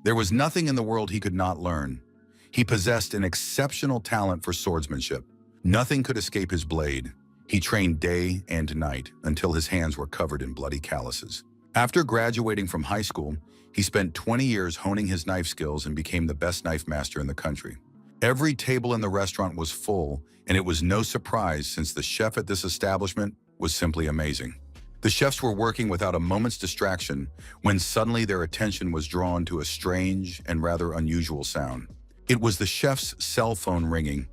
There was nothing in the world he could not learn. He possessed an exceptional talent for swordsmanship. Nothing could escape his blade. He trained day and night until his hands were covered in bloody calluses. After graduating from high school, he spent 20 years honing his knife skills and became the best knife master in the country. Every table in the restaurant was full, and it was no surprise since the chef at this establishment was simply amazing. The chefs were working without a moment's distraction when suddenly their attention was drawn to a strange and rather unusual sound. It was the chef's cell phone ringing,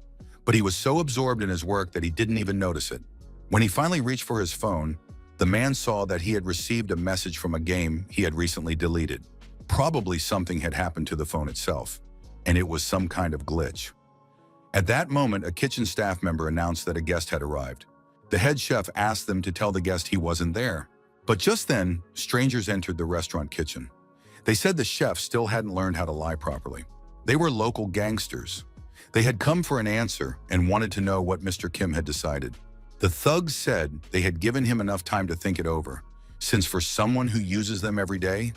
but he was so absorbed in his work that he didn't even notice it. When he finally reached for his phone, the man saw that he had received a message from a game he had recently deleted. Probably something had happened to the phone itself, and it was some kind of glitch. At that moment, a kitchen staff member announced that a guest had arrived. The head chef asked them to tell the guest he wasn't there. But just then, strangers entered the restaurant kitchen. They said the chef still hadn't learned how to lie properly. They were local gangsters. They had come for an answer and wanted to know what Mr. Kim had decided. The thugs said they had given him enough time to think it over, since for someone who uses them every day,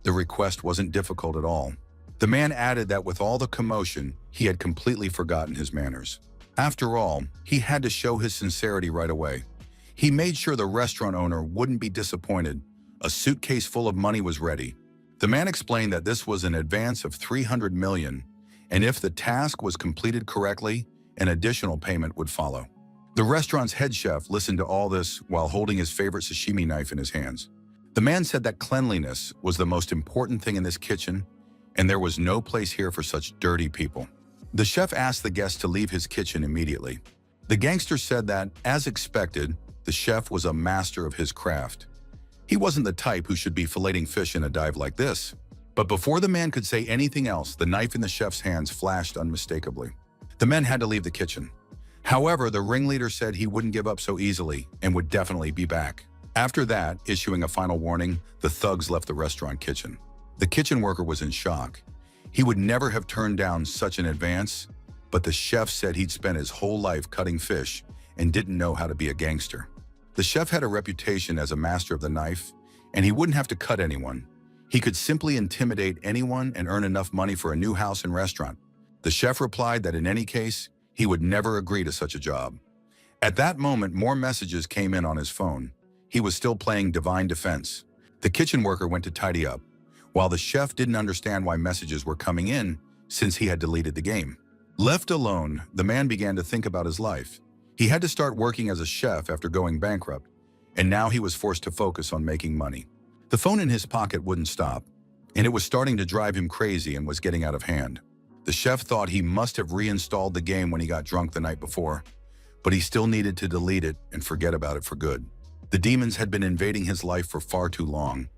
the request wasn't difficult at all. The man added that with all the commotion, he had completely forgotten his manners. After all, he had to show his sincerity right away. He made sure the restaurant owner wouldn't be disappointed. A suitcase full of money was ready. The man explained that this was an advance of $300 million, and if the task was completed correctly, an additional payment would follow. The restaurant's head chef listened to all this while holding his favorite sashimi knife in his hands. The man said that cleanliness was the most important thing in this kitchen, and there was no place here for such dirty people. The chef asked the guest to leave his kitchen immediately. The gangster said that, as expected, the chef was a master of his craft. He wasn't the type who should be filleting fish in a dive like this. But before the man could say anything else, the knife in the chef's hands flashed unmistakably. The men had to leave the kitchen. However, the ringleader said he wouldn't give up so easily and would definitely be back. After that, issuing a final warning, the thugs left the restaurant kitchen. The kitchen worker was in shock. He would never have turned down such an advance, but the chef said he'd spent his whole life cutting fish and didn't know how to be a gangster. The chef had a reputation as a master of the knife, and he wouldn't have to cut anyone. He could simply intimidate anyone and earn enough money for a new house and restaurant. The chef replied that in any case, he would never agree to such a job. At that moment, more messages came in on his phone. He was still playing Divine Defense. The kitchen worker went to tidy up, while the chef didn't understand why messages were coming in since he had deleted the game. Left alone, the man began to think about his life. He had to start working as a chef after going bankrupt, and now he was forced to focus on making money. The phone in his pocket wouldn't stop, and it was starting to drive him crazy and was getting out of hand. The chef thought he must have reinstalled the game when he got drunk the night before, but he still needed to delete it and forget about it for good. The demons had been invading his life for far too long.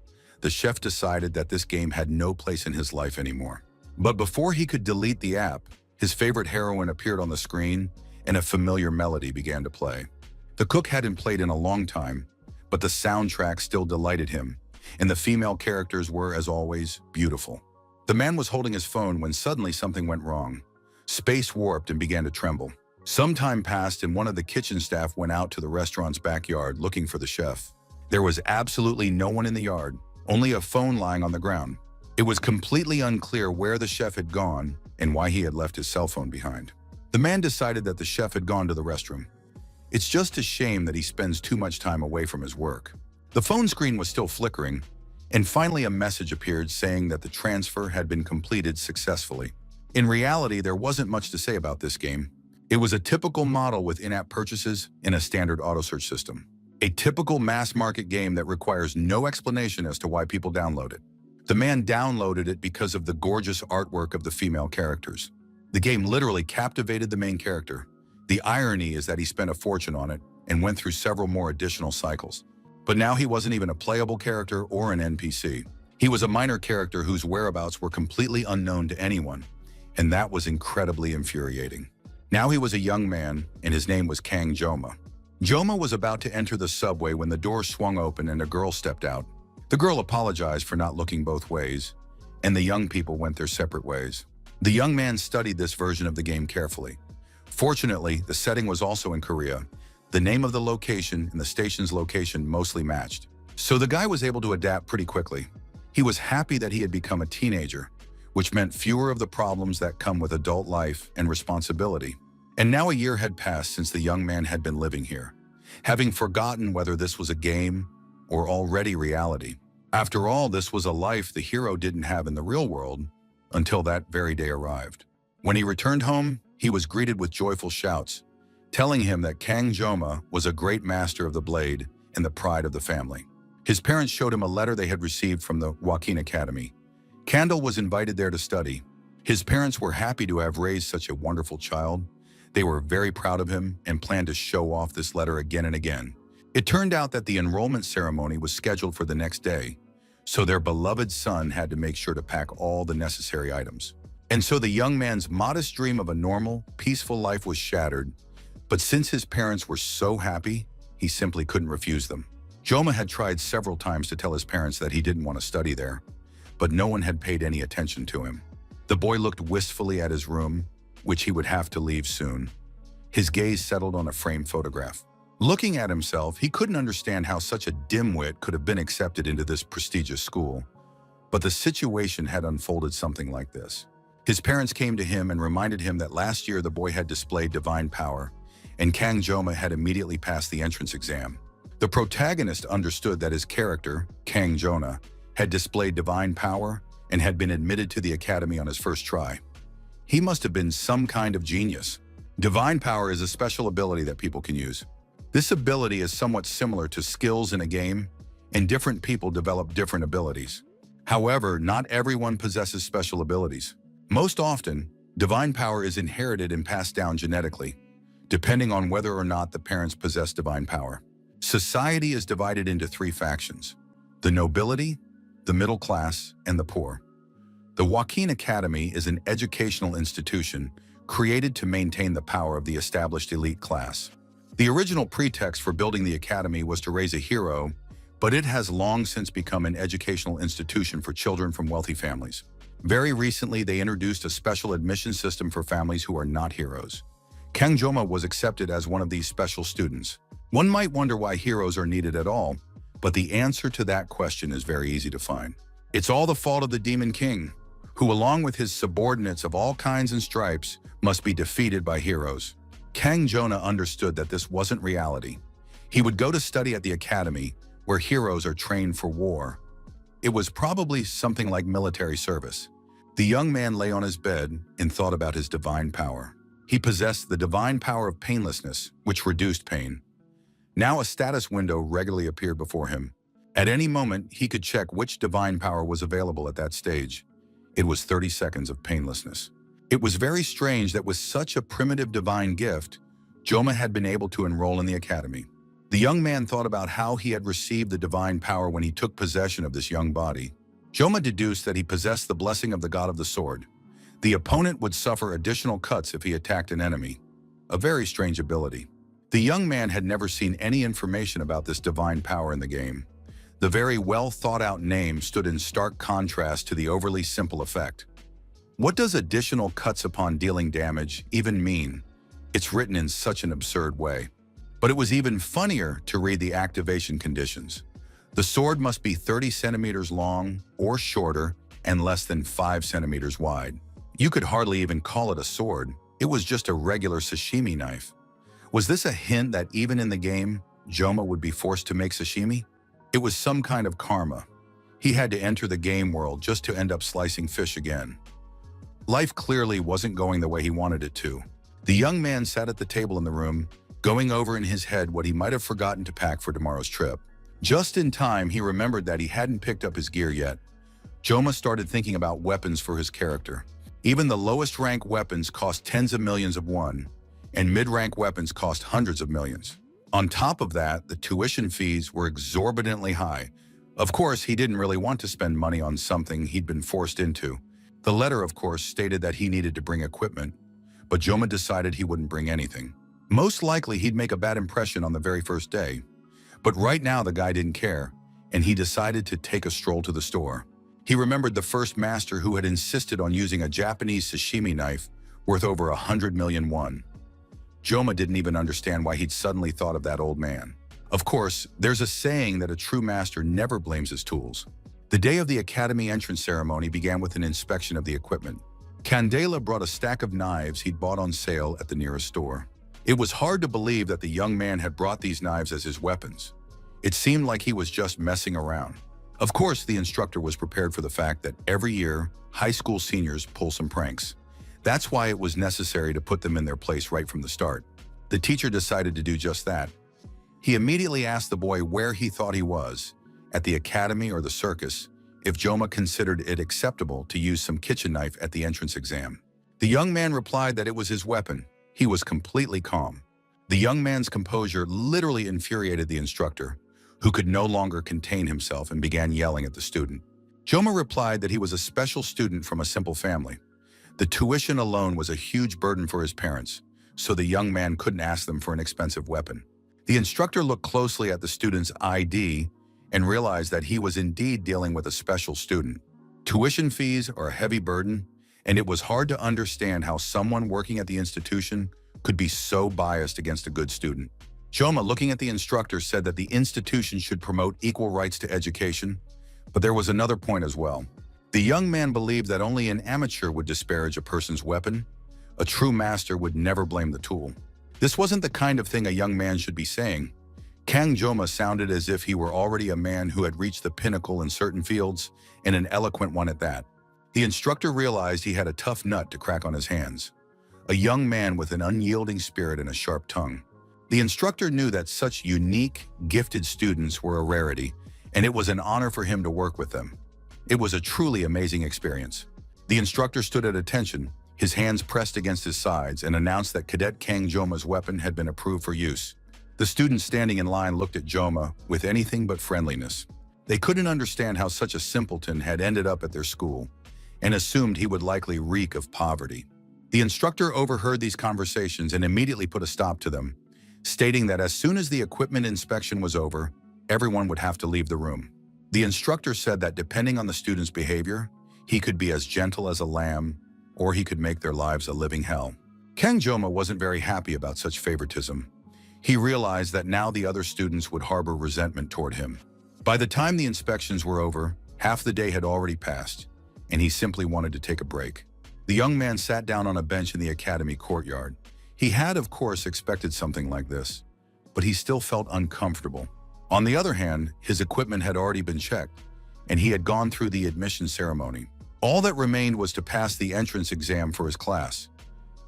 The chef decided that this game had no place in his life anymore. But before he could delete the app, his favorite heroine appeared on the screen and a familiar melody began to play. The cook hadn't played in a long time, but the soundtrack still delighted him, and the female characters were, as always, beautiful. The man was holding his phone when suddenly something went wrong. Space warped and began to tremble. Some time passed and one of the kitchen staff went out to the restaurant's backyard looking for the chef. There was absolutely no one in the yard, only a phone lying on the ground. It was completely unclear where the chef had gone and why he had left his cell phone behind. The man decided that the chef had gone to the restroom. It's just a shame that he spends too much time away from his work. The phone screen was still flickering, and finally a message appeared saying that the transfer had been completed successfully. In reality, there wasn't much to say about this game. It was a typical model with in-app purchases and a standard auto-search system. A typical mass-market game that requires no explanation as to why people download it. The man downloaded it because of the gorgeous artwork of the female characters. The game literally captivated the main character. The irony is that he spent a fortune on it and went through several more additional cycles. But now he wasn't even a playable character or an NPC. He was a minor character whose whereabouts were completely unknown to anyone, and that was incredibly infuriating. Now he was a young man, and his name was Kang Joma. Joma was about to enter the subway when the door swung open and a girl stepped out. The girl apologized for not looking both ways, and the young people went their separate ways. The young man studied this version of the game carefully. Fortunately, the setting was also in Korea. The name of the location and the station's location mostly matched. So the guy was able to adapt pretty quickly. He was happy that he had become a teenager, which meant fewer of the problems that come with adult life and responsibility. And now a year had passed since the young man had been living here, having forgotten whether this was a game or already reality. After all, this was a life the hero didn't have in the real world until that very day arrived. When he returned home, he was greeted with joyful shouts, telling him that Kang Joma was a great master of the blade and the pride of the family. His parents showed him a letter they had received from the Joaquin Academy. Candle was invited there to study. His parents were happy to have raised such a wonderful child. They were very proud of him and planned to show off this letter again and again. It turned out that the enrollment ceremony was scheduled for the next day, so their beloved son had to make sure to pack all the necessary items. And so the young man's modest dream of a normal, peaceful life was shattered, but since his parents were so happy, he simply couldn't refuse them. Joma had tried several times to tell his parents that he didn't want to study there, but no one had paid any attention to him. The boy looked wistfully at his room, which he would have to leave soon. His gaze settled on a framed photograph. Looking at himself, he couldn't understand how such a dimwit could have been accepted into this prestigious school. But the situation had unfolded something like this. His parents came to him and reminded him that last year the boy had displayed divine power, and Kang Joma had immediately passed the entrance exam. The protagonist understood that his character, Kang Jona, had displayed divine power and had been admitted to the academy on his first try. He must have been some kind of genius. Divine power is a special ability that people can use. This ability is somewhat similar to skills in a game, and different people develop different abilities. However, not everyone possesses special abilities. Most often, divine power is inherited and passed down genetically, depending on whether or not the parents possess divine power. Society is divided into three factions: the nobility, the middle class, and the poor. The Joaquin Academy is an educational institution created to maintain the power of the established elite class. The original pretext for building the academy was to raise a hero, but it has long since become an educational institution for children from wealthy families. Very recently, they introduced a special admission system for families who are not heroes. Kang Joma was accepted as one of these special students. One might wonder why heroes are needed at all, but the answer to that question is very easy to find. It's all the fault of the Demon King, who along with his subordinates of all kinds and stripes must be defeated by heroes. Kang Jona understood that this wasn't reality. He would go to study at the academy, where heroes are trained for war. It was probably something like military service. The young man lay on his bed and thought about his divine power. He possessed the divine power of painlessness, which reduced pain. Now a status window regularly appeared before him. At any moment, he could check which divine power was available at that stage. It was 30 seconds of painlessness. It was very strange that with such a primitive divine gift, Joma had been able to enroll in the academy. The young man thought about how he had received the divine power when he took possession of this young body. Joma deduced that he possessed the blessing of the god of the sword. The opponent would suffer additional cuts if he attacked an enemy. A very strange ability. The young man had never seen any information about this divine power in the game. The very well thought out name stood in stark contrast to the overly simple effect. What does additional cuts upon dealing damage even mean? It's written in such an absurd way. But it was even funnier to read the activation conditions. The sword must be 30 centimeters long or shorter and less than 5 centimeters wide. You could hardly even call it a sword. It was just a regular sashimi knife. Was this a hint that even in the game, Joma would be forced to make sashimi? It was some kind of karma. He had to enter the game world just to end up slicing fish again. Life clearly wasn't going the way he wanted it to. The young man sat at the table in the room, going over in his head what he might have forgotten to pack for tomorrow's trip. Just in time, he remembered that he hadn't picked up his gear yet. Joma started thinking about weapons for his character. Even the lowest rank weapons cost tens of millions of won, and mid-rank weapons cost hundreds of millions. On top of that, the tuition fees were exorbitantly high. Of course, he didn't really want to spend money on something he'd been forced into. The letter, of course, stated that he needed to bring equipment, but Joma decided he wouldn't bring anything. Most likely, he'd make a bad impression on the very first day. But right now, the guy didn't care, and he decided to take a stroll to the store. He remembered the first master who had insisted on using a Japanese sashimi knife worth over 100 million won. Joma didn't even understand why he'd suddenly thought of that old man. Of course, there's a saying that a true master never blames his tools. The day of the academy entrance ceremony began with an inspection of the equipment. Candela brought a stack of knives he'd bought on sale at the nearest store. It was hard to believe that the young man had brought these knives as his weapons. It seemed like he was just messing around. Of course, the instructor was prepared for the fact that every year, high school seniors pull some pranks. That's why it was necessary to put them in their place right from the start. The teacher decided to do just that. He immediately asked the boy where he thought he was, at the academy or the circus, if Joma considered it acceptable to use some kitchen knife at the entrance exam. The young man replied that it was his weapon. He was completely calm. The young man's composure literally infuriated the instructor, who could no longer contain himself and began yelling at the student. Joma replied that he was a special student from a simple family. The tuition alone was a huge burden for his parents, so the young man couldn't ask them for an expensive weapon. The instructor looked closely at the student's ID and realized that he was indeed dealing with a special student. Tuition fees are a heavy burden, and it was hard to understand how someone working at the institution could be so biased against a good student. Joma, looking at the instructor, said that the institution should promote equal rights to education, but there was another point as well. The young man believed that only an amateur would disparage a person's weapon. A true master would never blame the tool. This wasn't the kind of thing a young man should be saying. Kang Joma sounded as if he were already a man who had reached the pinnacle in certain fields, and an eloquent one at that. The instructor realized he had a tough nut to crack on his hands. A young man with an unyielding spirit and a sharp tongue. The instructor knew that such unique, gifted students were a rarity, and it was an honor for him to work with them. It was a truly amazing experience. The instructor stood at attention, his hands pressed against his sides, and announced that Cadet Kang Joma's weapon had been approved for use. The students standing in line looked at Joma with anything but friendliness. They couldn't understand how such a simpleton had ended up at their school, and assumed he would likely reek of poverty. The instructor overheard these conversations and immediately put a stop to them, stating that as soon as the equipment inspection was over, everyone would have to leave the room. The instructor said that depending on the student's behavior, he could be as gentle as a lamb, or he could make their lives a living hell. Kang Joma wasn't very happy about such favoritism. He realized that now the other students would harbor resentment toward him. By the time the inspections were over, half the day had already passed, and he simply wanted to take a break. The young man sat down on a bench in the academy courtyard. He had, of course, expected something like this, but he still felt uncomfortable. On the other hand, his equipment had already been checked, and he had gone through the admission ceremony. All that remained was to pass the entrance exam for his class.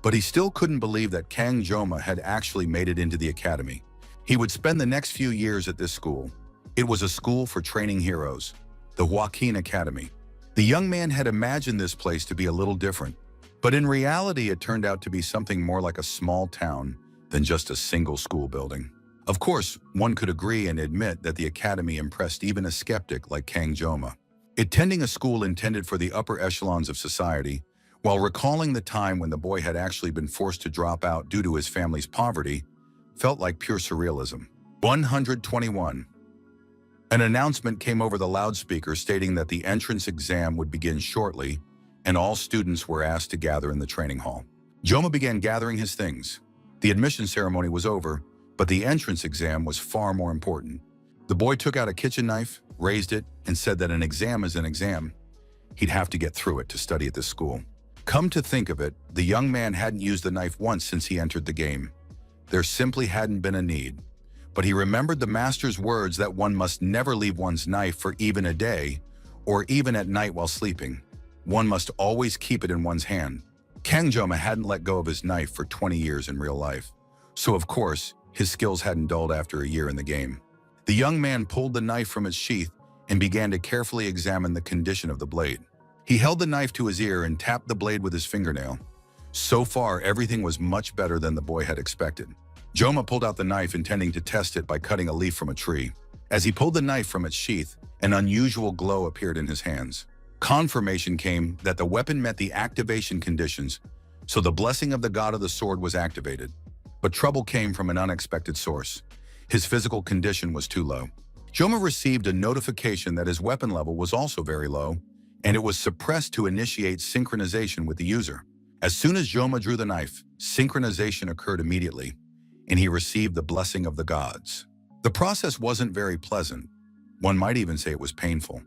But he still couldn't believe that Kang Joma had actually made it into the academy. He would spend the next few years at this school. It was a school for training heroes, the Joaquin Academy. The young man had imagined this place to be a little different, but in reality it turned out to be something more like a small town than just a single school building. Of course, one could agree and admit that the academy impressed even a skeptic like Kang Joma. Attending a school intended for the upper echelons of society, while recalling the time when the boy had actually been forced to drop out due to his family's poverty, felt like pure surrealism. 121. An announcement came over the loudspeaker stating that the entrance exam would begin shortly, and all students were asked to gather in the training hall. Joma began gathering his things. The admission ceremony was over, but the entrance exam was far more important. The boy took out a kitchen knife, raised it, and said that an exam is an exam. He'd have to get through it to study at this school. Come to think of it, the young man hadn't used the knife once since he entered the game. There simply hadn't been a need. But he remembered the master's words that one must never leave one's knife for even a day, or even at night while sleeping. One must always keep it in one's hand. Kang Joma hadn't let go of his knife for 20 years in real life. So of course, his skills hadn't dulled after a year in the game. The young man pulled the knife from its sheath and began to carefully examine the condition of the blade. He held the knife to his ear and tapped the blade with his fingernail. So far, everything was much better than the boy had expected. Joma pulled out the knife, intending to test it by cutting a leaf from a tree. As he pulled the knife from its sheath, an unusual glow appeared in his hands. Confirmation came that the weapon met the activation conditions, so the blessing of the god of the sword was activated. But trouble came from an unexpected source. His physical condition was too low. Joma received a notification that his weapon level was also very low, and it was suppressed to initiate synchronization with the user. As soon as Joma drew the knife, synchronization occurred immediately, and he received the blessing of the gods. The process wasn't very pleasant. One might even say it was painful.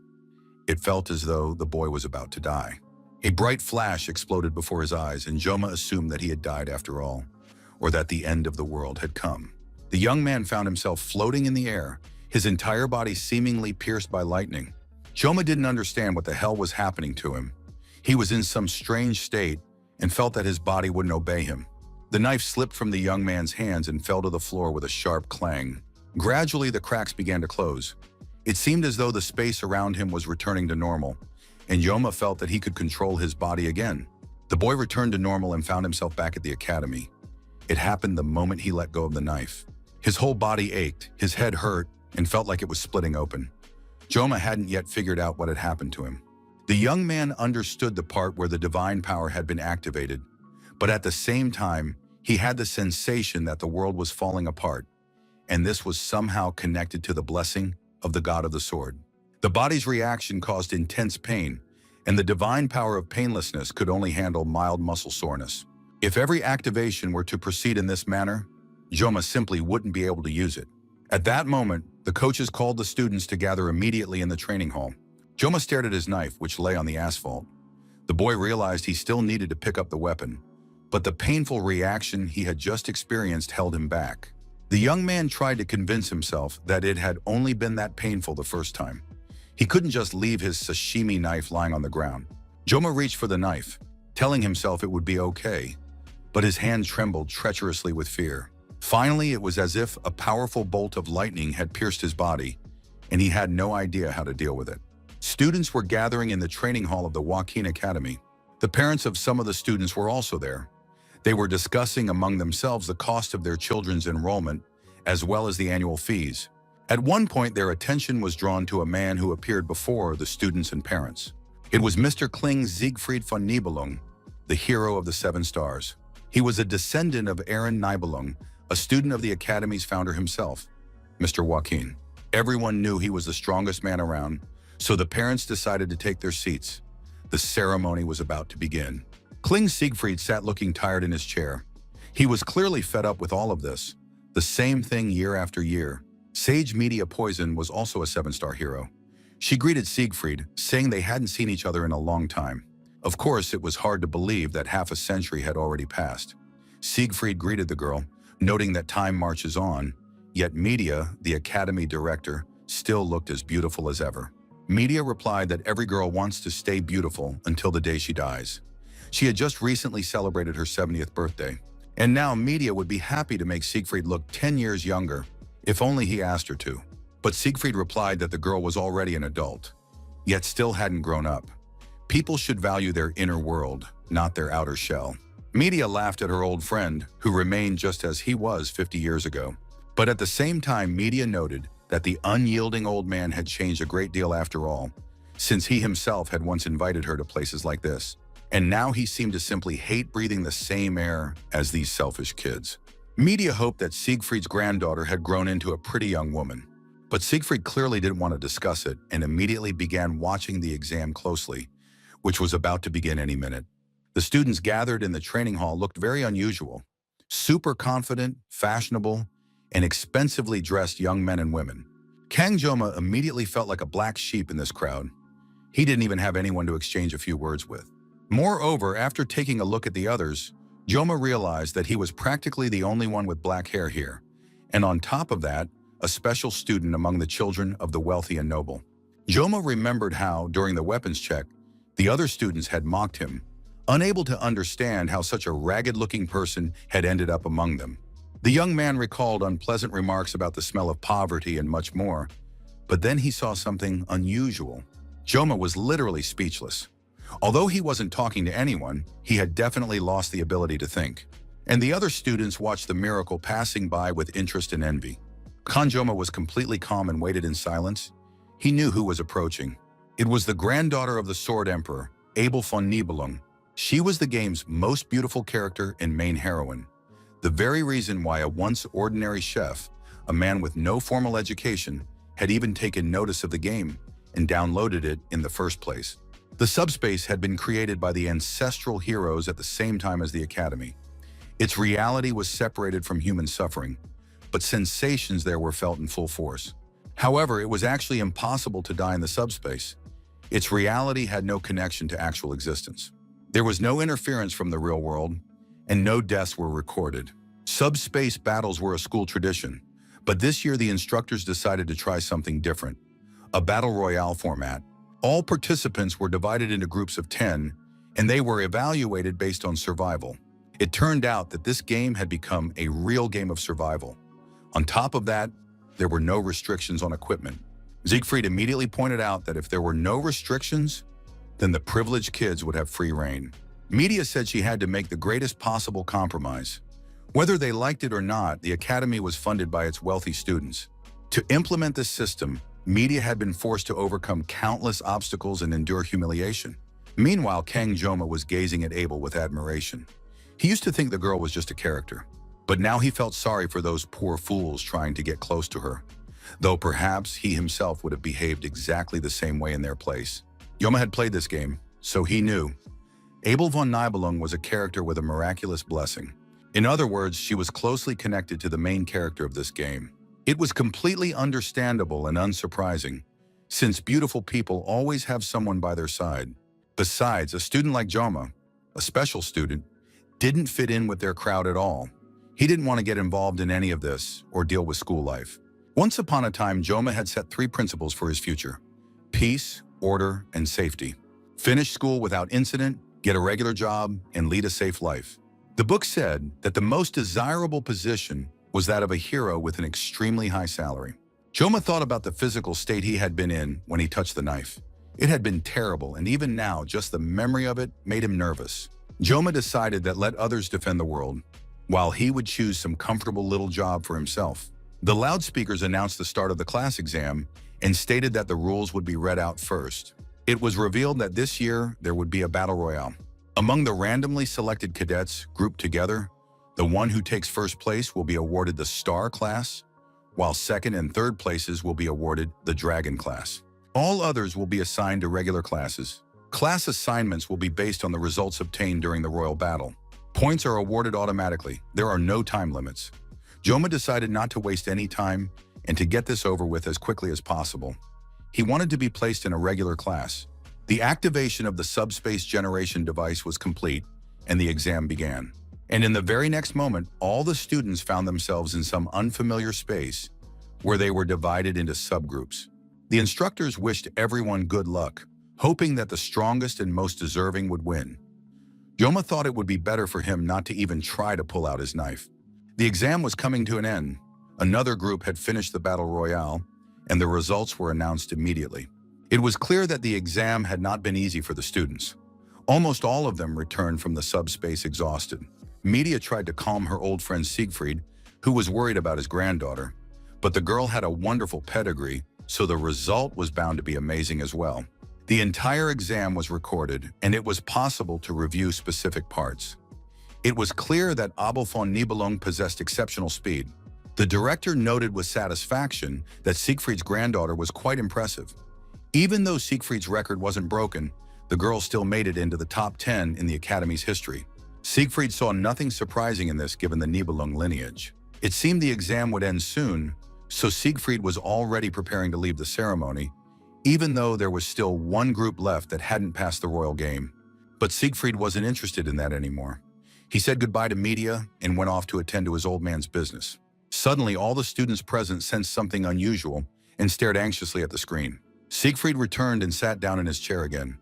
It felt as though the boy was about to die. A bright flash exploded before his eyes, and Joma assumed that he had died after all, or that the end of the world had come. The young man found himself floating in the air, his entire body seemingly pierced by lightning. Joma didn't understand what the hell was happening to him. He was in some strange state and felt that his body wouldn't obey him. The knife slipped from the young man's hands and fell to the floor with a sharp clang. Gradually, the cracks began to close. It seemed as though the space around him was returning to normal, and Joma felt that he could control his body again. The boy returned to normal and found himself back at the academy. It happened the moment he let go of the knife. His whole body ached, his head hurt, and felt like it was splitting open. Joma hadn't yet figured out what had happened to him. The young man understood the part where the divine power had been activated, but at the same time, he had the sensation that the world was falling apart, and this was somehow connected to the blessing of the god of the sword. The body's reaction caused intense pain, and the divine power of painlessness could only handle mild muscle soreness. If every activation were to proceed in this manner, Joma simply wouldn't be able to use it. At that moment, the coaches called the students to gather immediately in the training hall. Joma stared at his knife, which lay on the asphalt. The boy realized he still needed to pick up the weapon, but the painful reaction he had just experienced held him back. The young man tried to convince himself that it had only been that painful the first time. He couldn't just leave his sashimi knife lying on the ground. Joma reached for the knife, telling himself it would be okay, but his hand trembled treacherously with fear. Finally, it was as if a powerful bolt of lightning had pierced his body, and he had no idea how to deal with it. Students were gathering in the training hall of the Joaquin Academy. The parents of some of the students were also there. They were discussing among themselves the cost of their children's enrollment, as well as the annual fees. At one point, their attention was drawn to a man who appeared before the students and parents. It was Mr. Kling Siegfried von Nibelung, the hero of the 7 stars. He was a descendant of Aaron Nibelung, a student of the Academy's founder himself, Mr. Joaquin. Everyone knew he was the strongest man around, so the parents decided to take their seats. The ceremony was about to begin. Kling Siegfried sat looking tired in his chair. He was clearly fed up with all of this, the same thing year after year. Sage Media Poison was also a 7-star hero. She greeted Siegfried, saying they hadn't seen each other in a long time. Of course, it was hard to believe that half a century had already passed. Siegfried greeted the girl, noting that time marches on, yet Media, the academy director, still looked as beautiful as ever. Media replied that every girl wants to stay beautiful until the day she dies. She had just recently celebrated her 70th birthday, and now Media would be happy to make Siegfried look 10 years younger, if only he asked her to. But Siegfried replied that the girl was already an adult, yet still hadn't grown up. People should value their inner world, not their outer shell. Media laughed at her old friend, who remained just as he was 50 years ago. But at the same time, Media noted that the unyielding old man had changed a great deal after all, since he himself had once invited her to places like this. And now he seemed to simply hate breathing the same air as these selfish kids. Media hoped that Siegfried's granddaughter had grown into a pretty young woman. But Siegfried clearly didn't want to discuss it and immediately began watching the exam closely, which was about to begin any minute. The students gathered in the training hall looked very unusual. Super confident, fashionable, and expensively dressed young men and women. Kang Joma immediately felt like a black sheep in this crowd. He didn't even have anyone to exchange a few words with. Moreover, after taking a look at the others, Joma realized that he was practically the only one with black hair here, and on top of that, a special student among the children of the wealthy and noble. Joma remembered how, during the weapons check, the other students had mocked him, unable to understand how such a ragged-looking person had ended up among them. The young man recalled unpleasant remarks about the smell of poverty and much more, but then he saw something unusual. Joma was literally speechless. Although he wasn't talking to anyone, he had definitely lost the ability to think. And the other students watched the miracle passing by with interest and envy. Joma was completely calm and waited in silence. He knew who was approaching. It was the granddaughter of the Sword Emperor, Abel von Nibelung. She was the game's most beautiful character and main heroine. The very reason why a once ordinary chef, a man with no formal education, had even taken notice of the game and downloaded it in the first place. The subspace had been created by the ancestral heroes at the same time as the Academy. Its reality was separated from human suffering, but sensations there were felt in full force. However, it was actually impossible to die in the subspace. Its reality had no connection to actual existence. There was no interference from the real world, and no deaths were recorded. Subspace battles were a school tradition, but this year the instructors decided to try something different, a battle royale format. All participants were divided into groups of 10, and they were evaluated based on survival. It turned out that this game had become a real game of survival. On top of that, there were no restrictions on equipment. Siegfried immediately pointed out that if there were no restrictions, then the privileged kids would have free reign. Media said she had to make the greatest possible compromise. Whether they liked it or not, the academy was funded by its wealthy students. To implement this system, Media had been forced to overcome countless obstacles and endure humiliation. Meanwhile, Kang Joma was gazing at Abel with admiration. He used to think the girl was just a character, but now he felt sorry for those poor fools trying to get close to her, though perhaps he himself would have behaved exactly the same way in their place. Joma had played this game, so he knew. Abel von Nibelung was a character with a miraculous blessing. In other words, she was closely connected to the main character of this game. It was completely understandable and unsurprising, since beautiful people always have someone by their side. Besides, a student like Joma, a special student, didn't fit in with their crowd at all. He didn't want to get involved in any of this or deal with school life. Once upon a time, Joma had set 3 principles for his future: peace, order, and safety. Finish school without incident, get a regular job, and lead a safe life. The book said that the most desirable position was that of a hero with an extremely high salary. Joma thought about the physical state he had been in when he touched the knife. It had been terrible, and even now, just the memory of it made him nervous. Joma decided that let others defend the world, while he would choose some comfortable little job for himself. The loudspeakers announced the start of the class exam and stated that the rules would be read out first. It was revealed that this year there would be a battle royale. Among the randomly selected cadets grouped together, the one who takes first place will be awarded the Star class, while second and third places will be awarded the Dragon class. All others will be assigned to regular classes. Class assignments will be based on the results obtained during the royal battle. Points are awarded automatically. There are no time limits. Joma decided not to waste any time and to get this over with as quickly as possible. He wanted to be placed in a regular class. The activation of the subspace generation device was complete, and the exam began. And in the very next moment, all the students found themselves in some unfamiliar space where they were divided into subgroups. The instructors wished everyone good luck, hoping that the strongest and most deserving would win. Joma thought it would be better for him not to even try to pull out his knife. The exam was coming to an end. Another group had finished the battle royale, and the results were announced immediately. It was clear that the exam had not been easy for the students. Almost all of them returned from the subspace exhausted. Media tried to calm her old friend Siegfried, who was worried about his granddaughter, but the girl had a wonderful pedigree, so the result was bound to be amazing as well. The entire exam was recorded, and it was possible to review specific parts. It was clear that Abel von Nibelung possessed exceptional speed. The director noted with satisfaction that Siegfried's granddaughter was quite impressive. Even though Siegfried's record wasn't broken, the girl still made it into the top 10 in the Academy's history. Siegfried saw nothing surprising in this given the Nibelung lineage. It seemed the exam would end soon, so Siegfried was already preparing to leave the ceremony, even though there was still one group left that hadn't passed the royal game. But Siegfried wasn't interested in that anymore. He said goodbye to media and went off to attend to his old man's business. Suddenly, all the students present sensed something unusual and stared anxiously at the screen. Siegfried returned and sat down in his chair again.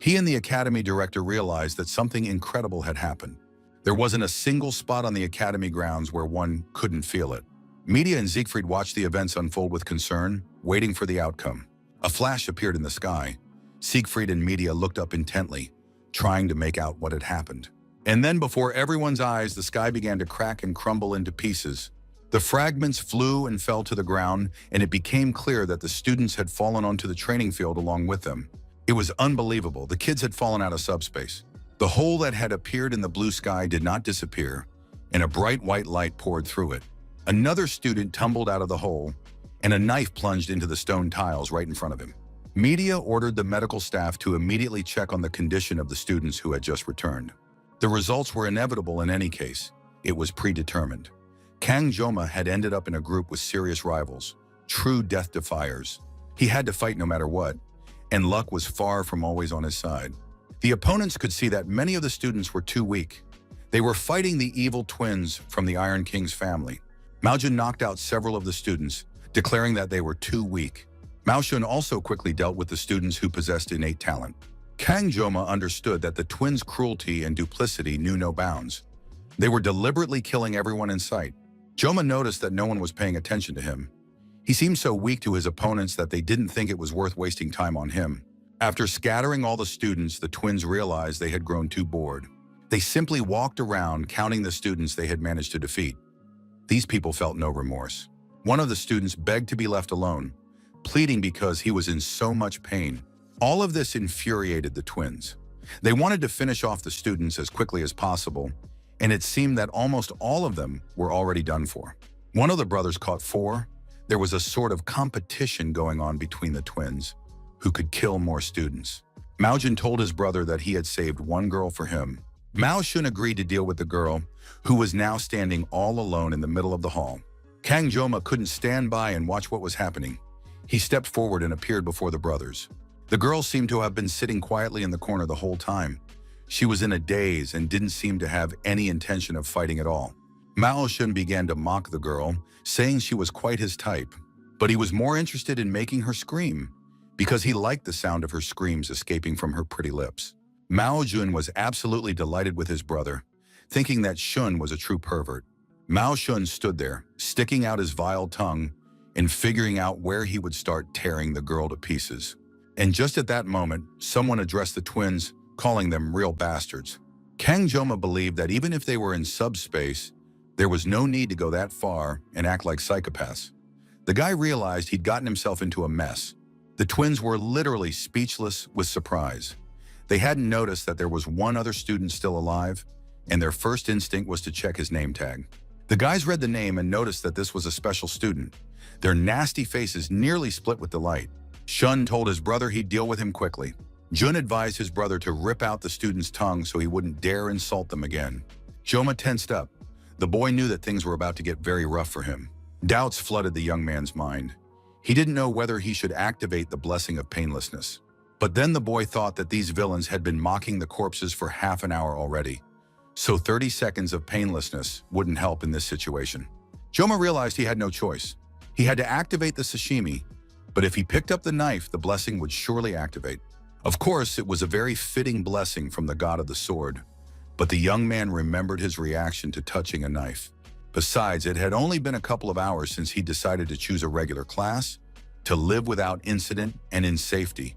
He and the Academy director realized that something incredible had happened. There wasn't a single spot on the Academy grounds where one couldn't feel it. Media and Siegfried watched the events unfold with concern, waiting for the outcome. A flash appeared in the sky. Siegfried and Media looked up intently, trying to make out what had happened. And then before everyone's eyes, the sky began to crack and crumble into pieces. The fragments flew and fell to the ground, and it became clear that the students had fallen onto the training field along with them. It was unbelievable. The kids had fallen out of subspace. The hole that had appeared in the blue sky did not disappear, and a bright white light poured through it. Another student tumbled out of the hole, and a knife plunged into the stone tiles right in front of him. Media ordered the medical staff to immediately check on the condition of the students who had just returned. The results were inevitable in any case. It was predetermined. Kang Joma had ended up in a group with serious rivals, true death defiers. He had to fight no matter what, and luck was far from always on his side. The opponents could see that many of the students were too weak. They were fighting the evil twins from the Iron King's family. Mao Jun knocked out several of the students, declaring that they were too weak. Mao Shun also quickly dealt with the students who possessed innate talent. Kang Joma understood that the twins' cruelty and duplicity knew no bounds. They were deliberately killing everyone in sight. Joma noticed that no one was paying attention to him. He seemed so weak to his opponents that they didn't think it was worth wasting time on him. After scattering all the students, the twins realized they had grown too bored. They simply walked around counting the students they had managed to defeat. These people felt no remorse. One of the students begged to be left alone, pleading because he was in so much pain. All of this infuriated the twins. They wanted to finish off the students as quickly as possible, and it seemed that almost all of them were already done for. One of the brothers caught 4. There was a sort of competition going on between the twins, who could kill more students. Mao Jun told his brother that he had saved one girl for him. Mao Shun agreed to deal with the girl, who was now standing all alone in the middle of the hall. Kang Joma couldn't stand by and watch what was happening. He stepped forward and appeared before the brothers. The girl seemed to have been sitting quietly in the corner the whole time. She was in a daze and didn't seem to have any intention of fighting at all. Mao Shun began to mock the girl, saying she was quite his type, but he was more interested in making her scream, because he liked the sound of her screams escaping from her pretty lips. Mao Jun was absolutely delighted with his brother, thinking that Shun was a true pervert. Mao Shun stood there, sticking out his vile tongue and figuring out where he would start tearing the girl to pieces. And just at that moment, someone addressed the twins, calling them real bastards. Kang Joma believed that even if they were in subspace, there was no need to go that far and act like psychopaths. The guy realized he'd gotten himself into a mess. The twins were literally speechless with surprise. They hadn't noticed that there was one other student still alive, and their first instinct was to check his name tag. The guys read the name and noticed that this was a special student. Their nasty faces nearly split with delight. Shun told his brother he'd deal with him quickly. Jun advised his brother to rip out the student's tongue so he wouldn't dare insult them again. Joma tensed up. The boy knew that things were about to get very rough for him. Doubts flooded the young man's mind. He didn't know whether he should activate the blessing of painlessness. But then the boy thought that these villains had been mocking the corpses for half an hour already. So 30 seconds of painlessness wouldn't help in this situation. Joma realized he had no choice. He had to activate the sashimi, but if he picked up the knife, the blessing would surely activate. Of course, it was a very fitting blessing from the god of the sword, but the young man remembered his reaction to touching a knife. Besides, it had only been a couple of hours since he decided to choose a regular class, to live without incident and in safety.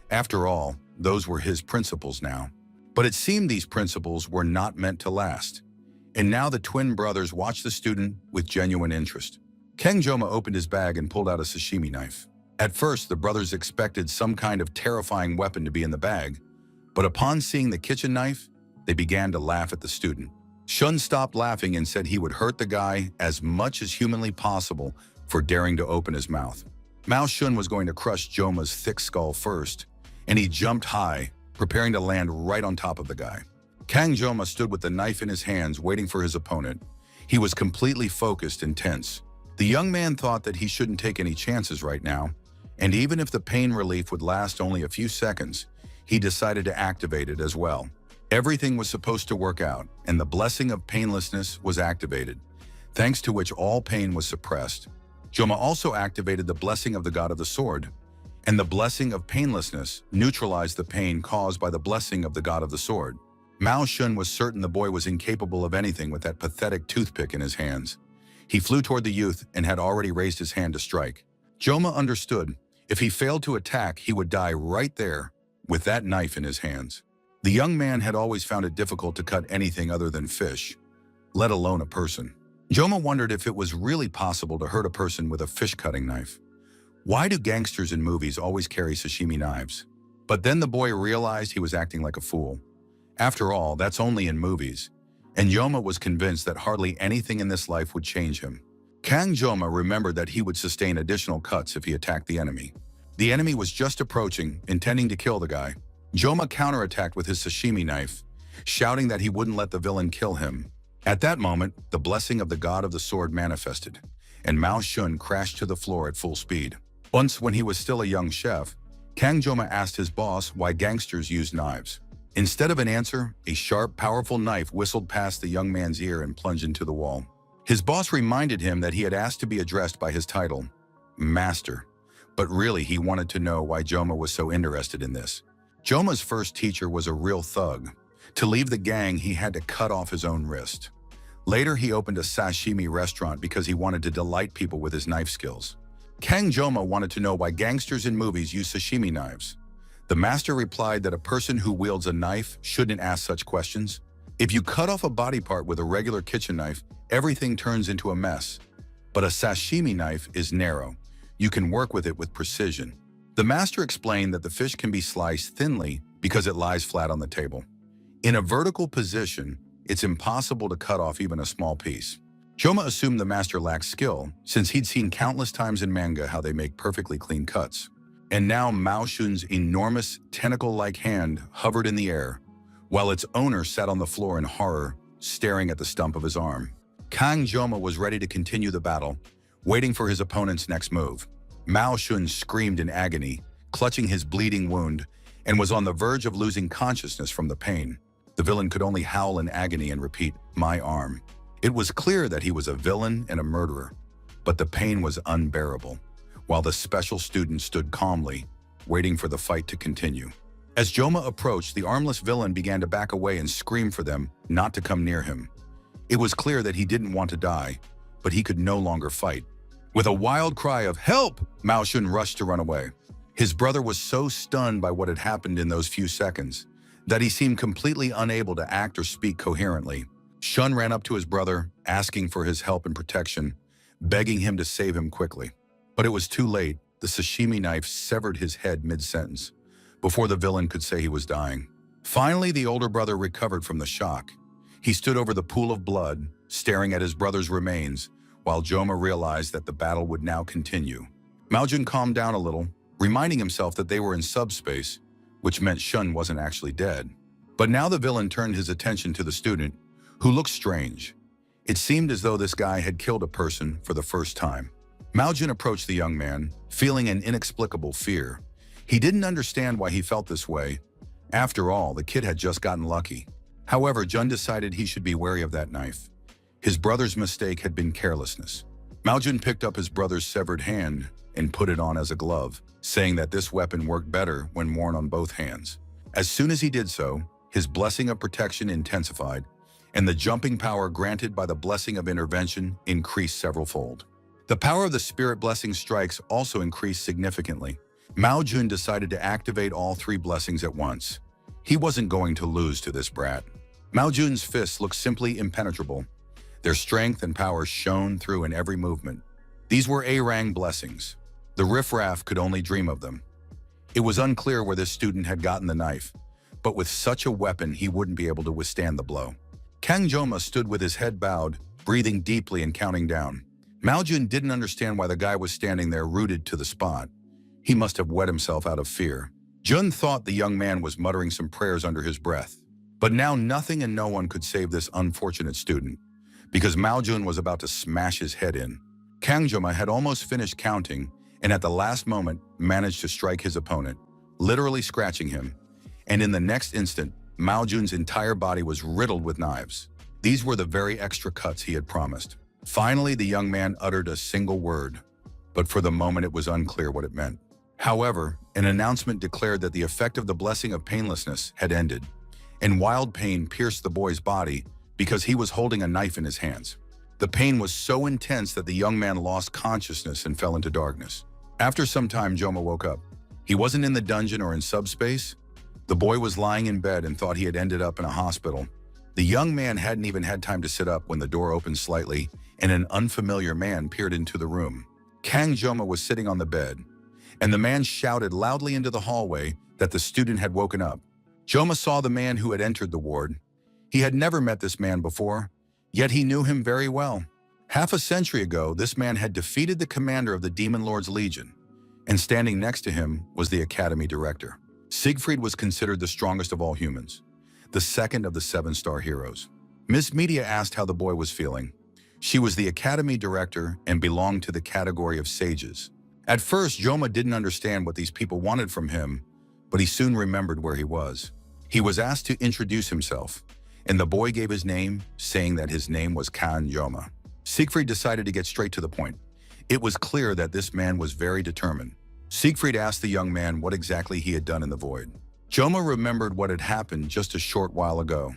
After all, those were his principles now. But it seemed these principles were not meant to last. And now the twin brothers watched the student with genuine interest. Kang Joma opened his bag and pulled out a sashimi knife. At first, the brothers expected some kind of terrifying weapon to be in the bag, but upon seeing the kitchen knife, they began to laugh at the student. Shun stopped laughing and said he would hurt the guy as much as humanly possible for daring to open his mouth. Mao Shun was going to crush Joma's thick skull first, and he jumped high, preparing to land right on top of the guy. Kang Joma stood with the knife in his hands, waiting for his opponent. He was completely focused and tense. The young man thought that he shouldn't take any chances right now, and even if the pain relief would last only a few seconds, he decided to activate it as well. Everything was supposed to work out, and the blessing of painlessness was activated, thanks to which all pain was suppressed. Joma also activated the blessing of the god of the sword, and the blessing of painlessness neutralized the pain caused by the blessing of the god of the sword. Mao Shun was certain the boy was incapable of anything with that pathetic toothpick in his hands. He flew toward the youth and had already raised his hand to strike. Joma understood. If he failed to attack, he would die right there with that knife in his hands. The young man had always found it difficult to cut anything other than fish, let alone a person. Joma wondered if it was really possible to hurt a person with a fish-cutting knife. Why do gangsters in movies always carry sashimi knives? But then the boy realized he was acting like a fool. After all, that's only in movies, and Joma was convinced that hardly anything in this life would change him. Kang Joma remembered that he would sustain additional cuts if he attacked the enemy. The enemy was just approaching, intending to kill the guy. Joma counterattacked with his sashimi knife, shouting that he wouldn't let the villain kill him. At that moment, the blessing of the god of the sword manifested, and Mao Shun crashed to the floor at full speed. Once, when he was still a young chef, Kang Joma asked his boss why gangsters use knives. Instead of an answer, a sharp, powerful knife whistled past the young man's ear and plunged into the wall. His boss reminded him that he had asked to be addressed by his title, Master. But really, he wanted to know why Joma was so interested in this. Joma's first teacher was a real thug. To leave the gang, he had to cut off his own wrist. Later, he opened a sashimi restaurant because he wanted to delight people with his knife skills. Kang Joma wanted to know why gangsters in movies use sashimi knives. The master replied that a person who wields a knife shouldn't ask such questions. If you cut off a body part with a regular kitchen knife, everything turns into a mess. But a sashimi knife is narrow. You can work with it with precision. The master explained that the fish can be sliced thinly because it lies flat on the table. In a vertical position, it's impossible to cut off even a small piece. Joma assumed the master lacked skill, since he'd seen countless times in manga how they make perfectly clean cuts. And now Mao Xun's enormous, tentacle-like hand hovered in the air, while its owner sat on the floor in horror, staring at the stump of his arm. Kang Joma was ready to continue the battle, waiting for his opponent's next move. Mao Xun screamed in agony, clutching his bleeding wound, and was on the verge of losing consciousness from the pain. The villain could only howl in agony and repeat, "My arm." It was clear that he was a villain and a murderer, but the pain was unbearable, while the special student stood calmly, waiting for the fight to continue. As Joma approached, the armless villain began to back away and scream for them not to come near him. It was clear that he didn't want to die, but he could no longer fight. With a wild cry of "Help!" Mao Xun rushed to run away. His brother was so stunned by what had happened in those few seconds that he seemed completely unable to act or speak coherently. Xun ran up to his brother, asking for his help and protection, begging him to save him quickly. But it was too late. The sashimi knife severed his head mid-sentence, before the villain could say he was dying. Finally, the older brother recovered from the shock. He stood over the pool of blood, staring at his brother's remains, while Joma realized that the battle would now continue. Mao Xun calmed down a little, reminding himself that they were in subspace, which meant Xun wasn't actually dead. But now the villain turned his attention to the student, who looked strange. It seemed as though this guy had killed a person for the first time. Mao Xun approached the young man, feeling an inexplicable fear. He didn't understand why he felt this way. After all, the kid had just gotten lucky. However, Xun decided he should be wary of that knife. His brother's mistake had been carelessness. Mao Xun picked up his brother's severed hand and put it on as a glove, saying that this weapon worked better when worn on both hands. As soon as he did so, his blessing of protection intensified, and the jumping power granted by the blessing of intervention increased several-fold. The power of the spirit blessing strikes also increased significantly. Mao Xun decided to activate all three blessings at once. He wasn't going to lose to this brat. Mao Xun's fists looked simply impenetrable. Their strength and power shone through in every movement. These were A-rang blessings. The riffraff could only dream of them. It was unclear where this student had gotten the knife, but with such a weapon he wouldn't be able to withstand the blow. Kang Joma stood with his head bowed, breathing deeply and counting down. Mao Xun didn't understand why the guy was standing there rooted to the spot. He must have wet himself out of fear. Xun thought the young man was muttering some prayers under his breath. But now nothing and no one could save this unfortunate student, because Mao Xun was about to smash his head in. Kang Joma had almost finished counting, and at the last moment managed to strike his opponent, literally scratching him. And in the next instant, Mao Xun's entire body was riddled with knives. These were the very extra cuts he had promised. Finally, the young man uttered a single word, but for the moment it was unclear what it meant. However, an announcement declared that the effect of the blessing of painlessness had ended, and wild pain pierced the boy's body because he was holding a knife in his hands. The pain was so intense that the young man lost consciousness and fell into darkness. After some time, Joma woke up. He wasn't in the dungeon or in subspace. The boy was lying in bed and thought he had ended up in a hospital. The young man hadn't even had time to sit up when the door opened slightly and an unfamiliar man peered into the room. Kang Joma was sitting on the bed, and the man shouted loudly into the hallway that the student had woken up. Joma saw the man who had entered the ward. He had never met this man before, yet he knew him very well. Half a century ago, this man had defeated the commander of the Demon Lord's Legion, and standing next to him was the Academy Director. Siegfried was considered the strongest of all humans, the second of the 7-star heroes. Miss Media asked how the boy was feeling. She was the Academy Director and belonged to the category of sages. At first, Joma didn't understand what these people wanted from him, but he soon remembered where he was. He was asked to introduce himself, and the boy gave his name, saying that his name was Kan Joma. Siegfried decided to get straight to the point. It was clear that this man was very determined. Siegfried asked the young man what exactly he had done in the void. Joma remembered what had happened just a short while ago,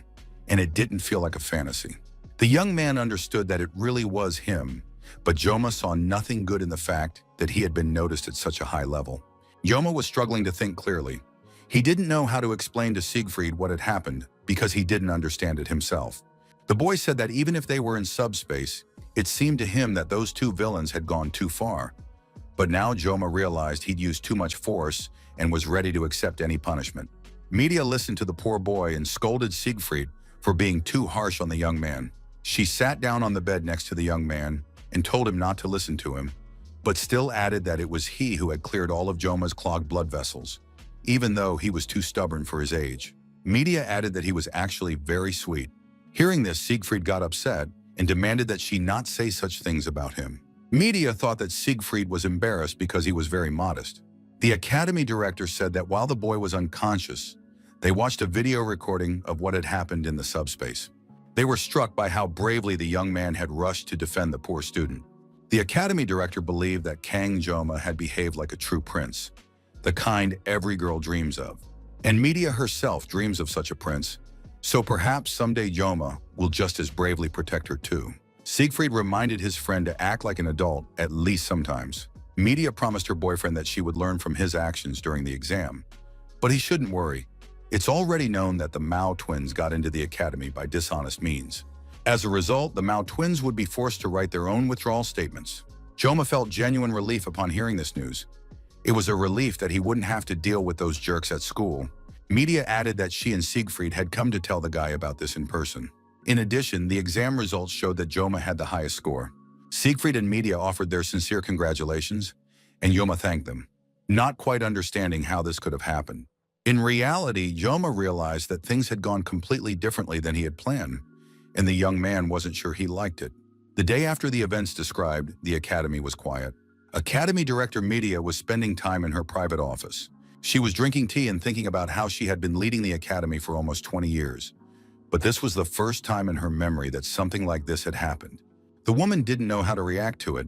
and it didn't feel like a fantasy. The young man understood that it really was him, but Joma saw nothing good in the fact that he had been noticed at such a high level. Joma was struggling to think clearly. He didn't know how to explain to Siegfried what had happened because he didn't understand it himself. The boy said that even if they were in subspace, it seemed to him that those two villains had gone too far. But now Joma realized he'd used too much force and was ready to accept any punishment. Media listened to the poor boy and scolded Siegfried for being too harsh on the young man. She sat down on the bed next to the young man and told him not to listen to him, but still added that it was he who had cleared all of Joma's clogged blood vessels, even though he was too stubborn for his age. Media added that he was actually very sweet. Hearing this, Siegfried got upset and demanded that she not say such things about him. Media thought that Siegfried was embarrassed because he was very modest. The academy director said that while the boy was unconscious, they watched a video recording of what had happened in the subspace. They were struck by how bravely the young man had rushed to defend the poor student. The academy director believed that Kang Joma had behaved like a true prince, the kind every girl dreams of. And Media herself dreams of such a prince, so perhaps someday Joma will just as bravely protect her too. Siegfried reminded his friend to act like an adult, at least sometimes. Media promised her boyfriend that she would learn from his actions during the exam. But he shouldn't worry. It's already known that the Mao twins got into the academy by dishonest means. As a result, the Mao twins would be forced to write their own withdrawal statements. Joma felt genuine relief upon hearing this news. It was a relief that he wouldn't have to deal with those jerks at school. Media added that she and Siegfried had come to tell the guy about this in person. In addition, the exam results showed that Joma had the highest score. Siegfried and Media offered their sincere congratulations, and Joma thanked them, not quite understanding how this could have happened. In reality, Joma realized that things had gone completely differently than he had planned, and the young man wasn't sure he liked it. The day after the events described, the academy was quiet. Academy Director Media was spending time in her private office. She was drinking tea and thinking about how she had been leading the academy for almost 20 years. But this was the first time in her memory that something like this had happened. The woman didn't know how to react to it,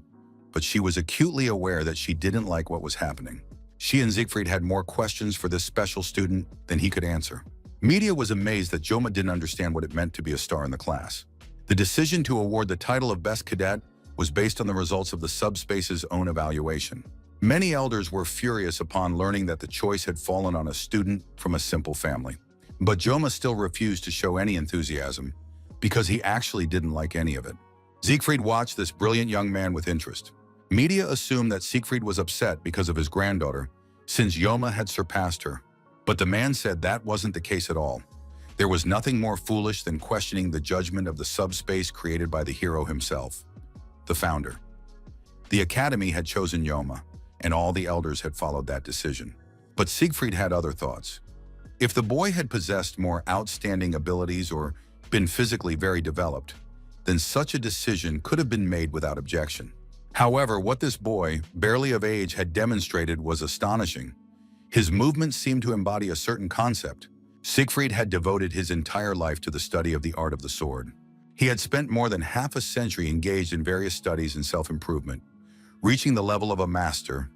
but she was acutely aware that she didn't like what was happening. She and Siegfried had more questions for this special student than he could answer. Media was amazed that Joma didn't understand what it meant to be a star in the class. The decision to award the title of Best Cadet was based on the results of the subspace's own evaluation. Many elders were furious upon learning that the choice had fallen on a student from a simple family. But Joma still refused to show any enthusiasm because he actually didn't like any of it. Siegfried watched this brilliant young man with interest. Media assumed that Siegfried was upset because of his granddaughter, since Joma had surpassed her. But the man said that wasn't the case at all. There was nothing more foolish than questioning the judgment of the subspace created by the hero himself, the founder. The academy had chosen Joma, and all the elders had followed that decision. But Siegfried had other thoughts. If the boy had possessed more outstanding abilities or been physically very developed, then such a decision could have been made without objection. However, what this boy, barely of age, had demonstrated was astonishing. His movements seemed to embody a certain concept. Siegfried had devoted his entire life to the study of the art of the sword. He had spent more than half a century engaged in various studies in self-improvement, reaching the level of a master,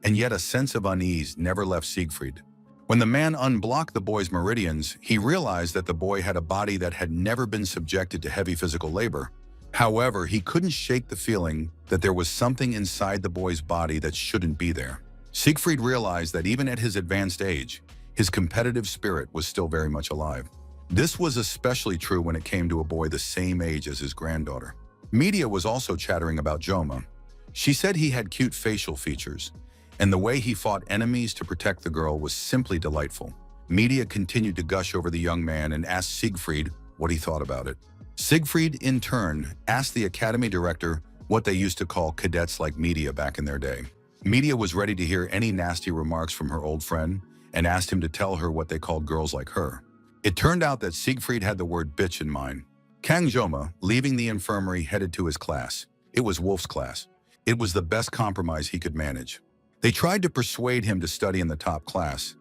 and yet a sense of unease never left Siegfried. When the man unblocked the boy's meridians, he realized that the boy had a body that had never been subjected to heavy physical labor. However, he couldn't shake the feeling that there was something inside the boy's body that shouldn't be there. Siegfried realized that even at his advanced age, his competitive spirit was still very much alive. This was especially true when it came to a boy the same age as his granddaughter. Media was also chattering about Joma. She said he had cute facial features, and the way he fought enemies to protect the girl was simply delightful. Media continued to gush over the young man and asked Siegfried what he thought about it. Siegfried, in turn, asked the academy director what they used to call cadets like Media back in their day. Media was ready to hear any nasty remarks from her old friend and asked him to tell her what they called girls like her. It turned out that Siegfried had the word bitch in mind. Kang Joma, leaving the infirmary, headed to his class. It was Wolf's class. It was the best compromise he could manage. They tried to persuade him to study in the top class,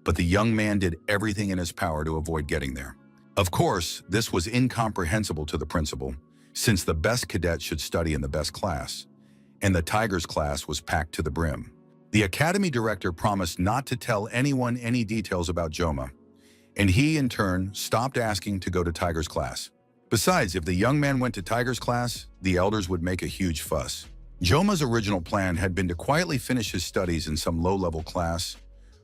but the young man did everything in his power to avoid getting there. Of course, this was incomprehensible to the principal, since the best cadet should study in the best class, and the Tigers class was packed to the brim. The academy director promised not to tell anyone any details about Joma, and he, in turn, stopped asking to go to Tigers class. Besides, if the young man went to Tigers class, the elders would make a huge fuss. Joma's original plan had been to quietly finish his studies in some low-level class,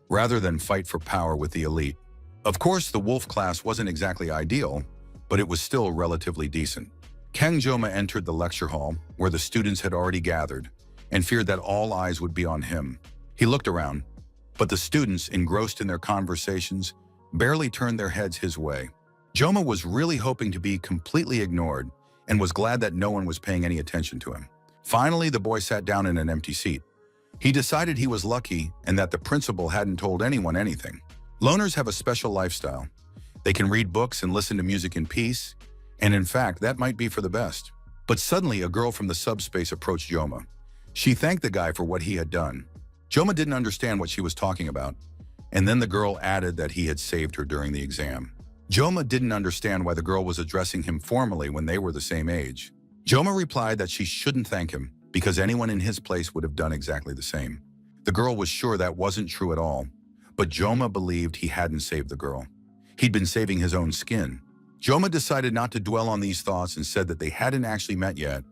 rather than fight for power with the elite. Of course, the wolf class wasn't exactly ideal, but it was still relatively decent. Kang Joma entered the lecture hall, where the students had already gathered, and feared that all eyes would be on him. He looked around, but the students, engrossed in their conversations, barely turned their heads his way. Joma was really hoping to be completely ignored and was glad that no one was paying any attention to him. Finally, the boy sat down in an empty seat. He decided he was lucky and that the principal hadn't told anyone anything. Loners have a special lifestyle. They can read books and listen to music in peace, and in fact, that might be for the best. But suddenly, a girl from the subspace approached Joma. She thanked the guy for what he had done. Joma didn't understand what she was talking about, and then the girl added that he had saved her during the exam. Joma didn't understand why the girl was addressing him formally when they were the same age. Joma replied that she shouldn't thank him because anyone in his place would have done exactly the same. The girl was sure that wasn't true at all, but Joma believed he hadn't saved the girl. He'd been saving his own skin. Joma decided not to dwell on these thoughts and said that they hadn't actually met yet.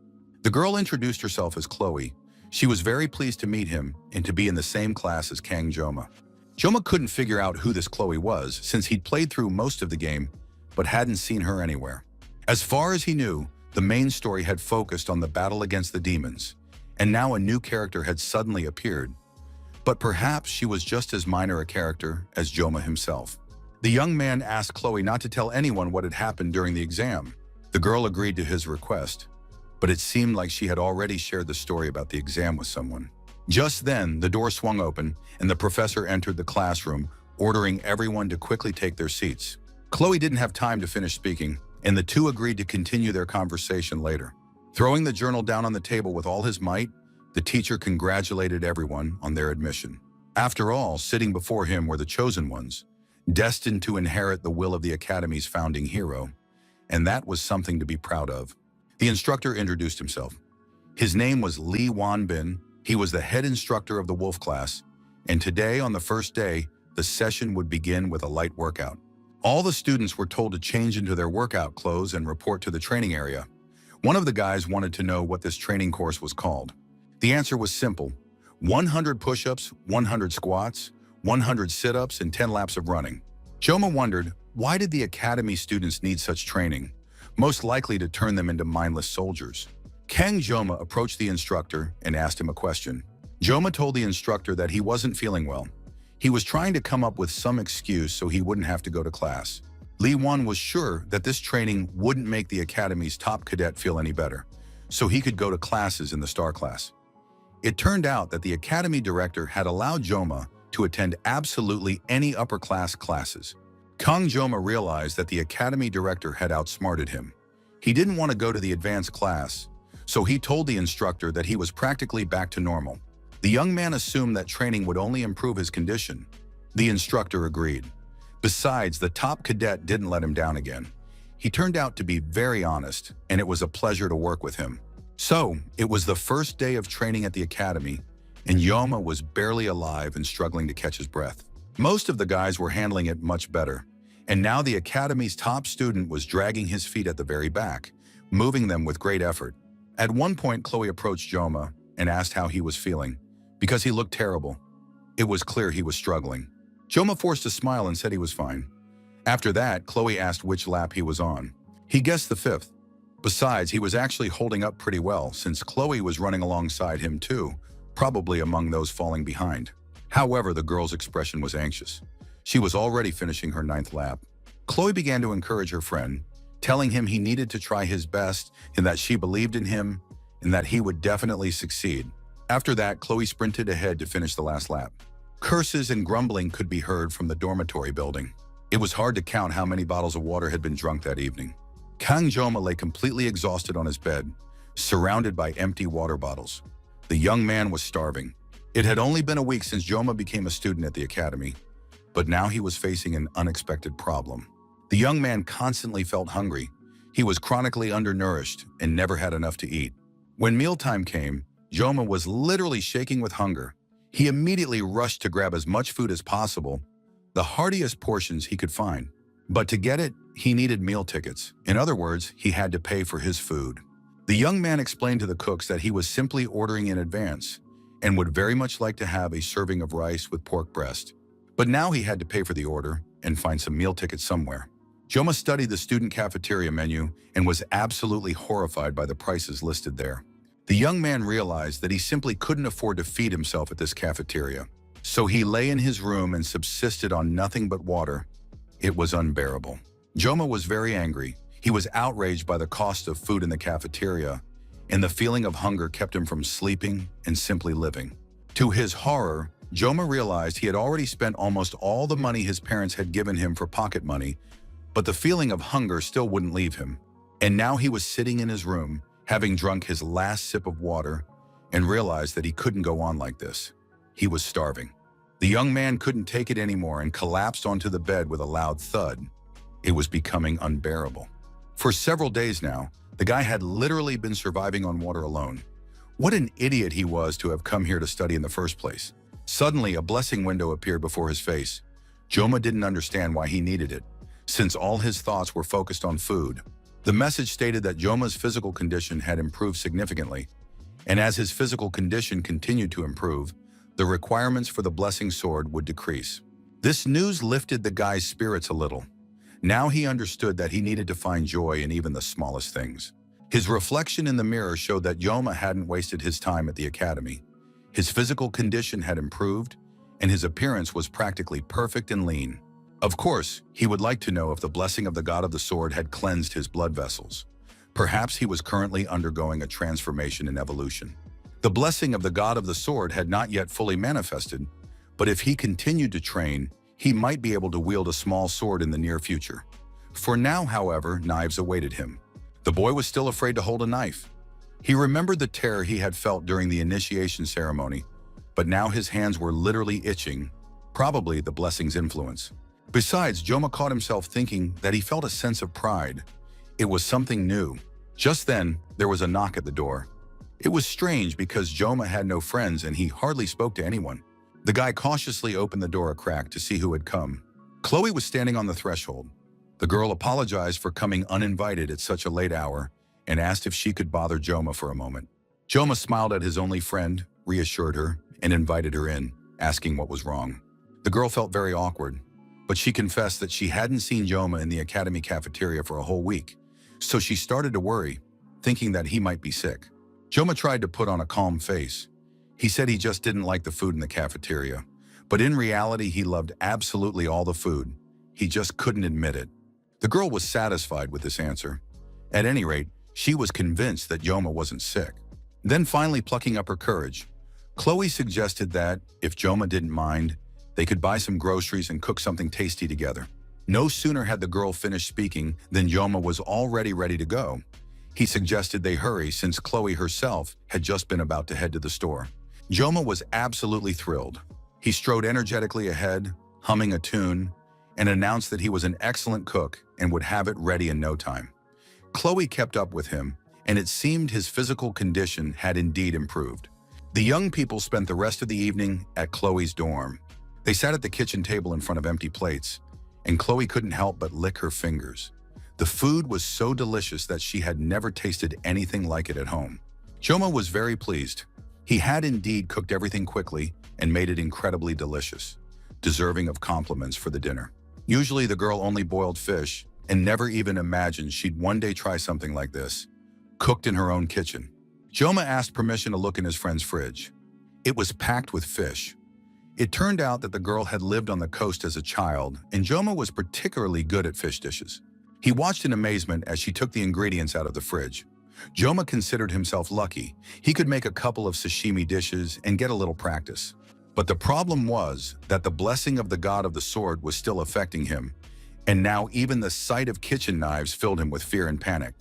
The girl introduced herself as Chloe. She was very pleased to meet him and to be in the same class as Kang Joma. Joma couldn't figure out who this Chloe was since he'd played through most of the game but hadn't seen her anywhere. As far as he knew, the main story had focused on the battle against the demons, and now a new character had suddenly appeared. But perhaps she was just as minor a character as Joma himself. The young man asked Chloe not to tell anyone what had happened during the exam. The girl agreed to his request, but it seemed like she had already shared the story about the exam with someone. Just then, the door swung open, and the professor entered the classroom, ordering everyone to quickly take their seats. Chloe didn't have time to finish speaking, and the two agreed to continue their conversation later. Throwing the journal down on the table with all his might, the teacher congratulated everyone on their admission. After all, sitting before him were the chosen ones, destined to inherit the will of the Academy's founding hero, and that was something to be proud of. The instructor introduced himself. His name was Lee Wanbin. He was the head instructor of the Wolf class, and today, on the first day, the session would begin with a light workout. All the students were told to change into their workout clothes and report to the training area. One of the guys wanted to know what this training course was called. The answer was simple: 100 push-ups, 100 squats, 100 sit-ups, and 10 laps of running. Joma wondered, why did the academy students need such training? Most likely to turn them into mindless soldiers. Kang Joma approached the instructor and asked him a question. Joma told the instructor that he wasn't feeling well. He was trying to come up with some excuse so he wouldn't have to go to class. Lee Wan was sure that this training wouldn't make the academy's top cadet feel any better, so he could go to classes in the star class. It turned out that the academy director had allowed Joma to attend absolutely any upper-class classes. Kang Joma realized that the academy director had outsmarted him. He didn't want to go to the advanced class, so he told the instructor that he was practically back to normal. The young man assumed that training would only improve his condition. The instructor agreed. Besides, the top cadet didn't let him down again. He turned out to be very honest, and it was a pleasure to work with him. So, it was the first day of training at the academy, and Joma was barely alive and struggling to catch his breath. Most of the guys were handling it much better, and now the academy's top student was dragging his feet at the very back, moving them with great effort. At one point, Chloe approached Joma and asked how he was feeling, because he looked terrible. It was clear he was struggling. Joma forced a smile and said he was fine. After that, Chloe asked which lap he was on. He guessed the 5th. Besides, he was actually holding up pretty well since Chloe was running alongside him too, probably among those falling behind. However, the girl's expression was anxious. She was already finishing her 9th lap. Chloe began to encourage her friend, telling him he needed to try his best and that she believed in him and that he would definitely succeed. After that, Chloe sprinted ahead to finish the last lap. Curses and grumbling could be heard from the dormitory building. It was hard to count how many bottles of water had been drunk that evening. Kang Joma lay completely exhausted on his bed, surrounded by empty water bottles. The young man was starving. It had only been a week since Joma became a student at the academy, but now he was facing an unexpected problem. The young man constantly felt hungry. He was chronically undernourished and never had enough to eat. When mealtime came, Joma was literally shaking with hunger. He immediately rushed to grab as much food as possible, the heartiest portions he could find. But to get it, he needed meal tickets. In other words, he had to pay for his food. The young man explained to the cooks that he was simply ordering in advance and would very much like to have a serving of rice with pork breast. But now he had to pay for the order and find some meal tickets somewhere. Joma studied the student cafeteria menu and was absolutely horrified by the prices listed there. The young man realized that he simply couldn't afford to feed himself at this cafeteria. So he lay in his room and subsisted on nothing but water. It was unbearable. Joma was very angry. He was outraged by the cost of food in the cafeteria, and the feeling of hunger kept him from sleeping and simply living. To his horror, Joma realized he had already spent almost all the money his parents had given him for pocket money, but the feeling of hunger still wouldn't leave him. And now he was sitting in his room, having drunk his last sip of water, and realized that he couldn't go on like this. He was starving. The young man couldn't take it anymore and collapsed onto the bed with a loud thud. It was becoming unbearable. For several days now, the guy had literally been surviving on water alone. What an idiot he was to have come here to study in the first place. Suddenly, a blessing window appeared before his face. Joma didn't understand why he needed it, since all his thoughts were focused on food. The message stated that Joma's physical condition had improved significantly, and as his physical condition continued to improve, the requirements for the blessing sword would decrease. This news lifted the guy's spirits a little. Now he understood that he needed to find joy in even the smallest things. His reflection in the mirror showed that Joma hadn't wasted his time at the academy. His physical condition had improved, and his appearance was practically perfect and lean. Of course, he would like to know if the blessing of the God of the Sword had cleansed his blood vessels. Perhaps he was currently undergoing a transformation and evolution. The blessing of the God of the Sword had not yet fully manifested, but if he continued to train, he might be able to wield a small sword in the near future. For now, however, knives awaited him. The boy was still afraid to hold a knife. He remembered the terror he had felt during the initiation ceremony, but now his hands were literally itching, probably the blessing's influence. Besides, Joma caught himself thinking that he felt a sense of pride. It was something new. Just then, there was a knock at the door. It was strange because Joma had no friends and he hardly spoke to anyone. The guy cautiously opened the door a crack to see who had come. Chloe was standing on the threshold. The girl apologized for coming uninvited at such a late hour and asked if she could bother Joma for a moment. Joma smiled at his only friend, reassured her, and invited her in, asking what was wrong. The girl felt very awkward, but she confessed that she hadn't seen Joma in the academy cafeteria for a whole week, so she started to worry, thinking that he might be sick. Joma tried to put on a calm face. He said he just didn't like the food in the cafeteria, but in reality he loved absolutely all the food. He just couldn't admit it. The girl was satisfied with this answer. At any rate, she was convinced that Joma wasn't sick. Then finally plucking up her courage, Chloe suggested that, if Joma didn't mind, they could buy some groceries and cook something tasty together. No sooner had the girl finished speaking than Joma was already ready to go. He suggested they hurry since Chloe herself had just been about to head to the store. Joma was absolutely thrilled. He strode energetically ahead, humming a tune, and announced that he was an excellent cook and would have it ready in no time. Chloe kept up with him, and it seemed his physical condition had indeed improved. The young people spent the rest of the evening at Chloe's dorm. They sat at the kitchen table in front of empty plates, and Chloe couldn't help but lick her fingers. The food was so delicious that she had never tasted anything like it at home. Joma was very pleased. He had indeed cooked everything quickly and made it incredibly delicious, deserving of compliments for the dinner. Usually the girl only boiled fish and never even imagined she'd one day try something like this, cooked in her own kitchen. Joma asked permission to look in his friend's fridge. It was packed with fish. It turned out that the girl had lived on the coast as a child, and Joma was particularly good at fish dishes. He watched in amazement as she took the ingredients out of the fridge. Joma considered himself lucky. He could make a couple of sashimi dishes and get a little practice. But the problem was that the blessing of the God of the Sword was still affecting him, and now even the sight of kitchen knives filled him with fear and panic.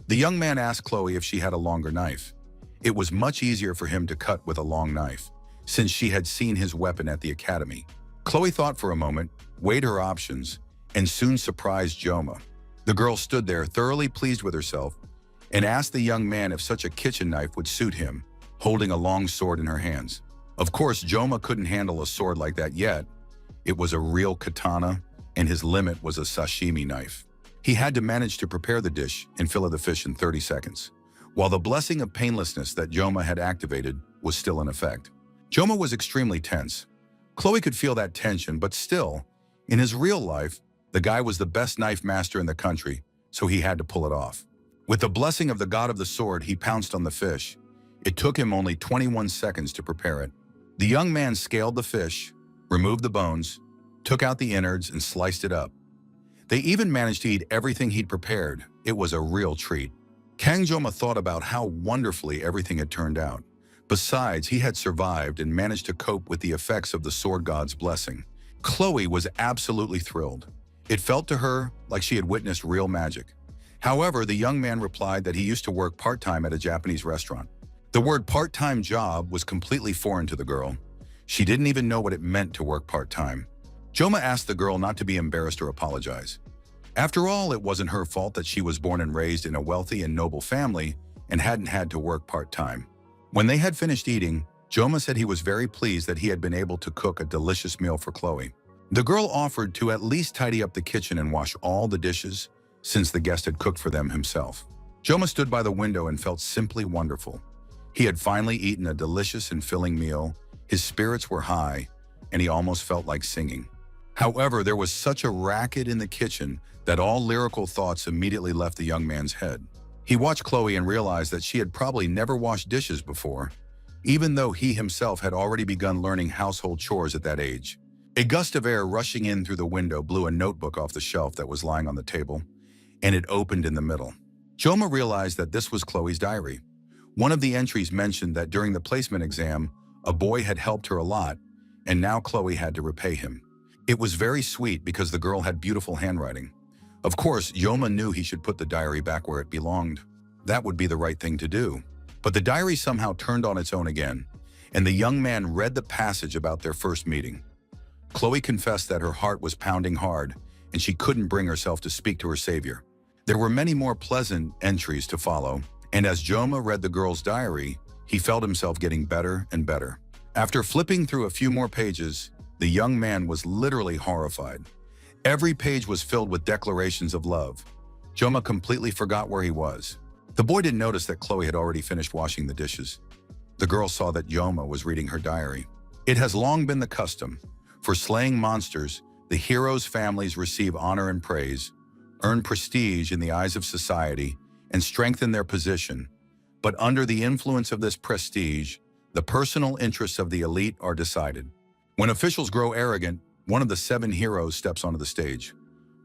The young man asked Chloe if she had a longer knife. It was much easier for him to cut with a long knife. since she had seen his weapon at the academy. Chloe thought for a moment, weighed her options, and soon surprised Joma. The girl stood there, thoroughly pleased with herself, and asked the young man if such a kitchen knife would suit him, holding a long sword in her hands. Of course, Joma couldn't handle a sword like that yet. It was a real katana, and his limit was a sashimi knife. He had to manage to prepare the dish and fillet the fish in 30 seconds, while the blessing of painlessness that Joma had activated was still in effect. Joma was extremely tense. Chloe could feel that tension, but still, in his real life, the guy was the best knife master in the country, so he had to pull it off. With the blessing of the god of the sword, he pounced on the fish. It took him only 21 seconds to prepare it. The young man scaled the fish, removed the bones, took out the innards, and sliced it up. They even managed to eat everything he'd prepared. It was a real treat. Kang Joma thought about how wonderfully everything had turned out. Besides, he had survived and managed to cope with the effects of the sword god's blessing. Chloe was absolutely thrilled. It felt to her like she had witnessed real magic. However, the young man replied that he used to work part-time at a Japanese restaurant. The word part-time job was completely foreign to the girl. She didn't even know what it meant to work part-time. Joma asked the girl not to be embarrassed or apologize. After all, it wasn't her fault that she was born and raised in a wealthy and noble family and hadn't had to work part-time. When they had finished eating, Joma said he was very pleased that he had been able to cook a delicious meal for Chloe. The girl offered to at least tidy up the kitchen and wash all the dishes, since the guest had cooked for them himself. Joma stood by the window and felt simply wonderful. He had finally eaten a delicious and filling meal, his spirits were high, and he almost felt like singing. However, there was such a racket in the kitchen that all lyrical thoughts immediately left the young man's head. He watched Chloe and realized that she had probably never washed dishes before, even though he himself had already begun learning household chores at that age. A gust of air rushing in through the window blew a notebook off the shelf that was lying on the table, and it opened in the middle. Joma realized that this was Chloe's diary. One of the entries mentioned that during the placement exam, a boy had helped her a lot, and now Chloe had to repay him. It was very sweet because the girl had beautiful handwriting. Of course, Joma knew he should put the diary back where it belonged. That would be the right thing to do. But the diary somehow turned on its own again, and the young man read the passage about their first meeting. Chloe confessed that her heart was pounding hard, and she couldn't bring herself to speak to her savior. There were many more pleasant entries to follow, and as Joma read the girl's diary, he felt himself getting better and better. After flipping through a few more pages, the young man was literally horrified. Every page was filled with declarations of love. Joma completely forgot where he was. The boy didn't notice that Chloe had already finished washing the dishes. The girl saw that Joma was reading her diary. It has long been the custom. For slaying monsters, the heroes' families receive honor and praise, earn prestige in the eyes of society, and strengthen their position. But under the influence of this prestige, the personal interests of the elite are decided. When officials grow arrogant, one of the 7 heroes steps onto the stage.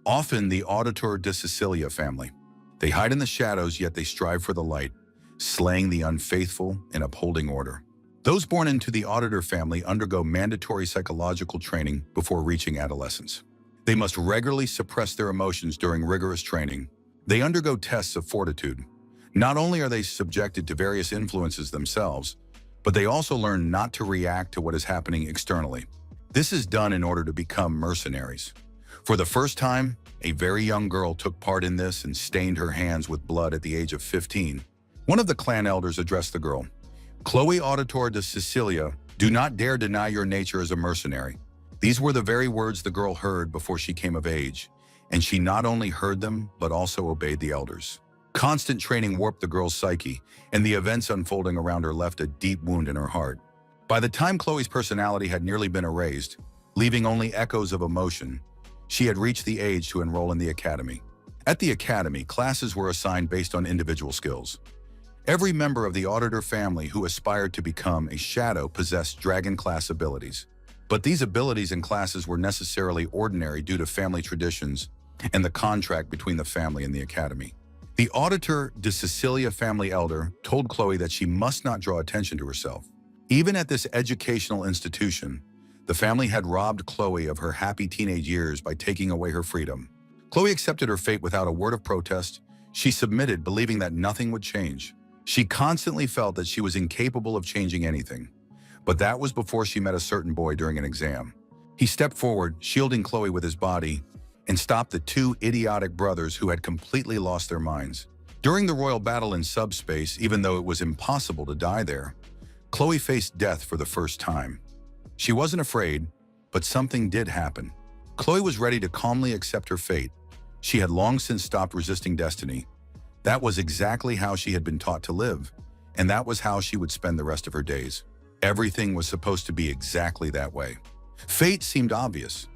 Often the Auditor de Sicilia family. They hide in the shadows, yet they strive for the light, slaying the unfaithful and upholding order. Those born into the Auditor family undergo mandatory psychological training before reaching adolescence. They must regularly suppress their emotions during rigorous training. They undergo tests of fortitude. Not only are they subjected to various influences themselves, but they also learn not to react to what is happening externally. This is done in order to become mercenaries. For the first time, a very young girl took part in this and stained her hands with blood at the age of 15. One of the clan elders addressed the girl. Chloe Auditor de Sicilia, do not dare deny your nature as a mercenary. These were the very words the girl heard before she came of age, and she not only heard them, but also obeyed the elders. Constant training warped the girl's psyche, and the events unfolding around her left a deep wound in her heart. By the time Chloe's personality had nearly been erased, leaving only echoes of emotion, she had reached the age to enroll in the academy. At the academy, classes were assigned based on individual skills. Every member of the Auditor family who aspired to become a shadow possessed dragon-class abilities. But these abilities and classes were necessarily ordinary due to family traditions and the contract between the family and the academy. The Auditor de Sicilia family elder told Chloe that she must not draw attention to herself. Even at this educational institution, the family had robbed Chloe of her happy teenage years by taking away her freedom. Chloe accepted her fate without a word of protest. She submitted, believing that nothing would change. She constantly felt that she was incapable of changing anything. But that was before she met a certain boy during an exam. He stepped forward, shielding Chloe with his body, and stopped the two idiotic brothers who had completely lost their minds. During the royal battle in subspace, even though it was impossible to die there, Chloe faced death for the first time. She wasn't afraid, but something did happen. Chloe was ready to calmly accept her fate. She had long since stopped resisting destiny. That was exactly how she had been taught to live, and that was how she would spend the rest of her days. Everything was supposed to be exactly that way. Fate seemed obvious.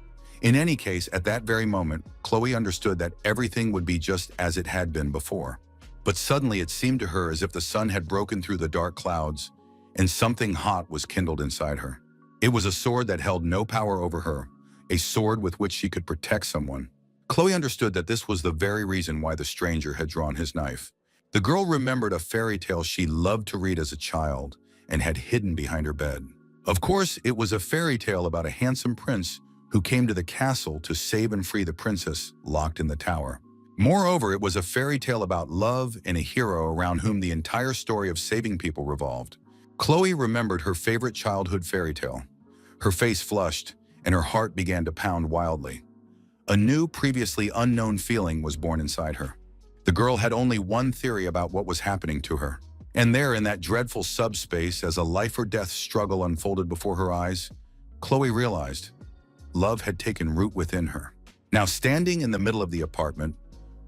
In any case, at that very moment, Chloe understood that everything would be just as it had been before. But suddenly it seemed to her as if the sun had broken through the dark clouds and something hot was kindled inside her. It was a sword that held no power over her, a sword with which she could protect someone. Chloe understood that this was the very reason why the stranger had drawn his knife. The girl remembered a fairy tale she loved to read as a child and had hidden behind her bed. Of course, it was a fairy tale about a handsome prince who came to the castle to save and free the princess locked in the tower. Moreover, it was a fairy tale about love and a hero around whom the entire story of saving people revolved. Chloe remembered her favorite childhood fairy tale. Her face flushed, and her heart began to pound wildly. A new, previously unknown feeling was born inside her. The girl had only one theory about what was happening to her. And there, in that dreadful subspace, as a life-or-death struggle unfolded before her eyes, Chloe realized love had taken root within her. Now, standing in the middle of the apartment,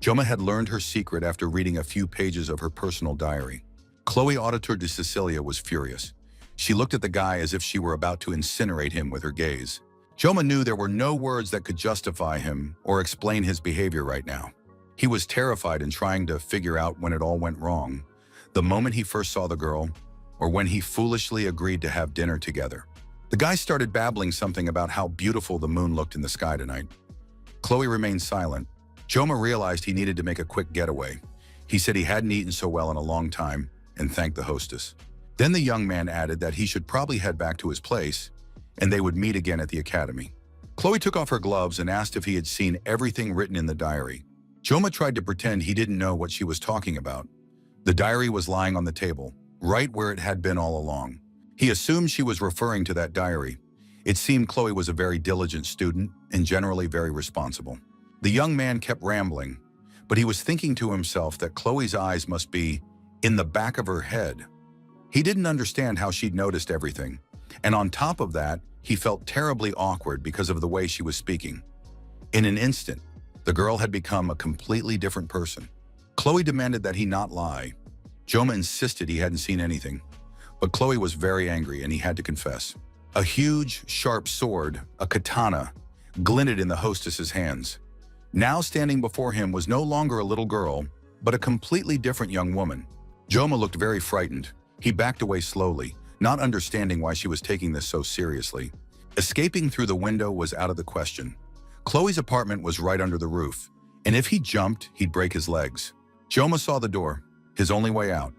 Joma had learned her secret after reading a few pages of her personal diary. Chloe Auditor de Cecilia was furious. She looked at the guy as if she were about to incinerate him with her gaze. Joma knew there were no words that could justify him or explain his behavior right now. He was terrified and trying to figure out when it all went wrong, the moment he first saw the girl, or when he foolishly agreed to have dinner together. The guy started babbling something about how beautiful the moon looked in the sky tonight. Chloe remained silent. Joma realized he needed to make a quick getaway. He said he hadn't eaten so well in a long time and thanked the hostess. Then the young man added that he should probably head back to his place and they would meet again at the academy. Chloe took off her gloves and asked if he had seen everything written in the diary. Joma tried to pretend he didn't know what she was talking about. The diary was lying on the table, right where it had been all along. He assumed she was referring to that diary. It seemed Chloe was a very diligent student and generally very responsible. The young man kept rambling, but he was thinking to himself that Chloe's eyes must be in the back of her head. He didn't understand how she'd noticed everything, and on top of that, he felt terribly awkward because of the way she was speaking. In an instant, the girl had become a completely different person. Chloe demanded that he not lie. Joma insisted he hadn't seen anything, but Chloe was very angry and he had to confess. A huge, sharp sword, a katana, glinted in the hostess's hands. Now standing before him was no longer a little girl, but a completely different young woman. Joma looked very frightened. He backed away slowly, not understanding why she was taking this so seriously. Escaping through the window was out of the question. Chloe's apartment was right under the roof, and if he jumped, he'd break his legs. Joma saw the door, his only way out,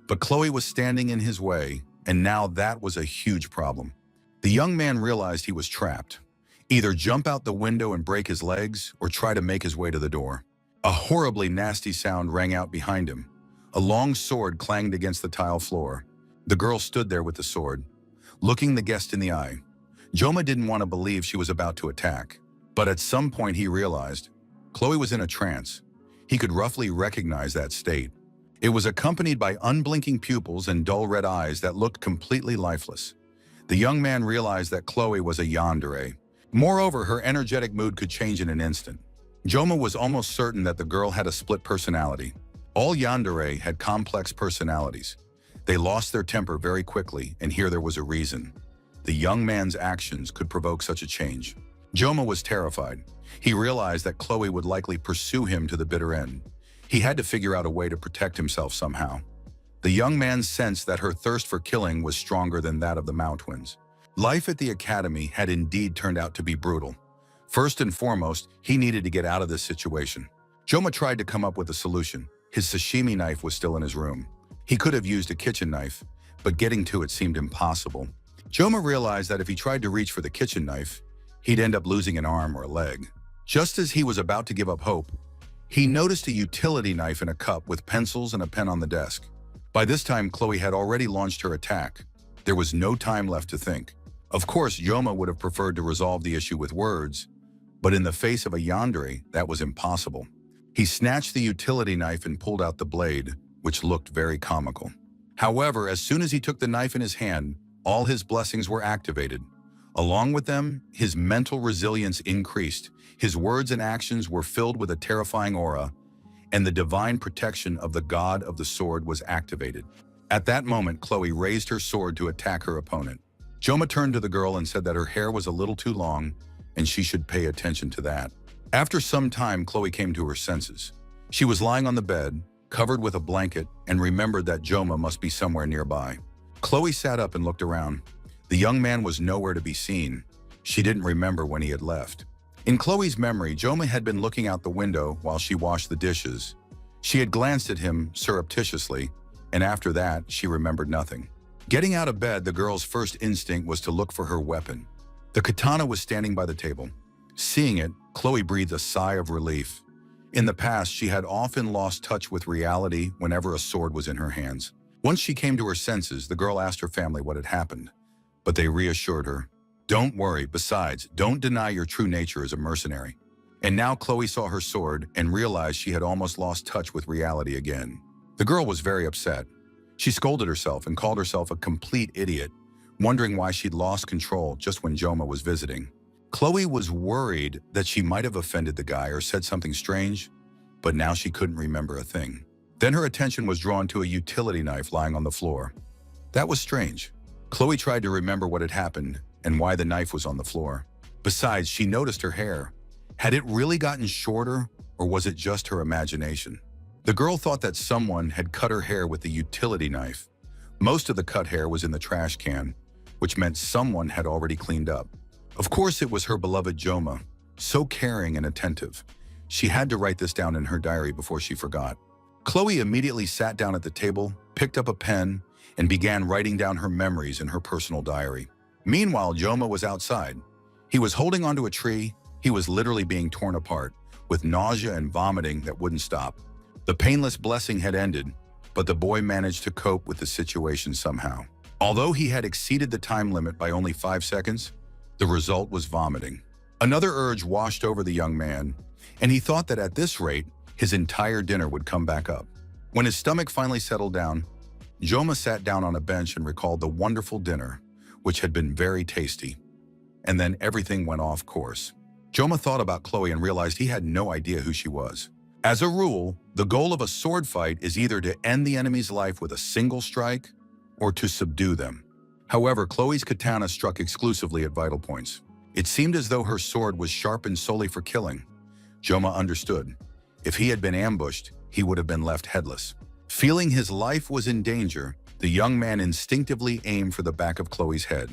but Chloe was standing in his way, and now that was a huge problem. The young man realized he was trapped. Either jump out the window and break his legs, or try to make his way to the door. A horribly nasty sound rang out behind him. A long sword clanged against the tile floor. The girl stood there with the sword, looking the guest in the eye. Joma didn't want to believe she was about to attack, but at some point he realized Chloe was in a trance. He could roughly recognize that state. It was accompanied by unblinking pupils and dull red eyes that looked completely lifeless. The young man realized that Chloe was a yandere. Moreover, her energetic mood could change in an instant. Joma was almost certain that the girl had a split personality. All yandere had complex personalities. They lost their temper very quickly, and here there was a reason. The young man's actions could provoke such a change. Joma was terrified. He realized that Chloe would likely pursue him to the bitter end. He had to figure out a way to protect himself somehow. The young man sensed that her thirst for killing was stronger than that of the Mao twins. Life at the academy had indeed turned out to be brutal. First and foremost, he needed to get out of this situation. Joma tried to come up with a solution. His sashimi knife was still in his room. He could have used a kitchen knife, but getting to it seemed impossible. Joma realized that if he tried to reach for the kitchen knife, he'd end up losing an arm or a leg. Just as he was about to give up hope, he noticed a utility knife in a cup with pencils and a pen on the desk. By this time, Chloe had already launched her attack. There was no time left to think. Of course, Joma would have preferred to resolve the issue with words, but in the face of a yandere, that was impossible. He snatched the utility knife and pulled out the blade, which looked very comical. However, as soon as he took the knife in his hand, all his blessings were activated. Along with them, his mental resilience increased. His words and actions were filled with a terrifying aura, and the divine protection of the god of the sword was activated. At that moment, Chloe raised her sword to attack her opponent. Joma turned to the girl and said that her hair was a little too long, and she should pay attention to that. After some time, Chloe came to her senses. She was lying on the bed, covered with a blanket, and remembered that Joma must be somewhere nearby. Chloe sat up and looked around. The young man was nowhere to be seen. She didn't remember when he had left. In Chloe's memory, Joma had been looking out the window while she washed the dishes. She had glanced at him surreptitiously, and after that, she remembered nothing. Getting out of bed, the girl's first instinct was to look for her weapon. The katana was standing by the table. Seeing it, Chloe breathed a sigh of relief. In the past, she had often lost touch with reality whenever a sword was in her hands. Once she came to her senses, the girl asked her family what had happened, but they reassured her. Don't worry, besides, don't deny your true nature as a mercenary. And now Chloe saw her sword and realized she had almost lost touch with reality again. The girl was very upset. She scolded herself and called herself a complete idiot, wondering why she'd lost control just when Joma was visiting. Chloe was worried that she might have offended the guy or said something strange, but now she couldn't remember a thing. Then her attention was drawn to a utility knife lying on the floor. That was strange. Chloe tried to remember what had happened and why the knife was on the floor. Besides, she noticed her hair. Had it really gotten shorter, or was it just her imagination? The girl thought that someone had cut her hair with the utility knife. Most of the cut hair was in the trash can, which meant someone had already cleaned up. Of course, it was her beloved Joma, so caring and attentive. She had to write this down in her diary before she forgot. Chloe immediately sat down at the table, picked up a pen, and began writing down her memories in her personal diary. Meanwhile, Joma was outside. He was holding onto a tree. He was literally being torn apart, with nausea and vomiting that wouldn't stop. The painless blessing had ended, but the boy managed to cope with the situation somehow. Although he had exceeded the time limit by only 5 seconds, the result was vomiting. Another urge washed over the young man, and he thought that at this rate, his entire dinner would come back up. When his stomach finally settled down, Joma sat down on a bench and recalled the wonderful dinner, which had been very tasty. And then everything went off course. Joma thought about Chloe and realized he had no idea who she was. As a rule, the goal of a sword fight is either to end the enemy's life with a single strike or to subdue them. However, Chloe's katana struck exclusively at vital points. It seemed as though her sword was sharpened solely for killing. Joma understood. If he had been ambushed, he would have been left headless. Feeling his life was in danger, the young man instinctively aimed for the back of Chloe's head.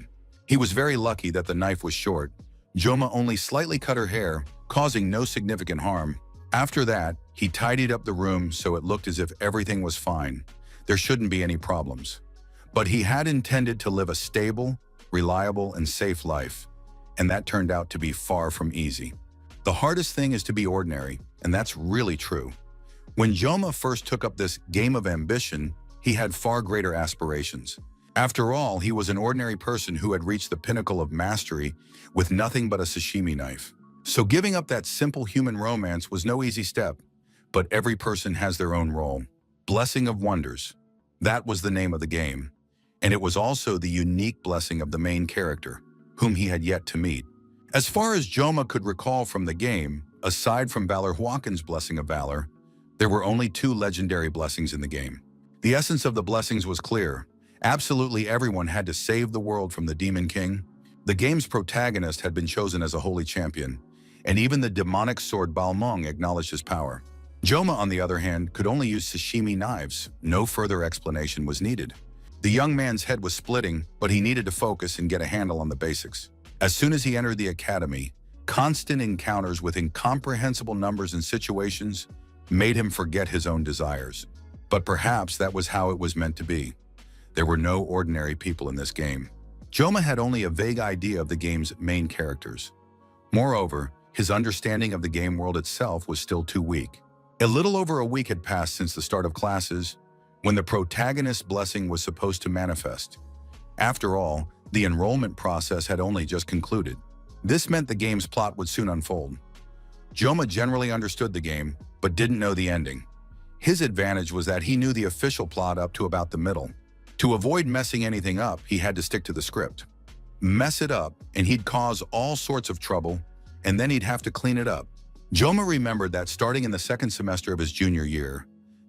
He was very lucky that the knife was short. Joma only slightly cut her hair, causing no significant harm. After that, he tidied up the room so it looked as if everything was fine. There shouldn't be any problems. But he had intended to live a stable, reliable, and safe life, and that turned out to be far from easy. The hardest thing is to be ordinary, and that's really true. When Joma first took up this game of ambition, he had far greater aspirations. After all, he was an ordinary person who had reached the pinnacle of mastery with nothing but a sashimi knife. So giving up that simple human romance was no easy step, but every person has their own role. Blessing of Wonders. That was the name of the game. And it was also the unique blessing of the main character, whom he had yet to meet. As far as Joma could recall from the game, aside from Valor Huakin's Blessing of Valor, there were only 2 legendary blessings in the game. The essence of the blessings was clear. Absolutely everyone had to save the world from the Demon King. The game's protagonist had been chosen as a holy champion, and even the demonic sword Balmung acknowledged his power. Joma, on the other hand, could only use sashimi knives. No further explanation was needed. The young man's head was splitting, but he needed to focus and get a handle on the basics. As soon as he entered the academy, constant encounters with incomprehensible numbers and situations made him forget his own desires. But perhaps that was how it was meant to be. There were no ordinary people in this game. Joma had only a vague idea of the game's main characters. Moreover, his understanding of the game world itself was still too weak. A little over a week had passed since the start of classes, when the protagonist's blessing was supposed to manifest. After all, the enrollment process had only just concluded. This meant the game's plot would soon unfold. Joma generally understood the game, but didn't know the ending. His advantage was that he knew the official plot up to about the middle. To avoid messing anything up, he had to stick to the script. Mess it up, and he'd cause all sorts of trouble, and then he'd have to clean it up. Joma remembered that starting in the second semester of his junior year,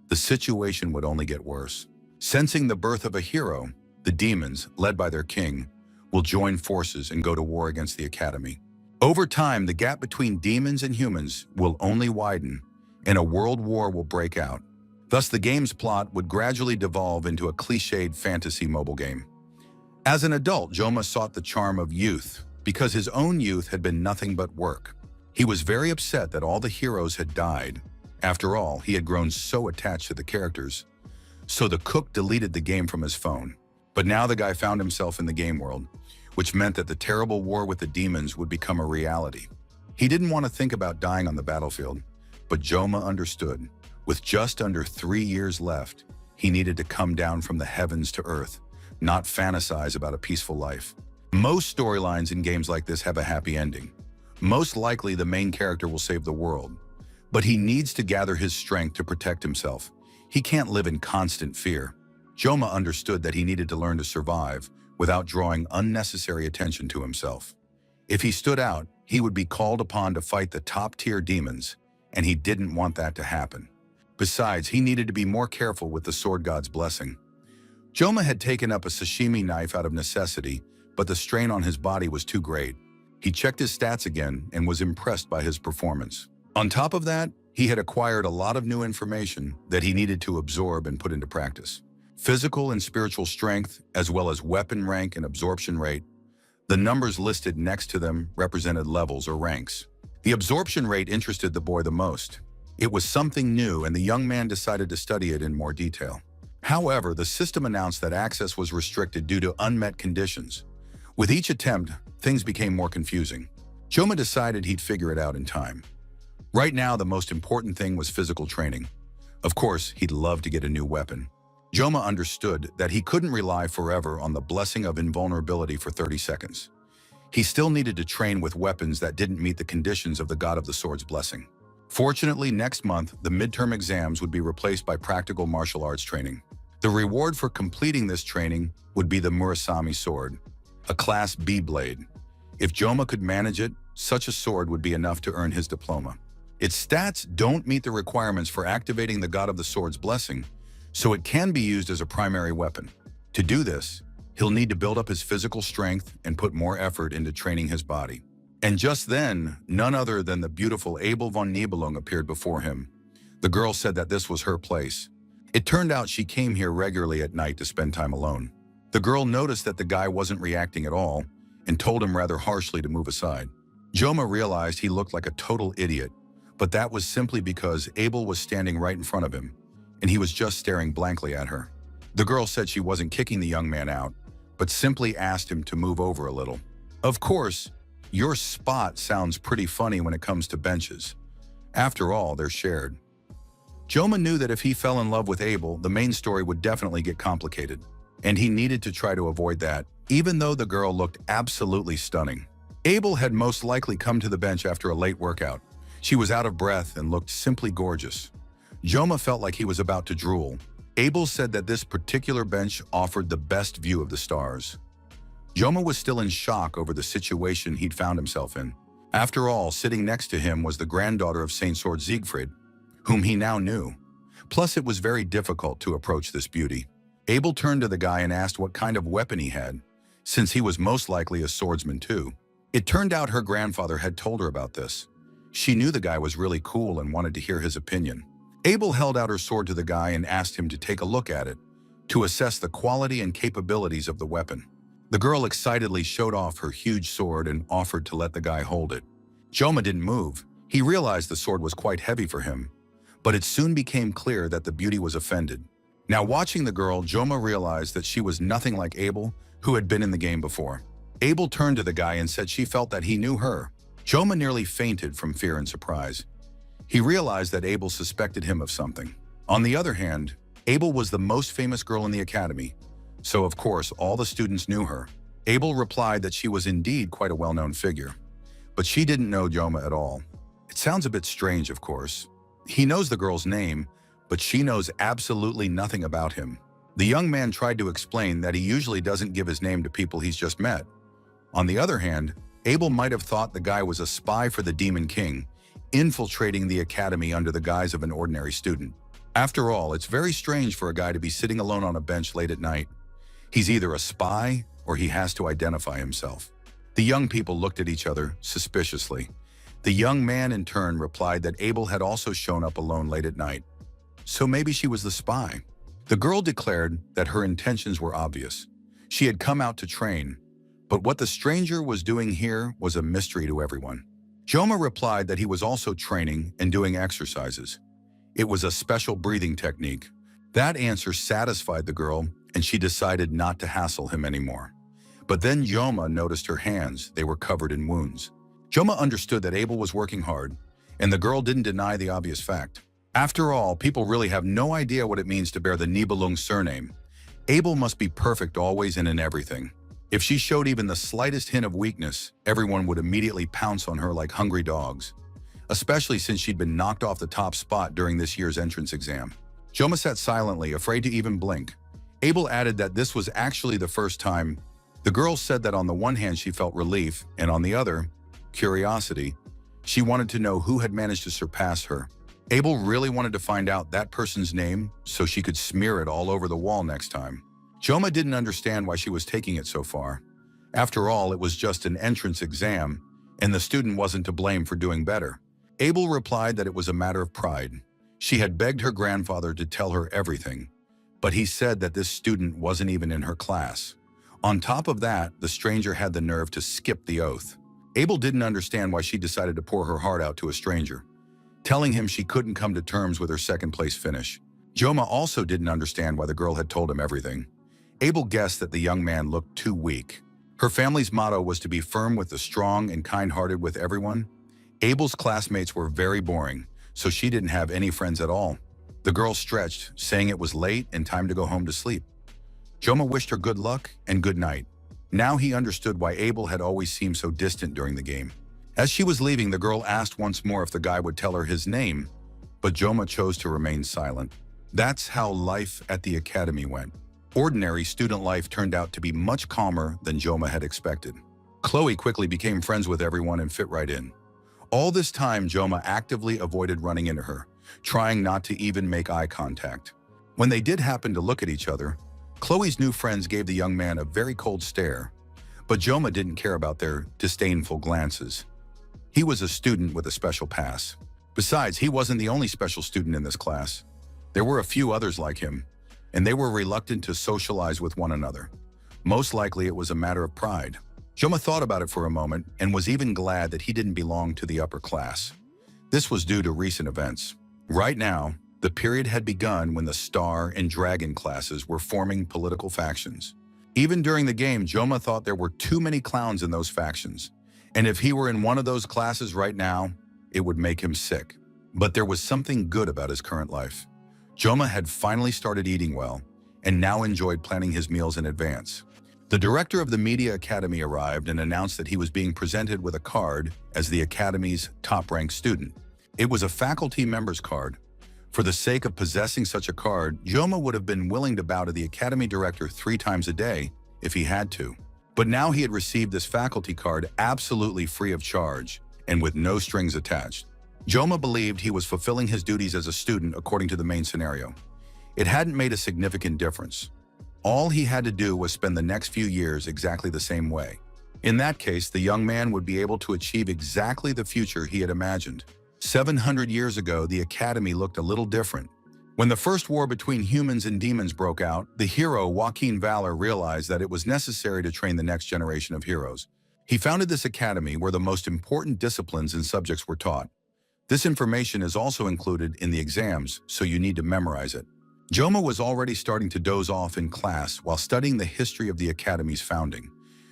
the situation would only get worse. Sensing the birth of a hero, the demons, led by their king, will join forces and go to war against the academy. Over time, the gap between demons and humans will only widen, and a world war will break out. Thus, the game's plot would gradually devolve into a cliched fantasy mobile game. As an adult, Joma sought the charm of youth because his own youth had been nothing but work. He was very upset that all the heroes had died. After all, he had grown so attached to the characters. So the cook deleted the game from his phone. But now the guy found himself in the game world, which meant that the terrible war with the demons would become a reality. He didn't want to think about dying on the battlefield, but Joma understood. With just under 3 years left, he needed to come down from the heavens to earth, not fantasize about a peaceful life. Most storylines in games like this have a happy ending. Most likely, the main character will save the world, but he needs to gather his strength to protect himself. He can't live in constant fear. Joma understood that he needed to learn to survive without drawing unnecessary attention to himself. If he stood out, he would be called upon to fight the top-tier demons, and he didn't want that to happen. Besides, he needed to be more careful with the sword god's blessing. Joma had taken up a sashimi knife out of necessity, but the strain on his body was too great. He checked his stats again and was impressed by his performance. On top of that, he had acquired a lot of new information that he needed to absorb and put into practice. Physical and spiritual strength, as well as weapon rank and absorption rate. The numbers listed next to them represented levels or ranks. The absorption rate interested the boy the most. It was something new, and the young man decided to study it in more detail. However, the system announced that access was restricted due to unmet conditions. With each attempt, things became more confusing. Joma decided he'd figure it out in time. Right now, the most important thing was physical training. Of course, he'd love to get a new weapon. Joma understood that he couldn't rely forever on the blessing of invulnerability for 30 seconds. He still needed to train with weapons that didn't meet the conditions of the God of the Sword's blessing. Fortunately, next month, the midterm exams would be replaced by practical martial arts training. The reward for completing this training would be the Murasami sword, a Class B blade. If Joma could manage it, such a sword would be enough to earn his diploma. Its stats don't meet the requirements for activating the God of the Sword's blessing, so it can be used as a primary weapon. To do this, he'll need to build up his physical strength and put more effort into training his body. And just then, none other than the beautiful Abel von Nibelung appeared before him. The girl said that this was her place. It turned out she came here regularly at night to spend time alone. The girl noticed that the guy wasn't reacting at all and told him rather harshly to move aside. Joma realized he looked like a total idiot, but that was simply because Abel was standing right in front of him, and he was just staring blankly at her. The girl said she wasn't kicking the young man out, but simply asked him to move over a little. Of course, your spot sounds pretty funny when it comes to benches. After all, they're shared. Joma knew that if he fell in love with Abel, the main story would definitely get complicated, and he needed to try to avoid that, even though the girl looked absolutely stunning. Abel had most likely come to the bench after a late workout. She was out of breath and looked simply gorgeous. Joma felt like he was about to drool. Abel said that this particular bench offered the best view of the stars. Joma was still in shock over the situation he'd found himself in. After all, sitting next to him was the granddaughter of Saint Sword Siegfried, whom he now knew. Plus, it was very difficult to approach this beauty. Abel turned to the guy and asked what kind of weapon he had, since he was most likely a swordsman too. It turned out her grandfather had told her about this. She knew the guy was really cool and wanted to hear his opinion. Abel held out her sword to the guy and asked him to take a look at it, to assess the quality and capabilities of the weapon. The girl excitedly showed off her huge sword and offered to let the guy hold it. Joma didn't move. He realized the sword was quite heavy for him, but it soon became clear that the beauty was offended. Now watching the girl, Joma realized that she was nothing like Abel, who had been in the game before. Abel turned to the guy and said she felt that he knew her. Joma nearly fainted from fear and surprise. He realized that Abel suspected him of something. On the other hand, Abel was the most famous girl in the academy, so of course all the students knew her. Abel replied that she was indeed quite a well-known figure, but she didn't know Joma at all. It sounds a bit strange, of course. He knows the girl's name, but she knows absolutely nothing about him. The young man tried to explain that he usually doesn't give his name to people he's just met. On the other hand, Abel might have thought the guy was a spy for the Demon King, infiltrating the academy under the guise of an ordinary student. After all, it's very strange for a guy to be sitting alone on a bench late at night. He's either a spy or he has to identify himself. The young people looked at each other suspiciously. The young man in turn replied that Abel had also shown up alone late at night. So maybe she was the spy. The girl declared that her intentions were obvious. She had come out to train, but what the stranger was doing here was a mystery to everyone. Joma replied that he was also training and doing exercises. It was a special breathing technique. That answer satisfied the girl, and she decided not to hassle him anymore. But then Joma noticed her hands. They were covered in wounds. Joma understood that Abel was working hard, and the girl didn't deny the obvious fact. After all, people really have no idea what it means to bear the Nibelung surname. Abel must be perfect always and in everything. If she showed even the slightest hint of weakness, everyone would immediately pounce on her like hungry dogs, especially since she'd been knocked off the top spot during this year's entrance exam. Joma sat silently, afraid to even blink. Abel added that this was actually the first time. The girl said that on the one hand she felt relief, and on the other, curiosity. She wanted to know who had managed to surpass her. Abel really wanted to find out that person's name so she could smear it all over the wall next time. Joma didn't understand why she was taking it so far. After all, it was just an entrance exam, and the student wasn't to blame for doing better. Abel replied that it was a matter of pride. She had begged her grandfather to tell her everything, but he said that this student wasn't even in her class. On top of that, the stranger had the nerve to skip the oath. Abel didn't understand why she decided to pour her heart out to a stranger, telling him she couldn't come to terms with her second-place finish. Joma also didn't understand why the girl had told him everything. Abel guessed that the young man looked too weak. Her family's motto was to be firm with the strong and kind-hearted with everyone. Abel's classmates were very boring, so she didn't have any friends at all. The girl stretched, saying it was late and time to go home to sleep. Joma wished her good luck and good night. Now he understood why Abel had always seemed so distant during the game. As she was leaving, the girl asked once more if the guy would tell her his name, but Joma chose to remain silent. That's how life at the academy went. Ordinary student life turned out to be much calmer than Joma had expected. Chloe quickly became friends with everyone and fit right in. All this time, Joma actively avoided running into her, trying not to even make eye contact. When they did happen to look at each other, Chloe's new friends gave the young man a very cold stare, but Joma didn't care about their disdainful glances. He was a student with a special pass. Besides, he wasn't the only special student in this class. There were a few others like him, and they were reluctant to socialize with one another. Most likely it was a matter of pride. Joma thought about it for a moment and was even glad that he didn't belong to the upper class. This was due to recent events. Right now, the period had begun when the Star and Dragon classes were forming political factions. Even during the game, Joma thought there were too many clowns in those factions, and if he were in one of those classes right now, it would make him sick. But there was something good about his current life. Joma had finally started eating well, and now enjoyed planning his meals in advance. The director of the Media Academy arrived and announced that he was being presented with a card as the Academy's top-ranked student. It was a faculty member's card. For the sake of possessing such a card, Joma would have been willing to bow to the Academy director 3 times a day if he had to. But now he had received this faculty card absolutely free of charge and with no strings attached. Joma believed he was fulfilling his duties as a student according to the main scenario. It hadn't made a significant difference. All he had to do was spend the next few years exactly the same way. In that case, the young man would be able to achieve exactly the future he had imagined. 700 years ago, the Academy looked a little different. When the first war between humans and demons broke out, the hero Joaquin Valor realized that it was necessary to train the next generation of heroes. He founded this academy where the most important disciplines and subjects were taught. This information is also included in the exams, so you need to memorize it. Joma was already starting to doze off in class while studying the history of the Academy's founding,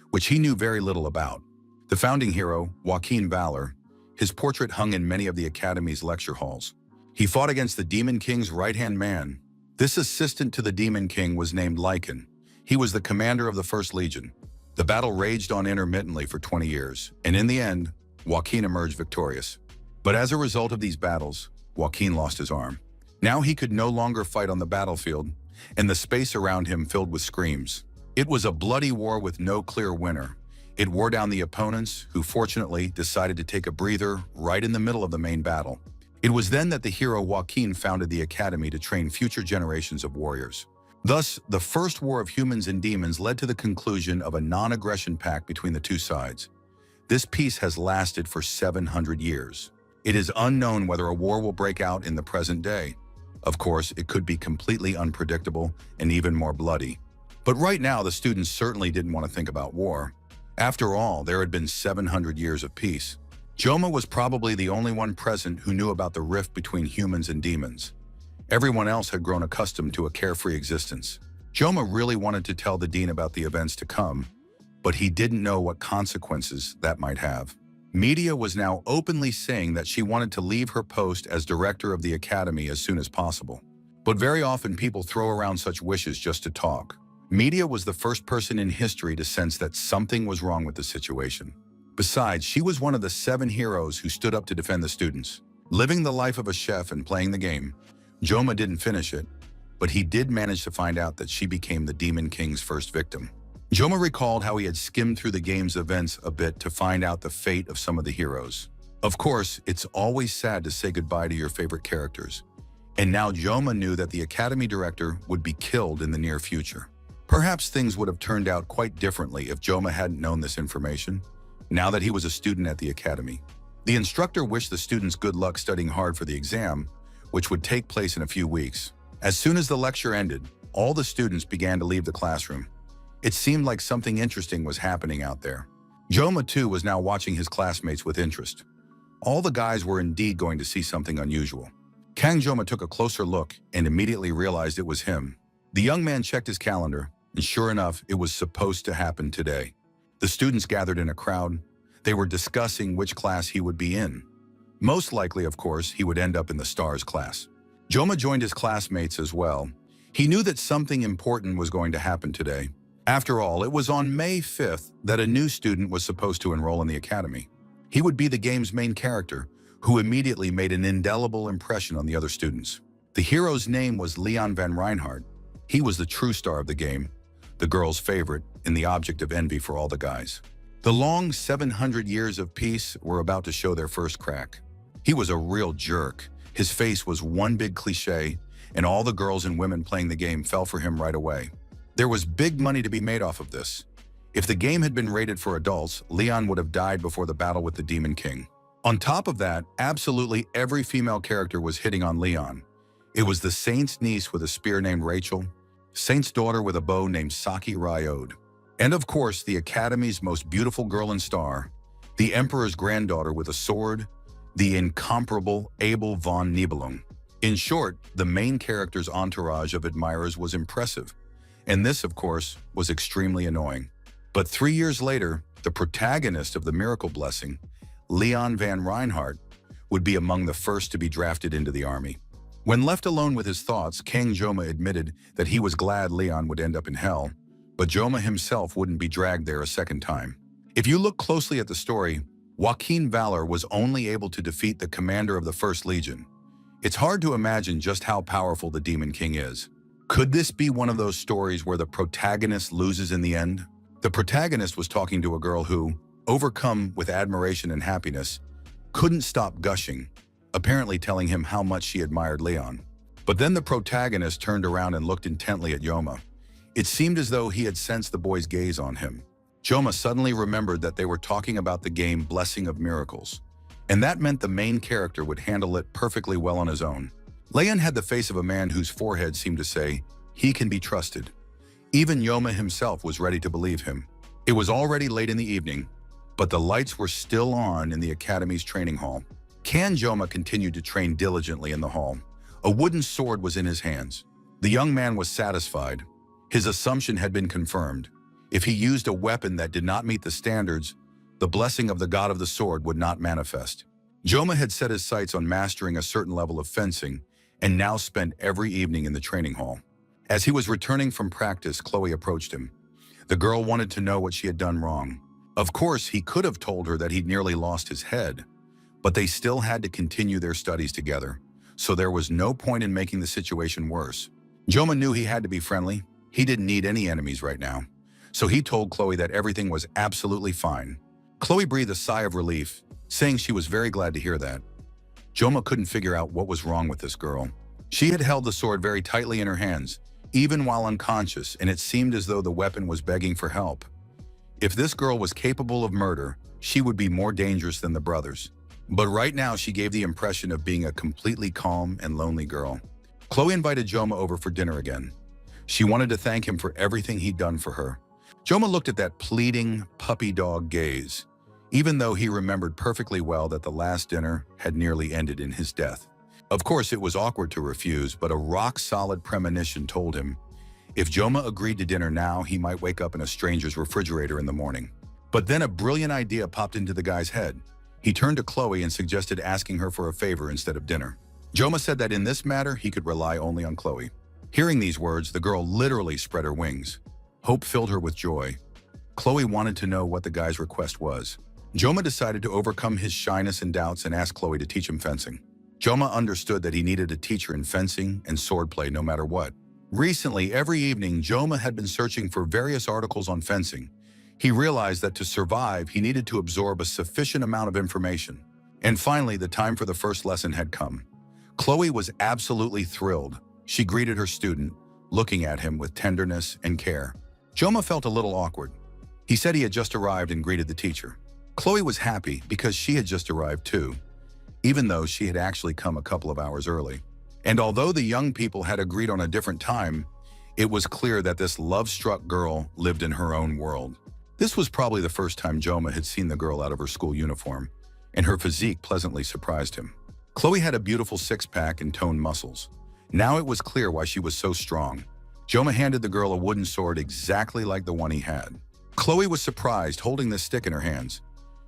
which he knew very little about. The founding hero, Joaquin Valor, his portrait hung in many of the Academy's lecture halls. He fought against the Demon King's right-hand man. This assistant to the Demon King was named Lycan. He was the commander of the First Legion. The battle raged on intermittently for 20 years, and in the end, Joaquin emerged victorious. But as a result of these battles, Joaquin lost his arm. Now he could no longer fight on the battlefield, and the space around him filled with screams. It was a bloody war with no clear winner. It wore down the opponents, who fortunately decided to take a breather right in the middle of the main battle. It was then that the hero Joaquin founded the academy to train future generations of warriors. Thus, the first war of humans and demons led to the conclusion of a non-aggression pact between the two sides. This peace has lasted for 700 years. It is unknown whether a war will break out in the present day. Of course, it could be completely unpredictable and even more bloody. But right now, the students certainly didn't want to think about war. After all, there had been 700 years of peace. Joma was probably the only one present who knew about the rift between humans and demons. Everyone else had grown accustomed to a carefree existence. Joma really wanted to tell the dean about the events to come, but he didn't know what consequences that might have. Media was now openly saying that she wanted to leave her post as director of the academy as soon as possible. But very often people throw around such wishes just to talk. Media was the first person in history to sense that something was wrong with the situation. Besides, she was one of the 7 heroes who stood up to defend the students. Living the life of a chef and playing the game, Joma didn't finish it, but he did manage to find out that she became the Demon King's first victim. Joma recalled how he had skimmed through the game's events a bit to find out the fate of some of the heroes. Of course, it's always sad to say goodbye to your favorite characters. And now Joma knew that the academy director would be killed in the near future. Perhaps things would have turned out quite differently if Joma hadn't known this information, now that he was a student at the academy. The instructor wished the students good luck studying hard for the exam, which would take place in a few weeks. As soon as the lecture ended, all the students began to leave the classroom. It seemed like something interesting was happening out there. Joma, too, was now watching his classmates with interest. All the guys were indeed going to see something unusual. Kang Joma took a closer look and immediately realized it was him. The young man checked his calendar, and sure enough, it was supposed to happen today. The students gathered in a crowd. They were discussing which class he would be in. Most likely, of course, he would end up in the stars class. Joma joined his classmates as well. He knew that something important was going to happen today. After all, it was on May 5th that a new student was supposed to enroll in the academy. He would be the game's main character, who immediately made an indelible impression on the other students. The hero's name was Leon van Reinhardt. He was the true star of the game, the girls' favorite, and the object of envy for all the guys. The long 700 years of peace were about to show their first crack. He was a real jerk. His face was one big cliché, and all the girls and women playing the game fell for him right away. There was big money to be made off of this. If the game had been rated for adults, Leon would have died before the battle with the Demon King. On top of that, absolutely every female character was hitting on Leon. It was the Saint's niece with a spear named Rachel, Saint's daughter with a bow named Saki Ryode, and of course the Academy's most beautiful girl and star, the Emperor's granddaughter with a sword, the incomparable Abel von Nibelung. In short, the main character's entourage of admirers was impressive. And this, of course, was extremely annoying. But 3 years later, the protagonist of the Miracle Blessing, Leon van Reinhardt, would be among the first to be drafted into the army. When left alone with his thoughts, King Joma admitted that he was glad Leon would end up in hell, but Joma himself wouldn't be dragged there a second time. If you look closely at the story, Joaquin Valor was only able to defeat the commander of the First Legion. It's hard to imagine just how powerful the Demon King is. Could this be one of those stories where the protagonist loses in the end? The protagonist was talking to a girl who, overcome with admiration and happiness, couldn't stop gushing, apparently telling him how much she admired Leon. But then the protagonist turned around and looked intently at Joma. It seemed as though he had sensed the boy's gaze on him. Joma suddenly remembered that they were talking about the game Blessing of Miracles, and that meant the main character would handle it perfectly well on his own. Leon had the face of a man whose forehead seemed to say, he can be trusted. Even Joma himself was ready to believe him. It was already late in the evening, but the lights were still on in the Academy's training hall. Kan Joma continued to train diligently in the hall. A wooden sword was in his hands. The young man was satisfied. His assumption had been confirmed. If he used a weapon that did not meet the standards, the blessing of the god of the sword would not manifest. Joma had set his sights on mastering a certain level of fencing and now spent every evening in the training hall. As he was returning from practice, Chloe approached him. The girl wanted to know what she had done wrong. Of course, he could have told her that he'd nearly lost his head, but they still had to continue their studies together, so there was no point in making the situation worse. Joma knew he had to be friendly. He didn't need any enemies right now, so he told Chloe that everything was absolutely fine. Chloe breathed a sigh of relief, saying she was very glad to hear that. Joma couldn't figure out what was wrong with this girl. She had held the sword very tightly in her hands, even while unconscious, and it seemed as though the weapon was begging for help. If this girl was capable of murder, she would be more dangerous than the brothers. But right now, she gave the impression of being a completely calm and lonely girl. Chloe invited Joma over for dinner again. She wanted to thank him for everything he'd done for her. Joma looked at that pleading, puppy dog gaze, even though he remembered perfectly well that the last dinner had nearly ended in his death. Of course, it was awkward to refuse, but a rock-solid premonition told him if Joma agreed to dinner now, he might wake up in a stranger's refrigerator in the morning. But then a brilliant idea popped into the guy's head. He turned to Chloe and suggested asking her for a favor instead of dinner. Joma said that in this matter, he could rely only on Chloe. Hearing these words, the girl literally spread her wings. Hope filled her with joy. Chloe wanted to know what the guy's request was. Joma decided to overcome his shyness and doubts and ask Chloe to teach him fencing. Joma understood that he needed a teacher in fencing and swordplay no matter what. Recently, every evening, Joma had been searching for various articles on fencing. He realized that to survive, he needed to absorb a sufficient amount of information. And finally, the time for the first lesson had come. Chloe was absolutely thrilled. She greeted her student, looking at him with tenderness and care. Joma felt a little awkward. He said he had just arrived and greeted the teacher. Chloe was happy because she had just arrived too, even though she had actually come a couple of hours early. And although the young people had agreed on a different time, it was clear that this love-struck girl lived in her own world. This was probably the first time Joma had seen the girl out of her school uniform, and her physique pleasantly surprised him. Chloe had a beautiful six-pack and toned muscles. Now it was clear why she was so strong. Joma handed the girl a wooden sword exactly like the one he had. Chloe was surprised, holding the stick in her hands.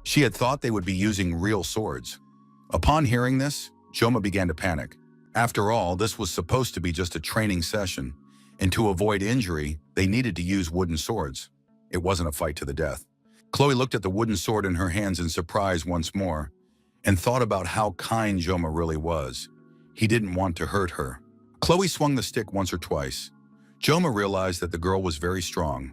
She had thought they would be using real swords. Upon hearing this, Joma began to panic. After all, this was supposed to be just a training session, and to avoid injury, they needed to use wooden swords. It wasn't a fight to the death. Chloe looked at the wooden sword in her hands in surprise once more, and thought about how kind Joma really was. He didn't want to hurt her. Chloe swung the stick once or twice. Joma realized that the girl was very strong.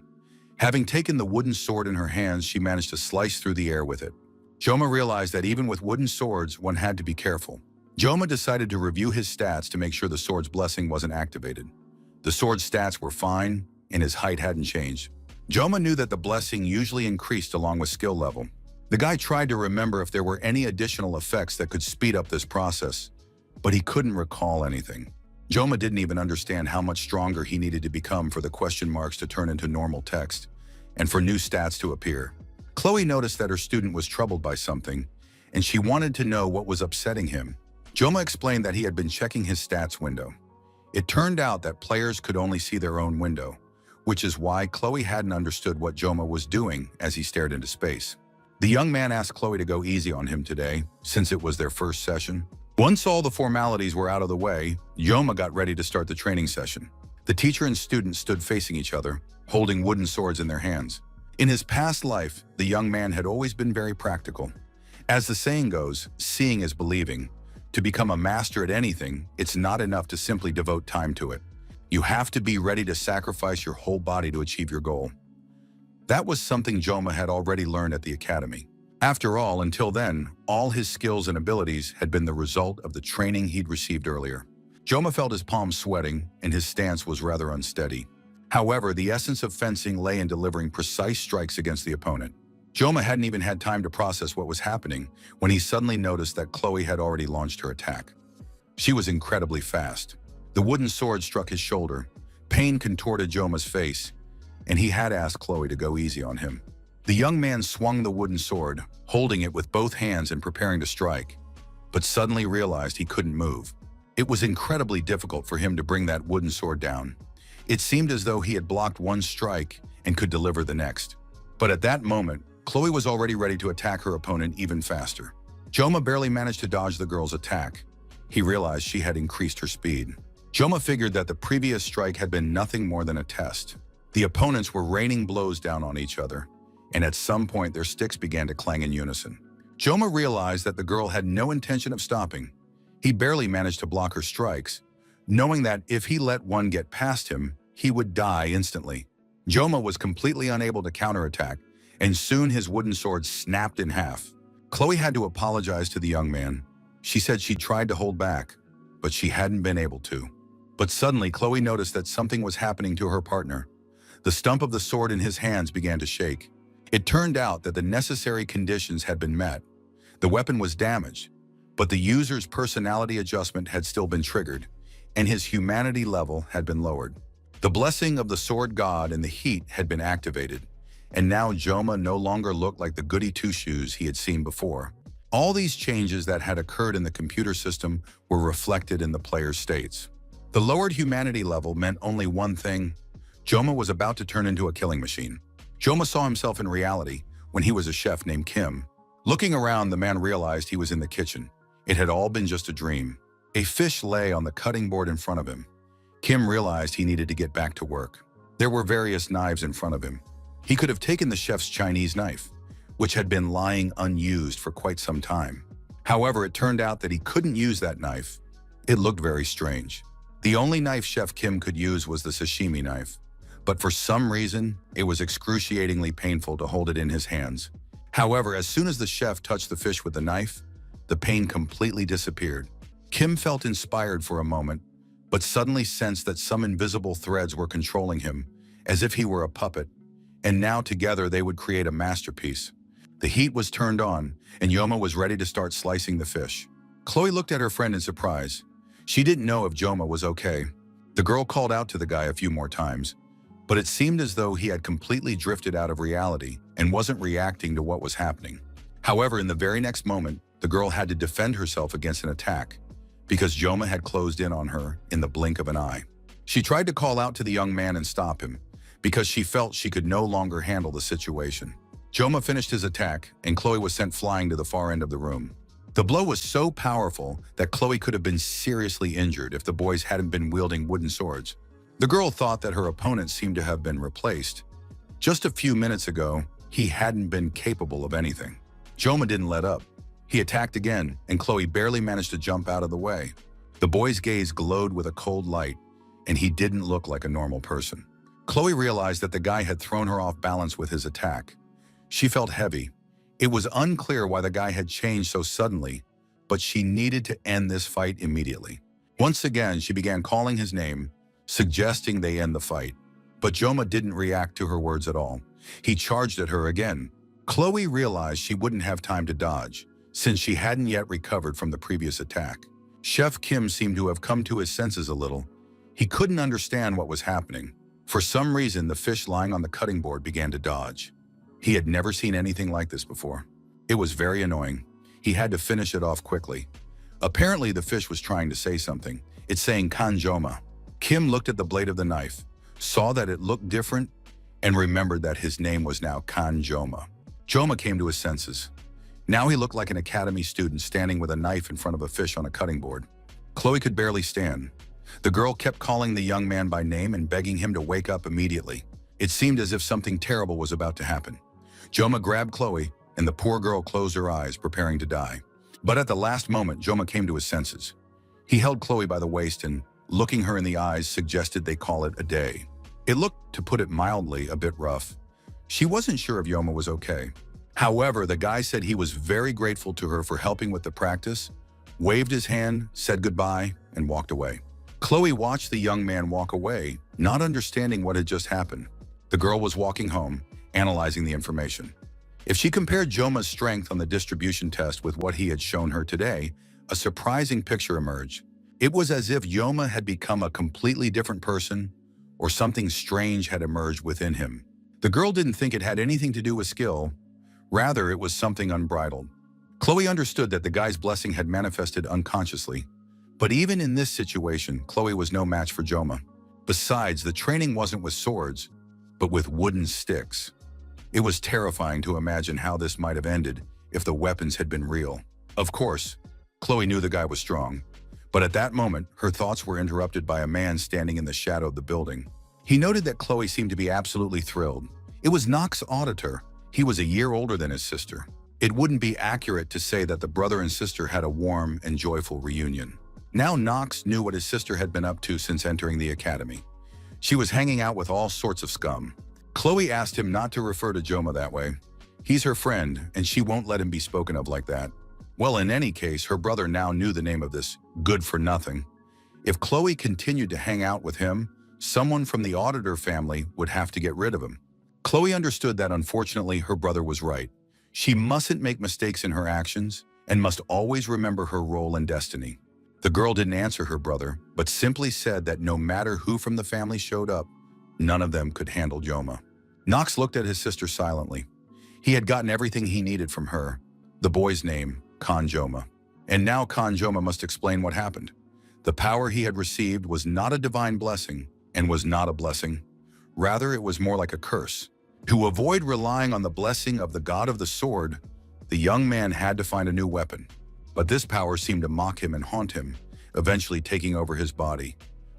Having taken the wooden sword in her hands, she managed to slice through the air with it. Joma realized that even with wooden swords, one had to be careful. Joma decided to review his stats to make sure the sword's blessing wasn't activated. The sword's stats were fine, and his height hadn't changed. Joma knew that the blessing usually increased along with skill level. The guy tried to remember if there were any additional effects that could speed up this process, but he couldn't recall anything. Joma didn't even understand how much stronger he needed to become for the question marks to turn into normal text, and for new stats to appear. Chloe noticed that her student was troubled by something, and she wanted to know what was upsetting him. Joma explained that he had been checking his stats window. It turned out that players could only see their own window, which is why Chloe hadn't understood what Joma was doing as he stared into space. The young man asked Chloe to go easy on him today, since it was their first session. Once all the formalities were out of the way, Joma got ready to start the training session. The teacher and student stood facing each other, holding wooden swords in their hands. In his past life, the young man had always been very practical. As the saying goes, seeing is believing. To become a master at anything, it's not enough to simply devote time to it. You have to be ready to sacrifice your whole body to achieve your goal. That was something Joma had already learned at the academy. After all, until then, all his skills and abilities had been the result of the training he'd received earlier. Joma felt his palms sweating, and his stance was rather unsteady. However, the essence of fencing lay in delivering precise strikes against the opponent. Joma hadn't even had time to process what was happening when he suddenly noticed that Chloe had already launched her attack. She was incredibly fast. The wooden sword struck his shoulder. Pain contorted Joma's face, and he had asked Chloe to go easy on him. The young man swung the wooden sword, holding it with both hands and preparing to strike, but suddenly realized he couldn't move. It was incredibly difficult for him to bring that wooden sword down. It seemed as though he had blocked one strike and could deliver the next. But at that moment, Chloe was already ready to attack her opponent even faster. Joma barely managed to dodge the girl's attack. He realized she had increased her speed. Joma figured that the previous strike had been nothing more than a test. The opponents were raining blows down on each other, and at some point their sticks began to clang in unison. Joma realized that the girl had no intention of stopping. He barely managed to block her strikes, knowing that if he let one get past him, he would die instantly. Joma was completely unable to counterattack, and soon his wooden sword snapped in half. Chloe had to apologize to the young man. She said she tried to hold back, but she hadn't been able to. But suddenly, Chloe noticed that something was happening to her partner. The stump of the sword in his hands began to shake. It turned out that the necessary conditions had been met. The weapon was damaged, but the user's personality adjustment had still been triggered, and his humanity level had been lowered. The blessing of the sword god and the heat had been activated, and now Joma no longer looked like the goody two-shoes he had seen before. All these changes that had occurred in the computer system were reflected in the player's states. The lowered humanity level meant only one thing: Joma was about to turn into a killing machine. Joma saw himself in reality when he was a chef named Kim. Looking around, the man realized he was in the kitchen. It had all been just a dream. A fish lay on the cutting board in front of him. Kim realized he needed to get back to work. There were various knives in front of him. He could have taken the chef's Chinese knife, which had been lying unused for quite some time. However, it turned out that he couldn't use that knife. It looked very strange. The only knife Chef Kim could use was the sashimi knife, but for some reason, it was excruciatingly painful to hold it in his hands. However, as soon as the chef touched the fish with the knife, the pain completely disappeared. Kim felt inspired for a moment, but suddenly sensed that some invisible threads were controlling him, as if he were a puppet, and now together they would create a masterpiece. The heat was turned on, and Joma was ready to start slicing the fish. Chloe looked at her friend in surprise. She didn't know if Joma was okay. The girl called out to the guy a few more times, but it seemed as though he had completely drifted out of reality and wasn't reacting to what was happening. However, in the very next moment, the girl had to defend herself against an attack because Joma had closed in on her in the blink of an eye. She tried to call out to the young man and stop him because she felt she could no longer handle the situation. Joma finished his attack, and Chloe was sent flying to the far end of the room. The blow was so powerful that Chloe could have been seriously injured if the boys hadn't been wielding wooden swords. The girl thought that her opponent seemed to have been replaced. Just a few minutes ago, he hadn't been capable of anything. Joma didn't let up. He attacked again, and Chloe barely managed to jump out of the way. The boy's gaze glowed with a cold light, and he didn't look like a normal person. Chloe realized that the guy had thrown her off balance with his attack. She felt heavy. It was unclear why the guy had changed so suddenly, but she needed to end this fight immediately. Once again, she began calling his name, suggesting they end the fight. But Joma didn't react to her words at all. He charged at her again. Chloe realized she wouldn't have time to dodge, since she hadn't yet recovered from the previous attack. Chef Kim seemed to have come to his senses a little. He couldn't understand what was happening. For some reason, the fish lying on the cutting board began to dodge. He had never seen anything like this before. It was very annoying. He had to finish it off quickly. Apparently, the fish was trying to say something. It's saying "Kan Joma." Kim looked at the blade of the knife, saw that it looked different, and remembered that his name was now Kan Joma. Joma came to his senses. Now he looked like an academy student standing with a knife in front of a fish on a cutting board. Chloe could barely stand. The girl kept calling the young man by name and begging him to wake up immediately. It seemed as if something terrible was about to happen. Joma grabbed Chloe, and the poor girl closed her eyes, preparing to die. But at the last moment, Joma came to his senses. He held Chloe by the waist and, looking her in the eyes, suggested they call it a day. It looked, to put it mildly, a bit rough. She wasn't sure if Joma was okay. However, the guy said he was very grateful to her for helping with the practice, waved his hand, said goodbye, and walked away. Chloe watched the young man walk away, not understanding what had just happened. The girl was walking home, analyzing the information. If she compared Joma's strength on the distribution test with what he had shown her today, a surprising picture emerged. It was as if Joma had become a completely different person, or something strange had emerged within him. The girl didn't think it had anything to do with skill. Rather, it was something unbridled. Chloe understood that the guy's blessing had manifested unconsciously. But even in this situation, Chloe was no match for Joma. Besides, the training wasn't with swords, but with wooden sticks. It was terrifying to imagine how this might have ended if the weapons had been real. Of course, Chloe knew the guy was strong, But at that moment, her thoughts were interrupted by a man standing in the shadow of the building. He noted that Chloe seemed to be absolutely thrilled. It was Nox's auditor. He was a year older than his sister. It wouldn't be accurate to say that the brother and sister had a warm and joyful reunion. Now Nox knew what his sister had been up to since entering the academy. She was hanging out with all sorts of scum. Chloe asked him not to refer to Joma that way. He's her friend, and she won't let him be spoken of like that. Well, in any case, her brother now knew the name of this good-for-nothing. If Chloe continued to hang out with him, someone from the auditor family would have to get rid of him. Chloe understood that unfortunately her brother was right. She mustn't make mistakes in her actions and must always remember her role and destiny. The girl didn't answer her brother, but simply said that no matter who from the family showed up, none of them could handle Joma. Nox looked at his sister silently. He had gotten everything he needed from her. The boy's name, Khan Joma. And now Khan Joma must explain what happened. The power he had received was not a divine blessing and was not a blessing. Rather, it was more like a curse. To avoid relying on the blessing of the god of the sword, the young man had to find a new weapon. But this power seemed to mock him and haunt him, eventually taking over his body.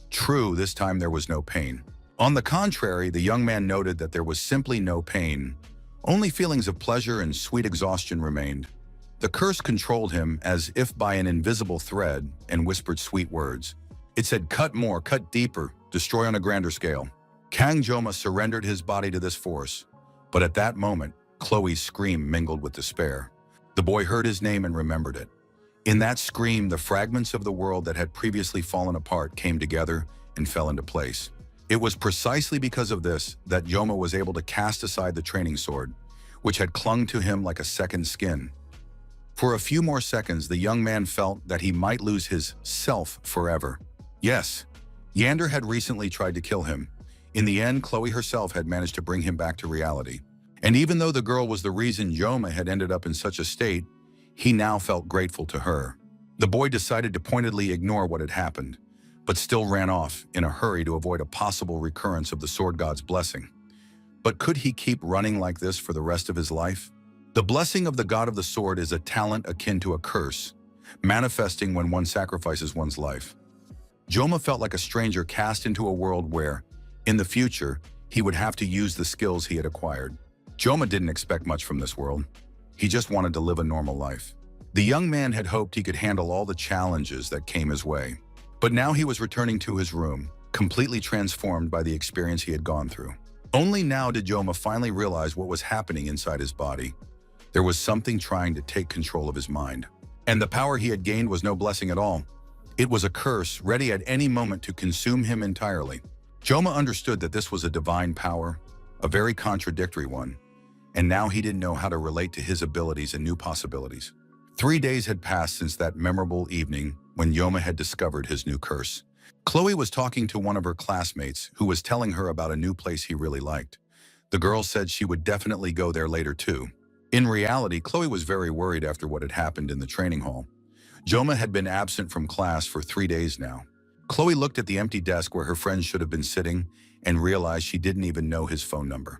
True, this time there was no pain. On the contrary, the young man noted that there was simply no pain. Only feelings of pleasure and sweet exhaustion remained. The curse controlled him as if by an invisible thread and whispered sweet words. It said, "Cut more, cut deeper, destroy on a grander scale." Kang Joma surrendered his body to this force. But at that moment, Chloe's scream mingled with despair. The boy heard his name and remembered it. In that scream, the fragments of the world that had previously fallen apart came together and fell into place. It was precisely because of this that Joma was able to cast aside the training sword, which had clung to him like a second skin. For a few more seconds, the young man felt that he might lose his self forever. Yes, Yander had recently tried to kill him. In the end, Chloe herself had managed to bring him back to reality. And even though the girl was the reason Joma had ended up in such a state, he now felt grateful to her. The boy decided to pointedly ignore what had happened, but still ran off in a hurry to avoid a possible recurrence of the sword god's blessing. But could he keep running like this for the rest of his life? The blessing of the god of the sword is a talent akin to a curse, manifesting when one sacrifices one's life. Joma felt like a stranger cast into a world where, in the future, he would have to use the skills he had acquired. Joma didn't expect much from this world. He just wanted to live a normal life. The young man had hoped he could handle all the challenges that came his way. But now he was returning to his room, completely transformed by the experience he had gone through. Only now did Joma finally realize what was happening inside his body. There was something trying to take control of his mind. And the power he had gained was no blessing at all. It was a curse, ready at any moment to consume him entirely. Joma understood that this was a divine power, a very contradictory one, and now he didn't know how to relate to his abilities and new possibilities. 3 days had passed since that memorable evening when Joma had discovered his new curse. Chloe was talking to one of her classmates who was telling her about a new place he really liked. The girl said she would definitely go there later too. In reality, Chloe was very worried after what had happened in the training hall. Joma had been absent from class for 3 days now. Chloe looked at the empty desk where her friend should have been sitting and realized she didn't even know his phone number.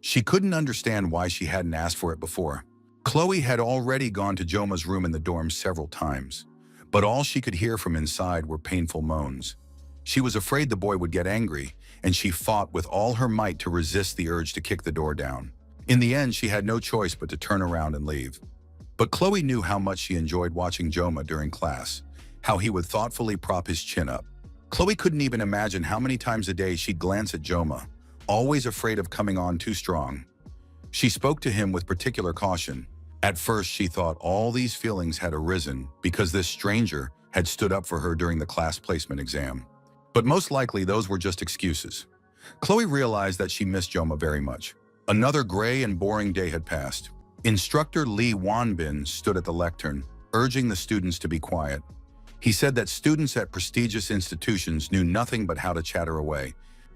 She couldn't understand why she hadn't asked for it before. Chloe had already gone to Joma's room in the dorm several times, but all she could hear from inside were painful moans. She was afraid the boy would get angry, and she fought with all her might to resist the urge to kick the door down. In the end, she had no choice but to turn around and leave. But Chloe knew how much she enjoyed watching Joma during class, how he would thoughtfully prop his chin up. Chloe couldn't even imagine how many times a day she'd glance at Joma, always afraid of coming on too strong. She spoke to him with particular caution. At first, she thought all these feelings had arisen because this stranger had stood up for her during the class placement exam. But most likely, those were just excuses. Chloe realized that she missed Joma very much. Another gray and boring day had passed. Instructor Lee Wanbin stood at the lectern, urging the students to be quiet. He said that students at prestigious institutions knew nothing but how to chatter away.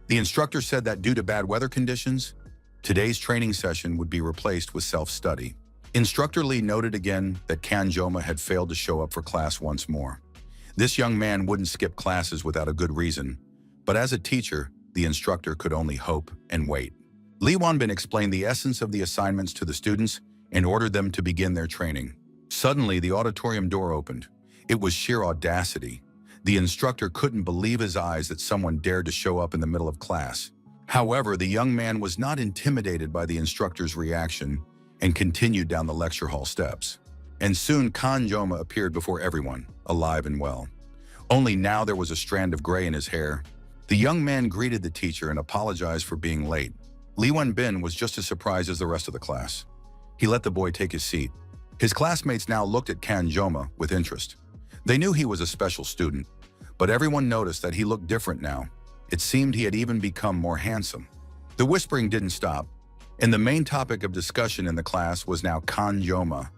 The instructor said that due to bad weather conditions, today's training session would be replaced with self-study. Instructor Lee noted again that Kan Joma had failed to show up for class once more. This young man wouldn't skip classes without a good reason, but as a teacher, the instructor could only hope and wait. Lee Wanbin explained the essence of the assignments to the students and ordered them to begin their training. Suddenly, the auditorium door opened. It was sheer audacity. The instructor couldn't believe his eyes that someone dared to show up in the middle of class. However, the young man was not intimidated by the instructor's reaction and continued down the lecture hall steps. And soon Joma appeared before everyone, alive and well. Only now there was a strand of gray in his hair. The young man greeted the teacher and apologized for being late. Lee Wen-bin was just as surprised as the rest of the class. He let the boy take his seat. His classmates now looked at Joma with interest. They knew he was a special student, but everyone noticed that he looked different now. It seemed he had even become more handsome. The whispering didn't stop, and the main topic of discussion in the class was now Joma,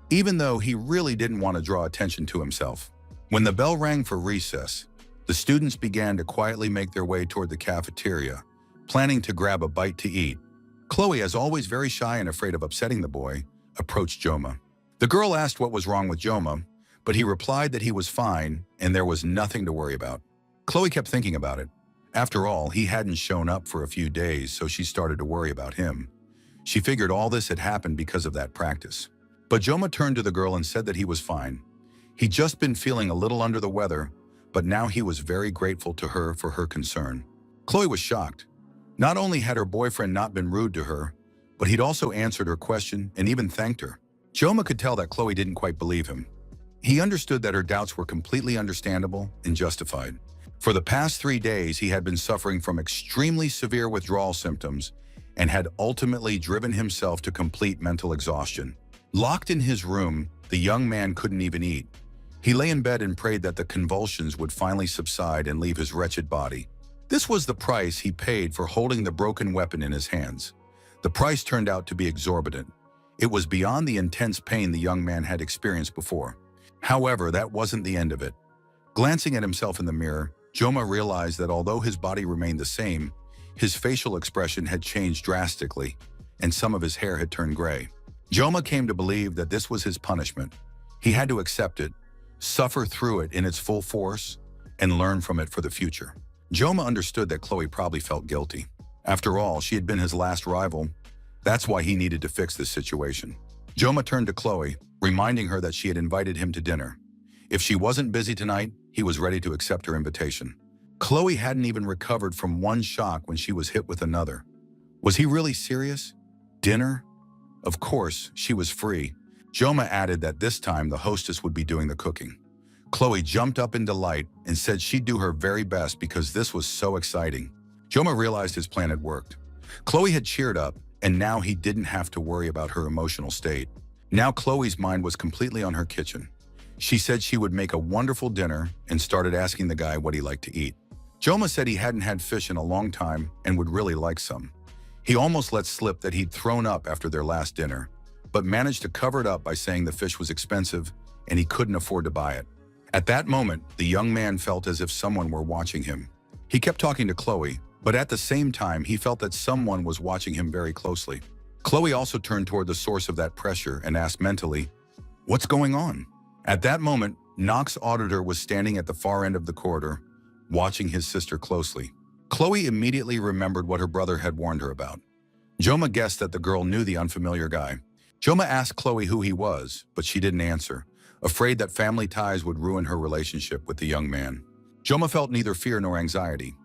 even though he really didn't want to draw attention to himself. When the bell rang for recess, the students began to quietly make their way toward the cafeteria, planning to grab a bite to eat. Chloe, as always very shy and afraid of upsetting the boy, approached Joma. The girl asked what was wrong with Joma, but he replied that he was fine and there was nothing to worry about. Chloe kept thinking about it. After all, he hadn't shown up for a few days, so she started to worry about him. She figured all this had happened because of that practice. But Joma turned to the girl and said that he was fine. He'd just been feeling a little under the weather, but now he was very grateful to her for her concern. Chloe was shocked. Not only had her boyfriend not been rude to her, but he'd also answered her question and even thanked her. Joma could tell that Chloe didn't quite believe him. He understood that her doubts were completely understandable and justified. For the past 3 days, he had been suffering from extremely severe withdrawal symptoms and had ultimately driven himself to complete mental exhaustion. Locked in his room, the young man couldn't even eat. He lay in bed and prayed that the convulsions would finally subside and leave his wretched body. This was the price he paid for holding the broken weapon in his hands. The price turned out to be exorbitant. It was beyond the intense pain the young man had experienced before. However, that wasn't the end of it. Glancing at himself in the mirror, Joma realized that although his body remained the same, his facial expression had changed drastically, and some of his hair had turned gray. Joma came to believe that this was his punishment. He had to accept it, suffer through it in its full force, and learn from it for the future. Joma understood that Chloe probably felt guilty. After all, she had been his last rival. That's why he needed to fix this situation. Joma turned to Chloe, reminding her that she had invited him to dinner. If she wasn't busy tonight, he was ready to accept her invitation. Chloe hadn't even recovered from one shock when she was hit with another. Was he really serious? Dinner? Of course, she was free. Joma added that this time the hostess would be doing the cooking. Chloe jumped up in delight and said she'd do her very best because this was so exciting. Joma realized his plan had worked. Chloe had cheered up, and now he didn't have to worry about her emotional state. Now Chloe's mind was completely on her kitchen. She said she would make a wonderful dinner and started asking the guy what he liked to eat. Joma said he hadn't had fish in a long time and would really like some. He almost let slip that he'd thrown up after their last dinner, but managed to cover it up by saying the fish was expensive and he couldn't afford to buy it. At that moment, the young man felt as if someone were watching him. He kept talking to Chloe, but at the same time, he felt that someone was watching him very closely. Chloe also turned toward the source of that pressure and asked mentally, "What's going on?" At that moment, Knox's auditor was standing at the far end of the corridor, watching his sister closely. Chloe immediately remembered what her brother had warned her about. Joma guessed that the girl knew the unfamiliar guy. Joma asked Chloe who he was, but she didn't answer, afraid that family ties would ruin her relationship with the young man. Joma felt neither fear nor anxiety.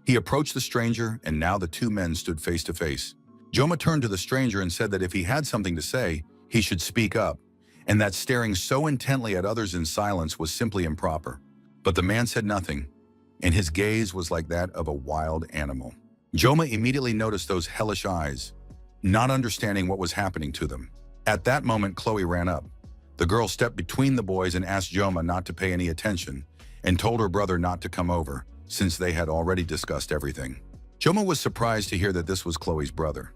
He approached the stranger, and now the two men stood face to face. Joma turned to the stranger and said that if he had something to say, he should speak up, and that staring so intently at others in silence was simply improper. But the man said nothing, and his gaze was like that of a wild animal. Joma immediately noticed those hellish eyes, not understanding what was happening to them. At that moment, Chloe ran up. The girl stepped between the boys and asked Joma not to pay any attention, and told her brother not to come over, since they had already discussed everything. Joma was surprised to hear that this was Chloe's brother.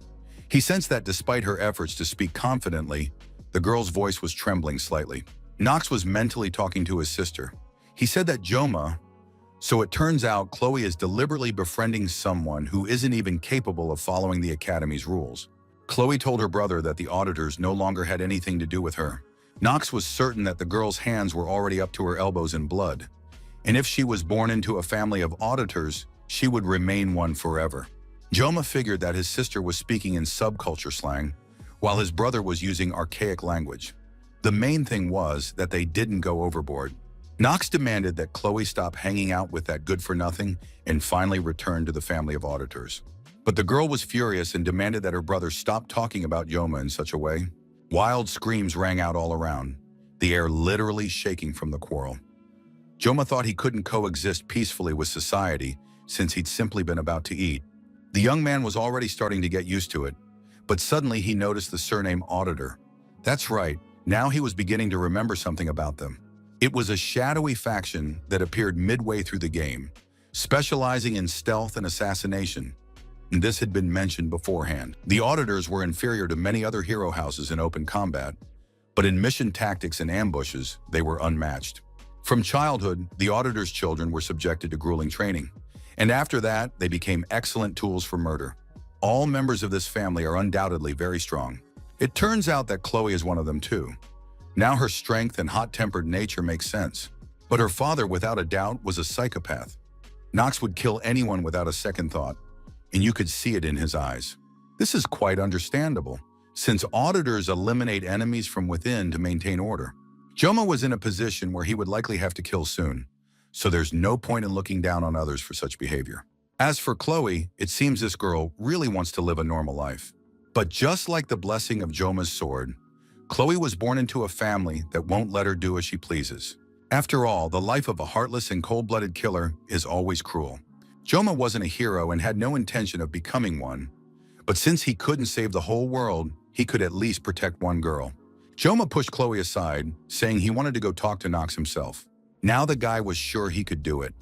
He sensed that despite her efforts to speak confidently, the girl's voice was trembling slightly. Knox was mentally talking to his sister. He said that so it turns out Chloe is deliberately befriending someone who isn't even capable of following the Academy's rules. Chloe told her brother that the auditors no longer had anything to do with her. Knox was certain that the girl's hands were already up to her elbows in blood, and if she was born into a family of auditors, she would remain one forever. Joma figured that his sister was speaking in subculture slang, while his brother was using archaic language. The main thing was that they didn't go overboard. Knox demanded that Chloe stop hanging out with that good-for-nothing and finally return to the family of auditors. But the girl was furious and demanded that her brother stop talking about Yoma in such a way. Wild screams rang out all around, the air literally shaking from the quarrel. Joma thought he couldn't coexist peacefully with society since he'd simply been about to eat. The young man was already starting to get used to it, but suddenly he noticed the surname Auditor. That's right, now he was beginning to remember something about them. It was a shadowy faction that appeared midway through the game, specializing in stealth and assassination. And this had been mentioned beforehand. The Auditors were inferior to many other hero houses in open combat, but in mission tactics and ambushes, they were unmatched. From childhood, the Auditors' children were subjected to grueling training, and after that, they became excellent tools for murder. All members of this family are undoubtedly very strong. It turns out that Chloe is one of them too. Now her strength and hot-tempered nature makes sense. But her father, without a doubt, was a psychopath. Knox would kill anyone without a second thought, and you could see it in his eyes. This is quite understandable, since auditors eliminate enemies from within to maintain order. Joma was in a position where he would likely have to kill soon, so there's no point in looking down on others for such behavior. As for Chloe, it seems this girl really wants to live a normal life. But just like the blessing of Joma's sword, Chloe was born into a family that won't let her do as she pleases. After all, the life of a heartless and cold-blooded killer is always cruel. Joma wasn't a hero and had no intention of becoming one, but since he couldn't save the whole world, he could at least protect one girl. Joma pushed Chloe aside, saying he wanted to go talk to Knox himself. Now the guy was sure he could do it.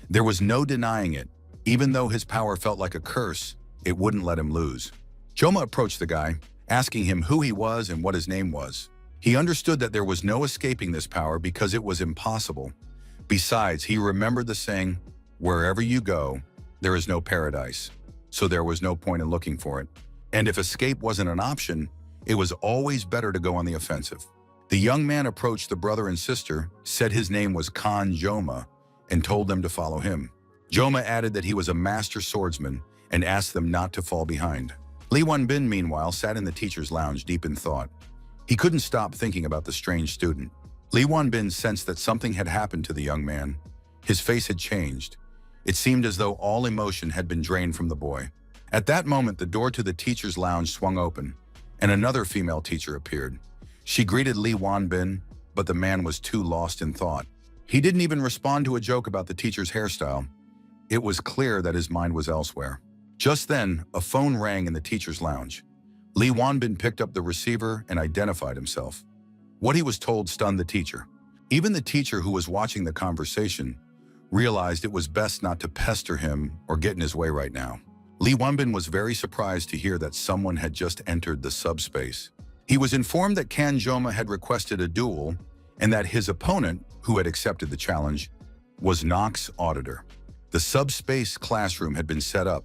There was no denying it. Even though his power felt like a curse, it wouldn't let him lose. Joma approached the guy, asking him who he was and what his name was. He understood that there was no escaping this power because it was impossible. Besides, he remembered the saying, "Wherever you go, there is no paradise." So there was no point in looking for it. And if escape wasn't an option, it was always better to go on the offensive. The young man approached the brother and sister, said his name was Khan Joma, and told them to follow him. Joma added that he was a master swordsman and asked them not to fall behind. Lee Won-bin, meanwhile, sat in the teacher's lounge deep in thought. He couldn't stop thinking about the strange student. Lee Won-bin sensed that something had happened to the young man. His face had changed. It seemed as though all emotion had been drained from the boy. At that moment, the door to the teacher's lounge swung open, and another female teacher appeared. She greeted Lee Won-bin, but the man was too lost in thought. He didn't even respond to a joke about the teacher's hairstyle. It was clear that his mind was elsewhere. Just then, a phone rang in the teacher's lounge. Lee Won-bin picked up the receiver and identified himself. What he was told stunned the teacher. Even the teacher, who was watching the conversation, realized it was best not to pester him or get in his way right now. Lee Won-bin was very surprised to hear that someone had just entered the subspace. He was informed that Kan Joma had requested a duel and that his opponent, who had accepted the challenge, was Knox Auditor. The subspace classroom had been set up,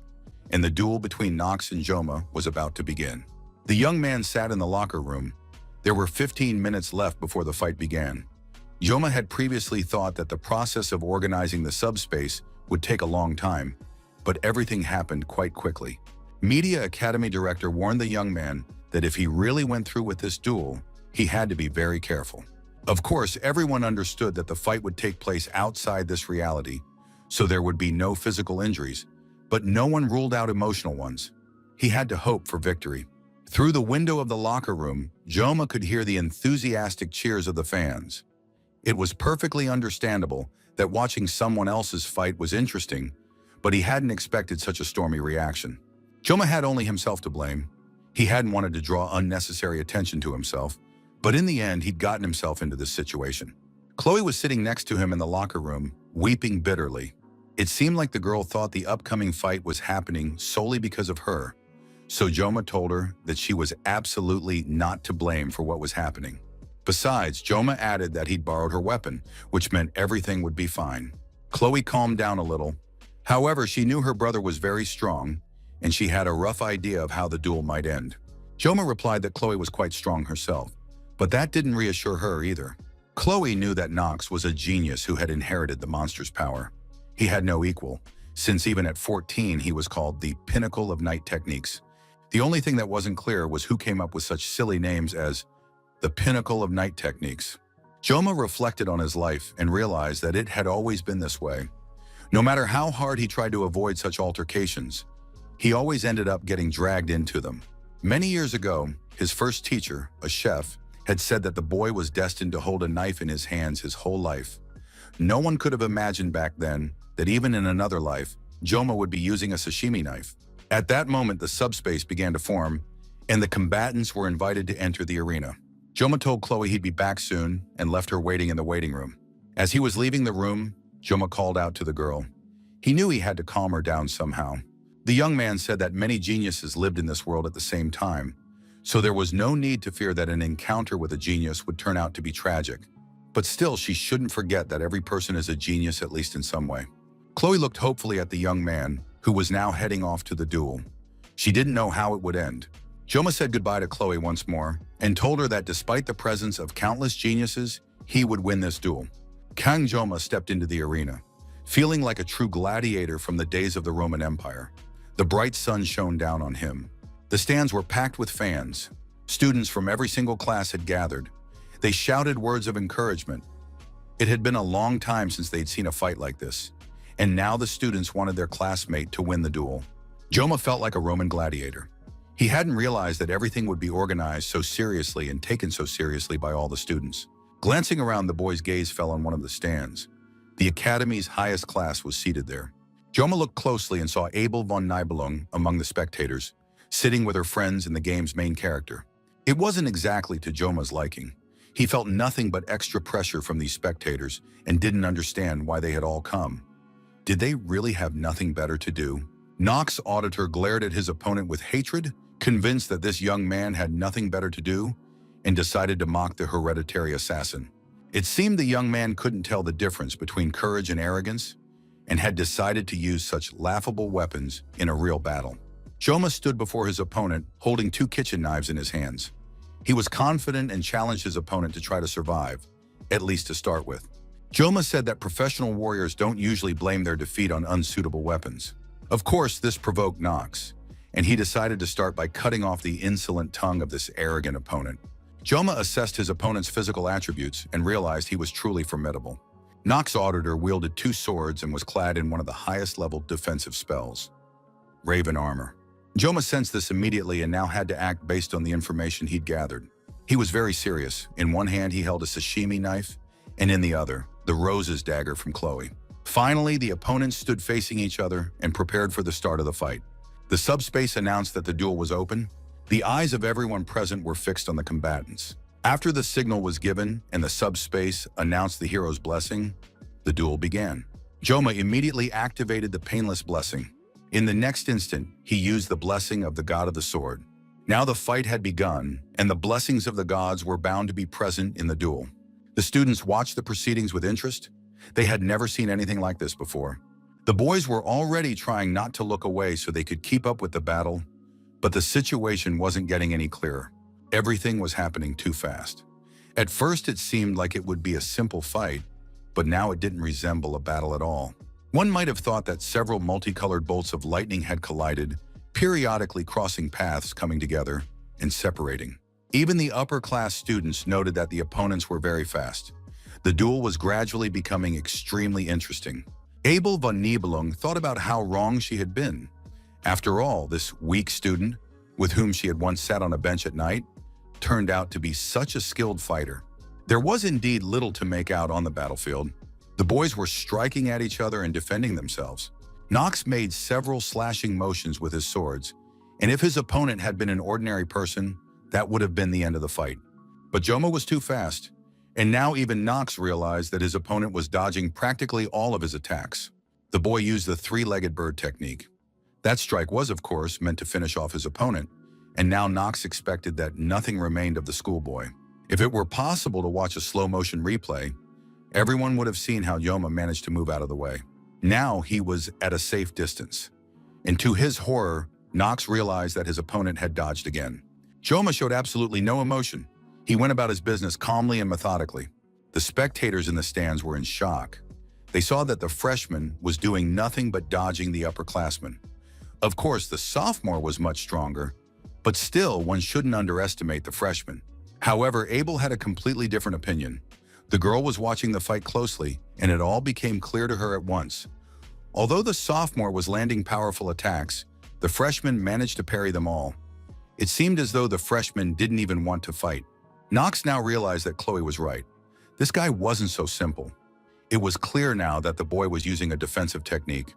and the duel between Knox and Joma was about to begin. The young man sat in the locker room. There were 15 minutes left before the fight began. Joma had previously thought that the process of organizing the subspace would take a long time, but everything happened quite quickly. Media Academy Director warned the young man that if he really went through with this duel, he had to be very careful. Of course, everyone understood that the fight would take place outside this reality, so there would be no physical injuries, but no one ruled out emotional ones. He had to hope for victory. Through the window of the locker room, Joma could hear the enthusiastic cheers of the fans. It was perfectly understandable that watching someone else's fight was interesting, but he hadn't expected such a stormy reaction. Joma had only himself to blame. He hadn't wanted to draw unnecessary attention to himself, but in the end, he'd gotten himself into this situation. Chloe was sitting next to him in the locker room, weeping bitterly. It seemed like the girl thought the upcoming fight was happening solely because of her, so Joma told her that she was absolutely not to blame for what was happening. Besides, Joma added that he'd borrowed her weapon, which meant everything would be fine. Chloe calmed down a little. However, she knew her brother was very strong, and she had a rough idea of how the duel might end. Joma replied that Chloe was quite strong herself, but that didn't reassure her either. Chloe knew that Knox was a genius who had inherited the monster's power. He had no equal, since even at 14 he was called the pinnacle of night techniques. The only thing that wasn't clear was who came up with such silly names as the pinnacle of night techniques. Joma reflected on his life and realized that it had always been this way. No matter how hard he tried to avoid such altercations, he always ended up getting dragged into them. Many years ago, his first teacher, a chef, had said that the boy was destined to hold a knife in his hands his whole life. No one could have imagined back then that even in another life, Joma would be using a sashimi knife. At that moment, the subspace began to form, and the combatants were invited to enter the arena. Joma told Chloe he'd be back soon and left her waiting in the waiting room. As he was leaving the room, Joma called out to the girl. He knew he had to calm her down somehow. The young man said that many geniuses lived in this world at the same time, so there was no need to fear that an encounter with a genius would turn out to be tragic. But still, she shouldn't forget that every person is a genius, at least in some way. Chloe looked hopefully at the young man, who was now heading off to the duel. She didn't know how it would end. Joma said goodbye to Chloe once more and told her that despite the presence of countless geniuses, he would win this duel. Kang Joma stepped into the arena, feeling like a true gladiator from the days of the Roman Empire. The bright sun shone down on him. The stands were packed with fans. Students from every single class had gathered. They shouted words of encouragement. It had been a long time since they'd seen a fight like this, and now the students wanted their classmate to win the duel. Joma felt like a Roman gladiator. He hadn't realized that everything would be organized so seriously and taken so seriously by all the students. Glancing around, the boy's gaze fell on one of the stands. The academy's highest class was seated there. Joma looked closely and saw Abel von Nibelung among the spectators, sitting with her friends and the game's main character. It wasn't exactly to Joma's liking. He felt nothing but extra pressure from these spectators and didn't understand why they had all come. Did they really have nothing better to do? Nox Auditor glared at his opponent with hatred, convinced that this young man had nothing better to do, and decided to mock the hereditary assassin. It seemed the young man couldn't tell the difference between courage and arrogance, and had decided to use such laughable weapons in a real battle. Joma stood before his opponent, holding 2 kitchen knives in his hands. He was confident and challenged his opponent to try to survive, at least to start with. Joma said that professional warriors don't usually blame their defeat on unsuitable weapons. Of course, this provoked Nox, and he decided to start by cutting off the insolent tongue of this arrogant opponent. Joma assessed his opponent's physical attributes and realized he was truly formidable. Nox Auditor wielded 2 swords and was clad in one of the highest-level defensive spells, Raven Armor. Joma sensed this immediately and now had to act based on the information he'd gathered. He was very serious. In one hand, he held a sashimi knife, and in the other, the Rose's dagger from Chloe. Finally, the opponents stood facing each other and prepared for the start of the fight. The subspace announced that the duel was open. The eyes of everyone present were fixed on the combatants. After the signal was given and the subspace announced the hero's blessing, the duel began. Joma immediately activated the Painless Blessing. In the next instant, he used the blessing of the God of the Sword. Now the fight had begun, and the blessings of the gods were bound to be present in the duel. The students watched the proceedings with interest. They had never seen anything like this before. The boys were already trying not to look away so they could keep up with the battle, but the situation wasn't getting any clearer. Everything was happening too fast. At first, it seemed like it would be a simple fight, but now it didn't resemble a battle at all. One might have thought that several multicolored bolts of lightning had collided, periodically crossing paths, coming together, and separating. Even the upper-class students noted that the opponents were very fast. The duel was gradually becoming extremely interesting. Abel von Nibelung thought about how wrong she had been. After all, this weak student, with whom she had once sat on a bench at night, turned out to be such a skilled fighter. There was indeed little to make out on the battlefield. The boys were striking at each other and defending themselves. Nox made several slashing motions with his swords, and if his opponent had been an ordinary person, that would have been the end of the fight. But Joma was too fast, and now even Nox realized that his opponent was dodging practically all of his attacks. The boy used the 3-legged bird technique. That strike was, of course, meant to finish off his opponent, and now Nox expected that nothing remained of the schoolboy. If it were possible to watch a slow-motion replay, everyone would have seen how Joma managed to move out of the way. Now he was at a safe distance, and to his horror, Nox realized that his opponent had dodged again. Joma showed absolutely no emotion. He went about his business calmly and methodically. The spectators in the stands were in shock. They saw that the freshman was doing nothing but dodging the upperclassmen. Of course, the sophomore was much stronger, but still, one shouldn't underestimate the freshman. However, Abel had a completely different opinion. The girl was watching the fight closely, and it all became clear to her at once. Although the sophomore was landing powerful attacks, the freshman managed to parry them all. It seemed as though the freshman didn't even want to fight. Nox now realized that Chloe was right. This guy wasn't so simple. It was clear now that the boy was using a defensive technique.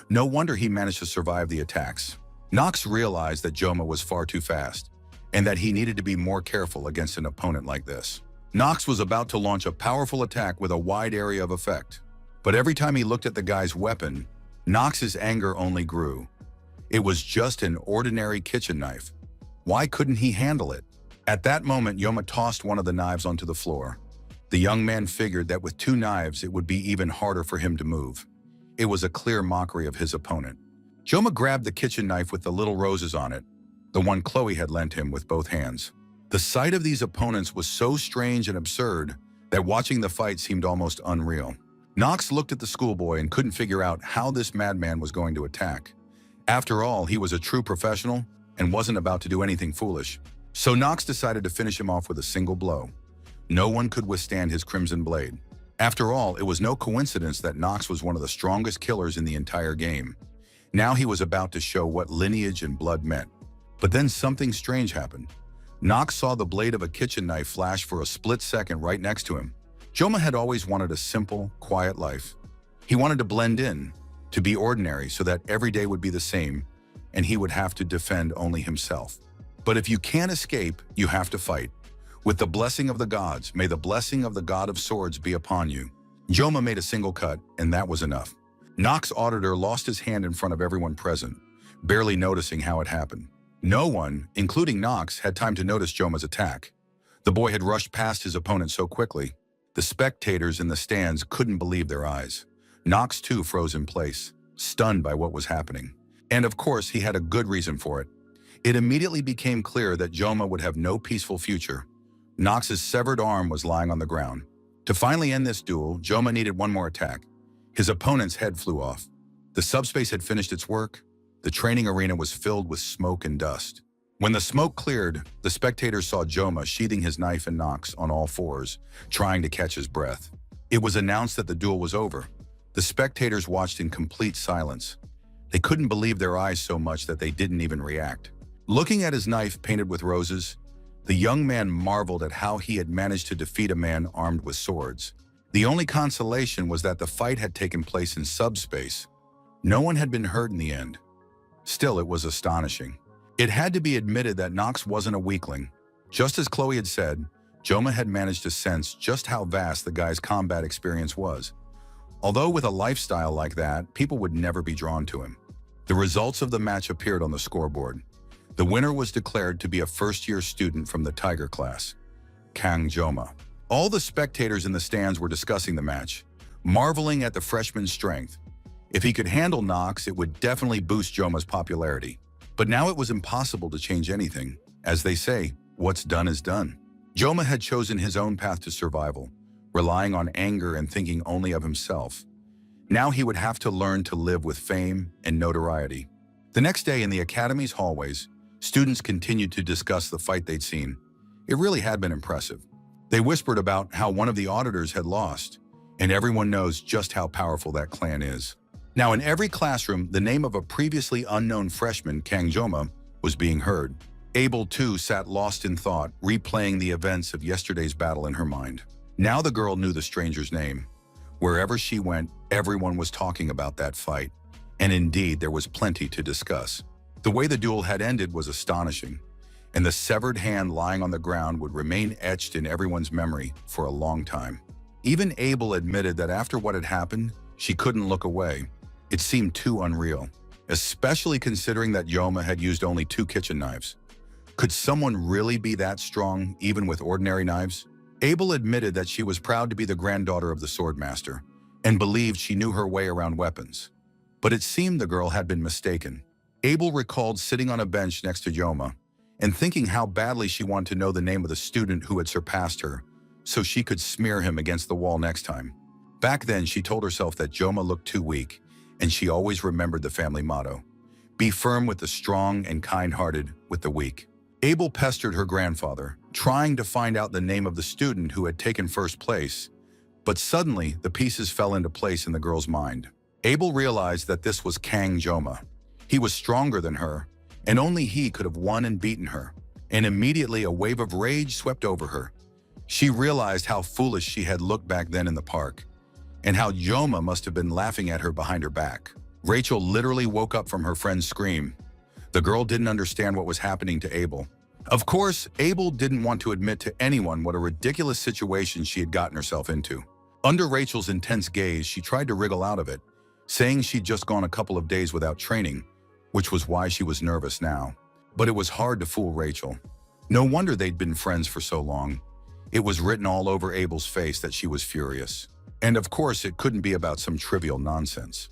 No wonder he managed to survive the attacks. Nox realized that Joma was far too fast, and that he needed to be more careful against an opponent like this. Nox was about to launch a powerful attack with a wide area of effect. But every time he looked at the guy's weapon, Nox's anger only grew. It was just an ordinary kitchen knife. Why couldn't he handle it? At that moment, Yoma tossed one of the knives onto the floor. The young man figured that with 2 knives, it would be even harder for him to move. It was a clear mockery of his opponent. Joma grabbed the kitchen knife with the little roses on it, the one Chloe had lent him, with both hands. The sight of these opponents was so strange and absurd that watching the fight seemed almost unreal. Nox looked at the schoolboy and couldn't figure out how this madman was going to attack. After all, he was a true professional and wasn't about to do anything foolish. So Nox decided to finish him off with a single blow. No one could withstand his crimson blade. After all, it was no coincidence that Nox was one of the strongest killers in the entire game. Now he was about to show what lineage and blood meant. But then something strange happened. Nox saw the blade of a kitchen knife flash for a split second right next to him. Joma had always wanted a simple, quiet life. He wanted to blend in, to be ordinary so that every day would be the same, and he would have to defend only himself. But if you can't escape, you have to fight. With the blessing of the gods, may the blessing of the God of Swords be upon you. Joma made a single cut, and that was enough. Nox Auditor lost his hand in front of everyone present, barely noticing how it happened. No one, including Nox, had time to notice Joma's attack. The boy had rushed past his opponent so quickly. The spectators in the stands couldn't believe their eyes. Nox too froze in place, stunned by what was happening. And of course, he had a good reason for it. It immediately became clear that Joma would have no peaceful future. Nox's severed arm was lying on the ground. To finally end this duel, Joma needed one more attack. His opponent's head flew off. The subspace had finished its work. The training arena was filled with smoke and dust. When the smoke cleared, the spectators saw Joma sheathing his knife and Nox on all fours, trying to catch his breath. It was announced that the duel was over. The spectators watched in complete silence. They couldn't believe their eyes so much that they didn't even react. Looking at his knife painted with roses, the young man marveled at how he had managed to defeat a man armed with swords. The only consolation was that the fight had taken place in subspace. No one had been hurt in the end. Still, it was astonishing. It had to be admitted that Nox wasn't a weakling. Just as Chloe had said, Joma had managed to sense just how vast the guy's combat experience was. Although with a lifestyle like that, people would never be drawn to him. The results of the match appeared on the scoreboard. The winner was declared to be a first-year student from the Tiger class, Kang Joma. All the spectators in the stands were discussing the match, marveling at the freshman's strength. If he could handle Nox, it would definitely boost Joma's popularity. But now it was impossible to change anything. As they say, what's done is done. Joma had chosen his own path to survival, relying on anger and thinking only of himself. Now he would have to learn to live with fame and notoriety. The next day in the academy's hallways, students continued to discuss the fight they'd seen. It really had been impressive. They whispered about how one of the auditors had lost, and everyone knows just how powerful that clan is. Now in every classroom, the name of a previously unknown freshman, Kang Joma, was being heard. Abel too sat lost in thought, replaying the events of yesterday's battle in her mind. Now the girl knew the stranger's name. Wherever she went, everyone was talking about that fight. And indeed, there was plenty to discuss. The way the duel had ended was astonishing, and the severed hand lying on the ground would remain etched in everyone's memory for a long time. Even Abel admitted that after what had happened, she couldn't look away. It seemed too unreal, especially considering that Joma had used only 2 kitchen knives. Could someone really be that strong, even with ordinary knives? Abel admitted that she was proud to be the granddaughter of the swordmaster, and believed she knew her way around weapons. But it seemed the girl had been mistaken. Abel recalled sitting on a bench next to Joma, and thinking how badly she wanted to know the name of the student who had surpassed her, so she could smear him against the wall next time. Back then, she told herself that Joma looked too weak, and she always remembered the family motto, "Be firm with the strong and kind-hearted with the weak." Abel pestered her grandfather, trying to find out the name of the student who had taken first place, But suddenly, the pieces fell into place in the girl's mind. Abel realized that this was Kang Joma. He was stronger than her, and only he could have won and beaten her. And immediately a wave of rage swept over her. She realized how foolish she had looked back then in the park, and how Joma must have been laughing at her behind her back. Rachel literally woke up from her friend's scream. The girl didn't understand what was happening to Abel. Of course, Abel didn't want to admit to anyone what a ridiculous situation she had gotten herself into. Under Rachel's intense gaze, she tried to wriggle out of it, saying she'd just gone a couple of days without training, which was why she was nervous now. But it was hard to fool Rachel. No wonder they'd been friends for so long. It was written all over Abel's face that she was furious. And of course, it couldn't be about some trivial nonsense.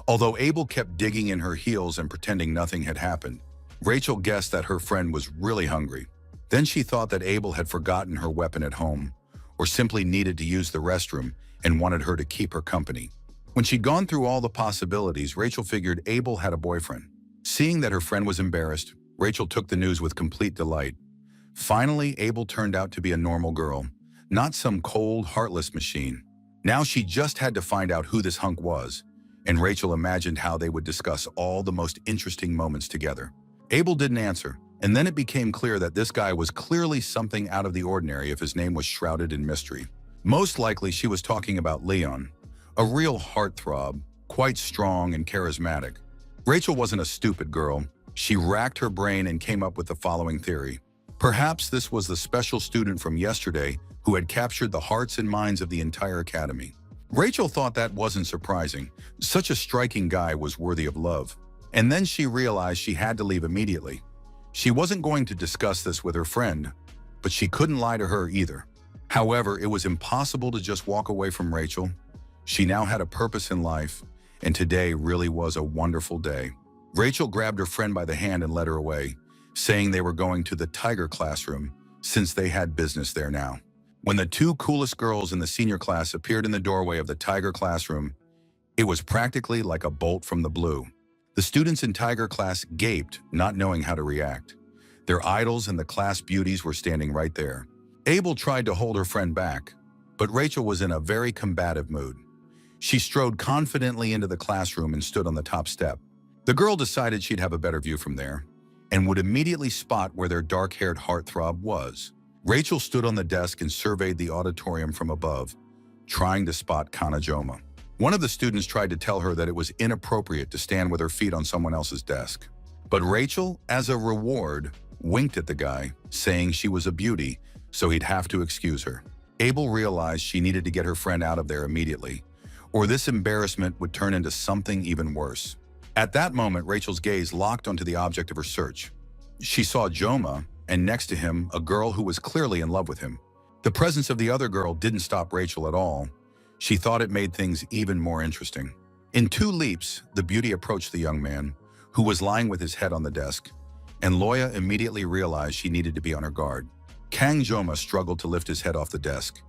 Although Abel kept digging in her heels and pretending nothing had happened, Rachel guessed that her friend was really hungry. Then she thought that Abel had forgotten her weapon at home, or simply needed to use the restroom and wanted her to keep her company. When she'd gone through all the possibilities, Rachel figured Abel had a boyfriend. Seeing that her friend was embarrassed, Rachel took the news with complete delight. Finally, Abel turned out to be a normal girl, not some cold, heartless machine. Now she just had to find out who this hunk was, and Rachel imagined how they would discuss all the most interesting moments together. Abel didn't answer, and then it became clear that this guy was clearly something out of the ordinary if his name was shrouded in mystery. Most likely she was talking about Leon, a real heartthrob, quite strong and charismatic. Rachel wasn't a stupid girl. She racked her brain and came up with the following theory. Perhaps this was the special student from yesterday who had captured the hearts and minds of the entire academy. Rachel thought that wasn't surprising. Such a striking guy was worthy of love. And then she realized she had to leave immediately. She wasn't going to discuss this with her friend, but she couldn't lie to her either. However, it was impossible to just walk away from Rachel. She now had a purpose in life, and today really was a wonderful day. Rachel grabbed her friend by the hand and led her away, saying they were going to the Tiger classroom since they had business there now. When the two coolest girls in the senior class appeared in the doorway of the Tiger classroom, it was practically like a bolt from the blue. The students in Tiger class gaped, not knowing how to react. Their idols and the class beauties were standing right there. Abel tried to hold her friend back, but Rachel was in a very combative mood. She strode confidently into the classroom and stood on the top step. The girl decided she'd have a better view from there, and would immediately spot where their dark-haired heartthrob was. Rachel stood on the desk and surveyed the auditorium from above, trying to spot Kana Joma. One of the students tried to tell her that it was inappropriate to stand with her feet on someone else's desk. But Rachel, as a reward, winked at the guy, saying she was a beauty, so he'd have to excuse her. Abel realized she needed to get her friend out of there immediately, or this embarrassment would turn into something even worse. At that moment, Rachel's gaze locked onto the object of her search. She saw Joma, and next to him, a girl who was clearly in love with him. The presence of the other girl didn't stop Rachel at all. She thought it made things even more interesting. In 2 leaps, the beauty approached the young man, who was lying with his head on the desk, and Loya immediately realized she needed to be on her guard. Kang Joma struggled to lift his head off the desk.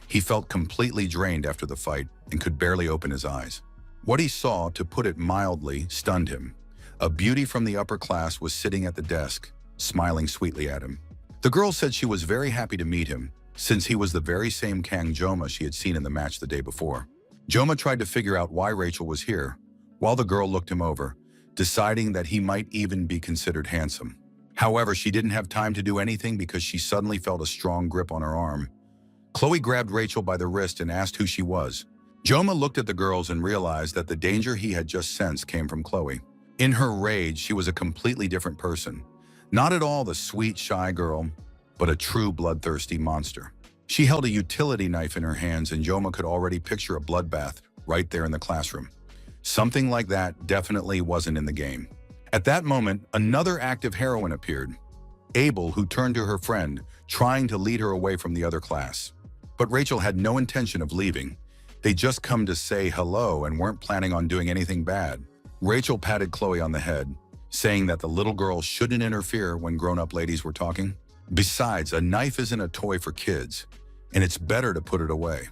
He felt completely drained after the fight and could barely open his eyes. What he saw, to put it mildly, stunned him. A beauty from the upper class was sitting at the desk, smiling sweetly at him. The girl said she was very happy to meet him, since he was the very same Kang Joma she had seen in the match the day before. Joma tried to figure out why Rachel was here, while the girl looked him over, deciding that he might even be considered handsome. However, she didn't have time to do anything because she suddenly felt a strong grip on her arm. Chloe grabbed Rachel by the wrist and asked who she was. Joma looked at the girls and realized that the danger he had just sensed came from Chloe. In her rage, she was a completely different person. Not at all the sweet, shy girl, but a true bloodthirsty monster. She held a utility knife in her hands, and Joma could already picture a bloodbath right there in the classroom. Something like that definitely wasn't in the game. At that moment, another active heroine appeared, Abel, who turned to her friend, trying to lead her away from the other class. But Rachel had no intention of leaving. They'd just come to say hello and weren't planning on doing anything bad. Rachel patted Chloe on the head, saying that the little girl shouldn't interfere when grown-up ladies were talking. Besides, a knife isn't a toy for kids, and it's better to put it away.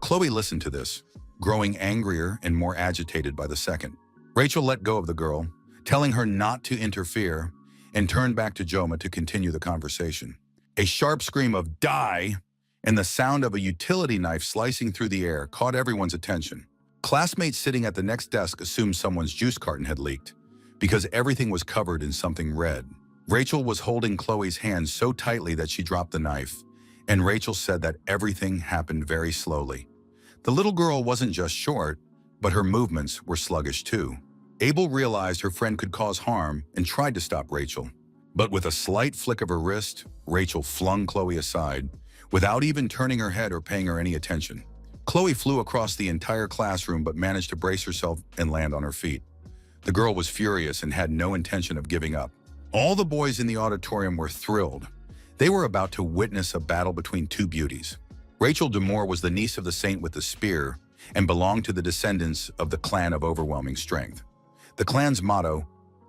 Chloe listened to this, growing angrier and more agitated by the second. Rachel let go of the girl, telling her not to interfere, and turned back to Joma to continue the conversation. A sharp scream of "Die!" and the sound of a utility knife slicing through the air caught everyone's attention. Classmates sitting at the next desk assumed someone's juice carton had leaked, because everything was covered in something red. Rachel was holding Chloe's hand so tightly that she dropped the knife, and Rachel said that everything happened very slowly. The little girl wasn't just short, but her movements were sluggish too. Abel realized her friend could cause harm and tried to stop Rachel. But with a slight flick of her wrist, Rachel flung Chloe aside, without even turning her head or paying her any attention. Chloe flew across the entire classroom but managed to brace herself and land on her feet. The girl was furious and had no intention of giving up. All the boys in the auditorium were thrilled. They were about to witness a battle between two beauties. Rachel Demore was the niece of the saint with the spear and belonged to the descendants of the clan of overwhelming strength. The clan's motto,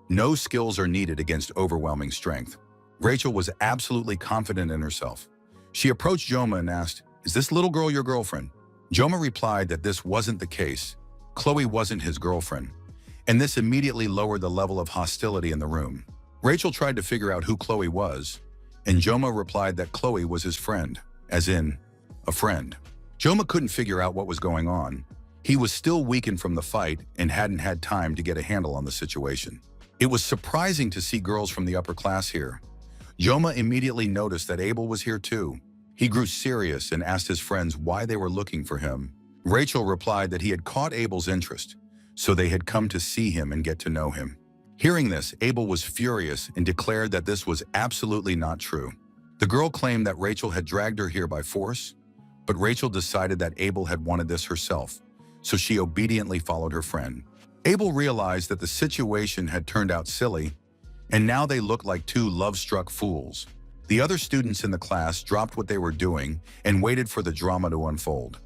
"No skills are needed against overwhelming strength." Rachel was absolutely confident in herself. She approached Joma and asked, "Is this little girl your girlfriend?" Joma replied that this wasn't the case. Chloe wasn't his girlfriend, and this immediately lowered the level of hostility in the room. Rachel tried to figure out who Chloe was, and Joma replied that Chloe was his friend, as in, a friend. Joma couldn't figure out what was going on. He was still weakened from the fight and hadn't had time to get a handle on the situation. It was surprising to see girls from the upper class here. Joma immediately noticed that Abel was here too. He grew serious and asked his friends why they were looking for him. Rachel replied that he had caught Abel's interest, so they had come to see him and get to know him. Hearing this, Abel was furious and declared that this was absolutely not true. The girl claimed that Rachel had dragged her here by force, but Rachel decided that Abel had wanted this herself, so she obediently followed her friend. Abel realized that the situation had turned out silly, and now they looked like two love-struck fools. The other students in the class dropped what they were doing and waited for the drama to unfold.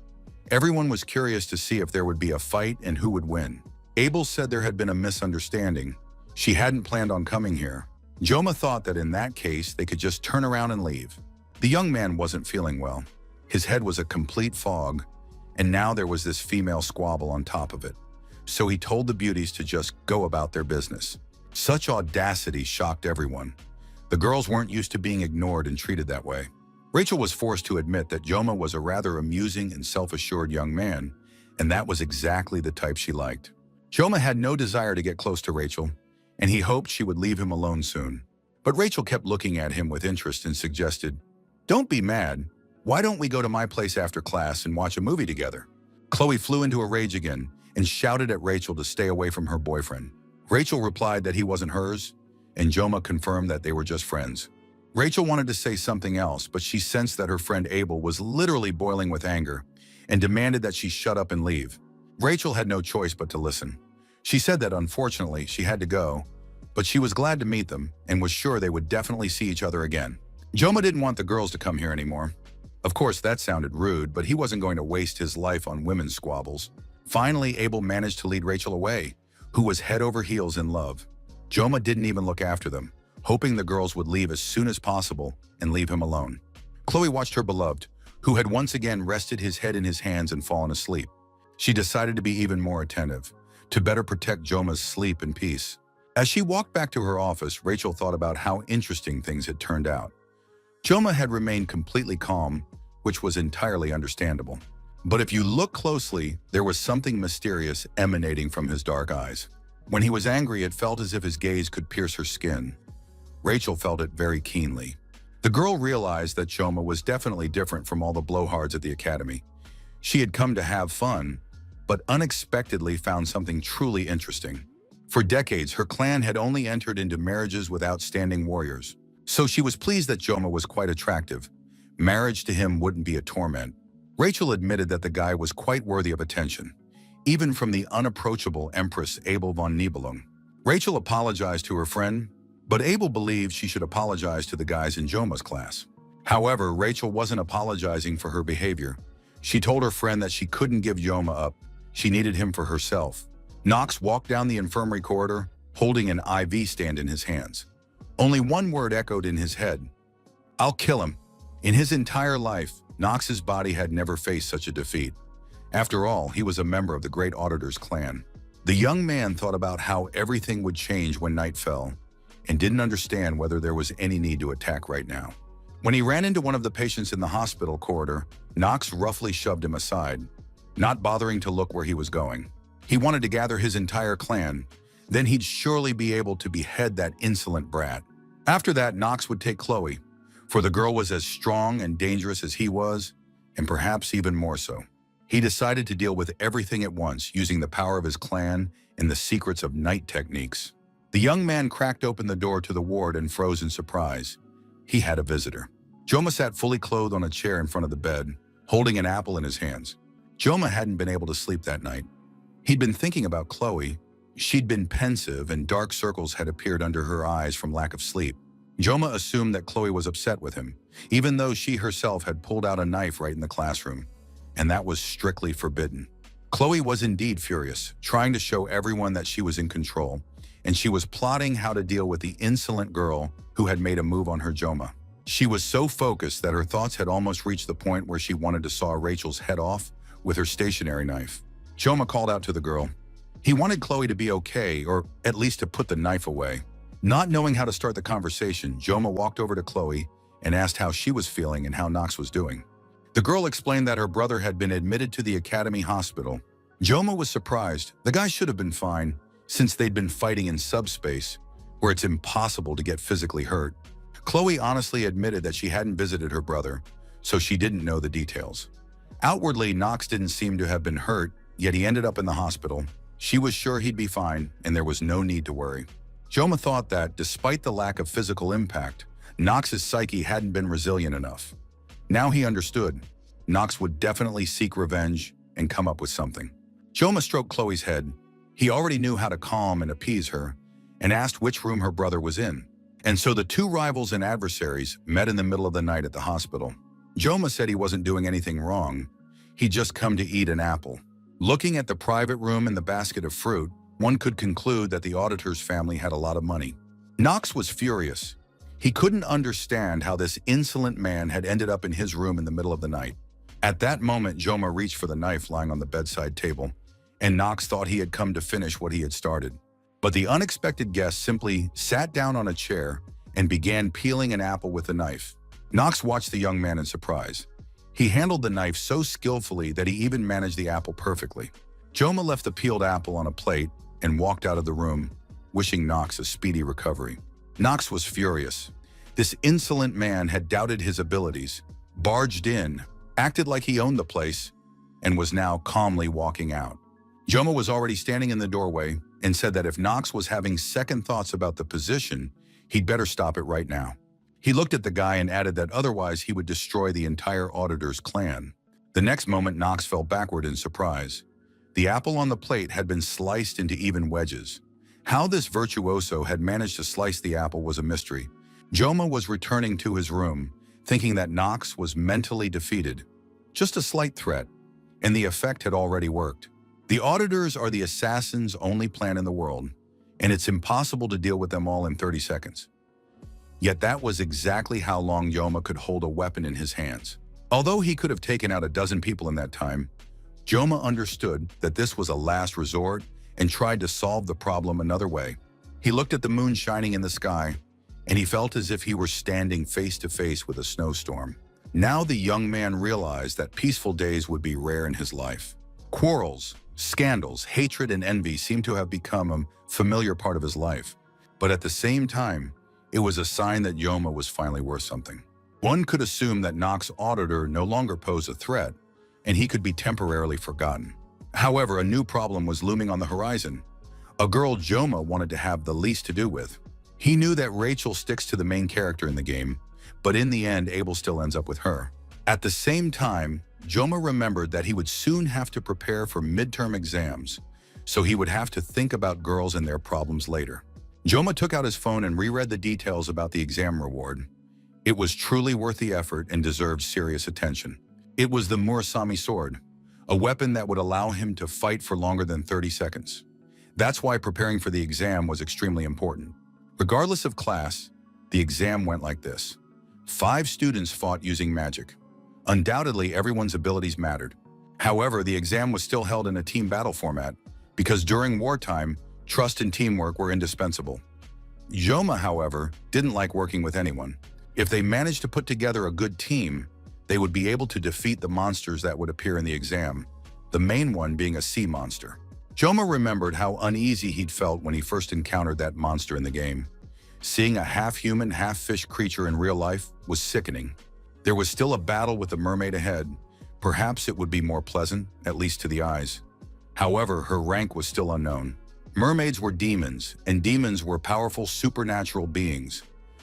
Everyone was curious to see if there would be a fight and who would win. Abel said there had been a misunderstanding. She hadn't planned on coming here. Joma thought that in that case, they could just turn around and leave. The young man wasn't feeling well. His head was a complete fog, and now there was this female squabble on top of it. So he told the beauties to just go about their business. Such audacity shocked everyone. The girls weren't used to being ignored and treated that way. Rachel was forced to admit that Joma was a rather amusing and self-assured young man, and that was exactly the type she liked. Joma had no desire to get close to Rachel, and he hoped she would leave him alone soon. But Rachel kept looking at him with interest and suggested, "Don't be mad. Why don't we go to my place after class and watch a movie together?" Chloe flew into a rage again and shouted at Rachel to stay away from her boyfriend. Rachel replied that he wasn't hers, and Joma confirmed that they were just friends. Rachel wanted to say something else, but she sensed that her friend Abel was literally boiling with anger and demanded that she shut up and leave. Rachel had no choice but to listen. She said that unfortunately she had to go, but she was glad to meet them and was sure they would definitely see each other again. Joma didn't want the girls to come here anymore. Of course, that sounded rude, but he wasn't going to waste his life on women's squabbles. Finally, Abel managed to lead Rachel away, who was head over heels in love. Joma didn't even look after them, hoping the girls would leave as soon as possible and leave him alone. Chloe watched her beloved, who had once again rested his head in his hands and fallen asleep. She decided to be even more attentive, to better protect Joma's sleep and peace. As she walked back to her office, Rachel thought about how interesting things had turned out. Joma had remained completely calm, which was entirely understandable. But if you look closely, there was something mysterious emanating from his dark eyes. When he was angry, it felt as if his gaze could pierce her skin. Rachel felt it very keenly. The girl realized that Joma was definitely different from all the blowhards at the academy. She had come to have fun, but unexpectedly found something truly interesting. For decades, her clan had only entered into marriages with outstanding warriors. So she was pleased that Joma was quite attractive. Marriage to him wouldn't be a torment. Rachel admitted that the guy was quite worthy of attention, even from the unapproachable Empress Abel von Nibelung. Rachel apologized to her friend, but Abel believed she should apologize to the guys in Joma's class. However, Rachel wasn't apologizing for her behavior. She told her friend that she couldn't give Joma up. She needed him for herself. Knox walked down the infirmary corridor, holding an IV stand in his hands. Only one word echoed in his head: "I'll kill him." In his entire life, Knox's body had never faced such a defeat. After all, he was a member of the Great Auditor's clan. The young man thought about how everything would change when night fell, and didn't understand whether there was any need to attack right now. When he ran into one of the patients in the hospital corridor, Nox roughly shoved him aside, not bothering to look where he was going. He wanted to gather his entire clan, then he'd surely be able to behead that insolent brat. After that, Nox would take Chloe, for the girl was as strong and dangerous as he was, and perhaps even more so. He decided to deal with everything at once, using the power of his clan and the secrets of night techniques. The young man cracked open the door to the ward and froze in surprise. He had a visitor. Joma sat fully clothed on a chair in front of the bed, holding an apple in his hands. Joma hadn't been able to sleep that night. He'd been thinking about Chloe. She'd been pensive and dark circles had appeared under her eyes from lack of sleep. Joma assumed that Chloe was upset with him, even though she herself had pulled out a knife right in the classroom, and that was strictly forbidden. Chloe was indeed furious, trying to show everyone that she was in control, and she was plotting how to deal with the insolent girl who had made a move on her Joma. She was so focused that her thoughts had almost reached the point where she wanted to saw Rachel's head off with her stationary knife. Joma called out to the girl. He wanted Chloe to be okay, or at least to put the knife away. Not knowing how to start the conversation, Joma walked over to Chloe and asked how she was feeling and how Nox was doing. The girl explained that her brother had been admitted to the academy hospital. Joma was surprised. The guy should have been fine, since they'd been fighting in subspace, where it's impossible to get physically hurt. Chloe honestly admitted that she hadn't visited her brother, so she didn't know the details. Outwardly, Nox didn't seem to have been hurt, yet he ended up in the hospital. She was sure he'd be fine, and there was no need to worry. Joma thought that, despite the lack of physical impact, Nox's psyche hadn't been resilient enough. Now he understood. Nox would definitely seek revenge and come up with something. Joma stroked Chloe's head. He already knew how to calm and appease her, and asked which room her brother was in. And so the two rivals and adversaries met in the middle of the night at the hospital. Joma said he wasn't doing anything wrong. He'd just come to eat an apple. Looking at the private room and the basket of fruit, one could conclude that the auditor's family had a lot of money. Nox was furious. He couldn't understand how this insolent man had ended up in his room in the middle of the night. At that moment, Joma reached for the knife lying on the bedside table, and Nox thought he had come to finish what he had started. But the unexpected guest simply sat down on a chair and began peeling an apple with the knife. Nox watched the young man in surprise. He handled the knife so skillfully that he even managed the apple perfectly. Joma left the peeled apple on a plate and walked out of the room, wishing Nox a speedy recovery. Nox was furious. This insolent man had doubted his abilities, barged in, acted like he owned the place, and was now calmly walking out. Joma was already standing in the doorway and said that if Nox was having second thoughts about the position, he'd better stop it right now. He looked at the guy and added that otherwise he would destroy the entire auditor's clan. The next moment, Nox fell backward in surprise. The apple on the plate had been sliced into even wedges. How this virtuoso had managed to slice the apple was a mystery. Joma was returning to his room, thinking that Nox was mentally defeated. Just a slight threat, and the effect had already worked. The auditors are the assassin's only plan in the world, and it's impossible to deal with them all in 30 seconds. Yet that was exactly how long Joma could hold a weapon in his hands. Although he could have taken out a dozen people in that time, Joma understood that this was a last resort and tried to solve the problem another way. He looked at the moon shining in the sky, and he felt as if he were standing face to face with a snowstorm. Now the young man realized that peaceful days would be rare in his life. Quarrels, scandals, hatred, and envy seemed to have become a familiar part of his life. But at the same time, it was a sign that Joma was finally worth something. One could assume that Nox Auditor no longer posed a threat, and he could be temporarily forgotten. However, a new problem was looming on the horizon. A girl Joma wanted to have the least to do with. He knew that Rachel sticks to the main character in the game, but in the end, Abel still ends up with her. At the same time, Joma remembered that he would soon have to prepare for midterm exams, so he would have to think about girls and their problems later. Joma took out his phone and reread the details about the exam reward. It was truly worth the effort and deserved serious attention. It was the Murasami sword, a weapon that would allow him to fight for longer than 30 seconds. That's why preparing for the exam was extremely important. Regardless of class, the exam went like this. 5 students fought using magic. Undoubtedly, everyone's abilities mattered. However, the exam was still held in a team battle format because during wartime, trust and teamwork were indispensable. Joma, however, didn't like working with anyone. If they managed to put together a good team, they would be able to defeat the monsters that would appear in the exam, the main one being a sea monster. Joma remembered how uneasy he'd felt when he first encountered that monster in the game. Seeing a half-human, half-fish creature in real life was sickening. There was still a battle with the mermaid ahead. Perhaps it would be more pleasant, at least to the eyes. However, her rank was still unknown. Mermaids were demons, and demons were powerful supernatural beings.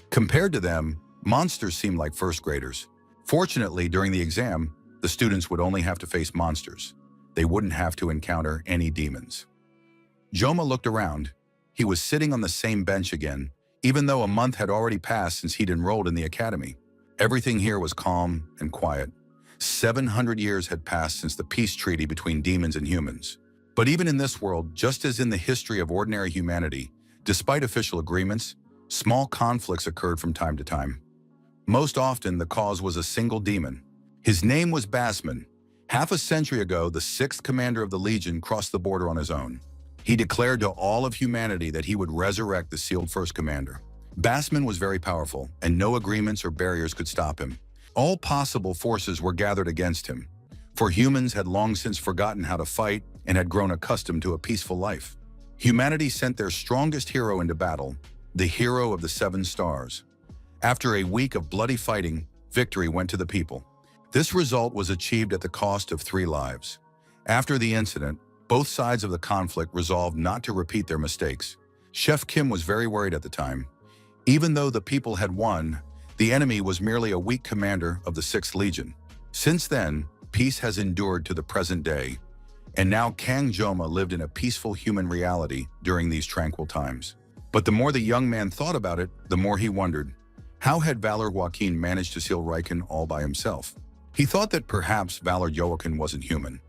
Compared to them, monsters seemed like first graders. Fortunately, during the exam, the students would only have to face monsters. They wouldn't have to encounter any demons. Joma looked around. He was sitting on the same bench again, even though a month had already passed since he'd enrolled in the academy. Everything here was calm and quiet. 700 years had passed since the peace treaty between demons and humans. But even in this world, just as in the history of ordinary humanity, despite official agreements, small conflicts occurred from time to time. Most often, the cause was a single demon. His name was Basman. Half a century ago, the 6th commander of the Legion crossed the border on his own. He declared to all of humanity that he would resurrect the sealed first commander. Basman was very powerful, and no agreements or barriers could stop him. All possible forces were gathered against him, for humans had long since forgotten how to fight and had grown accustomed to a peaceful life. Humanity sent their strongest hero into battle, the hero of the 7 stars. After a week of bloody fighting, victory went to the people. This result was achieved at the cost of 3 lives. After the incident, both sides of the conflict resolved not to repeat their mistakes. Chef Kim was very worried at the time. Even though the people had won, the enemy was merely a weak commander of the 6th Legion. Since then, peace has endured to the present day, and now Kang Joma lived in a peaceful human reality during these tranquil times. But the more the young man thought about it, the more he wondered, how had Valor Joaquin managed to seal Riken all by himself? He thought that perhaps Valor Joaquin wasn't human.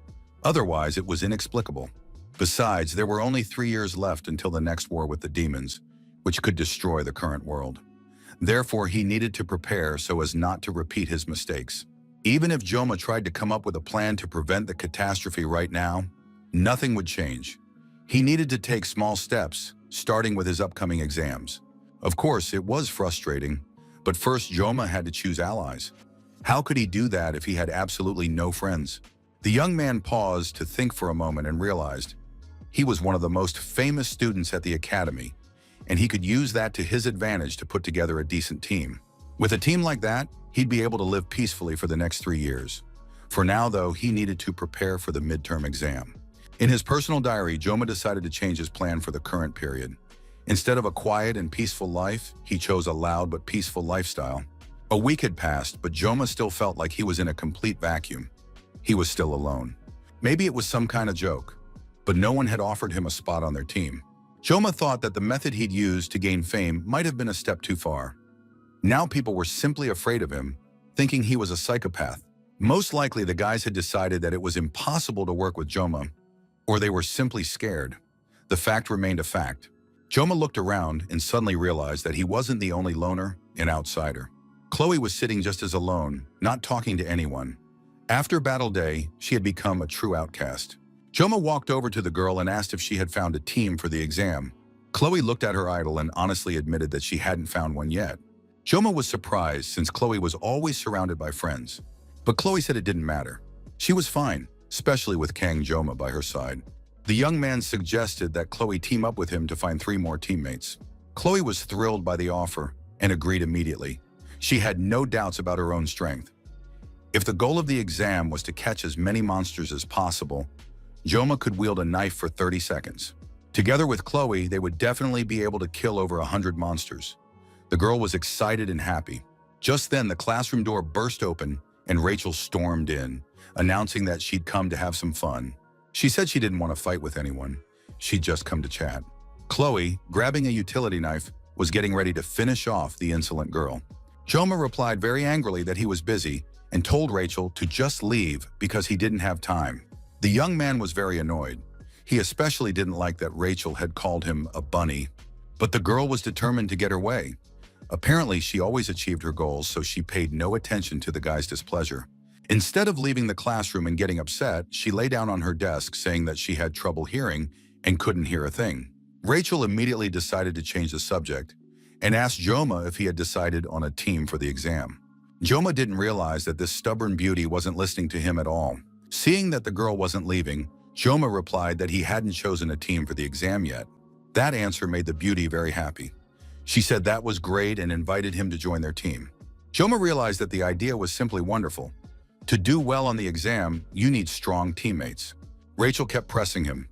Otherwise, it was inexplicable. Besides, there were only 3 years left until the next war with the demons, which could destroy the current world. Therefore, he needed to prepare so as not to repeat his mistakes. Even if Joma tried to come up with a plan to prevent the catastrophe right now, nothing would change. He needed to take small steps, starting with his upcoming exams. Of course, it was frustrating, but first Joma had to choose allies. How could he do that if he had absolutely no friends? The young man paused to think for a moment and realized he was one of the most famous students at the academy, and he could use that to his advantage to put together a decent team. With a team like that, he'd be able to live peacefully for the next 3 years. For now, though, he needed to prepare for the midterm exam. In his personal diary, Joma decided to change his plan for the current period. Instead of a quiet and peaceful life, he chose a loud but peaceful lifestyle. A week had passed, but Joma still felt like he was in a complete vacuum. He was still alone. Maybe it was some kind of joke, but no one had offered him a spot on their team. Joma thought that the method he'd used to gain fame might have been a step too far. Now people were simply afraid of him, thinking he was a psychopath. Most likely the guys had decided that it was impossible to work with Joma, or they were simply scared. The fact remained a fact. Joma looked around and suddenly realized that he wasn't the only loner and outsider. Chloe was sitting just as alone, not talking to anyone. After battle day, she had become a true outcast. Joma walked over to the girl and asked if she had found a team for the exam. Chloe looked at her idol and honestly admitted that she hadn't found one yet. Joma was surprised since Chloe was always surrounded by friends. But Chloe said it didn't matter. She was fine, especially with Kang Joma by her side. The young man suggested that Chloe team up with him to find 3 more teammates. Chloe was thrilled by the offer and agreed immediately. She had no doubts about her own strength. If the goal of the exam was to catch as many monsters as possible, Joma could wield a knife for 30 seconds. Together with Chloe, they would definitely be able to kill over 100 monsters. The girl was excited and happy. Just then, the classroom door burst open and Rachel stormed in, announcing that she'd come to have some fun. She said she didn't want to fight with anyone. She'd just come to chat. Chloe, grabbing a utility knife, was getting ready to finish off the insolent girl. Joma replied very angrily that he was busy and told Rachel to just leave because he didn't have time. The young man was very annoyed. He especially didn't like that Rachel had called him a bunny, but the girl was determined to get her way. Apparently, she always achieved her goals, so she paid no attention to the guy's displeasure. Instead of leaving the classroom and getting upset, she lay down on her desk saying that she had trouble hearing and couldn't hear a thing. Rachel immediately decided to change the subject, and asked Joma if he had decided on a team for the exam. Joma didn't realize that this stubborn beauty wasn't listening to him at all. Seeing that the girl wasn't leaving, Joma replied that he hadn't chosen a team for the exam yet. That answer made the beauty very happy. She said that was great and invited him to join their team. Joma realized that the idea was simply wonderful. To do well on the exam, you need strong teammates. Rachel kept pressing him.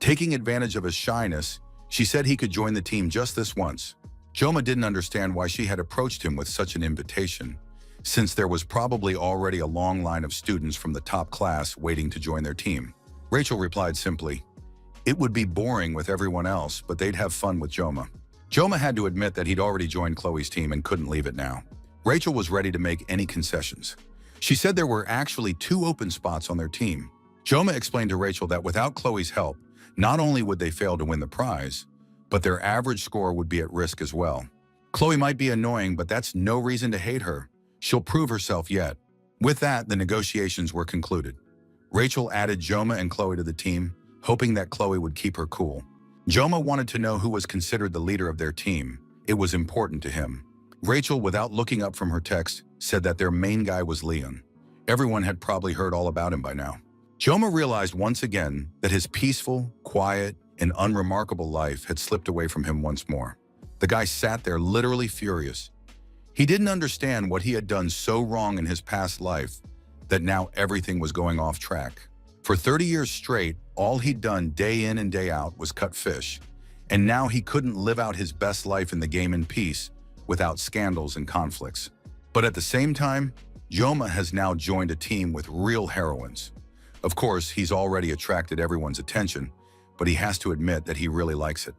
Taking advantage of his shyness, she said he could join the team just this once. Joma didn't understand why she had approached him with such an invitation, since there was probably already a long line of students from the top class waiting to join their team. Rachel replied simply, "It would be boring with everyone else, but they'd have fun with Joma." Joma had to admit that he'd already joined Chloe's team and couldn't leave it now. Rachel was ready to make any concessions. She said there were actually 2 open spots on their team. Joma explained to Rachel that without Chloe's help, not only would they fail to win the prize, but their average score would be at risk as well. Chloe might be annoying, but that's no reason to hate her. She'll prove herself yet. With that, the negotiations were concluded. Rachel added Joma and Chloe to the team, hoping that Chloe would keep her cool. Joma wanted to know who was considered the leader of their team. It was important to him. Rachel, without looking up from her text, said that their main guy was Leon. Everyone had probably heard all about him by now. Joma realized once again that his peaceful, quiet, and unremarkable life had slipped away from him once more. The guy sat there literally furious. He didn't understand what he had done so wrong in his past life that now everything was going off track. For 30 years straight, all he'd done day in and day out was cut fish, and now he couldn't live out his best life in the game in peace without scandals and conflicts. But at the same time, Joma has now joined a team with real heroines. Of course, he's already attracted everyone's attention, but he has to admit that he really likes it.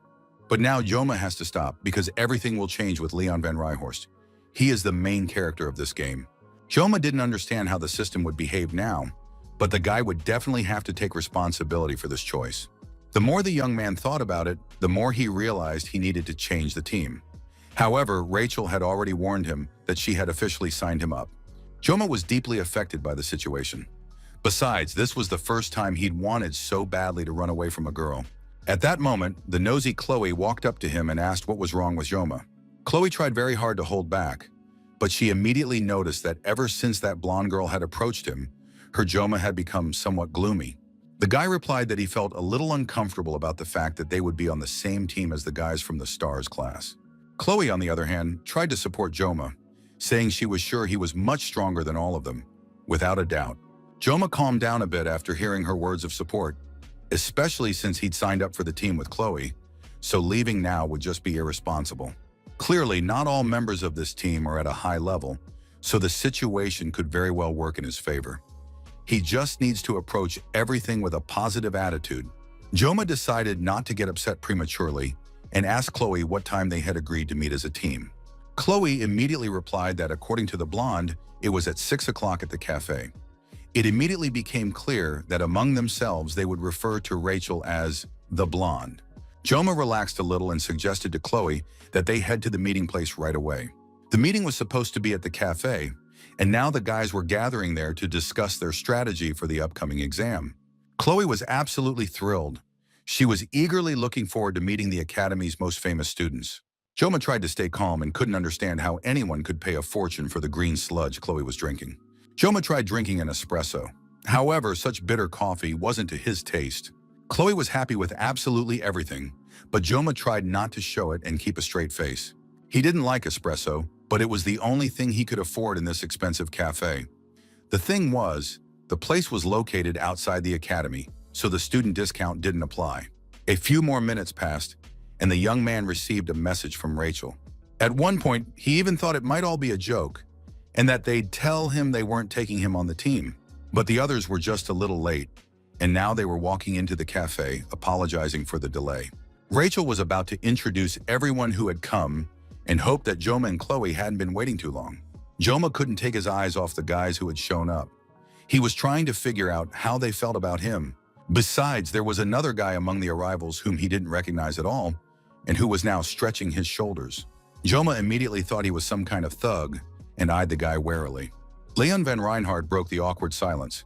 But now Joma has to stop because everything will change with Leon van Rijhorst. He is the main character of this game. Joma didn't understand how the system would behave now, but the guy would definitely have to take responsibility for this choice. The more the young man thought about it, the more he realized he needed to change the team. However, Rachel had already warned him that she had officially signed him up. Joma was deeply affected by the situation. Besides, this was the first time he'd wanted so badly to run away from a girl. At that moment, the nosy Chloe walked up to him and asked what was wrong with Joma. Chloe tried very hard to hold back, but she immediately noticed that ever since that blonde girl had approached him, her Joma had become somewhat gloomy. The guy replied that he felt a little uncomfortable about the fact that they would be on the same team as the guys from the Stars class. Chloe, on the other hand, tried to support Joma, saying she was sure he was much stronger than all of them, without a doubt. Joma calmed down a bit after hearing her words of support, especially since he'd signed up for the team with Chloe, so leaving now would just be irresponsible. Clearly, not all members of this team are at a high level, so the situation could very well work in his favor. He just needs to approach everything with a positive attitude. Joma decided not to get upset prematurely and asked Chloe what time they had agreed to meet as a team. Chloe immediately replied that according to the blonde, it was at 6 o'clock at the cafe. It immediately became clear that among themselves they would refer to Rachel as the blonde. Joma relaxed a little and suggested to Chloe that they head to the meeting place right away. The meeting was supposed to be at the cafe, and now the guys were gathering there to discuss their strategy for the upcoming exam. Chloe was absolutely thrilled. She was eagerly looking forward to meeting the academy's most famous students. Joma tried to stay calm and couldn't understand how anyone could pay a fortune for the green sludge Chloe was drinking. Joma tried drinking an espresso. However, such bitter coffee wasn't to his taste. Chloe was happy with absolutely everything, but Joma tried not to show it and keep a straight face. He didn't like espresso, but it was the only thing he could afford in this expensive cafe. The thing was, the place was located outside the academy, so the student discount didn't apply. A few more minutes passed, and the young man received a message from Rachel. At one point, he even thought it might all be a joke, and that they'd tell him they weren't taking him on the team. But the others were just a little late, and now they were walking into the cafe, apologizing for the delay. Rachel was about to introduce everyone who had come and hoped that Joma and Chloe hadn't been waiting too long. Joma couldn't take his eyes off the guys who had shown up. He was trying to figure out how they felt about him. Besides, there was another guy among the arrivals whom he didn't recognize at all, and who was now stretching his shoulders. Joma immediately thought he was some kind of thug and eyed the guy warily. Leon van Reinhardt broke the awkward silence.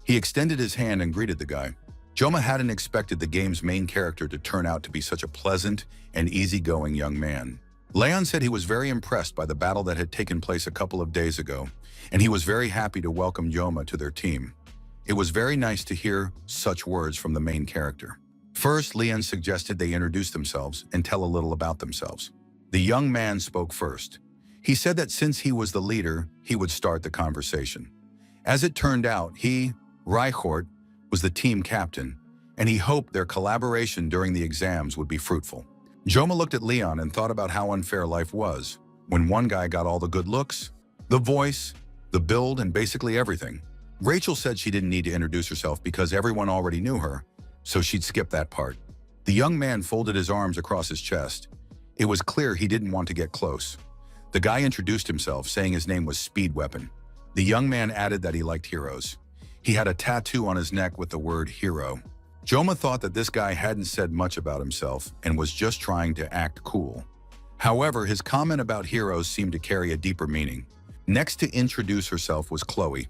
He extended his hand and greeted the guy. Joma hadn't expected the game's main character to turn out to be such a pleasant and easygoing young man. Leon said he was very impressed by the battle that had taken place a couple of days ago, and he was very happy to welcome Yoma to their team. It was very nice to hear such words from the main character. First, Leon suggested they introduce themselves and tell a little about themselves. The young man spoke first. He said that since he was the leader, he would start the conversation. As it turned out, he, Reichort, was the team captain, and he hoped their collaboration during the exams would be fruitful. Joma looked at Leon and thought about how unfair life was, when one guy got all the good looks, the voice, the build, and basically everything. Rachel said she didn't need to introduce herself because everyone already knew her, so she'd skip that part. The young man folded his arms across his chest. It was clear he didn't want to get close. The guy introduced himself, saying his name was Speed Weapon. The young man added that he liked heroes. He had a tattoo on his neck with the word hero. Joma thought that this guy hadn't said much about himself and was just trying to act cool. However, his comment about heroes seemed to carry a deeper meaning. Next to introduce herself was Chloe.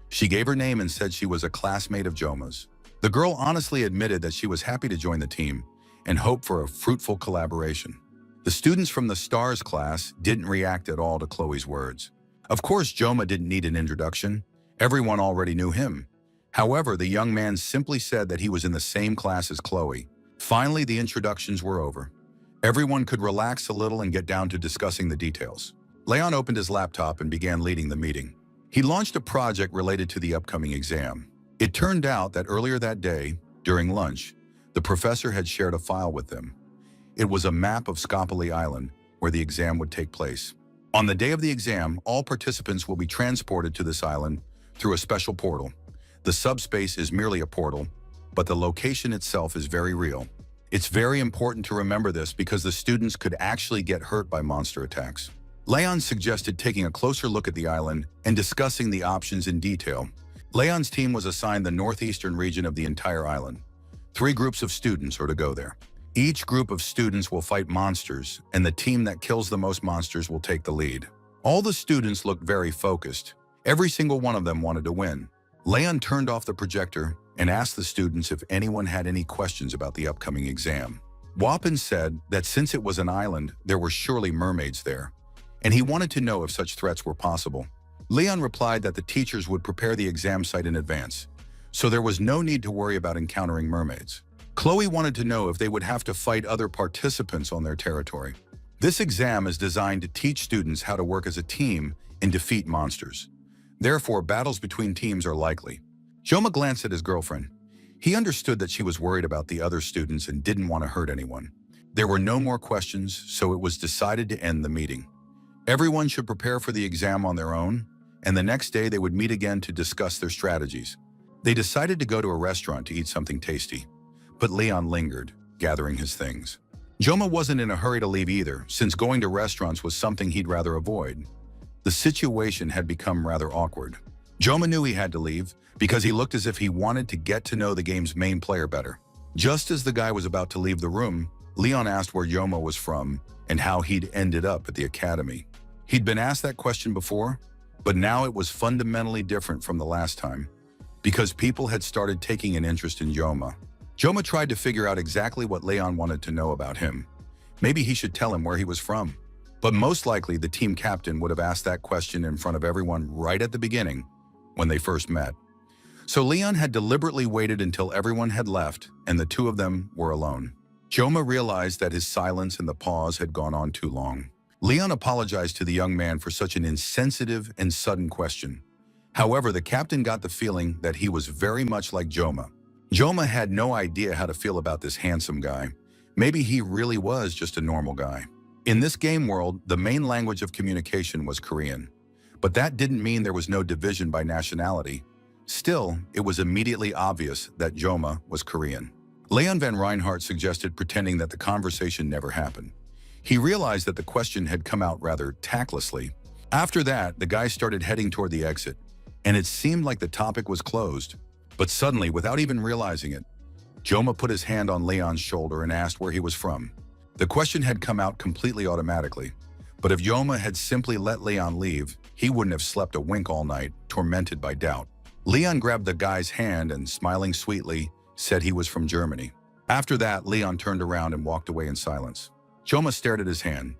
She gave her name and said she was a classmate of Joma's. The girl honestly admitted that she was happy to join the team and hoped for a fruitful collaboration. The students from the STARS class didn't react at all to Chloe's words. Of course, Joma didn't need an introduction. Everyone already knew him. However, the young man simply said that he was in the same class as Chloe. Finally, the introductions were over. Everyone could relax a little and get down to discussing the details. Leon opened his laptop and began leading the meeting. He launched a project related to the upcoming exam. It turned out that earlier that day, during lunch, the professor had shared a file with them. It was a map of Skopoli Island, where the exam would take place. On the day of the exam, all participants will be transported to this island through a special portal. The subspace is merely a portal, but the location itself is very real. It's very important to remember this because the students could actually get hurt by monster attacks. Leon suggested taking a closer look at the island and discussing the options in detail. Leon's team was assigned the northeastern region of the entire island. 3 groups of students are to go there. Each group of students will fight monsters, and the team that kills the most monsters will take the lead. All the students looked very focused. Every single one of them wanted to win. Leon turned off the projector and asked the students if anyone had any questions about the upcoming exam. Wappen said that since it was an island, there were surely mermaids there, and he wanted to know if such threats were possible. Leon replied that the teachers would prepare the exam site in advance, so there was no need to worry about encountering mermaids. Chloe wanted to know if they would have to fight other participants on their territory. This exam is designed to teach students how to work as a team and defeat monsters. Therefore, battles between teams are likely. Joma glanced at his girlfriend. He understood that she was worried about the other students and didn't want to hurt anyone. There were no more questions, so it was decided to end the meeting. Everyone should prepare for the exam on their own, and the next day they would meet again to discuss their strategies. They decided to go to a restaurant to eat something tasty, but Leon lingered, gathering his things. Joma wasn't in a hurry to leave either, since going to restaurants was something he'd rather avoid. The situation had become rather awkward. Joma knew he had to leave because he looked as if he wanted to get to know the game's main player better. Just as the guy was about to leave the room, Leon asked where Joma was from and how he'd ended up at the academy. He'd been asked that question before, but now it was fundamentally different from the last time, because people had started taking an interest in Joma. Joma tried to figure out exactly what Leon wanted to know about him. Maybe he should tell him where he was from. But most likely, the team captain would have asked that question in front of everyone right at the beginning, when they first met. So Leon had deliberately waited until everyone had left and the two of them were alone. Joma realized that his silence and the pause had gone on too long. Leon apologized to the young man for such an insensitive and sudden question. However, the captain got the feeling that he was very much like Joma. Joma had no idea how to feel about this handsome guy. Maybe he really was just a normal guy. In this game world, the main language of communication was Korean. But that didn't mean there was no division by nationality. Still, it was immediately obvious that Joma was Korean. Leon van Reinhardt suggested pretending that the conversation never happened. He realized that the question had come out rather tactlessly. After that, the guy started heading toward the exit, and it seemed like the topic was closed. But suddenly, without even realizing it, Joma put his hand on Leon's shoulder and asked where he was from. The question had come out completely automatically, but if Joma had simply let Leon leave, he wouldn't have slept a wink all night, tormented by doubt. Leon grabbed the guy's hand and, smiling sweetly, said he was from Germany. After that, Leon turned around and walked away in silence. Joma stared at his hand.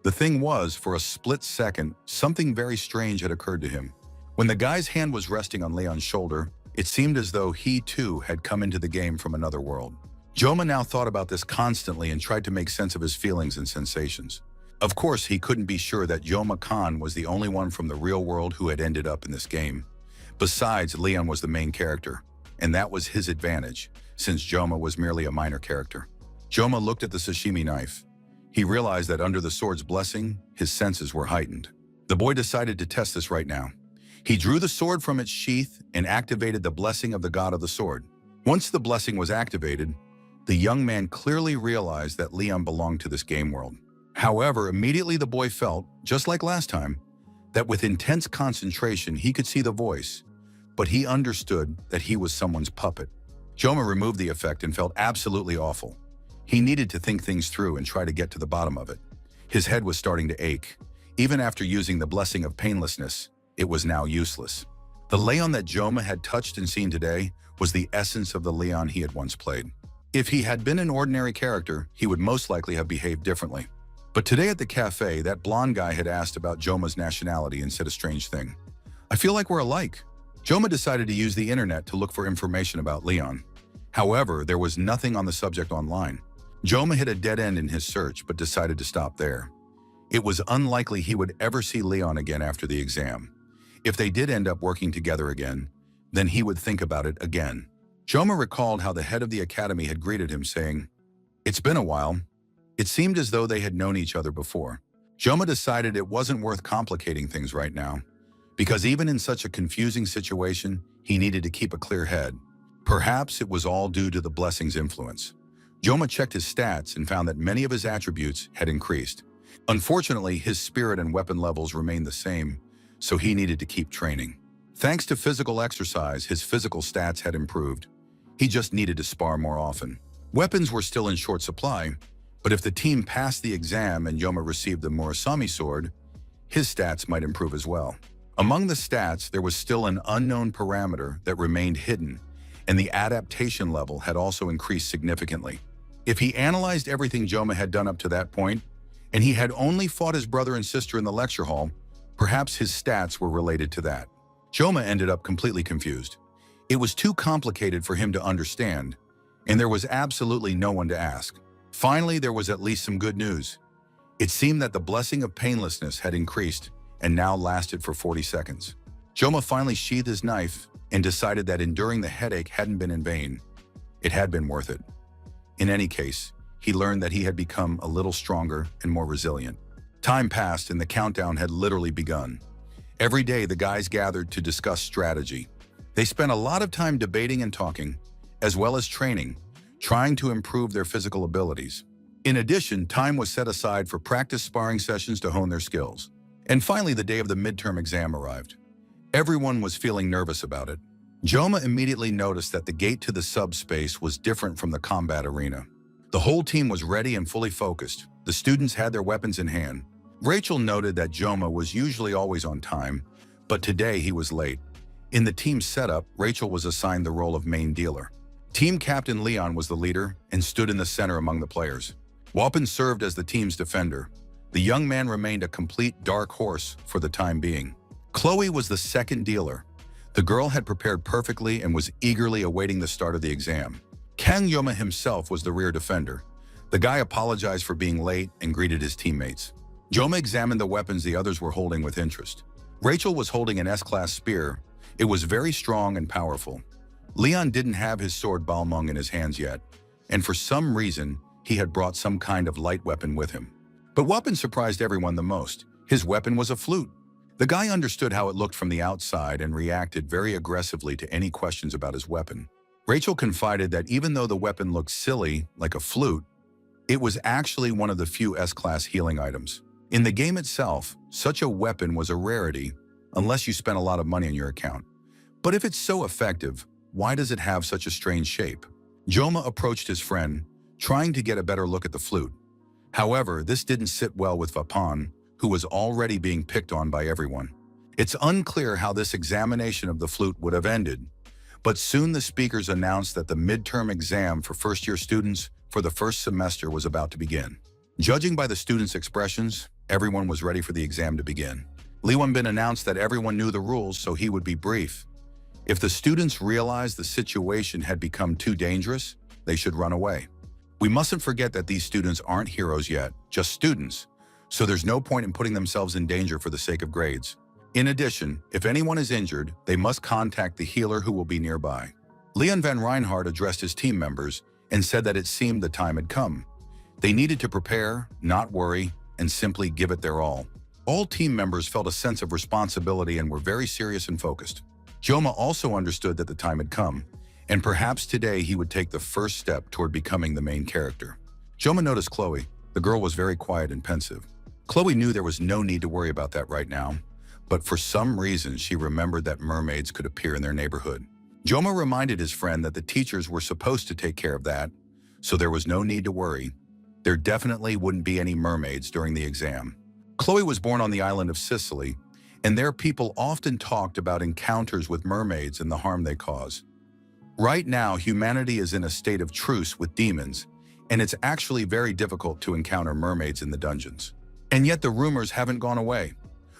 The thing was, for a split second, something very strange had occurred to him. When the guy's hand was resting on Leon's shoulder, it seemed as though he too had come into the game from another world. Joma now thought about this constantly and tried to make sense of his feelings and sensations. Of course, he couldn't be sure that Joma-kan was the only one from the real world who had ended up in this game. Besides, Leon was the main character, and that was his advantage, since Joma was merely a minor character. Joma looked at the sashimi knife. He realized that under the sword's blessing, his senses were heightened. The boy decided to test this right now. He drew the sword from its sheath and activated the blessing of the god of the sword. Once the blessing was activated, the young man clearly realized that Leon belonged to this game world. However, immediately the boy felt, just like last time, that with intense concentration he could see the voice, but he understood that he was someone's puppet. Joma removed the effect and felt absolutely awful. He needed to think things through and try to get to the bottom of it. His head was starting to ache. Even after using the blessing of painlessness, it was now useless. The Leon that Joma had touched and seen today was the essence of the Leon he had once played. If he had been an ordinary character, he would most likely have behaved differently. But today at the cafe, that blonde guy had asked about Joma's nationality and said a strange thing. "I feel like we're alike." Joma decided to use the internet to look for information about Leon. However, there was nothing on the subject online. Joma hit a dead end in his search, but decided to stop there. It was unlikely he would ever see Leon again after the exam. If they did end up working together again, then he would think about it again. Joma recalled how the head of the academy had greeted him, saying, "It's been a while." It seemed as though they had known each other before. Joma decided it wasn't worth complicating things right now, because even in such a confusing situation, he needed to keep a clear head. Perhaps it was all due to the blessing's influence. Joma checked his stats and found that many of his attributes had increased. Unfortunately, his spirit and weapon levels remained the same, so he needed to keep training. Thanks to physical exercise, his physical stats had improved. He just needed to spar more often. Weapons were still in short supply, but if the team passed the exam and Joma received the Murasami sword, his stats might improve as well. Among the stats, there was still an unknown parameter that remained hidden, and the adaptation level had also increased significantly. If he analyzed everything Joma had done up to that point, and he had only fought his brother and sister in the lecture hall, perhaps his stats were related to that. Joma ended up completely confused. It was too complicated for him to understand, and there was absolutely no one to ask. Finally, there was at least some good news. It seemed that the blessing of painlessness had increased and now lasted for 40 seconds. Joma finally sheathed his knife and decided that enduring the headache hadn't been in vain. It had been worth it. In any case, he learned that he had become a little stronger and more resilient. Time passed and the countdown had literally begun. Every day, the guys gathered to discuss strategy. They spent a lot of time debating and talking, as well as training, trying to improve their physical abilities. In addition, time was set aside for practice sparring sessions to hone their skills. And finally, the day of the midterm exam arrived. Everyone was feeling nervous about it. Joma immediately noticed that the gate to the subspace was different from the combat arena. The whole team was ready and fully focused. The students had their weapons in hand. Rachel noted that Joma was usually always on time, but today he was late. In the team setup, Rachel was assigned the role of main dealer. Team captain Leon was the leader and stood in the center among the players. Wapin served as the team's defender. The young man remained a complete dark horse for the time being. Chloe was the second dealer. The girl had prepared perfectly and was eagerly awaiting the start of the exam. Kang Yoma himself was the rear defender. The guy apologized for being late and greeted his teammates. Joma examined the weapons the others were holding with interest. Rachel was holding an S-class spear. It was very strong and powerful. Leon didn't have his sword Balmung in his hands yet, and for some reason, he had brought some kind of light weapon with him. But Wapin surprised everyone the most. His weapon was a flute. The guy understood how it looked from the outside and reacted very aggressively to any questions about his weapon. Rachel confided that even though the weapon looked silly, like a flute, it was actually one of the few S-class healing items. In the game itself, such a weapon was a rarity unless you spent a lot of money on your account. But if it's so effective, why does it have such a strange shape? Joma approached his friend, trying to get a better look at the flute. However, this didn't sit well with Vapan, who was already being picked on by everyone. It's unclear how this examination of the flute would have ended, but soon the speakers announced that the midterm exam for first-year students for the first semester was about to begin. Judging by the students' expressions, everyone was ready for the exam to begin. Lee Won-bin announced that everyone knew the rules, so he would be brief. If the students realized the situation had become too dangerous, they should run away. We mustn't forget that these students aren't heroes yet, just students, so there's no point in putting themselves in danger for the sake of grades. In addition, if anyone is injured, they must contact the healer who will be nearby. Leon van Reinhardt addressed his team members and said that it seemed the time had come. They needed to prepare, not worry, and simply give it their all. All team members felt a sense of responsibility and were very serious and focused. Joma also understood that the time had come, and perhaps today he would take the first step toward becoming the main character. Joma noticed Chloe. The girl was very quiet and pensive. Chloe knew there was no need to worry about that right now, but for some reason she remembered that mermaids could appear in their neighborhood. Joma reminded his friend that the teachers were supposed to take care of that, so there was no need to worry. There definitely wouldn't be any mermaids during the exam. Chloe was born on the island of Sicily, and there people often talked about encounters with mermaids and the harm they cause. Right now, humanity is in a state of truce with demons, and it's actually very difficult to encounter mermaids in the dungeons. And yet the rumors haven't gone away.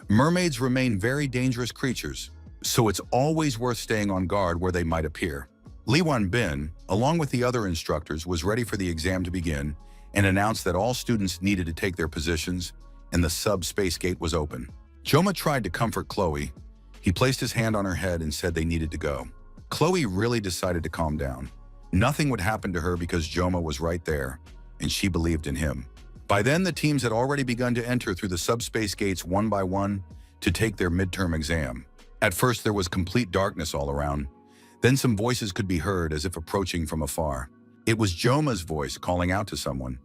Mermaids remain very dangerous creatures, so it's always worth staying on guard where they might appear. Lee Won-bin, along with the other instructors, was ready for the exam to begin and announced that all students needed to take their positions and the subspace gate was open. Joma tried to comfort Chloe. He placed his hand on her head and said they needed to go. Chloe really decided to calm down. Nothing would happen to her because Joma was right there, and she believed in him. By then, the teams had already begun to enter through the subspace gates one by one to take their midterm exam. At first, there was complete darkness all around. Then some voices could be heard as if approaching from afar. It was Joma's voice calling out to someone,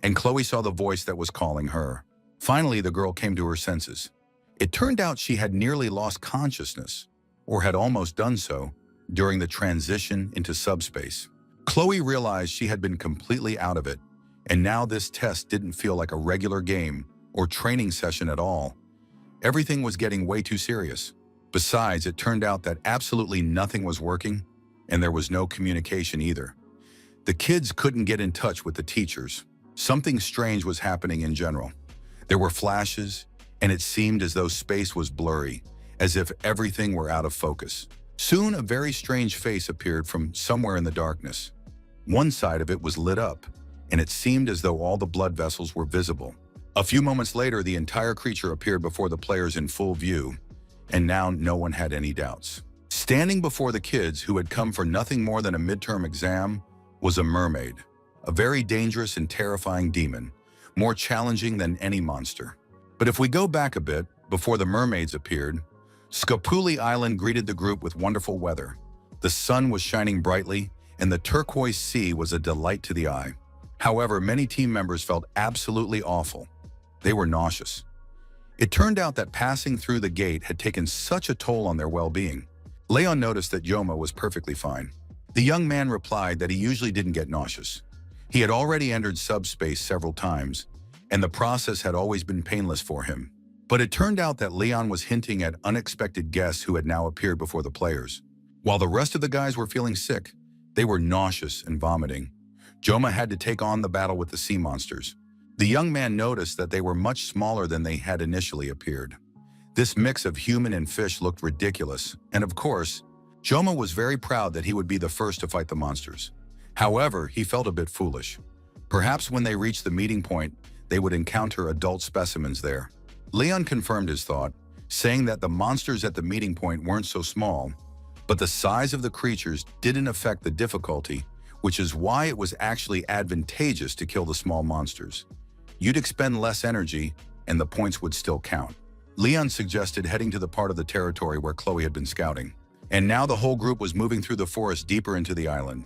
and Chloe saw the voice that was calling her. Finally, the girl came to her senses. It turned out she had nearly lost consciousness, or had almost done so, during the transition into subspace. Chloe realized she had been completely out of it, and now this test didn't feel like a regular game or training session at all. Everything was getting way too serious. Besides, it turned out that absolutely nothing was working, and there was no communication either. The kids couldn't get in touch with the teachers. Something strange was happening in general. There were flashes, and it seemed as though space was blurry, as if everything were out of focus. Soon, a very strange face appeared from somewhere in the darkness. One side of it was lit up, and it seemed as though all the blood vessels were visible. A few moments later, the entire creature appeared before the players in full view, and now no one had any doubts. Standing before the kids, who had come for nothing more than a midterm exam, was a mermaid, a very dangerous and terrifying demon, more challenging than any monster. But if we go back a bit, before the mermaids appeared, Scapuli Island greeted the group with wonderful weather. The sun was shining brightly, and the turquoise sea was a delight to the eye. However, many team members felt absolutely awful. They were nauseous. It turned out that passing through the gate had taken such a toll on their well-being. Leon noticed that Joma was perfectly fine. The young man replied that he usually didn't get nauseous. He had already entered subspace several times, and the process had always been painless for him. But it turned out that Leon was hinting at unexpected guests who had now appeared before the players. While the rest of the guys were feeling sick, they were nauseous and vomiting. Joma had to take on the battle with the sea monsters. The young man noticed that they were much smaller than they had initially appeared. This mix of human and fish looked ridiculous, and of course, Joma was very proud that he would be the first to fight the monsters. However, he felt a bit foolish. Perhaps when they reached the meeting point, they would encounter adult specimens there. Leon confirmed his thought, saying that the monsters at the meeting point weren't so small, but the size of the creatures didn't affect the difficulty, which is why it was actually advantageous to kill the small monsters. You'd expend less energy, and the points would still count. Leon suggested heading to the part of the territory where Chloe had been scouting. And now the whole group was moving through the forest deeper into the island.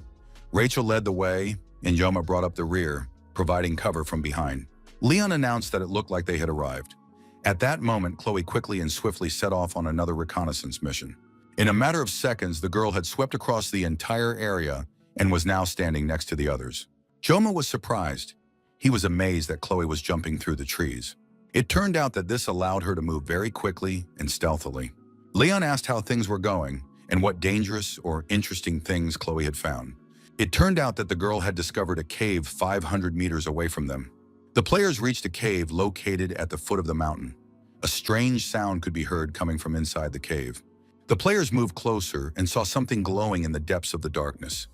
Rachel led the way, and Joma brought up the rear, providing cover from behind. Leon announced that it looked like they had arrived. At that moment, Chloe quickly and swiftly set off on another reconnaissance mission. In a matter of seconds, the girl had swept across the entire area and was now standing next to the others. Joma was surprised. He was amazed that Chloe was jumping through the trees. It turned out that this allowed her to move very quickly and stealthily. Leon asked how things were going and what dangerous or interesting things Chloe had found. It turned out that the girl had discovered a cave 500 meters away from them. The players reached a cave located at the foot of the mountain. A strange sound could be heard coming from inside the cave. The players moved closer and saw something glowing in the depths of the darkness,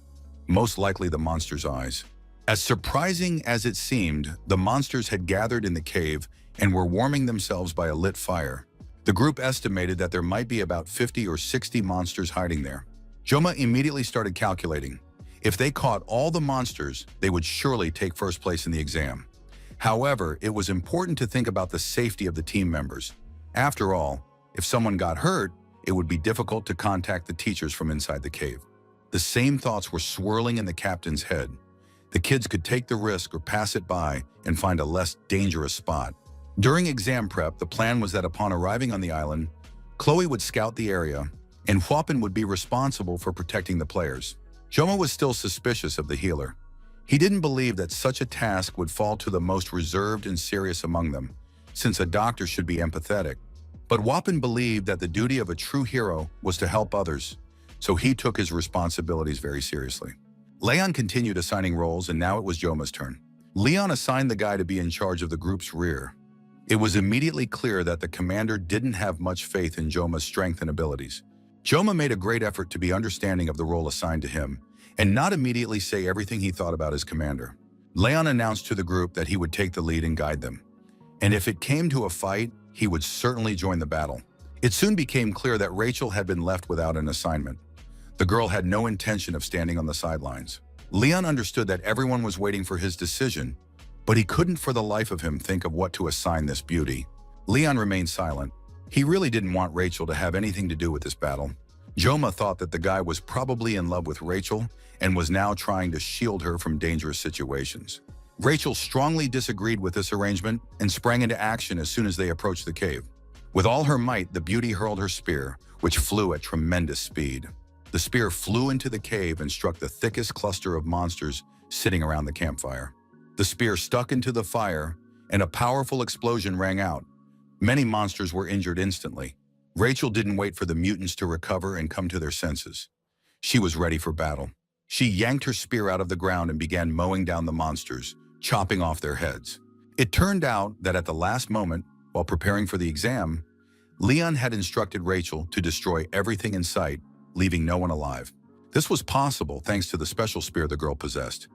most likely the monster's eyes. As surprising as it seemed, the monsters had gathered in the cave and were warming themselves by a lit fire. The group estimated that there might be about 50 or 60 monsters hiding there. Joma immediately started calculating. If they caught all the monsters, they would surely take first place in the exam. However, it was important to think about the safety of the team members. After all, if someone got hurt, it would be difficult to contact the teachers from inside the cave. The same thoughts were swirling in the captain's head. The kids could take the risk or pass it by and find a less dangerous spot. During exam prep, the plan was that upon arriving on the island, Chloe would scout the area, and Huapin would be responsible for protecting the players. Joma was still suspicious of the healer. He didn't believe that such a task would fall to the most reserved and serious among them, since a doctor should be empathetic. But Huapin believed that the duty of a true hero was to help others, so he took his responsibilities very seriously. Leon continued assigning roles, and now it was Joma's turn. Leon assigned the guy to be in charge of the group's rear. It was immediately clear that the commander didn't have much faith in Joma's strength and abilities. Joma made a great effort to be understanding of the role assigned to him, and not immediately say everything he thought about his commander. Leon announced to the group that he would take the lead and guide them. And if it came to a fight, he would certainly join the battle. It soon became clear that Rachel had been left without an assignment. The girl had no intention of standing on the sidelines. Leon understood that everyone was waiting for his decision, but he couldn't for the life of him think of what to assign this beauty. Leon remained silent. He really didn't want Rachel to have anything to do with this battle. Joma thought that the guy was probably in love with Rachel and was now trying to shield her from dangerous situations. Rachel strongly disagreed with this arrangement and sprang into action as soon as they approached the cave. With all her might, the beauty hurled her spear, which flew at tremendous speed. The spear flew into the cave and struck the thickest cluster of monsters sitting around the campfire. The spear stuck into the fire, and a powerful explosion rang out. Many monsters were injured instantly. Rachel didn't wait for the mutants to recover and come to their senses. She was ready for battle. She yanked her spear out of the ground and began mowing down the monsters, chopping off their heads. It turned out that at the last moment, while preparing for the exam, Leon had instructed Rachel to destroy everything in sight, leaving no one alive. This was possible thanks to the special spear the girl possessed.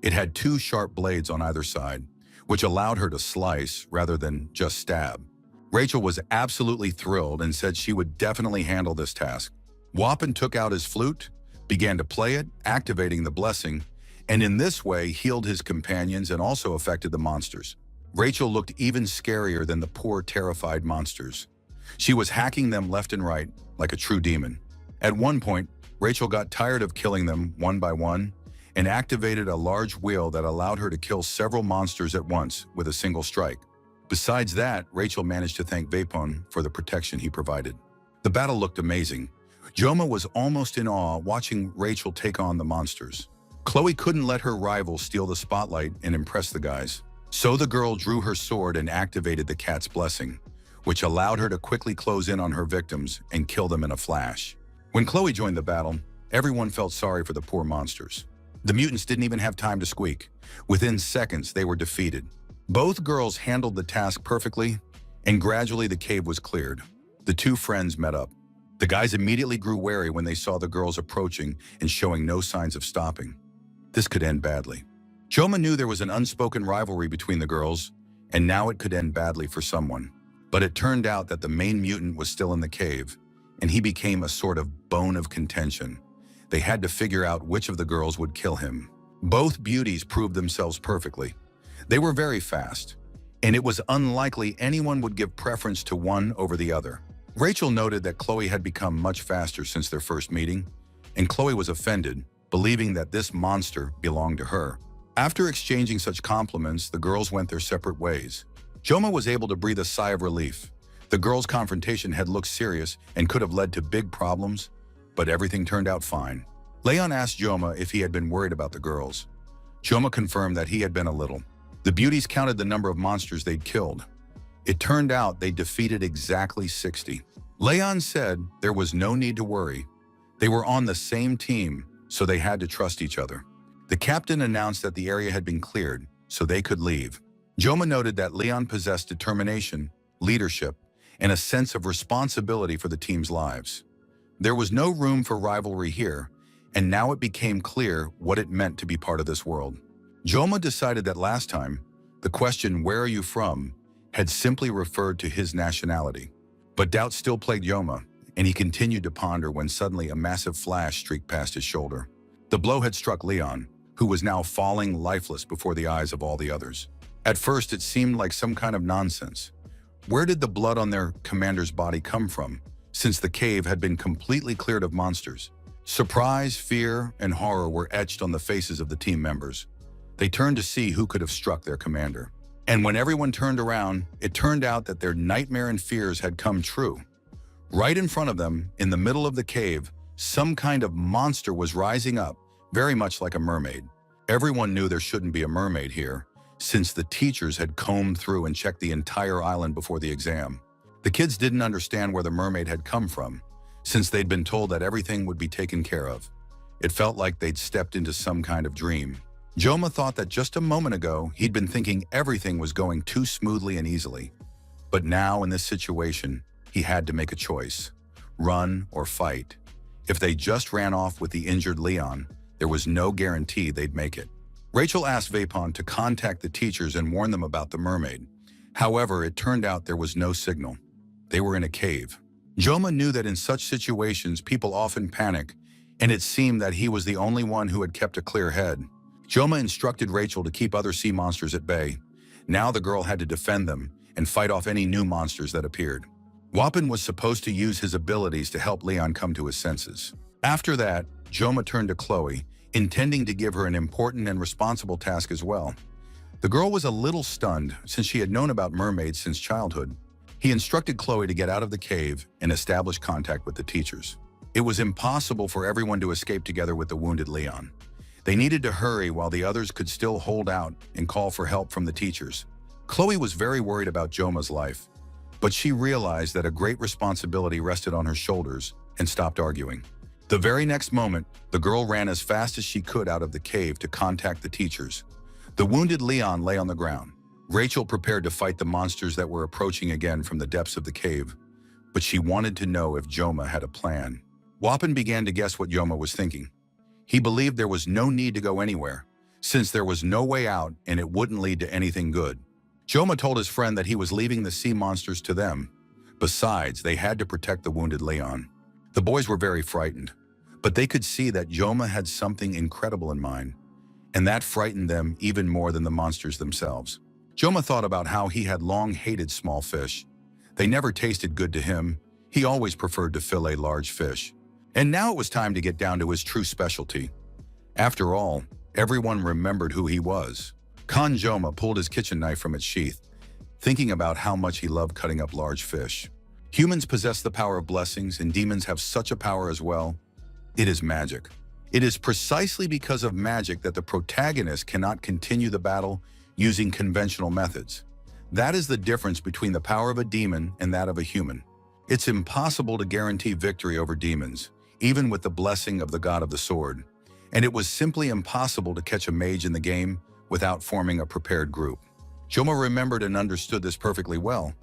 It had 2 sharp blades on either side, which allowed her to slice rather than just stab. Rachel was absolutely thrilled and said she would definitely handle this task. Huapin took out his flute, began to play it, activating the blessing, and in this way healed his companions and also affected the monsters. Rachel looked even scarier than the poor, terrified monsters. She was hacking them left and right, like a true demon. At one point, Rachel got tired of killing them one by one and activated a large wheel that allowed her to kill several monsters at once with a single strike. Besides that, Rachel managed to thank Vapon for the protection he provided. The battle looked amazing. Joma was almost in awe watching Rachel take on the monsters. Chloe couldn't let her rival steal the spotlight and impress the guys. So the girl drew her sword and activated the cat's blessing, which allowed her to quickly close in on her victims and kill them in a flash. When Chloe joined the battle, everyone felt sorry for the poor monsters. The mutants didn't even have time to squeak. Within seconds, they were defeated. Both girls handled the task perfectly, and gradually the cave was cleared. The 2 friends met up. The guys immediately grew wary when they saw the girls approaching and showing no signs of stopping. This could end badly. Joma knew there was an unspoken rivalry between the girls, and now it could end badly for someone. But it turned out that the main mutant was still in the cave, and he became a sort of bone of contention. They had to figure out which of the girls would kill him. Both beauties proved themselves perfectly. They were very fast, and it was unlikely anyone would give preference to one over the other. Rachel noted that Chloe had become much faster since their first meeting, and Chloe was offended, believing that this monster belonged to her. After exchanging such compliments, the girls went their separate ways. Joma was able to breathe a sigh of relief. The girls' confrontation had looked serious and could have led to big problems, but everything turned out fine. Leon asked Joma if he had been worried about the girls. Joma confirmed that he had been a little. The beauties counted the number of monsters they'd killed. It turned out they defeated exactly 60. Leon said there was no need to worry. They were on the same team, so they had to trust each other. The captain announced that the area had been cleared, so they could leave. Joma noted that Leon possessed determination, leadership, and a sense of responsibility for the team's lives. There was no room for rivalry here, and now it became clear what it meant to be part of this world. Joma decided that last time, the question, "Where are you from?" had simply referred to his nationality. But doubt still plagued Joma, and he continued to ponder when suddenly a massive flash streaked past his shoulder. The blow had struck Leon, who was now falling lifeless before the eyes of all the others. At first, it seemed like some kind of nonsense. Where did the blood on their commander's body come from, since the cave had been completely cleared of monsters? Surprise, fear, and horror were etched on the faces of the team members. They turned to see who could have struck their commander. And when everyone turned around, it turned out that their nightmare and fears had come true. Right in front of them, in the middle of the cave, some kind of monster was rising up, very much like a mermaid. Everyone knew there shouldn't be a mermaid here, since the teachers had combed through and checked the entire island before the exam. The kids didn't understand where the mermaid had come from, since they'd been told that everything would be taken care of. It felt like they'd stepped into some kind of dream. Joma thought that just a moment ago, he'd been thinking everything was going too smoothly and easily. But now, in this situation, he had to make a choice: run or fight. If they just ran off with the injured Leon, there was no guarantee they'd make it. Rachel asked Vapon to contact the teachers and warn them about the mermaid. However, it turned out there was no signal. They were in a cave. Joma knew that in such situations, people often panic, and it seemed that he was the only one who had kept a clear head. Joma instructed Rachel to keep other sea monsters at bay. Now the girl had to defend them and fight off any new monsters that appeared. Wapin was supposed to use his abilities to help Leon come to his senses. After that, Joma turned to Chloe, intending to give her an important and responsible task as well. The girl was a little stunned since she had known about mermaids since childhood. He instructed Chloe to get out of the cave and establish contact with the teachers. It was impossible for everyone to escape together with the wounded Leon. They needed to hurry while the others could still hold out and call for help from the teachers. Chloe was very worried about Joma's life, but she realized that a great responsibility rested on her shoulders and stopped arguing. The very next moment, the girl ran as fast as she could out of the cave to contact the teachers. The wounded Leon lay on the ground. Rachel prepared to fight the monsters that were approaching again from the depths of the cave, but she wanted to know if Joma had a plan. Wapin began to guess what Joma was thinking. He believed there was no need to go anywhere, since there was no way out and it wouldn't lead to anything good. Joma told his friend that he was leaving the sea monsters to them. Besides, they had to protect the wounded Leon. The boys were very frightened, but they could see that Joma had something incredible in mind, and that frightened them even more than the monsters themselves. Joma thought about how he had long hated small fish. They never tasted good to him. He always preferred to fillet large fish. And now it was time to get down to his true specialty. After all, everyone remembered who he was. Khan Joma pulled his kitchen knife from its sheath, thinking about how much he loved cutting up large fish. Humans possess the power of blessings, and demons have such a power as well. It is magic. It is precisely because of magic that the protagonist cannot continue the battle using conventional methods. That is the difference between the power of a demon and that of a human. It's impossible to guarantee victory over demons, even with the blessing of the god of the sword. And it was simply impossible to catch a mage in the game without forming a prepared group. Joma remembered and understood this perfectly well.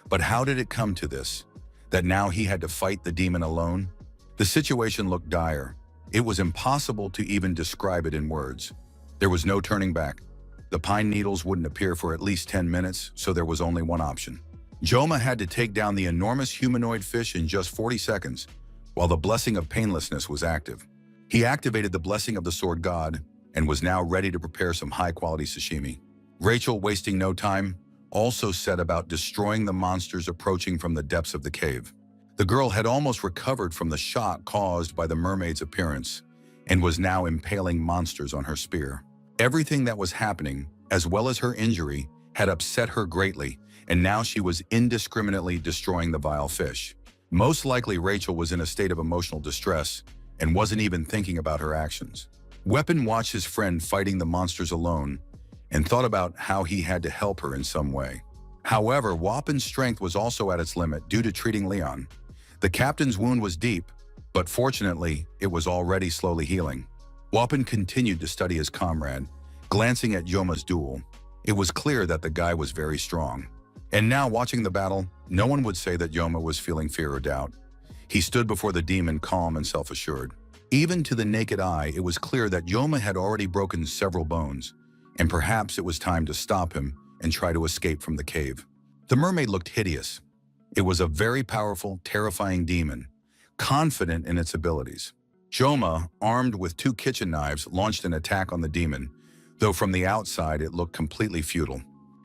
But how did it come to this? That now he had to fight the demon alone? The situation looked dire. It was impossible to even describe it in words. There was no turning back. The pine needles wouldn't appear for at least 10 minutes, so there was only one option. Joma had to take down the enormous humanoid fish in just 40 seconds, while the blessing of painlessness was active. He activated the blessing of the sword god and was now ready to prepare some high-quality sashimi. Rachel, wasting no time, also set about destroying the monsters approaching from the depths of the cave. The girl had almost recovered from the shock caused by the mermaid's appearance and was now impaling monsters on her spear. Everything that was happening, as well as her injury, had upset her greatly, and now she was indiscriminately destroying the vile fish. Most likely Rachel was in a state of emotional distress and wasn't even thinking about her actions. Wapin watched his friend fighting the monsters alone and thought about how he had to help her in some way. However, Wapin's strength was also at its limit due to treating Leon. The captain's wound was deep, but fortunately, it was already slowly healing. Wapin continued to study his comrade, glancing at Joma's duel. It was clear that the guy was very strong. And now, watching the battle, no one would say that Yoma was feeling fear or doubt. He stood before the demon calm and self-assured. Even to the naked eye, it was clear that Yoma had already broken several bones, and perhaps it was time to stop him and try to escape from the cave. The mermaid looked hideous. It was a very powerful, terrifying demon, confident in its abilities. Yoma, armed with 2 kitchen knives, launched an attack on the demon, though from the outside it looked completely futile.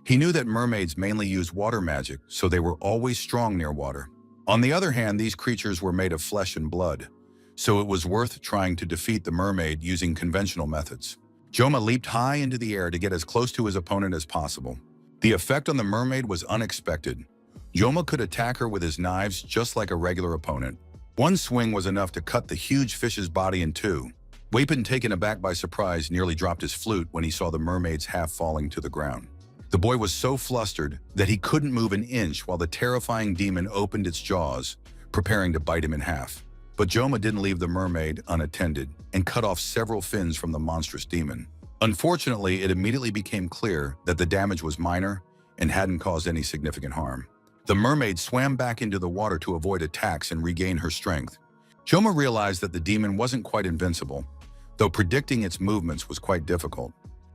He knew that mermaids mainly used water magic, so they were always strong near water. On the other hand, these creatures were made of flesh and blood, so it was worth trying to defeat the mermaid using conventional methods. Yoma leaped high into the air to get as close to his opponent as possible. The effect on the mermaid was unexpected. Yoma could attack her with his knives just like a regular opponent. One swing was enough to cut the huge fish's body in 2. Wapin, taken aback by surprise, nearly dropped his flute when he saw the mermaid's half falling to the ground. The boy was so flustered that he couldn't move an inch while the terrifying demon opened its jaws, preparing to bite him in half. But Yoma didn't leave the mermaid unattended and cut off several fins from the monstrous demon. Unfortunately, it immediately became clear that the damage was minor and hadn't caused any significant harm. The mermaid swam back into the water to avoid attacks and regain her strength. Yoma realized that the demon wasn't quite invincible, though predicting its movements was quite difficult.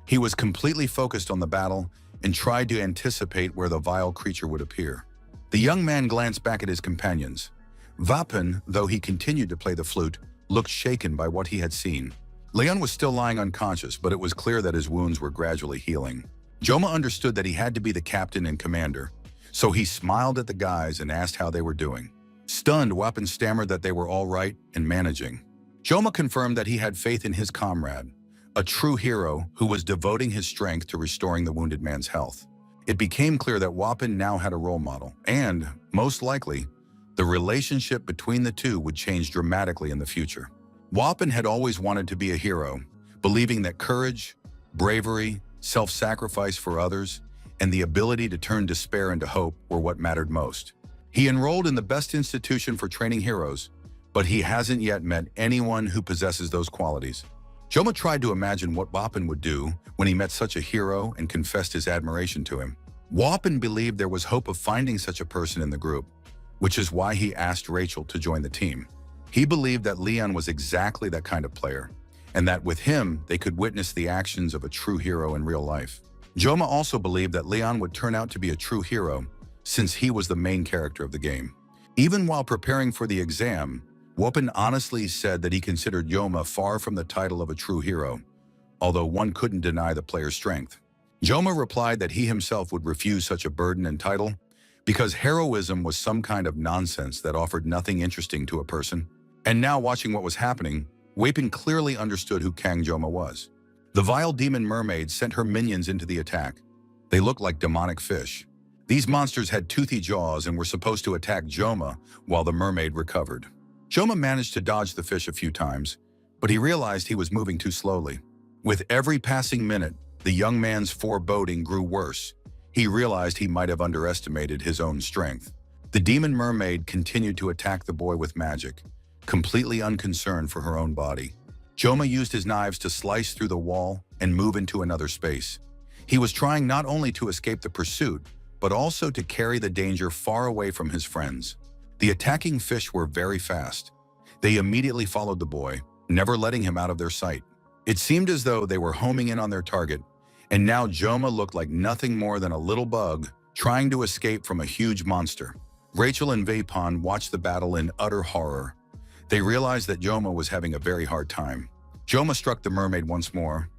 He was completely focused on the battle and tried to anticipate where the vile creature would appear. The young man glanced back at his companions. Vapin, though he continued to play the flute, looked shaken by what he had seen. Leon was still lying unconscious, but it was clear that his wounds were gradually healing. Yoma understood that he had to be the captain and commander, so he smiled at the guys and asked how they were doing. Stunned, Vapin stammered that they were all right and managing. Yoma confirmed that he had faith in his comrade, a true hero who was devoting his strength to restoring the wounded man's health. It became clear that Wapin now had a role model, and, most likely, the relationship between the two would change dramatically in the future. Wapin had always wanted to be a hero, believing that courage, bravery, self-sacrifice for others, and the ability to turn despair into hope were what mattered most. He enrolled in the best institution for training heroes, but he hasn't yet met anyone who possesses those qualities. Yoma tried to imagine what Wapin would do when he met such a hero and confessed his admiration to him. Wapin believed there was hope of finding such a person in the group, which is why he asked Rachel to join the team. He believed that Leon was exactly that kind of player, and that with him, they could witness the actions of a true hero in real life. Yoma also believed that Leon would turn out to be a true hero, since he was the main character of the game. Even while preparing for the exam, Wapin honestly said that he considered Yoma far from the title of a true hero, although one couldn't deny the player's strength. Yoma replied that he himself would refuse such a burden and title because heroism was some kind of nonsense that offered nothing interesting to a person. And now, watching what was happening, Wapin clearly understood who Kang Yoma was. The vile demon mermaid sent her minions into the attack. They looked like demonic fish. These monsters had toothy jaws and were supposed to attack Yoma while the mermaid recovered. Yoma managed to dodge the fish a few times, but he realized he was moving too slowly. With every passing minute, the young man's foreboding grew worse. He realized he might have underestimated his own strength. The demon mermaid continued to attack the boy with magic, completely unconcerned for her own body. Yoma used his knives to slice through the wall and move into another space. He was trying not only to escape the pursuit, but also to carry the danger far away from his friends. The attacking fish were very fast. They immediately followed the boy, never letting him out of their sight. It seemed as though they were homing in on their target, and now Yoma looked like nothing more than a little bug trying to escape from a huge monster. Rachel and Vapon watched the battle in utter horror. They realized that Yoma was having a very hard time. Yoma struck the mermaid once more,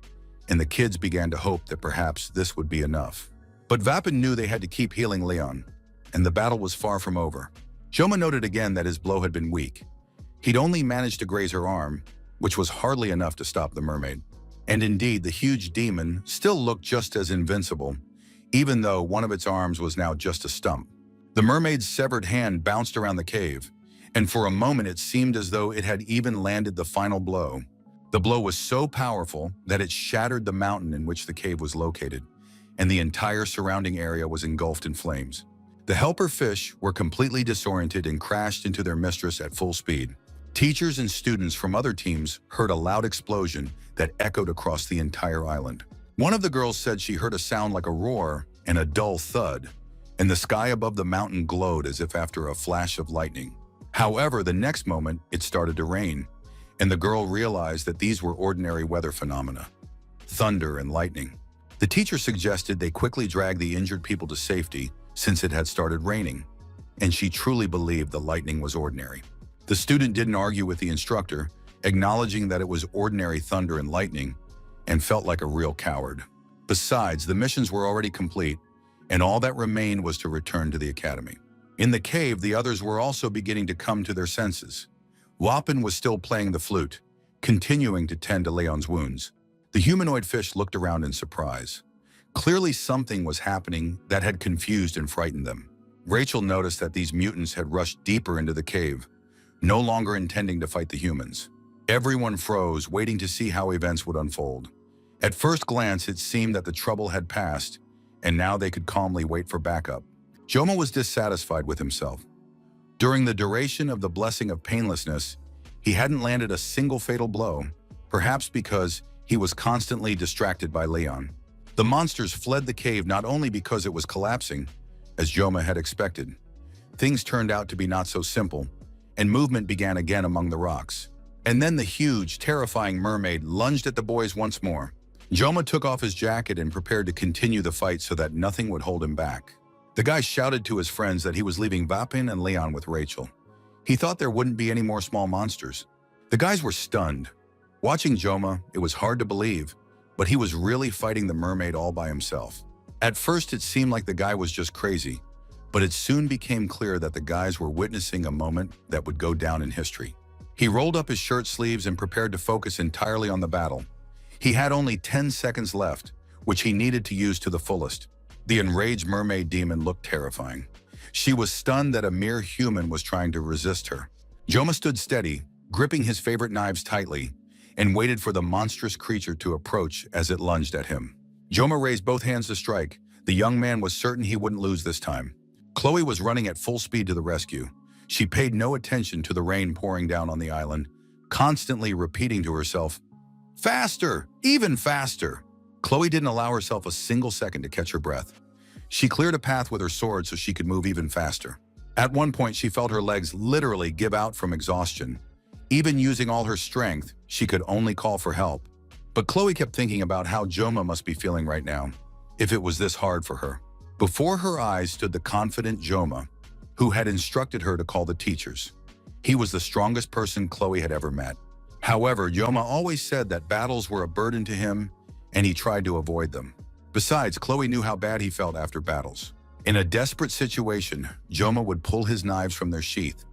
and the kids began to hope that perhaps this would be enough. But Vapin knew they had to keep healing Leon, and the battle was far from over. Yoma noted again that his blow had been weak. He'd only managed to graze her arm, which was hardly enough to stop the mermaid. And indeed, the huge demon still looked just as invincible, even though one of its arms was now just a stump. The mermaid's severed hand bounced around the cave, and for a moment it seemed as though it had even landed the final blow. The blow was so powerful that it shattered the mountain in which the cave was located, and the entire surrounding area was engulfed in flames. The helper fish were completely disoriented and crashed into their mistress at full speed. Teachers and students from other teams heard a loud explosion that echoed across the entire island. One of the girls said she heard a sound like a roar and a dull thud, and the sky above the mountain glowed as if after a flash of lightning. However, the next moment, it started to rain, and the girl realized that these were ordinary weather phenomena, thunder and lightning. The teacher suggested they quickly drag the injured people to safety since it had started raining, and she truly believed the lightning was ordinary. The student didn't argue with the instructor, acknowledging that it was ordinary thunder and lightning, and felt like a real coward. Besides, the missions were already complete, and all that remained was to return to the academy. In the cave, the others were also beginning to come to their senses. Wapin was still playing the flute, continuing to tend to Leon's wounds. The humanoid fish looked around in surprise. Clearly something was happening that had confused and frightened them. Rachel noticed that these mutants had rushed deeper into the cave, no longer intending to fight the humans. Everyone froze, waiting to see how events would unfold. At first glance, it seemed that the trouble had passed, and now they could calmly wait for backup. Joma was dissatisfied with himself. During the duration of the blessing of painlessness, he hadn't landed a single fatal blow, perhaps because he was constantly distracted by Leon. The monsters fled the cave not only because it was collapsing, as Joma had expected. Things turned out to be not so simple, and movement began again among the rocks. And then the huge, terrifying mermaid lunged at the boys once more. Joma took off his jacket and prepared to continue the fight so that nothing would hold him back. The guy shouted to his friends that he was leaving Vapin and Leon with Rachel. He thought there wouldn't be any more small monsters. The guys were stunned. Watching Joma, it was hard to believe, but he was really fighting the mermaid all by himself. At first, it seemed like the guy was just crazy, but it soon became clear that the guys were witnessing a moment that would go down in history. He rolled up his shirt sleeves and prepared to focus entirely on the battle. He had only 10 seconds left, which he needed to use to the fullest. The enraged mermaid demon looked terrifying. She was stunned that a mere human was trying to resist her. Joma stood steady, gripping his favorite knives tightly, and waited for the monstrous creature to approach as it lunged at him. Joma raised both hands to strike. The young man was certain he wouldn't lose this time. Chloe was running at full speed to the rescue. She paid no attention to the rain pouring down on the island, constantly repeating to herself, "Faster! Even faster!" Chloe didn't allow herself a single second to catch her breath. She cleared a path with her sword so she could move even faster. At one point, she felt her legs literally give out from exhaustion. Even using all her strength, she could only call for help. But Chloe kept thinking about how Joma must be feeling right now, if it was this hard for her. Before her eyes stood the confident Joma, who had instructed her to call the teachers. He was the strongest person Chloe had ever met. However, Joma always said that battles were a burden to him, and he tried to avoid them. Besides, Chloe knew how bad he felt after battles. In a desperate situation, Joma would pull his knives from their sheath,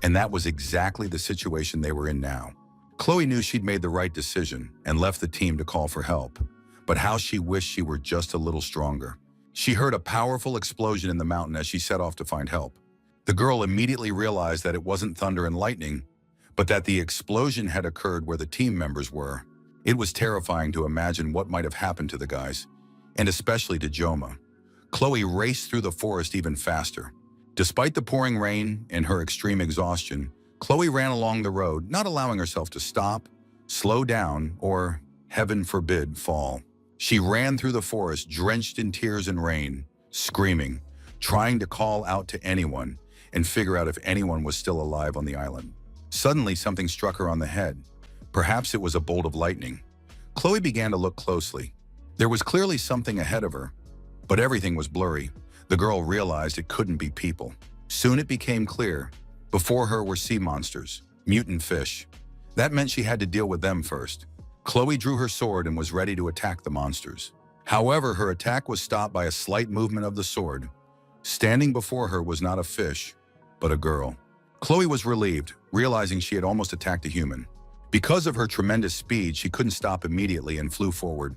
and that was exactly the situation they were in now. Chloe knew she'd made the right decision and left the team to call for help, but how she wished she were just a little stronger. She heard a powerful explosion in the mountain as she set off to find help. The girl immediately realized that it wasn't thunder and lightning, but that the explosion had occurred where the team members were. It was terrifying to imagine what might have happened to the guys, and especially to Joma. Chloe raced through the forest even faster. Despite the pouring rain and her extreme exhaustion, Chloe ran along the road, not allowing herself to stop, slow down, or, heaven forbid, fall. She ran through the forest, drenched in tears and rain, screaming, trying to call out to anyone and figure out if anyone was still alive on the island. Suddenly, something struck her on the head. Perhaps it was a bolt of lightning. Chloe began to look closely. There was clearly something ahead of her, but everything was blurry. The girl realized it couldn't be people. Soon it became clear. Before her were sea monsters, mutant fish. That meant she had to deal with them first. Chloe drew her sword and was ready to attack the monsters. However, her attack was stopped by a slight movement of the sword. Standing before her was not a fish, but a girl. Chloe was relieved, realizing she had almost attacked a human. Because of her tremendous speed, she couldn't stop immediately and flew forward,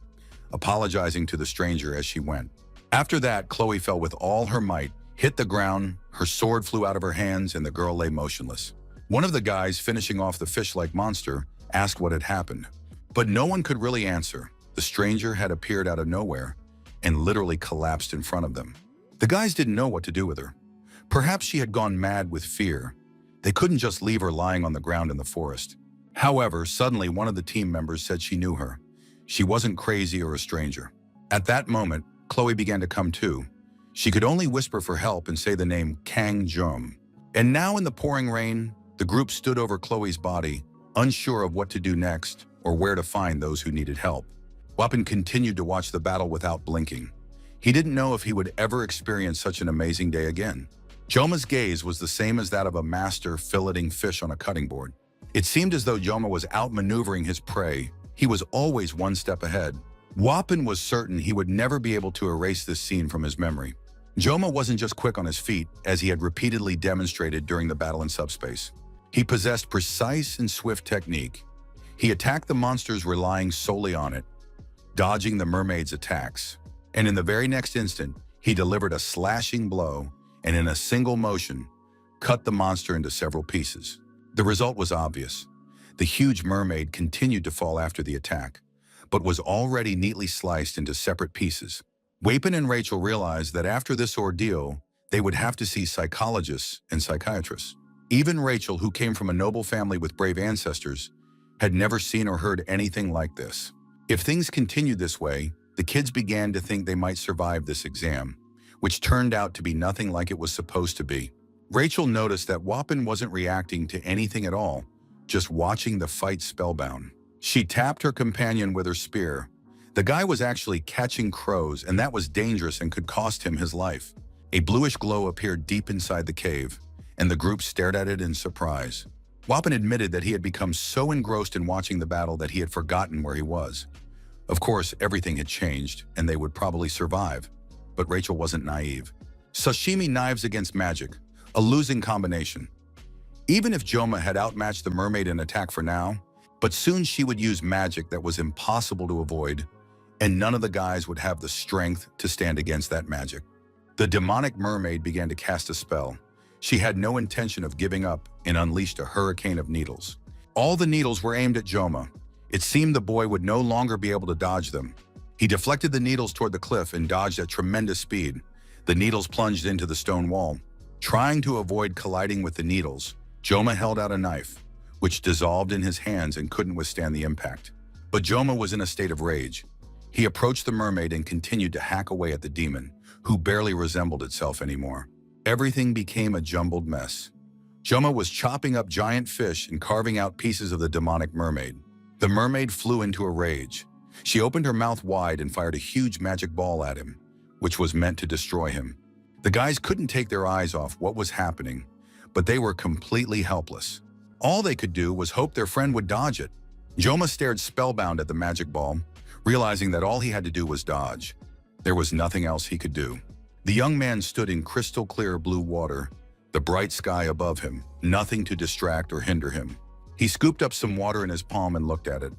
apologizing to the stranger as she went. After that, Chloe fell with all her might, hit the ground, her sword flew out of her hands, and the girl lay motionless. One of the guys finishing off the fish-like monster asked what had happened, but no one could really answer. The stranger had appeared out of nowhere and literally collapsed in front of them. The guys didn't know what to do with her. Perhaps she had gone mad with fear. They couldn't just leave her lying on the ground in the forest. However, suddenly one of the team members said she knew her. She wasn't crazy or a stranger. At that moment, Chloe began to come to. She could only whisper for help and say the name Kang Jum. And now in the pouring rain, the group stood over Chloe's body, unsure of what to do next or where to find those who needed help. Wapin continued to watch the battle without blinking. He didn't know if he would ever experience such an amazing day again. Joma's gaze was the same as that of a master filleting fish on a cutting board. It seemed as though Joma was outmaneuvering his prey. He was always one step ahead. Wapin was certain he would never be able to erase this scene from his memory. Joma wasn't just quick on his feet, as he had repeatedly demonstrated during the battle in subspace. He possessed precise and swift technique. He attacked the monsters relying solely on it, dodging the mermaid's attacks. And in the very next instant, he delivered a slashing blow and in a single motion, cut the monster into several pieces. The result was obvious. The huge mermaid continued to fall after the attack, but was already neatly sliced into separate pieces. Wapin and Rachel realized that after this ordeal, they would have to see psychologists and psychiatrists. Even Rachel, who came from a noble family with brave ancestors, had never seen or heard anything like this. If things continued this way, the kids began to think they might survive this exam, which turned out to be nothing like it was supposed to be. Rachel noticed that Wapin wasn't reacting to anything at all, just watching the fight spellbound. She tapped her companion with her spear. The guy was actually catching crows, and that was dangerous and could cost him his life. A bluish glow appeared deep inside the cave, and the group stared at it in surprise. Wapin admitted that he had become so engrossed in watching the battle that he had forgotten where he was. Of course, everything had changed, and they would probably survive. But Rachel wasn't naive. Sashimi knives against magic, a losing combination. Even if Joma had outmatched the mermaid in attack for now, but soon she would use magic that was impossible to avoid, and none of the guys would have the strength to stand against that magic. The demonic mermaid began to cast a spell. She had no intention of giving up and unleashed a hurricane of needles. All the needles were aimed at Joma. It seemed the boy would no longer be able to dodge them. He deflected the needles toward the cliff and dodged at tremendous speed. The needles plunged into the stone wall. Trying to avoid colliding with the needles, Joma held out a knife, which dissolved in his hands and couldn't withstand the impact. But Joma was in a state of rage. He approached the mermaid and continued to hack away at the demon, who barely resembled itself anymore. Everything became a jumbled mess. Joma was chopping up giant fish and carving out pieces of the demonic mermaid. The mermaid flew into a rage. She opened her mouth wide and fired a huge magic ball at him, which was meant to destroy him. The guys couldn't take their eyes off what was happening, but they were completely helpless. All they could do was hope their friend would dodge it. Joma stared spellbound at the magic ball, realizing that all he had to do was dodge. There was nothing else he could do. The young man stood in crystal clear blue water, the bright sky above him, nothing to distract or hinder him. He scooped up some water in his palm and looked at it,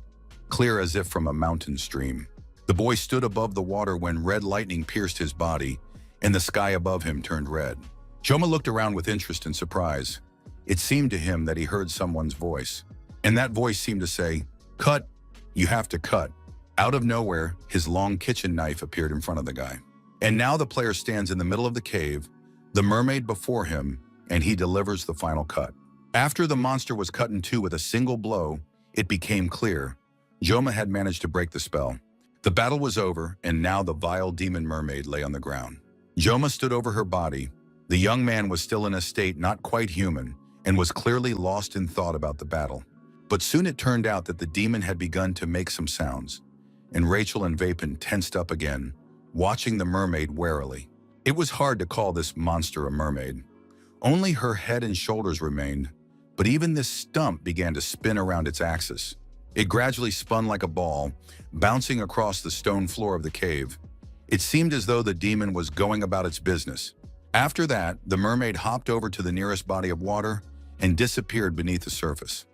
clear as if from a mountain stream. The boy stood above the water when red lightning pierced his body, and the sky above him turned red. Joma looked around with interest and surprise. It seemed to him that he heard someone's voice, and that voice seemed to say, "Cut, you have to cut." Out of nowhere, his long kitchen knife appeared in front of the guy. And now the player stands in the middle of the cave, the mermaid before him, and he delivers the final cut. After the monster was cut in two with a single blow, it became clear Joma had managed to break the spell. The battle was over, and now the vile demon mermaid lay on the ground. Joma stood over her body. The young man was still in a state not quite human and was clearly lost in thought about the battle. But soon it turned out that the demon had begun to make some sounds, and Rachel and Vapin tensed up again, watching the mermaid warily. It was hard to call this monster a mermaid. Only her head and shoulders remained, but even this stump began to spin around its axis. It gradually spun like a ball, bouncing across the stone floor of the cave. It seemed as though the demon was going about its business. After that, the mermaid hopped over to the nearest body of water and disappeared beneath the surface.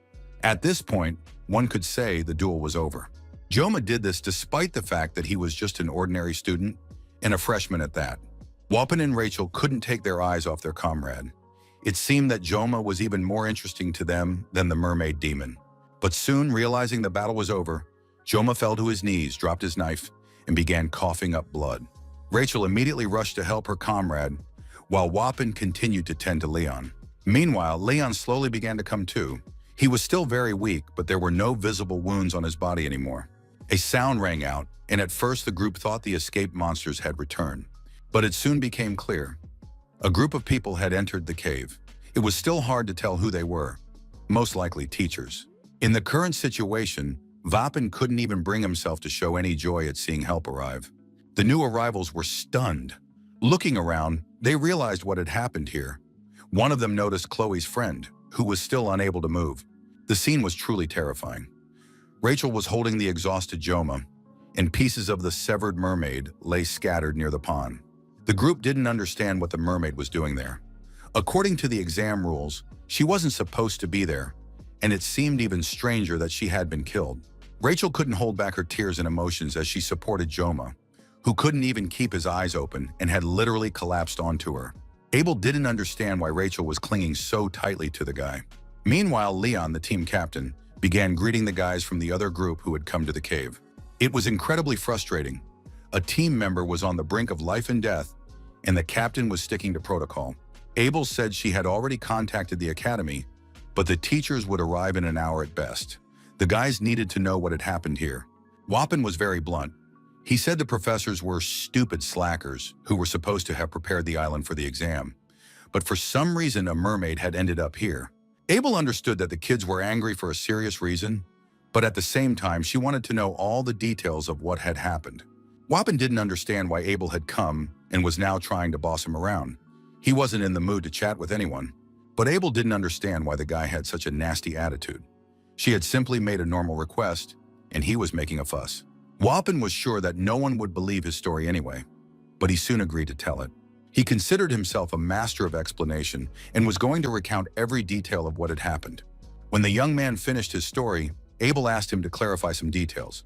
At this point, one could say the duel was over. Joma did this despite the fact that he was just an ordinary student, and a freshman at that. Wapin and Rachel couldn't take their eyes off their comrade. It seemed that Joma was even more interesting to them than the mermaid demon. But soon, realizing the battle was over, Joma fell to his knees, dropped his knife, and began coughing up blood. Rachel immediately rushed to help her comrade, while Wapin continued to tend to Leon. Meanwhile, Leon slowly began to come to. He was still very weak, but there were no visible wounds on his body anymore. A sound rang out, and at first the group thought the escaped monsters had returned. But it soon became clear. A group of people had entered the cave. It was still hard to tell who they were. Most likely teachers. In the current situation, Vapin couldn't even bring himself to show any joy at seeing help arrive. The new arrivals were stunned. Looking around, they realized what had happened here. One of them noticed Chloe's friend, who was still unable to move. The scene was truly terrifying. Rachel was holding the exhausted Joma, and pieces of the severed mermaid lay scattered near the pond. The group didn't understand what the mermaid was doing there. According to the exam rules, she wasn't supposed to be there, and it seemed even stranger that she had been killed. Rachel couldn't hold back her tears and emotions as she supported Joma, who couldn't even keep his eyes open and had literally collapsed onto her. Abel didn't understand why Rachel was clinging so tightly to the guy. Meanwhile, Leon, the team captain, began greeting the guys from the other group who had come to the cave. It was incredibly frustrating. A team member was on the brink of life and death, and the captain was sticking to protocol. Abel said she had already contacted the academy, but the teachers would arrive in an hour at best. The guys needed to know what had happened here. Wapin was very blunt. He said the professors were stupid slackers who were supposed to have prepared the island for the exam. But for some reason, a mermaid had ended up here. Abel understood that the kids were angry for a serious reason, but at the same time, she wanted to know all the details of what had happened. Wapin didn't understand why Abel had come and was now trying to boss him around. He wasn't in the mood to chat with anyone, but Abel didn't understand why the guy had such a nasty attitude. She had simply made a normal request, and he was making a fuss. Wapin was sure that no one would believe his story anyway, but he soon agreed to tell it. He considered himself a master of explanation and was going to recount every detail of what had happened. When the young man finished his story, Abel asked him to clarify some details.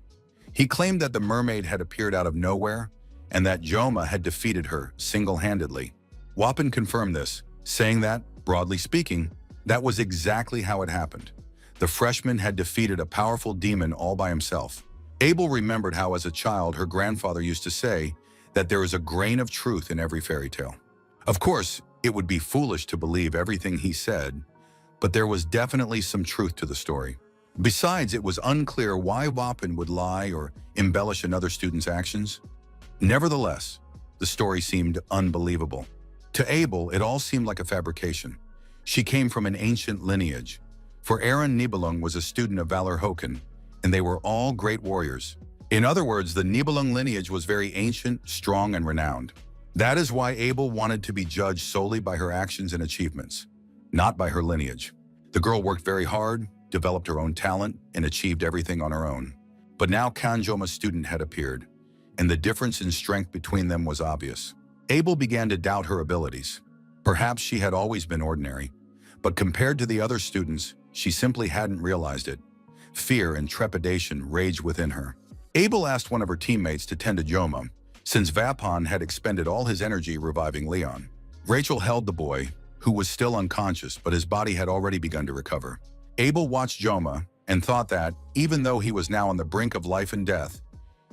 He claimed that the mermaid had appeared out of nowhere and that Joma had defeated her single-handedly. Wapin confirmed this, saying that, broadly speaking, that was exactly how it happened. The freshman had defeated a powerful demon all by himself. Abel remembered how as a child her grandfather used to say that there is a grain of truth in every fairy tale. Of course, it would be foolish to believe everything he said, but there was definitely some truth to the story. Besides, it was unclear why Wapin would lie or embellish another student's actions. Nevertheless, the story seemed unbelievable. To Abel, it all seemed like a fabrication. She came from an ancient lineage, for Aaron Nibelung was a student of Valor Hoken, and they were all great warriors. In other words, the Nibelung lineage was very ancient, strong, and renowned. That is why Abel wanted to be judged solely by her actions and achievements, not by her lineage. The girl worked very hard, developed her own talent, and achieved everything on her own. But now Kanjoma's student had appeared, and the difference in strength between them was obvious. Abel began to doubt her abilities. Perhaps she had always been ordinary, but compared to the other students, she simply hadn't realized it. Fear and trepidation raged within her. Abel asked one of her teammates to tend to Joma, since Vapon had expended all his energy reviving Leon. Rachel held the boy, who was still unconscious, but his body had already begun to recover. Abel watched Joma and thought that, even though he was now on the brink of life and death,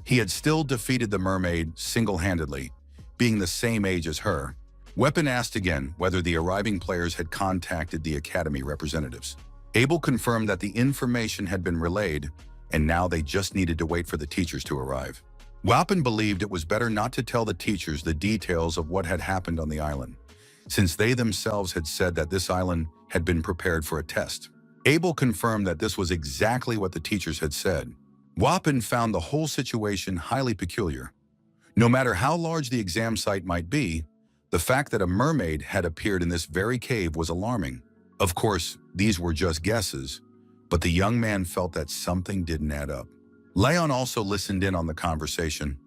he had still defeated the mermaid single-handedly, being the same age as her. Wapin asked again whether the arriving players had contacted the academy representatives. Abel confirmed that the information had been relayed, and now they just needed to wait for the teachers to arrive. Wapin believed it was better not to tell the teachers the details of what had happened on the island, since they themselves had said that this island had been prepared for a test. Abel confirmed that this was exactly what the teachers had said. Wapin found the whole situation highly peculiar. No matter how large the exam site might be, the fact that a mermaid had appeared in this very cave was alarming. Of course, these were just guesses, but the young man felt that something didn't add up. Leon also listened in on the conversation.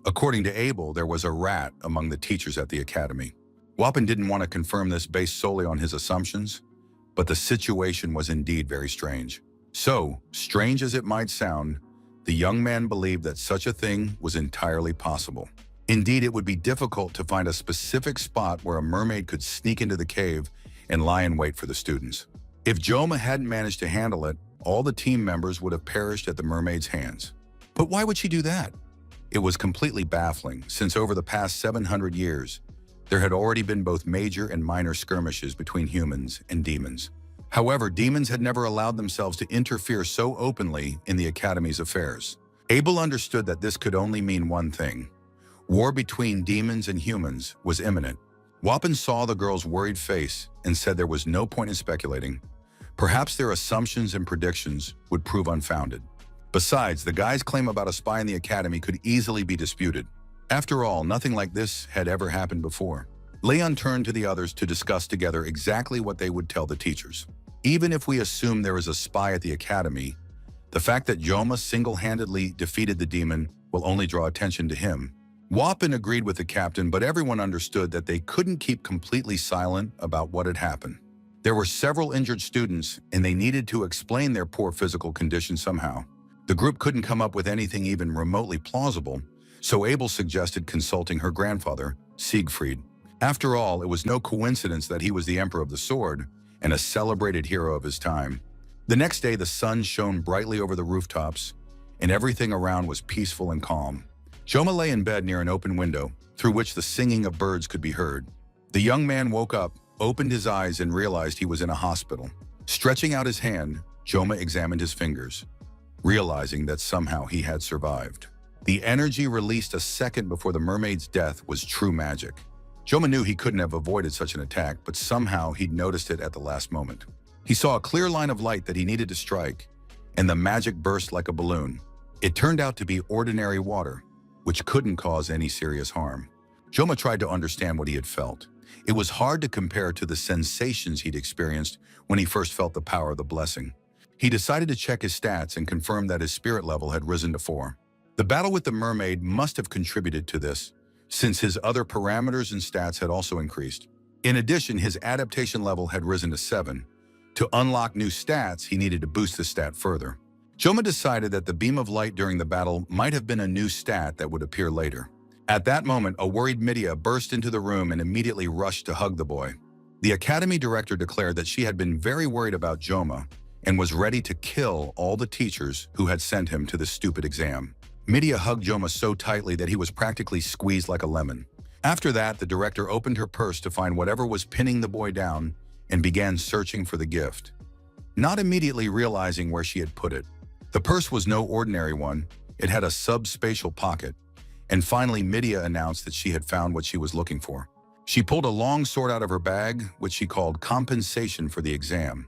According to Abel, there was a rat among the teachers at the academy. Wapin didn't want to confirm this based solely on his assumptions, but the situation was indeed very strange. So, strange as it might sound, the young man believed that such a thing was entirely possible. Indeed, it would be difficult to find a specific spot where a mermaid could sneak into the cave and lie in wait for the students. If Joma hadn't managed to handle it, all the team members would have perished at the mermaid's hands. But why would she do that? It was completely baffling, since over the past 700 years, there had already been both major and minor skirmishes between humans and demons. However, demons had never allowed themselves to interfere so openly in the Academy's affairs. Abel understood that this could only mean one thing. War between demons and humans was imminent. Wappen saw the girl's worried face and said there was no point in speculating. Perhaps their assumptions and predictions would prove unfounded. Besides, the guy's claim about a spy in the academy could easily be disputed. After all, nothing like this had ever happened before. Leon turned to the others to discuss together exactly what they would tell the teachers. Even if we assume there is a spy at the academy, the fact that Joma single-handedly defeated the demon will only draw attention to him. Wappen agreed with the captain, but everyone understood that they couldn't keep completely silent about what had happened. There were several injured students, and they needed to explain their poor physical condition somehow. The group couldn't come up with anything even remotely plausible, so Abel suggested consulting her grandfather, Siegfried. After all, it was no coincidence that he was the Emperor of the Sword and a celebrated hero of his time. The next day, the sun shone brightly over the rooftops, and everything around was peaceful and calm. Joma lay in bed near an open window, through which the singing of birds could be heard. The young man woke up, opened his eyes, and realized he was in a hospital. Stretching out his hand, Joma examined his fingers, realizing that somehow he had survived. The energy released a second before the mermaid's death was true magic. Joma knew he couldn't have avoided such an attack, but somehow he'd noticed it at the last moment. He saw a clear line of light that he needed to strike, and the magic burst like a balloon. It turned out to be ordinary water, which couldn't cause any serious harm. Joma tried to understand what he had felt. It was hard to compare to the sensations he'd experienced when he first felt the power of the blessing. He decided to check his stats and confirm that his spirit level had risen to 4. The battle with the mermaid must have contributed to this, since his other parameters and stats had also increased. In addition, his adaptation level had risen to 7. To unlock new stats, he needed to boost the stat further. Joma decided that the beam of light during the battle might have been a new stat that would appear later. At that moment, a worried Midia burst into the room and immediately rushed to hug the boy. The academy director declared that she had been very worried about Joma and was ready to kill all the teachers who had sent him to this stupid exam. Midia hugged Joma so tightly that he was practically squeezed like a lemon. After that, the director opened her purse to find whatever was pinning the boy down and began searching for the gift, not immediately realizing where she had put it. The purse was no ordinary one. It had a subspatial pocket. And finally, Midia announced that she had found what she was looking for. She pulled a long sword out of her bag, which she called compensation for the exam.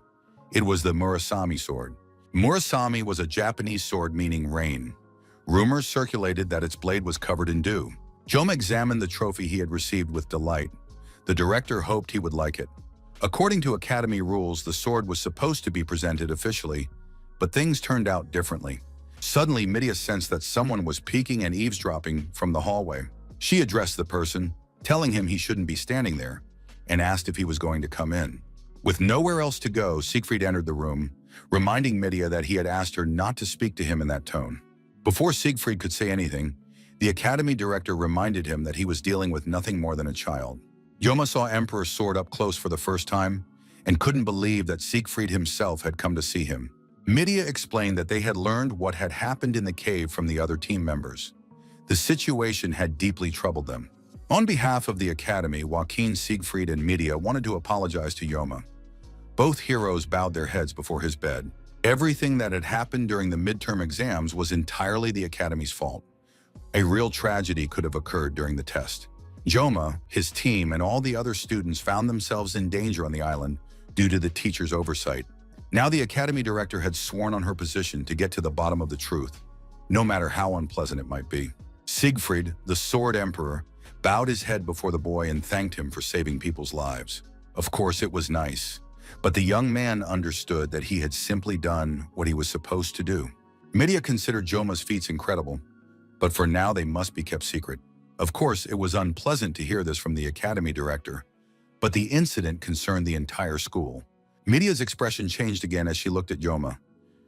It was the Murasame sword. Murasame was a Japanese sword meaning rain. Rumors circulated that its blade was covered in dew. Joma examined the trophy he had received with delight. The director hoped he would like it. According to academy rules, the sword was supposed to be presented officially, but things turned out differently. Suddenly, Midia sensed that someone was peeking and eavesdropping from the hallway. She addressed the person, telling him he shouldn't be standing there, and asked if he was going to come in. With nowhere else to go, Siegfried entered the room, reminding Midia that he had asked her not to speak to him in that tone. Before Siegfried could say anything, the academy director reminded him that he was dealing with nothing more than a child. Joma saw Emperor's sword up close for the first time and couldn't believe that Siegfried himself had come to see him. Midia explained that they had learned what had happened in the cave from the other team members. The situation had deeply troubled them. On behalf of the academy, Joaquin, Siegfried, and Midia wanted to apologize to Joma. Both heroes bowed their heads before his bed. Everything that had happened during the midterm exams was entirely the academy's fault. A real tragedy could have occurred during the test. Joma, his team, and all the other students found themselves in danger on the island due to the teacher's oversight. Now the academy director had sworn on her position to get to the bottom of the truth, no matter how unpleasant it might be. Siegfried, the Sword Emperor, bowed his head before the boy and thanked him for saving people's lives. Of course, it was nice, but the young man understood that he had simply done what he was supposed to do. Midia considered Joma's feats incredible, but for now they must be kept secret. Of course, it was unpleasant to hear this from the academy director, but the incident concerned the entire school. Midia's expression changed again as she looked at Joma.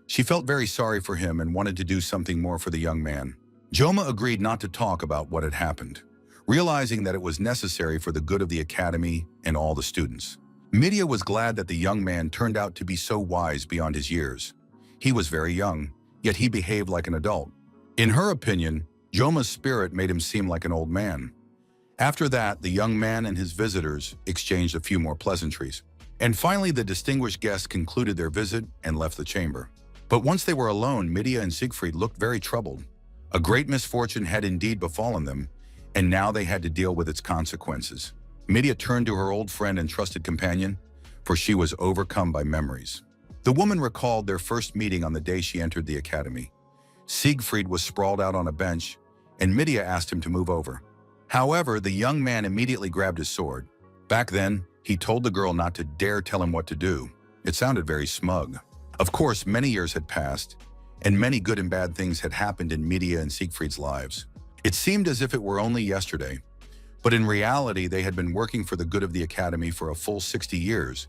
She felt very sorry for him and wanted to do something more for the young man. Joma agreed not to talk about what had happened, realizing that it was necessary for the good of the academy and all the students. Midia was glad that the young man turned out to be so wise beyond his years. He was very young, yet he behaved like an adult. In her opinion, Joma's spirit made him seem like an old man. After that, the young man and his visitors exchanged a few more pleasantries. And finally, the distinguished guests concluded their visit and left the chamber. But once they were alone, Midia and Siegfried looked very troubled. A great misfortune had indeed befallen them, and now they had to deal with its consequences. Midia turned to her old friend and trusted companion, for she was overcome by memories. The woman recalled their first meeting on the day she entered the academy. Siegfried was sprawled out on a bench, and Midia asked him to move over. However, the young man immediately grabbed his sword. Back then, he told the girl not to dare tell him what to do. It sounded very smug. Of course, many years had passed, and many good and bad things had happened in Midia and Siegfried's lives. It seemed as if it were only yesterday, but in reality, they had been working for the good of the academy for a full 60 years,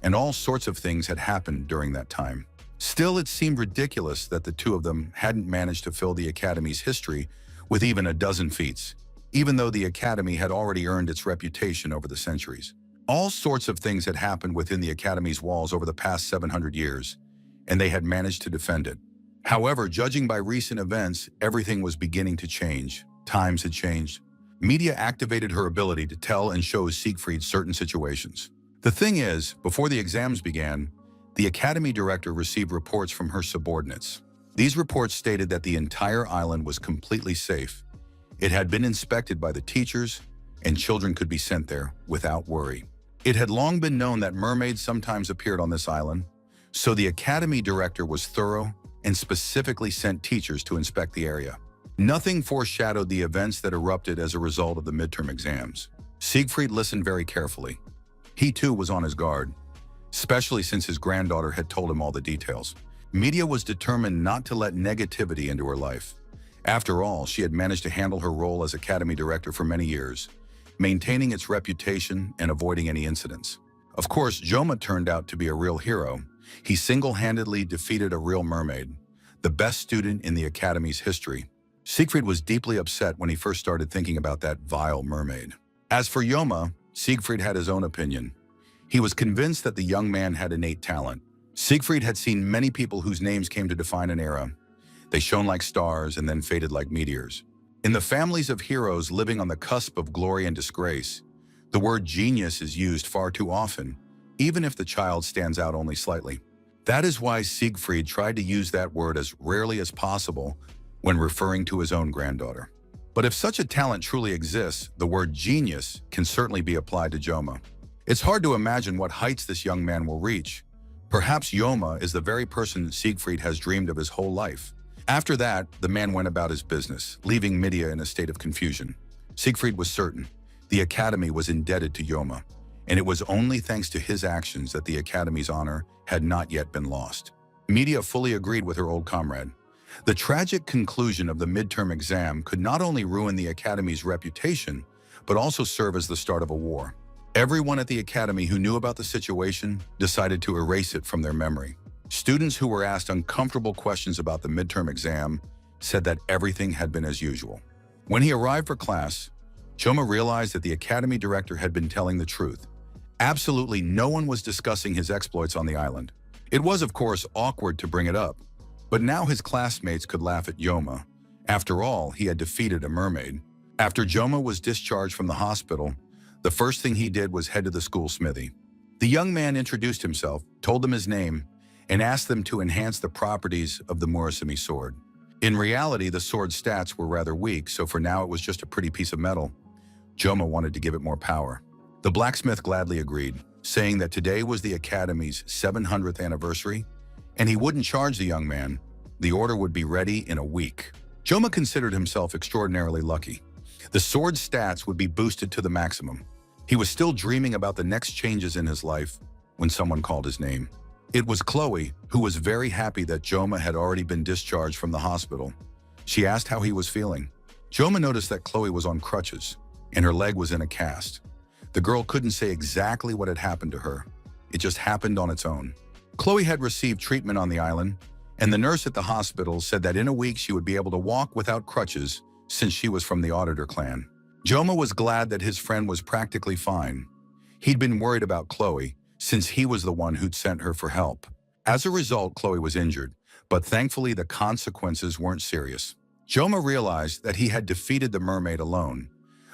and all sorts of things had happened during that time. Still, it seemed ridiculous that the two of them hadn't managed to fill the academy's history with even a dozen feats, even though the academy had already earned its reputation over the centuries. All sorts of things had happened within the academy's walls over the past 700 years, and they had managed to defend it. However, judging by recent events, everything was beginning to change. Times had changed. Midia activated her ability to tell and show Siegfried certain situations. The thing is, before the exams began, the academy director received reports from her subordinates. These reports stated that the entire island was completely safe. It had been inspected by the teachers, and children could be sent there without worry. It had long been known that mermaids sometimes appeared on this island, so the academy director was thorough and specifically sent teachers to inspect the area. Nothing foreshadowed the events that erupted as a result of the midterm exams. Siegfried listened very carefully. He too was on his guard, especially since his granddaughter had told him all the details. Midia was determined not to let negativity into her life. After all, she had managed to handle her role as academy director for many years, maintaining its reputation and avoiding any incidents. Of course, Joma turned out to be a real hero. He single-handedly defeated a real mermaid, the best student in the academy's history. Siegfried was deeply upset when he first started thinking about that vile mermaid. As for Joma, Siegfried had his own opinion. He was convinced that the young man had innate talent. Siegfried had seen many people whose names came to define an era. They shone like stars and then faded like meteors. In the families of heroes living on the cusp of glory and disgrace, the word genius is used far too often, even if the child stands out only slightly. That is why Siegfried tried to use that word as rarely as possible when referring to his own granddaughter. But if such a talent truly exists, the word genius can certainly be applied to Joma. It's hard to imagine what heights this young man will reach. Perhaps Joma is the very person Siegfried has dreamed of his whole life. After that, the man went about his business, leaving Midia in a state of confusion. Siegfried was certain the academy was indebted to Joma, and it was only thanks to his actions that the academy's honor had not yet been lost. Midia fully agreed with her old comrade. The tragic conclusion of the midterm exam could not only ruin the academy's reputation, but also serve as the start of a war. Everyone at the academy who knew about the situation decided to erase it from their memory. Students who were asked uncomfortable questions about the midterm exam said that everything had been as usual. When he arrived for class, Joma realized that the academy director had been telling the truth. Absolutely no one was discussing his exploits on the island. It was, of course, awkward to bring it up, but now his classmates could laugh at Joma. After all, he had defeated a mermaid. After Joma was discharged from the hospital, the first thing he did was head to the school smithy. The young man introduced himself, told them his name, and asked them to enhance the properties of the Murasumi sword. In reality, the sword's stats were rather weak, so for now it was just a pretty piece of metal. Joma wanted to give it more power. The blacksmith gladly agreed, saying that today was the Academy's 700th anniversary, and he wouldn't charge the young man. The order would be ready in a week. Joma considered himself extraordinarily lucky. The sword's stats would be boosted to the maximum. He was still dreaming about the next changes in his life when someone called his name. It was Chloe, who was very happy that Joma had already been discharged from the hospital. She asked how he was feeling. Joma noticed that Chloe was on crutches, and her leg was in a cast. The girl couldn't say exactly what had happened to her. It just happened on its own. Chloe had received treatment on the island, and the nurse at the hospital said that in a week she would be able to walk without crutches since she was from the Auditor clan. Joma was glad that his friend was practically fine. He'd been worried about Chloe, since he was the one who'd sent her for help. As a result, Chloe was injured, but thankfully the consequences weren't serious. Joma realized that he had defeated the mermaid alone,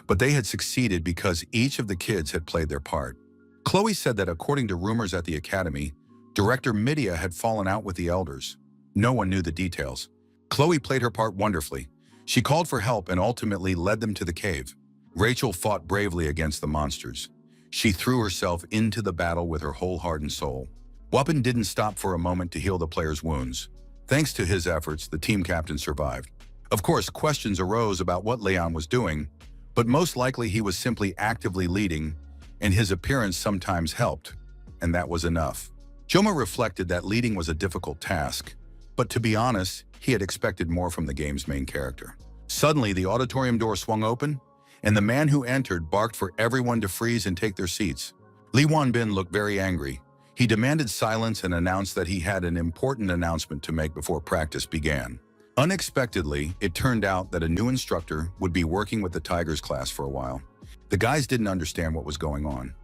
but they had succeeded because each of the kids had played their part. Chloe said that according to rumors at the academy, Director Midia had fallen out with the elders. No one knew the details. Chloe played her part wonderfully. She called for help and ultimately led them to the cave. Rachel fought bravely against the monsters. She threw herself into the battle with her whole heart and soul. Wupin didn't stop for a moment to heal the players' wounds. Thanks to his efforts, the team captain survived. Of course, questions arose about what Leon was doing, but most likely he was simply actively leading, and his appearance sometimes helped, and that was enough. Joma reflected that leading was a difficult task, but to be honest, he had expected more from the game's main character. Suddenly, the auditorium door swung open, and the man who entered barked for everyone to freeze and take their seats. Lee Won-bin looked very angry. He demanded silence and announced that he had an important announcement to make before practice began. Unexpectedly, it turned out that a new instructor would be working with the Tigers class for a while. The guys didn't understand what was going on.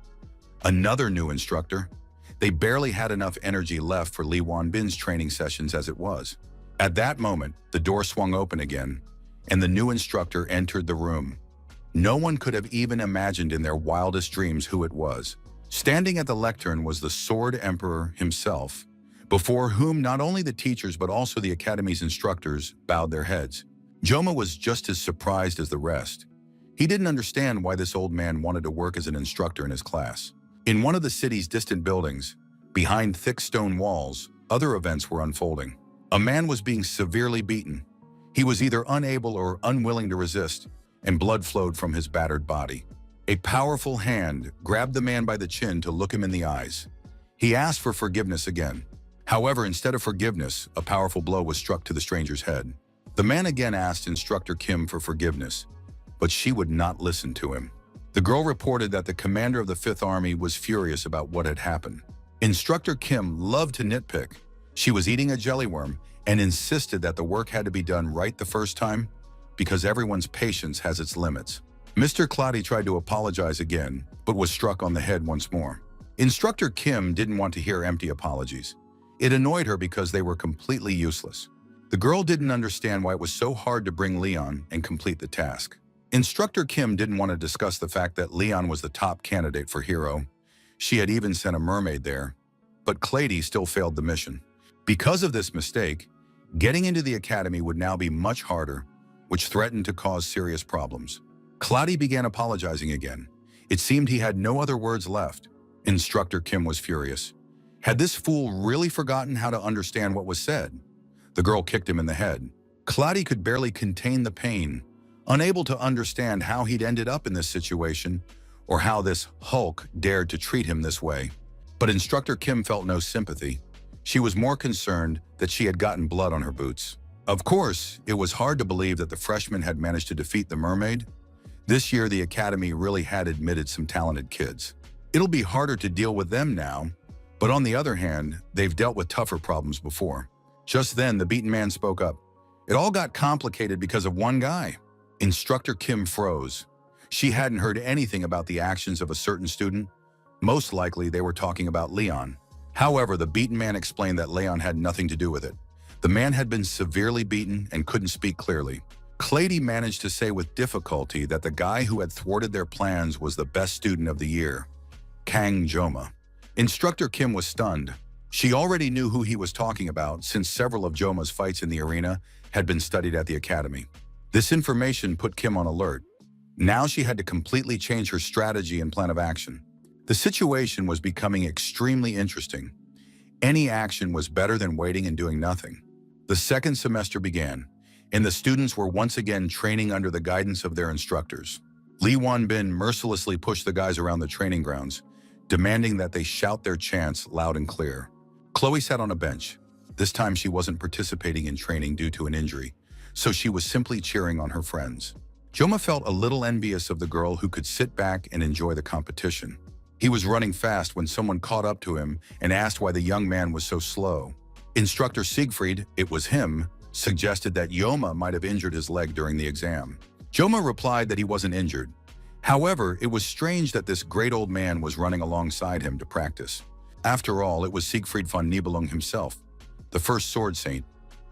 Another new instructor? They barely had enough energy left for Lee Won-bin's training sessions as it was. At that moment, the door swung open again, and the new instructor entered the room. No one could have even imagined in their wildest dreams who it was. Standing at the lectern was the Sword Emperor himself, before whom not only the teachers but also the academy's instructors bowed their heads. Joma was just as surprised as the rest. He didn't understand why this old man wanted to work as an instructor in his class. In one of the city's distant buildings, behind thick stone walls, other events were unfolding. A man was being severely beaten. He was either unable or unwilling to resist, and blood flowed from his battered body. A powerful hand grabbed the man by the chin to look him in the eyes. He asked for forgiveness again. However, instead of forgiveness, a powerful blow was struck to the stranger's head. The man again asked Instructor Kim for forgiveness, but she would not listen to him. The girl reported that the commander of the Fifth Army was furious about what had happened. Instructor Kim loved to nitpick. She was eating a jellyworm and insisted that the work had to be done right the first time because everyone's patience has its limits. Mr. Cloudy tried to apologize again, but was struck on the head once more. Instructor Kim didn't want to hear empty apologies. It annoyed her because they were completely useless. The girl didn't understand why it was so hard to bring Leon and complete the task. Instructor Kim didn't want to discuss the fact that Leon was the top candidate for hero. She had even sent a mermaid there, but Clady still failed the mission. Because of this mistake, getting into the academy would now be much harder, which threatened to cause serious problems. Cloudy began apologizing again. It seemed he had no other words left. Instructor Kim was furious. Had this fool really forgotten how to understand what was said? The girl kicked him in the head. Cloudy could barely contain the pain, unable to understand how he'd ended up in this situation or how this Hulk dared to treat him this way. But Instructor Kim felt no sympathy. She was more concerned that she had gotten blood on her boots. Of course, it was hard to believe that the freshman had managed to defeat the mermaid. This year, the academy really had admitted some talented kids. It'll be harder to deal with them now, but on the other hand, they've dealt with tougher problems before. Just then, the beaten man spoke up. It all got complicated because of one guy. Instructor Kim froze. She hadn't heard anything about the actions of a certain student. Most likely, they were talking about Leon. However, the beaten man explained that Leon had nothing to do with it. The man had been severely beaten and couldn't speak clearly. Clady managed to say with difficulty that the guy who had thwarted their plans was the best student of the year, Kang Joma. Instructor Kim was stunned. She already knew who he was talking about since several of Joma's fights in the arena had been studied at the academy. This information put Kim on alert. Now she had to completely change her strategy and plan of action. The situation was becoming extremely interesting. Any action was better than waiting and doing nothing. The second semester began, and the students were once again training under the guidance of their instructors. Lee Won-bin mercilessly pushed the guys around the training grounds, demanding that they shout their chants loud and clear. Chloe sat on a bench. This time she wasn't participating in training due to an injury, so she was simply cheering on her friends. Joma felt a little envious of the girl who could sit back and enjoy the competition. He was running fast when someone caught up to him and asked why the young man was so slow. Instructor Siegfried, it was him, suggested that Joma might have injured his leg during the exam. Joma replied that he wasn't injured. However, it was strange that this great old man was running alongside him to practice. After all, it was Siegfried von Nibelung himself, the first sword saint,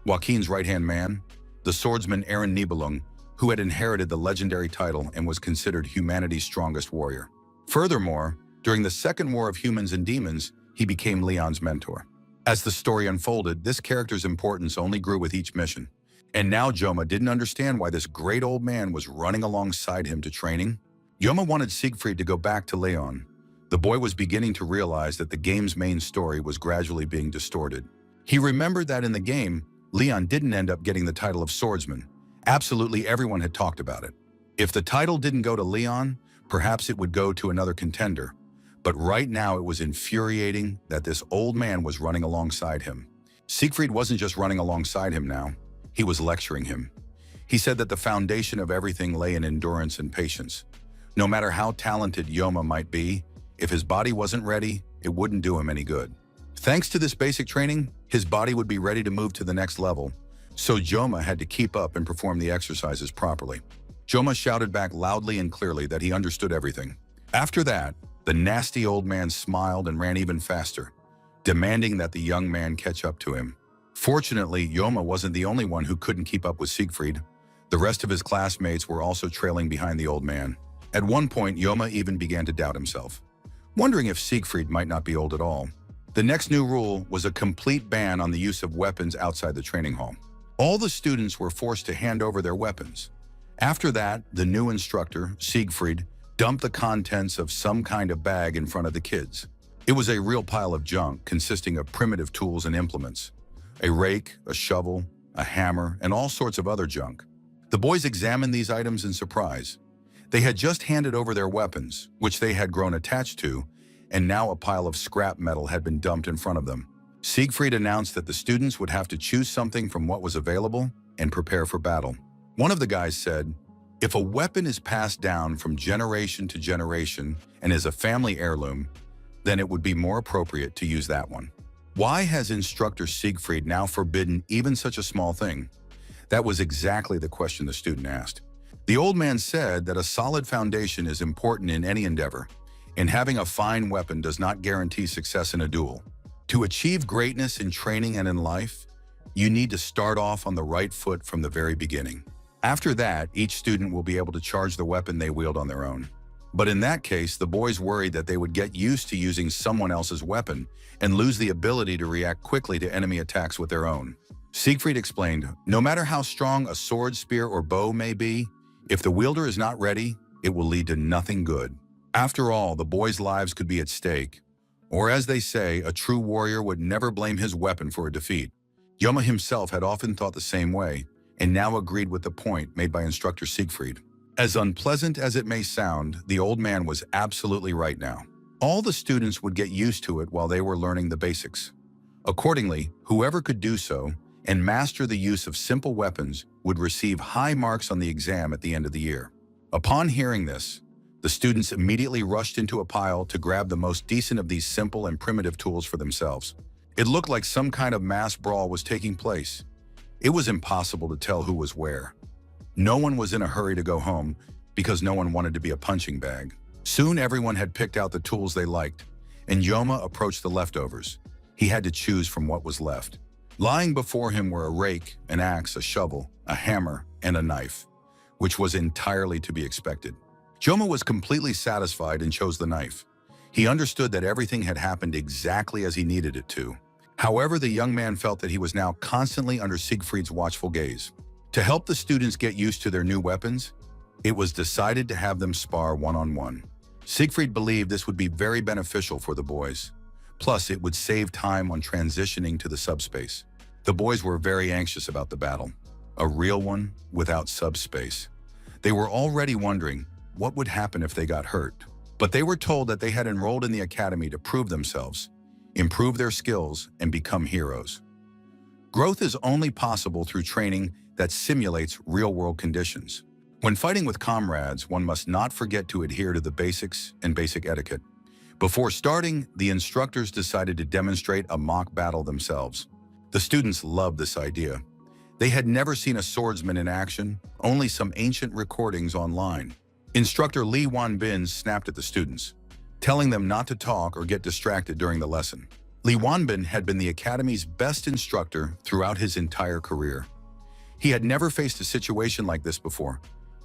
Joaquin's right-hand man, the swordsman Aaron Nibelung, who had inherited the legendary title and was considered humanity's strongest warrior. Furthermore, during the Second War of Humans and Demons, he became Leon's mentor. As the story unfolded, this character's importance only grew with each mission. And now Joma didn't understand why this great old man was running alongside him to training. Joma wanted Siegfried to go back to Leon. The boy was beginning to realize that the game's main story was gradually being distorted. He remembered that in the game, Leon didn't end up getting the title of swordsman. Absolutely everyone had talked about it. If the title didn't go to Leon, perhaps it would go to another contender. But right now it was infuriating that this old man was running alongside him. Siegfried wasn't just running alongside him now, he was lecturing him. He said that the foundation of everything lay in endurance and patience. No matter how talented Joma might be, if his body wasn't ready, it wouldn't do him any good. Thanks to this basic training, his body would be ready to move to the next level, so Joma had to keep up and perform the exercises properly. Joma shouted back loudly and clearly that he understood everything. After that, the nasty old man smiled and ran even faster, demanding that the young man catch up to him. Fortunately, Joma wasn't the only one who couldn't keep up with Siegfried. The rest of his classmates were also trailing behind the old man. At one point, Joma even began to doubt himself, wondering if Siegfried might not be old at all. The next new rule was a complete ban on the use of weapons outside the training hall. All the students were forced to hand over their weapons. After that, the new instructor, Siegfried, dumped the contents of some kind of bag in front of the kids. It was a real pile of junk consisting of primitive tools and implements. A rake, a shovel, a hammer, and all sorts of other junk. The boys examined these items in surprise. They had just handed over their weapons, which they had grown attached to, and now a pile of scrap metal had been dumped in front of them. Siegfried announced that the students would have to choose something from what was available and prepare for battle. One of the guys said, "If a weapon is passed down from generation to generation and is a family heirloom, then it would be more appropriate to use that one." Why has instructor Siegfried now forbidden even such a small thing? That was exactly the question the student asked. The old man said that a solid foundation is important in any endeavor, and having a fine weapon does not guarantee success in a duel. To achieve greatness in training and in life, you need to start off on the right foot from the very beginning. After that, each student will be able to charge the weapon they wield on their own. But in that case, the boys worried that they would get used to using someone else's weapon and lose the ability to react quickly to enemy attacks with their own. Siegfried explained, no matter how strong a sword, spear, or bow may be, if the wielder is not ready, it will lead to nothing good. After all, the boys' lives could be at stake. Or as they say, a true warrior would never blame his weapon for a defeat. Joma himself had often thought the same way, and now agreed with the point made by instructor Siegfried. As unpleasant as it may sound, the old man was absolutely right now. All the students would get used to it while they were learning the basics. Accordingly, whoever could do so and master the use of simple weapons would receive high marks on the exam at the end of the year. Upon hearing this, the students immediately rushed into a pile to grab the most decent of these simple and primitive tools for themselves. It looked like some kind of mass brawl was taking place. It was impossible to tell who was where. No one was in a hurry to go home because no one wanted to be a punching bag. Soon everyone had picked out the tools they liked, and Joma approached the leftovers. He had to choose from what was left. Lying before him were a rake, an axe, a shovel, a hammer, and a knife, which was entirely to be expected. Joma was completely satisfied and chose the knife. He understood that everything had happened exactly as he needed it to. However, the young man felt that he was now constantly under Siegfried's watchful gaze. To help the students get used to their new weapons, it was decided to have them spar one-on-one. Siegfried believed this would be very beneficial for the boys. Plus, it would save time on transitioning to the subspace. The boys were very anxious about the battle, a real one without subspace. They were already wondering what would happen if they got hurt. But they were told that they had enrolled in the academy to prove themselves, improve their skills, and become heroes. Growth is only possible through training that simulates real-world conditions. When fighting with comrades, one must not forget to adhere to the basics and basic etiquette. Before starting, the instructors decided to demonstrate a mock battle themselves. The students loved this idea. They had never seen a swordsman in action, only some ancient recordings online. Instructor Lee Wanbin snapped at the students, telling them not to talk or get distracted during the lesson. Lee Wanbin had been the academy's best instructor throughout his entire career. He had never faced a situation like this before,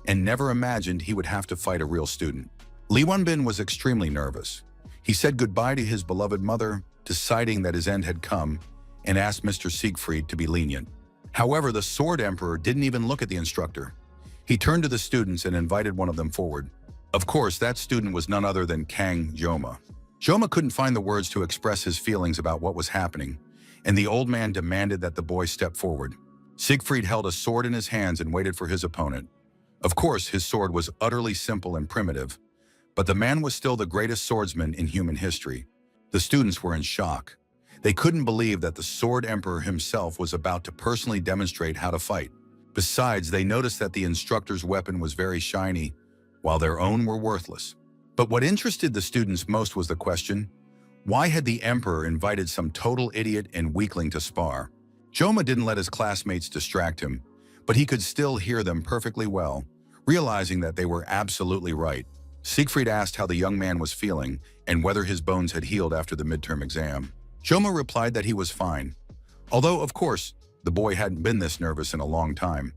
and never imagined he would have to fight a real student. Lee Wanbin was extremely nervous. He said goodbye to his beloved mother, deciding that his end had come, and asked Mr. Siegfried to be lenient. However, the Sword Emperor didn't even look at the instructor. He turned to the students and invited one of them forward. Of course, that student was none other than Kang Joma. Joma couldn't find the words to express his feelings about what was happening, and the old man demanded that the boy step forward. Siegfried held a sword in his hands and waited for his opponent. Of course, his sword was utterly simple and primitive, but the man was still the greatest swordsman in human history. The students were in shock. They couldn't believe that the Sword Emperor himself was about to personally demonstrate how to fight. Besides, they noticed that the instructor's weapon was very shiny, while their own were worthless. But what interested the students most was the question, why had the Emperor invited some total idiot and weakling to spar? Joma didn't let his classmates distract him, but he could still hear them perfectly well, realizing that they were absolutely right. Siegfried asked how the young man was feeling and whether his bones had healed after the midterm exam. Joma replied that he was fine, although, of course, the boy hadn't been this nervous in a long time.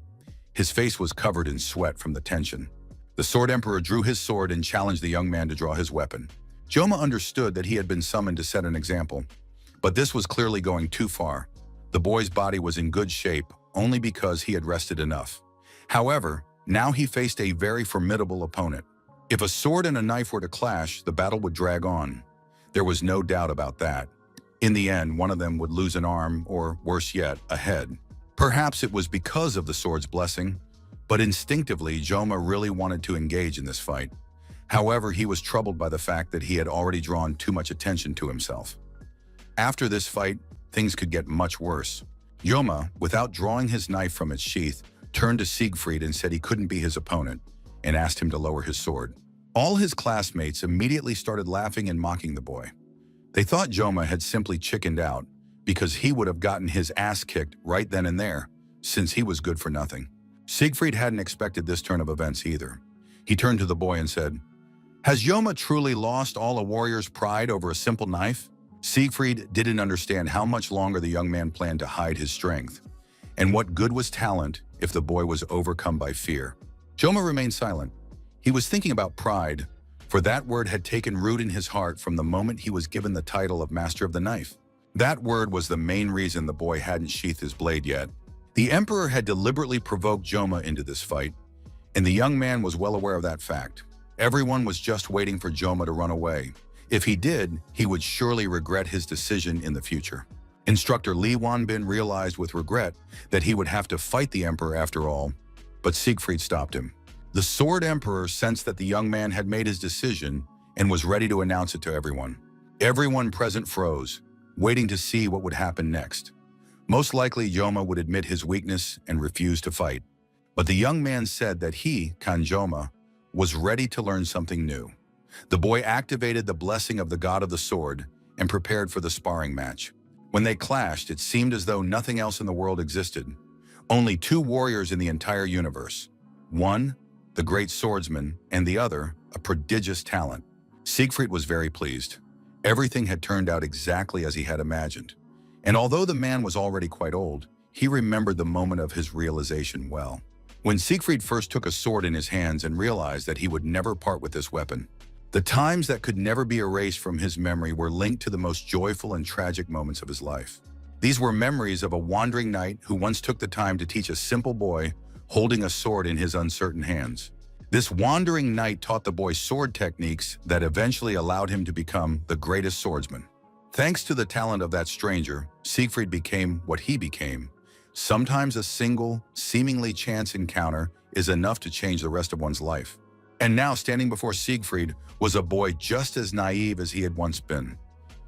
His face was covered in sweat from the tension. The Sword Emperor drew his sword and challenged the young man to draw his weapon. Joma understood that he had been summoned to set an example, but this was clearly going too far. The boy's body was in good shape only because he had rested enough. However, now he faced a very formidable opponent. If a sword and a knife were to clash, the battle would drag on. There was no doubt about that. In the end, one of them would lose an arm, or worse yet, a head. Perhaps it was because of the sword's blessing, but instinctively, Joma really wanted to engage in this fight. However, he was troubled by the fact that he had already drawn too much attention to himself. After this fight, things could get much worse. Joma, without drawing his knife from its sheath, turned to Siegfried and said he couldn't be his opponent, and asked him to lower his sword. All his classmates immediately started laughing and mocking the boy. They thought Joma had simply chickened out because he would have gotten his ass kicked right then and there, since he was good for nothing. Siegfried hadn't expected this turn of events either. He turned to the boy and said, "Has Joma truly lost all a warrior's pride over a simple knife?" Siegfried didn't understand how much longer the young man planned to hide his strength, and what good was talent if the boy was overcome by fear. Joma remained silent. He was thinking about pride, for that word had taken root in his heart from the moment he was given the title of Master of the Knife. That word was the main reason the boy hadn't sheathed his blade yet. The Emperor had deliberately provoked Joma into this fight, and the young man was well aware of that fact. Everyone was just waiting for Joma to run away. If he did, he would surely regret his decision in the future. Instructor Li Wanbin realized with regret that he would have to fight the Emperor after all, but Siegfried stopped him. The Sword Emperor sensed that the young man had made his decision and was ready to announce it to everyone. Everyone present froze, waiting to see what would happen next. Most likely, Joma would admit his weakness and refuse to fight. But the young man said that he, Joma, was ready to learn something new. The boy activated the blessing of the God of the Sword and prepared for the sparring match. When they clashed, it seemed as though nothing else in the world existed. Only two warriors in the entire universe. One, the great swordsman, and the other, a prodigious talent. Siegfried was very pleased. Everything had turned out exactly as he had imagined. And although the man was already quite old, he remembered the moment of his realization well. When Siegfried first took a sword in his hands and realized that he would never part with this weapon, the times that could never be erased from his memory were linked to the most joyful and tragic moments of his life. These were memories of a wandering knight who once took the time to teach a simple boy holding a sword in his uncertain hands. This wandering knight taught the boy sword techniques that eventually allowed him to become the greatest swordsman. Thanks to the talent of that stranger, Siegfried became what he became. Sometimes a single, seemingly chance encounter is enough to change the rest of one's life. And now, standing before Siegfried was a boy just as naive as he had once been.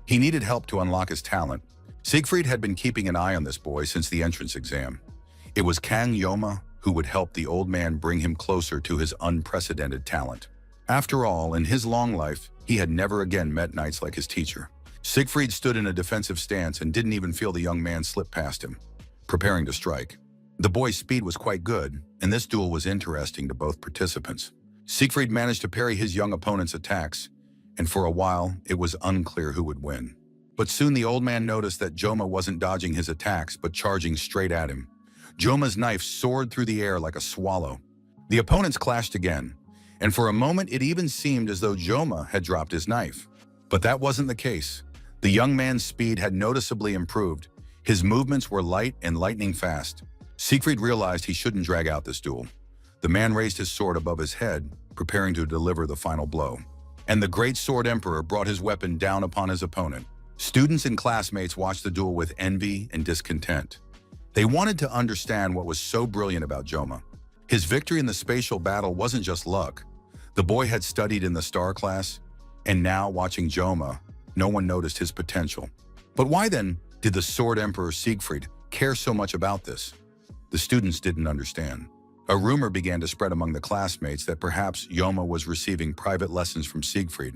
He needed help to unlock his talent. Siegfried had been keeping an eye on this boy since the entrance exam. It was Kang Joma who would help the old man bring him closer to his unprecedented talent. After all, in his long life, he had never again met knights like his teacher. Siegfried stood in a defensive stance and didn't even feel the young man slip past him, preparing to strike. The boy's speed was quite good, and this duel was interesting to both participants. Siegfried managed to parry his young opponent's attacks, and for a while, it was unclear who would win. But soon the old man noticed that Joma wasn't dodging his attacks, but charging straight at him. Joma's knife soared through the air like a swallow. The opponents clashed again, and for a moment it even seemed as though Joma had dropped his knife. But that wasn't the case. The young man's speed had noticeably improved. His movements were light and lightning fast. Siegfried realized he shouldn't drag out this duel. The man raised his sword above his head, preparing to deliver the final blow. And the great sword emperor brought his weapon down upon his opponent. Students and classmates watched the duel with envy and discontent. They wanted to understand what was so brilliant about Joma. His victory in the spatial battle wasn't just luck. The boy had studied in the star class, and now, watching Joma, no one noticed his potential. But why then did the sword emperor Siegfried care so much about this? The students didn't understand. A rumor began to spread among the classmates that perhaps Joma was receiving private lessons from Siegfried.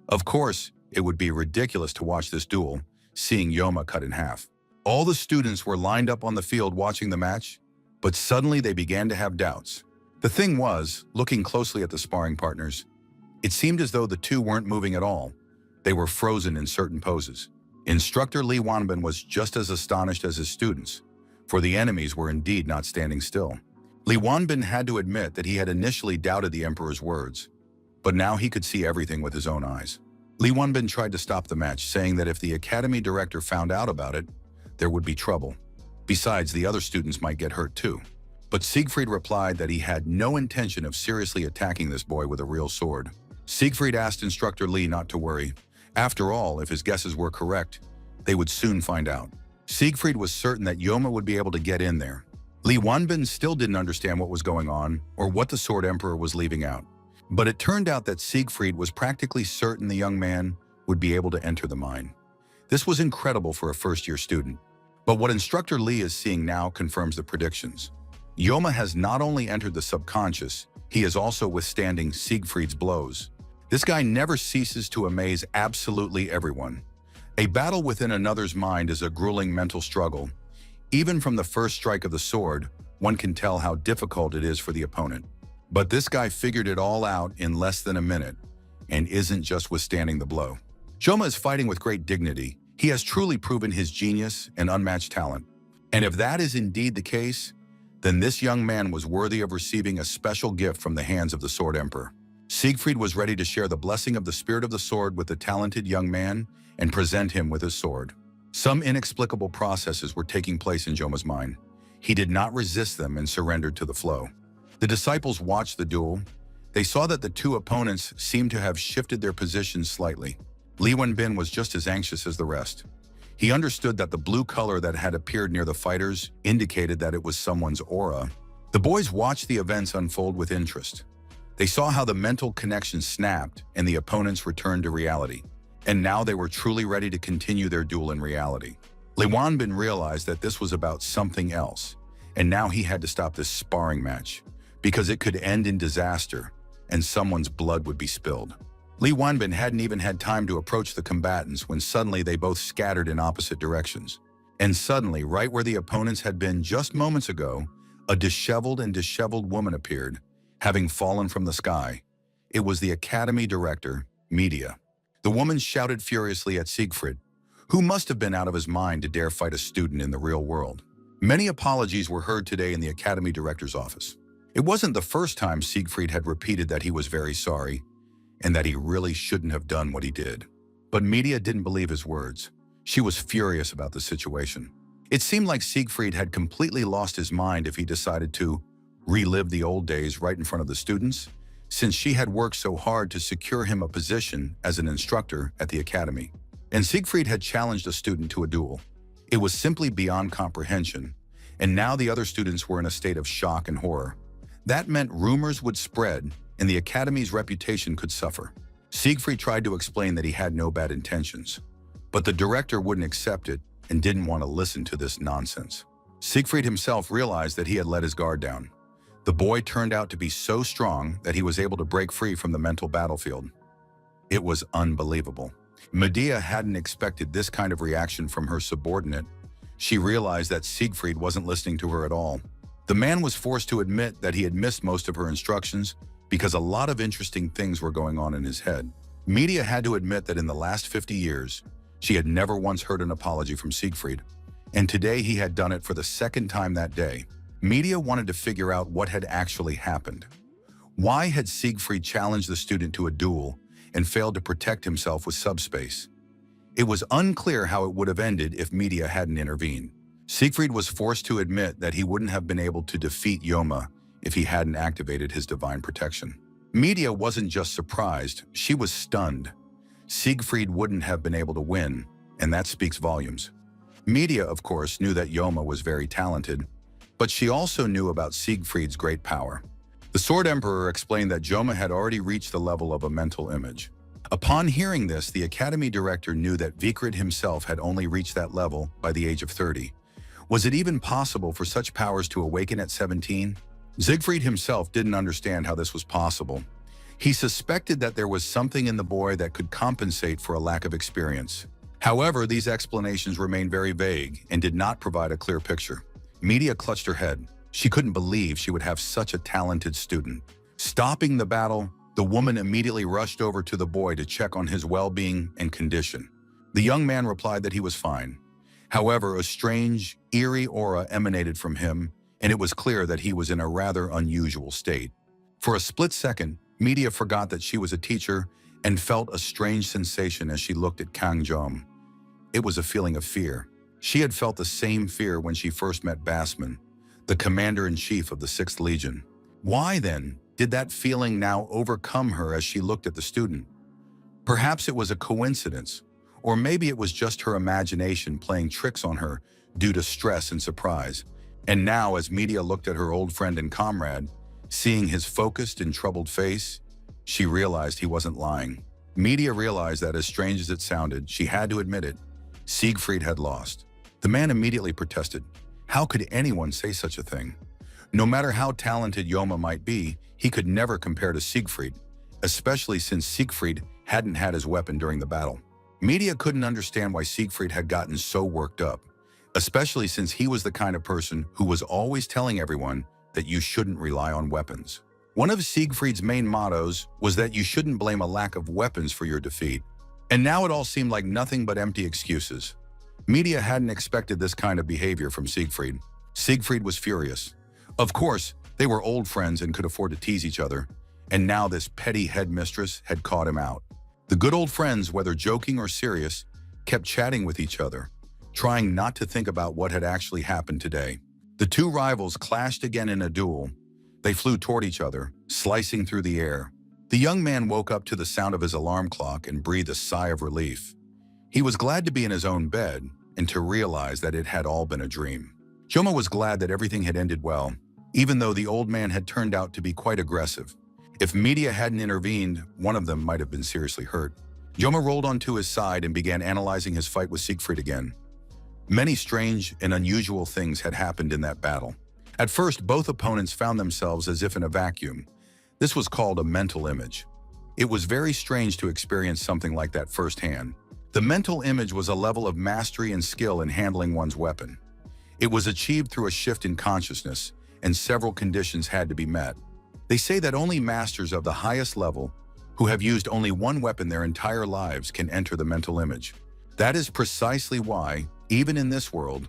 Of course, it would be ridiculous to watch this duel, seeing Joma cut in half. All the students were lined up on the field watching the match, but suddenly they began to have doubts. The thing was, looking closely at the sparring partners, it seemed as though the two weren't moving at all. They were frozen in certain poses. Instructor Li Wanbin was just as astonished as his students, for the enemies were indeed not standing still. Li Wanbin had to admit that he had initially doubted the emperor's words, but now he could see everything with his own eyes. Li Wanbin tried to stop the match, saying that if the academy director found out about it, there would be trouble. Besides, the other students might get hurt too. But Siegfried replied that he had no intention of seriously attacking this boy with a real sword. Siegfried asked instructor Li not to worry. After all, if his guesses were correct, they would soon find out. Siegfried was certain that Joma would be able to get in there. Li Wanbin still didn't understand what was going on or what the sword emperor was leaving out. But it turned out that Siegfried was practically certain the young man would be able to enter the mine. This was incredible for a first-year student. But what instructor Li is seeing now confirms the predictions. Joma has not only entered the subconscious, he is also withstanding Siegfried's blows. This guy never ceases to amaze absolutely everyone. A battle within another's mind is a grueling mental struggle. Even from the first strike of the sword, one can tell how difficult it is for the opponent. But this guy figured it all out in less than a minute, and isn't just withstanding the blow. Joma is fighting with great dignity. He has truly proven his genius and unmatched talent. And if that is indeed the case, then this young man was worthy of receiving a special gift from the hands of the sword emperor. Siegfried was ready to share the blessing of the spirit of the sword with the talented young man and present him with his sword. Some inexplicable processes were taking place in Joma's mind. He did not resist them and surrendered to the flow. The disciples watched the duel. They saw that the two opponents seemed to have shifted their positions slightly. Li Wenbin was just as anxious as the rest. He understood that the blue color that had appeared near the fighters indicated that it was someone's aura. The boys watched the events unfold with interest. They saw how the mental connection snapped and the opponents returned to reality. And now they were truly ready to continue their duel in reality. Li Wanbin realized that this was about something else, and now he had to stop this sparring match, because it could end in disaster and someone's blood would be spilled. Li Wanbin hadn't even had time to approach the combatants when suddenly they both scattered in opposite directions. And suddenly, right where the opponents had been just moments ago, a disheveled woman appeared, having fallen from the sky. It was the academy director, Media. The woman shouted furiously at Siegfried, who must have been out of his mind to dare fight a student in the real world. Many apologies were heard today in the academy director's office. It wasn't the first time Siegfried had repeated that he was very sorry, and that he really shouldn't have done what he did. But Media didn't believe his words. She was furious about the situation. It seemed like Siegfried had completely lost his mind if he decided to relive the old days right in front of the students, since she had worked so hard to secure him a position as an instructor at the academy. And Siegfried had challenged a student to a duel. It was simply beyond comprehension, and now the other students were in a state of shock and horror. That meant rumors would spread, and the academy's reputation could suffer. Siegfried tried to explain that he had no bad intentions, but the director wouldn't accept it and didn't want to listen to this nonsense. Siegfried himself realized that he had let his guard down. The boy turned out to be so strong that he was able to break free from the mental battlefield. It was unbelievable. Medea hadn't expected this kind of reaction from her subordinate. She realized that Siegfried wasn't listening to her at all. The man was forced to admit that he had missed most of her instructions because a lot of interesting things were going on in his head. Medea had to admit that in the last 50 years, she had never once heard an apology from Siegfried, and today he had done it for the second time that day. Medea wanted to figure out what had actually happened. Why had Siegfried challenged the student to a duel and failed to protect himself with subspace? It was unclear how it would have ended if Medea hadn't intervened. Siegfried was forced to admit that he wouldn't have been able to defeat Yoma if he hadn't activated his divine protection. Media wasn't just surprised, she was stunned. Siegfried wouldn't have been able to win, and that speaks volumes. Media, of course, knew that Yoma was very talented, but she also knew about Siegfried's great power. The Sword Emperor explained that Yoma had already reached the level of a mental image. Upon hearing this, the Academy director knew that Siegfried himself had only reached that level by the age of 30. Was it even possible for such powers to awaken at 17? Siegfried himself didn't understand how this was possible. He suspected that there was something in the boy that could compensate for a lack of experience. However, these explanations remained very vague and did not provide a clear picture. Media clutched her head. She couldn't believe she would have such a talented student. Stopping the battle, the woman immediately rushed over to the boy to check on his well-being and condition. The young man replied that he was fine. However, a strange, eerie aura emanated from him, and it was clear that he was in a rather unusual state. For a split second, Media forgot that she was a teacher and felt a strange sensation as she looked at Kang Jom. It was a feeling of fear. She had felt the same fear when she first met Basman, the commander-in-chief of the 6th Legion. Why, then, did that feeling now overcome her as she looked at the student? Perhaps it was a coincidence, or maybe it was just her imagination playing tricks on her due to stress and surprise. And now, as Media looked at her old friend and comrade, seeing his focused and troubled face, she realized he wasn't lying. Media realized that, as strange as it sounded, she had to admit it, Siegfried had lost. The man immediately protested. How could anyone say such a thing? No matter how talented Yoma might be, he could never compare to Siegfried, especially since Siegfried hadn't had his weapon during the battle. Media couldn't understand why Siegfried had gotten so worked up, especially since he was the kind of person who was always telling everyone that you shouldn't rely on weapons. One of Siegfried's main mottos was that you shouldn't blame a lack of weapons for your defeat. And now it all seemed like nothing but empty excuses. Media hadn't expected this kind of behavior from Siegfried. Siegfried was furious. Of course, they were old friends and could afford to tease each other, and now this petty headmistress had caught him out. The good old friends, whether joking or serious, kept chatting with each other, trying not to think about what had actually happened today. The two rivals clashed again in a duel. They flew toward each other, slicing through the air. The young man woke up to the sound of his alarm clock and breathed a sigh of relief. He was glad to be in his own bed and to realize that it had all been a dream. Joma was glad that everything had ended well, even though the old man had turned out to be quite aggressive. If Media hadn't intervened, one of them might have been seriously hurt. Joma rolled onto his side and began analyzing his fight with Siegfried again. Many strange and unusual things had happened in that battle. At first, both opponents found themselves as if in a vacuum. This was called a mental image. It was very strange to experience something like that firsthand. The mental image was a level of mastery and skill in handling one's weapon. It was achieved through a shift in consciousness, and several conditions had to be met. They say that only masters of the highest level, who have used only one weapon their entire lives, can enter the mental image. That is precisely why, even in this world,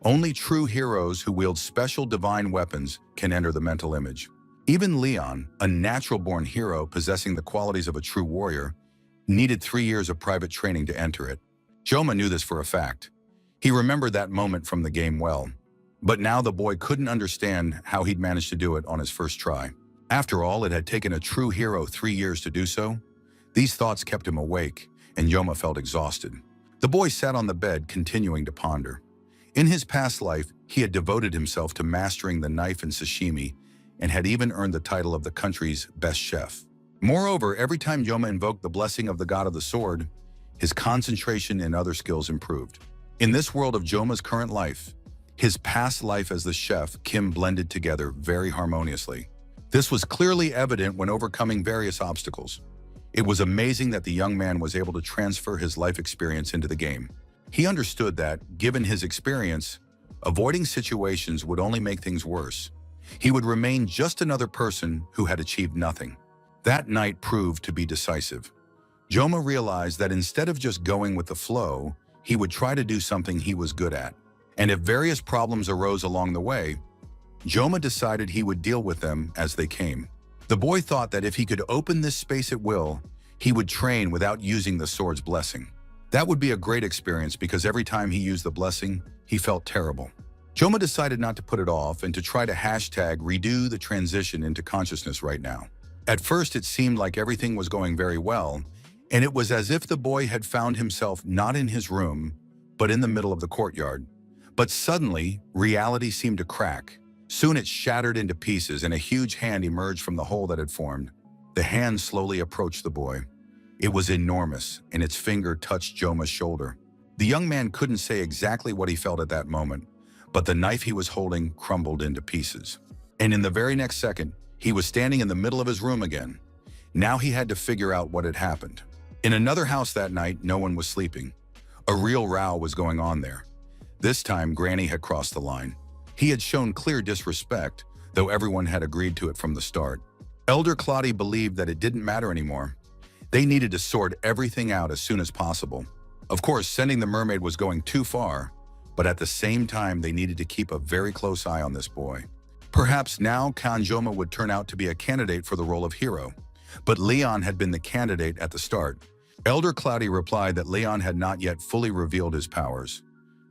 only true heroes who wield special divine weapons can enter the mental image. Even Leon, a natural-born hero possessing the qualities of a true warrior, needed 3 years of private training to enter it. Joma knew this for a fact. He remembered that moment from the game well. But now the boy couldn't understand how he'd managed to do it on his first try. After all, it had taken a true hero 3 years to do so. These thoughts kept him awake, and Joma felt exhausted. The boy sat on the bed, continuing to ponder. In his past life, he had devoted himself to mastering the knife and sashimi, and had even earned the title of the country's best chef. Moreover, every time Joma invoked the blessing of the god of the sword, his concentration and other skills improved. In this world of Joma's current life, his past life as the chef, Kim, blended together very harmoniously. This was clearly evident when overcoming various obstacles. It was amazing that the young man was able to transfer his life experience into the game. He understood that, given his experience, avoiding situations would only make things worse. He would remain just another person who had achieved nothing. That night proved to be decisive. Joma realized that instead of just going with the flow, he would try to do something he was good at. And if various problems arose along the way, Joma decided he would deal with them as they came. The boy thought that if he could open this space at will, he would train without using the sword's blessing. That would be a great experience because every time he used the blessing, he felt terrible. Joma decided not to put it off and to try to hashtag redo the transition into consciousness right now. At first, it seemed like everything was going very well, and it was as if the boy had found himself not in his room, but in the middle of the courtyard. But suddenly, reality seemed to crack. Soon it shattered into pieces and a huge hand emerged from the hole that had formed. The hand slowly approached the boy. It was enormous, and its finger touched Joma's shoulder. The young man couldn't say exactly what he felt at that moment, but the knife he was holding crumbled into pieces. And in the very next second, he was standing in the middle of his room again. Now he had to figure out what had happened. In another house that night, no one was sleeping. A real row was going on there. This time, Granny had crossed the line. He had shown clear disrespect, though everyone had agreed to it from the start. Elder Claudia believed that it didn't matter anymore. They needed to sort everything out as soon as possible. Of course, sending the mermaid was going too far, but at the same time, they needed to keep a very close eye on this boy. Perhaps now Kanjoma would turn out to be a candidate for the role of hero, but Leon had been the candidate at the start. Elder Claudia replied that Leon had not yet fully revealed his powers.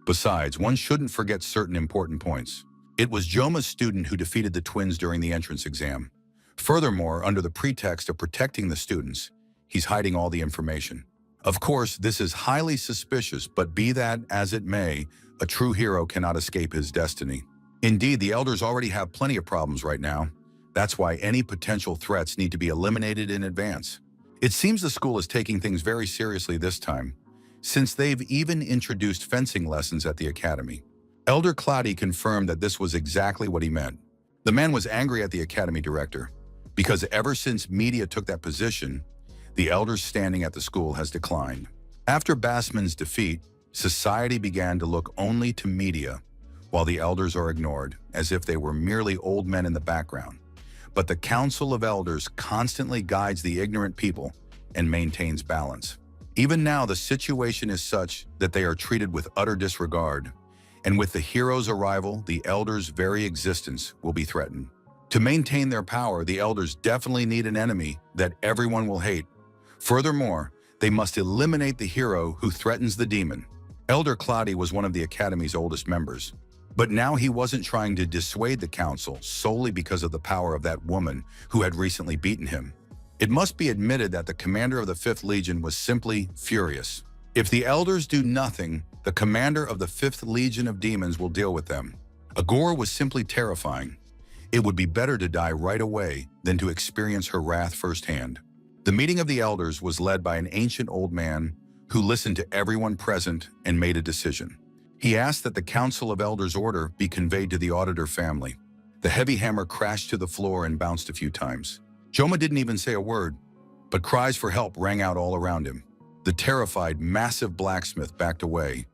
Besides, one shouldn't forget certain important points. It was Joma's student who defeated the twins during the entrance exam. Furthermore, under the pretext of protecting the students, he's hiding all the information. Of course, this is highly suspicious, but be that as it may, a true hero cannot escape his destiny. Indeed, the elders already have plenty of problems right now. That's why any potential threats need to be eliminated in advance. It seems the school is taking things very seriously this time, since they've even introduced fencing lessons at the academy. Elder Claudia confirmed that this was exactly what he meant. The man was angry at the academy director, because ever since media took that position, the elders standing at the school has declined. After Bassman's defeat, society began to look only to media, while the elders are ignored, as if they were merely old men in the background. But the Council of Elders constantly guides the ignorant people and maintains balance. Even now, the situation is such that they are treated with utter disregard, and with the hero's arrival, the elders' very existence will be threatened. To maintain their power, the elders definitely need an enemy that everyone will hate. Furthermore, they must eliminate the hero who threatens the demon. Elder Claudia was one of the Academy's oldest members, but now he wasn't trying to dissuade the council solely because of the power of that woman who had recently beaten him. It must be admitted that the commander of the 5th Legion was simply furious. If the elders do nothing, the commander of the 5th Legion of Demons will deal with them. Agora was simply terrifying. It would be better to die right away than to experience her wrath firsthand. The meeting of the elders was led by an ancient old man who listened to everyone present and made a decision. He asked that the Council of Elders order be conveyed to the auditor family. The heavy hammer crashed to the floor and bounced a few times. Joma didn't even say a word, but cries for help rang out all around him. The terrified, massive blacksmith backed away,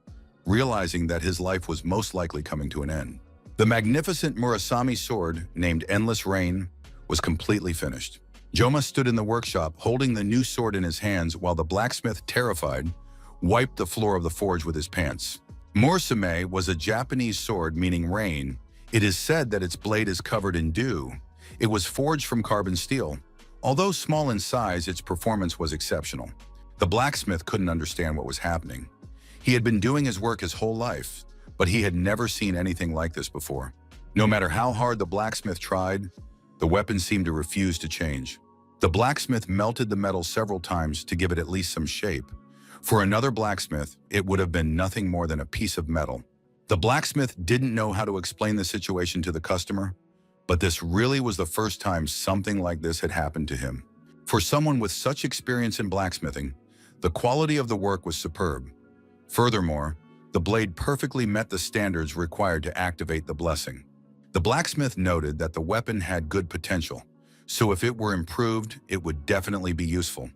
realizing that his life was most likely coming to an end. The magnificent Murasami sword, named Endless Rain, was completely finished. Joma stood in the workshop holding the new sword in his hands while the blacksmith, terrified, wiped the floor of the forge with his pants. Mursame was a Japanese sword meaning rain. It is said that its blade is covered in dew. It was forged from carbon steel. Although small in size, its performance was exceptional. The blacksmith couldn't understand what was happening. He had been doing his work his whole life, but he had never seen anything like this before. No matter how hard the blacksmith tried, the weapon seemed to refuse to change. The blacksmith melted the metal several times to give it at least some shape. For another blacksmith, it would have been nothing more than a piece of metal. The blacksmith didn't know how to explain the situation to the customer, but this really was the first time something like this had happened to him. For someone with such experience in blacksmithing, the quality of the work was superb. Furthermore, the blade perfectly met the standards required to activate the blessing. The blacksmith noted that the weapon had good potential, so if it were improved, it would definitely be useful.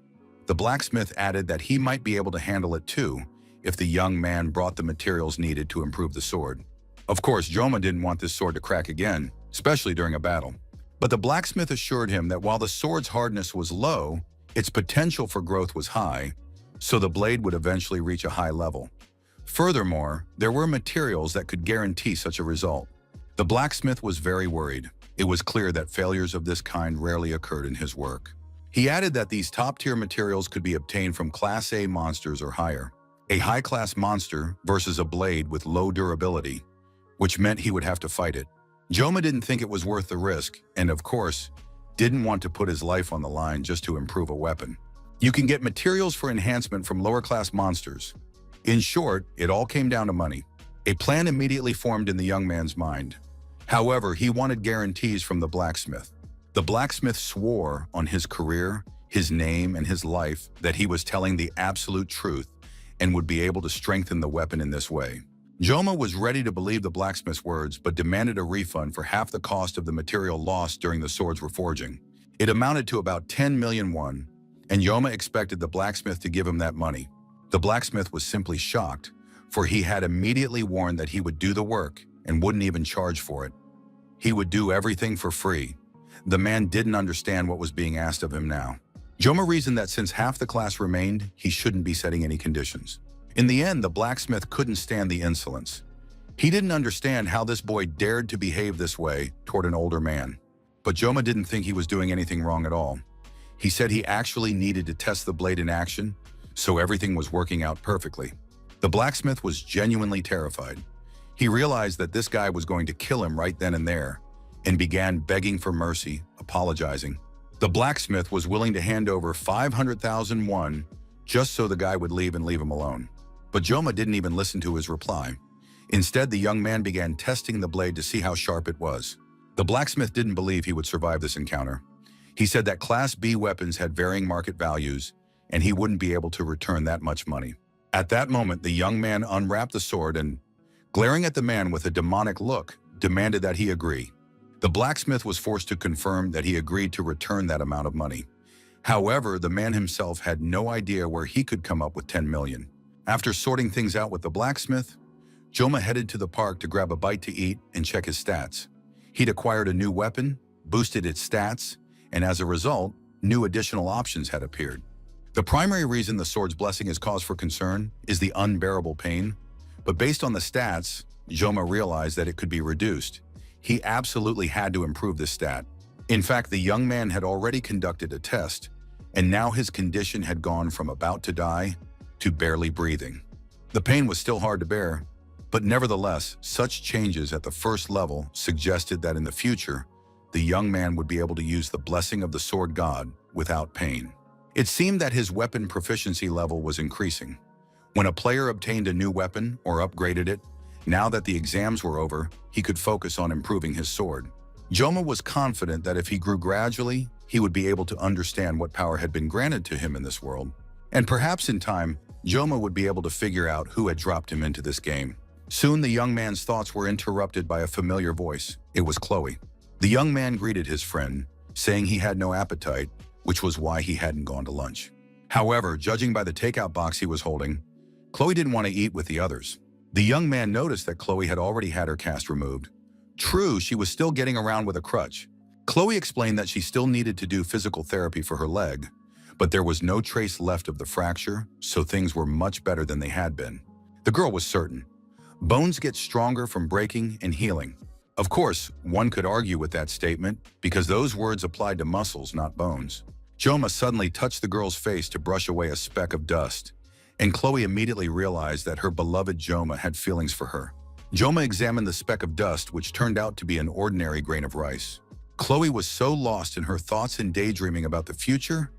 The blacksmith added that he might be able to handle it too if the young man brought the materials needed to improve the sword. Of course, Joma didn't want this sword to crack again, especially during a battle. But the blacksmith assured him that while the sword's hardness was low, its potential for growth was high, so the blade would eventually reach a high level. Furthermore, there were materials that could guarantee such a result. The blacksmith was very worried. It was clear that failures of this kind rarely occurred in his work. He added that these top-tier materials could be obtained from Class A monsters or higher. A high-class monster versus a blade with low durability, which meant he would have to fight it. Joma didn't think it was worth the risk, and of course, didn't want to put his life on the line just to improve a weapon. You can get materials for enhancement from lower-class monsters. In short, it all came down to money. A plan immediately formed in the young man's mind. However, he wanted guarantees from the blacksmith. The blacksmith swore on his career, his name, and his life that he was telling the absolute truth and would be able to strengthen the weapon in this way. Joma was ready to believe the blacksmith's words, but demanded a refund for half the cost of the material lost during the sword's reforging. It amounted to about 10 million won, and Joma expected the blacksmith to give him that money. The blacksmith was simply shocked, for he had immediately warned that he would do the work and wouldn't even charge for it. He would do everything for free. The man didn't understand what was being asked of him now. Joma reasoned that since half the class remained, he shouldn't be setting any conditions. In the end, the blacksmith couldn't stand the insolence. He didn't understand how this boy dared to behave this way toward an older man. But Joma didn't think he was doing anything wrong at all. He said he actually needed to test the blade in action, so everything was working out perfectly. The blacksmith was genuinely terrified. He realized that this guy was going to kill him right then and there, and began begging for mercy, apologizing. The blacksmith was willing to hand over 500,000 won just so the guy would leave and leave him alone. But Joma didn't even listen to his reply. Instead, the young man began testing the blade to see how sharp it was. The blacksmith didn't believe he would survive this encounter. He said that Class B weapons had varying market values, and he wouldn't be able to return that much money. At that moment, the young man unwrapped the sword and, glaring at the man with a demonic look, demanded that he agree. The blacksmith was forced to confirm that he agreed to return that amount of money. However, the man himself had no idea where he could come up with 10 million. After sorting things out with the blacksmith, Joma headed to the park to grab a bite to eat and check his stats. He'd acquired a new weapon, boosted its stats, and as a result, new additional options had appeared. The primary reason the sword's blessing is cause for concern is the unbearable pain, but based on the stats, Joma realized that it could be reduced. He absolutely had to improve this stat. In fact, the young man had already conducted a test, and now his condition had gone from about to die to barely breathing. The pain was still hard to bear, but nevertheless, such changes at the first level suggested that in the future, the young man would be able to use the blessing of the sword god without pain. It seemed that his weapon proficiency level was increasing. When a player obtained a new weapon or upgraded it, now that the exams were over, he could focus on improving his sword. Joma was confident that if he grew gradually, he would be able to understand what power had been granted to him in this world. And perhaps in time, Joma would be able to figure out who had dropped him into this game. Soon the young man's thoughts were interrupted by a familiar voice. It was Chloe. The young man greeted his friend, saying he had no appetite, which was why he hadn't gone to lunch. However, judging by the takeout box he was holding, Chloe didn't want to eat with the others. The young man noticed that Chloe had already had her cast removed. True, she was still getting around with a crutch. Chloe explained that she still needed to do physical therapy for her leg, but there was no trace left of the fracture, so things were much better than they had been. The girl was certain. Bones get stronger from breaking and healing. Of course, one could argue with that statement because those words applied to muscles, not bones. Joma suddenly touched the girl's face to brush away a speck of dust, and Chloe immediately realized that her beloved Joma had feelings for her. Joma examined the speck of dust, which turned out to be an ordinary grain of rice. Chloe was so lost in her thoughts and daydreaming about the future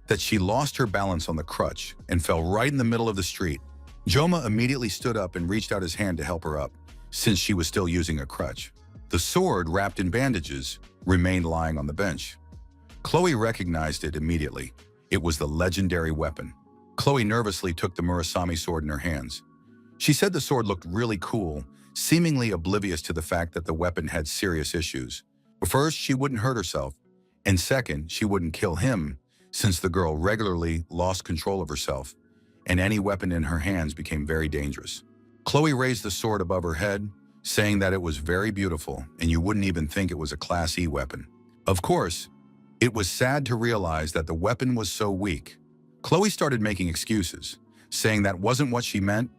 that she lost her balance on the crutch and fell right in the middle of the street. Joma immediately stood up and reached out his hand to help her up, since she was still using a crutch. The sword, wrapped in bandages, remained lying on the bench. Chloe recognized it immediately. It was the legendary weapon. Chloe nervously took the Murasami sword in her hands. She said the sword looked really cool, seemingly oblivious to the fact that the weapon had serious issues. First, she wouldn't hurt herself, and second, she wouldn't kill him, since the girl regularly lost control of herself, and any weapon in her hands became very dangerous. Chloe raised the sword above her head, saying that it was very beautiful and you wouldn't even think it was a Class E weapon. Of course, it was sad to realize that the weapon was so weak. Chloe started making excuses, saying that wasn't what she meant.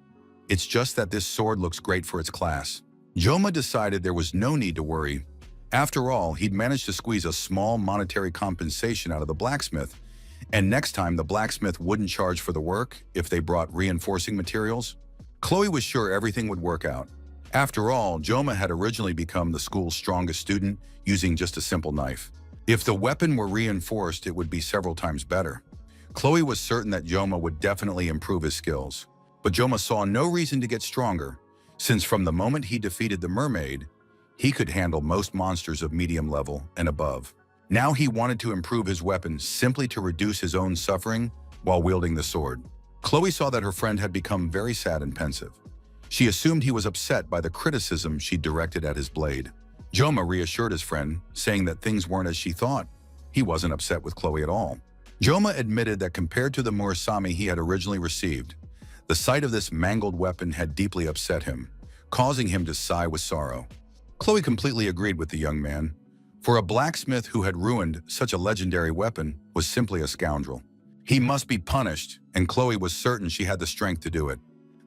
It's just that this sword looks great for its class. Joma decided there was no need to worry. After all, he'd managed to squeeze a small monetary compensation out of the blacksmith, And next time, the blacksmith wouldn't charge for the work if they brought reinforcing materials. Chloe was sure everything would work out. After all, Joma had originally become the school's strongest student using just a simple knife. If the weapon were reinforced, it would be several times better. Chloe was certain that Joma would definitely improve his skills. But Joma saw no reason to get stronger, since from the moment he defeated the mermaid, he could handle most monsters of medium level and above. Now he wanted to improve his weapon simply to reduce his own suffering while wielding the sword. Chloe saw that her friend had become very sad and pensive. She assumed he was upset by the criticism she directed at his blade. Joma reassured his friend, saying that things weren't as she thought. He wasn't upset with Chloe at all. Joma admitted that compared to the murasame he had originally received, the sight of this mangled weapon had deeply upset him, causing him to sigh with sorrow. Chloe completely agreed with the young man, for a blacksmith who had ruined such a legendary weapon was simply a scoundrel. He must be punished, and Chloe was certain she had the strength to do it.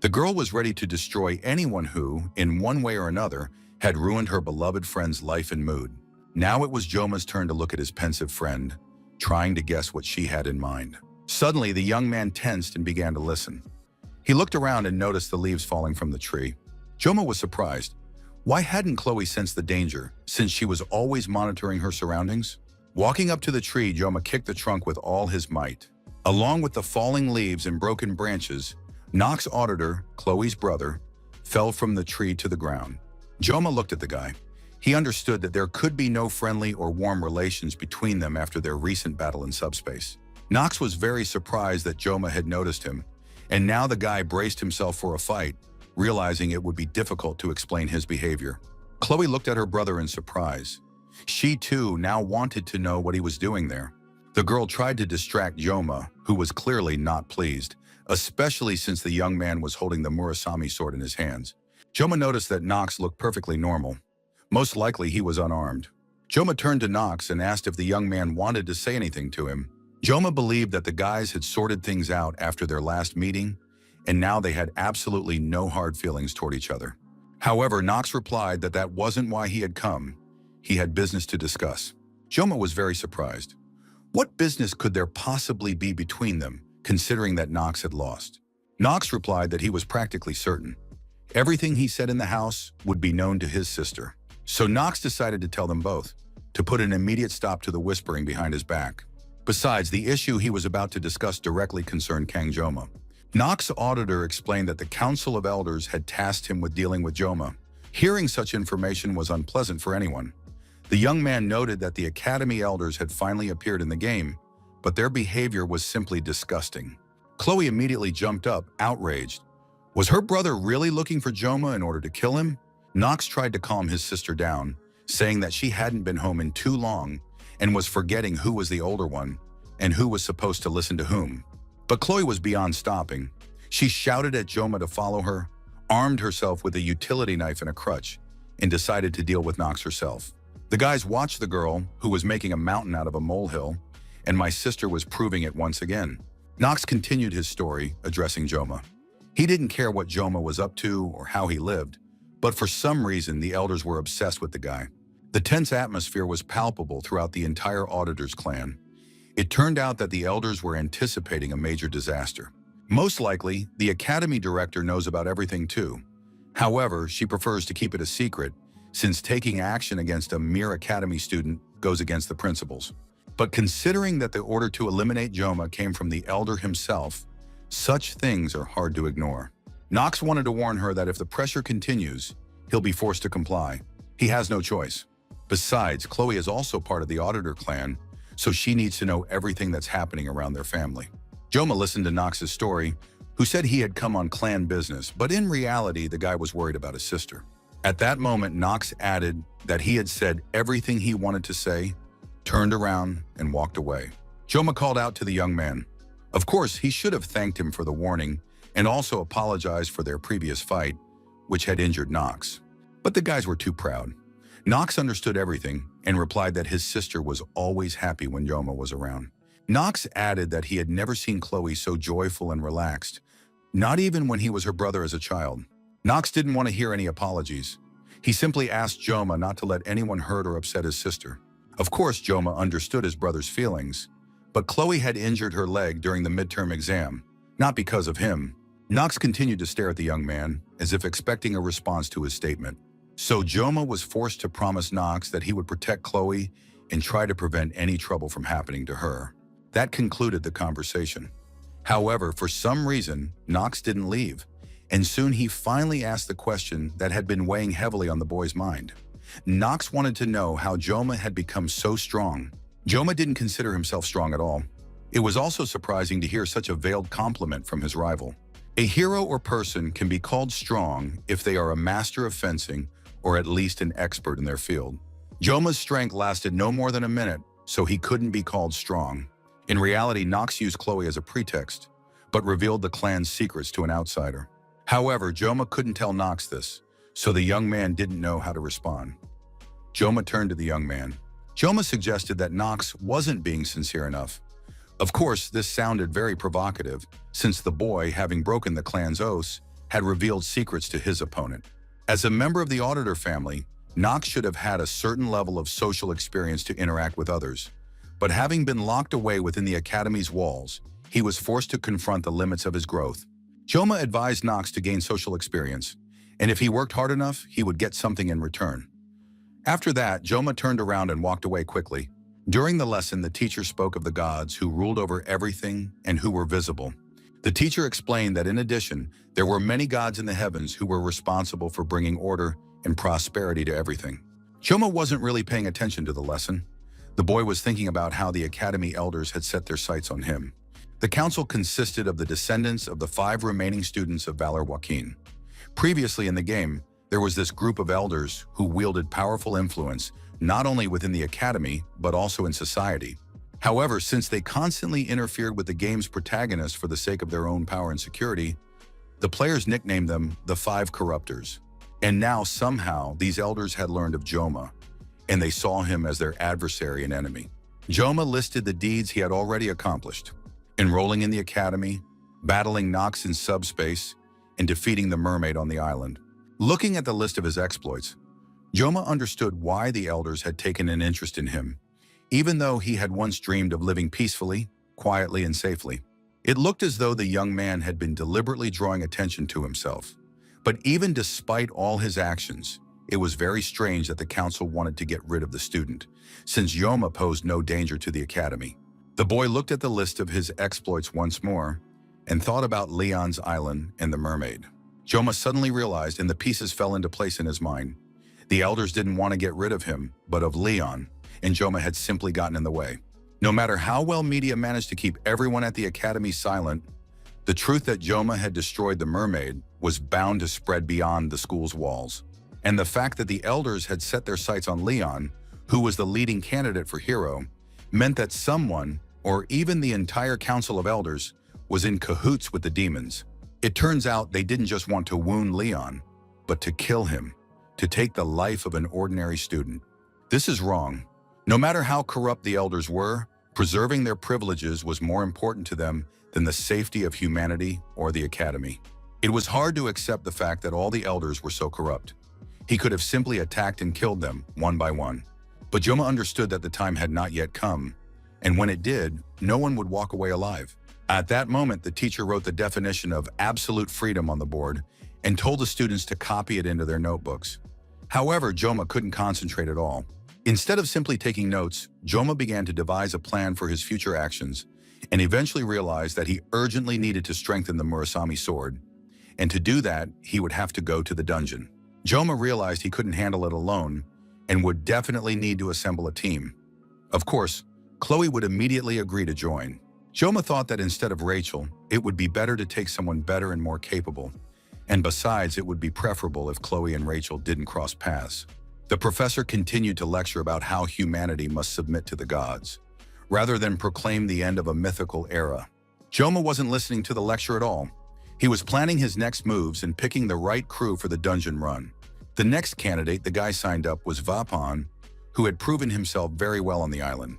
The girl was ready to destroy anyone who, in one way or another, had ruined her beloved friend's life and mood. Now it was Joma's turn to look at his pensive friend, trying to guess what she had in mind. Suddenly, the young man tensed and began to listen. He looked around and noticed the leaves falling from the tree. Joma was surprised. Why hadn't Chloe sensed the danger, since she was always monitoring her surroundings? Walking up to the tree, Joma kicked the trunk with all his might. Along with the falling leaves and broken branches, Nox's auditor, Chloe's brother, fell from the tree to the ground. Joma looked at the guy. He understood that there could be no friendly or warm relations between them after their recent battle in subspace. Nox was very surprised that Joma had noticed him, and now the guy braced himself for a fight, realizing it would be difficult to explain his behavior. Chloe looked at her brother in surprise. She too now wanted to know what he was doing there. The girl tried to distract Joma, who was clearly not pleased, especially since the young man was holding the murasame sword in his hands. Joma noticed that Nox looked perfectly normal. Most likely he was unarmed. Joma turned to Nox and asked if the young man wanted to say anything to him. Joma believed that the guys had sorted things out after their last meeting, and now they had absolutely no hard feelings toward each other. However, Nox replied that that wasn't why he had come. He had business to discuss. Joma was very surprised. What business could there possibly be between them, considering that Nox had lost? Nox replied that he was practically certain. Everything he said in the house would be known to his sister. So Nox decided to tell them both, to put an immediate stop to the whispering behind his back. Besides, the issue he was about to discuss directly concerned Kang Joma. Nox's auditor explained that the Council of Elders had tasked him with dealing with Joma. Hearing such information was unpleasant for anyone. The young man noted that the Academy Elders had finally appeared in the game, but their behavior was simply disgusting. Chloe immediately jumped up, outraged. Was her brother really looking for Joma in order to kill him? Nox tried to calm his sister down, saying that she hadn't been home in too long and was forgetting who was the older one and who was supposed to listen to whom. But Chloe was beyond stopping. She shouted at Joma to follow her, armed herself with a utility knife and a crutch, and decided to deal with Nox herself. The guys watched the girl, who was making a mountain out of a molehill, and my sister was proving it once again. Nox continued his story, addressing Joma. He didn't care what Joma was up to or how he lived, but for some reason the elders were obsessed with the guy. The tense atmosphere was palpable throughout the entire Auditor's clan. It turned out that the elders were anticipating a major disaster. Most likely, the academy director knows about everything too. However, she prefers to keep it a secret, since taking action against a mere academy student goes against the principles. But considering that the order to eliminate Joma came from the elder himself, such things are hard to ignore. Nox wanted to warn her that if the pressure continues, he'll be forced to comply. He has no choice. Besides, Chloe is also part of the Auditor clan, so she needs to know everything that's happening around their family. Joma listened to Nox's story, who said he had come on clan business, but in reality, the guy was worried about his sister. At that moment, Nox added that he had said everything he wanted to say, turned around, and walked away. Joma called out to the young man. Of course, he should have thanked him for the warning and also apologized for their previous fight, which had injured Nox. But the guys were too proud. Nox understood everything and replied that his sister was always happy when Joma was around. Nox added that he had never seen Chloe so joyful and relaxed, not even when he was her brother as a child. Nox didn't want to hear any apologies. He simply asked Joma not to let anyone hurt or upset his sister. Of course, Joma understood his brother's feelings, But Chloe had injured her leg during the midterm exam, not because of him. Nox continued to stare at the young man, as if expecting a response to his statement. So Joma was forced to promise Nox that he would protect Chloe and try to prevent any trouble from happening to her. That concluded the conversation. However, for some reason, Nox didn't leave, and soon he finally asked the question that had been weighing heavily on the boy's mind. Nox wanted to know how Joma had become so strong. Joma didn't consider himself strong at all. It was also surprising to hear such a veiled compliment from his rival. A hero or person can be called strong if they are a master of fencing or at least an expert in their field. Joma's strength lasted no more than a minute, so he couldn't be called strong. In reality, Nox used Chloe as a pretext, but revealed the clan's secrets to an outsider. However, Joma couldn't tell Nox this, so the young man didn't know how to respond. Joma turned to the young man. Joma suggested that Nox wasn't being sincere enough. Of course, this sounded very provocative, since the boy, having broken the clan's oaths, had revealed secrets to his opponent. As a member of the auditor family, Nox should have had a certain level of social experience to interact with others. But having been locked away within the academy's walls, he was forced to confront the limits of his growth. Joma advised Nox to gain social experience, and if he worked hard enough, he would get something in return. After that, Joma turned around and walked away quickly. During the lesson, the teacher spoke of the gods who ruled over everything and who were visible. The teacher explained that in addition, there were many gods in the heavens who were responsible for bringing order and prosperity to everything. Joma wasn't really paying attention to the lesson. The boy was thinking about how the academy elders had set their sights on him. The council consisted of the descendants of the 5 remaining students of Valor Joaquin. Previously in the game, there was this group of elders who wielded powerful influence not only within the academy, but also in society. However, since they constantly interfered with the game's protagonists for the sake of their own power and security, the players nicknamed them the 5 Corruptors. And now somehow these elders had learned of Joma, and they saw him as their adversary and enemy. Joma listed the deeds he had already accomplished: enrolling in the academy, battling Nox in subspace, and defeating the mermaid on the island. Looking at the list of his exploits, Joma understood why the elders had taken an interest in him, even though he had once dreamed of living peacefully, quietly, and safely. It looked as though the young man had been deliberately drawing attention to himself. But even despite all his actions, it was very strange that the council wanted to get rid of the student, since Joma posed no danger to the academy. The boy looked at the list of his exploits once more and thought about Leon's island and the mermaid. Joma suddenly realized, and the pieces fell into place in his mind. The elders didn't want to get rid of him, but of Leon, and Joma had simply gotten in the way. No matter how well media managed to keep everyone at the academy silent, the truth that Joma had destroyed the mermaid was bound to spread beyond the school's walls. And the fact that the elders had set their sights on Leon, who was the leading candidate for hero, meant that someone, or even the entire council of elders, was in cahoots with the demons. It turns out they didn't just want to wound Leon, but to kill him, to take the life of an ordinary student. This is wrong. No matter how corrupt the elders were, preserving their privileges was more important to them than the safety of humanity or the academy. It was hard to accept the fact that all the elders were so corrupt. He could have simply attacked and killed them one by one. But Joma understood that the time had not yet come, and when it did, no one would walk away alive. At that moment, the teacher wrote the definition of absolute freedom on the board and told the students to copy it into their notebooks. However, Joma couldn't concentrate at all. Instead of simply taking notes, Joma began to devise a plan for his future actions and eventually realized that he urgently needed to strengthen the Murasami sword. And to do that, he would have to go to the dungeon. Joma realized he couldn't handle it alone and would definitely need to assemble a team. Of course, Chloe would immediately agree to join. Joma thought that instead of Rachel, it would be better to take someone better and more capable. And besides, it would be preferable if Chloe and Rachel didn't cross paths. The professor continued to lecture about how humanity must submit to the gods, rather than proclaim the end of a mythical era. Joma wasn't listening to the lecture at all. He was planning his next moves and picking the right crew for the dungeon run. The next candidate the guy signed up was Vapan, who had proven himself very well on the island,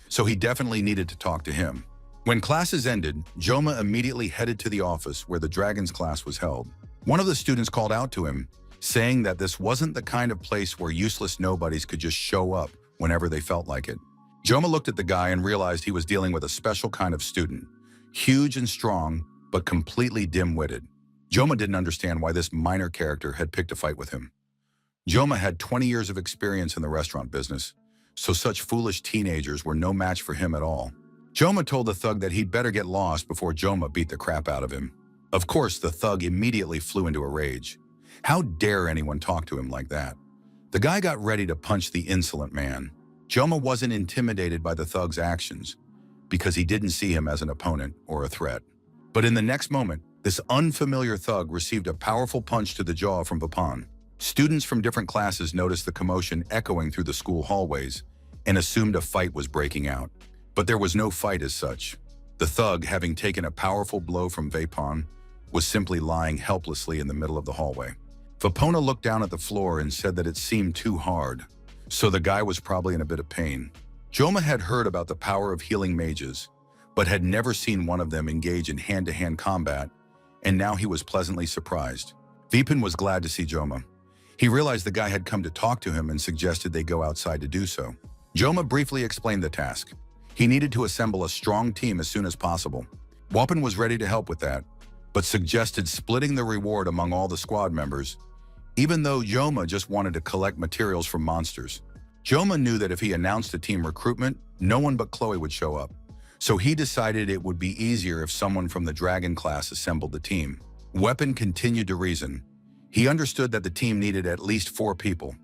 so he definitely needed to talk to him. When classes ended, Joma immediately headed to the office where the Dragons class was held. One of the students called out to him, saying that this wasn't the kind of place where useless nobodies could just show up whenever they felt like it. Joma looked at the guy and realized he was dealing with a special kind of student, huge and strong, but completely dim-witted. Joma didn't understand why this minor character had picked a fight with him. Joma had 20 years of experience in the restaurant business, so such foolish teenagers were no match for him at all. Joma told the thug that he'd better get lost before Joma beat the crap out of him. Of course, the thug immediately flew into a rage. How dare anyone talk to him like that? The guy got ready to punch the insolent man. Joma wasn't intimidated by the thug's actions because he didn't see him as an opponent or a threat. But in the next moment, this unfamiliar thug received a powerful punch to the jaw from Vapan. Students from different classes noticed the commotion echoing through the school hallways and assumed a fight was breaking out. But there was no fight as such. The thug, having taken a powerful blow from Vapan, was simply lying helplessly in the middle of the hallway. Vapona looked down at the floor and said that it seemed too hard, so the guy was probably in a bit of pain. Joma had heard about the power of healing mages, but had never seen one of them engage in hand-to-hand combat, and now he was pleasantly surprised. Vipin was glad to see Joma. He realized the guy had come to talk to him and suggested they go outside to do so. Joma briefly explained the task. He needed to assemble a strong team as soon as possible. Wapin was ready to help with that, but suggested splitting the reward among all the squad members, even though Joma just wanted to collect materials from monsters. Joma knew that if he announced a team recruitment, no one but Chloe would show up. So he decided it would be easier if someone from the Dragon class assembled the team. Weapon continued to reason. He understood that the team needed at least 4 people.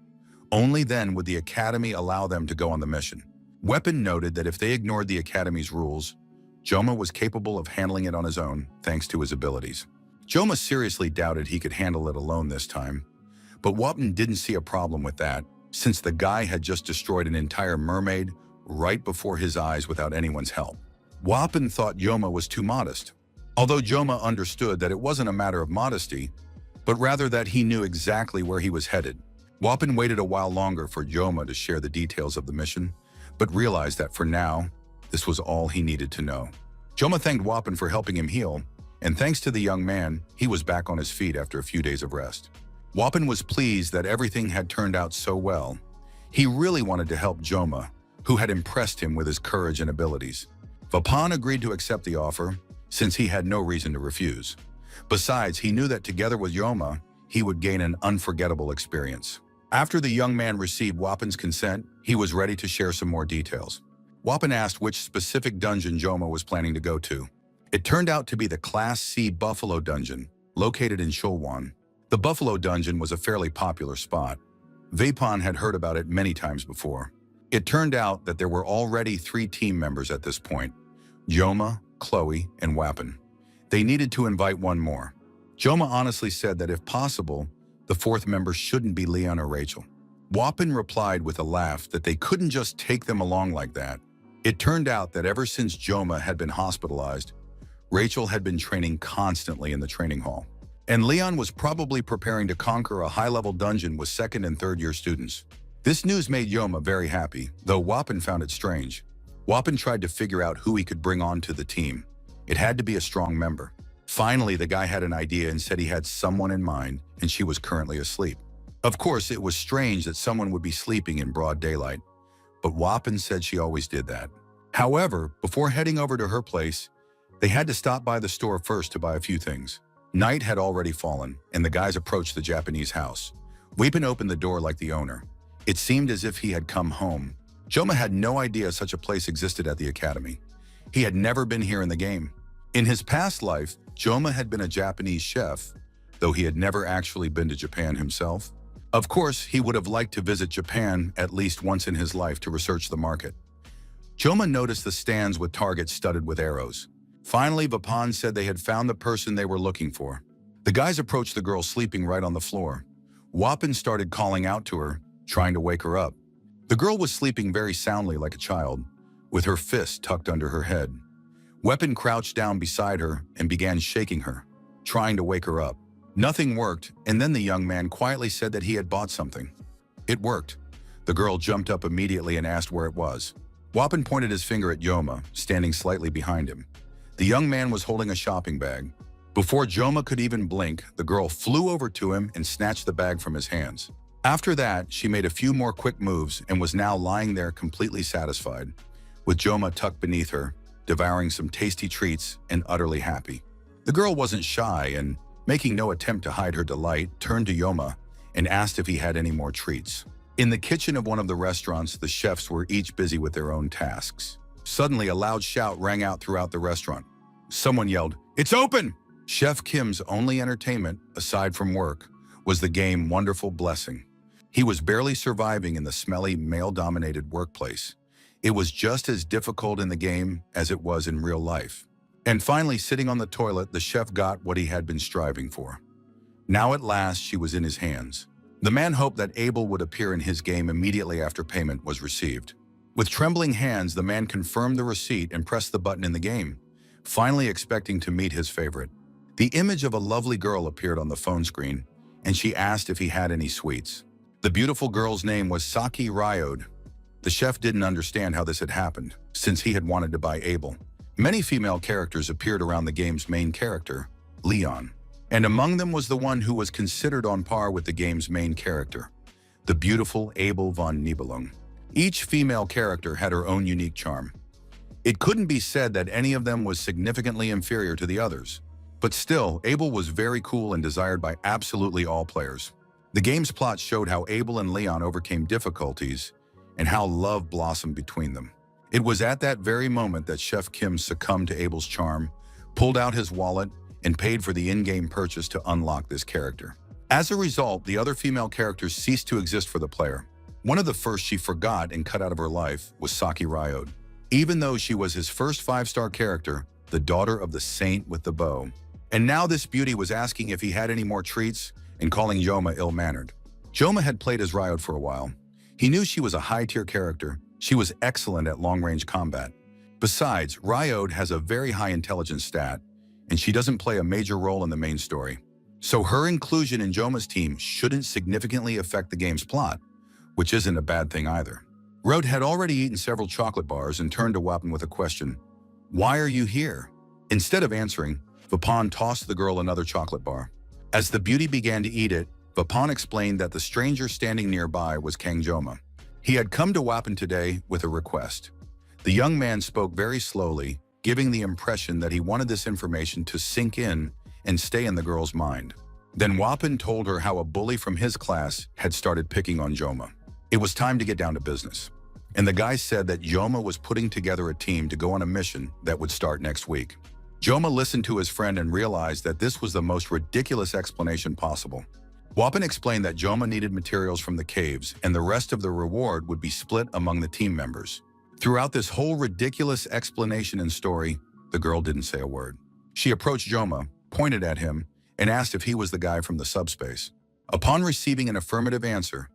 Only then would the Academy allow them to go on the mission. Weapon noted that if they ignored the Academy's rules, Joma was capable of handling it on his own, thanks to his abilities. Joma seriously doubted he could handle it alone this time, but Wapin didn't see a problem with that, since the guy had just destroyed an entire mermaid right before his eyes without anyone's help. Wapin thought Joma was too modest, although Joma understood that it wasn't a matter of modesty, but rather that he knew exactly where he was headed. Wapin waited a while longer for Joma to share the details of the mission, but realized that for now, this was all he needed to know. Joma thanked Wapin for helping him heal, and thanks to the young man, he was back on his feet after a few days of rest. Wapin was pleased that everything had turned out so well. He really wanted to help Joma, who had impressed him with his courage and abilities. Vapan agreed to accept the offer, since he had no reason to refuse. Besides, he knew that together with Joma, he would gain an unforgettable experience. After the young man received Wapin's consent, he was ready to share some more details. Wapin asked which specific dungeon Joma was planning to go to. It turned out to be the Class C Buffalo Dungeon, located in Shulwan. The Buffalo Dungeon was a fairly popular spot. Vapan had heard about it many times before. It turned out that there were already 3 team members at this point: Joma, Chloe, and Wapin. They needed to invite one more. Joma honestly said that if possible, the 4th member shouldn't be Leon or Rachel. Wapin replied with a laugh that they couldn't just take them along like that. It turned out that ever since Joma had been hospitalized, Rachel had been training constantly in the training hall. And Leon was probably preparing to conquer a high-level dungeon with 2nd and 3rd year students. This news made Joma very happy, though Wapin found it strange. Wapin tried to figure out who he could bring on to the team. It had to be a strong member. Finally, the guy had an idea and said he had someone in mind, and she was currently asleep. Of course, it was strange that someone would be sleeping in broad daylight, but Wapin said she always did that. However, before heading over to her place, they had to stop by the store first to buy a few things. Night had already fallen, and the guys approached the Japanese house. Wapin opened the door like the owner. It seemed as if he had come home. Joma had no idea such a place existed at the academy. He had never been here in the game. In his past life, Joma had been a Japanese chef, though he had never actually been to Japan himself. Of course, he would have liked to visit Japan at least once in his life to research the market. Joma noticed the stands with targets studded with arrows. Finally, Vapan said they had found the person they were looking for. The guys approached the girl sleeping right on the floor. Wapin started calling out to her, trying to wake her up. The girl was sleeping very soundly like a child, with her fist tucked under her head. Wapin crouched down beside her and began shaking her, trying to wake her up. Nothing worked, and then the young man quietly said that he had bought something. It worked. The girl jumped up immediately and asked where it was. Wapin pointed his finger at Joma, standing slightly behind him. The young man was holding a shopping bag. Before Joma could even blink, the girl flew over to him and snatched the bag from his hands. After that, she made a few more quick moves and was now lying there completely satisfied, with Joma tucked beneath her, devouring some tasty treats and utterly happy. The girl wasn't shy and, making no attempt to hide her delight, turned to Yoma and asked if he had any more treats. In the kitchen of one of the restaurants, the chefs were each busy with their own tasks. Suddenly, a loud shout rang out throughout the restaurant. Someone yelled, "It's open!" Chef Kim's only entertainment, aside from work, was the game Wonderful Blessing. He was barely surviving in the smelly, male-dominated workplace. It was just as difficult in the game as it was in real life. And finally, sitting on the toilet, the chef got what he had been striving for. Now at last, she was in his hands. The man hoped that Abel would appear in his game immediately after payment was received. With trembling hands, the man confirmed the receipt and pressed the button in the game, finally expecting to meet his favorite. The image of a lovely girl appeared on the phone screen, and she asked if he had any sweets. The beautiful girl's name was Saki Ryode. The chef didn't understand how this had happened, since he had wanted to buy Abel. Many female characters appeared around the game's main character, Leon, and among them was the one who was considered on par with the game's main character, the beautiful Abel von Nibelung. Each female character had her own unique charm. It couldn't be said that any of them was significantly inferior to the others, but still, Abel was very cool and desired by absolutely all players. The game's plot showed how Abel and Leon overcame difficulties and how love blossomed between them. It was at that very moment that Chef Kim succumbed to Abel's charm, pulled out his wallet, and paid for the in-game purchase to unlock this character. As a result, the other female characters ceased to exist for the player. One of the first she forgot and cut out of her life was Saki Ryode. Even though she was his first 5-star character, the daughter of the saint with the bow. And now this beauty was asking if he had any more treats and calling Joma ill-mannered. Joma had played as Ryode for a while. He knew she was a high-tier character. She was excellent at long-range combat. Besides, Ryode has a very high intelligence stat, and she doesn't play a major role in the main story. So her inclusion in Joma's team shouldn't significantly affect the game's plot, which isn't a bad thing either. Ryode had already eaten several chocolate bars and turned to Wappen with a question. "Why are you here?" Instead of answering, Vapan tossed the girl another chocolate bar. As the beauty began to eat it, Vapan explained that the stranger standing nearby was Kang Joma. He had come to Wappen today with a request. The young man spoke very slowly, giving the impression that he wanted this information to sink in and stay in the girl's mind. Then Wappen told her how a bully from his class had started picking on Joma. It was time to get down to business. And the guy said that Joma was putting together a team to go on a mission that would start next week. Joma listened to his friend and realized that this was the most ridiculous explanation possible. Wappen explained that Joma needed materials from the caves and the rest of the reward would be split among the team members. Throughout this whole ridiculous explanation and story, the girl didn't say a word. She approached Joma, pointed at him, and asked if he was the guy from the subspace. Upon receiving an affirmative answer,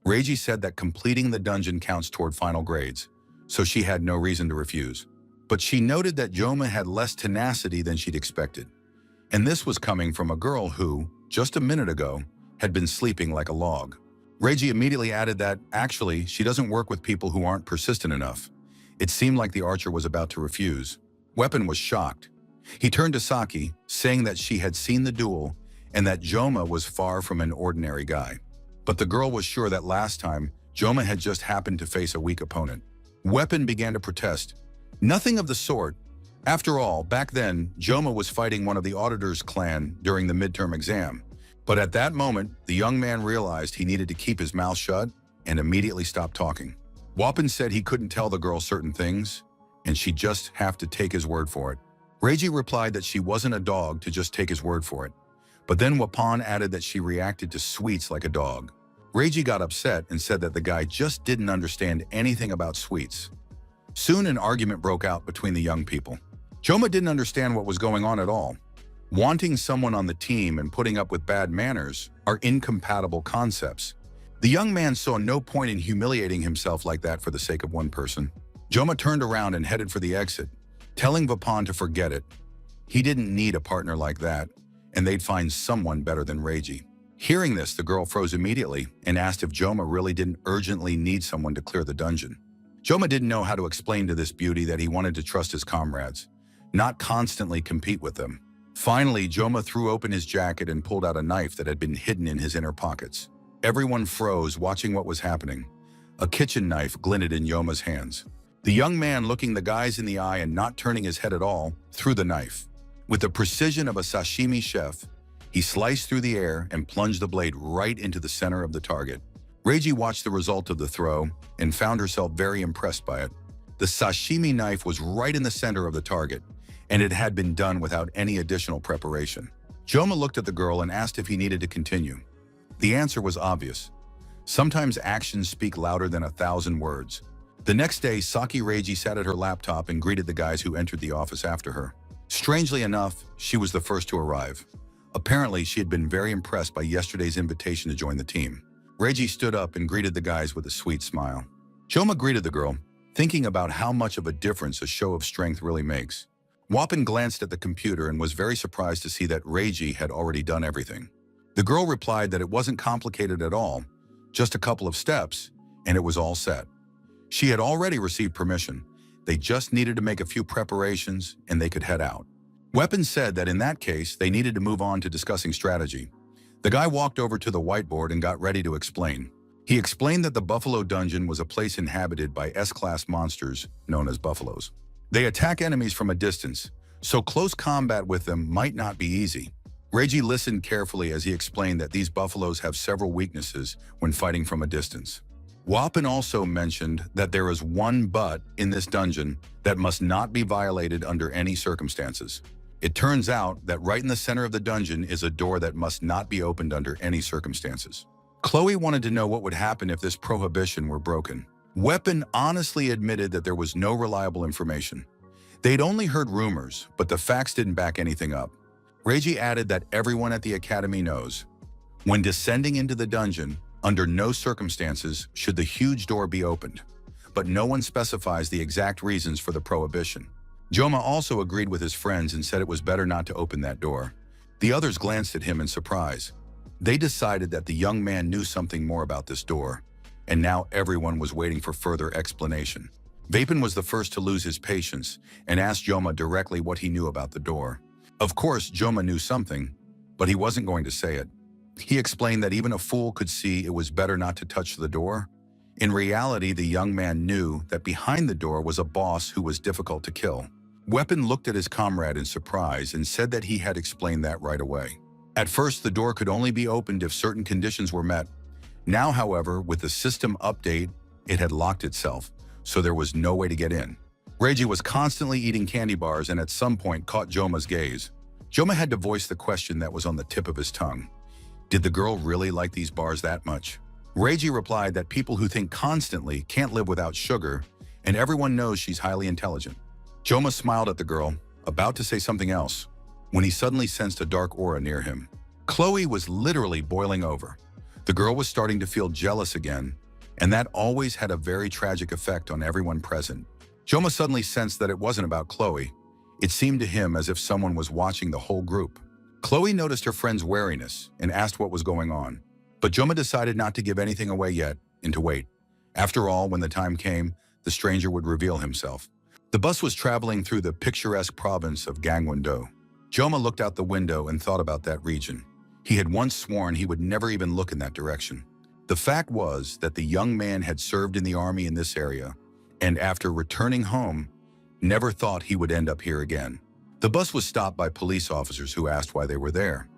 Reiji said that completing the dungeon counts toward final grades, so she had no reason to refuse. But she noted that Joma had less tenacity than she'd expected. And this was coming from a girl who, just a minute ago, had been sleeping like a log. Reiji immediately added that, actually, she doesn't work with people who aren't persistent enough. It seemed like the archer was about to refuse. Wappen was shocked. He turned to Saki, saying that she had seen the duel and that Joma was far from an ordinary guy. But the girl was sure that last time, Joma had just happened to face a weak opponent. Wappen began to protest. Nothing of the sort. After all, back then, Joma was fighting one of the auditor's clan during the midterm exam. But at that moment, the young man realized he needed to keep his mouth shut and immediately stopped talking. Wappen said he couldn't tell the girl certain things, and she'd just have to take his word for it. Reiji replied that she wasn't a dog to just take his word for it. But then Wapan added that she reacted to sweets like a dog. Reiji got upset and said that the guy just didn't understand anything about sweets. Soon an argument broke out between the young people. Joma didn't understand what was going on at all. Wanting someone on the team and putting up with bad manners are incompatible concepts. The young man saw no point in humiliating himself like that for the sake of one person. Joma turned around and headed for the exit, telling Vapan to forget it. He didn't need a partner like that, and they'd find someone better than Reiji. Hearing this, the girl froze immediately and asked if Joma really didn't urgently need someone to clear the dungeon. Joma didn't know how to explain to this beauty that he wanted to trust his comrades, not constantly compete with them. Finally, Joma threw open his jacket and pulled out a knife that had been hidden in his inner pockets. Everyone froze, watching what was happening. A kitchen knife glinted in Yoma's hands. The young man, looking the guys in the eye and not turning his head at all, threw the knife. With the precision of a sashimi chef, he sliced through the air and plunged the blade right into the center of the target. Reiji watched the result of the throw and found herself very impressed by it. The sashimi knife was right in the center of the target, and it had been done without any additional preparation. Joma looked at the girl and asked if he needed to continue. The answer was obvious. Sometimes actions speak louder than 1,000 words. The next day, Saki Reiji sat at her laptop and greeted the guys who entered the office after her. Strangely enough, she was the first to arrive. Apparently, she had been very impressed by yesterday's invitation to join the team. Reiji stood up and greeted the guys with a sweet smile. Joma greeted the girl, thinking about how much of a difference a show of strength really makes. Wapan glanced at the computer and was very surprised to see that Reiji had already done everything. The girl replied that it wasn't complicated at all, just a couple of steps, and it was all set. She had already received permission. They just needed to make a few preparations and they could head out. Weapon said that in that case, they needed to move on to discussing strategy. The guy walked over to the whiteboard and got ready to explain. He explained that the Buffalo Dungeon was a place inhabited by S-class monsters known as buffaloes. They attack enemies from a distance, so close combat with them might not be easy. Reiji listened carefully as he explained that these buffaloes have several weaknesses when fighting from a distance. Wapan also mentioned that there is one but in this dungeon that must not be violated under any circumstances. It turns out that right in the center of the dungeon is a door that must not be opened under any circumstances. Chloe wanted to know what would happen if this prohibition were broken. Weapon honestly admitted that there was no reliable information. They'd only heard rumors, but the facts didn't back anything up. Reiji added that everyone at the academy knows. When descending into the dungeon, under no circumstances should the huge door be opened, but no one specifies the exact reasons for the prohibition. Joma also agreed with his friends and said it was better not to open that door. The others glanced at him in surprise. They decided that the young man knew something more about this door, and now everyone was waiting for further explanation. Vapin was the first to lose his patience and asked Joma directly what he knew about the door. Of course, Joma knew something, but he wasn't going to say it. He explained that even a fool could see it was better not to touch the door. In reality, the young man knew that behind the door was a boss who was difficult to kill. Weapon looked at his comrade in surprise and said that he had explained that right away. At first, the door could only be opened if certain conditions were met. Now, however, with the system update, it had locked itself, so there was no way to get in. Reiji was constantly eating candy bars and at some point caught Joma's gaze. Joma had to voice the question that was on the tip of his tongue. Did the girl really like these bars that much? Reiji replied that people who think constantly can't live without sugar, and everyone knows she's highly intelligent. Joma smiled at the girl, about to say something else, when he suddenly sensed a dark aura near him. Chloe was literally boiling over. The girl was starting to feel jealous again, and that always had a very tragic effect on everyone present. Joma suddenly sensed that it wasn't about Chloe. It seemed to him as if someone was watching the whole group. Chloe noticed her friend's wariness and asked what was going on, but Joma decided not to give anything away yet and to wait. After all, when the time came, the stranger would reveal himself. The bus was traveling through the picturesque province of Gangwon-do. Joma looked out the window and thought about that region. He had once sworn he would never even look in that direction. The fact was that the young man had served in the army in this area, and after returning home, never thought he would end up here again. The bus was stopped by police officers who asked why they were there.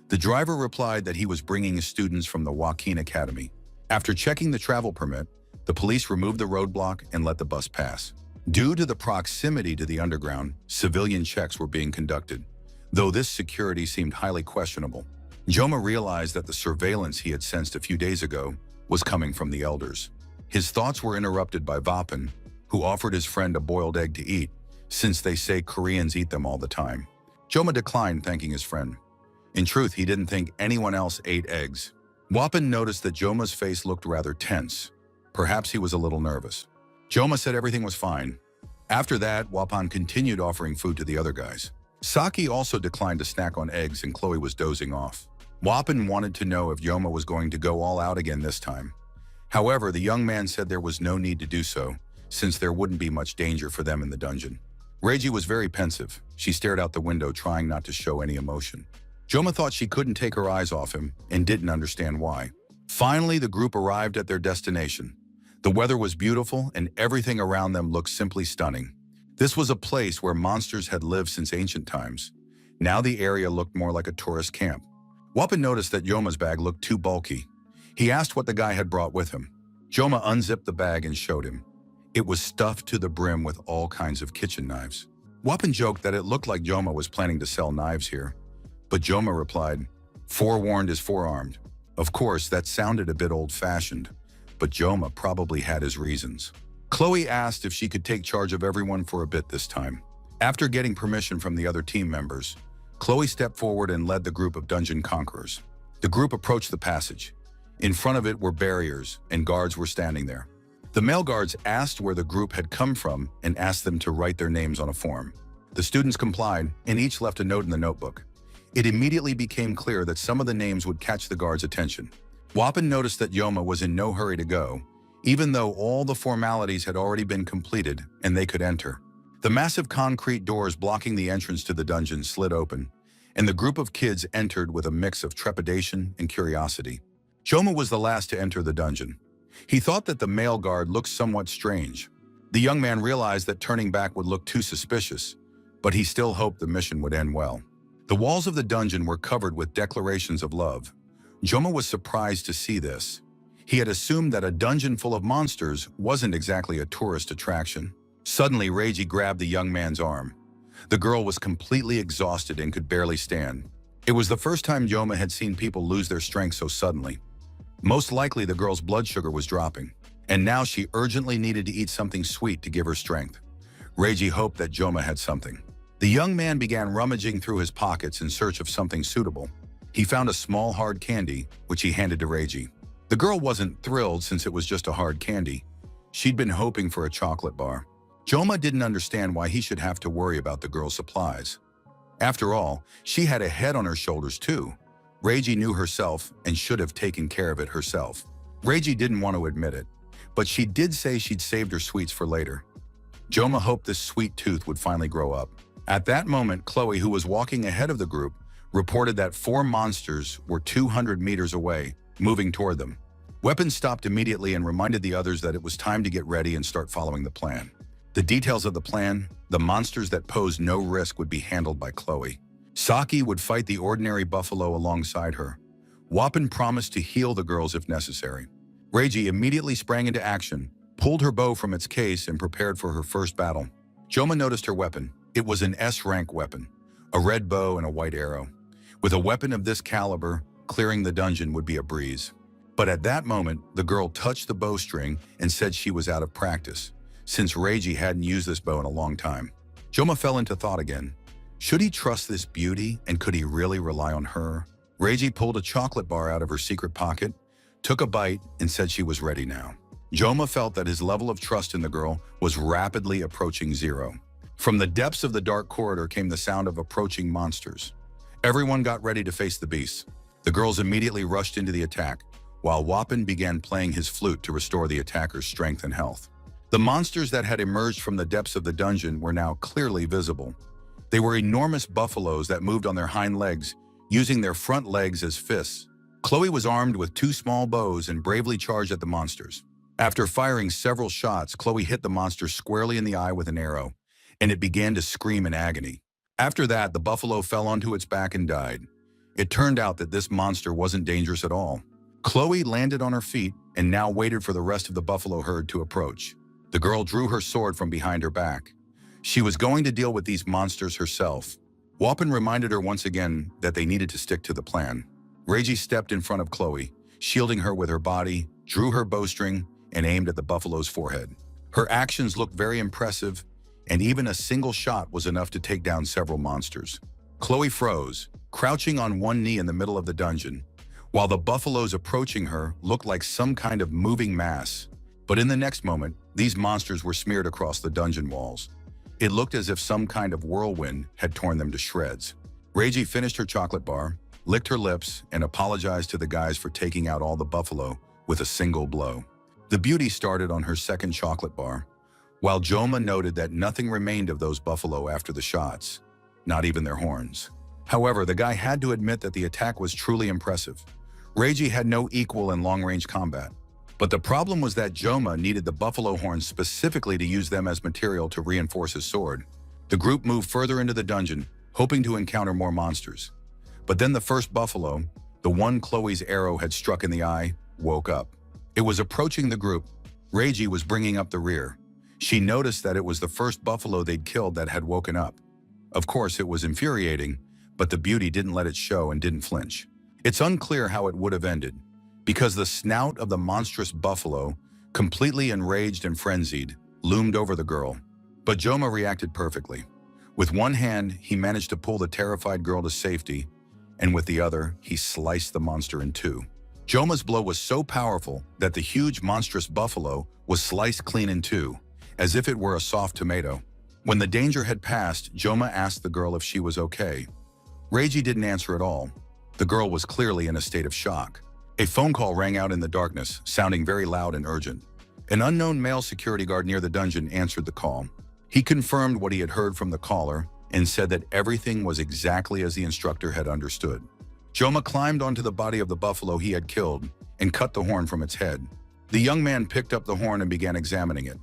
The driver replied that he was bringing students from the Joaquin Academy. After checking the travel permit, the police removed the roadblock and let the bus pass. Due to the proximity to the underground, civilian checks were being conducted, though this security seemed highly questionable. Joma realized that the surveillance he had sensed a few days ago was coming from the elders. His thoughts were interrupted by Vapan, who offered his friend a boiled egg to eat, since they say Koreans eat them all the time. Joma declined, thanking his friend. In truth, he didn't think anyone else ate eggs. Wapan noticed that Joma's face looked rather tense. Perhaps he was a little nervous. Joma said everything was fine. After that, Wapan continued offering food to the other guys. Saki also declined to snack on eggs and Chloe was dozing off. Wapan wanted to know if Joma was going to go all out again this time. However, the young man said there was no need to do so, since there wouldn't be much danger for them in the dungeon. Reiji was very pensive. She stared out the window, trying not to show any emotion. Joma thought she couldn't take her eyes off him and didn't understand why. Finally, the group arrived at their destination. The weather was beautiful and everything around them looked simply stunning. This was a place where monsters had lived since ancient times. Now the area looked more like a tourist camp. Wapin noticed that Yoma's bag looked too bulky. He asked what the guy had brought with him. Joma unzipped the bag and showed him. It was stuffed to the brim with all kinds of kitchen knives. Wapin joked that it looked like Joma was planning to sell knives here. But Joma replied, "Forewarned is forearmed." Of course, that sounded a bit old-fashioned, but Joma probably had his reasons. Chloe asked if she could take charge of everyone for a bit this time. After getting permission from the other team members, Chloe stepped forward and led the group of dungeon conquerors. The group approached the passage. In front of it were barriers, and guards were standing there. The male guards asked where the group had come from and asked them to write their names on a form. The students complied, and each left a note in the notebook. It immediately became clear that some of the names would catch the guards' attention. Wapin noticed that Yoma was in no hurry to go, even though all the formalities had already been completed and they could enter. The massive concrete doors blocking the entrance to the dungeon slid open, and the group of kids entered with a mix of trepidation and curiosity. Joma was the last to enter the dungeon. He thought that the male guard looked somewhat strange. The young man realized that turning back would look too suspicious, but he still hoped the mission would end well. The walls of the dungeon were covered with declarations of love. Joma was surprised to see this. He had assumed that a dungeon full of monsters wasn't exactly a tourist attraction. Suddenly, Reiji grabbed the young man's arm. The girl was completely exhausted and could barely stand. It was the first time Joma had seen people lose their strength so suddenly. Most likely, the girl's blood sugar was dropping, and now she urgently needed to eat something sweet to give her strength. Reiji hoped that Joma had something. The young man began rummaging through his pockets in search of something suitable. He found a small hard candy, which he handed to Reiji. The girl wasn't thrilled since it was just a hard candy. She'd been hoping for a chocolate bar. Joma didn't understand why he should have to worry about the girl's supplies. After all, she had a head on her shoulders too. Reiji knew herself and should have taken care of it herself. Reiji didn't want to admit it, but she did say she'd saved her sweets for later. Joma hoped this sweet tooth would finally grow up. At that moment, Chloe, who was walking ahead of the group, reported that 4 monsters were 200 meters away, moving toward them. Weapons stopped immediately and reminded the others that it was time to get ready and start following the plan. The details of the plan, the monsters that posed no risk, would be handled by Chloe. Saki would fight the ordinary buffalo alongside her. Wapin promised to heal the girls if necessary. Reiji immediately sprang into action, pulled her bow from its case, and prepared for her first battle. Joma noticed her weapon. It was an S-rank weapon, a red bow and a white arrow. With a weapon of this caliber, clearing the dungeon would be a breeze. But at that moment, the girl touched the bowstring and said she was out of practice, since Reiji hadn't used this bow in a long time. Joma fell into thought again. Should he trust this beauty, and could he really rely on her? Reiji pulled a chocolate bar out of her secret pocket, took a bite, and said she was ready now. Joma felt that his level of trust in the girl was rapidly approaching zero. From the depths of the dark corridor came the sound of approaching monsters. Everyone got ready to face the beasts. The girls immediately rushed into the attack, while Wapin began playing his flute to restore the attackers' strength and health. The monsters that had emerged from the depths of the dungeon were now clearly visible. They were enormous buffaloes that moved on their hind legs, using their front legs as fists. Chloe was armed with 2 small bows and bravely charged at the monsters. After firing several shots, Chloe hit the monster squarely in the eye with an arrow, and it began to scream in agony. After that, the buffalo fell onto its back and died. It turned out that this monster wasn't dangerous at all. Chloe landed on her feet and now waited for the rest of the buffalo herd to approach. The girl drew her sword from behind her back. She was going to deal with these monsters herself. Wapin reminded her once again that they needed to stick to the plan. Reiji stepped in front of Chloe, shielding her with her body, drew her bowstring, and aimed at the buffalo's forehead. Her actions looked very impressive, and even a single shot was enough to take down several monsters. Chloe froze, crouching on one knee in the middle of the dungeon, while the buffaloes approaching her looked like some kind of moving mass. But in the next moment, these monsters were smeared across the dungeon walls. It looked as if some kind of whirlwind had torn them to shreds. Reiji finished her chocolate bar, licked her lips, and apologized to the guys for taking out all the buffalo with a single blow. The beauty started on her second chocolate bar, while Joma noted that nothing remained of those buffalo after the shots, not even their horns. However, the guy had to admit that the attack was truly impressive. Reiji had no equal in long-range combat. But the problem was that Joma needed the buffalo horns specifically to use them as material to reinforce his sword. The group moved further into the dungeon, hoping to encounter more monsters. But then the first buffalo, the one Chloe's arrow had struck in the eye, woke up. It was approaching the group. Reiji was bringing up the rear. She noticed that it was the first buffalo they'd killed that had woken up. Of course, it was infuriating, but the beauty didn't let it show and didn't flinch. It's unclear how it would have ended, because the snout of the monstrous buffalo, completely enraged and frenzied, loomed over the girl. But Joma reacted perfectly. With one hand, he managed to pull the terrified girl to safety, and with the other, he sliced the monster in two. Joma's blow was so powerful that the huge monstrous buffalo was sliced clean in two, as if it were a soft tomato. When the danger had passed, Joma asked the girl if she was okay. Reiji didn't answer at all. The girl was clearly in a state of shock. A phone call rang out in the darkness, sounding very loud and urgent. An unknown male security guard near the dungeon answered the call. He confirmed what he had heard from the caller and said that everything was exactly as the instructor had understood. Joma climbed onto the body of the buffalo he had killed and cut the horn from its head. The young man picked up the horn and began examining it.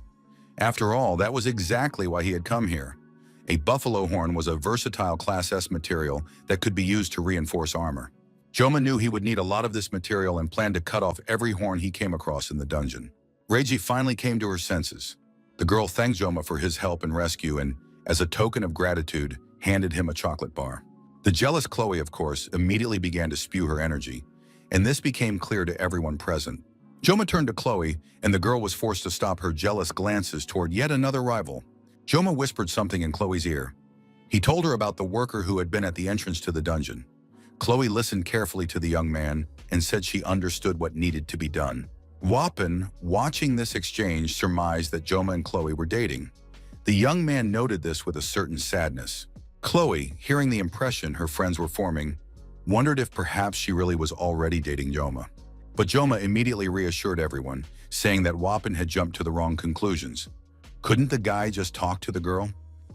After all, that was exactly why he had come here. A buffalo horn was a versatile Class S material that could be used to reinforce armor. Joma knew he would need a lot of this material and planned to cut off every horn he came across in the dungeon. Reiji finally came to her senses. The girl thanked Joma for his help and rescue and, as a token of gratitude, handed him a chocolate bar. The jealous Chloe, of course, immediately began to spew her energy, and this became clear to everyone present. Joma turned to Chloe, and the girl was forced to stop her jealous glances toward yet another rival. Joma whispered something in Chloe's ear. He told her about the worker who had been at the entrance to the dungeon. Chloe listened carefully to the young man and said she understood what needed to be done. Wapin, watching this exchange, surmised that Joma and Chloe were dating. The young man noted this with a certain sadness. Chloe, hearing the impression her friends were forming, wondered if perhaps she really was already dating Joma. But Joma immediately reassured everyone, saying that Wapin had jumped to the wrong conclusions. Couldn't the guy just talk to the girl?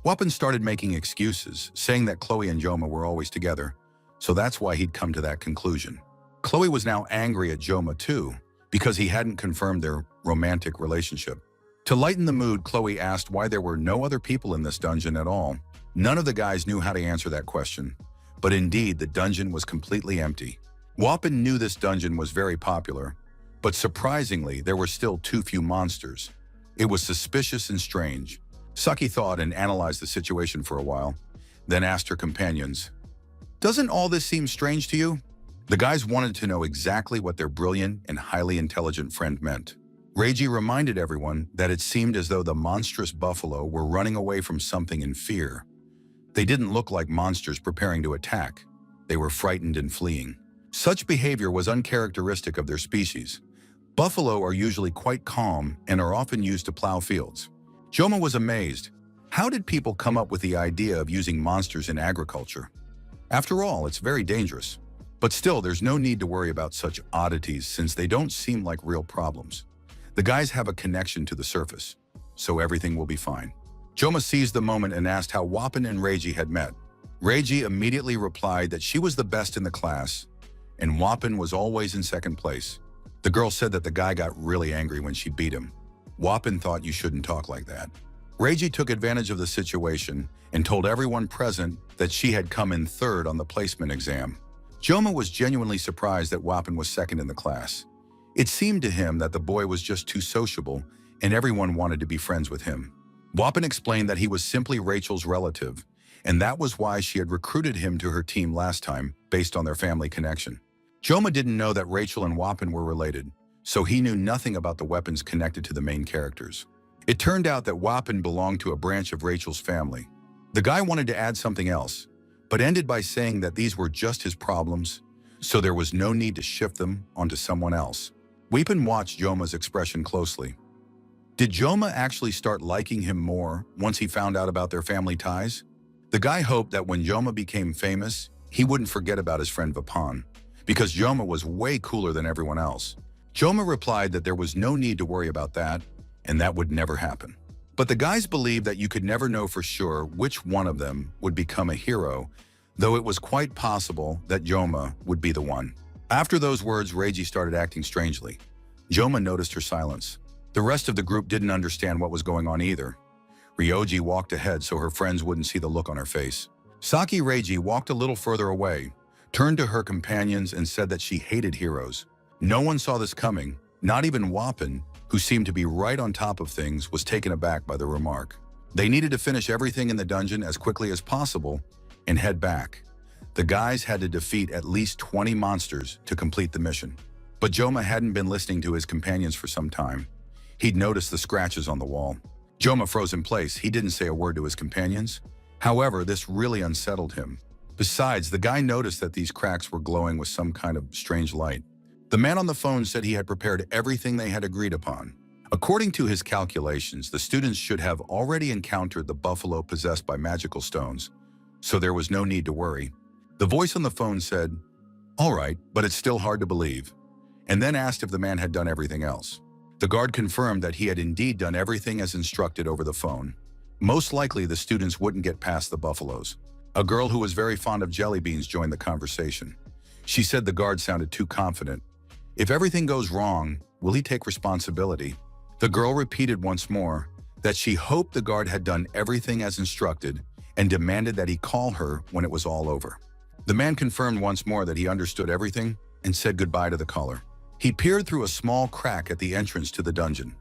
Wapin started making excuses, saying that Chloe and Joma were always together, so that's why he'd come to that conclusion. Chloe was now angry at Joma too, because he hadn't confirmed their romantic relationship. To lighten the mood, Chloe asked why there were no other people in this dungeon at all. None of the guys knew how to answer that question, but indeed the dungeon was completely empty. Wapin knew this dungeon was very popular, but surprisingly there were still too few monsters. It was suspicious and strange. Saki thought and analyzed the situation for a while, then asked her companions, "Doesn't all this seem strange to you?" The guys wanted to know exactly what their brilliant and highly intelligent friend meant. Reiji reminded everyone that it seemed as though the monstrous buffalo were running away from something in fear. They didn't look like monsters preparing to attack. They were frightened and fleeing. Such behavior was uncharacteristic of their species. Buffalo are usually quite calm and are often used to plow fields. Joma was amazed. How did people come up with the idea of using monsters in agriculture? After all, it's very dangerous. But still, there's no need to worry about such oddities since they don't seem like real problems. The guys have a connection to the surface, so everything will be fine. Joma seized the moment and asked how Wapin and Reiji had met. Reiji immediately replied that she was the best in the class, and Wapin was always in second place. The girl said that the guy got really angry when she beat him. Wapin thought you shouldn't talk like that. Reiji took advantage of the situation and told everyone present that she had come in third on the placement exam. Joma was genuinely surprised that Wapin was second in the class. It seemed to him that the boy was just too sociable and everyone wanted to be friends with him. Wapin explained that he was simply Rachel's relative, and that was why she had recruited him to her team last time based on their family connection. Joma didn't know that Rachel and Wapin were related, so he knew nothing about the weapons connected to the main characters. It turned out that Wapin belonged to a branch of Rachel's family. The guy wanted to add something else, but ended by saying that these were just his problems, so there was no need to shift them onto someone else. Wapin watched Joma's expression closely. Did Joma actually start liking him more once he found out about their family ties? The guy hoped that when Joma became famous, he wouldn't forget about his friend Vipin, because Joma was way cooler than everyone else. Joma replied that there was no need to worry about that, and that would never happen. But the guys believed that you could never know for sure which one of them would become a hero, though it was quite possible that Joma would be the one. After those words, Reiji started acting strangely. Joma noticed her silence. The rest of the group didn't understand what was going on either. Ryoji walked ahead so her friends wouldn't see the look on her face. Saki Reiji walked a little further away, turned to her companions and said that she hated heroes. No one saw this coming, not even Wappen, who seemed to be right on top of things, was taken aback by the remark. They needed to finish everything in the dungeon as quickly as possible and head back. The guys had to defeat at least 20 monsters to complete the mission. But Joma hadn't been listening to his companions for some time. He'd noticed the scratches on the wall. Joma froze in place. He didn't say a word to his companions. However, this really unsettled him. Besides, the guy noticed that these cracks were glowing with some kind of strange light. The man on the phone said he had prepared everything they had agreed upon. According to his calculations, the students should have already encountered the buffalo possessed by magical stones, so there was no need to worry. The voice on the phone said, "All right, but it's still hard to believe," and then asked if the man had done everything else. The guard confirmed that he had indeed done everything as instructed over the phone. Most likely, the students wouldn't get past the buffaloes. A girl who was very fond of jelly beans joined the conversation. She said the guard sounded too confident. If everything goes wrong, will he take responsibility? The girl repeated once more that she hoped the guard had done everything as instructed and demanded that he call her when it was all over. The man confirmed once more that he understood everything and said goodbye to the caller. He peered through a small crack at the entrance to the dungeon.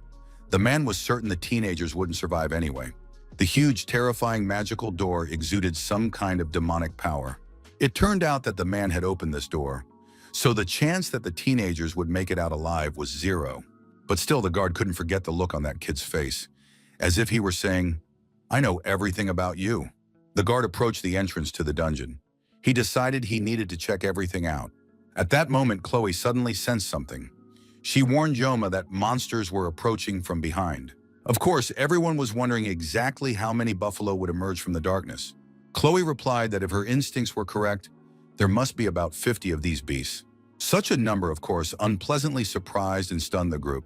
The man was certain the teenagers wouldn't survive anyway. The huge, terrifying magical door exuded some kind of demonic power. It turned out that the man had opened this door, so the chance that the teenagers would make it out alive was zero. But still, the guard couldn't forget the look on that kid's face, as if he were saying, "I know everything about you." The guard approached the entrance to the dungeon. He decided he needed to check everything out. At that moment, Chloe suddenly sensed something. She warned Joma that monsters were approaching from behind. Of course, everyone was wondering exactly how many buffalo would emerge from the darkness. Chloe replied that if her instincts were correct, there must be about 50 of these beasts. Such a number, of course, unpleasantly surprised and stunned the group.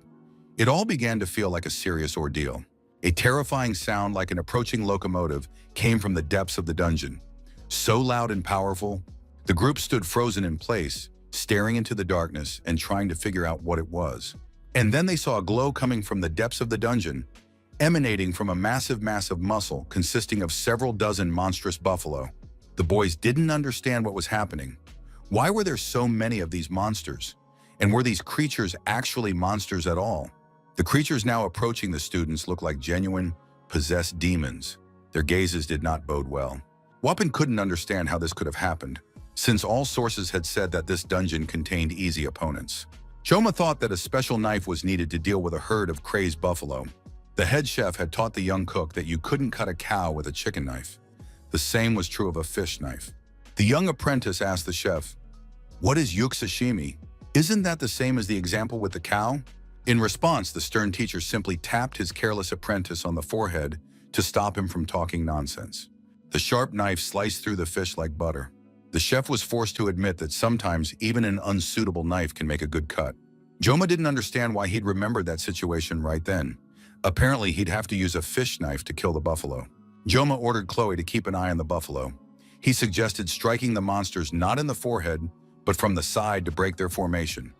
It all began to feel like a serious ordeal. A terrifying sound like an approaching locomotive came from the depths of the dungeon. So loud and powerful, the group stood frozen in place, staring into the darkness and trying to figure out what it was. And then they saw a glow coming from the depths of the dungeon, emanating from a massive mass of muscle consisting of several dozen monstrous buffalo. The boys didn't understand what was happening. Why were there so many of these monsters? And were these creatures actually monsters at all? The creatures now approaching the students looked like genuine, possessed demons. Their gazes did not bode well. Wappen couldn't understand how this could have happened, since all sources had said that this dungeon contained easy opponents. Joma thought that a special knife was needed to deal with a herd of crazed buffalo. The head chef had taught the young cook that you couldn't cut a cow with a chicken knife. The same was true of a fish knife. The young apprentice asked the chef, "What is yuk sashimi? Isn't that the same as the example with the cow?" In response, the stern teacher simply tapped his careless apprentice on the forehead to stop him from talking nonsense. The sharp knife sliced through the fish like butter. The chef was forced to admit that sometimes even an unsuitable knife can make a good cut. Joma didn't understand why he'd remembered that situation right then. Apparently, he'd have to use a fish knife to kill the buffalo. Joma ordered Chloe to keep an eye on the buffalo. He suggested striking the monsters not in the forehead, but from the side to break their formation.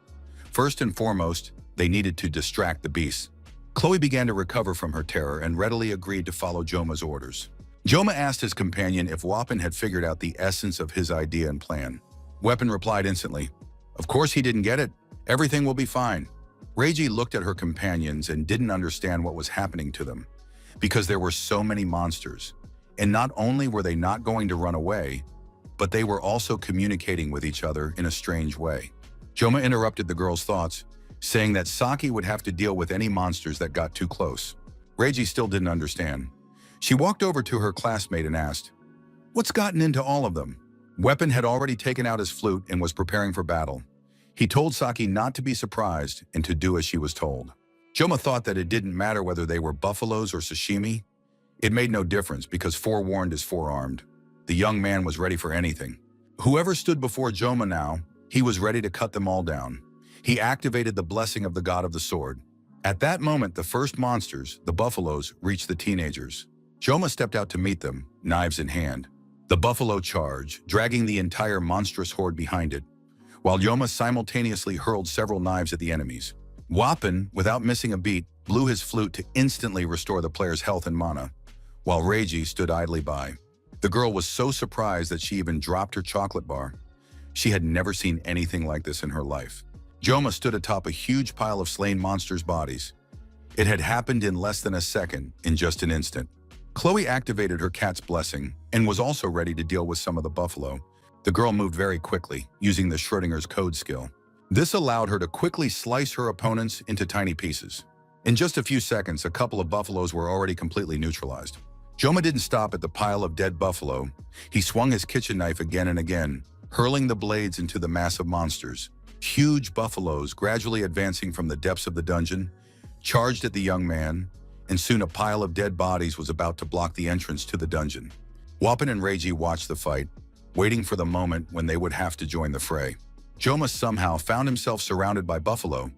First and foremost, they needed to distract the beasts. Chloe began to recover from her terror and readily agreed to follow Joma's orders. Joma asked his companion if Wappen had figured out the essence of his idea and plan. Wappen replied instantly, "Of course he didn't get it. Everything will be fine." Reiji looked at her companions and didn't understand what was happening to them, because there were so many monsters. And not only were they not going to run away, but they were also communicating with each other in a strange way. Joma interrupted the girl's thoughts, saying that Saki would have to deal with any monsters that got too close. Reiji still didn't understand. She walked over to her classmate and asked, "What's gotten into all of them?" Wappen had already taken out his flute and was preparing for battle. He told Saki not to be surprised and to do as she was told. Joma thought that it didn't matter whether they were buffaloes or sashimi. It made no difference because forewarned is forearmed. The young man was ready for anything. Whoever stood before Joma now, he was ready to cut them all down. He activated the blessing of the god of the sword. At that moment, the first monsters, the buffaloes, reached the teenagers. Joma stepped out to meet them, knives in hand. The buffalo charged, dragging the entire monstrous horde behind it. while Yoma simultaneously hurled several knives at the enemies. Wappen, without missing a beat, blew his flute to instantly restore the player's health and mana, while Reiji stood idly by. The girl was so surprised that she even dropped her chocolate bar. She had never seen anything like this in her life. Joma stood atop a huge pile of slain monsters' bodies. It had happened in less than a second, in just an instant. Chloe activated her cat's blessing and was also ready to deal with some of the buffalo. The girl moved very quickly, using the Schrodinger's code skill. This allowed her to quickly slice her opponents into tiny pieces. In just a few seconds, a couple of buffaloes were already completely neutralized. Joma didn't stop at the pile of dead buffalo. He swung his kitchen knife again and again, hurling the blades into the mass of monsters. Huge buffaloes, gradually advancing from the depths of the dungeon, charged at the young man, and soon a pile of dead bodies was about to block the entrance to the dungeon. Wappen and Reiji watched the fight, waiting for the moment when they would have to join the fray. Joma somehow found himself surrounded by buffalo.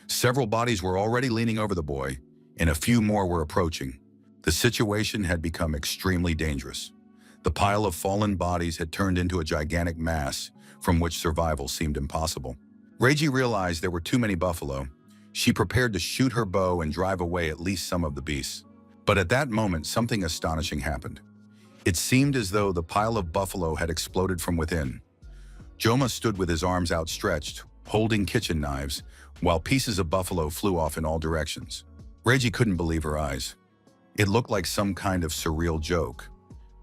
Several bodies were already leaning over the boy, and a few more were approaching. The situation had become extremely dangerous. The pile of fallen bodies had turned into a gigantic mass from which survival seemed impossible. Reiji realized there were too many buffalo. She prepared to shoot her bow and drive away at least some of the beasts. But at that moment, something astonishing happened. It seemed as though the pile of buffalo had exploded from within. Joma stood with his arms outstretched, holding kitchen knives, while pieces of buffalo flew off in all directions. Reiji couldn't believe her eyes. It looked like some kind of surreal joke.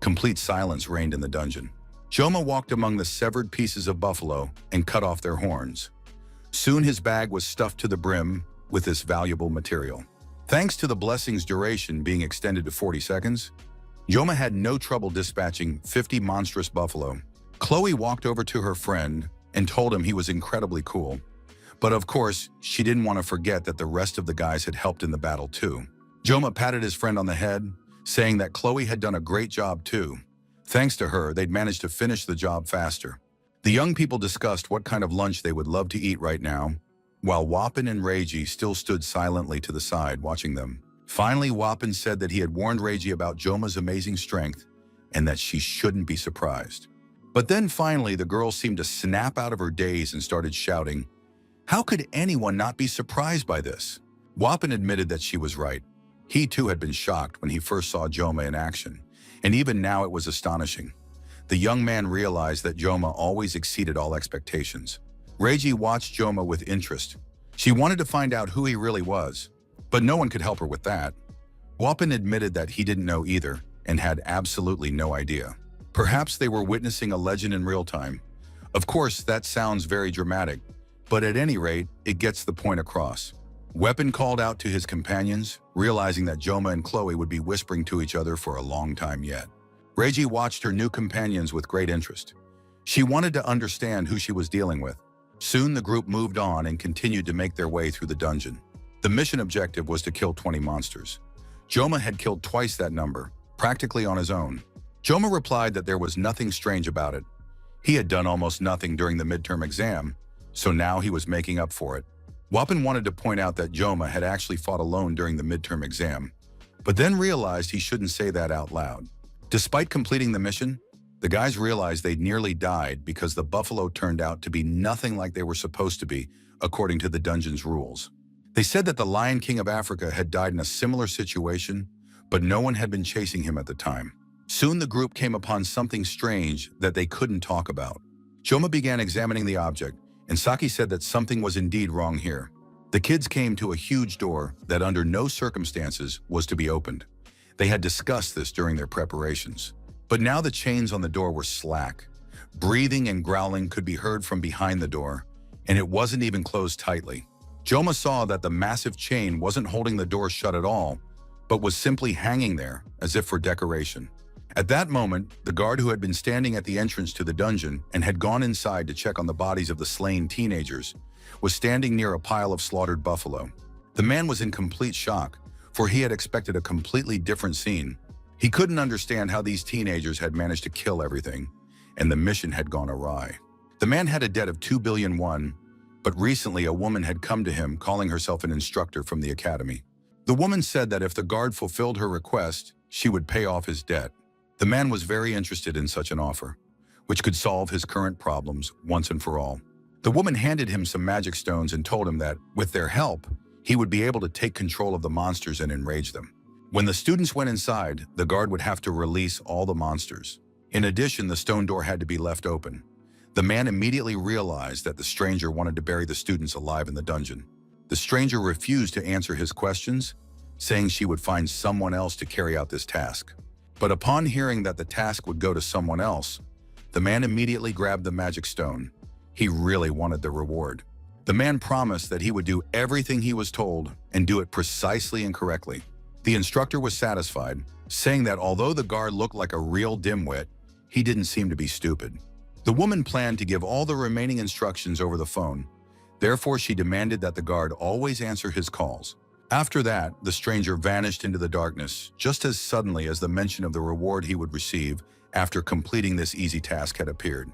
Complete silence reigned in the dungeon. Joma walked among the severed pieces of buffalo and cut off their horns. Soon his bag was stuffed to the brim with this valuable material. Thanks to the blessing's duration being extended to 40 seconds, Joma had no trouble dispatching 50 monstrous buffalo. Chloe walked over to her friend and told him he was incredibly cool. But of course, she didn't want to forget that the rest of the guys had helped in the battle too. Joma patted his friend on the head, saying that Chloe had done a great job too. Thanks to her, they'd managed to finish the job faster. The young people discussed what kind of lunch they would love to eat right now, while Wappen and Reiji still stood silently to the side watching them. Finally, Wappen said that he had warned Reiji about Joma's amazing strength and that she shouldn't be surprised. But then finally, the girl seemed to snap out of her daze and started shouting, "How could anyone not be surprised by this?" Wappen admitted that she was right. He too had been shocked when he first saw Joma in action, and even now it was astonishing. The young man realized that Joma always exceeded all expectations. Reiji watched Joma with interest. She wanted to find out who he really was, but no one could help her with that. Wappen admitted that he didn't know either and had absolutely no idea. Perhaps they were witnessing a legend in real time. Of course, that sounds very dramatic, but at any rate, it gets the point across. Wappen called out to his companions, realizing that Joma and Chloe would be whispering to each other for a long time yet. Reiji watched her new companions with great interest. She wanted to understand who she was dealing with. Soon the group moved on and continued to make their way through the dungeon. The mission objective was to kill 20 monsters. Joma had killed twice that number, practically on his own. Joma replied that there was nothing strange about it. He had done almost nothing during the midterm exam, so now he was making up for it. Wappen wanted to point out that Joma had actually fought alone during the midterm exam, but then realized he shouldn't say that out loud. Despite completing the mission, the guys realized they'd nearly died because the buffalo turned out to be nothing like they were supposed to be, according to the dungeon's rules. They said that the Lion King of Africa had died in a similar situation, but no one had been chasing him at the time. Soon the group came upon something strange that they couldn't talk about. Joma began examining the object, and Saki said that something was indeed wrong here. The kids came to a huge door that under no circumstances was to be opened. They had discussed this during their preparations. But now the chains on the door were slack. Breathing and growling could be heard from behind the door, and it wasn't even closed tightly. Joma saw that the massive chain wasn't holding the door shut at all, but was simply hanging there as if for decoration. At that moment, the guard who had been standing at the entrance to the dungeon and had gone inside to check on the bodies of the slain teenagers was standing near a pile of slaughtered buffalo. The man was in complete shock, for he had expected a completely different scene. He couldn't understand how these teenagers had managed to kill everything, and the mission had gone awry. The man had a debt of 2 billion won, but recently a woman had come to him calling herself an instructor from the academy. The woman said that if the guard fulfilled her request, she would pay off his debt. The man was very interested in such an offer, which could solve his current problems once and for all. The woman handed him some magic stones and told him that, with their help, he would be able to take control of the monsters and enrage them. When the students went inside, the guard would have to release all the monsters. In addition, the stone door had to be left open. The man immediately realized that the stranger wanted to bury the students alive in the dungeon. The stranger refused to answer his questions, saying she would find someone else to carry out this task. But upon hearing that the task would go to someone else, the man immediately grabbed the magic stone. He really wanted the reward. The man promised that he would do everything he was told and do it precisely and correctly. The instructor was satisfied, saying that although the guard looked like a real dimwit, he didn't seem to be stupid. The woman planned to give all the remaining instructions over the phone. Therefore, she demanded that the guard always answer his calls. After that, the stranger vanished into the darkness, just as suddenly as the mention of the reward he would receive after completing this easy task had appeared.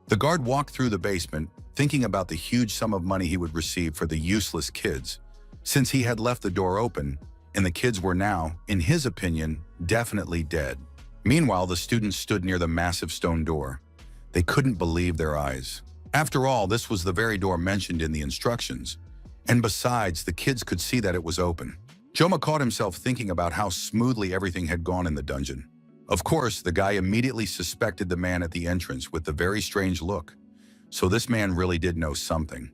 The guard walked through the basement, thinking about the huge sum of money he would receive for the useless kids, since he had left the door open, and the kids were now, in his opinion, definitely dead. Meanwhile, the students stood near the massive stone door. They couldn't believe their eyes. After all, this was the very door mentioned in the instructions. And besides, the kids could see that it was open. Joma caught himself thinking about how smoothly everything had gone in the dungeon. Of course, the guy immediately suspected the man at the entrance with the very strange look. So this man really did know something.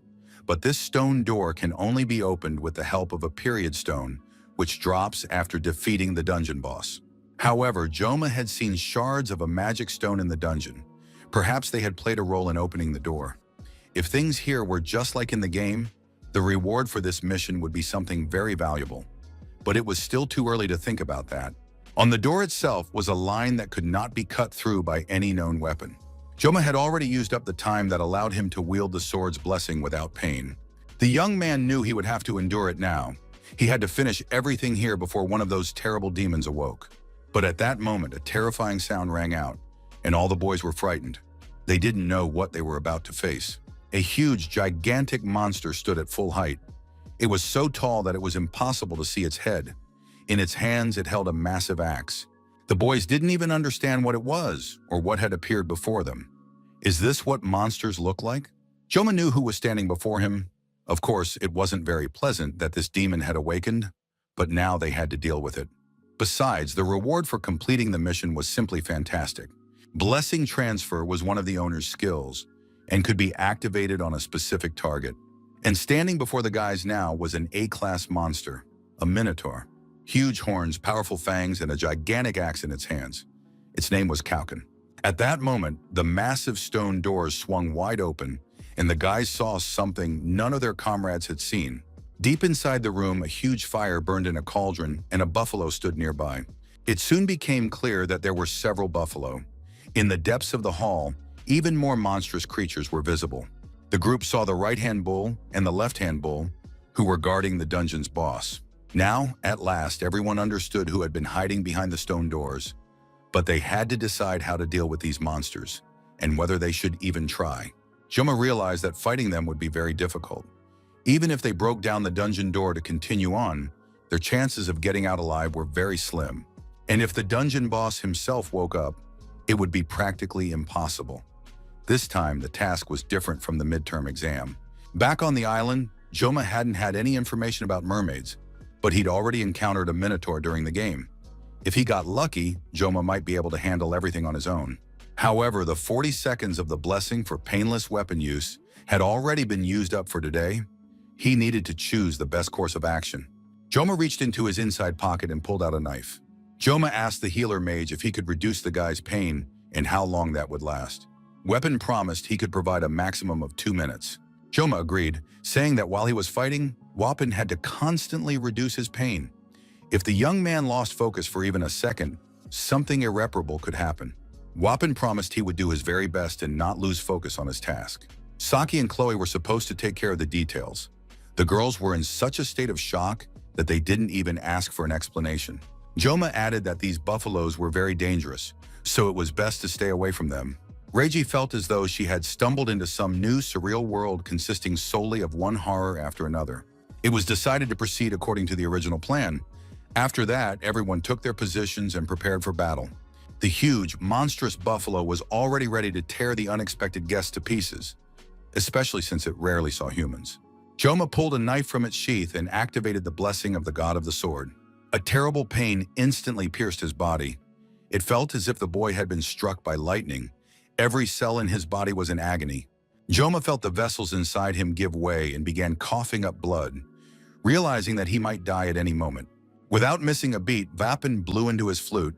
But this stone door can only be opened with the help of a period stone, which drops after defeating the dungeon boss. However, Joma had seen shards of a magic stone in the dungeon. Perhaps they had played a role in opening the door. If things here were just like in the game, the reward for this mission would be something very valuable. But it was still too early to think about that. On the door itself was a line that could not be cut through by any known weapon. Joma had already used up the time that allowed him to wield the sword's blessing without pain. The young man knew he would have to endure it now. He had to finish everything here before one of those terrible demons awoke. But at that moment, a terrifying sound rang out, and all the boys were frightened. They didn't know what they were about to face. A huge, gigantic monster stood at full height. It was so tall that it was impossible to see its head. In its hands, it held a massive axe. The boys didn't even understand what it was or what had appeared before them. Is this what monsters look like? Joma knew who was standing before him. Of course, it wasn't very pleasant that this demon had awakened, but now they had to deal with it. Besides, the reward for completing the mission was simply fantastic. Blessing transfer was one of the owner's skills and could be activated on a specific target. And standing before the guys now was an A-class monster, a minotaur. Huge horns, powerful fangs, and a gigantic axe in its hands. Its name was Kaukan. At that moment, the massive stone doors swung wide open, and the guys saw something none of their comrades had seen. Deep inside the room, a huge fire burned in a cauldron, and a buffalo stood nearby. It soon became clear that there were several buffalo. In the depths of the hall, even more monstrous creatures were visible. The group saw the right-hand bull and the left-hand bull, who were guarding the dungeon's boss. Now, at last, everyone understood who had been hiding behind the stone doors. But they had to decide how to deal with these monsters, and whether they should even try. Joma realized that fighting them would be very difficult. Even if they broke down the dungeon door to continue on, their chances of getting out alive were very slim. And if the dungeon boss himself woke up, it would be practically impossible. This time, the task was different from the midterm exam. Back on the island, Joma hadn't had any information about mermaids, but he'd already encountered a minotaur during the game. If he got lucky, Joma might be able to handle everything on his own. However, the 40 seconds of the blessing for painless weapon use had already been used up for today. He needed to choose the best course of action. Joma reached into his inside pocket and pulled out a knife. Joma asked the healer mage if he could reduce the guy's pain and how long that would last. Weapon promised he could provide a maximum of 2 minutes. Joma agreed, saying that while he was fighting, Weapon had to constantly reduce his pain. If the young man lost focus for even a second, something irreparable could happen. Weapon promised he would do his very best and not lose focus on his task. Saki and Chloe were supposed to take care of the details. The girls were in such a state of shock that they didn't even ask for an explanation. Joma added that these buffaloes were very dangerous, so it was best to stay away from them. Reiji felt as though she had stumbled into some new surreal world consisting solely of one horror after another. It was decided to proceed according to the original plan. After that, everyone took their positions and prepared for battle. The huge, monstrous buffalo was already ready to tear the unexpected guests to pieces. especially since it rarely saw humans. Joma pulled a knife from its sheath and activated the blessing of the god of the sword. A terrible pain instantly pierced his body. It felt as if the boy had been struck by lightning. Every cell in his body was in agony. Joma felt the vessels inside him give way and began coughing up blood, realizing that he might die at any moment. Without missing a beat, Vapin blew into his flute,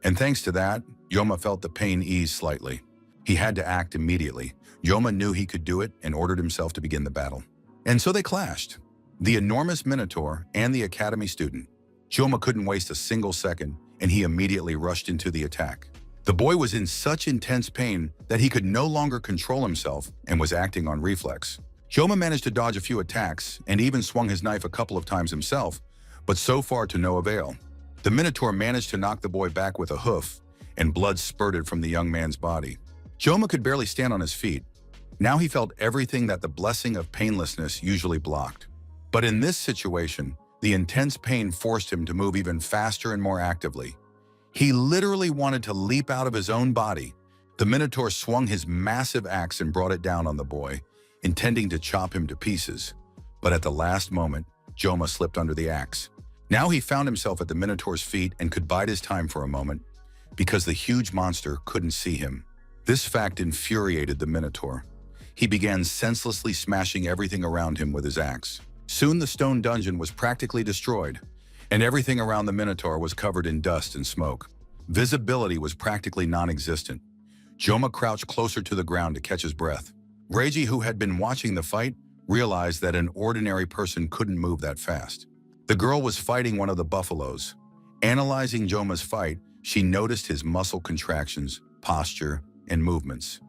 and thanks to that, Joma felt the pain ease slightly. He had to act immediately. Joma knew he could do it and ordered himself to begin the battle. And so they clashed. The enormous Minotaur and the academy student. Joma couldn't waste a single second, and he immediately rushed into the attack. The boy was in such intense pain that he could no longer control himself and was acting on reflex. Joma managed to dodge a few attacks and even swung his knife a couple of times himself, but so far to no avail. The Minotaur managed to knock the boy back with a hoof, and blood spurted from the young man's body. Joma could barely stand on his feet. Now he felt everything that the blessing of painlessness usually blocked. But in this situation, the intense pain forced him to move even faster and more actively. He literally wanted to leap out of his own body. The Minotaur swung his massive axe and brought it down on the boy, intending to chop him to pieces. But at the last moment, Joma slipped under the axe. Now he found himself at the Minotaur's feet and could bide his time for a moment, because the huge monster couldn't see him. This fact infuriated the Minotaur. He began senselessly smashing everything around him with his axe. Soon the stone dungeon was practically destroyed, and everything around the Minotaur was covered in dust and smoke. Visibility was practically non-existent. Joma crouched closer to the ground to catch his breath. Reiji, who had been watching the fight, realized that an ordinary person couldn't move that fast. The girl was fighting one of the buffaloes. Analyzing Joma's fight, she noticed his muscle contractions, posture, and movements.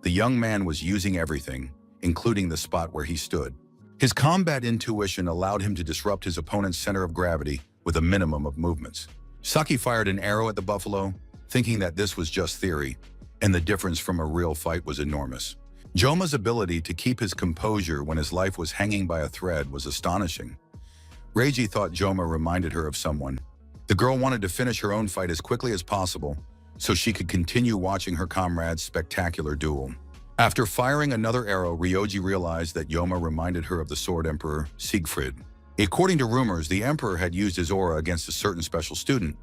The young man was using everything, including the spot where he stood. His combat intuition allowed him to disrupt his opponent's center of gravity with a minimum of movements. Saki fired an arrow at the buffalo, thinking that this was just theory, and the difference from a real fight was enormous. Joma's ability to keep his composure when his life was hanging by a thread was astonishing. Reiji thought Joma reminded her of someone. The girl wanted to finish her own fight as quickly as possible so she could continue watching her comrade's spectacular duel. After firing another arrow, Ryoji realized that Joma reminded her of the Sword Emperor Siegfried. According to rumors, the Emperor had used his aura against a certain special student.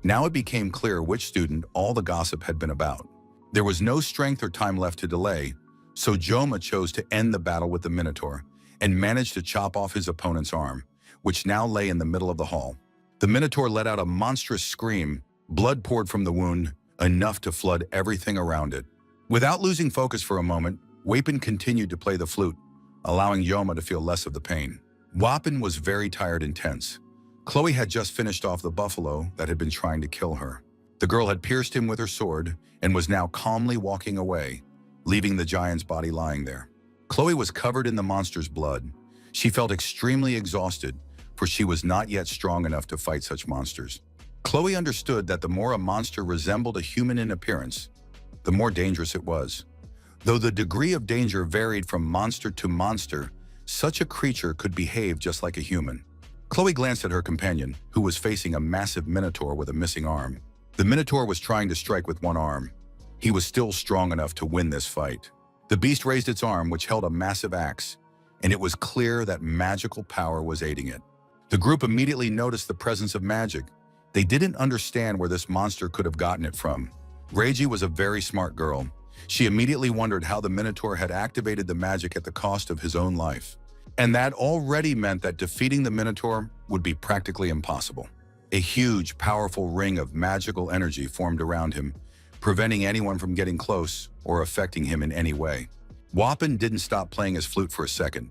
Now it became clear which student all the gossip had been about. There was no strength or time left to delay, so Joma chose to end the battle with the Minotaur and managed to chop off his opponent's arm, which now lay in the middle of the hall. The Minotaur let out a monstrous scream. Blood poured from the wound, enough to flood everything around it. Without losing focus for a moment, Wapin continued to play the flute, allowing Joma to feel less of the pain. Wapin was very tired and tense. Chloe had just finished off the buffalo that had been trying to kill her. The girl had pierced him with her sword and was now calmly walking away, leaving the giant's body lying there. Chloe was covered in the monster's blood. She felt extremely exhausted, for she was not yet strong enough to fight such monsters. Chloe understood that the more a monster resembled a human in appearance, the more dangerous it was. Though the degree of danger varied from monster to monster, such a creature could behave just like a human. Chloe glanced at her companion, who was facing a massive minotaur with a missing arm. The minotaur was trying to strike with one arm. He was still strong enough to win this fight. The beast raised its arm, which held a massive axe, and it was clear that magical power was aiding it. The group immediately noticed the presence of magic. They didn't understand where this monster could have gotten it from. Reiji was a very smart girl. She immediately wondered how the Minotaur had activated the magic at the cost of his own life. And that already meant that defeating the Minotaur would be practically impossible. A huge, powerful ring of magical energy formed around him, preventing anyone from getting close or affecting him in any way. Wapin didn't stop playing his flute for a second.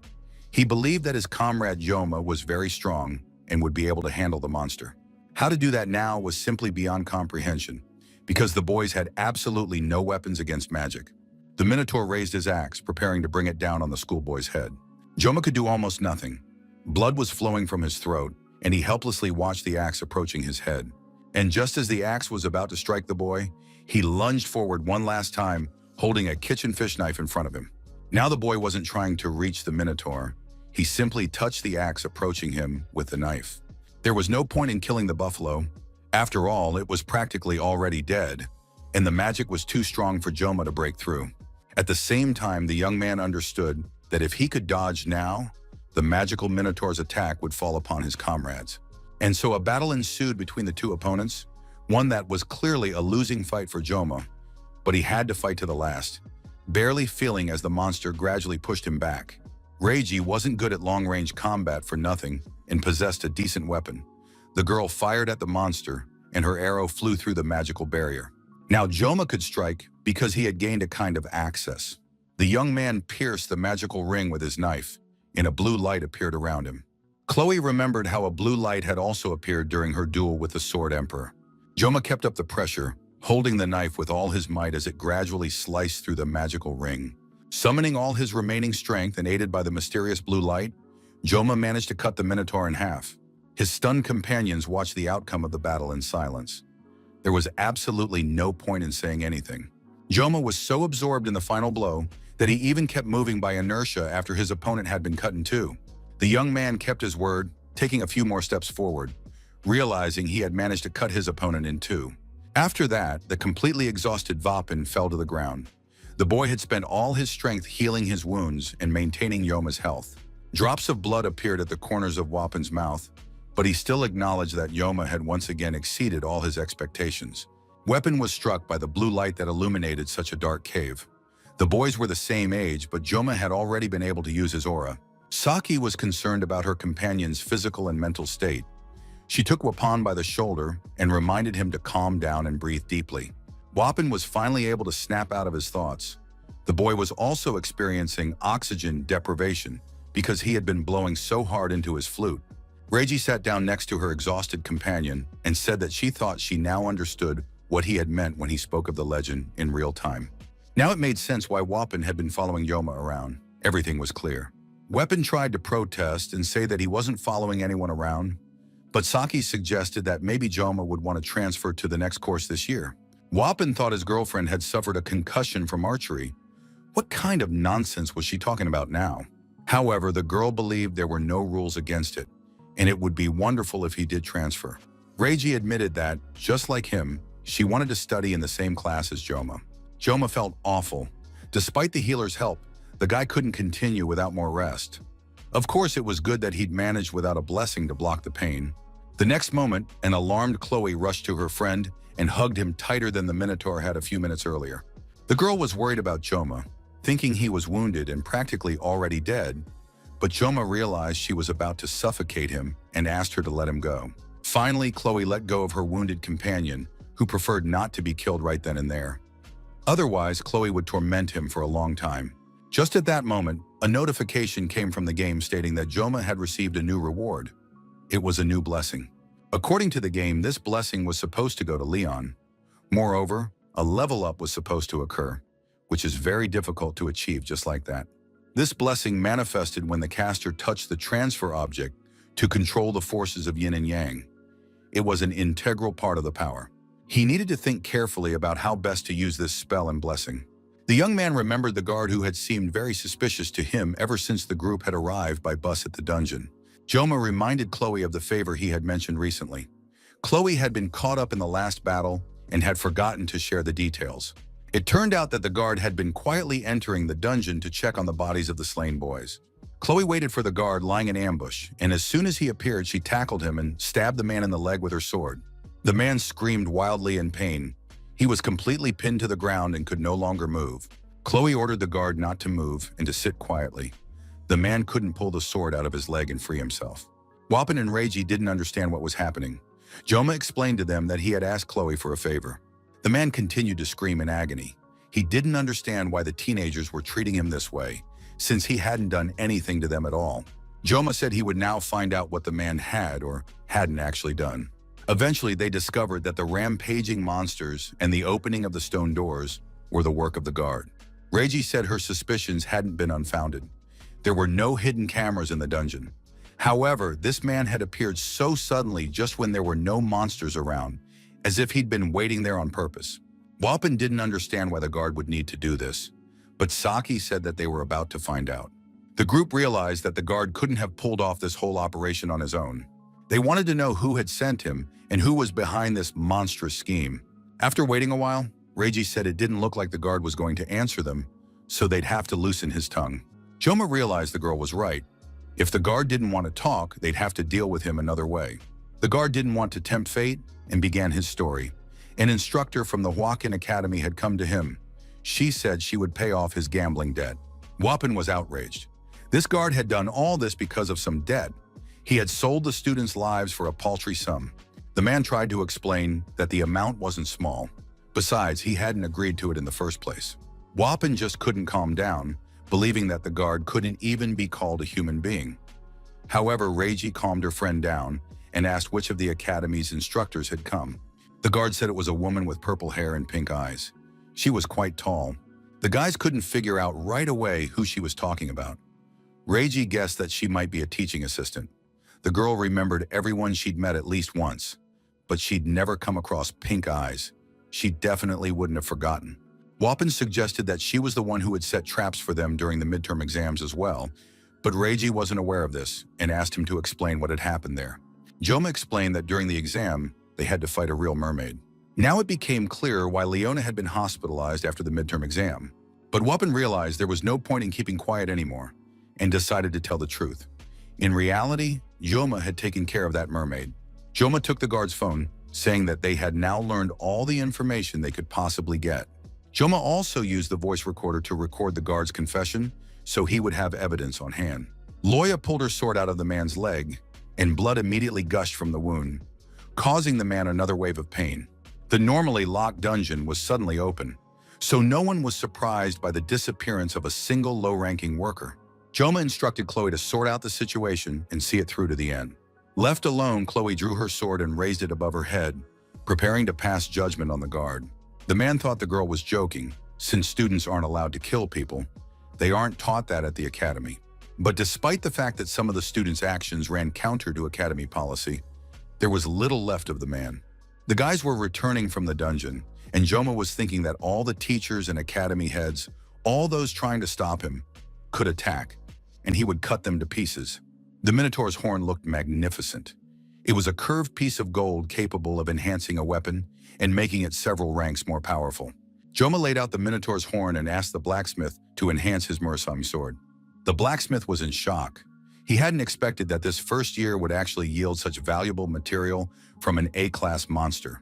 He believed that his comrade Joma was very strong and would be able to handle the monster. How to do that now was simply beyond comprehension, because the boys had absolutely no weapons against magic. The Minotaur raised his axe, preparing to bring it down on the schoolboy's head. Joma could do almost nothing. Blood was flowing from his throat, and he helplessly watched the axe approaching his head. And just as the axe was about to strike the boy, he lunged forward one last time, holding a kitchen fish knife in front of him. Now the boy wasn't trying to reach the Minotaur. He simply touched the axe approaching him with the knife. There was no point in killing the buffalo. After all, it was practically already dead, and the magic was too strong for Joma to break through. At the same time, the young man understood that if he could dodge now, the magical Minotaur's attack would fall upon his comrades. And so a battle ensued between the two opponents, one that was clearly a losing fight for Joma, but he had to fight to the last, barely feeling as the monster gradually pushed him back. Reiji wasn't good at long-range combat for nothing and possessed a decent weapon. The girl fired at the monster, and her arrow flew through the magical barrier. Now Joma could strike because he had gained a kind of access. The young man pierced the magical ring with his knife, and a blue light appeared around him. Chloe remembered how a blue light had also appeared during her duel with the Sword Emperor. Joma kept up the pressure, holding the knife with all his might as it gradually sliced through the magical ring. Summoning all his remaining strength and aided by the mysterious blue light, Joma managed to cut the Minotaur in half. His stunned companions watched the outcome of the battle in silence. There was absolutely no point in saying anything. Joma was so absorbed in the final blow that he even kept moving by inertia after his opponent had been cut in two. The young man kept his word, taking a few more steps forward, realizing he had managed to cut his opponent in two. After that, the completely exhausted Vapin fell to the ground. The boy had spent all his strength healing his wounds and maintaining Yoma's health. Drops of blood appeared at the corners of Wapin's mouth, but he still acknowledged that Yoma had once again exceeded all his expectations. Wapin was struck by the blue light that illuminated such a dark cave. The boys were the same age, but Joma had already been able to use his aura. Saki was concerned about her companion's physical and mental state. She took Wapin by the shoulder and reminded him to calm down and breathe deeply. Wapin was finally able to snap out of his thoughts. The boy was also experiencing oxygen deprivation because he had been blowing so hard into his flute. Reiji sat down next to her exhausted companion and said that she thought she now understood what he had meant when he spoke of the legend in real time. Now it made sense why Wapin had been following Yoma around. Everything was clear. Wapin tried to protest and say that he wasn't following anyone around, but Saki suggested that maybe Joma would want to transfer to the next course this year. Wapin thought his girlfriend had suffered a concussion from archery. What kind of nonsense was she talking about now? However, the girl believed there were no rules against it, and it would be wonderful if he did transfer. Reiji admitted that, just like him, she wanted to study in the same class as Joma. Joma felt awful. Despite the healer's help, the guy couldn't continue without more rest. Of course, it was good that he'd managed without a blessing to block the pain. The next moment, an alarmed Chloe rushed to her friend and hugged him tighter than the Minotaur had a few minutes earlier. The girl was worried about Joma, thinking he was wounded and practically already dead, but Joma realized she was about to suffocate him and asked her to let him go. Finally, Chloe let go of her wounded companion, who preferred not to be killed right then and there. Otherwise, Chloe would torment him for a long time. Just at that moment, a notification came from the game stating that Joma had received a new reward. It was a new blessing. According to the game, this blessing was supposed to go to Leon. Moreover, a level up was supposed to occur, which is very difficult to achieve just like that. This blessing manifested when the caster touched the transfer object to control the forces of yin and yang. It was an integral part of the power. He needed to think carefully about how best to use this spell and blessing. The young man remembered the guard who had seemed very suspicious to him ever since the group had arrived by bus at the dungeon. Joma reminded Chloe of the favor he had mentioned recently. Chloe had been caught up in the last battle and had forgotten to share the details. It turned out that the guard had been quietly entering the dungeon to check on the bodies of the slain boys. Chloe waited for the guard lying in ambush, and as soon as he appeared, she tackled him and stabbed the man in the leg with her sword. The man screamed wildly in pain. He was completely pinned to the ground and could no longer move. Chloe ordered the guard not to move and to sit quietly. The man couldn't pull the sword out of his leg and free himself. Wapin and Reiji didn't understand what was happening. Joma explained to them that he had asked Chloe for a favor. The man continued to scream in agony. He didn't understand why the teenagers were treating him this way, since he hadn't done anything to them at all. Joma said he would now find out what the man had or hadn't actually done. Eventually, they discovered that the rampaging monsters and the opening of the stone doors were the work of the guard. Reiji said her suspicions hadn't been unfounded. There were no hidden cameras in the dungeon. However, this man had appeared so suddenly just when there were no monsters around, as if he'd been waiting there on purpose. Wapin didn't understand why the guard would need to do this, but Saki said that they were about to find out. The group realized that the guard couldn't have pulled off this whole operation on his own. They wanted to know who had sent him and who was behind this monstrous scheme. After waiting a while, Reiji said it didn't look like the guard was going to answer them, so they'd have to loosen his tongue. Joma realized the girl was right. If the guard didn't want to talk, they'd have to deal with him another way. The guard didn't want to tempt fate and began his story. An instructor from the Hwakin Academy had come to him. She said she would pay off his gambling debt. Wapin was outraged. This guard had done all this because of some debt. He had sold the students' lives for a paltry sum. The man tried to explain that the amount wasn't small. Besides, he hadn't agreed to it in the first place. Wapin just couldn't calm down, believing that the guard couldn't even be called a human being. However, Reiji calmed her friend down and asked which of the academy's instructors had come. The guard said it was a woman with purple hair and pink eyes. She was quite tall. The guys couldn't figure out right away who she was talking about. Reiji guessed that she might be a teaching assistant. The girl remembered everyone she'd met at least once, but she'd never come across pink eyes. She definitely wouldn't have forgotten. Wapin suggested that she was the one who had set traps for them during the midterm exams as well, but Reiji wasn't aware of this and asked him to explain what had happened there. Joma explained that during the exam, they had to fight a real mermaid. Now it became clear why Leona had been hospitalized after the midterm exam. But Wapin realized there was no point in keeping quiet anymore and decided to tell the truth. In reality, Joma had taken care of that mermaid. Joma took the guard's phone, saying that they had now learned all the information they could possibly get. Joma also used the voice recorder to record the guard's confession, so he would have evidence on hand. Loya pulled her sword out of the man's leg, and blood immediately gushed from the wound, causing the man another wave of pain. The normally locked dungeon was suddenly open, so no one was surprised by the disappearance of a single low-ranking worker. Joma instructed Chloe to sort out the situation and see it through to the end. Left alone, Chloe drew her sword and raised it above her head, preparing to pass judgment on the guard. The man thought the girl was joking, since students aren't allowed to kill people. They aren't taught that at the academy. But despite the fact that some of the students' actions ran counter to academy policy, there was little left of the man. The guys were returning from the dungeon, and Joma was thinking that all the teachers and academy heads, all those trying to stop him, could attack, and he would cut them to pieces. The Minotaur's horn looked magnificent. It was a curved piece of gold capable of enhancing a weapon and making it several ranks more powerful. Joma laid out the Minotaur's horn and asked the blacksmith to enhance his Murasami sword. The blacksmith was in shock. He hadn't expected that this first year would actually yield such valuable material from an A-class monster.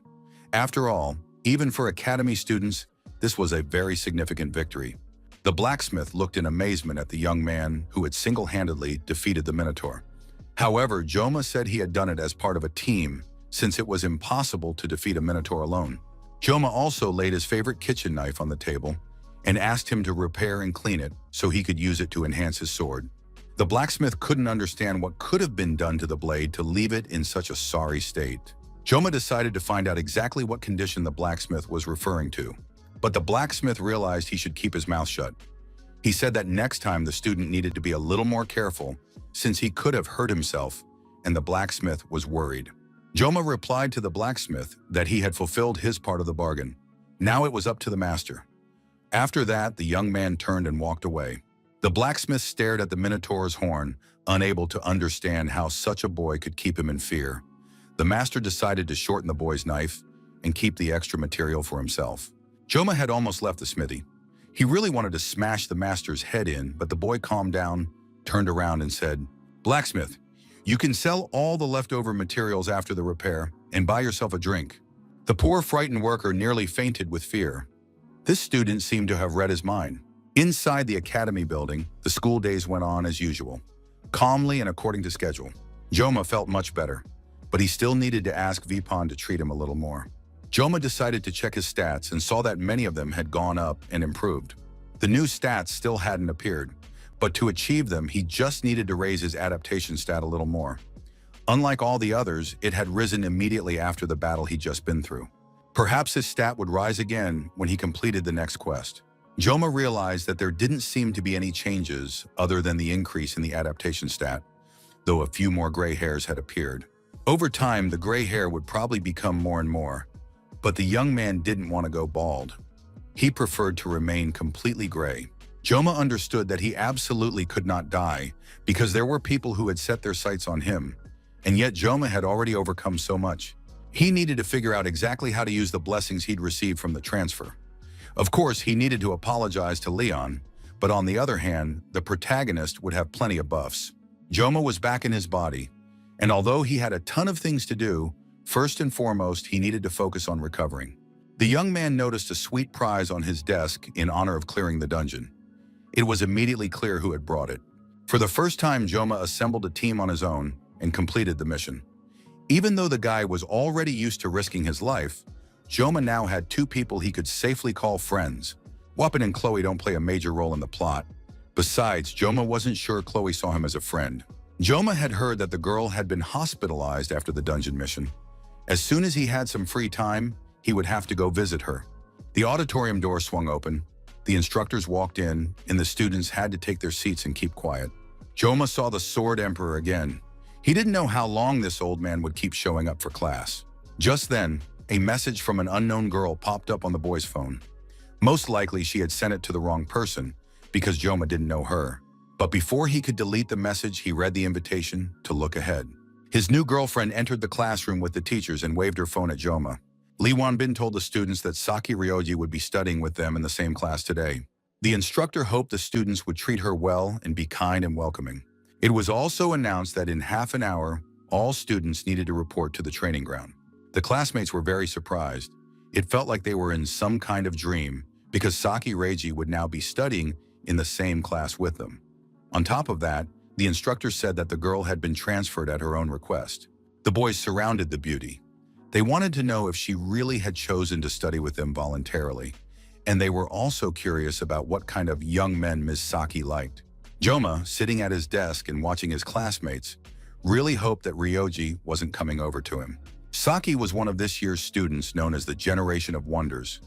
After all, even for academy students, this was a very significant victory. The blacksmith looked in amazement at the young man who had single-handedly defeated the Minotaur. However, Joma said he had done it as part of a team, since it was impossible to defeat a Minotaur alone. Joma also laid his favorite kitchen knife on the table and asked him to repair and clean it so he could use it to enhance his sword. The blacksmith couldn't understand what could have been done to the blade to leave it in such a sorry state. Joma decided to find out exactly what condition the blacksmith was referring to. But the blacksmith realized he should keep his mouth shut. He said that next time the student needed to be a little more careful since he could have hurt himself, and the blacksmith was worried. Joma replied to the blacksmith that he had fulfilled his part of the bargain. Now it was up to the master. After that, the young man turned and walked away. The blacksmith stared at the Minotaur's horn, unable to understand how such a boy could keep him in fear. The master decided to shorten the boy's knife and keep the extra material for himself. Joma had almost left the smithy. He really wanted to smash the master's head in, but the boy calmed down, turned around and said, "Blacksmith, you can sell all the leftover materials after the repair and buy yourself a drink." The poor frightened worker nearly fainted with fear. This student seemed to have read his mind. Inside the academy building, the school days went on as usual, calmly and according to schedule. Joma felt much better, but he still needed to ask Vipon to treat him a little more. Joma decided to check his stats and saw that many of them had gone up and improved. The new stats still hadn't appeared, but to achieve them, he just needed to raise his adaptation stat a little more. Unlike all the others, it had risen immediately after the battle he'd just been through. Perhaps his stat would rise again when he completed the next quest. Joma realized that there didn't seem to be any changes other than the increase in the adaptation stat, though a few more gray hairs had appeared. Over time, the gray hair would probably become more and more, but the young man didn't want to go bald. He preferred to remain completely gray. Joma understood that he absolutely could not die because there were people who had set their sights on him, and yet Joma had already overcome so much. He needed to figure out exactly how to use the blessings he'd received from the transfer. Of course, he needed to apologize to Leon, But on the other hand, the protagonist would have plenty of buffs. Joma was back in his body, and although he had a ton of things to do, first and foremost, he needed to focus on recovering. The young man noticed a sweet prize on his desk in honor of clearing the dungeon. It was immediately clear who had brought it. For the first time, Joma assembled a team on his own and completed the mission. Even though the guy was already used to risking his life, Joma now had two people he could safely call friends. Wappen and Chloe don't play a major role in the plot. Besides, Joma wasn't sure Chloe saw him as a friend. Joma had heard that the girl had been hospitalized after the dungeon mission. As soon as he had some free time, he would have to go visit her. The auditorium door swung open, the instructors walked in, and the students had to take their seats and keep quiet. Joma saw the Sword Emperor again. He didn't know how long this old man would keep showing up for class. Just then, a message from an unknown girl popped up on the boy's phone. Most likely she had sent it to the wrong person because Joma didn't know her. But before he could delete the message, he read the invitation to look ahead. His new girlfriend entered the classroom with the teachers and waved her phone at Joma. Lee Wanbin told the students that Saki Ryoji would be studying with them in the same class today. The instructor hoped the students would treat her well and be kind and welcoming. It was also announced that in half an hour, all students needed to report to the training ground. The classmates were very surprised. It felt like they were in some kind of dream because Saki Reiji would now be studying in the same class with them. On top of that, the instructor said that the girl had been transferred at her own request. The boys surrounded the beauty. They wanted to know if she really had chosen to study with them voluntarily, and they were also curious about what kind of young men Ms. Saki liked. Joma, sitting at his desk and watching his classmates, really hoped that Ryoji wasn't coming over to him. Saki was one of this year's students known as the Generation of Wonders.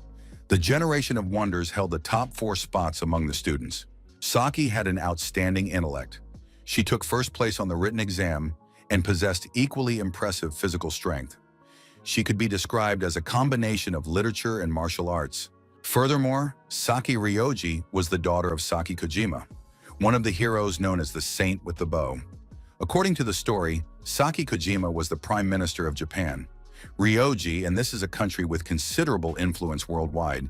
The Generation of Wonders held the top 4 spots among the students. Saki had an outstanding intellect. She took first place on the written exam and possessed equally impressive physical strength. She could be described as a combination of literature and martial arts. Furthermore, Saki Ryoji was the daughter of Saki Kojima, one of the heroes known as the Saint with the Bow. According to the story, Saki Kojima was the Prime Minister of Japan. Ryoji, and this is a country with considerable influence worldwide.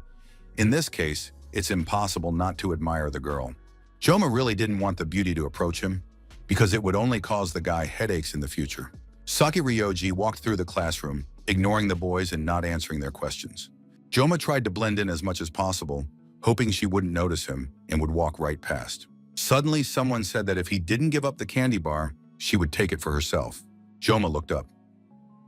In this case, it's impossible not to admire the girl. Joma really didn't want the beauty to approach him because it would only cause the guy headaches in the future. Saki Ryoji walked through the classroom, ignoring the boys and not answering their questions. Joma tried to blend in as much as possible, hoping she wouldn't notice him and would walk right past. Suddenly, someone said that if he didn't give up the candy bar, she would take it for herself. Joma looked up.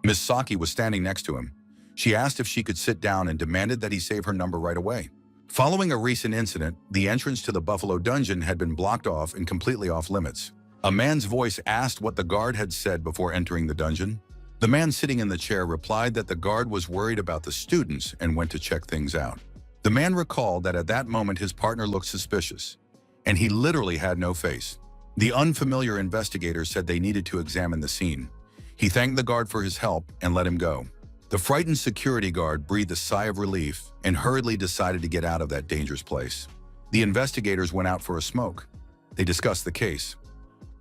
Miss Saki was standing next to him. She asked if she could sit down and demanded that he save her number right away. Following a recent incident, the entrance to the Buffalo Dungeon had been blocked off and completely off limits. A man's voice asked what the guard had said before entering the dungeon. The man sitting in the chair replied that the guard was worried about the students and went to check things out. The man recalled that at that moment his partner looked suspicious, and he literally had no face. The unfamiliar investigator said they needed to examine the scene. He thanked the guard for his help and let him go. The frightened security guard breathed a sigh of relief and hurriedly decided to get out of that dangerous place. The investigators went out for a smoke. They discussed the case.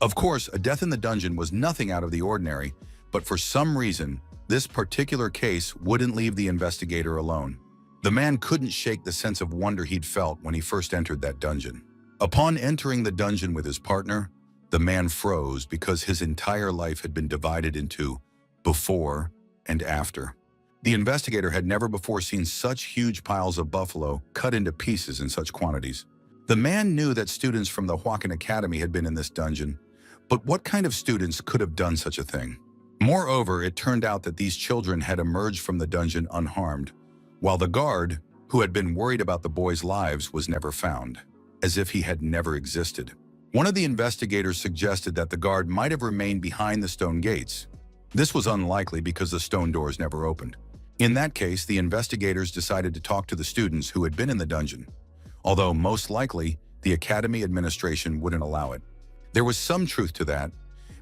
Of course, a death in the dungeon was nothing out of the ordinary, but for some reason, this particular case wouldn't leave the investigator alone. The man couldn't shake the sense of wonder he'd felt when he first entered that dungeon. Upon entering the dungeon with his partner, the man froze because his entire life had been divided into before and after. The investigator had never before seen such huge piles of buffalo cut into pieces in such quantities. The man knew that students from the Hwakan Academy had been in this dungeon, but what kind of students could have done such a thing? Moreover, it turned out that these children had emerged from the dungeon unharmed, while the guard, who had been worried about the boys' lives, was never found, as if he had never existed. One of the investigators suggested that the guard might have remained behind the stone gates. This was unlikely because the stone doors never opened. In that case, the investigators decided to talk to the students who had been in the dungeon, although most likely the academy administration wouldn't allow it. There was some truth to that,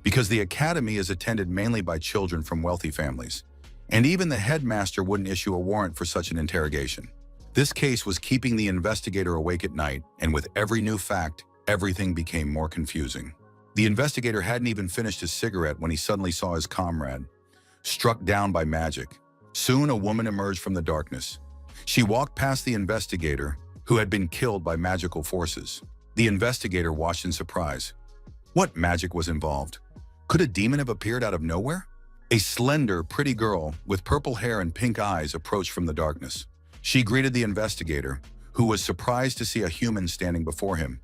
because the academy is attended mainly by children from wealthy families, and even the headmaster wouldn't issue a warrant for such an interrogation. This case was keeping the investigator awake at night, and with every new fact, everything became more confusing. The investigator hadn't even finished his cigarette when he suddenly saw his comrade, struck down by magic. Soon a woman emerged from the darkness. She walked past the investigator, who had been killed by magical forces. The investigator watched in surprise. What magic was involved? Could a demon have appeared out of nowhere? A slender, pretty girl with purple hair and pink eyes approached from the darkness. She greeted the investigator, who was surprised to see a human standing before him.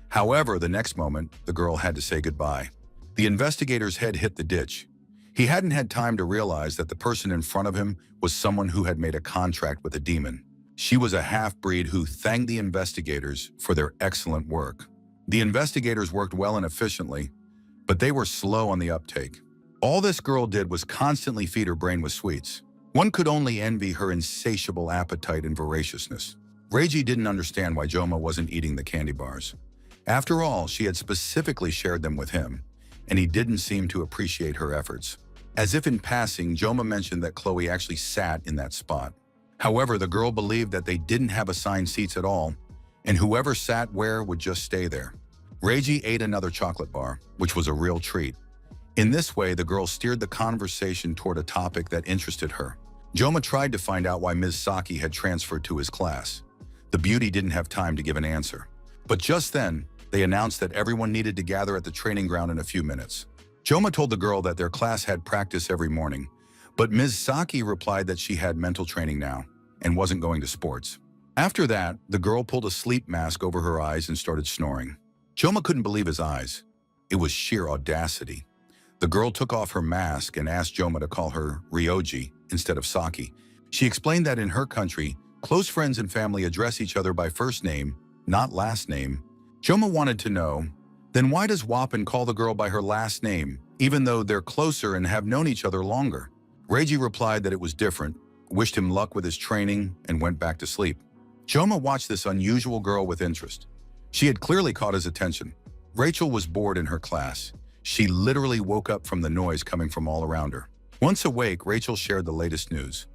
However, the next moment, the girl had to say goodbye. The investigator's head hit the ditch. He hadn't had time to realize that the person in front of him was someone who had made a contract with a demon. She was a half-breed who thanked the investigators for their excellent work. The investigators worked well and efficiently, but they were slow on the uptake. All this girl did was constantly feed her brain with sweets. One could only envy her insatiable appetite and voraciousness. Reiji didn't understand why Joma wasn't eating the candy bars. After all, she had specifically shared them with him, and he didn't seem to appreciate her efforts. As if in passing, Joma mentioned that Chloe actually sat in that spot. However, the girl believed that they didn't have assigned seats at all, and whoever sat where would just stay there. Reiji ate another chocolate bar, which was a real treat. In this way, the girl steered the conversation toward a topic that interested her. Joma tried to find out why Ms. Saki had transferred to his class. The beauty didn't have time to give an answer. But just then, they announced that everyone needed to gather at the training ground in a few minutes. Joma told the girl that their class had practice every morning, but Ms. Saki replied that she had mental training now and wasn't going to sports. After that, the girl pulled a sleep mask over her eyes and started snoring. Joma couldn't believe his eyes. It was sheer audacity. The girl took off her mask and asked Joma to call her Ryoji instead of Saki. She explained that in her country, close friends and family address each other by first name, not last name. Joma wanted to know, then why does Wappen call the girl by her last name, even though they're closer and have known each other longer? Reiji replied that it was different, wished him luck with his training, and went back to sleep. Joma watched this unusual girl with interest. She had clearly caught his attention. Rachel was bored in her class. She literally woke up from the noise coming from all around her. Once awake, Rachel shared the latest news.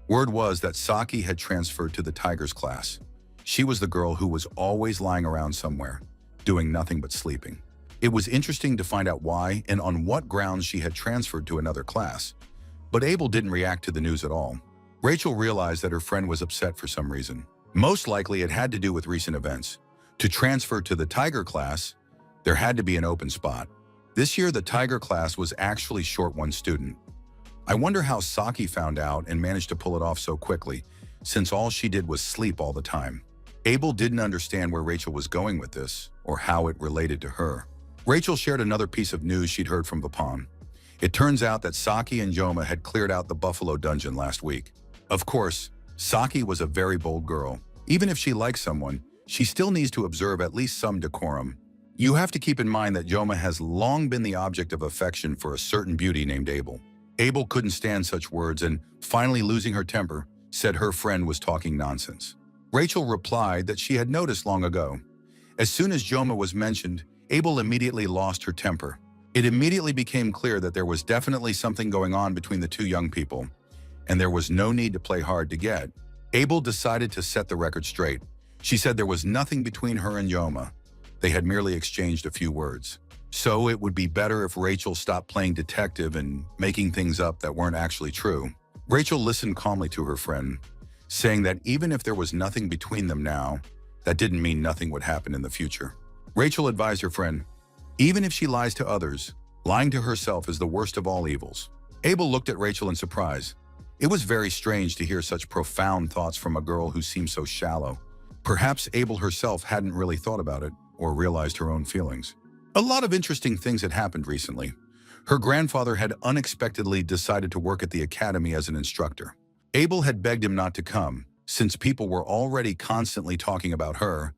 Word was that Saki had transferred to the Tigers class. She was the girl who was always lying around somewhere, doing nothing but sleeping. It was interesting to find out why and on what grounds she had transferred to another class. But Abel didn't react to the news at all. Rachel realized that her friend was upset for some reason. Most likely it had to do with recent events. To transfer to the Tiger class, there had to be an open spot. This year, the Tiger class was actually short one student. I wonder how Saki found out and managed to pull it off so quickly, since all she did was sleep all the time. Abel didn't understand where Rachel was going with this, or how it related to her. Rachel shared another piece of news she'd heard from Vapan. It turns out that Saki and Joma had cleared out the Buffalo Dungeon last week. Of course, Saki was a very bold girl. Even if she likes someone, she still needs to observe at least some decorum. You have to keep in mind that Joma has long been the object of affection for a certain beauty named Abel. Abel couldn't stand such words and, finally losing her temper, said her friend was talking nonsense. Rachel replied that she had noticed long ago. As soon as Joma was mentioned, Abel immediately lost her temper. It immediately became clear that there was definitely something going on between the two young people, and there was no need to play hard to get. Abel decided to set the record straight. She said there was nothing between her and Joma. They had merely exchanged a few words. So it would be better if Rachel stopped playing detective and making things up that weren't actually true. Rachel listened calmly to her friend, saying that even if there was nothing between them now, that didn't mean nothing would happen in the future. Rachel advised her friend, even if she lies to others, lying to herself is the worst of all evils. Abel looked at Rachel in surprise. It was very strange to hear such profound thoughts from a girl who seemed so shallow. Perhaps Abel herself hadn't really thought about it or realized her own feelings. A lot of interesting things had happened recently. Her grandfather had unexpectedly decided to work at the academy as an instructor. Abel had begged him not to come, since people were already constantly talking about her,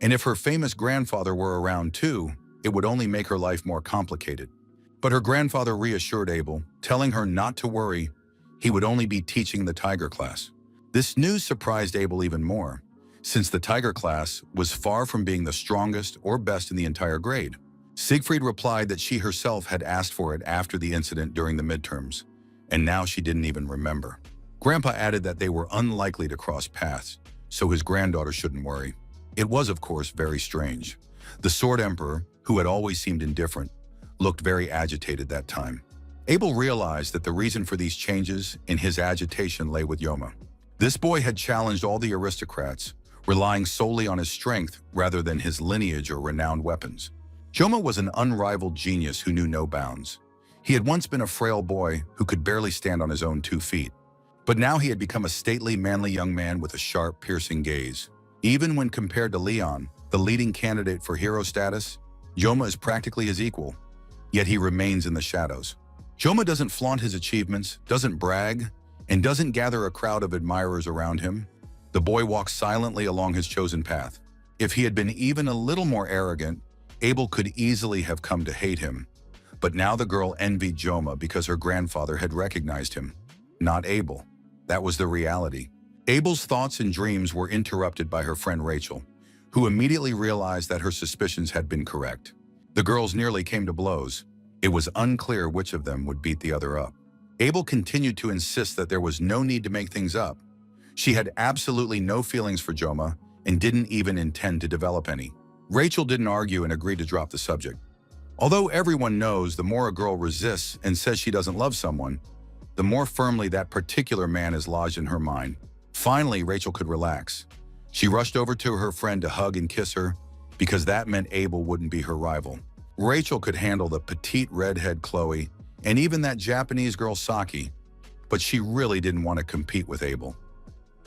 and if her famous grandfather were around too, it would only make her life more complicated. But her grandfather reassured Abel, telling her not to worry, he would only be teaching the Tiger class. This news surprised Abel even more, since the Tiger class was far from being the strongest or best in the entire grade. Siegfried replied that she herself had asked for it after the incident during the midterms, and now she didn't even remember. Grandpa added that they were unlikely to cross paths, so his granddaughter shouldn't worry. It was, of course, very strange. The Sword Emperor, who had always seemed indifferent, looked very agitated that time. Abel realized that the reason for these changes in his agitation lay with Yoma. This boy had challenged all the aristocrats, relying solely on his strength rather than his lineage or renowned weapons. Joma was an unrivaled genius who knew no bounds. He had once been a frail boy who could barely stand on his own 2 feet. But now he had become a stately, manly young man with a sharp, piercing gaze. Even when compared to Leon, the leading candidate for hero status, Joma is practically his equal, yet he remains in the shadows. Joma doesn't flaunt his achievements, doesn't brag, and doesn't gather a crowd of admirers around him. The boy walks silently along his chosen path. If he had been even a little more arrogant, Abel could easily have come to hate him. But now the girl envied Joma because her grandfather had recognized him, not Abel. That was the reality. Abel's thoughts and dreams were interrupted by her friend Rachel, who immediately realized that her suspicions had been correct. The girls nearly came to blows. It was unclear which of them would beat the other up. Abel continued to insist that there was no need to make things up. She had absolutely no feelings for Joma and didn't even intend to develop any. Rachel didn't argue and agreed to drop the subject. Although everyone knows the more a girl resists and says she doesn't love someone, the more firmly that particular man is lodged in her mind. Finally, Rachel could relax. She rushed over to her friend to hug and kiss her because that meant Abel wouldn't be her rival. Rachel could handle the petite redhead Chloe and even that Japanese girl Saki, but she really didn't want to compete with Abel.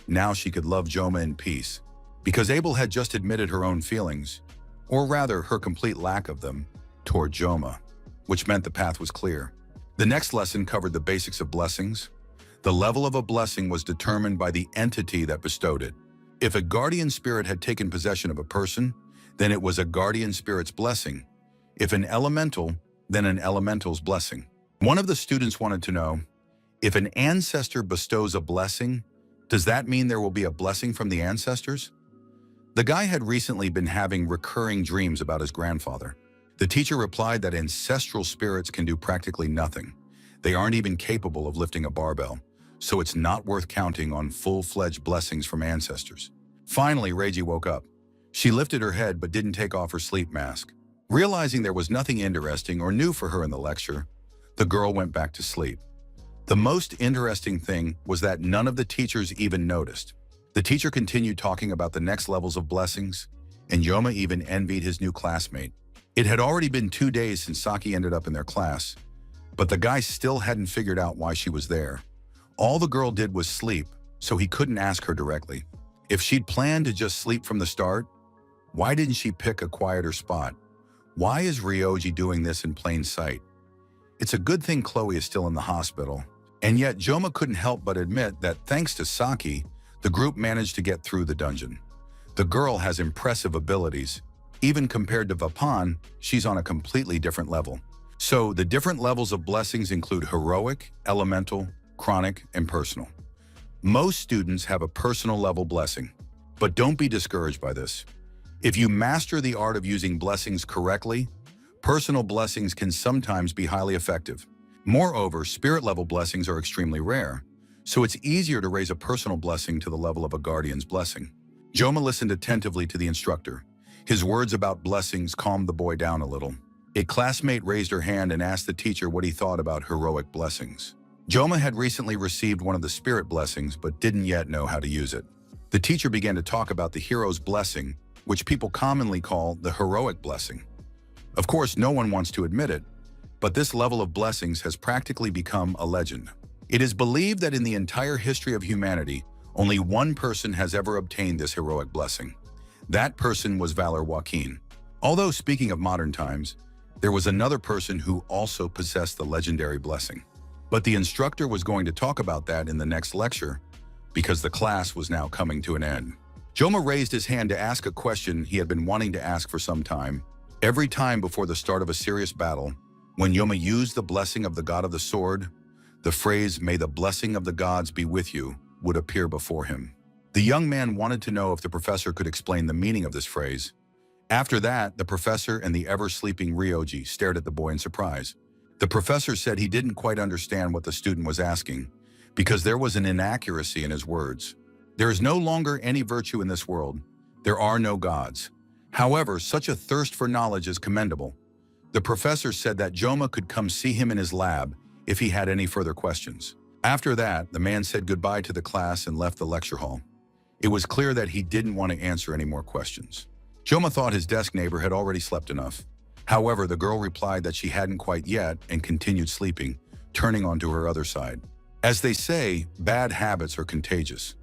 Now she could love Joma in peace because Abel had just admitted her own feelings, or rather her complete lack of them, toward Joma, which meant the path was clear. The next lesson covered the basics of blessings. The level of a blessing was determined by the entity that bestowed it. If a guardian spirit had taken possession of a person, then it was a guardian spirit's blessing. If an elemental, then an elemental's blessing. One of the students wanted to know, if an ancestor bestows a blessing, does that mean there will be a blessing from the ancestors? The guy had recently been having recurring dreams about his grandfather. The teacher replied that ancestral spirits can do practically nothing. They aren't even capable of lifting a barbell, so it's not worth counting on full-fledged blessings from ancestors. Finally, Reiji woke up. She lifted her head but didn't take off her sleep mask. Realizing there was nothing interesting or new for her in the lecture, the girl went back to sleep. The most interesting thing was that none of the teachers even noticed. The teacher continued talking about the next levels of blessings, and Joma even envied his new classmate. It had already been 2 days since Saki ended up in their class, but the guy still hadn't figured out why she was there. All the girl did was sleep, so he couldn't ask her directly. If she'd planned to just sleep from the start, why didn't she pick a quieter spot? Why is Ryoji doing this in plain sight? It's a good thing Chloe is still in the hospital, and yet Joma couldn't help but admit that thanks to Saki, the group managed to get through the dungeon. The girl has impressive abilities. Even compared to Vapan, she's on a completely different level. So the different levels of blessings include heroic, elemental, chronic, and personal. Most students have a personal level blessing, but don't be discouraged by this. If you master the art of using blessings correctly, personal blessings can sometimes be highly effective. Moreover, spirit level blessings are extremely rare, so it's easier to raise a personal blessing to the level of a guardian's blessing. Joma listened attentively to the instructor. His words about blessings calmed the boy down a little. A classmate raised her hand and asked the teacher what he thought about heroic blessings. Joma had recently received one of the spirit blessings but didn't yet know how to use it. The teacher began to talk about the hero's blessing, which people commonly call the heroic blessing. Of course, no one wants to admit it, but this level of blessings has practically become a legend. It is believed that in the entire history of humanity, only one person has ever obtained this heroic blessing. That person was Valor Joaquin. Although speaking of modern times, there was another person who also possessed the legendary blessing. But the instructor was going to talk about that in the next lecture because the class was now coming to an end. Joma raised his hand to ask a question he had been wanting to ask for some time. Every time before the start of a serious battle, when Joma used the blessing of the god of the sword, the phrase, "May the blessing of the gods be with you," would appear before him. The young man wanted to know if the professor could explain the meaning of this phrase. After that, the professor and the ever-sleeping Ryoji stared at the boy in surprise. The professor said he didn't quite understand what the student was asking because there was an inaccuracy in his words. There is no longer any virtue in this world. There are no gods. However, such a thirst for knowledge is commendable. The professor said that Joma could come see him in his lab if he had any further questions. After that, the man said goodbye to the class and left the lecture hall. It was clear that he didn't want to answer any more questions. Joma thought his desk neighbor had already slept enough. However, the girl replied that she hadn't quite yet and continued sleeping, turning onto her other side. As they say, bad habits are contagious.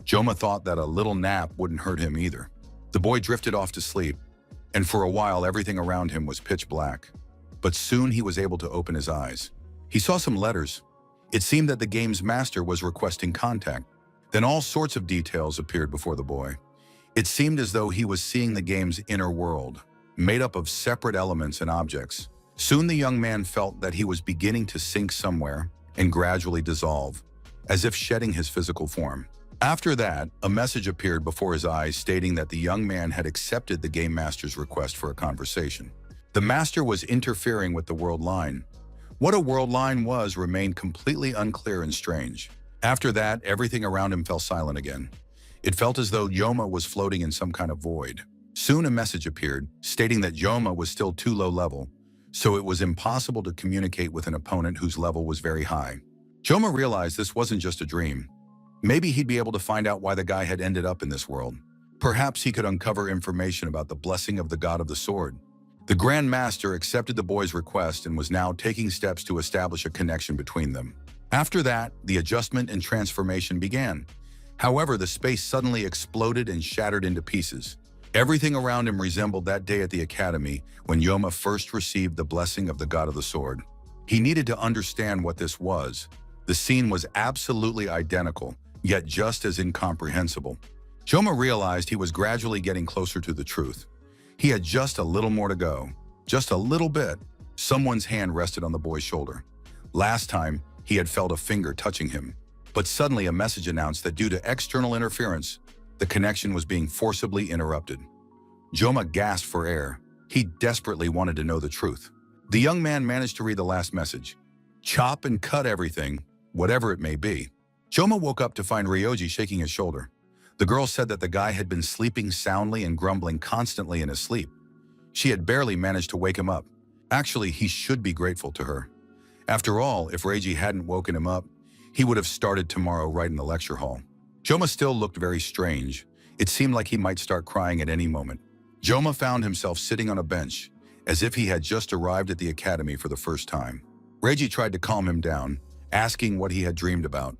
Joma thought that a little nap wouldn't hurt him either. The boy drifted off to sleep, and for a while everything around him was pitch black. But soon he was able to open his eyes. He saw some letters. It seemed that the game's master was requesting contact. Then all sorts of details appeared before the boy. It seemed as though he was seeing the game's inner world, made up of separate elements and objects. Soon the young man felt that he was beginning to sink somewhere and gradually dissolve, as if shedding his physical form. After that, a message appeared before his eyes stating that the young man had accepted the game master's request for a conversation. The master was interfering with the world line. What a world line was remained completely unclear and strange. After that, everything around him fell silent again. It felt as though Yoma was floating in some kind of void. Soon a message appeared, stating that Yoma was still too low level, so it was impossible to communicate with an opponent whose level was very high. Joma realized this wasn't just a dream. Maybe he'd be able to find out why the guy had ended up in this world. Perhaps he could uncover information about the blessing of the god of the sword. The Grand Master accepted the boy's request and was now taking steps to establish a connection between them. After that, the adjustment and transformation began. However, the space suddenly exploded and shattered into pieces. Everything around him resembled that day at the academy when Yoma first received the blessing of the god of the sword. He needed to understand what this was. The scene was absolutely identical, yet just as incomprehensible. Joma realized he was gradually getting closer to the truth. He had just a little more to go. Just a little bit. Someone's hand rested on the boy's shoulder. Last time, he had felt a finger touching him. But suddenly a message announced that due to external interference, the connection was being forcibly interrupted. Joma gasped for air. He desperately wanted to know the truth. The young man managed to read the last message. Chop and cut everything, whatever it may be. Joma woke up to find Ryoji shaking his shoulder. The girl said that the guy had been sleeping soundly and grumbling constantly in his sleep. She had barely managed to wake him up. Actually, he should be grateful to her. After all, if Reiji hadn't woken him up, he would have started tomorrow right in the lecture hall. Joma still looked very strange. It seemed like he might start crying at any moment. Joma found himself sitting on a bench, as if he had just arrived at the academy for the first time. Reiji tried to calm him down, asking what he had dreamed about.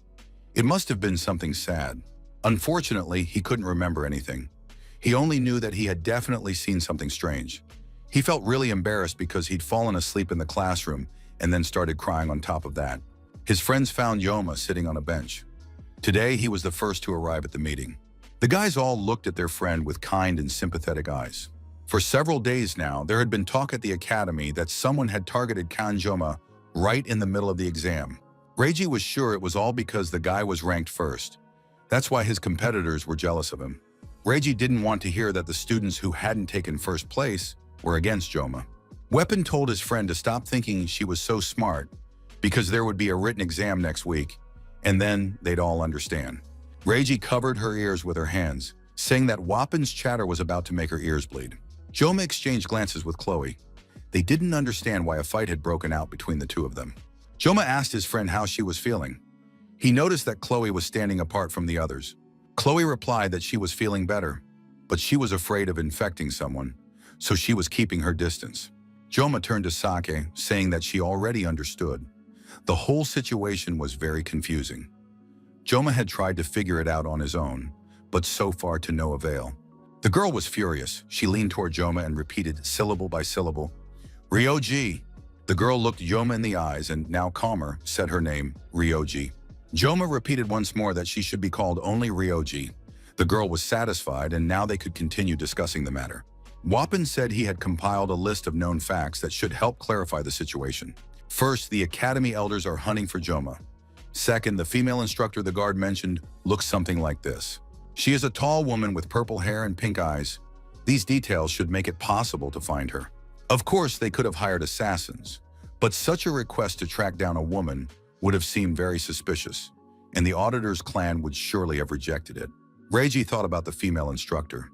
It must have been something sad. Unfortunately, he couldn't remember anything. He only knew that he had definitely seen something strange. He felt really embarrassed because he'd fallen asleep in the classroom and then started crying on top of that. His friends found Yoma sitting on a bench. Today, he was the first to arrive at the meeting. The guys all looked at their friend with kind and sympathetic eyes. For several days now, there had been talk at the academy that someone had targeted Kanjoma right in the middle of the exam. Reiji was sure it was all because the guy was ranked first. That's why his competitors were jealous of him. Reiji didn't want to hear that the students who hadn't taken first place were against Joma. Weapon told his friend to stop thinking she was so smart because there would be a written exam next week, and then they'd all understand. Reiji covered her ears with her hands, saying that Weapon's chatter was about to make her ears bleed. Joma exchanged glances with Chloe. They didn't understand why a fight had broken out between the two of them. Joma asked his friend how she was feeling. He noticed that Chloe was standing apart from the others. Chloe replied that she was feeling better, but she was afraid of infecting someone, so she was keeping her distance. Joma turned to Sake, saying that she already understood. The whole situation was very confusing. Joma had tried to figure it out on his own, but so far to no avail. The girl was furious. She leaned toward Joma and repeated syllable by syllable, "Ryoji." The girl looked Joma in the eyes and, now calmer, said her name, Ryoji. Joma repeated once more that she should be called only Ryoji. The girl was satisfied, and now they could continue discussing the matter. Weapon said he had compiled a list of known facts that should help clarify the situation. First, the academy elders are hunting for Joma. Second, the female instructor the guard mentioned looks something like this. She is a tall woman with purple hair and pink eyes. These details should make it possible to find her. Of course, they could have hired assassins, but such a request to track down a woman would have seemed very suspicious, and the auditor's clan would surely have rejected it. Reiji thought about the female instructor.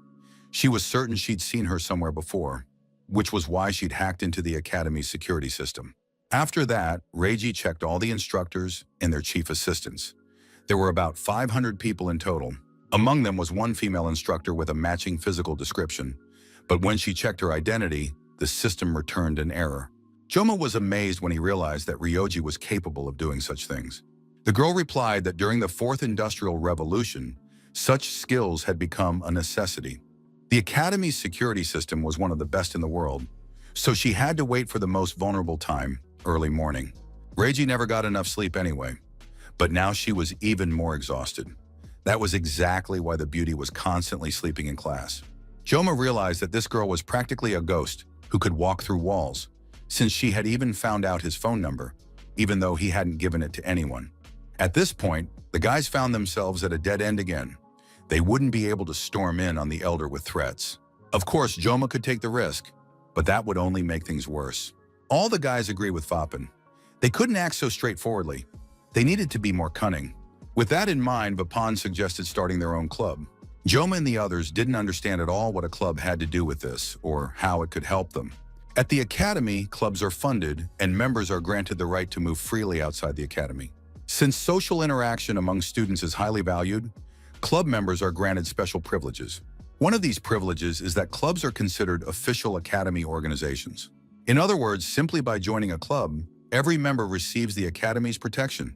She was certain she'd seen her somewhere before, which was why she'd hacked into the academy's security system. After that, Reiji checked all the instructors and their chief assistants. There were about 500 people in total. Among them was one female instructor with a matching physical description, but when she checked her identity, the system returned an error. Joma was amazed when he realized that Ryoji was capable of doing such things. The girl replied that during the Fourth Industrial Revolution, such skills had become a necessity. The Academy's security system was one of the best in the world, so she had to wait for the most vulnerable time, early morning. Reiji never got enough sleep anyway, but now she was even more exhausted. That was exactly why the beauty was constantly sleeping in class. Joma realized that this girl was practically a ghost who could walk through walls, since she had even found out his phone number, even though he hadn't given it to anyone. At this point, the guys found themselves at a dead end again. They wouldn't be able to storm in on the elder with threats. Of course, Joma could take the risk, but that would only make things worse. All the guys agree with Vapin. They couldn't act so straightforwardly. They needed to be more cunning. With that in mind, Vapin suggested starting their own club. Joma and the others didn't understand at all what a club had to do with this, or how it could help them. At the Academy, clubs are funded, and members are granted the right to move freely outside the Academy. Since social interaction among students is highly valued, club members are granted special privileges. One of these privileges is that clubs are considered official Academy organizations. In other words, simply by joining a club, every member receives the Academy's protection,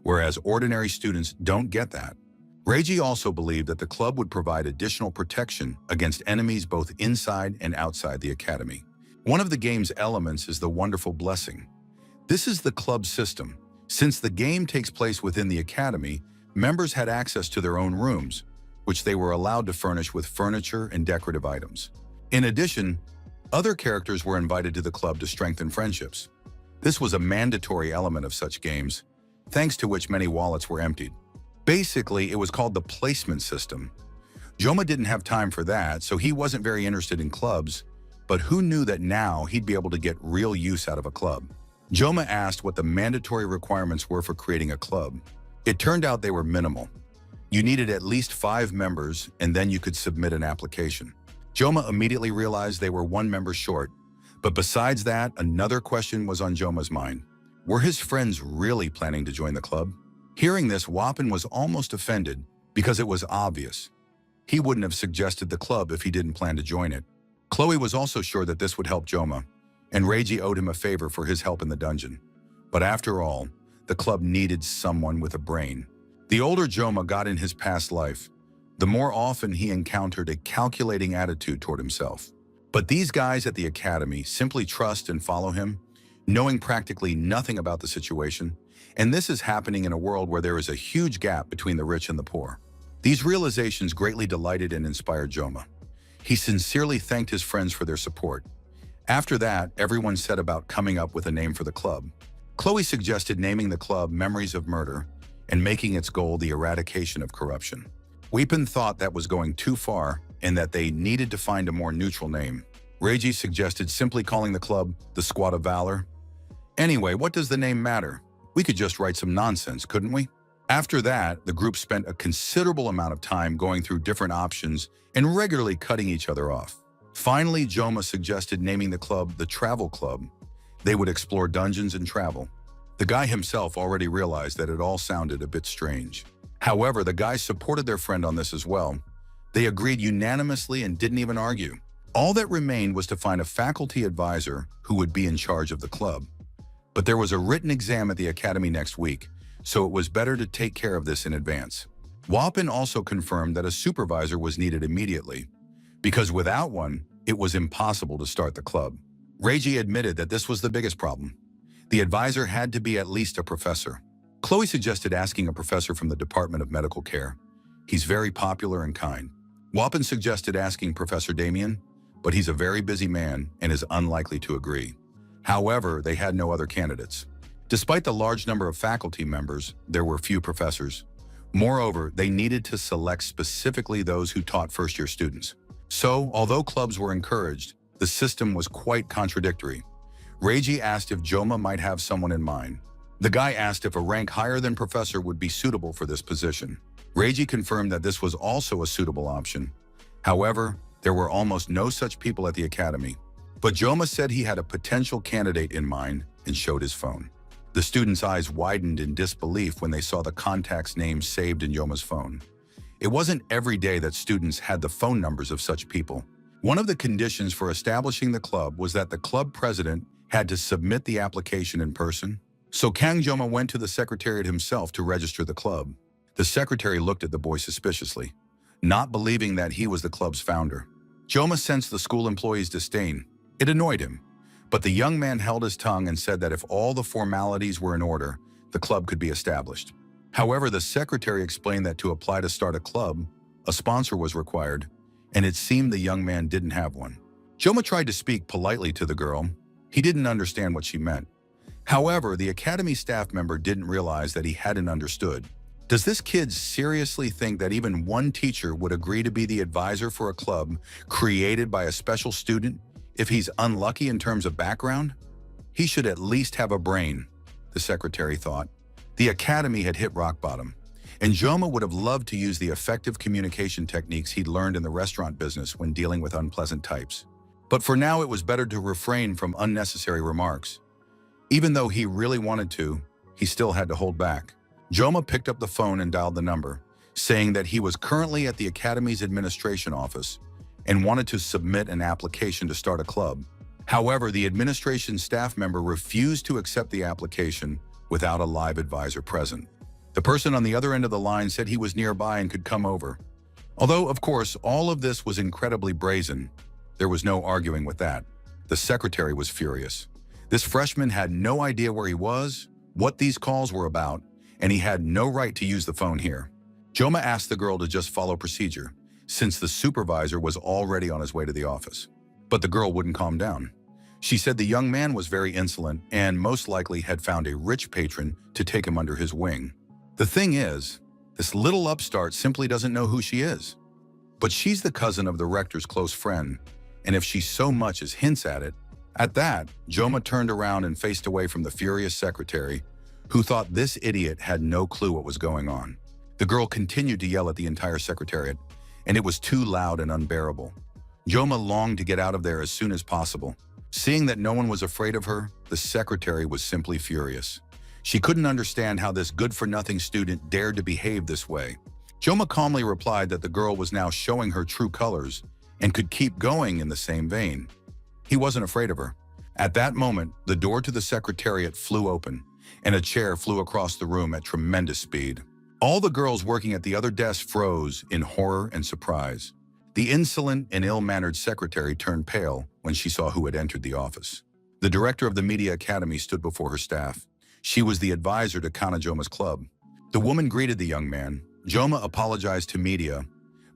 whereas ordinary students don't get that. Reiji also believed that the club would provide additional protection against enemies both inside and outside the Academy. One of the game's elements is the Wonderful Blessing. This is the club system. Since the game takes place within the Academy, members had access to their own rooms, which they were allowed to furnish with furniture and decorative items. In addition, other characters were invited to the club to strengthen friendships. This was a mandatory element of such games, thanks to which many wallets were emptied. Basically, it was called the placement system. Joma didn't have time for that, so he wasn't very interested in clubs, but who knew that now he'd be able to get real use out of a club? Joma asked what the mandatory requirements were for creating a club. It turned out they were minimal. You needed at least 5 members, and then you could submit an application. Joma immediately realized they were 1 member short, but besides that, another question was on Joma's mind. Were his friends really planning to join the club? Hearing this, Wapin was almost offended because it was obvious. He wouldn't have suggested the club if he didn't plan to join it. Chloe was also sure that this would help Joma, and Reiji owed him a favor for his help in the dungeon. But after all, the club needed someone with a brain. The older Joma got in his past life, the more often he encountered a calculating attitude toward himself. But these guys at the Academy simply trust and follow him, knowing practically nothing about the situation, and this is happening in a world where there is a huge gap between the rich and the poor. These realizations greatly delighted and inspired Joma. He sincerely thanked his friends for their support. After that, everyone set about coming up with a name for the club. Chloe suggested naming the club Memories of Murder and making its goal the eradication of corruption. Weepin thought that was going too far and that they needed to find a more neutral name. Reiji suggested simply calling the club the Squad of Valor. Anyway, what does the name matter? We could just write some nonsense, couldn't we? After that, the group spent a considerable amount of time going through different options and regularly cutting each other off. Finally, Joma suggested naming the club the Travel Club. They would explore dungeons and travel. The guy himself already realized that it all sounded a bit strange. However, the guys supported their friend on this as well. They agreed unanimously and didn't even argue. All that remained was to find a faculty advisor who would be in charge of the club. But there was a written exam at the Academy next week, so it was better to take care of this in advance. Wapin also confirmed that a supervisor was needed immediately, because without one, it was impossible to start the club. Reiji admitted that this was the biggest problem. The advisor had to be at least a professor. Chloe suggested asking a professor from the Department of Medical Care. He's very popular and kind. Wapin suggested asking Professor Damien, but he's a very busy man and is unlikely to agree. However, they had no other candidates. Despite the large number of faculty members, there were few professors. Moreover, they needed to select specifically those who taught first-year students. So, although clubs were encouraged, the system was quite contradictory. Reiji asked if Joma might have someone in mind. The guy asked if a rank higher than professor would be suitable for this position. Reiji confirmed that this was also a suitable option. However, there were almost no such people at the Academy. But Joma said he had a potential candidate in mind and showed his phone. The students' eyes widened in disbelief when they saw the contact's name saved in Joma's phone. It wasn't every day that students had the phone numbers of such people. One of the conditions for establishing the club was that the club president had to submit the application in person. So Kang Joma went to the secretariat himself to register the club. The secretary looked at the boy suspiciously, not believing that he was the club's founder. Joma sensed the school employee's disdain. It annoyed him, but the young man held his tongue and said that if all the formalities were in order, the club could be established. However, the secretary explained that to apply to start a club, a sponsor was required, and it seemed the young man didn't have one. Joma tried to speak politely to the girl. He didn't understand what she meant. However, the academy staff member didn't realize that he hadn't understood. Does this kid seriously think that even one teacher would agree to be the advisor for a club created by a special student if he's unlucky in terms of background? He should at least have a brain, the secretary thought. The academy had hit rock bottom, and Joma would have loved to use the effective communication techniques he'd learned in the restaurant business when dealing with unpleasant types. But for now, it was better to refrain from unnecessary remarks. Even though he really wanted to, he still had to hold back. Joma picked up the phone and dialed the number, saying that he was currently at the academy's administration office and wanted to submit an application to start a club. However, the administration staff member refused to accept the application without a live advisor present. The person on the other end of the line said he was nearby and could come over. Although, of course, all of this was incredibly brazen, there was no arguing with that. The secretary was furious. This freshman had no idea where he was, what these calls were about, and he had no right to use the phone here. Joma asked the girl to just follow procedure, since the supervisor was already on his way to the office. But the girl wouldn't calm down. She said the young man was very insolent and most likely had found a rich patron to take him under his wing. The thing is, this little upstart simply doesn't know who she is. But she's the cousin of the rector's close friend, and if she so much as hints at it, at that, Joma turned around and faced away from the furious secretary, who thought this idiot had no clue what was going on. The girl continued to yell at the entire secretariat, and it was too loud and unbearable. Joma longed to get out of there as soon as possible. Seeing that no one was afraid of her, the secretary was simply furious. She couldn't understand how this good-for-nothing student dared to behave this way. Joma calmly replied that the girl was now showing her true colors and could keep going in the same vein. He wasn't afraid of her. At that moment, the door to the secretariat flew open, and a chair flew across the room at tremendous speed. All the girls working at the other desk froze in horror and surprise. The insolent and ill-mannered secretary turned pale when she saw who had entered the office. The director of the Media Academy stood before her staff. She was the advisor to Kana Joma's club. The woman greeted the young man. Joma apologized to media,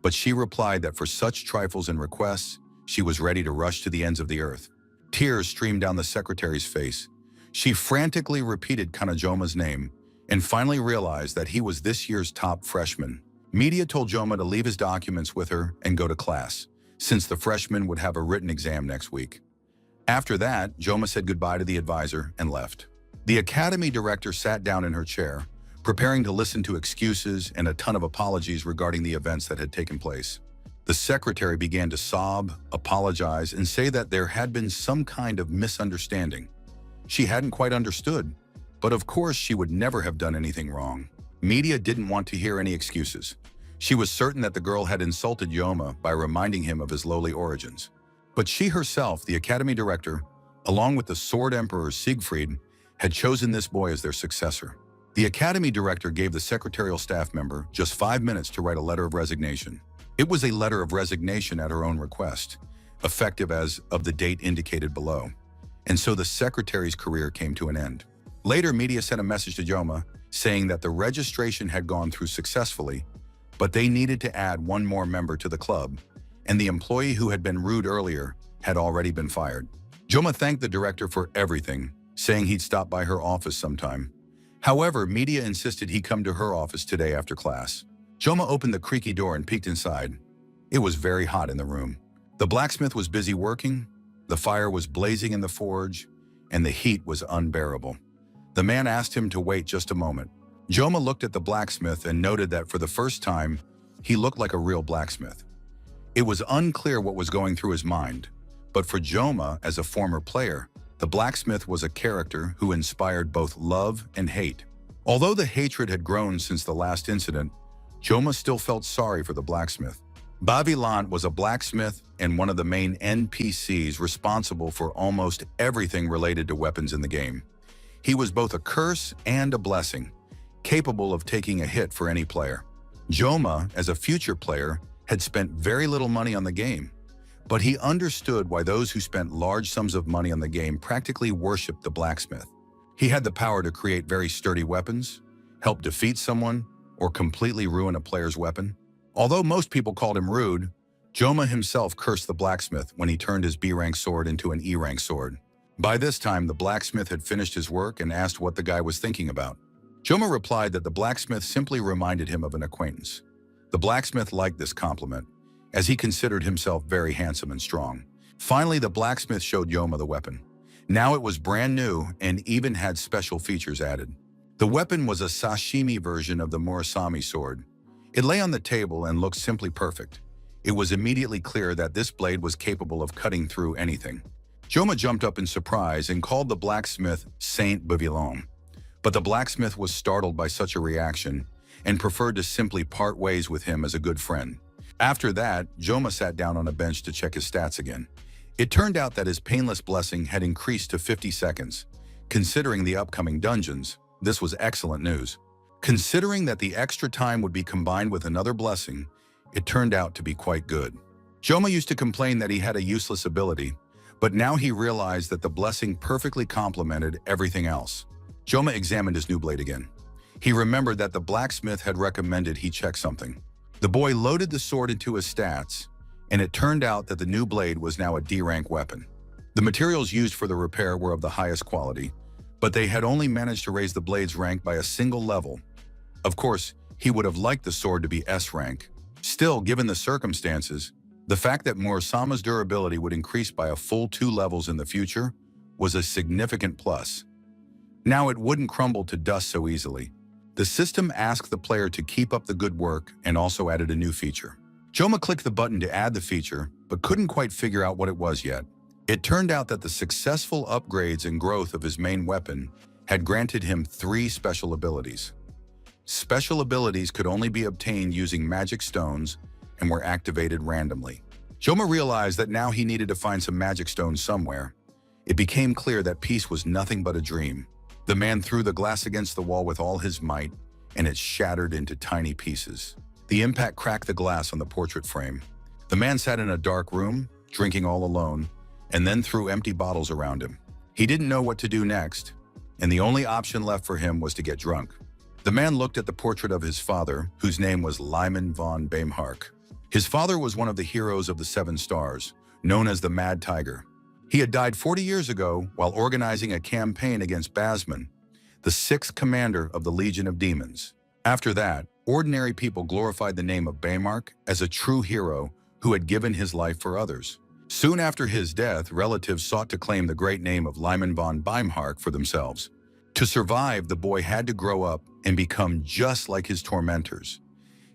but she replied that for such trifles and requests, she was ready to rush to the ends of the earth. Tears streamed down the secretary's face. She frantically repeated Kana Joma's name and finally realized that he was this year's top freshman. Media told Joma to leave his documents with her and go to class, since the freshman would have a written exam next week. After that, Joma said goodbye to the advisor and left. The academy director sat down in her chair, preparing to listen to excuses and a ton of apologies regarding the events that had taken place. The secretary began to sob, apologize, and say that there had been some kind of misunderstanding. She hadn't quite understood, but of course she would never have done anything wrong. Media didn't want to hear any excuses. She was certain that the girl had insulted Joma by reminding him of his lowly origins. But she herself, the academy director, along with the Sword Emperor Siegfried, had chosen this boy as their successor. The academy director gave the secretarial staff member just 5 minutes to write a letter of resignation. It was a letter of resignation at her own request, effective as of the date indicated below. And so the secretary's career came to an end. Later, media sent a message to Joma saying that the registration had gone through successfully, but they needed to add one more member to the club, and the employee who had been rude earlier had already been fired. Joma thanked the director for everything, saying he'd stop by her office sometime. However, media insisted he come to her office today after class. Joma opened the creaky door and peeked inside. It was very hot in the room. The blacksmith was busy working, the fire was blazing in the forge, and the heat was unbearable. The man asked him to wait just a moment. Joma looked at the blacksmith and noted that for the first time, he looked like a real blacksmith. It was unclear what was going through his mind, but for Joma, as a former player, the blacksmith was a character who inspired both love and hate. Although the hatred had grown since the last incident, Joma still felt sorry for the blacksmith. Bavilant was a blacksmith and one of the main NPCs responsible for almost everything related to weapons in the game. He was both a curse and a blessing, capable of taking a hit for any player. Joma, as a future player, had spent very little money on the game, but he understood why those who spent large sums of money on the game practically worshipped the blacksmith. He had the power to create very sturdy weapons, help defeat someone, or completely ruin a player's weapon. Although most people called him rude, Joma himself cursed the blacksmith when he turned his B-rank sword into an E-rank sword. By this time, the blacksmith had finished his work and asked what the guy was thinking about. Joma replied that the blacksmith simply reminded him of an acquaintance. The blacksmith liked this compliment, as he considered himself very handsome and strong. Finally, the blacksmith showed Joma the weapon. Now it was brand new and even had special features added. The weapon was a sashimi version of the Murasame sword. It lay on the table and looked simply perfect. It was immediately clear that this blade was capable of cutting through anything. Joma jumped up in surprise and called the blacksmith Saint Bavilant. But the blacksmith was startled by such a reaction and preferred to simply part ways with him as a good friend. After that, Joma sat down on a bench to check his stats again. It turned out that his painless blessing had increased to 50 seconds. Considering the upcoming dungeons, this was excellent news. Considering that the extra time would be combined with another blessing, it turned out to be quite good. Joma used to complain that he had a useless ability, but now he realized that the blessing perfectly complemented everything else. Joma examined his new blade again. He remembered that the blacksmith had recommended he check something. The boy loaded the sword into his stats, and it turned out that the new blade was now a D-rank weapon. The materials used for the repair were of the highest quality, but they had only managed to raise the blade's rank by a single level. Of course, he would have liked the sword to be S rank. Still, given the circumstances, the fact that Murasame's durability would increase by a full 2 levels in the future was a significant plus. Now it wouldn't crumble to dust so easily. The system asked the player to keep up the good work and also added a new feature. Joma clicked the button to add the feature, but couldn't quite figure out what it was yet. It turned out that the successful upgrades and growth of his main weapon had granted him 3 special abilities. Special abilities could only be obtained using magic stones and were activated randomly. Joma realized that now he needed to find some magic stones somewhere. It became clear that peace was nothing but a dream. The man threw the glass against the wall with all his might, and it shattered into tiny pieces. The impact cracked the glass on the portrait frame. The man sat in a dark room, drinking all alone, and then threw empty bottles around him. He didn't know what to do next, and the only option left for him was to get drunk. The man looked at the portrait of his father, whose name was Lyman von Baimhark. His father was one of the heroes of the 7 Stars, known as the Mad Tiger. He had died 40 years ago while organizing a campaign against Basman, the 6th commander of the Legion of Demons. After that, ordinary people glorified the name of Baimhark as a true hero who had given his life for others. Soon after his death, relatives sought to claim the great name of Lyman von Baimhark for themselves. To survive, the boy had to grow up and become just like his tormentors.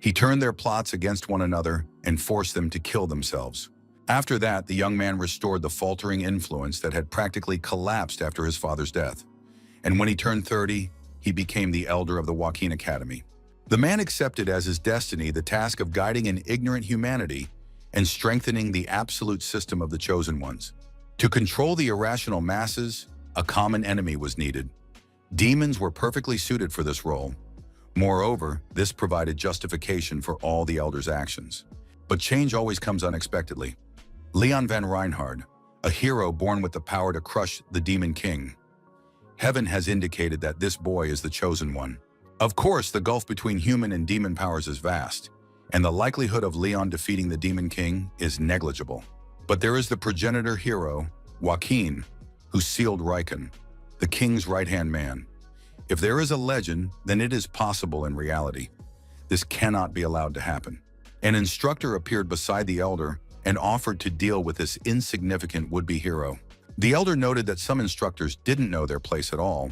He turned their plots against one another and forced them to kill themselves. After that, the young man restored the faltering influence that had practically collapsed after his father's death. And when he turned 30, he became the elder of the Joaquin Academy. The man accepted as his destiny the task of guiding an ignorant humanity and strengthening the absolute system of the chosen ones. To control the irrational masses, a common enemy was needed. Demons were perfectly suited for this role. Moreover, this provided justification for all the elder's actions. But change always comes unexpectedly. Leon van Reinhard, a hero born with the power to crush the Demon King. Heaven has indicated that this boy is the chosen one. Of course, the gulf between human and demon powers is vast, and the likelihood of Leon defeating the Demon King is negligible. But there is the progenitor hero, Joaquin, who sealed Riken, the king's right-hand man. If there is a legend, then it is possible in reality. This cannot be allowed to happen. An instructor appeared beside the elder and offered to deal with this insignificant would-be hero. The elder noted that some instructors didn't know their place at all,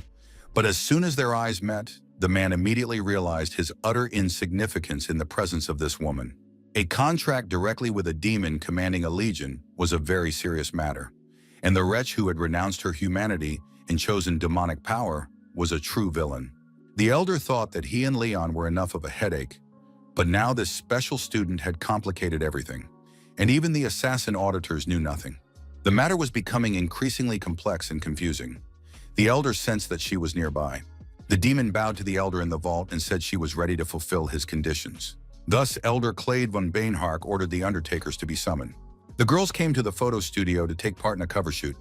but as soon as their eyes met, the man immediately realized his utter insignificance in the presence of this woman. A contract directly with a demon commanding a legion was a very serious matter, and the wretch who had renounced her humanity and chosen demonic power was a true villain. The elder thought that he and Leon were enough of a headache, But now this special student had complicated everything, and even the assassin auditors knew nothing. The matter was becoming increasingly complex and confusing. The elder sensed that she was nearby. The demon bowed to the elder in the vault and said she was ready to fulfill his conditions. Thus, Elder Clade von Bainhark ordered the undertakers to be summoned. The girls came to the photo studio to take part in a cover shoot.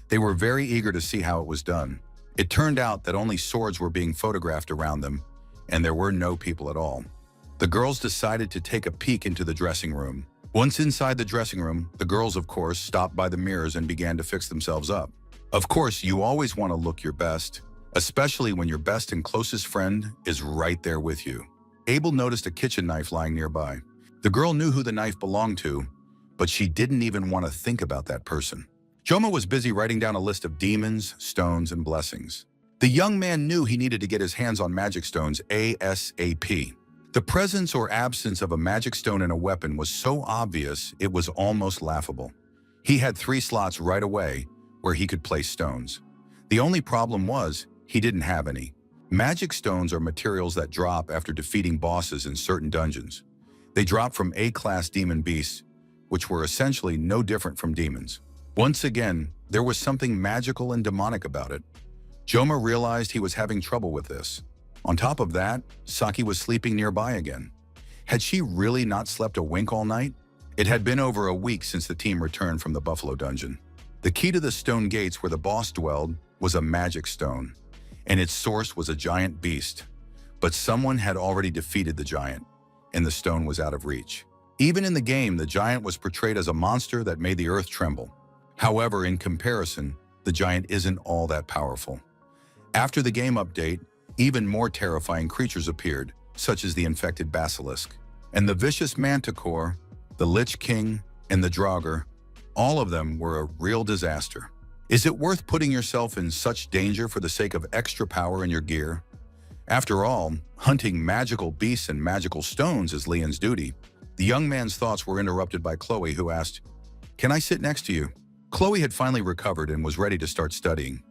They were very eager to see how it was done. It turned out that only swords were being photographed around them, and there were no people at all. The girls decided to take a peek into the dressing room. Once inside the dressing room, the girls, of course, stopped by the mirrors and began to fix themselves up. Of course, you always want to look your best, especially when your best and closest friend is right there with you. Abel noticed a kitchen knife lying nearby. The girl knew who the knife belonged to, but she didn't even want to think about that person. Joma was busy writing down a list of demons, stones, and blessings. The young man knew he needed to get his hands on magic stones ASAP. The presence or absence of a magic stone in a weapon was so obvious it was almost laughable. He had 3 slots right away where he could place stones. The only problem was he didn't have any. Magic stones are materials that drop after defeating bosses in certain dungeons. They drop from A-class demon beasts, which were essentially no different from demons. Once again, there was something magical and demonic about it. Joma realized he was having trouble with this. On top of that, Saki was sleeping nearby again. Had she really not slept a wink all night? It had been over a week since the team returned from the Buffalo Dungeon. The key to the stone gates where the boss dwelled was a magic stone, and its source was a giant beast. But someone had already defeated the giant, and the stone was out of reach. Even in the game, the giant was portrayed as a monster that made the earth tremble. However, in comparison, the giant isn't all that powerful. After the game update, even more terrifying creatures appeared, such as the infected basilisk. And the vicious manticore, the Lich King, and the Draugr, all of them were a real disaster. Is it worth putting yourself in such danger for the sake of extra power in your gear? After all, hunting magical beasts and magical stones is Leon's duty. The young man's thoughts were interrupted by Chloe, who asked, "Can I sit next to you?" Chloe had finally recovered and was ready to start studying.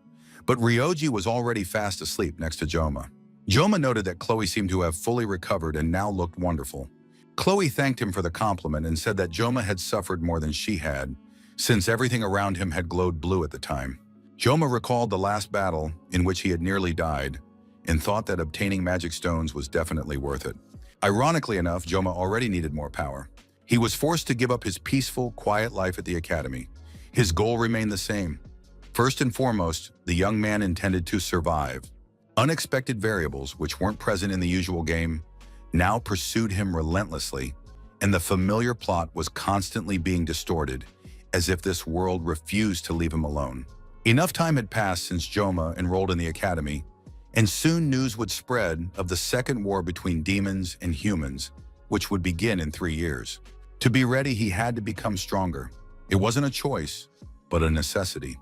But Ryoji was already fast asleep next to Joma. Joma noted that Chloe seemed to have fully recovered and now looked wonderful. Chloe thanked him for the compliment and said that Joma had suffered more than she had, since everything around him had glowed blue at the time. Joma recalled the last battle in which he had nearly died and thought that obtaining magic stones was definitely worth it. Ironically enough, Joma already needed more power. He was forced to give up his peaceful, quiet life at the academy. His goal remained the same. First and foremost, the young man intended to survive. Unexpected variables, which weren't present in the usual game, now pursued him relentlessly, and the familiar plot was constantly being distorted, as if this world refused to leave him alone. Enough time had passed since Joma enrolled in the academy, and soon news would spread of the second war between demons and humans, which would begin in 3 years. To be ready, he had to become stronger. It wasn't a choice, but a necessity.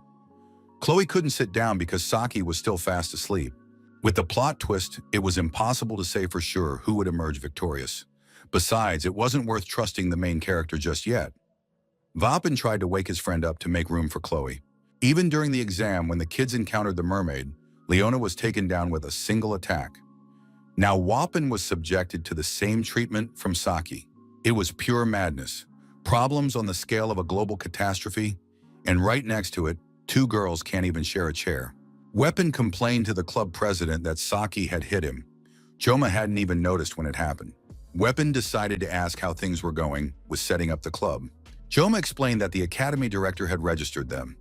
Chloe couldn't sit down because Saki was still fast asleep. With the plot twist, it was impossible to say for sure who would emerge victorious. Besides, it wasn't worth trusting the main character just yet. Vapin tried to wake his friend up to make room for Chloe. Even during the exam, when the kids encountered the mermaid, Leona was taken down with a single attack. Now Wapin was subjected to the same treatment from Saki. It was pure madness. Problems on the scale of a global catastrophe, and right next to it, 2 girls can't even share a chair. Weapon complained to the club president that Saki had hit him. Joma hadn't even noticed when it happened. Weapon decided to ask how things were going with setting up the club. Joma explained that the academy director had registered them.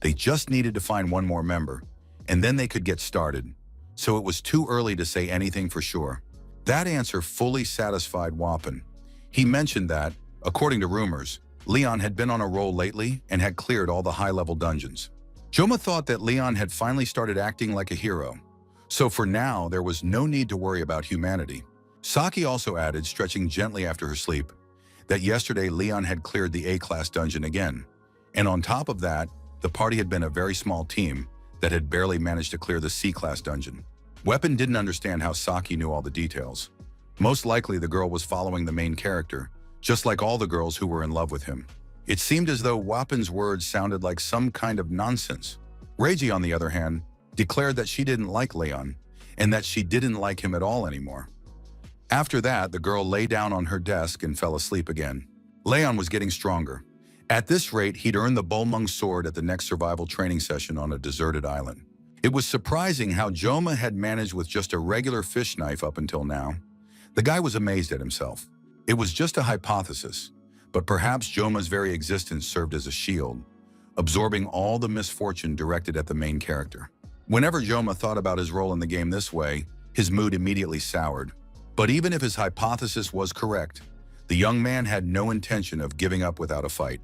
They just needed to find one more member, and then they could get started. So it was too early to say anything for sure. That answer fully satisfied Wapin. He mentioned that, according to rumors, Leon had been on a roll lately and had cleared all the high-level dungeons. Joma thought that Leon had finally started acting like a hero. So for now, there was no need to worry about humanity. Saki also added, stretching gently after her sleep, that yesterday Leon had cleared the A-class dungeon again. And on top of that, the party had been a very small team that had barely managed to clear the C-class dungeon. Weapon didn't understand how Saki knew all the details. Most likely the girl was following the main character, just like all the girls who were in love with him. It seemed as though Wapin's words sounded like some kind of nonsense. Reiji, on the other hand, declared that she didn't like Leon, and that she didn't like him at all anymore. After that, the girl lay down on her desk and fell asleep again. Leon was getting stronger. At this rate, he'd earn the Bolmung sword at the next survival training session on a deserted island. It was surprising how Joma had managed with just a regular fish knife up until now. The guy was amazed at himself. It was just a hypothesis, but perhaps Joma's very existence served as a shield, absorbing all the misfortune directed at the main character. Whenever Joma thought about his role in the game this way, his mood immediately soured. But even if his hypothesis was correct, the young man had no intention of giving up without a fight.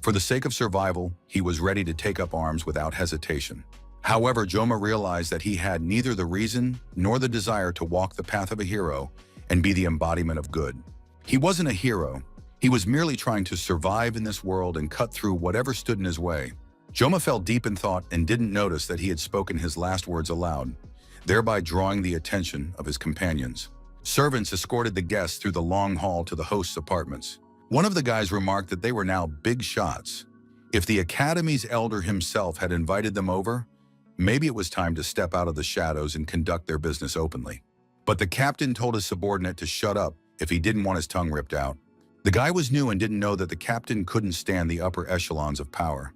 For the sake of survival, he was ready to take up arms without hesitation. However, Joma realized that he had neither the reason nor the desire to walk the path of a hero and be the embodiment of good. He wasn't a hero. He was merely trying to survive in this world and cut through whatever stood in his way. Joma fell deep in thought and didn't notice that he had spoken his last words aloud, thereby drawing the attention of his companions. Servants escorted the guests through the long hall to the host's apartments. One of the guys remarked that they were now big shots. If the academy's elder himself had invited them over, maybe it was time to step out of the shadows and conduct their business openly. But the captain told his subordinate to shut up if he didn't want his tongue ripped out. The guy was new and didn't know that the captain couldn't stand the upper echelons of power.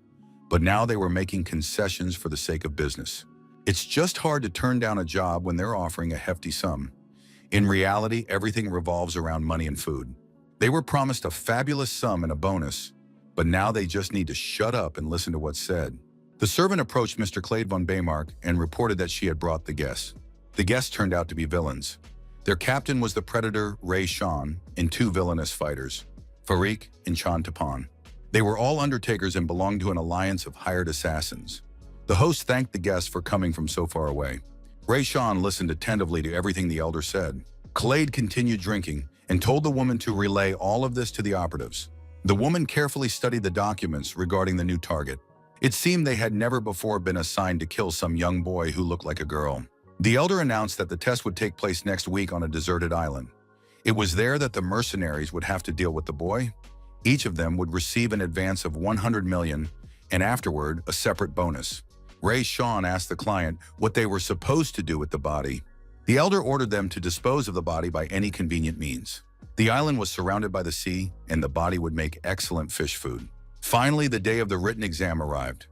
But now they were making concessions for the sake of business. It's just hard to turn down a job when they're offering a hefty sum. In reality, everything revolves around money and food. They were promised a fabulous sum and a bonus, but now they just need to shut up and listen to what's said. The servant approached Mr. Clade von Baymark and reported that she had brought the guests. The guests turned out to be villains. Their captain was the predator Ray Shan and two villainous fighters, Farik and Chan Tapan. They were all undertakers and belonged to an alliance of hired assassins. The host thanked the guests for coming from so far away. Ray Shan listened attentively to everything the elder said. Clade continued drinking and told the woman to relay all of this to the operatives. The woman carefully studied the documents regarding the new target. It seemed they had never before been assigned to kill some young boy who looked like a girl. The elder announced that the test would take place next week on a deserted island. It was there that the mercenaries would have to deal with the boy. Each of them would receive an advance of 100 million and afterward a separate bonus. Ray Shan asked the client what they were supposed to do with the body. The elder ordered them to dispose of the body by any convenient means. The island was surrounded by the sea, and the body would make excellent fish food. Finally, the day of the written exam arrived.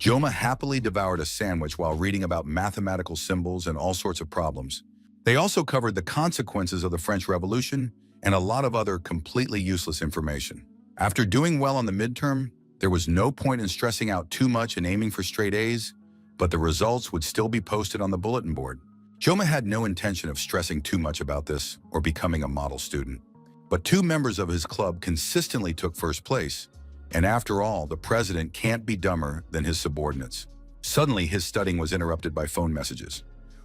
Joma happily devoured a sandwich while reading about mathematical symbols and all sorts of problems. They also covered the consequences of the French Revolution and a lot of other completely useless information. After doing well on the midterm, there was no point in stressing out too much and aiming for straight A's, but the results would still be posted on the bulletin board. Joma had no intention of stressing too much about this or becoming a model student. But two members of his club consistently took first place, and after all, the president can't be dumber than his subordinates. Suddenly, his studying was interrupted by phone messages.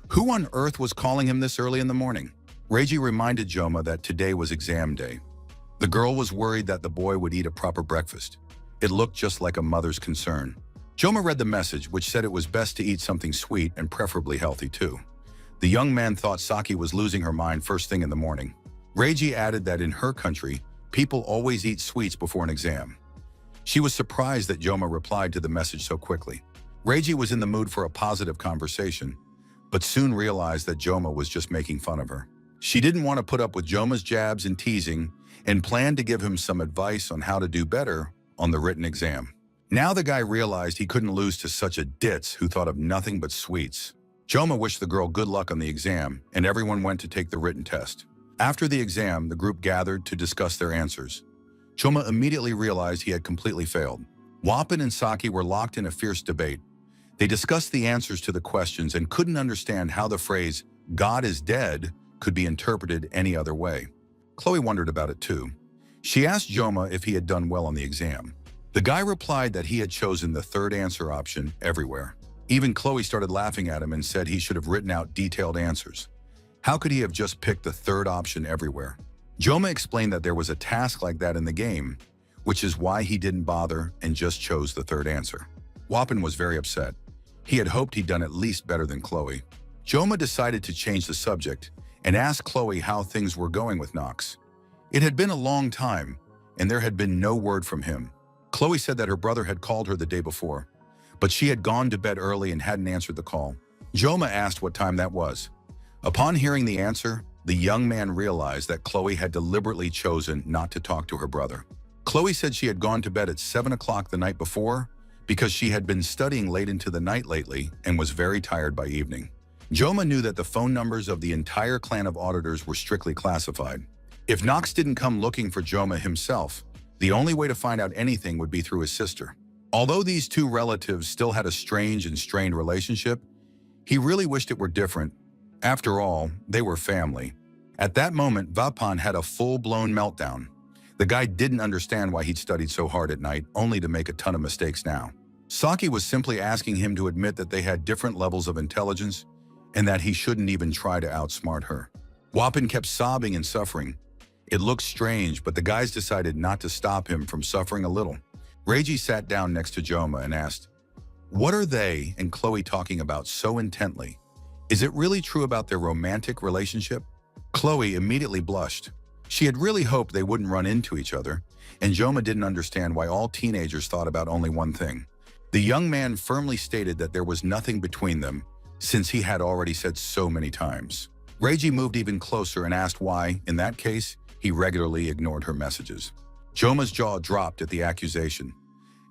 Who on earth was calling him this early in the morning? Reiji reminded Joma that today was exam day. The girl was worried that the boy would eat a proper breakfast. It looked just like a mother's concern. Joma read the message, which said it was best to eat something sweet and preferably healthy too. The young man thought Saki was losing her mind first thing in the morning. Reiji added that in her country, people always eat sweets before an exam. She was surprised that Joma replied to the message so quickly. Reiji was in the mood for a positive conversation, but soon realized that Joma was just making fun of her. She didn't want to put up with Joma's jabs and teasing and planned to give him some advice on how to do better on the written exam. Now the guy realized he couldn't lose to such a ditz who thought of nothing but sweets. Joma wished the girl good luck on the exam, and everyone went to take the written test. After the exam, the group gathered to discuss their answers. Joma immediately realized he had completely failed. Wapan and Saki were locked in a fierce debate. They discussed the answers to the questions and couldn't understand how the phrase, "God is dead," could be interpreted any other way. Chloe wondered about it too. She asked Joma if he had done well on the exam. The guy replied that he had chosen the third answer option everywhere. Even Chloe started laughing at him and said he should have written out detailed answers. How could he have just picked the third option everywhere? Joma explained that there was a task like that in the game, which is why he didn't bother and just chose the third answer. Wapan was very upset. He had hoped he'd done at least better than Chloe. Joma decided to change the subject and asked Chloe how things were going with Knox. It had been a long time, and there had been no word from him. Chloe said that her brother had called her the day before, but she had gone to bed early and hadn't answered the call. Joma asked what time that was. Upon hearing the answer, the young man realized that Chloe had deliberately chosen not to talk to her brother. Chloe said she had gone to bed at 7 o'clock the night before because she had been studying late into the night lately and was very tired by evening. Joma knew that the phone numbers of the entire clan of auditors were strictly classified. If Knox didn't come looking for Joma himself, the only way to find out anything would be through his sister. Although these two relatives still had a strange and strained relationship, he really wished it were different. After all, they were family. At that moment, Vapan had a full-blown meltdown. The guy didn't understand why he'd studied so hard at night, only to make a ton of mistakes now. Saki was simply asking him to admit that they had different levels of intelligence and that he shouldn't even try to outsmart her. Wapan kept sobbing and suffering. It looked strange, but the guys decided not to stop him from suffering a little. Reiji sat down next to Joma and asked, "What are they and Chloe talking about so intently? Is it really true about their romantic relationship?" Chloe immediately blushed. She had really hoped they wouldn't run into each other, and Joma didn't understand why all teenagers thought about only one thing. The young man firmly stated that there was nothing between them, since he had already said so many times. Reiji moved even closer and asked why, in that case, he regularly ignored her messages. Joma's jaw dropped at the accusation.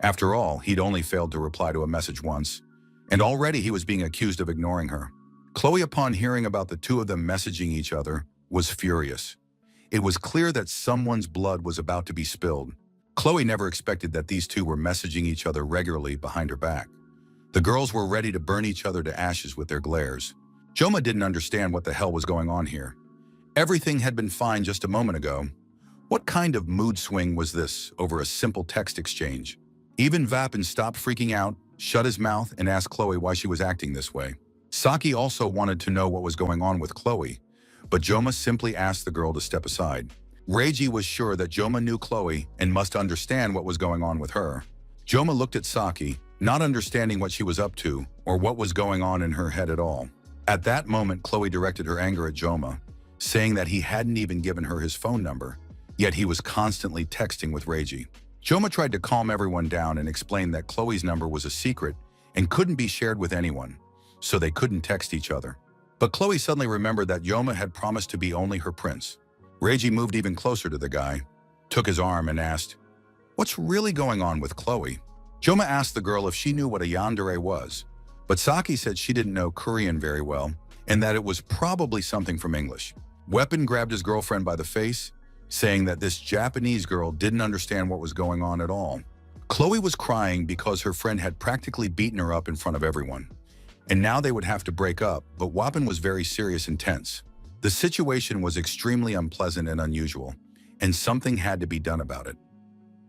After all, he'd only failed to reply to a message once, and already he was being accused of ignoring her. Chloe, upon hearing about the two of them messaging each other, was furious. It was clear that someone's blood was about to be spilled. Chloe never expected that these two were messaging each other regularly behind her back. The girls were ready to burn each other to ashes with their glares. Joma didn't understand what the hell was going on here. Everything had been fine just a moment ago. What kind of mood swing was this over a simple text exchange? Even Vapan stopped freaking out, shut his mouth, and asked Chloe why she was acting this way. Saki also wanted to know what was going on with Chloe, but Joma simply asked the girl to step aside. Reiji was sure that Joma knew Chloe and must understand what was going on with her. Joma looked at Saki, not understanding what she was up to or what was going on in her head at all. At that moment, Chloe directed her anger at Joma, saying that he hadn't even given her his phone number, yet he was constantly texting with Reiji. Joma tried to calm everyone down and explain that Chloe's number was a secret and couldn't be shared with anyone, so they couldn't text each other. But Chloe suddenly remembered that Joma had promised to be only her prince. Reiji moved even closer to the guy, took his arm and asked, "What's really going on with Chloe?" Joma asked the girl if she knew what a yandere was, but Saki said she didn't know Korean very well and that it was probably something from English. Weapon grabbed his girlfriend by the face, saying that this Japanese girl didn't understand what was going on at all. Chloe was crying because her friend had practically beaten her up in front of everyone, and now they would have to break up, but Wapan was very serious and tense. The situation was extremely unpleasant and unusual, and something had to be done about it.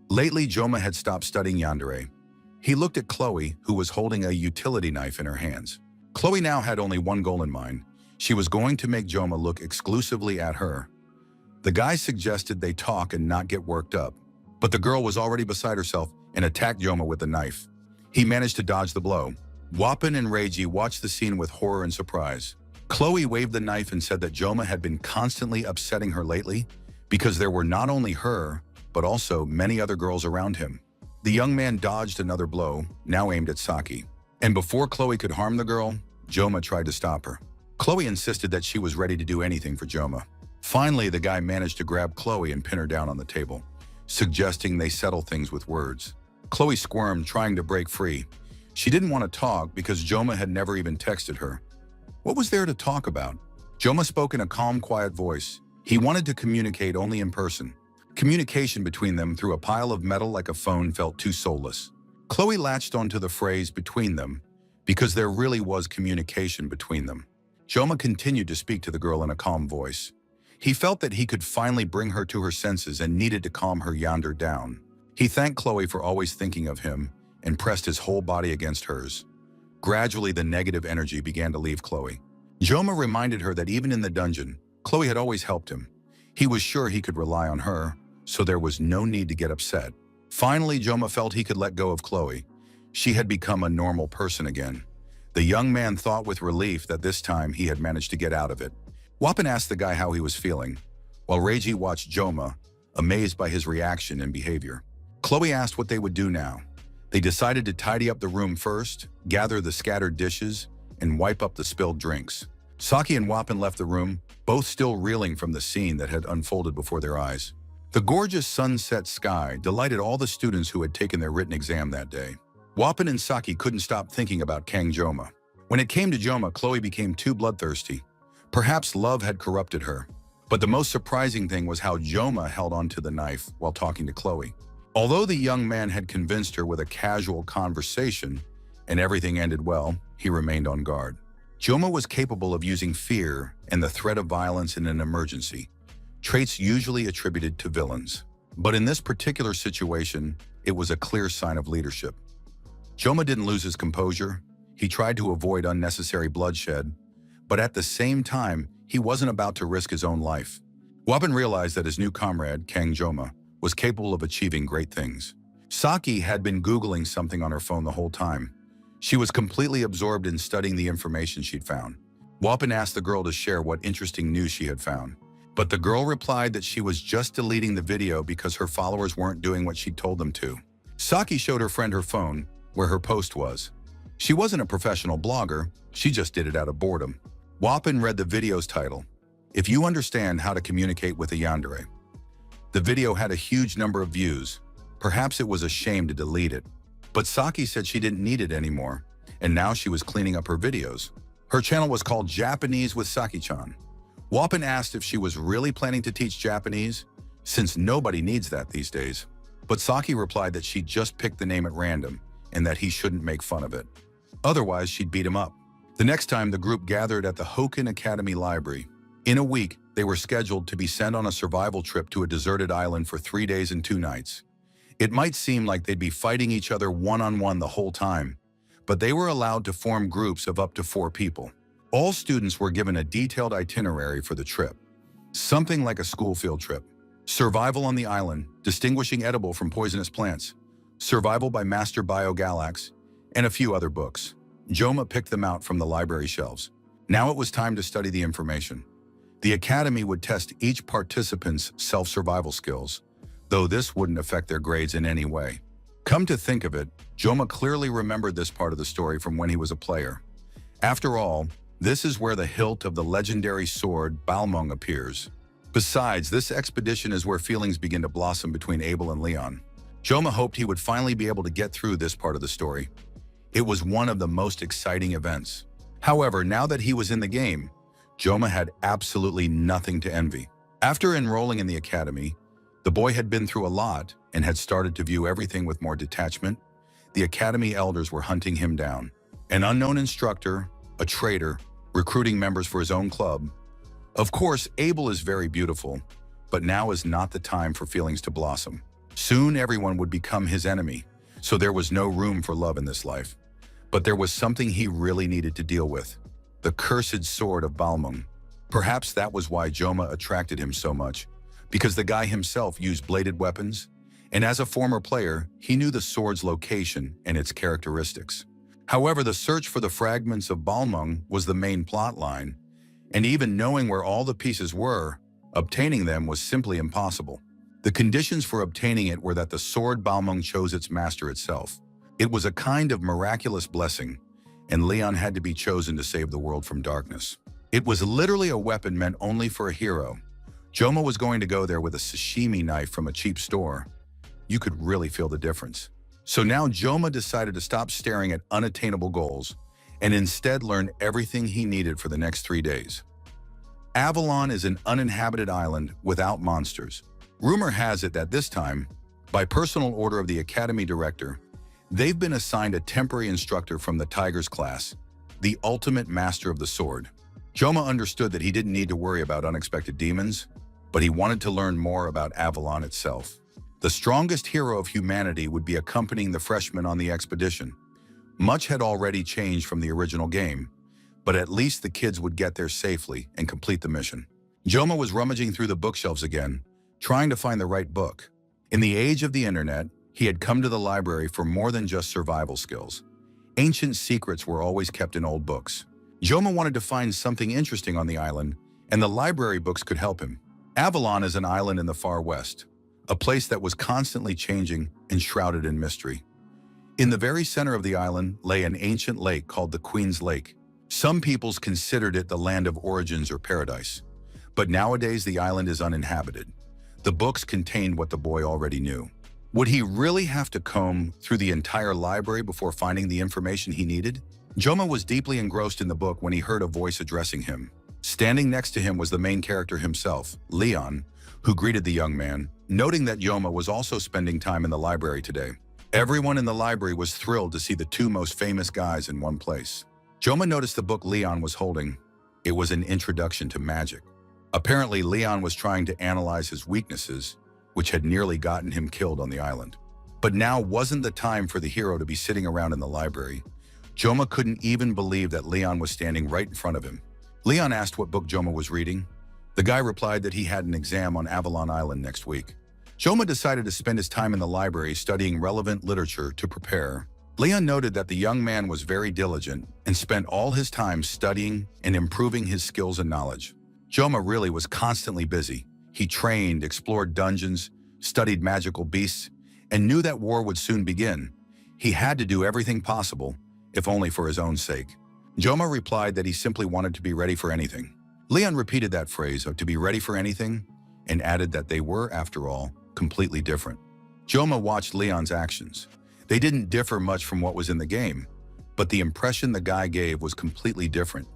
Lately, Joma had stopped studying yandere. He looked at Chloe, who was holding a utility knife in her hands. Chloe now had only one goal in mind. She was going to make Joma look exclusively at her. The guy suggested they talk and not get worked up, but the girl was already beside herself and attacked Joma with the knife. He managed to dodge the blow. Wapan and Reiji watched the scene with horror and surprise. Chloe waved the knife and said that Joma had been constantly upsetting her lately because there were not only her, but also many other girls around him. The young man dodged another blow, now aimed at Saki. And before Chloe could harm the girl, Joma tried to stop her. Chloe insisted that she was ready to do anything for Joma. Finally, the guy managed to grab Chloe and pin her down on the table, suggesting they settle things with words. Chloe squirmed, trying to break free. She didn't want to talk because Joma had never even texted her. What was there to talk about? Joma spoke in a calm, quiet voice. He wanted to communicate only in person. Communication between them through a pile of metal like a phone felt too soulless. Chloe latched onto the phrase "between them" because there really was communication between them. Joma continued to speak to the girl in a calm voice. He felt that he could finally bring her to her senses and needed to calm her yonder down. He thanked Chloe for always thinking of him and pressed his whole body against hers. Gradually, the negative energy began to leave Chloe. Joma reminded her that even in the dungeon, Chloe had always helped him. He was sure he could rely on her, so there was no need to get upset. Finally, Joma felt he could let go of Chloe. She had become a normal person again. The young man thought with relief that this time he had managed to get out of it. Wapan asked the guy how he was feeling, while Reiji watched Joma, amazed by his reaction and behavior. Chloe asked what they would do now. They decided to tidy up the room first, gather the scattered dishes, and wipe up the spilled drinks. Saki and Wapan left the room, both still reeling from the scene that had unfolded before their eyes. The gorgeous sunset sky delighted all the students who had taken their written exam that day. Wapan and Saki couldn't stop thinking about Kang Joma. When it came to Joma, Chloe became too bloodthirsty. Perhaps love had corrupted her. But the most surprising thing was how Joma held onto the knife while talking to Chloe. Although the young man had convinced her with a casual conversation and everything ended well, he remained on guard. Joma was capable of using fear and the threat of violence in an emergency, traits usually attributed to villains. But in this particular situation, it was a clear sign of leadership. Joma didn't lose his composure. He tried to avoid unnecessary bloodshed, but at the same time, he wasn't about to risk his own life. Wapan realized that his new comrade, Kang Joma, was capable of achieving great things. Saki had been Googling something on her phone the whole time. She was completely absorbed in studying the information she'd found. Wapan asked the girl to share what interesting news she had found, but the girl replied that she was just deleting the video because her followers weren't doing what she'd told them to. Saki showed her friend her phone, where her post was. She wasn't a professional blogger, she just did it out of boredom. Wapan read the video's title, "If You Understand How to Communicate with a Yandere." The video had a huge number of views. Perhaps it was a shame to delete it. But Saki said she didn't need it anymore, and now she was cleaning up her videos. Her channel was called Japanese with Saki-chan. Wapan asked if she was really planning to teach Japanese, since nobody needs that these days. But Saki replied that she just picked the name at random, and that he shouldn't make fun of it. Otherwise, she'd beat him up. The next time, the group gathered at the Hoken Academy Library. In a week, they were scheduled to be sent on a survival trip to a deserted island for 3 days and 2 nights. It might seem like they'd be fighting each other one-on-one the whole time, but they were allowed to form groups of up to 4 people. All students were given a detailed itinerary for the trip. Something like a school field trip. Survival on the island, distinguishing edible from poisonous plants. Survival by Master Bio-Galax, and a few other books. Joma picked them out from the library shelves. Now it was time to study the information. The academy would test each participant's self-survival skills, though this wouldn't affect their grades in any way. Come to think of it, Joma clearly remembered this part of the story from when he was a player. After all, this is where the hilt of the legendary sword Balmung appears. Besides, this expedition is where feelings begin to blossom between Abel and Leon. Joma hoped he would finally be able to get through this part of the story. It was one of the most exciting events. However, now that he was in the game, Joma had absolutely nothing to envy. After enrolling in the academy, the boy had been through a lot and had started to view everything with more detachment. The academy elders were hunting him down. An unknown instructor, a traitor, recruiting members for his own club. Of course, Abel is very beautiful, but now is not the time for feelings to blossom. Soon everyone would become his enemy, so there was no room for love in this life. But there was something he really needed to deal with. The cursed sword of Balmung. Perhaps that was why Joma attracted him so much, because the guy himself used bladed weapons, and as a former player, he knew the sword's location and its characteristics. However, the search for the fragments of Balmung was the main plot line, and even knowing where all the pieces were, obtaining them was simply impossible. The conditions for obtaining it were that the sword Balmung chose its master itself. It was a kind of miraculous blessing, and Leon had to be chosen to save the world from darkness. It was literally a weapon meant only for a hero. Joma was going to go there with a sashimi knife from a cheap store. You could really feel the difference. So now Joma decided to stop staring at unattainable goals and instead learn everything he needed for the next 3 days. Avalon is an uninhabited island without monsters. Rumor has it that this time, by personal order of the academy director, they've been assigned a temporary instructor from the Tiger's class, the ultimate master of the sword. Joma understood that he didn't need to worry about unexpected demons, but he wanted to learn more about Avalon itself. The strongest hero of humanity would be accompanying the freshmen on the expedition. Much had already changed from the original game, but at least the kids would get there safely and complete the mission. Joma was rummaging through the bookshelves again, trying to find the right book. In the age of the internet, he had come to the library for more than just survival skills. Ancient secrets were always kept in old books. Joma wanted to find something interesting on the island, and the library books could help him. Avalon is an island in the far west, a place that was constantly changing and shrouded in mystery. In the very center of the island lay an ancient lake called the Queen's Lake. Some peoples considered it the land of origins or paradise. But nowadays the island is uninhabited. The books contained what the boy already knew. Would he really have to comb through the entire library before finding the information he needed? Joma was deeply engrossed in the book when he heard a voice addressing him. Standing next to him was the main character himself, Leon, who greeted the young man, noting that Joma was also spending time in the library today. Everyone in the library was thrilled to see the two most famous guys in one place. Joma noticed the book Leon was holding. It was an introduction to magic. Apparently, Leon was trying to analyze his weaknesses, which had nearly gotten him killed on the island. But now wasn't the time for the hero to be sitting around in the library. Joma couldn't even believe that Leon was standing right in front of him. Leon asked what book Joma was reading. The guy replied that he had an exam on Avalon Island next week. Joma decided to spend his time in the library studying relevant literature to prepare. Leon noted that the young man was very diligent and spent all his time studying and improving his skills and knowledge. Joma really was constantly busy. He trained, explored dungeons, studied magical beasts, and knew that war would soon begin. He had to do everything possible, if only for his own sake. Joma replied that he simply wanted to be ready for anything. Leon repeated that phrase of to be ready for anything and added that they were, after all, completely different. Joma watched Leon's actions. They didn't differ much from what was in the game, but the impression the guy gave was completely different.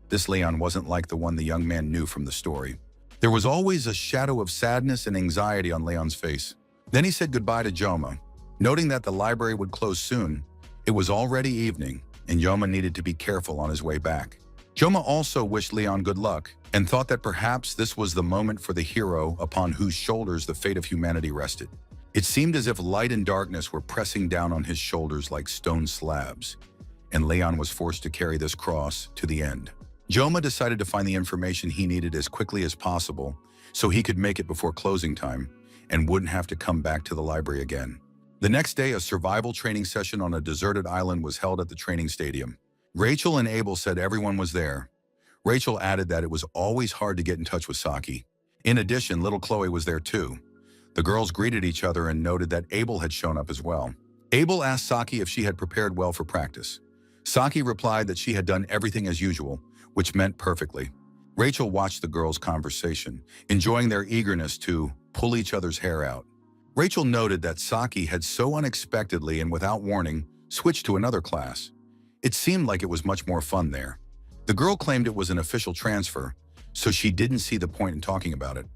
This Leon wasn't like the one the young man knew from the story. There was always a shadow of sadness and anxiety on Leon's face. Then he said goodbye to Joma, noting that the library would close soon. It was already evening, and Joma needed to be careful on his way back. Joma also wished Leon good luck and thought that perhaps this was the moment for the hero upon whose shoulders the fate of humanity rested. It seemed as if light and darkness were pressing down on his shoulders like stone slabs, and Leon was forced to carry this cross to the end. Joma decided to find the information he needed as quickly as possible so he could make it before closing time and wouldn't have to come back to the library again. The next day, a survival training session on a deserted island was held at the training stadium. Rachel and Abel said everyone was there. Rachel added that it was always hard to get in touch with Saki. In addition, little Chloe was there too. The girls greeted each other and noted that Abel had shown up as well. Abel asked Saki if she had prepared well for practice. Saki replied that she had done everything as usual, which meant perfectly. Rachel watched the girls' conversation, enjoying their eagerness to pull each other's hair out. Rachel noted that Saki had so unexpectedly and without warning switched to another class. It seemed like it was much more fun there. The girl claimed it was an official transfer, so she didn't see the point in talking about it.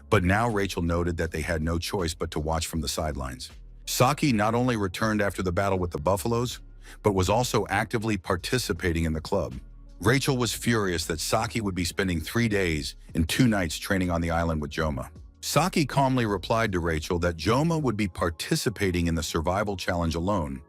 But now Rachel noted that they had no choice but to watch from the sidelines. Saki not only returned after the battle with the Buffaloes, but was also actively participating in the club. Rachel was furious that Saki would be spending 3 days and 2 nights training on the island with Joma. Saki calmly replied to Rachel that Joma would be participating in the survival challenge alone,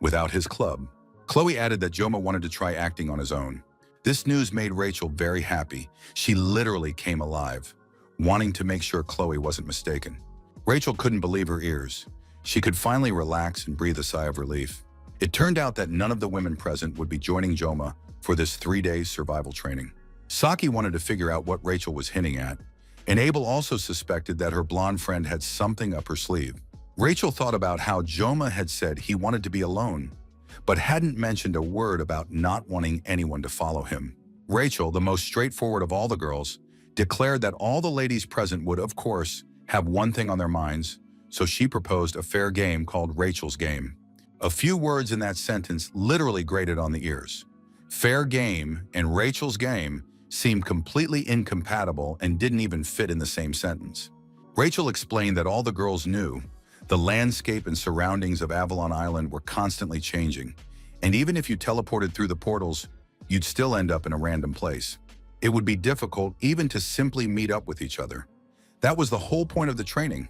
without his club. Chloe added that Joma wanted to try acting on his own. This news made Rachel very happy. She literally came alive, wanting to make sure Chloe wasn't mistaken. Rachel couldn't believe her ears. She could finally relax and breathe a sigh of relief. It turned out that none of the women present would be joining Joma for this 3-day survival training. Saki wanted to figure out what Rachel was hinting at, and Abel also suspected that her blonde friend had something up her sleeve. Rachel thought about how Joma had said he wanted to be alone, but hadn't mentioned a word about not wanting anyone to follow him. Rachel, the most straightforward of all the girls, declared that all the ladies present would, of course, have one thing on their minds, so she proposed a fair game called Rachel's Game. A few words in that sentence literally grated on the ears. Fair game and Rachel's Game seemed completely incompatible and didn't even fit in the same sentence. Rachel explained that all the girls knew the landscape and surroundings of Avalon Island were constantly changing, and even if you teleported through the portals, you'd still end up in a random place. It would be difficult even to simply meet up with each other. That was the whole point of the training.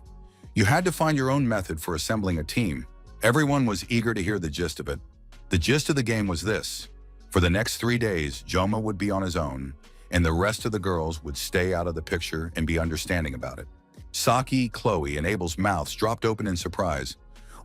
You had to find your own method for assembling a team. Everyone was eager to hear the gist of it. The gist of the game was this. For the next 3 days, Joma would be on his own, and the rest of the girls would stay out of the picture and be understanding about it. Saki, Chloe, and Abel's mouths dropped open in surprise.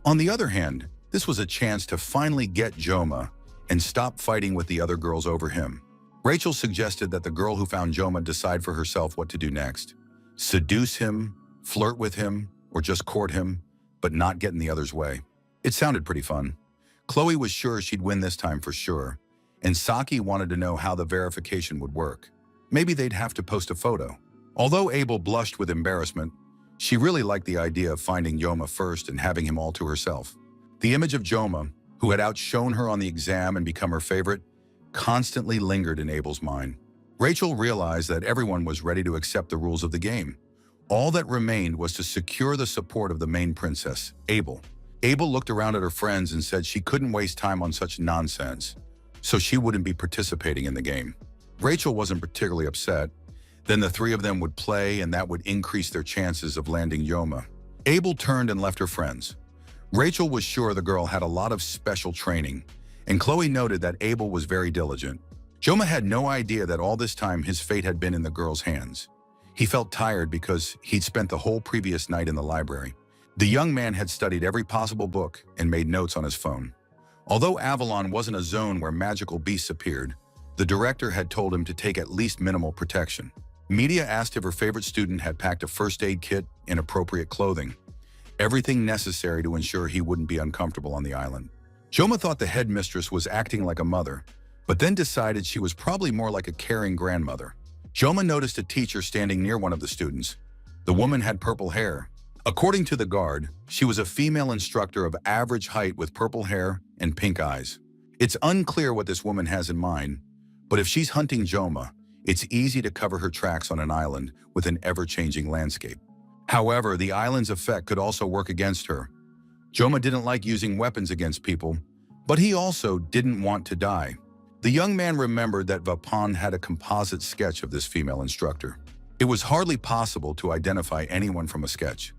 On the other hand, this was a chance to finally get Joma and stop fighting with the other girls over him. Rachel suggested that the girl who found Joma decide for herself what to do next. Seduce him, flirt with him, or just court him, but not get in the other's way. It sounded pretty fun. Chloe was sure she'd win this time for sure, and Saki wanted to know how the verification would work. Maybe they'd have to post a photo. Although Abel blushed with embarrassment, she really liked the idea of finding Joma first and having him all to herself. The image of Joma, who had outshone her on the exam and become her favorite, constantly lingered in Abel's mind. Rachel realized that everyone was ready to accept the rules of the game. All that remained was to secure the support of the main princess, Abel. Abel looked around at her friends and said she couldn't waste time on such nonsense, so she wouldn't be participating in the game. Rachel wasn't particularly upset. Then the three of them would play, and that would increase their chances of landing Joma. Abel turned and left her friends. Rachel was sure the girl had a lot of special training, and Chloe noted that Abel was very diligent. Joma had no idea that all this time his fate had been in the girl's hands. He felt tired because he'd spent the whole previous night in the library. The young man had studied every possible book and made notes on his phone. Although Avalon wasn't a zone where magical beasts appeared, the director had told him to take at least minimal protection. Media asked if her favorite student had packed a first aid kit and appropriate clothing, everything necessary to ensure he wouldn't be uncomfortable on the island. Joma thought the headmistress was acting like a mother, but then decided she was probably more like a caring grandmother. Joma noticed a teacher standing near one of the students. The woman had purple hair. According to the guard, she was a female instructor of average height with purple hair and pink eyes. It's unclear what this woman has in mind, but if she's hunting Joma, it's easy to cover her tracks on an island with an ever-changing landscape. However, the island's effect could also work against her. Joma didn't like using weapons against people, but he also didn't want to die. The young man remembered that Vapon had a composite sketch of this female instructor. It was hardly possible to identify anyone from a sketch.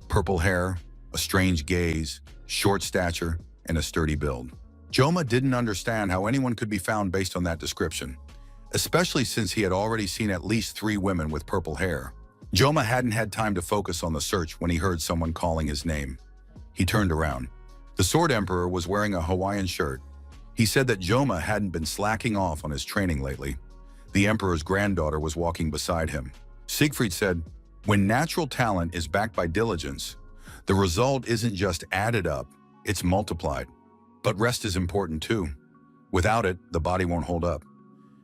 Purple hair, a strange gaze, short stature, and a sturdy build. Joma didn't understand how anyone could be found based on that description, especially since he had already seen at least 3 women with purple hair. Joma hadn't had time to focus on the search when he heard someone calling his name. He turned around. The Sword Emperor was wearing a Hawaiian shirt. He said that Joma hadn't been slacking off on his training lately. The Emperor's granddaughter was walking beside him. Siegfried said, "When natural talent is backed by diligence, the result isn't just added up, it's multiplied. But rest is important too. Without it, the body won't hold up."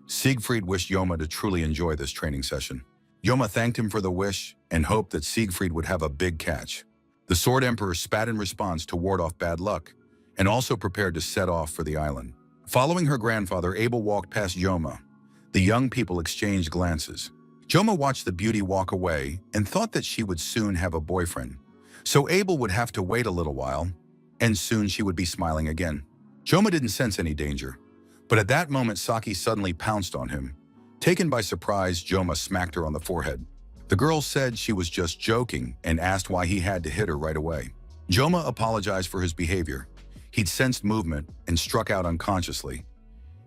Siegfried wished Joma to truly enjoy this training session. Joma thanked him for the wish and hoped that Siegfried would have a big catch. The Sword Emperor spat in response to ward off bad luck, and also prepared to set off for the island. Following her grandfather, Abel walked past Joma. The young people exchanged glances. Joma watched the beauty walk away and thought that she would soon have a boyfriend. So Abel would have to wait a little while, and soon she would be smiling again. Joma didn't sense any danger, but at that moment Saki suddenly pounced on him. Taken by surprise, Joma smacked her on the forehead. The girl said she was just joking and asked why he had to hit her right away. Joma apologized for his behavior. He'd sensed movement and struck out unconsciously.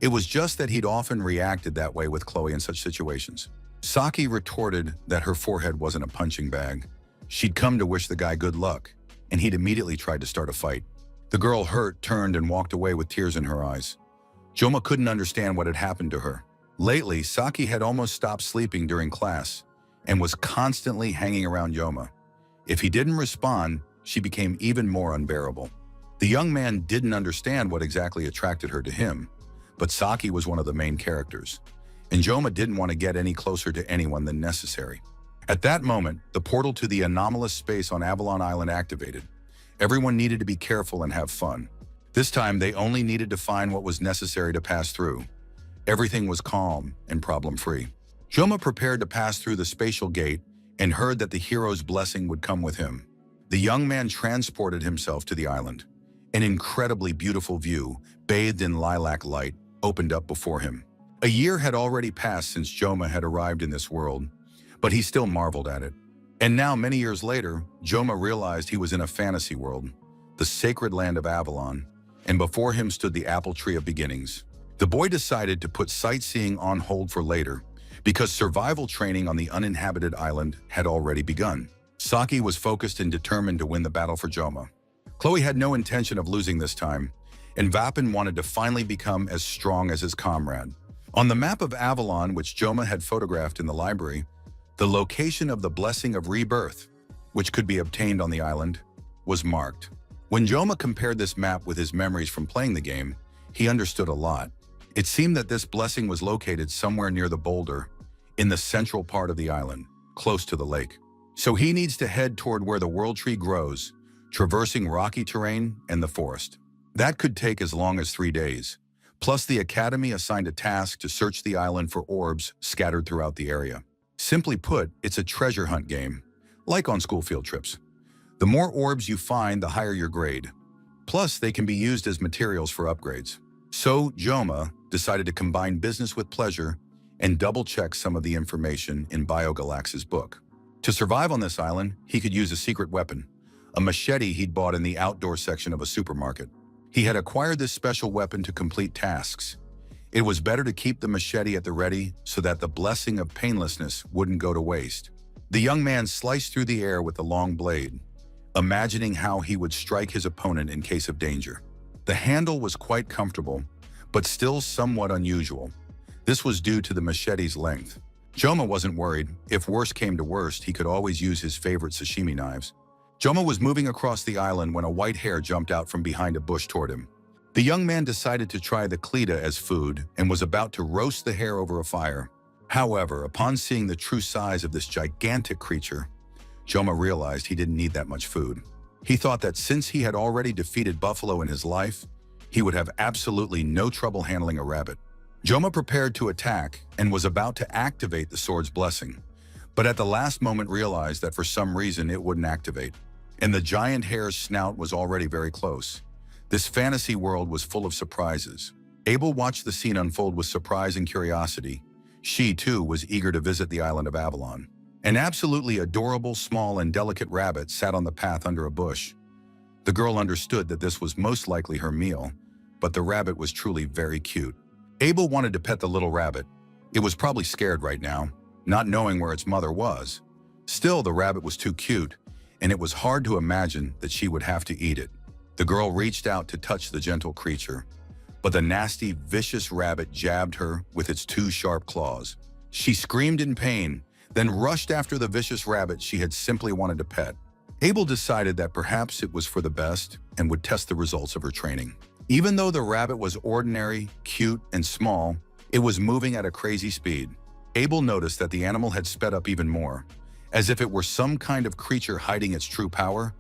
It was just that he'd often reacted that way with Chloe in such situations. Saki retorted that her forehead wasn't a punching bag. She'd come to wish the guy good luck, and he'd immediately tried to start a fight. The girl, hurt, turned and walked away with tears in her eyes. Joma couldn't understand what had happened to her. Lately, Saki had almost stopped sleeping during class and was constantly hanging around Joma. If he didn't respond, she became even more unbearable. The young man didn't understand what exactly attracted her to him, but Saki was one of the main characters, and Joma didn't want to get any closer to anyone than necessary. At that moment, the portal to the anomalous space on Avalon Island activated. Everyone needed to be careful and have fun. This time, they only needed to find what was necessary to pass through. Everything was calm and problem-free. Joma prepared to pass through the spatial gate and heard that the hero's blessing would come with him. The young man transported himself to the island. An incredibly beautiful view, bathed in lilac light, opened up before him. A year had already passed since Joma had arrived in this world, but he still marveled at it. And now, many years later, Joma realized he was in a fantasy world, the sacred land of Avalon, and before him stood the apple tree of beginnings. The boy decided to put sightseeing on hold for later, because survival training on the uninhabited island had already begun. Saki was focused and determined to win the battle for Joma. Chloe had no intention of losing this time, and Vapon wanted to finally become as strong as his comrade. On the map of Avalon, which Joma had photographed in the library, the location of the Blessing of Rebirth, which could be obtained on the island, was marked. When Joma compared this map with his memories from playing the game, he understood a lot. It seemed that this blessing was located somewhere near the boulder, in the central part of the island, close to the lake. So he needs to head toward where the world tree grows, traversing rocky terrain and the forest. That could take as long as 3 days. Plus, the Academy assigned a task to search the island for orbs scattered throughout the area. Simply put, it's a treasure hunt game, like on school field trips. The more orbs you find, the higher your grade. Plus, they can be used as materials for upgrades. So, Joma decided to combine business with pleasure and double-check some of the information in BioGalax's book. To survive on this island, he could use a secret weapon, a machete he'd bought in the outdoor section of a supermarket. He had acquired this special weapon to complete tasks. It was better to keep the machete at the ready so that the blessing of painlessness wouldn't go to waste. The young man sliced through the air with the long blade, imagining how he would strike his opponent in case of danger. The handle was quite comfortable, but still somewhat unusual. This was due to the machete's length. Joma wasn't worried. If worst came to worst, he could always use his favorite sashimi knives. Joma was moving across the island when a white hare jumped out from behind a bush toward him. The young man decided to try the kleta as food and was about to roast the hare over a fire. However, upon seeing the true size of this gigantic creature, Joma realized he didn't need that much food. He thought that since he had already defeated buffalo in his life, he would have absolutely no trouble handling a rabbit. Joma prepared to attack and was about to activate the sword's blessing, but at the last moment realized that for some reason it wouldn't activate. And the giant hare's snout was already very close. This fantasy world was full of surprises. Abel watched the scene unfold with surprise and curiosity. She, too, was eager to visit the island of Avalon. An absolutely adorable, small, and delicate rabbit sat on the path under a bush. The girl understood that this was most likely her meal, but the rabbit was truly very cute. Abel wanted to pet the little rabbit. It was probably scared right now, not knowing where its mother was. Still, the rabbit was too cute, and it was hard to imagine that she would have to eat it. The girl reached out to touch the gentle creature, but the nasty, vicious rabbit jabbed her with its 2 sharp claws. She screamed in pain, then rushed after the vicious rabbit she had simply wanted to pet. Abel decided that perhaps it was for the best and would test the results of her training. Even though the rabbit was ordinary, cute, and small, it was moving at a crazy speed. Abel noticed that the animal had sped up even more, as if it were some kind of creature hiding its true power,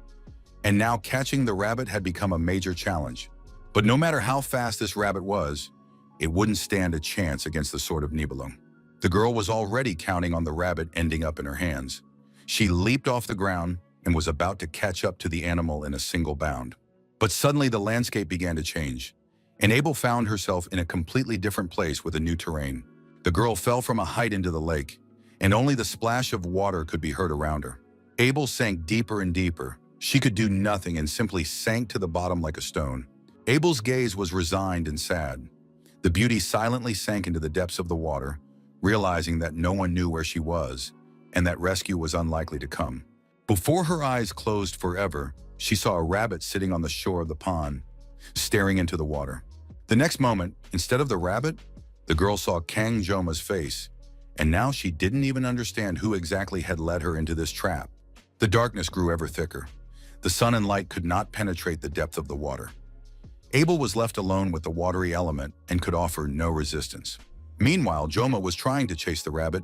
and now catching the rabbit had become a major challenge. But no matter how fast this rabbit was, it wouldn't stand a chance against the sword of Nibelung. The girl was already counting on the rabbit ending up in her hands. She leaped off the ground and was about to catch up to the animal in a single bound. But suddenly the landscape began to change, and Abel found herself in a completely different place with a new terrain. The girl fell from a height into the lake, and only the splash of water could be heard around her. Abel sank deeper and deeper. She could do nothing and simply sank to the bottom like a stone. Abel's gaze was resigned and sad. The beauty silently sank into the depths of the water, realizing that no one knew where she was and that rescue was unlikely to come. Before her eyes closed forever, she saw a rabbit sitting on the shore of the pond, staring into the water. The next moment, instead of the rabbit, the girl saw Kang Joma's face, and now she didn't even understand who exactly had led her into this trap. The darkness grew ever thicker. The sun and light could not penetrate the depth of the water. Abel was left alone with the watery element and could offer no resistance. Meanwhile, Joma was trying to chase the rabbit,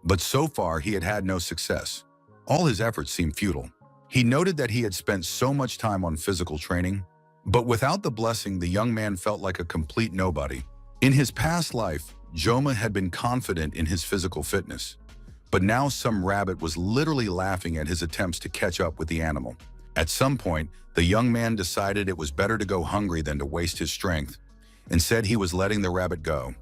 but so far he had had no success. All his efforts seemed futile. He noted that he had spent so much time on physical training, but without the blessing, the young man felt like a complete nobody. In his past life, Joma had been confident in his physical fitness, but now some rabbit was literally laughing at his attempts to catch up with the animal. At some point, the young man decided it was better to go hungry than to waste his strength, and said he was letting the rabbit go.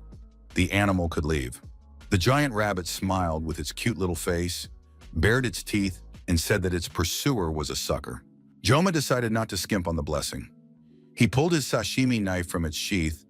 The animal could leave. The giant rabbit smiled with its cute little face, bared its teeth, and said that its pursuer was a sucker. Joma decided not to skimp on the blessing. He pulled his sashimi knife from its sheath,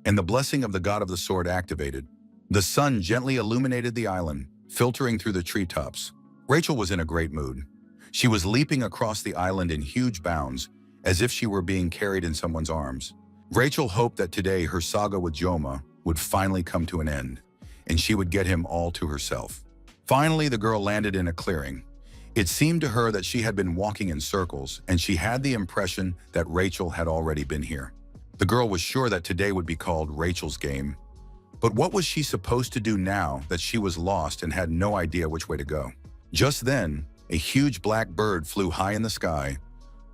and the blessing of the god of the sword activated. The sun gently illuminated the island, filtering through the treetops. Rachel was in a great mood. She was leaping across the island in huge bounds, as if she were being carried in someone's arms. Rachel hoped that today her saga with Joma would finally come to an end, and she would get him all to herself. Finally, the girl landed in a clearing. It seemed to her that she had been walking in circles, and she had the impression that Rachel had already been here. The girl was sure that today would be called Rachel's game. But what was she supposed to do now that she was lost and had no idea which way to go? Just then, a huge black bird flew high in the sky,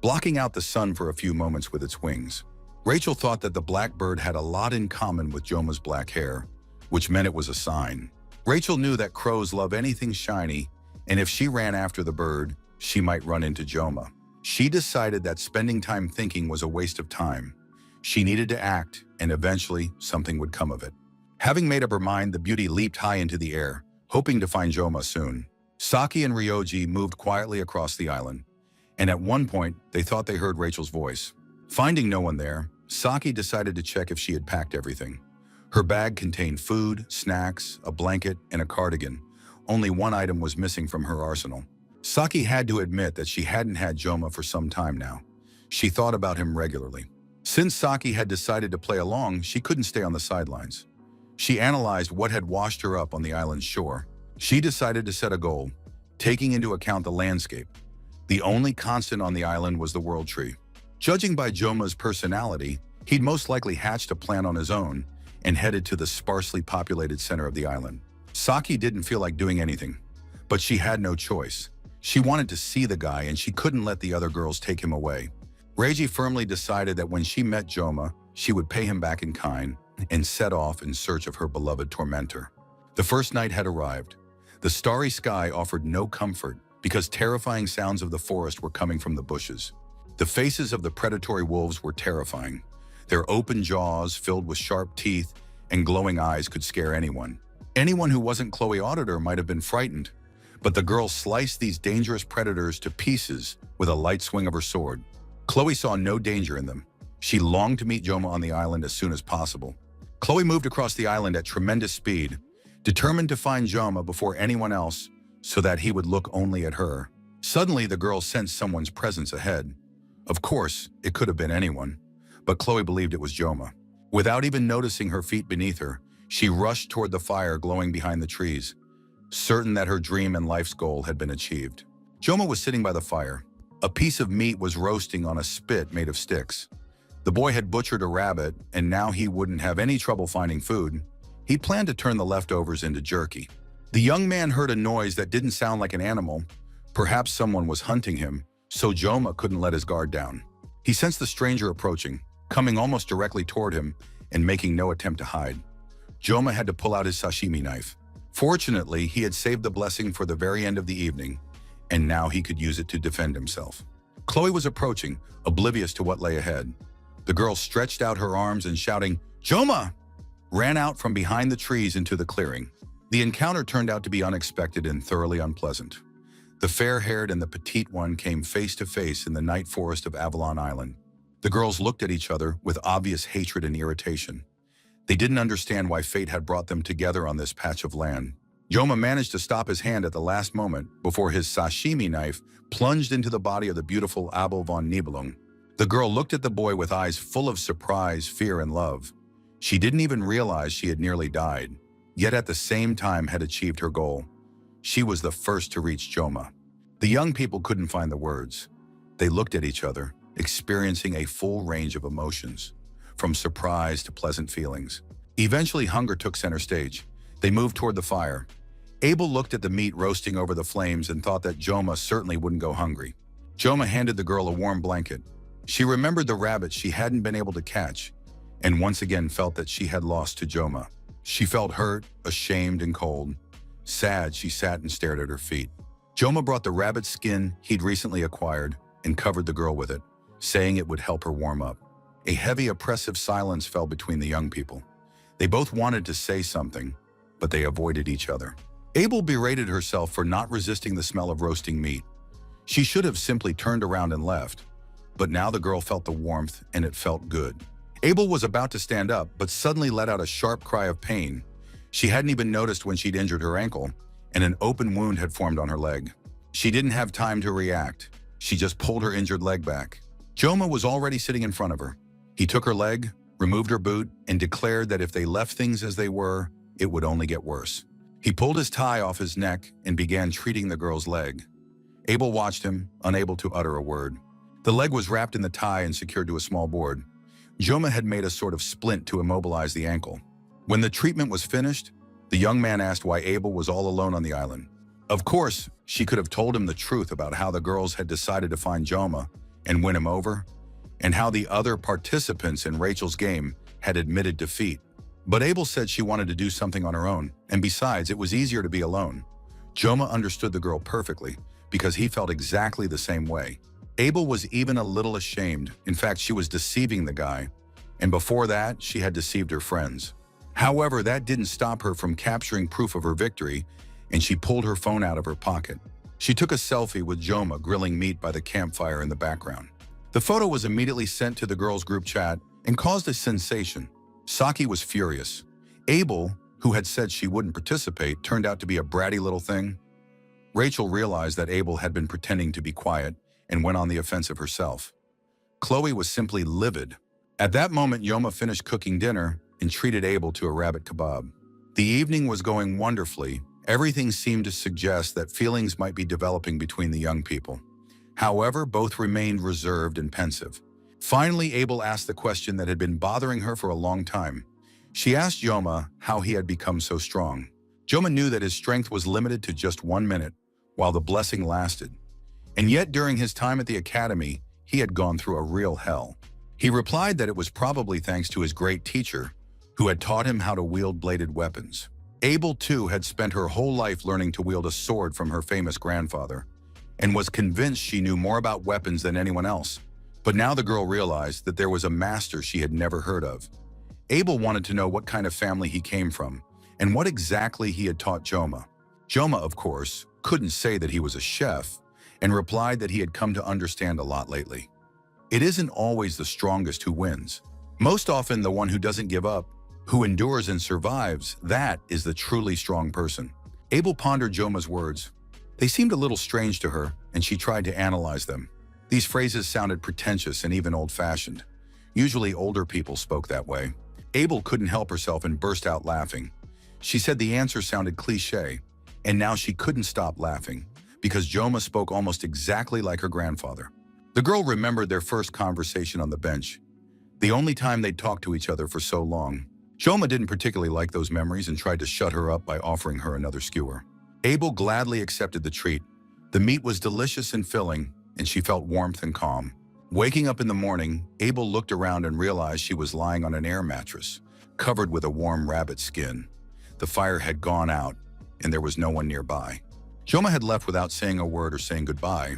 blocking out the sun for a few moments with its wings. Rachel thought that the black bird had a lot in common with Joma's black hair, which meant it was a sign. Rachel knew that crows love anything shiny, and if she ran after the bird, she might run into Joma. She decided that spending time thinking was a waste of time. She needed to act, and eventually something would come of it. Having made up her mind, the beauty leaped high into the air, hoping to find Joma soon. Saki and Ryoji moved quietly across the island, and at one point, they thought they heard Rachel's voice. Finding no one there, Saki decided to check if she had packed everything. Her bag contained food, snacks, a blanket, and a cardigan. Only one item was missing from her arsenal. Saki had to admit that she hadn't had Joma for some time now. She thought about him regularly. Since Saki had decided to play along, she couldn't stay on the sidelines. She analyzed what had washed her up on the island's shore. She decided to set a goal, taking into account the landscape. The only constant on the island was the world tree. Judging by Joma's personality, he'd most likely hatched a plan on his own and headed to the sparsely populated center of the island. Saki didn't feel like doing anything, but she had no choice. She wanted to see the guy and she couldn't let the other girls take him away. Reiji firmly decided that when she met Joma, she would pay him back in kind and set off in search of her beloved tormentor. The first night had arrived. The starry sky offered no comfort because terrifying sounds of the forest were coming from the bushes. The faces of the predatory wolves were terrifying. Their open jaws, filled with sharp teeth and glowing eyes, could scare anyone. Anyone who wasn't Chloe Auditor might have been frightened, but the girl sliced these dangerous predators to pieces with a light swing of her sword. Chloe saw no danger in them. She longed to meet Joma on the island as soon as possible. Chloe moved across the island at tremendous speed, determined to find Joma before anyone else so that he would look only at her. Suddenly, the girl sensed someone's presence ahead. Of course, it could have been anyone, but Chloe believed it was Joma. Without even noticing her feet beneath her, she rushed toward the fire glowing behind the trees, certain that her dream and life's goal had been achieved. Joma was sitting by the fire. A piece of meat was roasting on a spit made of sticks. The boy had butchered a rabbit, and now he wouldn't have any trouble finding food. He planned to turn the leftovers into jerky. The young man heard a noise that didn't sound like an animal. Perhaps someone was hunting him, so Joma couldn't let his guard down. He sensed the stranger approaching, coming almost directly toward him and making no attempt to hide. Joma had to pull out his sashimi knife. Fortunately, he had saved the blessing for the very end of the evening, and now he could use it to defend himself. Chloe was approaching, oblivious to what lay ahead. The girl stretched out her arms and, shouting, "Joma!" ran out from behind the trees into the clearing. The encounter turned out to be unexpected and thoroughly unpleasant. The fair-haired and the petite one came face to face in the night forest of Avalon Island. The girls looked at each other with obvious hatred and irritation. They didn't understand why fate had brought them together on this patch of land. Joma managed to stop his hand at the last moment before his sashimi knife plunged into the body of the beautiful Abel von Nibelung. The girl looked at the boy with eyes full of surprise, fear, and love. She didn't even realize she had nearly died, yet at the same time had achieved her goal. She was the first to reach Joma. The young people couldn't find the words. They looked at each other, experiencing a full range of emotions, from surprise to pleasant feelings. Eventually, hunger took center stage. They moved toward the fire. Abel looked at the meat roasting over the flames and thought that Joma certainly wouldn't go hungry. Joma handed the girl a warm blanket. She remembered the rabbit she hadn't been able to catch, and once again felt that she had lost to Joma. She felt hurt, ashamed, and cold. Sad, she sat and stared at her feet. Joma brought the rabbit skin he'd recently acquired and covered the girl with it, saying it would help her warm up. A heavy, oppressive silence fell between the young people. They both wanted to say something, but they avoided each other. Abel berated herself for not resisting the smell of roasting meat. She should have simply turned around and left, but now the girl felt the warmth and it felt good. Abel was about to stand up, but suddenly let out a sharp cry of pain. She hadn't even noticed when she'd injured her ankle, and an open wound had formed on her leg. She didn't have time to react. She just pulled her injured leg back. Joma was already sitting in front of her. He took her leg, removed her boot, and declared that if they left things as they were, it would only get worse. He pulled his tie off his neck and began treating the girl's leg. Abel watched him, unable to utter a word. The leg was wrapped in the tie and secured to a small board. Joma had made a sort of splint to immobilize the ankle. When the treatment was finished, the young man asked why Abel was all alone on the island. Of course, she could have told him the truth about how the girls had decided to find Joma and win him over, and how the other participants in Rachel's game had admitted defeat. But Abel said she wanted to do something on her own, and besides, it was easier to be alone. Joma understood the girl perfectly because he felt exactly the same way. Abel was even a little ashamed. In fact, she was deceiving the guy, and before that, she had deceived her friends. However, that didn't stop her from capturing proof of her victory, and she pulled her phone out of her pocket. She took a selfie with Joma grilling meat by the campfire in the background. The photo was immediately sent to the girls' group chat and caused a sensation. Saki was furious. Abel, who had said she wouldn't participate, turned out to be a bratty little thing. Rachel realized that Abel had been pretending to be quiet and went on the offensive herself. Chloe was simply livid. At that moment, Joma finished cooking dinner and treated Abel to a rabbit kebab. The evening was going wonderfully. Everything seemed to suggest that feelings might be developing between the young people. However, both remained reserved and pensive. Finally, Abel asked the question that had been bothering her for a long time. She asked Joma how he had become so strong. Joma knew that his strength was limited to just 1 minute, while the blessing lasted. And yet, during his time at the academy, he had gone through a real hell. He replied that it was probably thanks to his great teacher, who had taught him how to wield bladed weapons. Abel, too, had spent her whole life learning to wield a sword from her famous grandfather, and was convinced she knew more about weapons than anyone else. But now the girl realized that there was a master she had never heard of. Abel wanted to know what kind of family he came from, and what exactly he had taught Joma. Joma, of course, couldn't say that he was a chef, and replied that he had come to understand a lot lately. It isn't always the strongest who wins. Most often the one who doesn't give up, who endures and survives, that is the truly strong person. Abel pondered Joma's words. They seemed a little strange to her, and she tried to analyze them. These phrases sounded pretentious and even old-fashioned. Usually older people spoke that way. Abel couldn't help herself and burst out laughing. She said the answer sounded cliché, and now she couldn't stop laughing, because Joma spoke almost exactly like her grandfather. The girl remembered their first conversation on the bench, the only time they'd talked to each other for so long. Joma didn't particularly like those memories and tried to shut her up by offering her another skewer. Abel gladly accepted the treat. The meat was delicious and filling, and she felt warmth and calm. Waking up in the morning, Abel looked around and realized she was lying on an air mattress, covered with a warm rabbit skin. The fire had gone out, and there was no one nearby. Joma had left without saying a word or saying goodbye,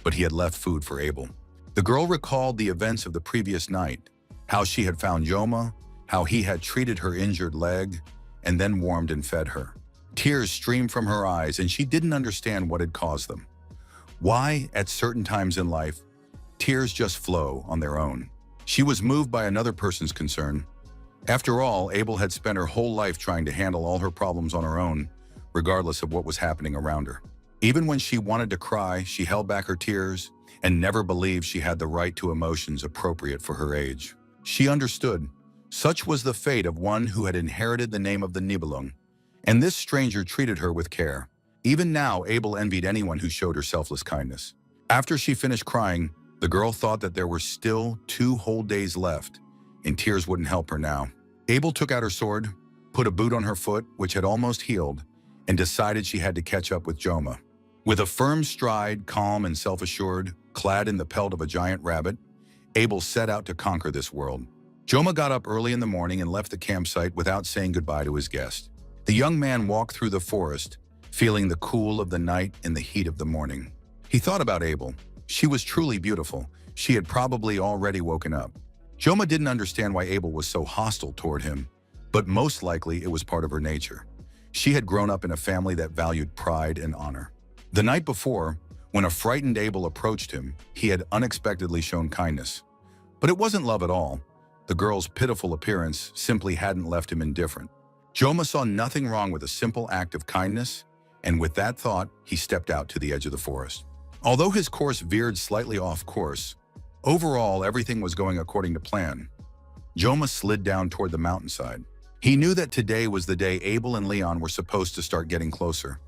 but he had left food for Abel. The girl recalled the events of the previous night, how she had found Joma, how he had treated her injured leg, and then warmed and fed her. Tears streamed from her eyes, and she didn't understand what had caused them. Why, at certain times in life, tears just flow on their own. She was moved by another person's concern. After all, Abel had spent her whole life trying to handle all her problems on her own, regardless of what was happening around her. Even when she wanted to cry, she held back her tears and never believed she had the right to emotions appropriate for her age. She understood. Such was the fate of one who had inherited the name of the Nibelung, and this stranger treated her with care. Even now, Abel envied anyone who showed her selfless kindness. After she finished crying, the girl thought that there were still 2 whole days left, and tears wouldn't help her now. Abel took out her sword, put a boot on her foot, which had almost healed, and decided she had to catch up with Joma. With a firm stride, calm and self-assured, clad in the pelt of a giant rabbit, Abel set out to conquer this world. Joma got up early in the morning and left the campsite without saying goodbye to his guest. The young man walked through the forest, feeling the cool of the night and the heat of the morning. He thought about Abel. She was truly beautiful. She had probably already woken up. Joma didn't understand why Abel was so hostile toward him, but most likely it was part of her nature. She had grown up in a family that valued pride and honor. The night before, when a frightened Abel approached him, he had unexpectedly shown kindness. But it wasn't love at all. The girl's pitiful appearance simply hadn't left him indifferent. Joma saw nothing wrong with a simple act of kindness, and with that thought, he stepped out to the edge of the forest. Although his course veered slightly off course, overall everything was going according to plan. Joma slid down toward the mountainside. He knew that today was the day Abel and Leon were supposed to start getting closer.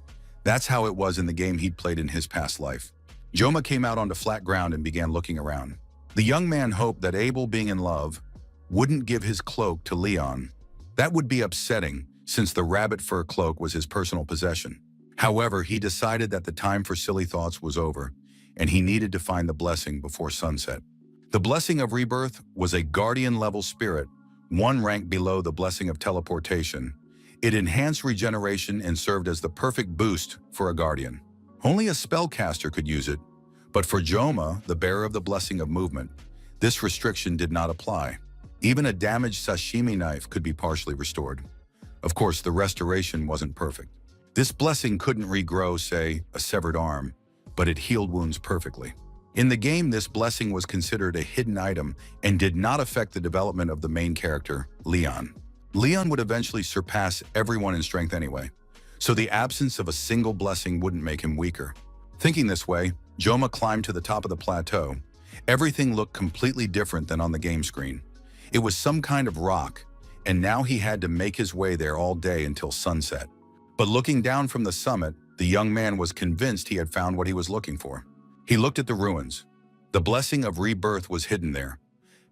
That's how it was in the game he'd played in his past life. Joma came out onto flat ground and began looking around. The young man hoped that Abel, being in love, wouldn't give his cloak to Leon. That would be upsetting, since the rabbit fur cloak was his personal possession. However, he decided that the time for silly thoughts was over, and he needed to find the blessing before sunset. The blessing of rebirth was a guardian-level spirit, one rank below the blessing of teleportation. It enhanced regeneration and served as the perfect boost for a guardian. Only a spellcaster could use it, but for Joma, the bearer of the blessing of movement, this restriction did not apply. Even a damaged sashimi knife could be partially restored. Of course, the restoration wasn't perfect. This blessing couldn't regrow, say, a severed arm, but it healed wounds perfectly. In the game, this blessing was considered a hidden item and did not affect the development of the main character, Leon. Leon would eventually surpass everyone in strength anyway, so the absence of a single blessing wouldn't make him weaker. Thinking this way, Joma climbed to the top of the plateau. Everything looked completely different than on the game screen. It was some kind of rock, and now he had to make his way there all day until sunset. But looking down from the summit, the young man was convinced he had found what he was looking for. He looked at the ruins. The blessing of rebirth was hidden there.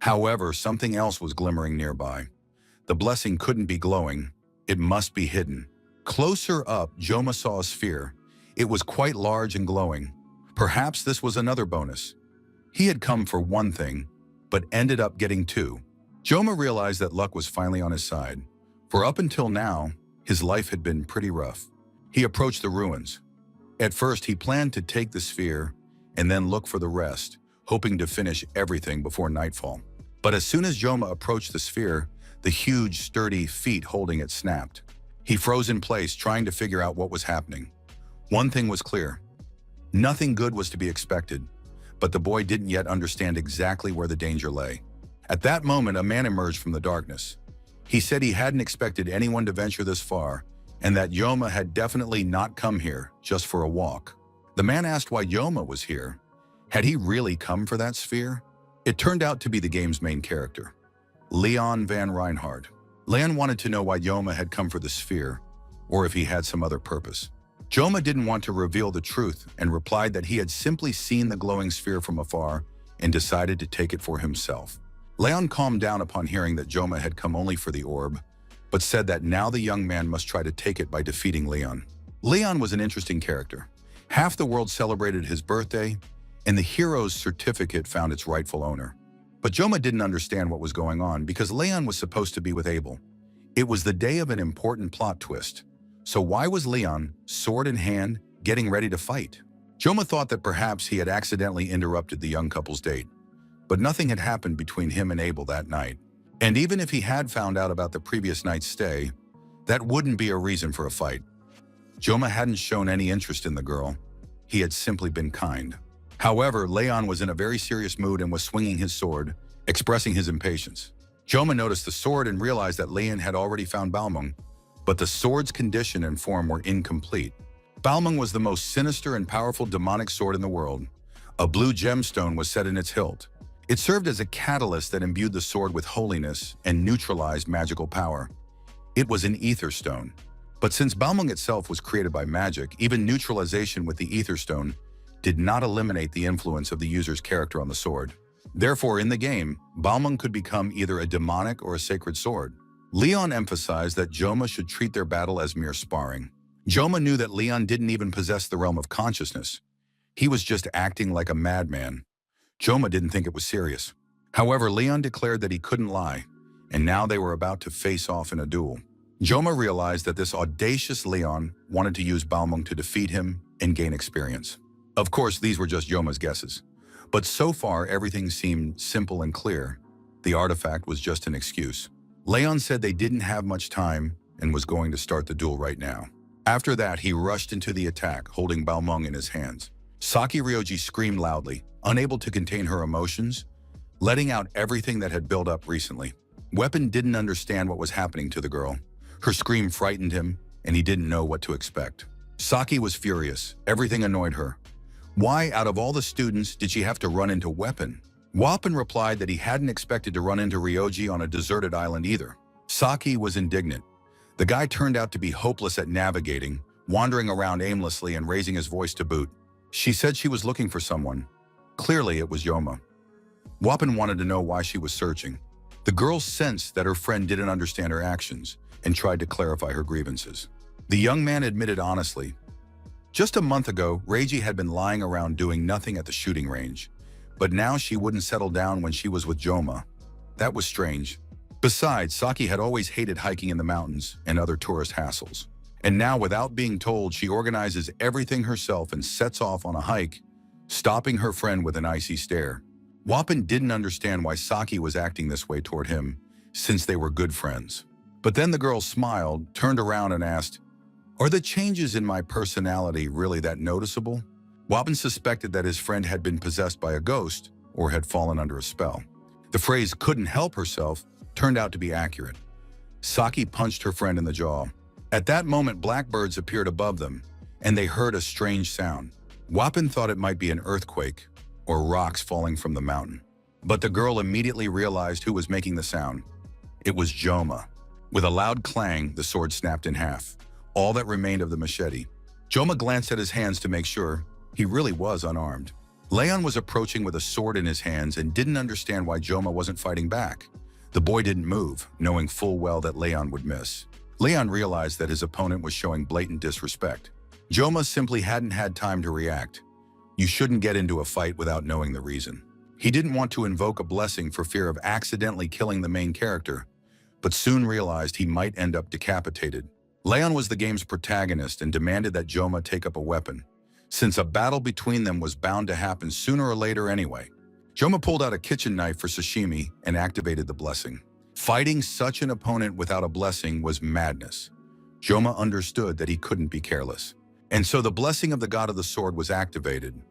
However, something else was glimmering nearby. The blessing couldn't be glowing. It must be hidden. Closer up, Joma saw a sphere. It was quite large and glowing. Perhaps this was another bonus. He had come for one thing, but ended up getting two. Joma realized that luck was finally on his side, for up until now, his life had been pretty rough. He approached the ruins. At first, he planned to take the sphere and then look for the rest, hoping to finish everything before nightfall. But as soon as Joma approached the sphere, the huge, sturdy feet holding it snapped. He froze in place, trying to figure out what was happening. One thing was clear. Nothing good was to be expected, but the boy didn't yet understand exactly where the danger lay. At that moment, a man emerged from the darkness. He said he hadn't expected anyone to venture this far, and that Joma had definitely not come here just for a walk. The man asked why Joma was here. Had he really come for that sphere? It turned out to be the game's main character, Leon van Reinhardt. Leon wanted to know why Joma had come for the sphere, or if he had some other purpose. Joma didn't want to reveal the truth and replied that he had simply seen the glowing sphere from afar and decided to take it for himself. Leon calmed down upon hearing that Joma had come only for the orb, but said that now the young man must try to take it by defeating Leon. Leon was an interesting character. Half the world celebrated his birthday, and the hero's certificate found its rightful owner. But Joma didn't understand what was going on because Leon was supposed to be with Abel. It was the day of an important plot twist. So why was Leon, sword in hand, getting ready to fight? Joma thought that perhaps he had accidentally interrupted the young couple's date. But nothing had happened between him and Abel that night. And even if he had found out about the previous night's stay, that wouldn't be a reason for a fight. Joma hadn't shown any interest in the girl. He had simply been kind. However, Leon was in a very serious mood and was swinging his sword, expressing his impatience. Joma noticed the sword and realized that Leon had already found Balmung, but the sword's condition and form were incomplete. Balmung was the most sinister and powerful demonic sword in the world. A blue gemstone was set in its hilt. It served as a catalyst that imbued the sword with holiness and neutralized magical power. It was an ether stone. But since Balmung itself was created by magic, even neutralization with the ether stone did not eliminate the influence of the user's character on the sword. Therefore, in the game, Balmung could become either a demonic or a sacred sword. Leon emphasized that Joma should treat their battle as mere sparring. Joma knew that Leon didn't even possess the realm of consciousness. He was just acting like a madman. Joma didn't think it was serious. However, Leon declared that he couldn't lie, and now they were about to face off in a duel. Joma realized that this audacious Leon wanted to use Balmung to defeat him and gain experience. Of course, these were just Joma's guesses. But so far, everything seemed simple and clear. The artifact was just an excuse. Leon said they didn't have much time and was going to start the duel right now. After that, he rushed into the attack, holding Balmung in his hands. Saki Ryoji screamed loudly, unable to contain her emotions, letting out everything that had built up recently. Weapon didn't understand what was happening to the girl. Her scream frightened him, and he didn't know what to expect. Saki was furious. Everything annoyed her. Why, out of all the students, did she have to run into Weapon? Weapon replied that he hadn't expected to run into Ryoji on a deserted island either. Saki was indignant. The guy turned out to be hopeless at navigating, wandering around aimlessly and raising his voice to boot. She said she was looking for someone. Clearly, it was Joma. Weapon wanted to know why she was searching. The girl sensed that her friend didn't understand her actions and tried to clarify her grievances. The young man admitted honestly, just a month ago, Reiji had been lying around doing nothing at the shooting range, but now she wouldn't settle down when she was with Joma. That was strange. Besides, Saki had always hated hiking in the mountains and other tourist hassles. And now, without being told, she organizes everything herself and sets off on a hike, stopping her friend with an icy stare. Wapan didn't understand why Saki was acting this way toward him, since they were good friends. But then the girl smiled, turned around and asked, "Are the changes in my personality really that noticeable?" Wapan suspected that his friend had been possessed by a ghost or had fallen under a spell. The phrase "couldn't help herself" turned out to be accurate. Saki punched her friend in the jaw. At that moment, blackbirds appeared above them, and they heard a strange sound. Wapan thought it might be an earthquake or rocks falling from the mountain. But the girl immediately realized who was making the sound. It was Joma. With a loud clang, the sword snapped in half, all that remained of the machete. Joma glanced at his hands to make sure he really was unarmed. Leon was approaching with a sword in his hands and didn't understand why Joma wasn't fighting back. The boy didn't move, knowing full well that Leon would miss. Leon realized that his opponent was showing blatant disrespect. Joma simply hadn't had time to react. You shouldn't get into a fight without knowing the reason. He didn't want to invoke a blessing for fear of accidentally killing the main character, but soon realized he might end up decapitated. Leon was the game's protagonist and demanded that Joma take up a weapon, since a battle between them was bound to happen sooner or later anyway. Joma pulled out a kitchen knife for sashimi and activated the blessing. Fighting such an opponent without a blessing was madness. Joma understood that he couldn't be careless. And so the blessing of the god of the sword was activated.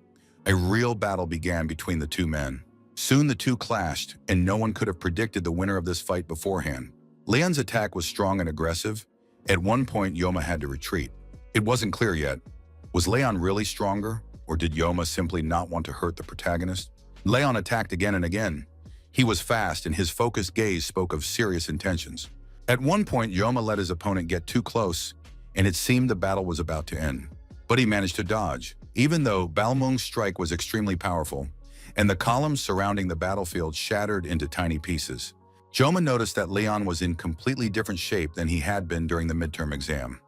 A real battle began between the two men. Soon the two clashed, and no one could have predicted the winner of this fight beforehand. Leon's attack was strong and aggressive. At one point, Joma had to retreat. It wasn't clear yet. Was Leon really stronger, or did Joma simply not want to hurt the protagonist? Leon attacked again and again. He was fast, and his focused gaze spoke of serious intentions. At one point, Joma let his opponent get too close, and it seemed the battle was about to end. But he managed to dodge, even though Balmung's strike was extremely powerful, and the columns surrounding the battlefield shattered into tiny pieces. Joma noticed that Leon was in completely different shape than he had been during the midterm exam.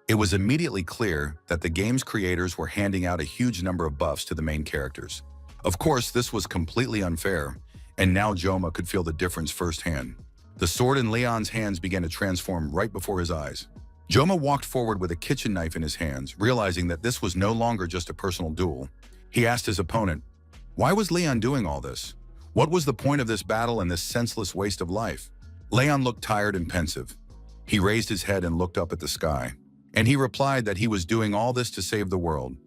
It was immediately clear that the game's creators were handing out a huge number of buffs to the main characters. Of course, this was completely unfair, and now Joma could feel the difference firsthand. The sword in Leon's hands began to transform right before his eyes. Joma walked forward with a kitchen knife in his hands, realizing that this was no longer just a personal duel. He asked his opponent, why was Leon doing all this? What was the point of this battle and this senseless waste of life? Leon looked tired and pensive. He raised his head and looked up at the sky. And he replied that he was doing all this to save the world.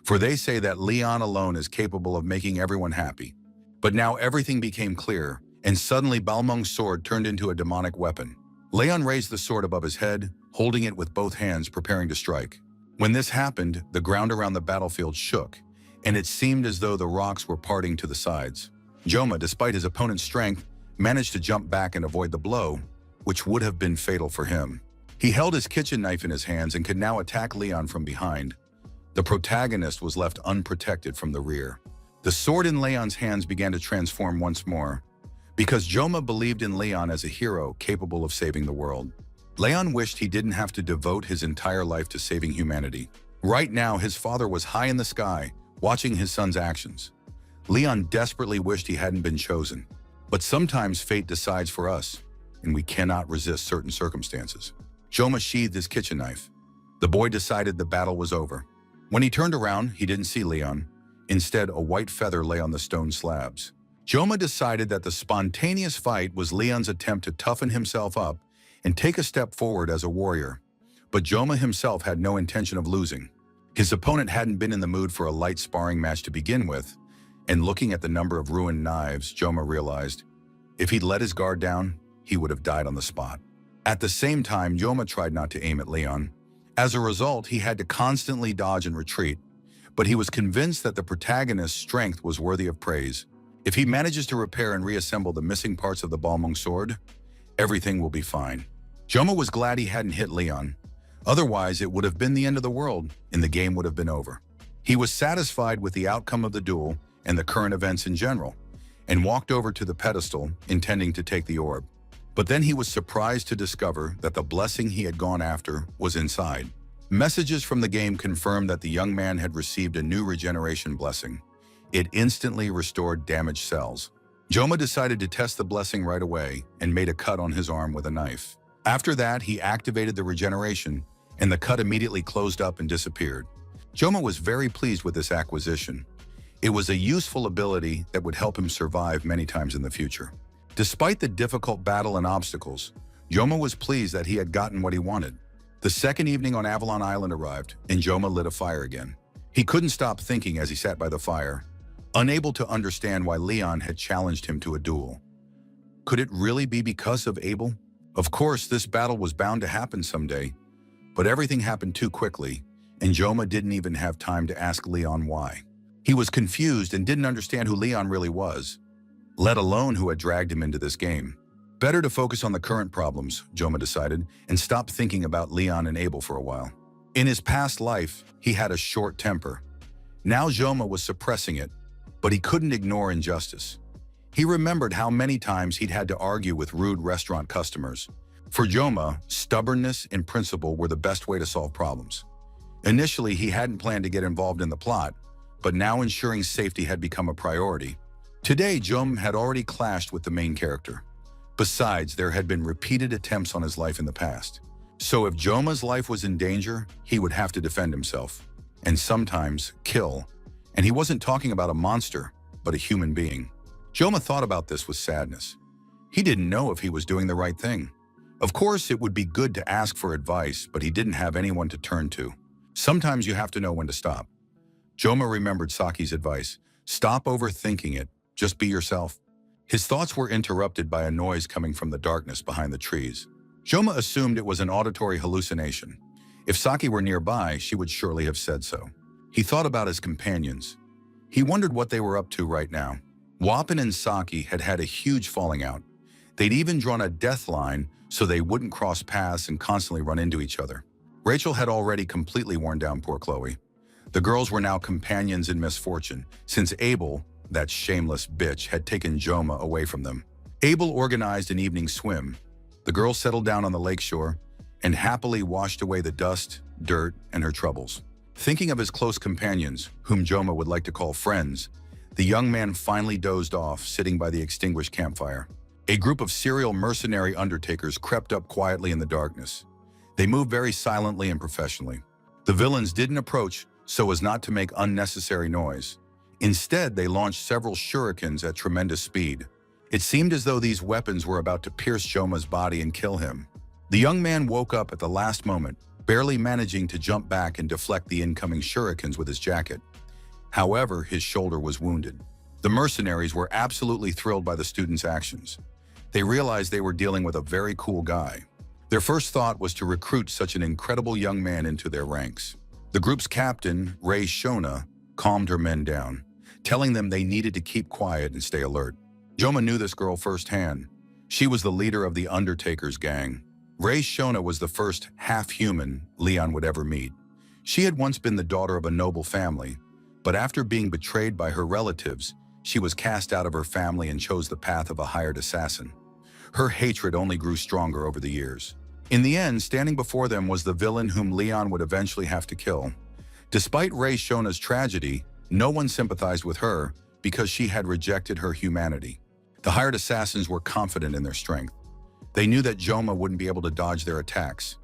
For they say that Leon alone is capable of making everyone happy. But now everything became clear, and suddenly Balmung's sword turned into a demonic weapon. Leon raised the sword above his head, holding it with both hands, preparing to strike. When this happened, the ground around the battlefield shook, and it seemed as though the rocks were parting to the sides. Joma, despite his opponent's strength, managed to jump back and avoid the blow, which would have been fatal for him. He held his kitchen knife in his hands and could now attack Leon from behind. The protagonist was left unprotected from the rear. The sword in Leon's hands began to transform once more, because Joma believed in Leon as a hero capable of saving the world. Leon wished he didn't have to devote his entire life to saving humanity. Right now, his father was high in the sky, watching his son's actions. Leon desperately wished he hadn't been chosen. But sometimes fate decides for us, and we cannot resist certain circumstances. Joma sheathed his kitchen knife. The boy decided the battle was over. When he turned around, he didn't see Leon. Instead, a white feather lay on the stone slabs. Joma decided that the spontaneous fight was Leon's attempt to toughen himself up and take a step forward as a warrior. But Joma himself had no intention of losing. His opponent hadn't been in the mood for a light sparring match to begin with, and looking at the number of ruined knives, Joma realized if he'd let his guard down, he would have died on the spot. At the same time, Joma tried not to aim at Leon. As a result, he had to constantly dodge and retreat, but he was convinced that the protagonist's strength was worthy of praise. If he manages to repair and reassemble the missing parts of the Balmung sword, everything will be fine. Joma was glad he hadn't hit Leon. Otherwise, it would have been the end of the world, and the game would have been over. He was satisfied with the outcome of the duel and the current events in general, and walked over to the pedestal, intending to take the orb. But then he was surprised to discover that the blessing he had gone after was inside. Messages from the game confirmed that the young man had received a new regeneration blessing. It instantly restored damaged cells. Joma decided to test the blessing right away and made a cut on his arm with a knife. After that, he activated the regeneration, and the cut immediately closed up and disappeared. Joma was very pleased with this acquisition. It was a useful ability that would help him survive many times in the future. Despite the difficult battle and obstacles, Joma was pleased that he had gotten what he wanted. The second evening on Avalon Island arrived, and Joma lit a fire again. He couldn't stop thinking as he sat by the fire, unable to understand why Leon had challenged him to a duel. Could it really be because of Abel? Of course, this battle was bound to happen someday, but everything happened too quickly, and Joma didn't even have time to ask Leon why. He was confused and didn't understand who Leon really was, let alone who had dragged him into this game. Better to focus on the current problems, Joma decided, and stop thinking about Leon and Abel for a while. In his past life, he had a short temper. Now Joma was suppressing it, but he couldn't ignore injustice. He remembered how many times he'd had to argue with rude restaurant customers. For Joma, stubbornness and principle were the best way to solve problems. Initially, he hadn't planned to get involved in the plot, but now ensuring safety had become a priority. Today, Joma had already clashed with the main character. Besides, there had been repeated attempts on his life in the past. So if Joma's life was in danger, he would have to defend himself, and sometimes kill. And he wasn't talking about a monster, but a human being. Joma thought about this with sadness. He didn't know if he was doing the right thing. Of course, it would be good to ask for advice, but he didn't have anyone to turn to. Sometimes you have to know when to stop. Joma remembered Saki's advice. Stop overthinking it. Just be yourself. His thoughts were interrupted by a noise coming from the darkness behind the trees. Joma assumed it was an auditory hallucination. If Saki were nearby, she would surely have said so. He thought about his companions. He wondered what they were up to right now. Wapan and Saki had had a huge falling out. They'd even drawn a death line so they wouldn't cross paths and constantly run into each other. Rachel had already completely worn down poor Chloe. The girls were now companions in misfortune, since Abel, that shameless bitch, had taken Joma away from them. Abel organized an evening swim. The girls settled down on the lakeshore and happily washed away the dust, dirt, and her troubles. Thinking of his close companions, whom Joma would like to call friends, the young man finally dozed off, sitting by the extinguished campfire. A group of serial mercenary undertakers crept up quietly in the darkness. They moved very silently and professionally. The villains didn't approach so as not to make unnecessary noise. Instead, they launched several shurikens at tremendous speed. It seemed as though these weapons were about to pierce Joma's body and kill him. The young man woke up at the last moment, barely managing to jump back and deflect the incoming shurikens with his jacket. However, his shoulder was wounded. The mercenaries were absolutely thrilled by the student's actions. They realized they were dealing with a very cool guy. Their first thought was to recruit such an incredible young man into their ranks. The group's captain, Rei Shona, calmed her men down, telling them they needed to keep quiet and stay alert. Joma knew this girl firsthand. She was the leader of the Undertaker's gang. Rei Shona was the first half-human Leon would ever meet. She had once been the daughter of a noble family, but after being betrayed by her relatives, she was cast out of her family and chose the path of a hired assassin. Her hatred only grew stronger over the years. In the end, standing before them was the villain whom Leon would eventually have to kill. Despite Rei Shona's tragedy, no one sympathized with her because she had rejected her humanity. The hired assassins were confident in their strength. They knew that Joma wouldn't be able to dodge their attacks,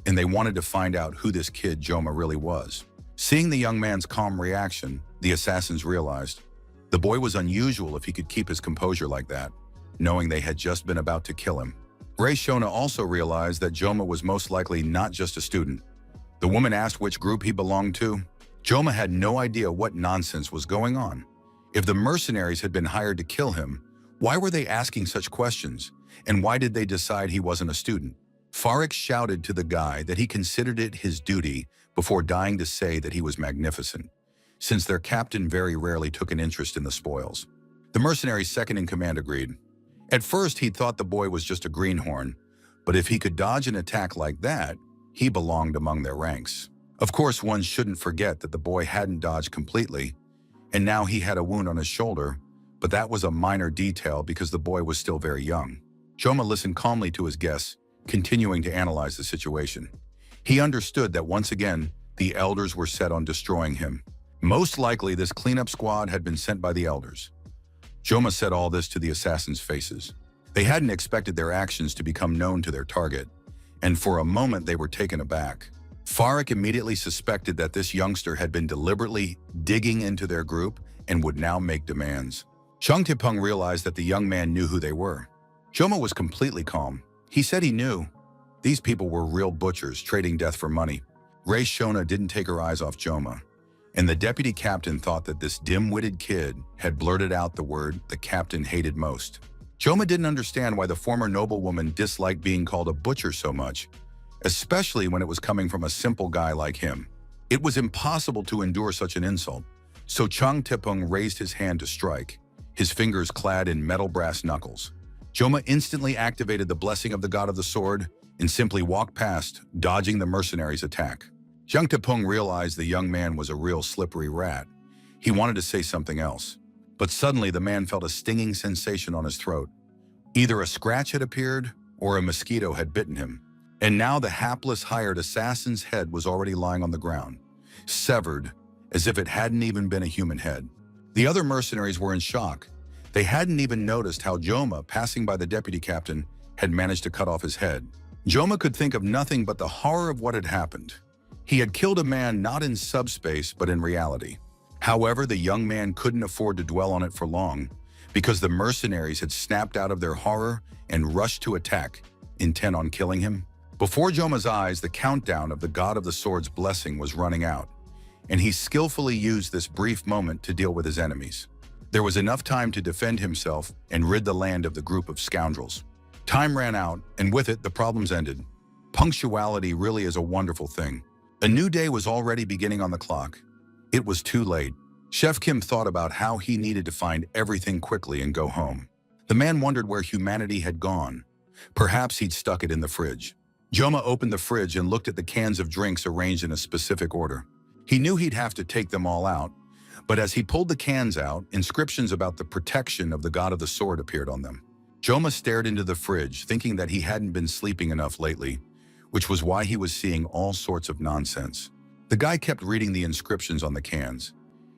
and they wanted to find out who this kid Joma really was. Seeing the young man's calm reaction, the assassins realized the boy was unusual if he could keep his composure like that, knowing they had just been about to kill him. Rei Shona also realized that Joma was most likely not just a student. The woman asked which group he belonged to. Joma had no idea what nonsense was going on. If the mercenaries had been hired to kill him, why were they asking such questions? And why did they decide he wasn't a student? Farik shouted to the guy that he considered it his duty before dying to say that he was magnificent, since their captain very rarely took an interest in the spoils. The mercenary's second-in-command agreed. At first, he thought the boy was just a greenhorn, but if he could dodge an attack like that, he belonged among their ranks. Of course, one shouldn't forget that the boy hadn't dodged completely, and now he had a wound on his shoulder, but that was a minor detail because the boy was still very young. Joma listened calmly to his guests, continuing to analyze the situation. He understood that once again, the elders were set on destroying him. Most likely, this cleanup squad had been sent by the elders. Joma said all this to the assassins' faces. They hadn't expected their actions to become known to their target, and for a moment they were taken aback. Farik immediately suspected that this youngster had been deliberately digging into their group and would now make demands. Chung Tipeng realized that the young man knew who they were. Joma was completely calm. He said he knew. These people were real butchers, trading death for money. Ray Shona didn't take her eyes off Joma, and the deputy captain thought that this dim-witted kid had blurted out the word the captain hated most. Joma didn't understand why the former noblewoman disliked being called a butcher so much, especially when it was coming from a simple guy like him. It was impossible to endure such an insult, so Chung Tipeng raised his hand to strike, his fingers clad in metal brass knuckles. Joma instantly activated the blessing of the god of the sword and simply walked past, dodging the mercenary's attack. Chung Tipeng realized the young man was a real slippery rat. He wanted to say something else, but suddenly the man felt a stinging sensation on his throat. Either a scratch had appeared or a mosquito had bitten him. And now the hapless hired assassin's head was already lying on the ground, severed as if it hadn't even been a human head. The other mercenaries were in shock. They hadn't even noticed how Joma, passing by the deputy captain, had managed to cut off his head. Joma could think of nothing but the horror of what had happened. He had killed a man not in subspace but in reality. However, the young man couldn't afford to dwell on it for long because the mercenaries had snapped out of their horror and rushed to attack, intent on killing him. Before Joma's eyes, the countdown of the god of the sword's blessing was running out, and he skillfully used this brief moment to deal with his enemies. There was enough time to defend himself and rid the land of the group of scoundrels. Time ran out, and with it, the problems ended. Punctuality really is a wonderful thing. A new day was already beginning on the clock. It was too late. Chef Kim thought about how he needed to find everything quickly and go home. The man wondered where humanity had gone. Perhaps he'd stuck it in the fridge. Joma opened the fridge and looked at the cans of drinks arranged in a specific order. He knew he'd have to take them all out, but as he pulled the cans out, inscriptions about the protection of the god of the sword appeared on them. Joma stared into the fridge, thinking that he hadn't been sleeping enough lately, which was why he was seeing all sorts of nonsense. The guy kept reading the inscriptions on the cans.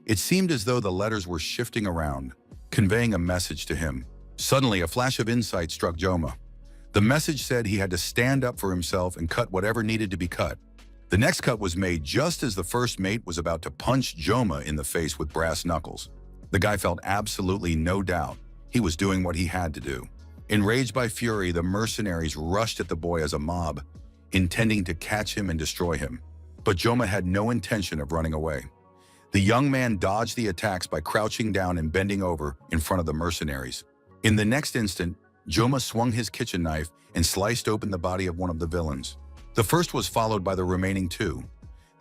It seemed as though the letters were shifting around, conveying a message to him. Suddenly, a flash of insight struck Joma. The message said he had to stand up for himself and cut whatever needed to be cut. The next cut was made just as the first mate was about to punch Joma in the face with brass knuckles. The guy felt absolutely no doubt he was doing what he had to do. Enraged by fury, the mercenaries rushed at the boy as a mob, intending to catch him and destroy him. But Joma had no intention of running away. The young man dodged the attacks by crouching down and bending over in front of the mercenaries. In the next instant, Joma swung his kitchen knife and sliced open the body of one of the villains. The first was followed by the remaining two.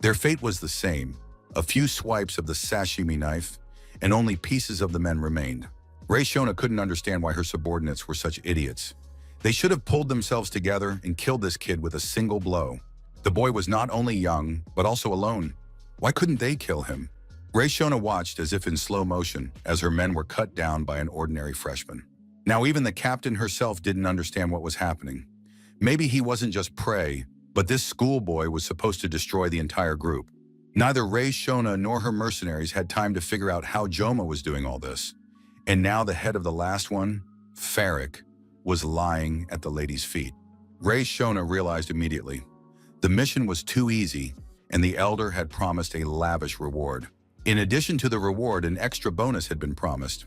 Their fate was the same: a few swipes of the sashimi knife, and only pieces of the men remained. Ray Shona couldn't understand why her subordinates were such idiots. They should have pulled themselves together and killed this kid with a single blow. The boy was not only young, but also alone. Why couldn't they kill him? Ray Shona watched as if in slow motion as her men were cut down by an ordinary freshman. Now even the captain herself didn't understand what was happening. Maybe he wasn't just prey, but this schoolboy was supposed to destroy the entire group. Neither Ray Shona nor her mercenaries had time to figure out how Joma was doing all this. And now the head of the last one, Farik, was lying at the lady's feet. Ray Shona realized immediately. The mission was too easy, and the elder had promised a lavish reward. In addition to the reward, an extra bonus had been promised.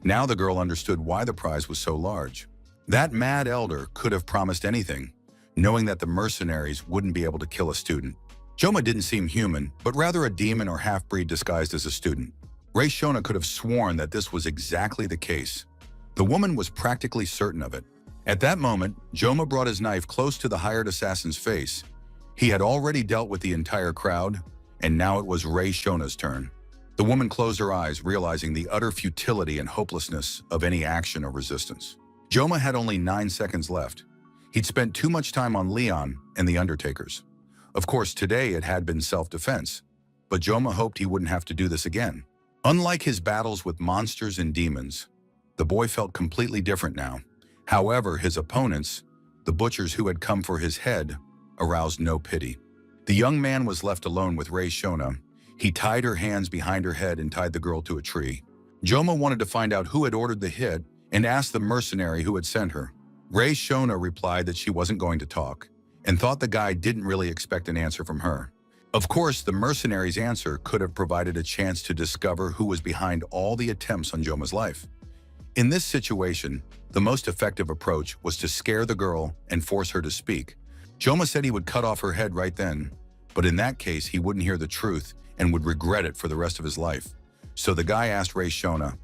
Now the girl understood why the prize was so large. That mad elder could have promised anything, knowing that the mercenaries wouldn't be able to kill a student. Joma didn't seem human, but rather a demon or half-breed disguised as a student. Ray Shona could have sworn that this was exactly the case. The woman was practically certain of it. At that moment, Joma brought his knife close to the hired assassin's face. He had already dealt with the entire crowd, and now it was Ray Shona's turn. The woman closed her eyes, realizing the utter futility and hopelessness of any action or resistance. Joma had only 9 seconds left. He'd spent too much time on Leon and the Undertakers. Of course, today it had been self-defense, but Joma hoped he wouldn't have to do this again. Unlike his battles with monsters and demons, The boy felt completely different now. However, his opponents, the butchers who had come for his head, aroused no pity. The young man was left alone with Rei Shona. He tied her hands behind her head and tied the girl to a tree. Joma wanted to find out who had ordered the hit and asked the mercenary who had sent her. Rei Shona replied that she wasn't going to talk and thought the guy didn't really expect an answer from her. Of course, the mercenary's answer could have provided a chance to discover who was behind all the attempts on Joma's life. In this situation, the most effective approach was to scare the girl and force her to speak. Joma said he would cut off her head right then, but in that case, he wouldn't hear the truth and would regret it for the rest of his life. So the guy asked Rei Shona,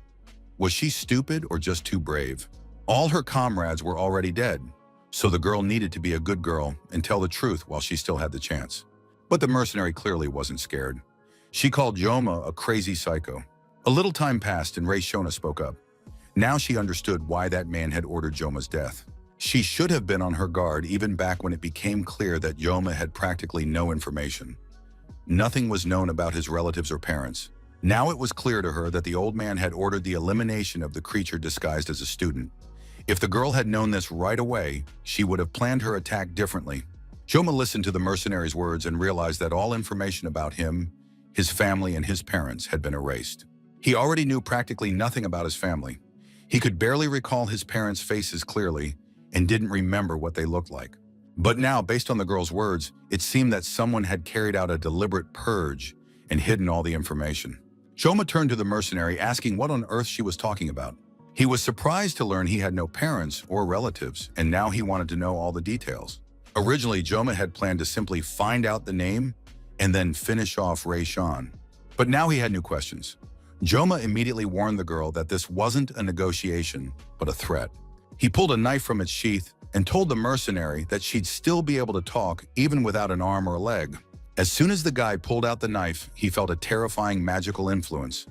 was she stupid or just too brave? All her comrades were already dead, so the girl needed to be a good girl and tell the truth while she still had the chance. But the mercenary clearly wasn't scared. She called Joma a crazy psycho. A little time passed and Rei Shona spoke up. Now she understood why that man had ordered Joma's death. She should have been on her guard even back when it became clear that Joma had practically no information. Nothing was known about his relatives or parents. Now it was clear to her that the old man had ordered the elimination of the creature disguised as a student. If the girl had known this right away, she would have planned her attack differently. Joma listened to the mercenary's words and realized that all information about him, his family, and his parents had been erased. He already knew practically nothing about his family. He could barely recall his parents' faces clearly and didn't remember what they looked like. But now, based on the girl's words, it seemed that someone had carried out a deliberate purge and hidden all the information. Joma turned to the mercenary, asking what on earth she was talking about. He was surprised to learn he had no parents or relatives, and now he wanted to know all the details. Originally, Joma had planned to simply find out the name and then finish off Rei Shona. But now he had new questions. Joma immediately warned the girl that this wasn't a negotiation, but a threat. He pulled a knife from its sheath and told the mercenary that she'd still be able to talk even without an arm or a leg. As soon as the guy pulled out the knife, he felt a terrifying magical influence,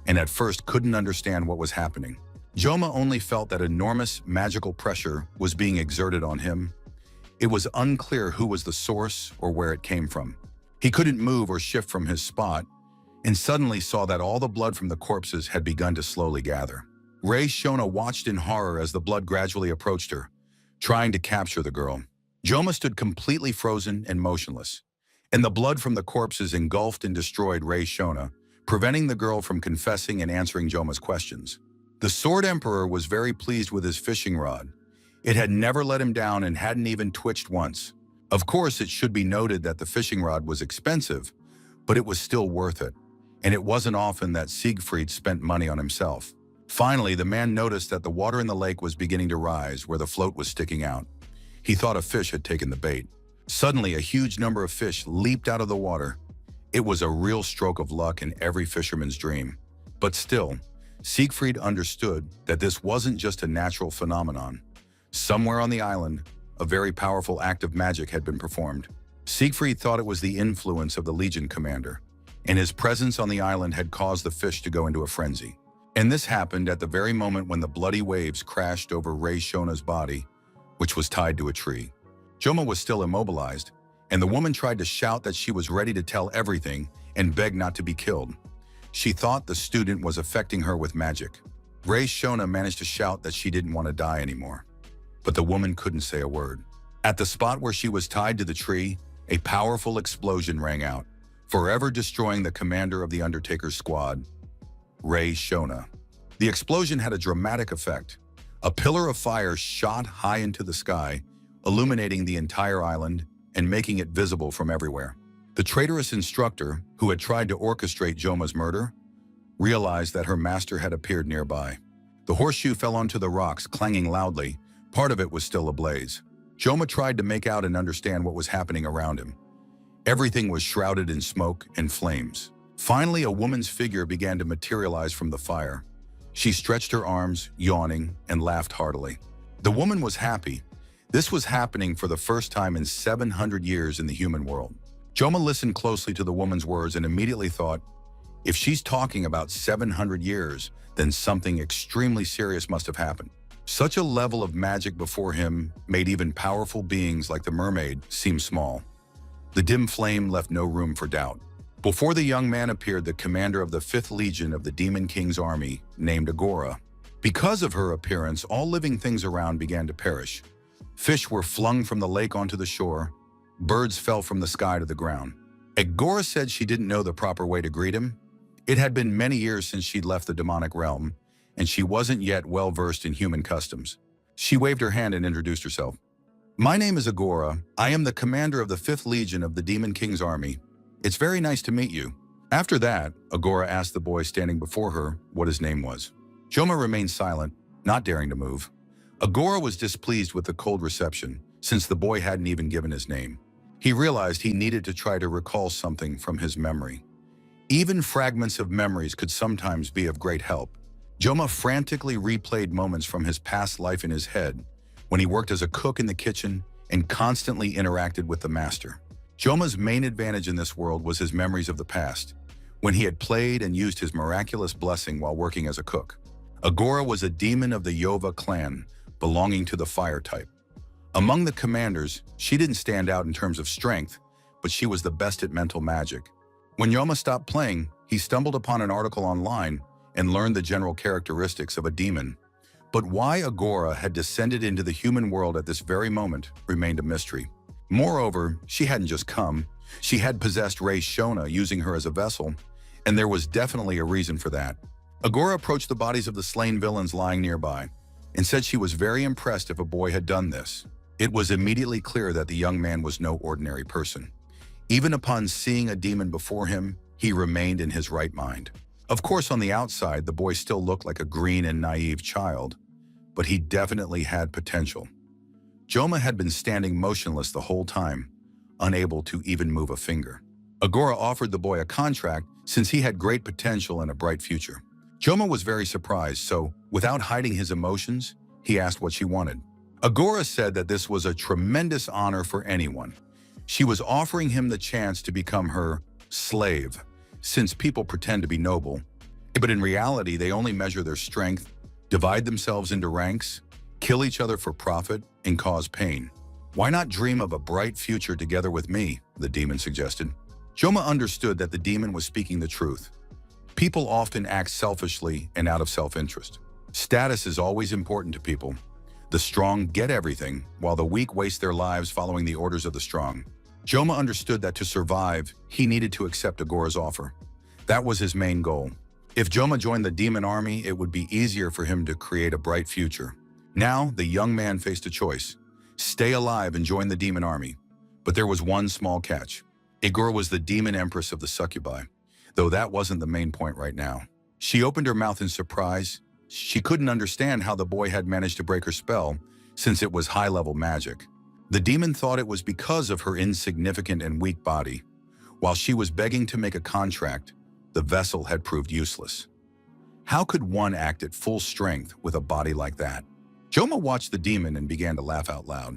and at first couldn't understand what was happening. Joma only felt that enormous magical pressure was being exerted on him. It was unclear who was the source or where it came from. He couldn't move or shift from his spot, and suddenly saw that all the blood from the corpses had begun to slowly gather. Rei Shona watched in horror as the blood gradually approached her, trying to capture the girl. Joma stood completely frozen and motionless, and the blood from the corpses engulfed and destroyed Rei Shona, preventing the girl from confessing and answering Joma's questions. The Sword Emperor was very pleased with his fishing rod. It had never let him down and hadn't even twitched once. Of course, it should be noted that the fishing rod was expensive, but it was still worth it, and it wasn't often that Siegfried spent money on himself. Finally, the man noticed that the water in the lake was beginning to rise where the float was sticking out. He thought a fish had taken the bait. Suddenly, a huge number of fish leaped out of the water. It was a real stroke of luck in every fisherman's dream. But still, Siegfried understood that this wasn't just a natural phenomenon. Somewhere on the island, a very powerful act of magic had been performed. Siegfried thought it was the influence of the Legion commander, and his presence on the island had caused the fish to go into a frenzy. And this happened at the very moment when the bloody waves crashed over Rei Shona's body, which was tied to a tree. Joma was still immobilized, and the woman tried to shout that she was ready to tell everything and beg not to be killed. She thought the student was affecting her with magic. Rei Shona managed to shout that she didn't want to die anymore, but the woman couldn't say a word. At the spot where she was tied to the tree, a powerful explosion rang out, forever destroying the commander of the Undertaker's squad, Rei Shona. The explosion had a dramatic effect. A pillar of fire shot high into the sky, illuminating the entire island and making it visible from everywhere. The traitorous instructor, who had tried to orchestrate Joma's murder, realized that her master had appeared nearby. The horseshoe fell onto the rocks, clanging loudly. Part of it was still ablaze. Joma tried to make out and understand what was happening around him. Everything was shrouded in smoke and flames. Finally, a woman's figure began to materialize from the fire. She stretched her arms, yawning, and laughed heartily. The woman was happy. This was happening for the first time in 700 years in the human world. Joma listened closely to the woman's words and immediately thought, if she's talking about 700 years, then something extremely serious must have happened. Such a level of magic before him made even powerful beings like the mermaid seem small. The dim flame left no room for doubt. Before the young man appeared the commander of the 5th Legion of the Demon King's army, named Agora. Because of her appearance, all living things around began to perish. Fish were flung from the lake onto the shore. Birds fell from the sky to the ground. Agora said she didn't know the proper way to greet him. It had been many years since she'd left the demonic realm, and she wasn't yet well-versed in human customs. She waved her hand and introduced herself. "My name is Agora. I am the commander of the 5th Legion of the Demon King's army. It's very nice to meet you." After that, Agora asked the boy standing before her what his name was. Joma remained silent, not daring to move. Agora was displeased with the cold reception, since the boy hadn't even given his name. He realized he needed to try to recall something from his memory. Even fragments of memories could sometimes be of great help. Joma frantically replayed moments from his past life in his head, when he worked as a cook in the kitchen and constantly interacted with the master. Joma's main advantage in this world was his memories of the past, when he had played and used his miraculous blessing while working as a cook. Agora was a demon of the Yova clan, belonging to the fire type. Among the commanders, she didn't stand out in terms of strength, but she was the best at mental magic. When Joma stopped playing, he stumbled upon an article online and learned the general characteristics of a demon. But why Agora had descended into the human world at this very moment remained a mystery. Moreover, she hadn't just come, she had possessed Rei Shona using her as a vessel, and there was definitely a reason for that. Agora approached the bodies of the slain villains lying nearby, and said she was very impressed if a boy had done this. It was immediately clear that the young man was no ordinary person. Even upon seeing a demon before him, he remained in his right mind. Of course, on the outside, the boy still looked like a green and naive child, but he definitely had potential. Joma had been standing motionless the whole time, unable to even move a finger. Agora offered the boy a contract since he had great potential and a bright future. Joma was very surprised, so, without hiding his emotions, he asked what she wanted. Agora said that this was a tremendous honor for anyone. She was offering him the chance to become her slave, since people pretend to be noble, but in reality they only measure their strength, divide themselves into ranks, kill each other for profit, and cause pain. "Why not dream of a bright future together with me?" the demon suggested. Joma understood that the demon was speaking the truth. People often act selfishly and out of self-interest. Status is always important to people. The strong get everything, while the weak waste their lives following the orders of the strong. Joma understood that to survive, he needed to accept Agora's offer. That was his main goal. If Joma joined the demon army, it would be easier for him to create a bright future. Now, the young man faced a choice: stay alive and join the demon army. But there was one small catch. Agora was the demon empress of the succubi, though that wasn't the main point right now. She opened her mouth in surprise. She couldn't understand how the boy had managed to break her spell, since it was high-level magic. The demon thought it was because of her insignificant and weak body. While she was begging to make a contract, the vessel had proved useless. How could one act at full strength with a body like that? Joma watched the demon and began to laugh out loud.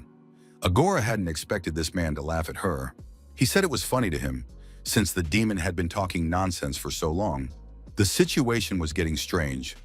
Agora hadn't expected this man to laugh at her. He said it was funny to him, since the demon had been talking nonsense for so long. The situation was getting strange.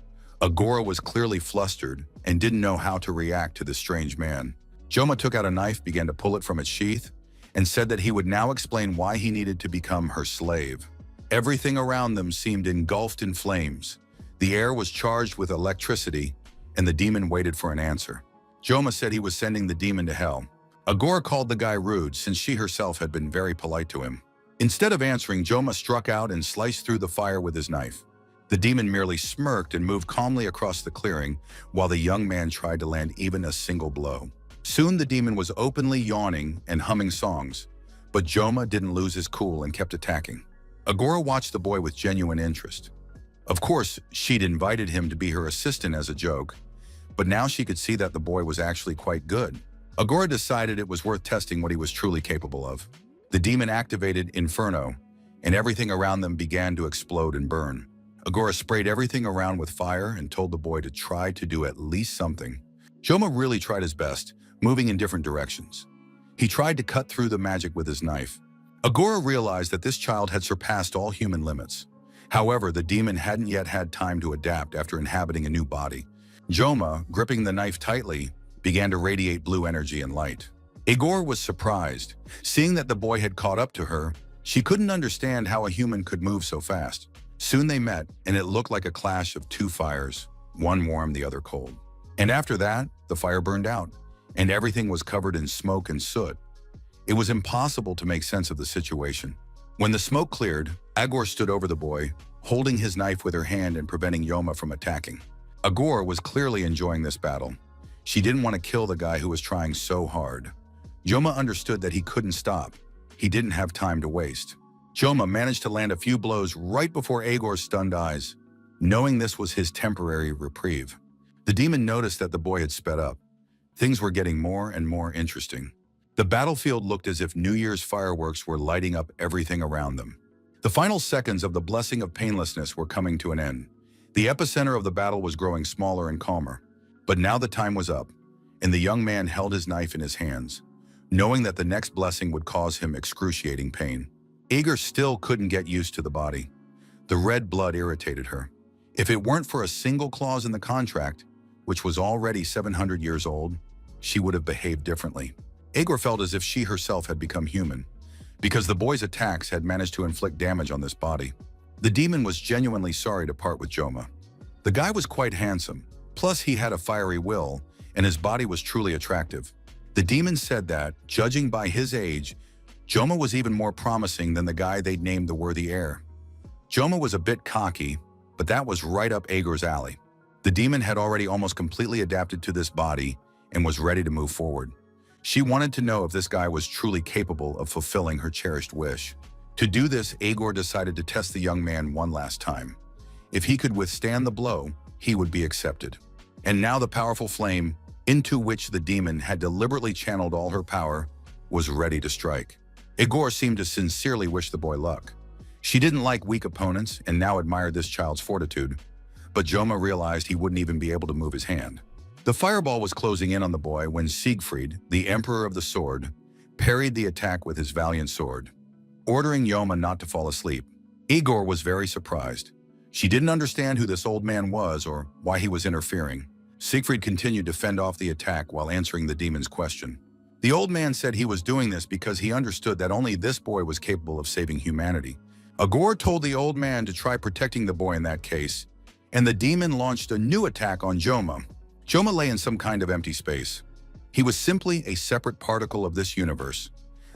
Agora was clearly flustered and didn't know how to react to this strange man. Joma took out a knife, began to pull it from its sheath, and said that he would now explain why he needed to become her slave. Everything around them seemed engulfed in flames. The air was charged with electricity, and the demon waited for an answer. Joma said he was sending the demon to hell. Agora called the guy rude, since she herself had been very polite to him. Instead of answering, Joma struck out and sliced through the fire with his knife. The demon merely smirked and moved calmly across the clearing, while the young man tried to land even a single blow. Soon the demon was openly yawning and humming songs, but Joma didn't lose his cool and kept attacking. Agora watched the boy with genuine interest. Of course, she'd invited him to be her assistant as a joke, but now she could see that the boy was actually quite good. Agora decided it was worth testing what he was truly capable of. The demon activated Inferno, and everything around them began to explode and burn. Agora sprayed everything around with fire and told the boy to try to do at least something. Joma really tried his best, moving in different directions. He tried to cut through the magic with his knife. Agora realized that this child had surpassed all human limits. However, the demon hadn't yet had time to adapt after inhabiting a new body. Joma, gripping the knife tightly, began to radiate blue energy and light. Agora was surprised. Seeing that the boy had caught up to her, she couldn't understand how a human could move so fast. Soon they met, and it looked like a clash of two fires. one warm, the other cold. And after that, the fire burned out, and everything was covered in smoke and soot. It was impossible to make sense of the situation. When the smoke cleared, Agor stood over the boy, holding his knife with her hand and preventing Yoma from attacking. Agor was clearly enjoying this battle. She didn't want to kill the guy who was trying so hard. Yoma understood that he couldn't stop. He didn't have time to waste. Yoma managed to land a few blows right before Agor's stunned eyes, knowing this was his temporary reprieve. The demon noticed that the boy had sped up. Things were getting more and more interesting. The battlefield looked as if New Year's fireworks were lighting up everything around them. The final seconds of the blessing of painlessness were coming to an end. The epicenter of the battle was growing smaller and calmer. But now the time was up, and the young man held his knife in his hands, knowing that the next blessing would cause him excruciating pain. Agor still couldn't get used to the body. The red blood irritated her. If it weren't for a single clause in the contract, which was already 700 years old, she would have behaved differently. Agor felt as if she herself had become human, because the boy's attacks had managed to inflict damage on this body. The demon was genuinely sorry to part with Yoma. The guy was quite handsome, plus he had a fiery will, and his body was truly attractive. The demon said that, judging by his age, Yoma was even more promising than the guy they'd named the worthy heir. Yoma was a bit cocky, but that was right up Agor's alley. The demon had already almost completely adapted to this body and was ready to move forward. She wanted to know if this guy was truly capable of fulfilling her cherished wish. To do this, Agor decided to test the young man one last time. If he could withstand the blow, he would be accepted. And now the powerful flame, into which the demon had deliberately channeled all her power, was ready to strike. Agor seemed to sincerely wish the boy luck. She didn't like weak opponents and now admired this child's fortitude. But Yoma realized he wouldn't even be able to move his hand. The fireball was closing in on the boy when Siegfried, the Emperor of the Sword, parried the attack with his valiant sword, ordering Yoma not to fall asleep. Agor was very surprised. She didn't understand who this old man was or why he was interfering. Siegfried continued to fend off the attack while answering the demon's question. The old man said he was doing this because he understood that only this boy was capable of saving humanity. Agor told the old man to try protecting the boy in that case, and the demon launched a new attack on Yoma. Yoma lay in some kind of empty space. He was simply a separate particle of this universe,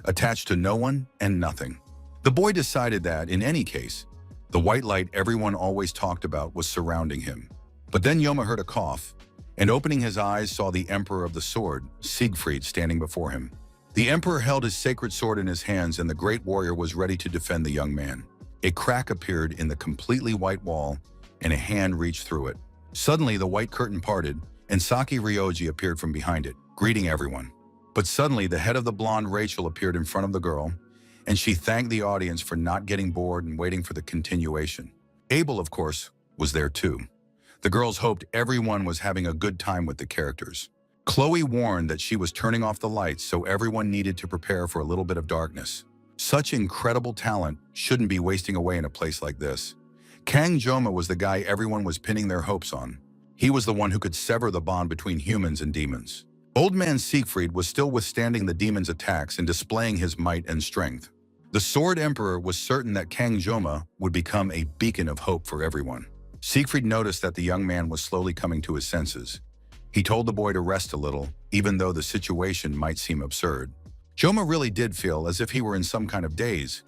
attached to no one and nothing. The boy decided that, in any case, the white light everyone always talked about was surrounding him. But then Yoma heard a cough, and opening his eyes saw the Emperor of the Sword, Siegfried, standing before him. The Emperor held his sacred sword in his hands, and the great warrior was ready to defend the young man. A crack appeared in the completely white wall, and a hand reached through it. Suddenly, the white curtain parted, and Saki Ryoji appeared from behind it, greeting everyone. But suddenly, the head of the blonde Rachel appeared in front of the girl, and she thanked the audience for not getting bored and waiting for the continuation. Abel, of course, was there too. The girls hoped everyone was having a good time with the characters. Chloe warned that she was turning off the lights, so everyone needed to prepare for a little bit of darkness. Such incredible talent shouldn't be wasting away in a place like this. Kang Joma was the guy everyone was pinning their hopes on. He was the one who could sever the bond between humans and demons. Old man Siegfried was still withstanding the demon's attacks and displaying his might and strength. The Sword Emperor was certain that Kang Joma would become a beacon of hope for everyone. Siegfried noticed that the young man was slowly coming to his senses. He told the boy to rest a little, even though the situation might seem absurd. Joma really did feel as if he were in some kind of daze.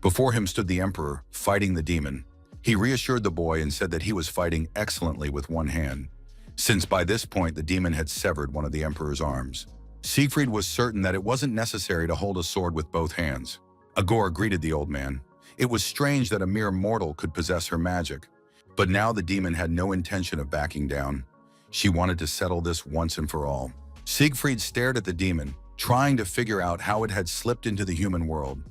Before him stood the Emperor, fighting the demon. He reassured the boy and said that he was fighting excellently with one hand, since by this point the demon had severed one of the Emperor's arms. Siegfried was certain that it wasn't necessary to hold a sword with both hands. Agor greeted the old man. It was strange that a mere mortal could possess her magic, but now the demon had no intention of backing down. She wanted to settle this once and for all. Siegfried stared at the demon, trying to figure out how it had slipped into the human world.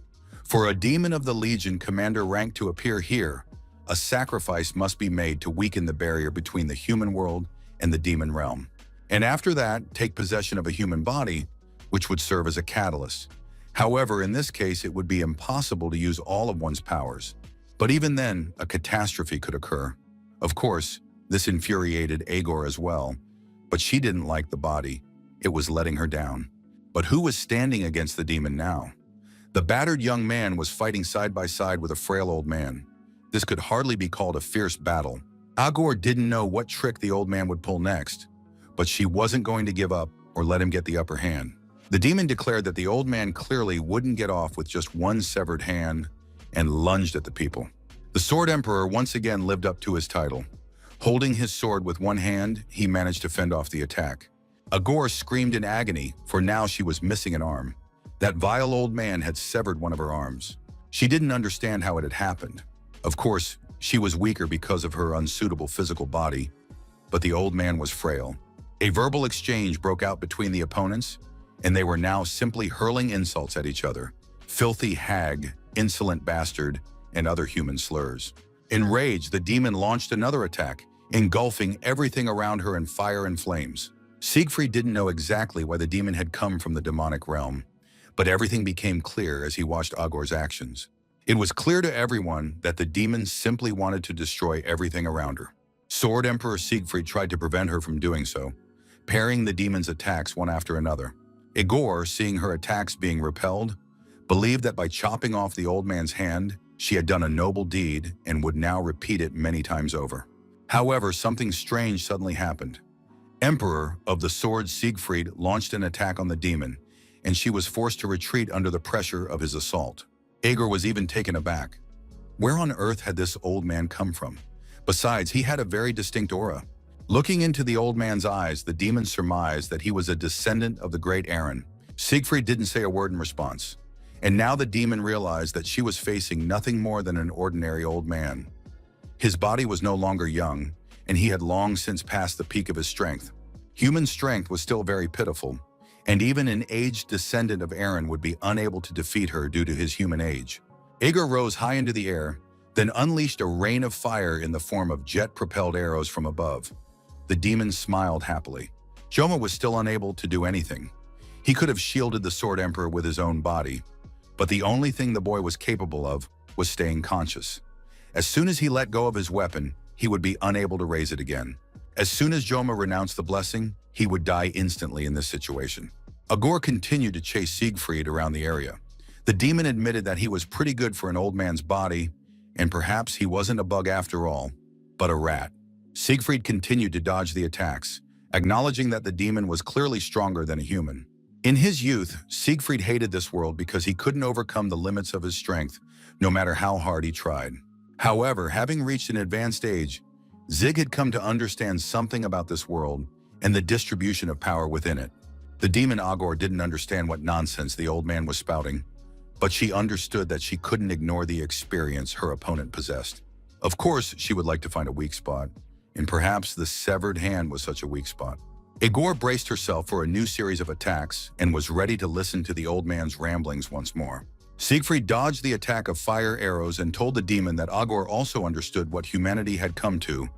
For a demon of the Legion commander rank to appear here, a sacrifice must be made to weaken the barrier between the human world and the demon realm. And after that, take possession of a human body, which would serve as a catalyst. However, in this case, it would be impossible to use all of one's powers. But even then, a catastrophe could occur. Of course, this infuriated Agor as well, but she didn't like the body. It was letting her down. But who was standing against the demon now? The battered young man was fighting side by side with a frail old man. This could hardly be called a fierce battle. Agor didn't know what trick the old man would pull next, but she wasn't going to give up or let him get the upper hand. The demon declared that the old man clearly wouldn't get off with just one severed hand and lunged at the people. The Sword Emperor once again lived up to his title. Holding his sword with one hand, he managed to fend off the attack. Agor screamed in agony, for now she was missing an arm. That vile old man had severed one of her arms. She didn't understand how it had happened. Of course, she was weaker because of her unsuitable physical body, but the old man was frail. A verbal exchange broke out between the opponents, and they were now simply hurling insults at each other. Filthy hag, insolent bastard, and other human slurs. Enraged, the demon launched another attack, engulfing everything around her in fire and flames. Siegfried didn't know exactly why the demon had come from the demonic realm, but everything became clear as he watched Agor's actions. It was clear to everyone that the demon simply wanted to destroy everything around her. Sword Emperor Siegfried tried to prevent her from doing so, parrying the demon's attacks one after another. Agor, seeing her attacks being repelled, believed that by chopping off the old man's hand, she had done a noble deed and would now repeat it many times over. However, something strange suddenly happened. Emperor of the Sword Siegfried launched an attack on the demon, and she was forced to retreat under the pressure of his assault. Agor was even taken aback. Where on earth had this old man come from? Besides, he had a very distinct aura. Looking into the old man's eyes, the demon surmised that he was a descendant of the great Aaron. Siegfried didn't say a word in response, and now the demon realized that she was facing nothing more than an ordinary old man. His body was no longer young, and he had long since passed the peak of his strength. Human strength was still very pitiful, and even an aged descendant of Aaron would be unable to defeat her due to his human age. Agor rose high into the air, then unleashed a rain of fire in the form of jet-propelled arrows from above. The demon smiled happily. Joma was still unable to do anything. He could have shielded the Sword Emperor with his own body, but the only thing the boy was capable of was staying conscious. As soon as he let go of his weapon, he would be unable to raise it again. As soon as Joma renounced the blessing, he would die instantly in this situation. Agor continued to chase Siegfried around the area. The demon admitted that he was pretty good for an old man's body, and perhaps he wasn't a bug after all, but a rat. Siegfried continued to dodge the attacks, acknowledging that the demon was clearly stronger than a human. In his youth, Siegfried hated this world because he couldn't overcome the limits of his strength, no matter how hard he tried. However, having reached an advanced age, Zig had come to understand something about this world and the distribution of power within it. The demon Agor didn't understand what nonsense the old man was spouting, but she understood that she couldn't ignore the experience her opponent possessed. Of course, she would like to find a weak spot, and perhaps the severed hand was such a weak spot. Agor braced herself for a new series of attacks and was ready to listen to the old man's ramblings once more. Siegfried dodged the attack of fire arrows and told the demon that Agor also understood what humanity had come to,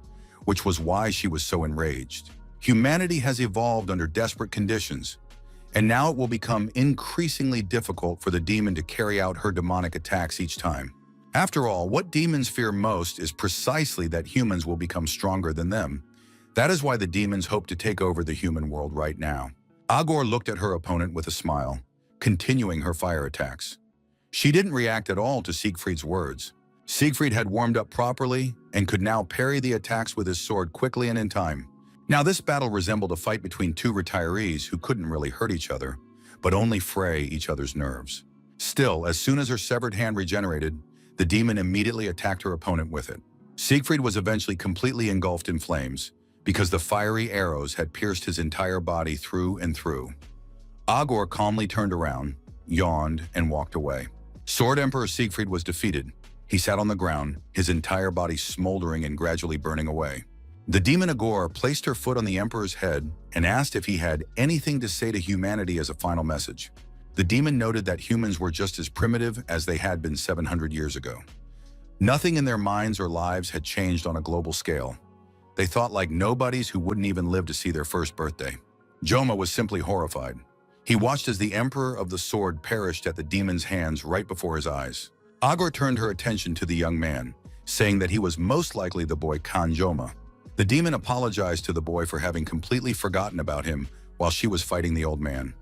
which was why she was so enraged. Humanity has evolved under desperate conditions, and now it will become increasingly difficult for the demon to carry out her demonic attacks each time. After all, what demons fear most is precisely that humans will become stronger than them. That is why the demons hope to take over the human world right now. Agor looked at her opponent with a smile, continuing her fire attacks. She didn't react at all to Siegfried's words. Siegfried had warmed up properly and could now parry the attacks with his sword quickly and in time. Now this battle resembled a fight between two retirees who couldn't really hurt each other, but only fray each other's nerves. Still, as soon as her severed hand regenerated, the demon immediately attacked her opponent with it. Siegfried was eventually completely engulfed in flames because the fiery arrows had pierced his entire body through and through. Agor calmly turned around, yawned, and walked away. Sword Emperor Siegfried was defeated. He sat on the ground, his entire body smoldering and gradually burning away. The demon Agor placed her foot on the Emperor's head and asked if he had anything to say to humanity as a final message. The demon noted that humans were just as primitive as they had been 700 years ago. Nothing in their minds or lives had changed on a global scale. They thought like nobodies who wouldn't even live to see their first birthday. Joma was simply horrified. He watched as the Emperor of the Sword perished at the demon's hands right before his eyes. Agor turned her attention to the young man, saying that he was most likely the boy Khan Joma. The demon apologized to the boy for having completely forgotten about him while she was fighting the old man.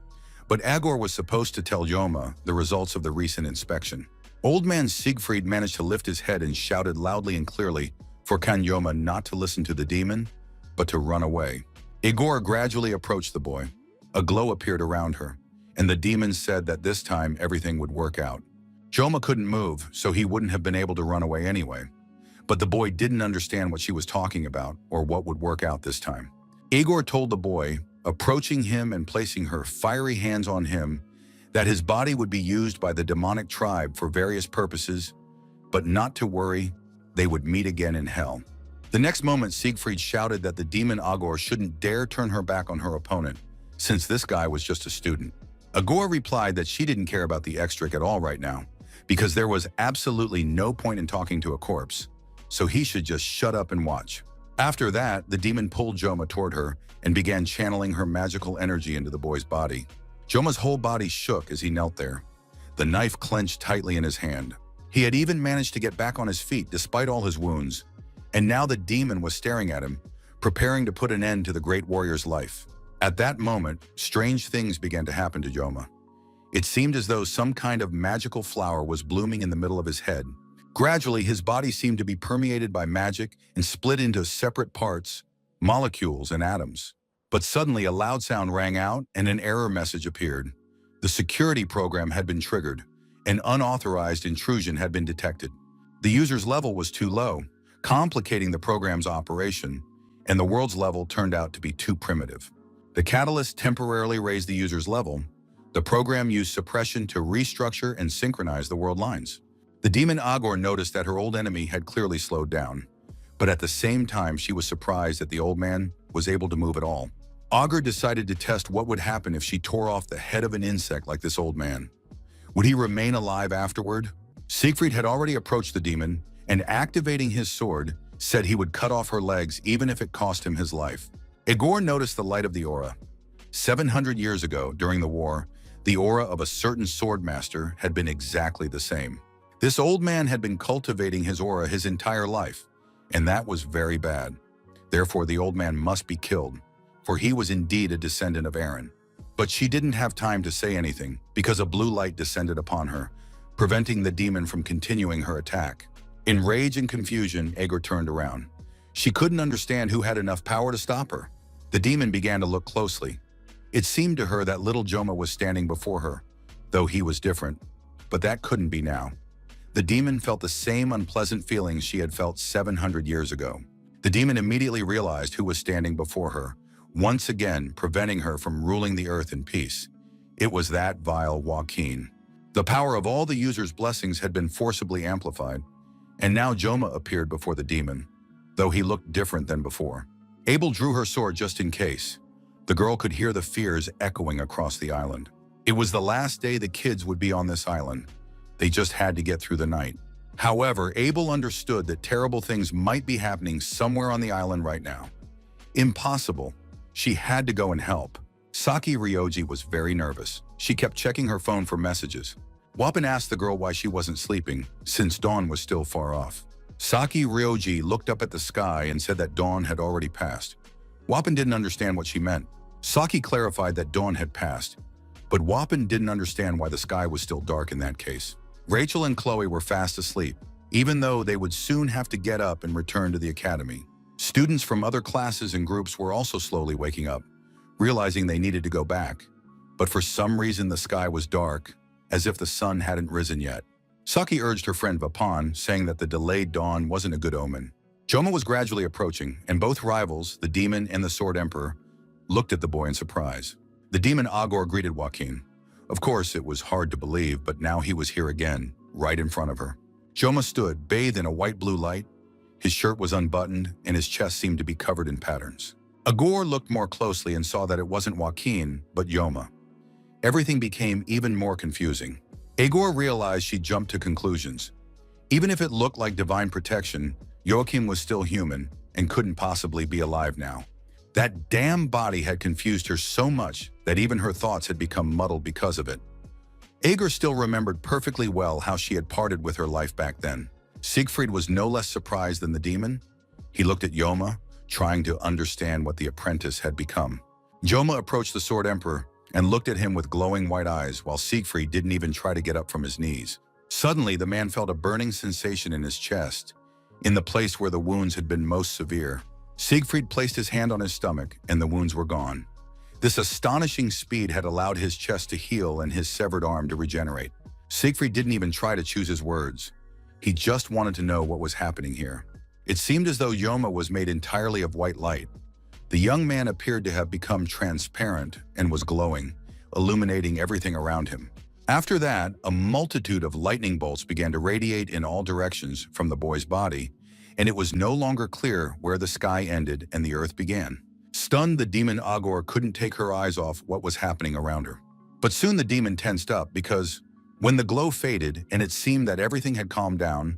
But Agor was supposed to tell Joma the results of the recent inspection. Old man Siegfried managed to lift his head and shouted loudly and clearly, for Yoma not to listen to the demon, but to run away. Igor gradually approached the boy. A glow appeared around her, and the demon said that this time everything would work out. Joma couldn't move, so he wouldn't have been able to run away anyway. But the boy didn't understand what she was talking about or what would work out this time. Igor told the boy, approaching him and placing her fiery hands on him, that his body would be used by the demonic tribe for various purposes, but not to worry, they would meet again in hell. The next moment, Siegfried shouted that the demon Agor shouldn't dare turn her back on her opponent, since this guy was just a student. Agor replied that she didn't care about the extric at all right now, because there was absolutely no point in talking to a corpse, so he should just shut up and watch. After that, the demon pulled Joma toward her and began channeling her magical energy into the boy's body. Joma's whole body shook as he knelt there. The knife clenched tightly in his hand. He had even managed to get back on his feet despite all his wounds, and now the demon was staring at him, preparing to put an end to the great warrior's life. At that moment, strange things began to happen to Joma. It seemed as though some kind of magical flower was blooming in the middle of his head. Gradually, his body seemed to be permeated by magic and split into separate parts, molecules, and atoms. But suddenly, a loud sound rang out and an error message appeared. The security program had been triggered. An unauthorized intrusion had been detected. The user's level was too low, complicating the program's operation, and the world's level turned out to be too primitive. The catalyst temporarily raised the user's level. The program used suppression to restructure and synchronize the world lines. The demon Agor noticed that her old enemy had clearly slowed down, but at the same time she was surprised that the old man was able to move at all. Agor decided to test what would happen if she tore off the head of an insect like this old man. Would he remain alive afterward? Siegfried had already approached the demon, and activating his sword, said he would cut off her legs even if it cost him his life. Igor noticed the light of the aura. 700 years ago, during the war, the aura of a certain sword master had been exactly the same. This old man had been cultivating his aura his entire life, and that was very bad. Therefore, the old man must be killed, for he was indeed a descendant of Aaron. But she didn't have time to say anything because a blue light descended upon her, preventing the demon from continuing her attack. In rage and confusion, Igor turned around. She couldn't understand who had enough power to stop her. The demon began to look closely. It seemed to her that little Joma was standing before her, though he was different, but that couldn't be now. The demon felt the same unpleasant feelings she had felt 700 years ago. The demon immediately realized who was standing before her, once again preventing her from ruling the earth in peace. It was that vile Joaquin. The power of all the user's blessings had been forcibly amplified, and now Joma appeared before the demon, though he looked different than before. Abel drew her sword just in case. The girl could hear the fears echoing across the island. It was the last day the kids would be on this island. They just had to get through the night. However, Abel understood that terrible things might be happening somewhere on the island right now. Impossible. She had to go and help. Saki Ryoji was very nervous. She kept checking her phone for messages. Wapin asked the girl why she wasn't sleeping, since dawn was still far off. Saki Ryoji looked up at the sky and said that dawn had already passed. Wapin didn't understand what she meant. Saki clarified that dawn had passed, but Wapin didn't understand why the sky was still dark in that case. Rachel and Chloe were fast asleep, even though they would soon have to get up and return to the academy. Students from other classes and groups were also slowly waking up, realizing they needed to go back. But for some reason the sky was dark, as if the sun hadn't risen yet. Saki urged her friend Vapan, saying that the delayed dawn wasn't a good omen. Joma was gradually approaching, and both rivals, the demon and the Sword Emperor, looked at the boy in surprise. The demon Agor greeted Joaquin. Of course, it was hard to believe, but now he was here again, right in front of her. Joma stood, bathed in a white-blue light. His shirt was unbuttoned, and his chest seemed to be covered in patterns. Agor looked more closely and saw that it wasn't Joaquin, but Joma. Everything became even more confusing. Agor realized she jumped to conclusions. Even if it looked like divine protection, Joachim was still human and couldn't possibly be alive now. That damn body had confused her so much that even her thoughts had become muddled because of it. Agor still remembered perfectly well how she had parted with her life back then. Siegfried was no less surprised than the demon. He looked at Joma, trying to understand what the apprentice had become. Joma approached the Sword Emperor and looked at him with glowing white eyes while Siegfried didn't even try to get up from his knees. Suddenly, the man felt a burning sensation in his chest, in the place where the wounds had been most severe. Siegfried placed his hand on his stomach, and the wounds were gone. This astonishing speed had allowed his chest to heal and his severed arm to regenerate. Siegfried didn't even try to choose his words. He just wanted to know what was happening here. It seemed as though Yoma was made entirely of white light. The young man appeared to have become transparent and was glowing, illuminating everything around him. After that, a multitude of lightning bolts began to radiate in all directions from the boy's body, and it was no longer clear where the sky ended and the earth began. Stunned, the demon Agor couldn't take her eyes off what was happening around her. But soon the demon tensed up because when the glow faded and it seemed that everything had calmed down,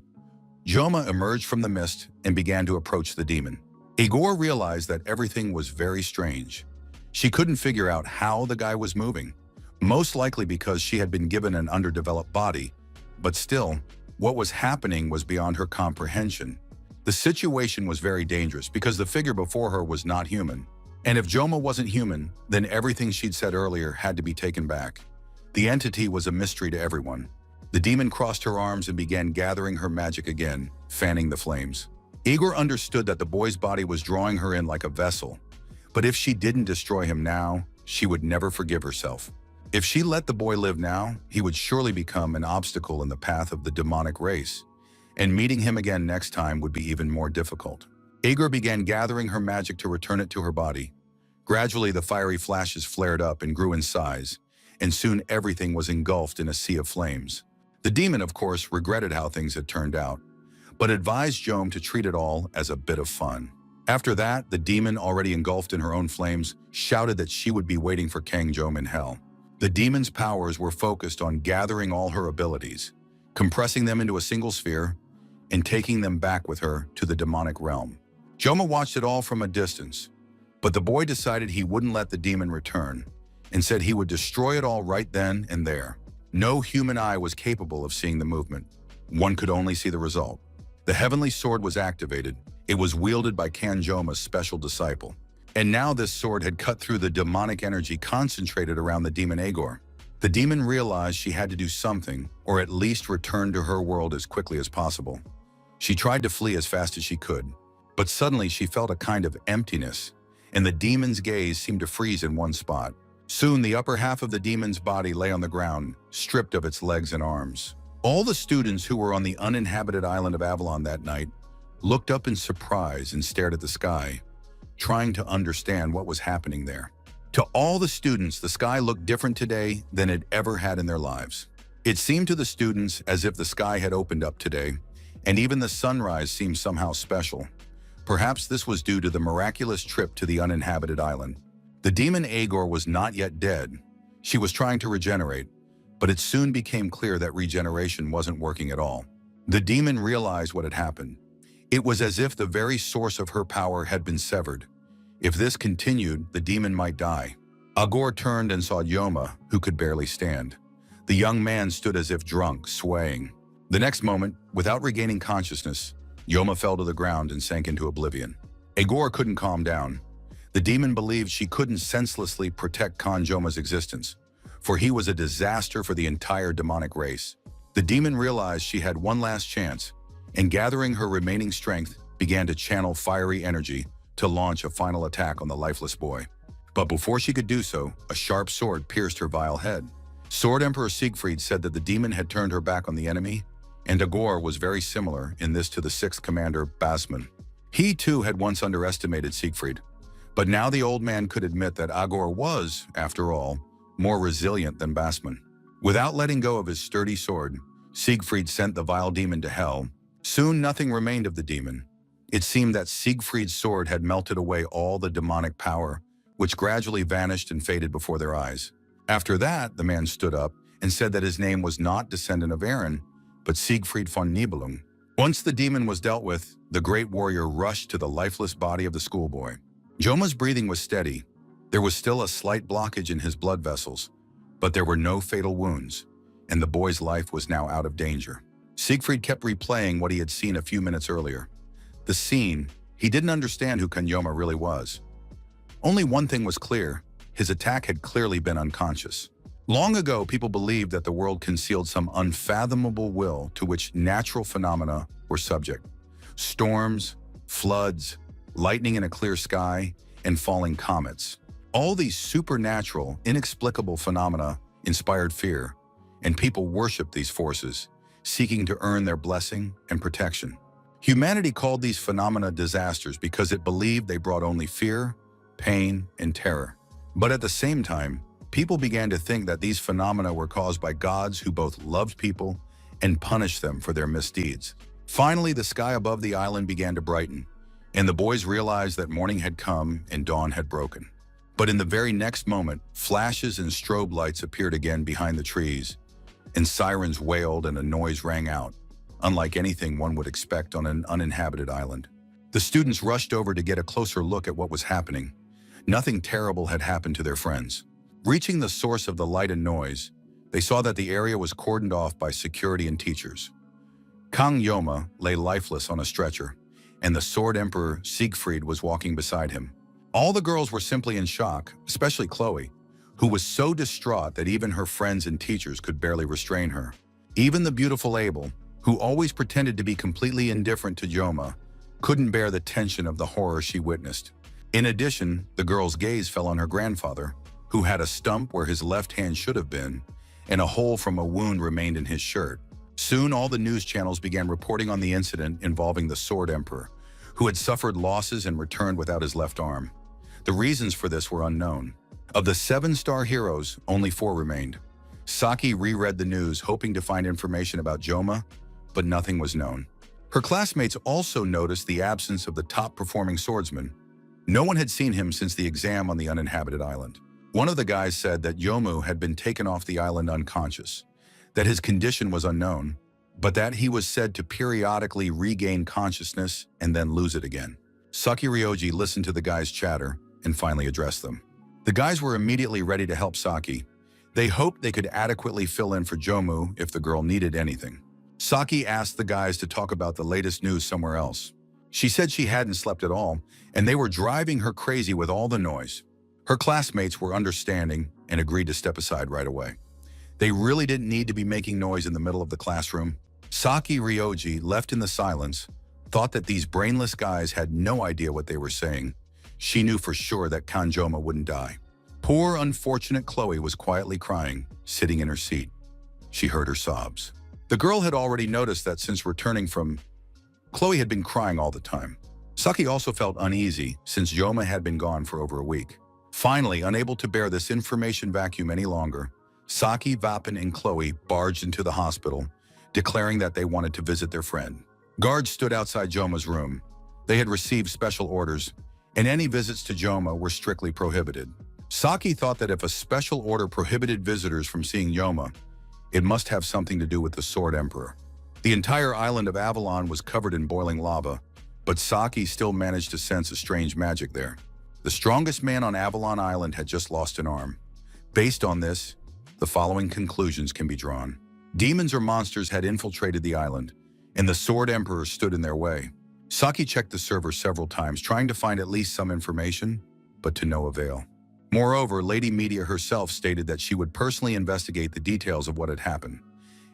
Yoma emerged from the mist and began to approach the demon. Igor realized that everything was very strange. She couldn't figure out how the guy was moving, most likely because she had been given an underdeveloped body, but still, what was happening was beyond her comprehension. The situation was very dangerous because the figure before her was not human. And if Yoma wasn't human, then everything she'd said earlier had to be taken back. The entity was a mystery to everyone. The demon crossed her arms and began gathering her magic again, fanning the flames. Igor understood that the boy's body was drawing her in like a vessel, but if she didn't destroy him now, she would never forgive herself. If she let the boy live now, he would surely become an obstacle in the path of the demonic race, and meeting him again next time would be even more difficult. Igor began gathering her magic to return it to her body. Gradually, the fiery flashes flared up and grew in size, and soon everything was engulfed in a sea of flames. The demon, of course, regretted how things had turned out, but advised Jom to treat it all as a bit of fun. After that, the demon, already engulfed in her own flames, shouted that she would be waiting for Kang Jom in hell. The demon's powers were focused on gathering all her abilities, compressing them into a single sphere, and taking them back with her to the demonic realm. Joma watched it all from a distance, but the boy decided he wouldn't let the demon return and said he would destroy it all right then and there. No human eye was capable of seeing the movement. One could only see the result. The heavenly sword was activated. It was wielded by Kanjoma's special disciple. And now this sword had cut through the demonic energy concentrated around the demon Agor. The demon realized she had to do something, or at least return to her world as quickly as possible. She tried to flee as fast as she could, but suddenly she felt a kind of emptiness, and the demon's gaze seemed to freeze in one spot. Soon the upper half of the demon's body lay on the ground, stripped of its legs and arms. All the students who were on the uninhabited island of Avalon that night looked up in surprise and stared at the sky, trying to understand what was happening there. To all the students, the sky looked different today than it ever had in their lives. It seemed to the students as if the sky had opened up today, and even the sunrise seemed somehow special. Perhaps this was due to the miraculous trip to the uninhabited island. The demon Agor was not yet dead. She was trying to regenerate, but it soon became clear that regeneration wasn't working at all. The demon realized what had happened. It was as if the very source of her power had been severed. If this continued, the demon might die. Agor turned and saw Yoma, who could barely stand. The young man stood as if drunk, swaying. The next moment, without regaining consciousness, Yoma fell to the ground and sank into oblivion. Agor couldn't calm down. The demon believed she couldn't senselessly protect Kanjoma's existence, for he was a disaster for the entire demonic race. The demon realized she had one last chance, and gathering her remaining strength, began to channel fiery energy to launch a final attack on the lifeless boy. But before she could do so, a sharp sword pierced her vile head. Sword Emperor Siegfried said that the demon had turned her back on the enemy, and Agor was very similar in this to the 6th commander, Basman. He too had once underestimated Siegfried, but now the old man could admit that Agor was, after all, more resilient than Basman. Without letting go of his sturdy sword, Siegfried sent the vile demon to hell. Soon nothing remained of the demon. It seemed that Siegfried's sword had melted away all the demonic power, which gradually vanished and faded before their eyes. After that, the man stood up and said that his name was not descendant of Aaron, but Siegfried von Nibelung. Once the demon was dealt with, the great warrior rushed to the lifeless body of the schoolboy. Joma's breathing was steady. There was still a slight blockage in his blood vessels, but there were no fatal wounds, and the boy's life was now out of danger. Siegfried kept replaying what he had seen a few minutes earlier. The scene, he didn't understand who Kanyoma really was. Only one thing was clear: his attack had clearly been unconscious. Long ago, people believed that the world concealed some unfathomable will to which natural phenomena were subject. Storms, floods, lightning in a clear sky, and falling comets. All these supernatural, inexplicable phenomena inspired fear, and people worshipped these forces, seeking to earn their blessing and protection. Humanity called these phenomena disasters because it believed they brought only fear, pain, and terror. But at the same time, people began to think that these phenomena were caused by gods who both loved people and punished them for their misdeeds. Finally, the sky above the island began to brighten, and the boys realized that morning had come and dawn had broken. But in the very next moment, flashes and strobe lights appeared again behind the trees, and sirens wailed and a noise rang out, unlike anything one would expect on an uninhabited island. The students rushed over to get a closer look at what was happening. Nothing terrible had happened to their friends. Reaching the source of the light and noise, they saw that the area was cordoned off by security and teachers. Kang Yoma lay lifeless on a stretcher, and the Sword Emperor Siegfried was walking beside him. All the girls were simply in shock, especially Chloe, who was so distraught that even her friends and teachers could barely restrain her. Even the beautiful Abel, who always pretended to be completely indifferent to Yoma, couldn't bear the tension of the horror she witnessed. In addition, the girl's gaze fell on her grandfather, who had a stump where his left hand should have been, and a hole from a wound remained in his shirt. Soon, all the news channels began reporting on the incident involving the Sword Emperor, who had suffered losses and returned without his left arm. The reasons for this were unknown. Of the 7-star heroes, only 4 remained. Saki reread the news, hoping to find information about Joma, but nothing was known. Her classmates also noticed the absence of the top-performing swordsman. No one had seen him since the exam on the uninhabited island. One of the guys said that Yomu had been taken off the island unconscious, that his condition was unknown, but that he was said to periodically regain consciousness and then lose it again. Saki Ryoji listened to the guys' chatter and finally addressed them. The guys were immediately ready to help Saki. They hoped they could adequately fill in for Jomu if the girl needed anything. Saki asked the guys to talk about the latest news somewhere else. She said she hadn't slept at all, and they were driving her crazy with all the noise. Her classmates were understanding and agreed to step aside right away. They really didn't need to be making noise in the middle of the classroom. Saki Ryoji, left in the silence, thought that these brainless guys had no idea what they were saying. She knew for sure that Kanjoma wouldn't die. Poor, unfortunate Chloe was quietly crying, sitting in her seat. She heard her sobs. The girl had already noticed that since returning from... Chloe had been crying all the time. Saki also felt uneasy since Joma had been gone for over a week. Finally, unable to bear this information vacuum any longer, Saki, Vapin, and Chloe barged into the hospital, declaring that they wanted to visit their friend. Guards stood outside Joma's room. They had received special orders, and any visits to Joma were strictly prohibited. Saki thought that if a special order prohibited visitors from seeing Joma, it must have something to do with the Sword Emperor. The entire island of Avalon was covered in boiling lava, but Saki still managed to sense a strange magic there. The strongest man on Avalon Island had just lost an arm. Based on this, the following conclusions can be drawn. Demons or monsters had infiltrated the island, and the Sword Emperor stood in their way. Saki checked the server several times, trying to find at least some information, but to no avail. Moreover, Lady Media herself stated that she would personally investigate the details of what had happened.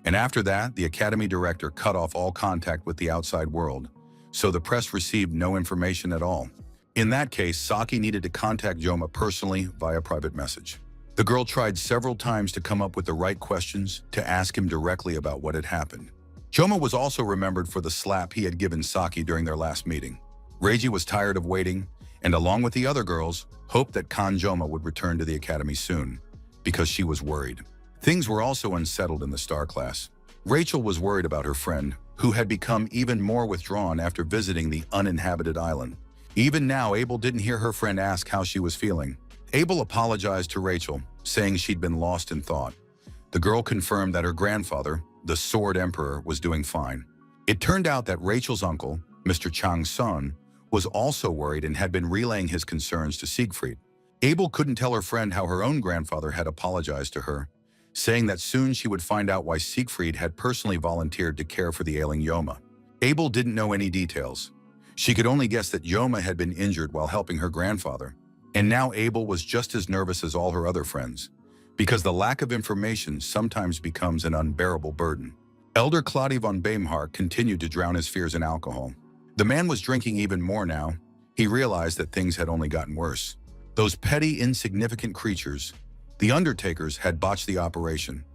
And after that, the Academy Director cut off all contact with the outside world, so the press received no information at all. In that case, Saki needed to contact Joma personally via private message. The girl tried several times to come up with the right questions to ask him directly about what had happened. Joma was also remembered for the slap he had given Saki during their last meeting. Reiji was tired of waiting, and along with the other girls, hoped that Kanjoma would return to the academy soon, because she was worried. Things were also unsettled in the star class. Rachel was worried about her friend, who had become even more withdrawn after visiting the uninhabited island. Even now, Abel didn't hear her friend ask how she was feeling. Abel apologized to Rachel, saying she'd been lost in thought. The girl confirmed that her grandfather, the Sword Emperor, was doing fine. It turned out that Rachel's uncle, Mr. Chang's son, was also worried and had been relaying his concerns to Siegfried. Abel couldn't tell her friend how her own grandfather had apologized to her, saying that soon she would find out why Siegfried had personally volunteered to care for the ailing Yoma. Abel didn't know any details. She could only guess that Yoma had been injured while helping her grandfather, and now Abel was just as nervous as all her other friends, because the lack of information sometimes becomes an unbearable burden. Elder Claudia von Beimhardt continued to drown his fears in alcohol. The man was drinking even more now. He realized that things had only gotten worse. Those petty, insignificant creatures, the undertakers, had botched the operation.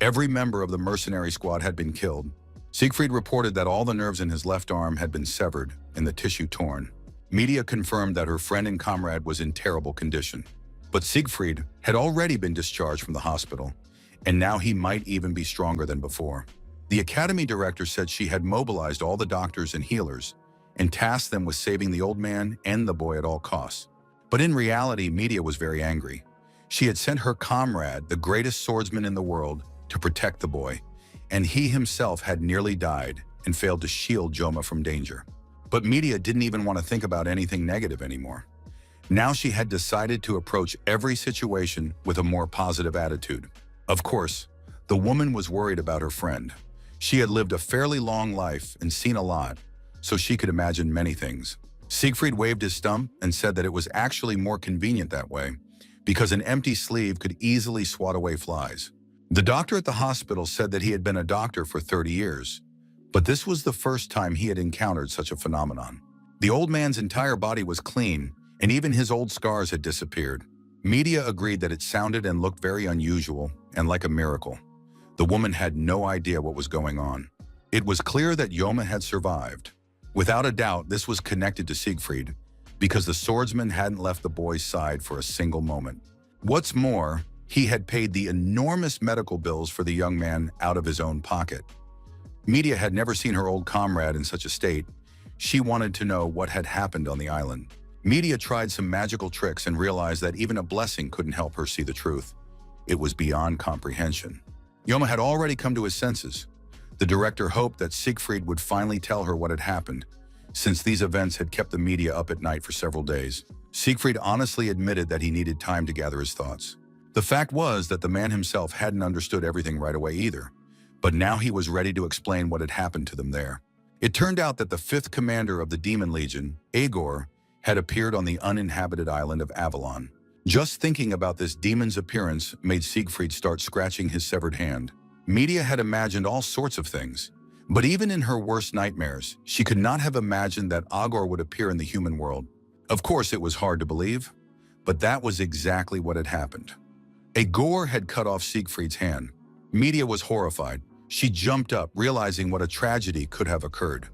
Every member of the mercenary squad had been killed. Siegfried reported that all the nerves in his left arm had been severed and the tissue torn. Media confirmed that her friend and comrade was in terrible condition. But Siegfried had already been discharged from the hospital, and now he might even be stronger than before. The academy director said she had mobilized all the doctors and healers and tasked them with saving the old man and the boy at all costs. But in reality, Media was very angry. She had sent her comrade, the greatest swordsman in the world, to protect the boy, and he himself had nearly died and failed to shield Joma from danger. But Media didn't even want to think about anything negative anymore. Now she had decided to approach every situation with a more positive attitude. Of course, the woman was worried about her friend. She had lived a fairly long life and seen a lot, so she could imagine many things. Siegfried waved his stump and said that it was actually more convenient that way, because an empty sleeve could easily swat away flies. The doctor at the hospital said that he had been a doctor for 30 years, but this was the first time he had encountered such a phenomenon. The old man's entire body was clean, and even his old scars had disappeared. Media agreed that it sounded and looked very unusual and like a miracle. The woman had no idea what was going on. It was clear that Yoma had survived. Without a doubt, this was connected to Siegfried, because the swordsman hadn't left the boy's side for a single moment. What's more, he had paid the enormous medical bills for the young man out of his own pocket. Media had never seen her old comrade in such a state. She wanted to know what had happened on the island. Media tried some magical tricks and realized that even a blessing couldn't help her see the truth. It was beyond comprehension. Yoma had already come to his senses. The director hoped that Siegfried would finally tell her what had happened, since these events had kept the media up at night for several days. Siegfried honestly admitted that he needed time to gather his thoughts. The fact was that the man himself hadn't understood everything right away either, but now he was ready to explain what had happened to them there. It turned out that the 5th commander of the Demon Legion, Agor, had appeared on the uninhabited island of Avalon. Just thinking about this demon's appearance made Siegfried start scratching his severed hand. Media had imagined all sorts of things, but even in her worst nightmares, she could not have imagined that Agor would appear in the human world. Of course, it was hard to believe, but that was exactly what had happened. Agor had cut off Siegfried's hand. Media was horrified. She jumped up, realizing what a tragedy could have occurred.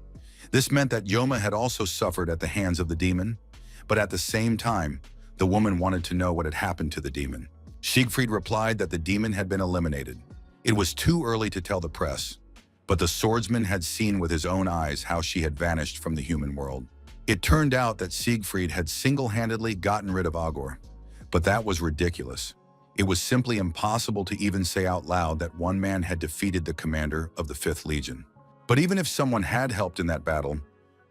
This meant that Yoma had also suffered at the hands of the demon, but at the same time, the woman wanted to know what had happened to the demon. Siegfried replied that the demon had been eliminated. It was too early to tell the press, but the swordsman had seen with his own eyes how she had vanished from the human world. It turned out that Siegfried had single-handedly gotten rid of Agor, but that was ridiculous. It was simply impossible to even say out loud that one man had defeated the commander of the 5th Legion. But even if someone had helped in that battle,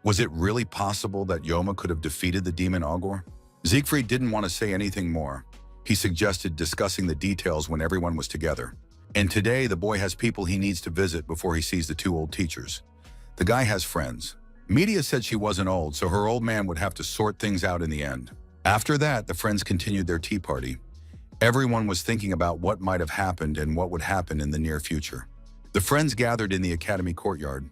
was it really possible that Yoma could have defeated the demon Agor? Siegfried didn't want to say anything more. He suggested discussing the details when everyone was together. And today, the boy has people he needs to visit before he sees the 2 old teachers. The guy has friends. Media said she wasn't old, so her old man would have to sort things out in the end. After that, the friends continued their tea party. Everyone was thinking about what might have happened and what would happen in the near future. The friends gathered in the academy courtyard.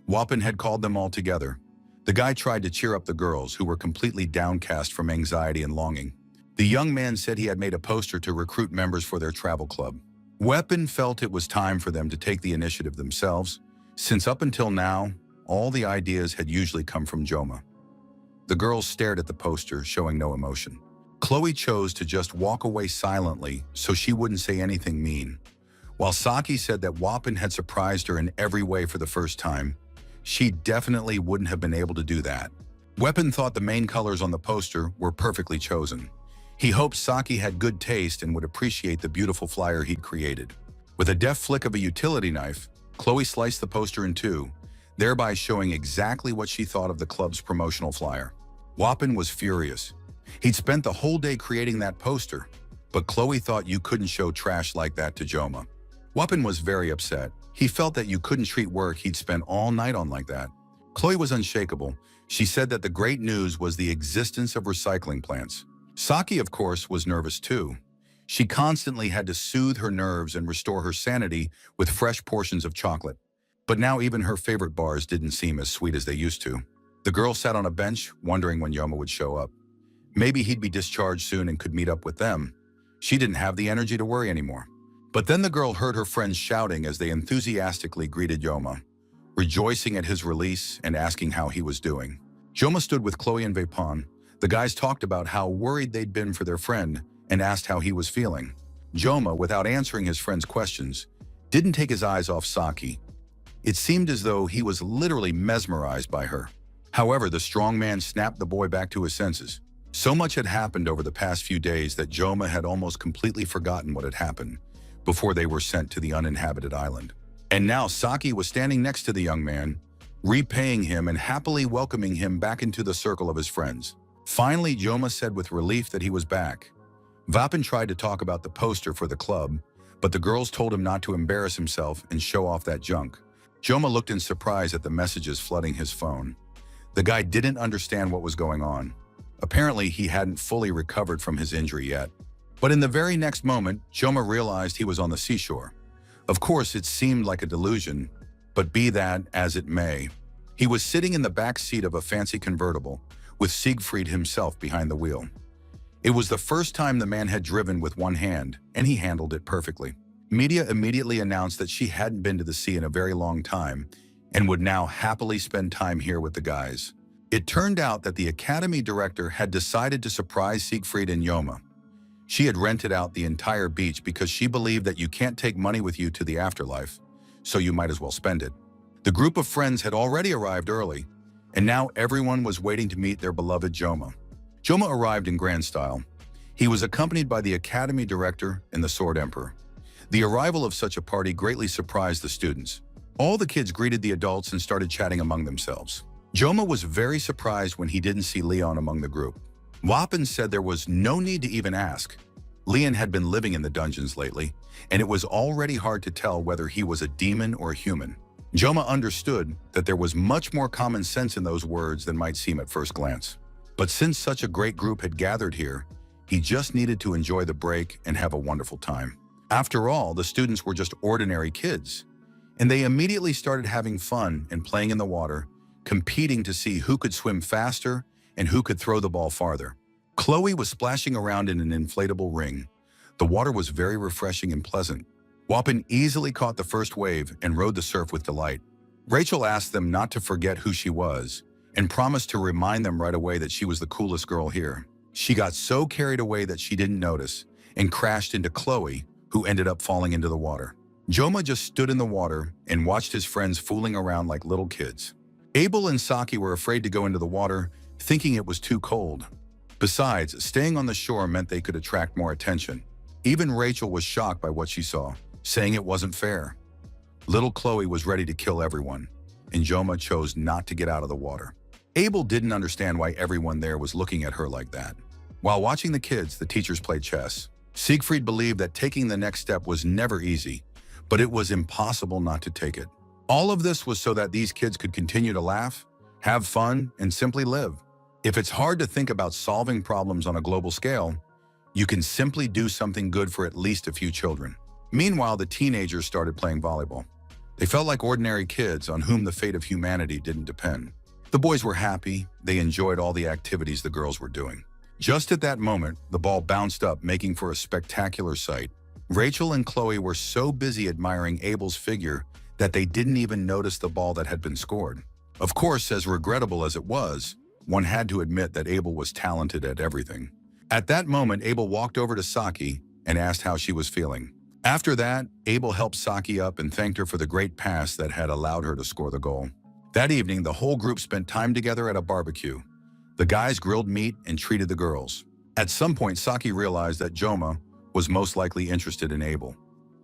Wappen had called them all together. The guy tried to cheer up the girls, who were completely downcast from anxiety and longing. The young man said he had made a poster to recruit members for their travel club. Wappen felt it was time for them to take the initiative themselves, since up until now, all the ideas had usually come from Joma. The girls stared at the poster, showing no emotion. Chloe chose to just walk away silently so she wouldn't say anything mean. While Saki said that Wappen had surprised her in every way for the first time, she definitely wouldn't have been able to do that. Wappen thought the main colors on the poster were perfectly chosen. He hoped Saki had good taste and would appreciate the beautiful flyer he'd created. With a deft flick of a utility knife, Chloe sliced the poster in 2, thereby showing exactly what she thought of the club's promotional flyer. Wappen was furious. He'd spent the whole day creating that poster, but Chloe thought you couldn't show trash like that to Joma. Wappen was very upset. He felt that you couldn't treat work he'd spent all night on like that. Chloe was unshakable. She said that the great news was the existence of recycling plants. Saki, of course, was nervous too. She constantly had to soothe her nerves and restore her sanity with fresh portions of chocolate. But now even her favorite bars didn't seem as sweet as they used to. The girl sat on a bench, wondering when Yoma would show up. Maybe he'd be discharged soon and could meet up with them. She didn't have the energy to worry anymore. But then the girl heard her friends shouting as they enthusiastically greeted Yoma, rejoicing at his release and asking how he was doing. Yoma stood with Chloe and Vapon. The guys talked about how worried they'd been for their friend and asked how he was feeling. Yoma, without answering his friends' questions, didn't take his eyes off Saki. It seemed as though he was literally mesmerized by her. However, the strong man snapped the boy back to his senses. So much had happened over the past few days that Yoma had almost completely forgotten what had happened before they were sent to the uninhabited island. And now Saki was standing next to the young man, repaying him and happily welcoming him back into the circle of his friends. Finally, Yoma said with relief that he was back. Vapin tried to talk about the poster for the club, but the girls told him not to embarrass himself and show off that junk. Yoma looked in surprise at the messages flooding his phone. The guy didn't understand what was going on. Apparently, he hadn't fully recovered from his injury yet. But in the very next moment, Yoma realized he was on the seashore. Of course, it seemed like a delusion, but be that as it may. He was sitting in the back seat of a fancy convertible, with Siegfried himself behind the wheel. It was the first time the man had driven with one hand, and he handled it perfectly. Media immediately announced that she hadn't been to the sea in a very long time, and would now happily spend time here with the guys. It turned out that the academy director had decided to surprise Siegfried and Yoma. She had rented out the entire beach because she believed that you can't take money with you to the afterlife, so you might as well spend it. The group of friends had already arrived early, and now everyone was waiting to meet their beloved Yoma. Yoma arrived in grand style. He was accompanied by the academy director and the Sword Emperor. The arrival of such a party greatly surprised the students. All the kids greeted the adults and started chatting among themselves. Yoma was very surprised when he didn't see Leon among the group. Wapin said there was no need to even ask. Leon had been living in the dungeons lately, and it was already hard to tell whether he was a demon or a human. Yoma understood that there was much more common sense in those words than might seem at first glance. But since such a great group had gathered here, he just needed to enjoy the break and have a wonderful time. After all, the students were just ordinary kids, and they immediately started having fun and playing in the water, competing to see who could swim faster and who could throw the ball farther. Chloe was splashing around in an inflatable ring. The water was very refreshing and pleasant. Wapin easily caught the first wave and rode the surf with delight. Rachel asked them not to forget who she was and promised to remind them right away that she was the coolest girl here. She got so carried away that she didn't notice and crashed into Chloe, who ended up falling into the water. Yoma just stood in the water and watched his friends fooling around like little kids. Abel and Saki were afraid to go into the water, thinking it was too cold. Besides, staying on the shore meant they could attract more attention. Even Rachel was shocked by what she saw, saying it wasn't fair. Little Chloe was ready to kill everyone, and Yoma chose not to get out of the water. Abel didn't understand why everyone there was looking at her like that. While watching the kids, the teachers played chess. Siegfried believed that taking the next step was never easy, but it was impossible not to take it. All of this was so that these kids could continue to laugh, have fun, and simply live. If it's hard to think about solving problems on a global scale, you can simply do something good for at least a few children. Meanwhile, the teenagers started playing volleyball. They felt like ordinary kids on whom the fate of humanity didn't depend. The boys were happy. They enjoyed all the activities the girls were doing. Just at that moment, the ball bounced up, making for a spectacular sight. Rachel and Chloe were so busy admiring Abel's figure that they didn't even notice the ball that had been scored. Of course, as regrettable as it was, one had to admit that Abel was talented at everything. At that moment, Abel walked over to Saki and asked how she was feeling. After that, Abel helped Saki up and thanked her for the great pass that had allowed her to score the goal. That evening, the whole group spent time together at a barbecue. The guys grilled meat and treated the girls. At some point, Saki realized that Yoma was most likely interested in Abel.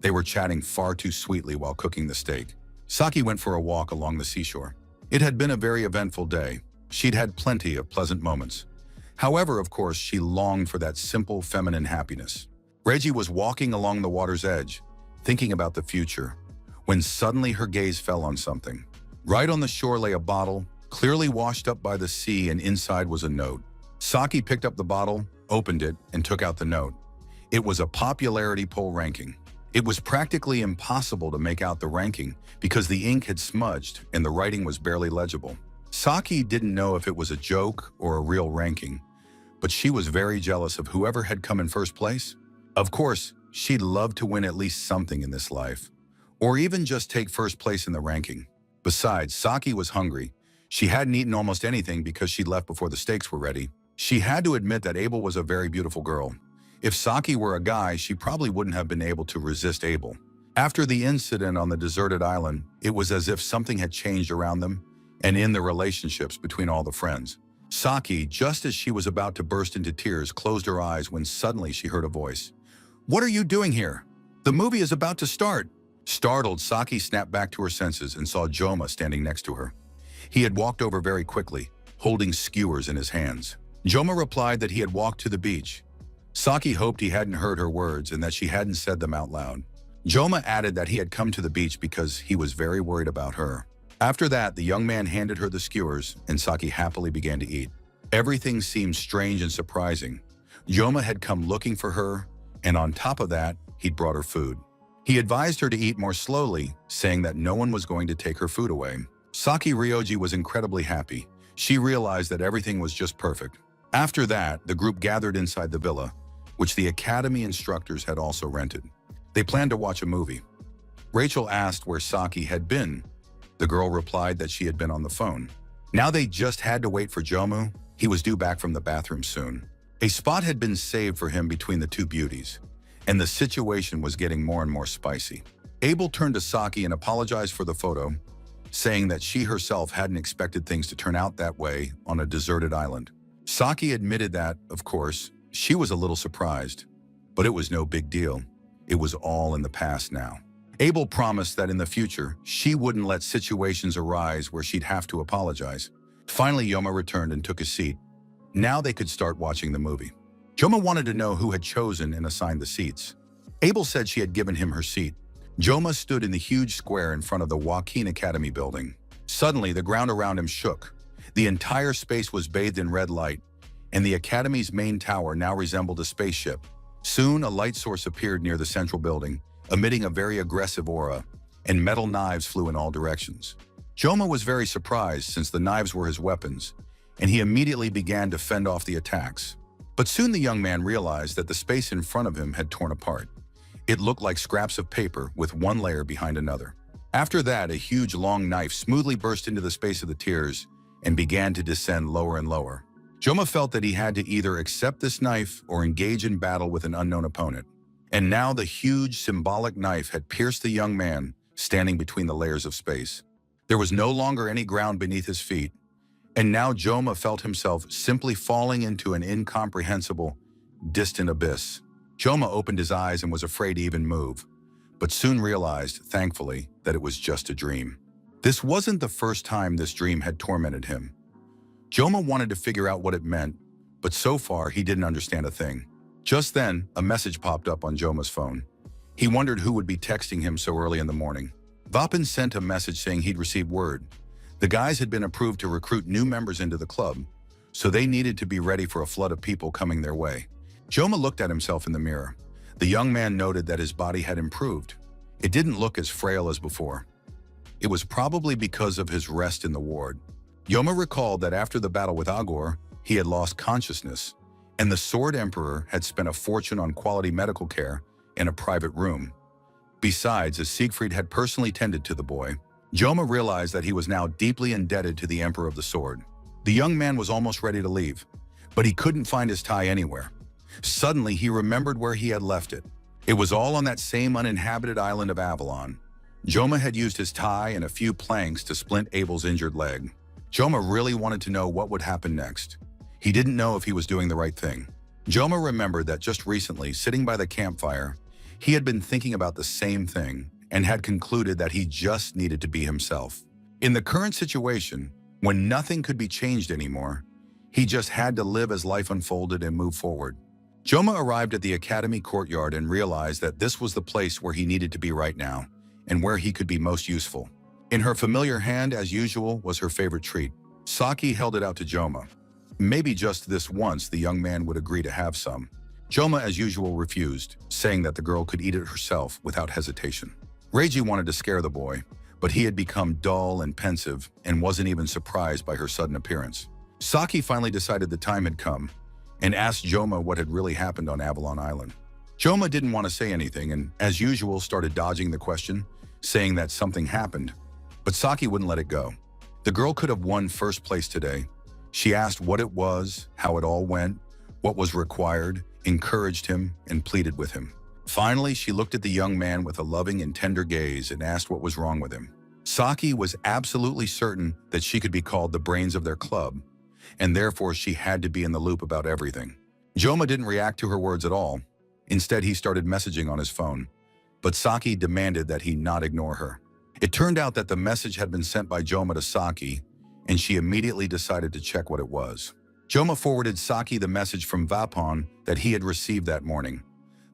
They were chatting far too sweetly while cooking the steak. Saki went for a walk along the seashore. It had been a very eventful day. She'd had plenty of pleasant moments. However, of course, she longed for that simple feminine happiness. Reggie was walking along the water's edge, thinking about the future, when suddenly her gaze fell on something. Right on the shore lay a bottle, clearly washed up by the sea, and inside was a note. Saki picked up the bottle, opened it, and took out the note. It was a popularity poll ranking. It was practically impossible to make out the ranking because the ink had smudged and the writing was barely legible. Saki didn't know if it was a joke or a real ranking, but she was very jealous of whoever had come in first place. Of course, she'd love to win at least something in this life, or even just take first place in the ranking. Besides, Saki was hungry. She hadn't eaten almost anything because she'd left before the steaks were ready. She had to admit that Abel was a very beautiful girl. If Saki were a guy, she probably wouldn't have been able to resist Abel. After the incident on the deserted island, it was as if something had changed around them and in the relationships between all the friends. Saki, just as she was about to burst into tears, closed her eyes when suddenly she heard a voice. "What are you doing here? The movie is about to start." Startled, Saki snapped back to her senses and saw Joma standing next to her. He had walked over very quickly, holding skewers in his hands. Joma replied that he had walked to the beach. Saki hoped he hadn't heard her words and that she hadn't said them out loud. Joma added that he had come to the beach because he was very worried about her. After that, the young man handed her the skewers and Saki happily began to eat. Everything seemed strange and surprising. Joma had come looking for her, and on top of that, he'd brought her food. He advised her to eat more slowly, saying that no one was going to take her food away. Saki Ryoji was incredibly happy. She realized that everything was just perfect. After that, the group gathered inside the villa, which the academy instructors had also rented. They planned to watch a movie. Rachel asked where Saki had been. The girl replied that she had been on the phone. Now they just had to wait for Jomu. He was due back from the bathroom soon. A spot had been saved for him between the two beauties, and the situation was getting more and more spicy. Abel turned to Saki and apologized for the photo, saying that she herself hadn't expected things to turn out that way on a deserted island. Saki admitted that, of course, she was a little surprised, but it was no big deal. It was all in the past now. Abel promised that in the future, she wouldn't let situations arise where she'd have to apologize. Finally, Joma returned and took a seat. Now they could start watching the movie. Joma wanted to know who had chosen and assigned the seats. Abel said she had given him her seat. Joma stood in the huge square in front of the Joaquin Academy building. Suddenly, the ground around him shook. The entire space was bathed in red light, and the Academy's main tower now resembled a spaceship. Soon, a light source appeared near the central building, emitting a very aggressive aura, and metal knives flew in all directions. Joma was very surprised since the knives were his weapons, and he immediately began to fend off the attacks. But soon the young man realized that the space in front of him had torn apart. It looked like scraps of paper with one layer behind another. After that, a huge long knife smoothly burst into the space of the tiers and began to descend lower and lower. Joma felt that he had to either accept this knife or engage in battle with an unknown opponent. And now the huge symbolic knife had pierced the young man standing between the layers of space. There was no longer any ground beneath his feet, and now Joma felt himself simply falling into an incomprehensible, distant abyss. Joma opened his eyes and was afraid to even move, but soon realized, thankfully, that it was just a dream. This wasn't the first time this dream had tormented him. Joma wanted to figure out what it meant, but so far he didn't understand a thing. Just then, a message popped up on Joma's phone. He wondered who would be texting him so early in the morning. Vapin sent a message saying he'd received word. The guys had been approved to recruit new members into the club, so they needed to be ready for a flood of people coming their way. Joma looked at himself in the mirror. The young man noted that his body had improved. It didn't look as frail as before. It was probably because of his rest in the ward. Joma recalled that after the battle with Agor, he had lost consciousness, and the Sword Emperor had spent a fortune on quality medical care in a private room. Besides, as Siegfried had personally tended to the boy, Joma realized that he was now deeply indebted to the Emperor of the Sword. The young man was almost ready to leave, but he couldn't find his tie anywhere. Suddenly, he remembered where he had left it. It was all on that same uninhabited island of Avalon. Joma had used his tie and a few planks to splint Abel's injured leg. Joma really wanted to know what would happen next. He didn't know if he was doing the right thing. Joma remembered that just recently, sitting by the campfire, he had been thinking about the same thing and had concluded that he just needed to be himself. In the current situation, when nothing could be changed anymore, he just had to live as life unfolded and move forward. Joma arrived at the academy courtyard and realized that this was the place where he needed to be right now and where he could be most useful. In her familiar hand, as usual, was her favorite treat. Saki held it out to Joma. Maybe just this once the young man would agree to have some. Joma, as usual, refused, saying that the girl could eat it herself without hesitation. Reiji wanted to scare the boy, but he had become dull and pensive and wasn't even surprised by her sudden appearance. Saki finally decided the time had come and asked Joma what had really happened on Avalon Island. Joma didn't want to say anything and, as usual, started dodging the question, saying that something happened, but Saki wouldn't let it go. The girl could have won first place today. She asked what it was, how it all went, what was required, encouraged him, and pleaded with him. Finally, she looked at the young man with a loving and tender gaze and asked what was wrong with him. Saki was absolutely certain that she could be called the brains of their club, and therefore she had to be in the loop about everything. Joma didn't react to her words at all. Instead, he started messaging on his phone, but Saki demanded that he not ignore her. It turned out that the message had been sent by Joma to Saki, and she immediately decided to check what it was. Joma forwarded Saki the message from Vapon that he had received that morning.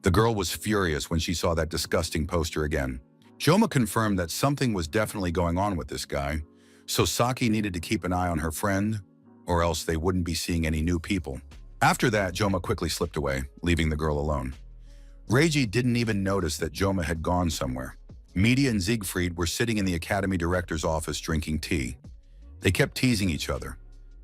The girl was furious when she saw that disgusting poster again. Joma confirmed that something was definitely going on with this guy, so Saki needed to keep an eye on her friend, or else they wouldn't be seeing any new people. After that, Joma quickly slipped away, leaving the girl alone. Reiji didn't even notice that Joma had gone somewhere. Media and Siegfried were sitting in the academy director's office drinking tea. They kept teasing each other,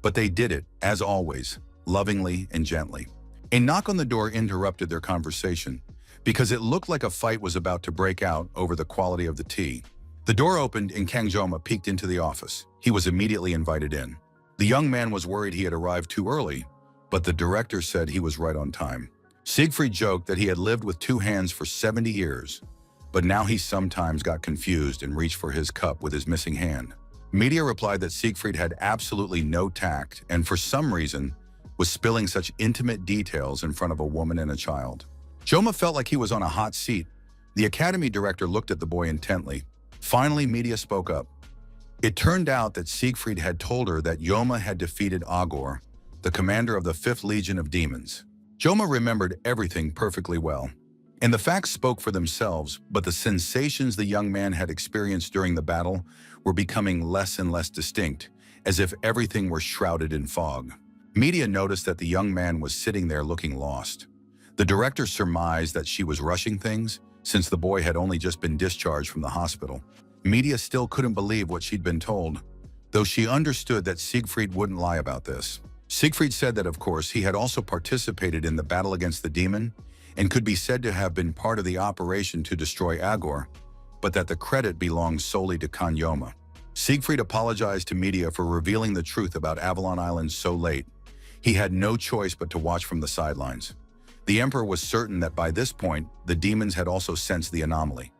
but they did it, as always, lovingly and gently. A knock on the door interrupted their conversation because it looked like a fight was about to break out over the quality of the tea. The door opened and Kang Joma peeked into the office. He was immediately invited in. The young man was worried he had arrived too early, but the director said he was right on time. Siegfried joked that he had lived with two hands for 70 years, but now he sometimes got confused and reached for his cup with his missing hand. Media replied that Siegfried had absolutely no tact and for some reason was spilling such intimate details in front of a woman and a child. Joma felt like he was on a hot seat. The academy director looked at the boy intently. Finally, Media spoke up. It turned out that Siegfried had told her that Joma had defeated Agor, the commander of the 5th Legion of Demons. Joma remembered everything perfectly well, and the facts spoke for themselves, but the sensations the young man had experienced during the battle were becoming less and less distinct, as if everything were shrouded in fog. Media noticed that the young man was sitting there looking lost. The director surmised that she was rushing things, since the boy had only just been discharged from the hospital. Media still couldn't believe what she'd been told, though she understood that Siegfried wouldn't lie about this. Siegfried said that, of course, he had also participated in the battle against the demon and could be said to have been part of the operation to destroy Agor, but that the credit belonged solely to Kan Joma. Siegfried apologized to Media for revealing the truth about Avalon Island so late. He had no choice but to watch from the sidelines. The Emperor was certain that by this point, the demons had also sensed the anomaly.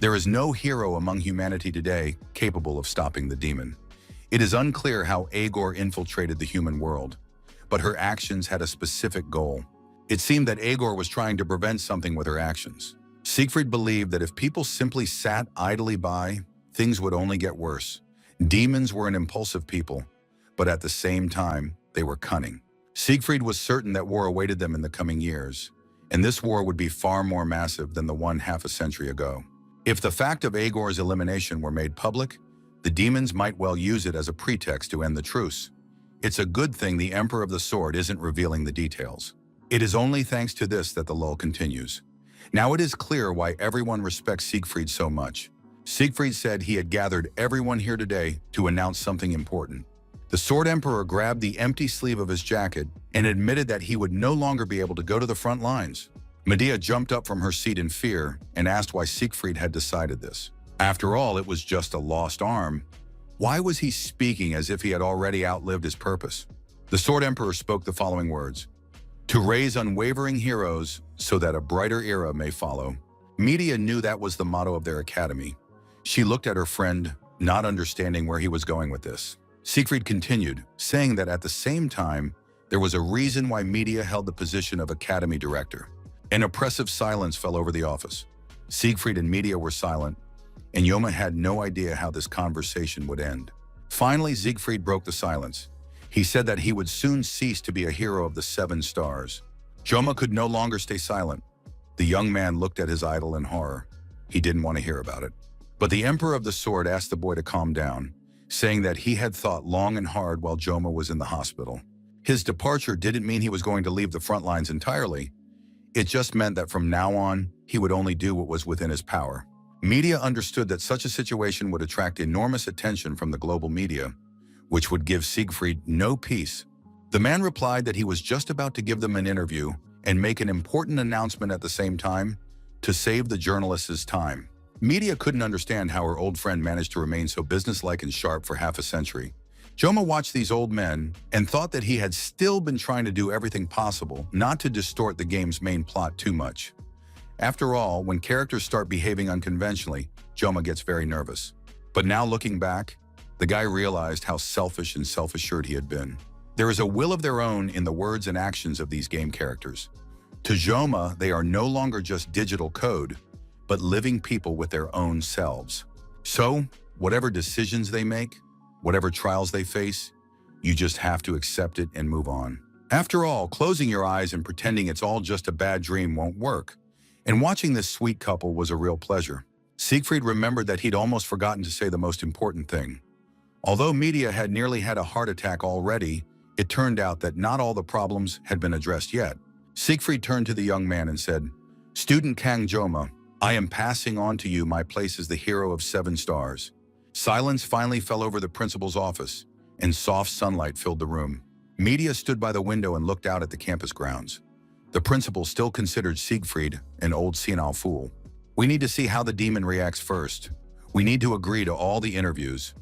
There is no hero among humanity today capable of stopping the demon. It is unclear how Agor infiltrated the human world, but her actions had a specific goal. It seemed that Agor was trying to prevent something with her actions. Siegfried believed that if people simply sat idly by, things would only get worse. Demons were an impulsive people, but at the same time, they were cunning. Siegfried was certain that war awaited them in the coming years, and this war would be far more massive than the one half a century ago. If the fact of Agor's elimination were made public, the demons might well use it as a pretext to end the truce. It's a good thing the Emperor of the Sword isn't revealing the details. It is only thanks to this that the lull continues. Now it is clear why everyone respects Siegfried so much. Siegfried said he had gathered everyone here today to announce something important. The Sword Emperor grabbed the empty sleeve of his jacket and admitted that he would no longer be able to go to the front lines. Medea jumped up from her seat in fear and asked why Siegfried had decided this. After all, it was just a lost arm. Why was he speaking as if he had already outlived his purpose? The Sword Emperor spoke the following words: "To raise unwavering heroes so that a brighter era may follow." Medea knew that was the motto of their academy. She looked at her friend, not understanding where he was going with this. Siegfried continued, saying that at the same time, there was a reason why Medea held the position of academy director. An oppressive silence fell over the office. Siegfried and Medea were silent, and Joma had no idea how this conversation would end. Finally, Siegfried broke the silence. He said that he would soon cease to be a hero of the 7 stars. Joma could no longer stay silent. The young man looked at his idol in horror. He didn't want to hear about it. But the Emperor of the Sword asked the boy to calm down, saying that he had thought long and hard while Joma was in the hospital. His departure didn't mean he was going to leave the front lines entirely. It just meant that from now on, he would only do what was within his power. Media understood that such a situation would attract enormous attention from the global media, which would give Siegfried no peace. The man replied that he was just about to give them an interview and make an important announcement at the same time to save the journalists' time. Media couldn't understand how her old friend managed to remain so businesslike and sharp for half a century. Joma watched these old men and thought that he had still been trying to do everything possible not to distort the game's main plot too much. After all, when characters start behaving unconventionally, Joma gets very nervous. But now looking back, the guy realized how selfish and self-assured he had been. There is a will of their own in the words and actions of these game characters. To Joma, they are no longer just digital code, but living people with their own selves. So, whatever decisions they make, whatever trials they face, you just have to accept it and move on. After all, closing your eyes and pretending it's all just a bad dream won't work. And watching this sweet couple was a real pleasure. Siegfried remembered that he'd almost forgotten to say the most important thing. Although media had nearly had a heart attack already, it turned out that not all the problems had been addressed yet. Siegfried turned to the young man and said, "Student Kang Joma, I am passing on to you my place as the hero of 7 stars." Silence finally fell over the principal's office, and soft sunlight filled the room. Media stood by the window and looked out at the campus grounds. The principal still considered Siegfried an old senile fool. "We need to see how the demon reacts first. We need to agree to all the interviews."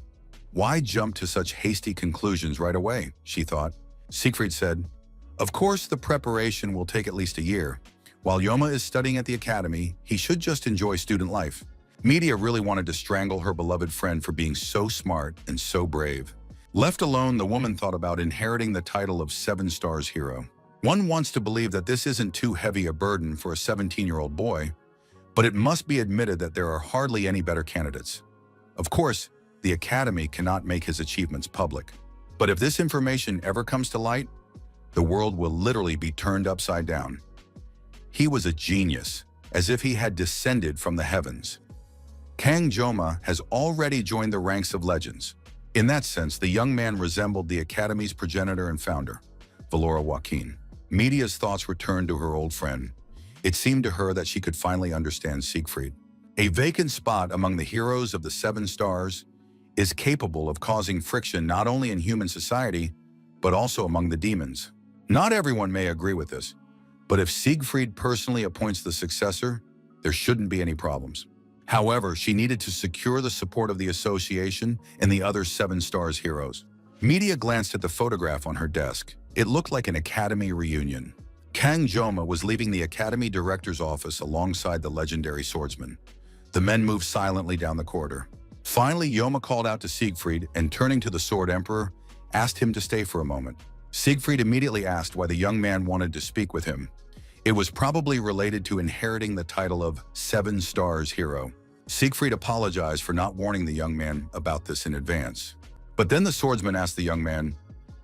"Why jump to such hasty conclusions right away?" she thought. Siegfried said, "Of course, the preparation will take at least a year. While Joma is studying at the academy, he should just enjoy student life." Media really wanted to strangle her beloved friend for being so smart and so brave. Left alone, the woman thought about inheriting the title of 7 stars hero. One wants to believe that this isn't too heavy a burden for a 17-year-old boy, but it must be admitted that there are hardly any better candidates. Of course, the academy cannot make his achievements public. But if this information ever comes to light, the world will literally be turned upside down. He was a genius, as if he had descended from the heavens. Kang Joma has already joined the ranks of legends. In that sense, the young man resembled the academy's progenitor and founder, Valora Joaquin. Media's thoughts returned to her old friend. It seemed to her that she could finally understand Siegfried. A vacant spot among the heroes of the 7 stars is capable of causing friction not only in human society, but also among the demons. Not everyone may agree with this, but if Siegfried personally appoints the successor, there shouldn't be any problems. However, she needed to secure the support of the association and the other 7 stars heroes. Media glanced at the photograph on her desk. It looked like an academy reunion. Kang Joma was leaving the academy director's office alongside the legendary swordsman. The men moved silently down the corridor. Finally, Joma called out to Siegfried and, turning to the Sword Emperor, asked him to stay for a moment. Siegfried immediately asked why the young man wanted to speak with him. It was probably related to inheriting the title of 7 stars hero. Siegfried apologized for not warning the young man about this in advance. But then the swordsman asked the young man,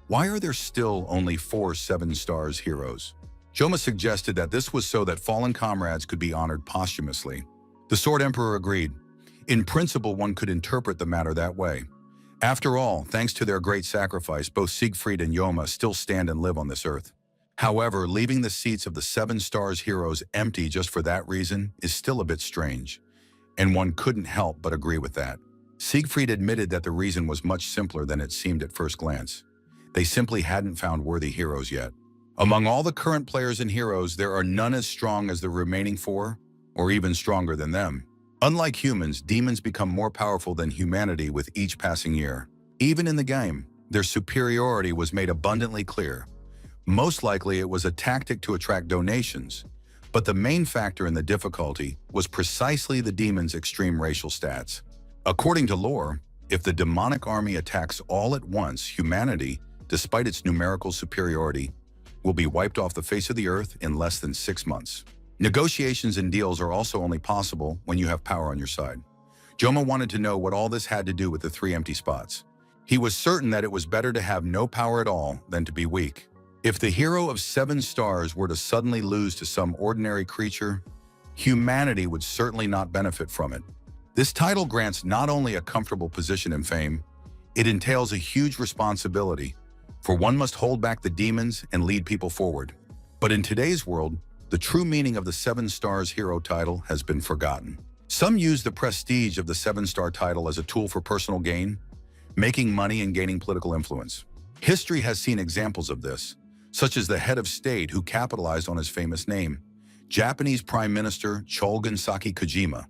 "Why are there still only 4 7 stars heroes?" Joma suggested that this was so that fallen comrades could be honored posthumously. The Sword Emperor agreed. In principle, one could interpret the matter that way. After all, thanks to their great sacrifice, both Siegfried and Joma still stand and live on this earth. However, leaving the seats of the 7 stars heroes empty just for that reason is still a bit strange, and one couldn't help but agree with that. Siegfried admitted that the reason was much simpler than it seemed at first glance. They simply hadn't found worthy heroes yet. Among all the current players and heroes, there are none as strong as the remaining 4, or even stronger than them. Unlike humans, demons become more powerful than humanity with each passing year. Even in the game, their superiority was made abundantly clear. Most likely it was a tactic to attract donations, but the main factor in the difficulty was precisely the demon's extreme racial stats. According to lore, if the demonic army attacks all at once, humanity, despite its numerical superiority, will be wiped off the face of the earth in less than 6 months. Negotiations and deals are also only possible when you have power on your side. Joma wanted to know what all this had to do with the 3 empty spots. He was certain that it was better to have no power at all than to be weak. If the hero of 7 stars were to suddenly lose to some ordinary creature, humanity would certainly not benefit from it. This title grants not only a comfortable position and fame, it entails a huge responsibility, for one must hold back the demons and lead people forward. But in today's world, the true meaning of the 7 stars hero title has been forgotten. Some use the prestige of the 7-star title as a tool for personal gain, making money and gaining political influence. History has seen examples of this, such as the head of state who capitalized on his famous name, Japanese Prime Minister Chogun Saki Kojima,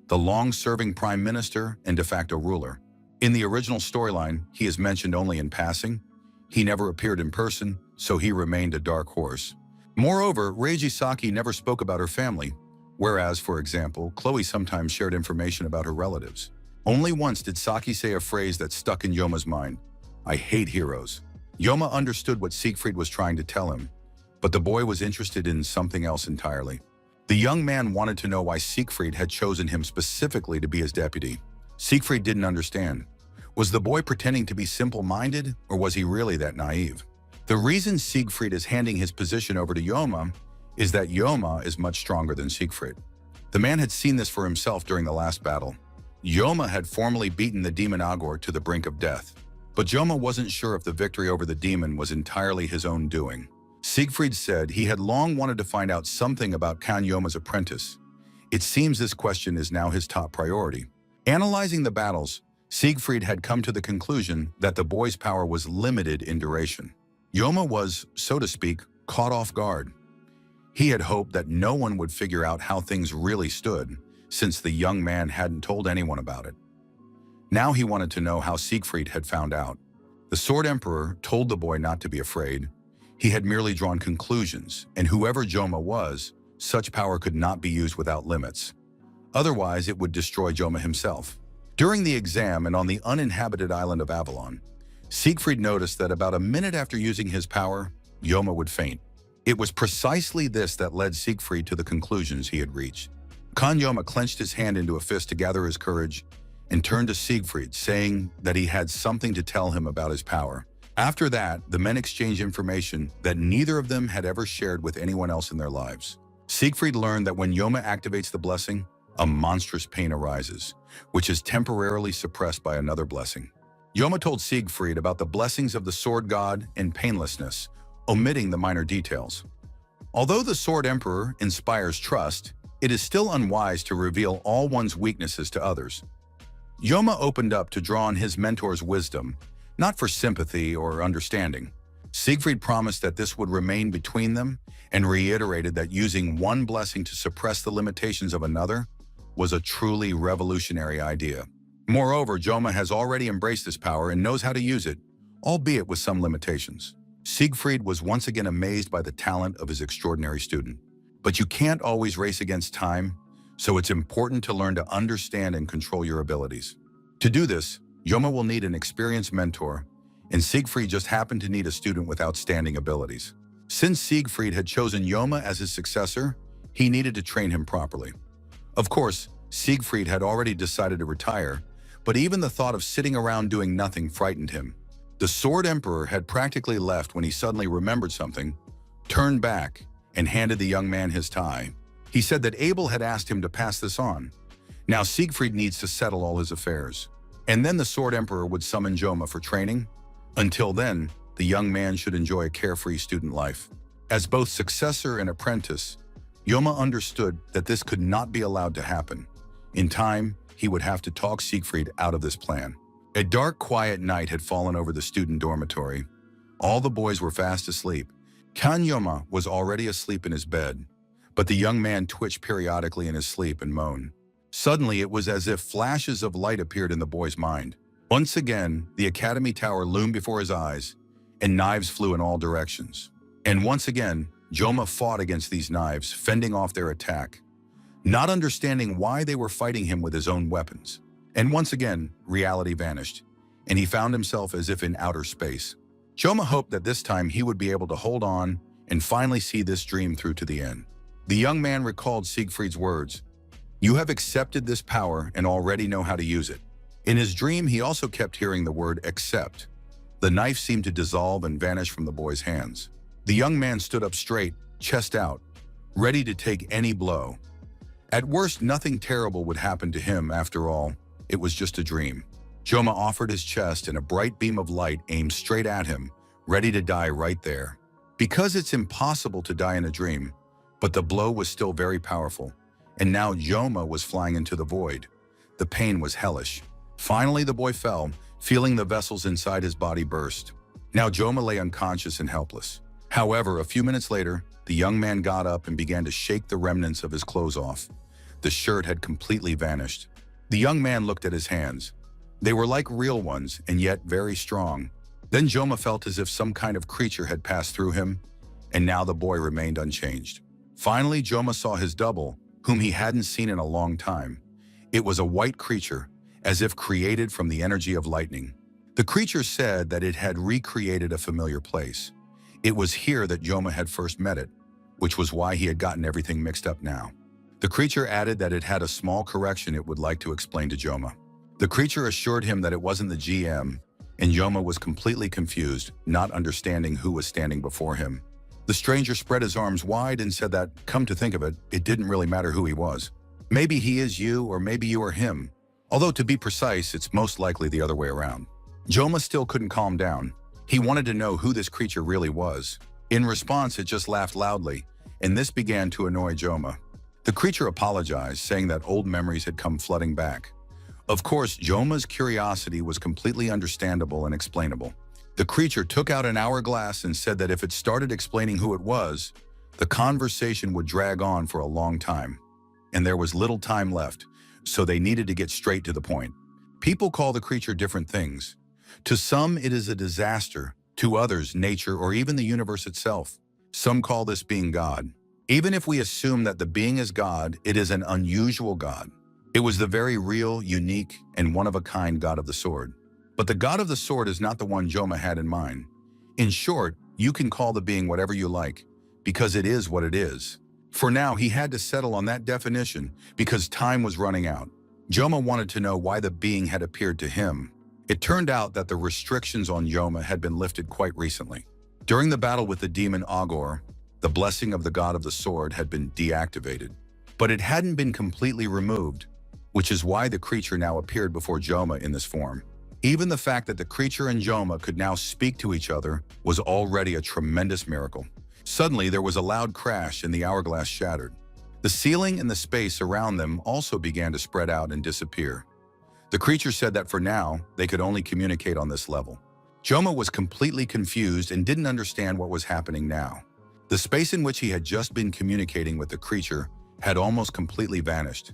the long-serving prime minister and de facto ruler. In the original storyline, he is mentioned only in passing. He never appeared in person, so he remained a dark horse. Moreover, Reiji Saki never spoke about her family, whereas, for example, Chloe sometimes shared information about her relatives. Only once did Saki say a phrase that stuck in Yoma's mind: "I hate heroes." Yoma understood what Siegfried was trying to tell him, but the boy was interested in something else entirely. The young man wanted to know why Siegfried had chosen him specifically to be his deputy. Siegfried didn't understand. Was the boy pretending to be simple-minded, or was he really that naive? The reason Siegfried is handing his position over to Yoma is that Yoma is much stronger than Siegfried. The man had seen this for himself during the last battle. Yoma had formally beaten the demon Agor to the brink of death, but Yoma wasn't sure if the victory over the demon was entirely his own doing. Siegfried said he had long wanted to find out something about Kan Yoma's apprentice. It seems this question is now his top priority. Analyzing the battles, Siegfried had come to the conclusion that the boy's power was limited in duration. Yoma was, so to speak, caught off guard. He had hoped that no one would figure out how things really stood, since the young man hadn't told anyone about it. Now he wanted to know how Siegfried had found out. The Sword Emperor told the boy not to be afraid. He had merely drawn conclusions, and whoever Joma was, such power could not be used without limits. Otherwise, it would destroy Joma himself. During the exam and on the uninhabited island of Avalon, Siegfried noticed that about a minute after using his power, Yoma would faint. It was precisely this that led Siegfried to the conclusions he had reached. Kan Yoma clenched his hand into a fist to gather his courage and turned to Siegfried, saying that he had something to tell him about his power. After that, the men exchanged information that neither of them had ever shared with anyone else in their lives. Siegfried learned that when Yoma activates the blessing, a monstrous pain arises, which is temporarily suppressed by another blessing. Yoma told Siegfried about the blessings of the sword god and painlessness, omitting the minor details. Although the Sword Emperor inspires trust, it is still unwise to reveal all one's weaknesses to others. Yoma opened up to draw on his mentor's wisdom, not for sympathy or understanding. Siegfried promised that this would remain between them and reiterated that using one blessing to suppress the limitations of another was a truly revolutionary idea. Moreover, Yoma has already embraced this power and knows how to use it, albeit with some limitations. Siegfried was once again amazed by the talent of his extraordinary student. But you can't always race against time, so it's important to learn to understand and control your abilities. To do this, Yoma will need an experienced mentor, and Siegfried just happened to need a student with outstanding abilities. Since Siegfried had chosen Yoma as his successor, he needed to train him properly. Of course, Siegfried had already decided to retire, but even the thought of sitting around doing nothing frightened him. The Sword Emperor had practically left when he suddenly remembered something, turned back, and handed the young man his tie. He said that Abel had asked him to pass this on. Now Siegfried needs to settle all his affairs. And then the Sword Emperor would summon Yoma for training. Until then, the young man should enjoy a carefree student life. As both successor and apprentice, Yoma understood that this could not be allowed to happen. In time, he would have to talk Siegfried out of this plan. A dark, quiet night had fallen over the student dormitory. All the boys were fast asleep. Kan Yoma was already asleep in his bed, but the young man twitched periodically in his sleep and moaned. Suddenly, it was as if flashes of light appeared in the boy's mind. Once again, the academy tower loomed before his eyes, and knives flew in all directions. And once again, Yoma fought against these knives, fending off their attack, not understanding why they were fighting him with his own weapons. And once again, reality vanished, and he found himself as if in outer space. Yoma hoped that this time he would be able to hold on and finally see this dream through to the end. The young man recalled Siegfried's words, "You have accepted this power and already know how to use it." In his dream, he also kept hearing the word accept. The knife seemed to dissolve and vanish from the boy's hands. The young man stood up straight, chest out, ready to take any blow. At worst, nothing terrible would happen to him after all. It was just a dream. Yoma offered his chest and a bright beam of light aimed straight at him, ready to die right there. Because it's impossible to die in a dream, but the blow was still very powerful, and now Joma was flying into the void. The pain was hellish. Finally, the boy fell, feeling the vessels inside his body burst. Now Joma lay unconscious and helpless. However, a few minutes later, the young man got up and began to shake the remnants of his clothes off. The shirt had completely vanished. The young man looked at his hands. They were like real ones, and yet very strong. Then Joma felt as if some kind of creature had passed through him, and now the boy remained unchanged. Finally, Joma saw his double, whom he hadn't seen in a long time. It was a white creature, as if created from the energy of lightning. The creature said that it had recreated a familiar place. It was here that Joma had first met it, which was why he had gotten everything mixed up now. The creature added that it had a small correction it would like to explain to Joma. The creature assured him that it wasn't the GM, and Joma was completely confused, not understanding who was standing before him. The stranger spread his arms wide and said that, come to think of it, it didn't really matter who he was. Maybe he is you, or maybe you are him. Although to be precise, it's most likely the other way around. Joma still couldn't calm down. He wanted to know who this creature really was. In response, it just laughed loudly, and this began to annoy Joma. The creature apologized, saying that old memories had come flooding back. Of course, Joma's curiosity was completely understandable and explainable. The creature took out an hourglass and said that if it started explaining who it was, the conversation would drag on for a long time. And there was little time left, so they needed to get straight to the point. People call the creature different things. To some, it is a disaster. To others, nature or even the universe itself. Some call this being God. Even if we assume that the being is God, it is an unusual God. It was the very real, unique, and one-of-a-kind God of the Sword. But the God of the Sword is not the one Joma had in mind. In short, you can call the being whatever you like, because it is what it is. For now, he had to settle on that definition because time was running out. Joma wanted to know why the being had appeared to him. It turned out that the restrictions on Joma had been lifted quite recently. During the battle with the demon Agor, the blessing of the God of the Sword had been deactivated. But it hadn't been completely removed, which is why the creature now appeared before Joma in this form. Even the fact that the creature and Joma could now speak to each other was already a tremendous miracle. Suddenly, there was a loud crash and the hourglass shattered. The ceiling and the space around them also began to spread out and disappear. The creature said that for now, they could only communicate on this level. Joma was completely confused and didn't understand what was happening now. The space in which he had just been communicating with the creature had almost completely vanished,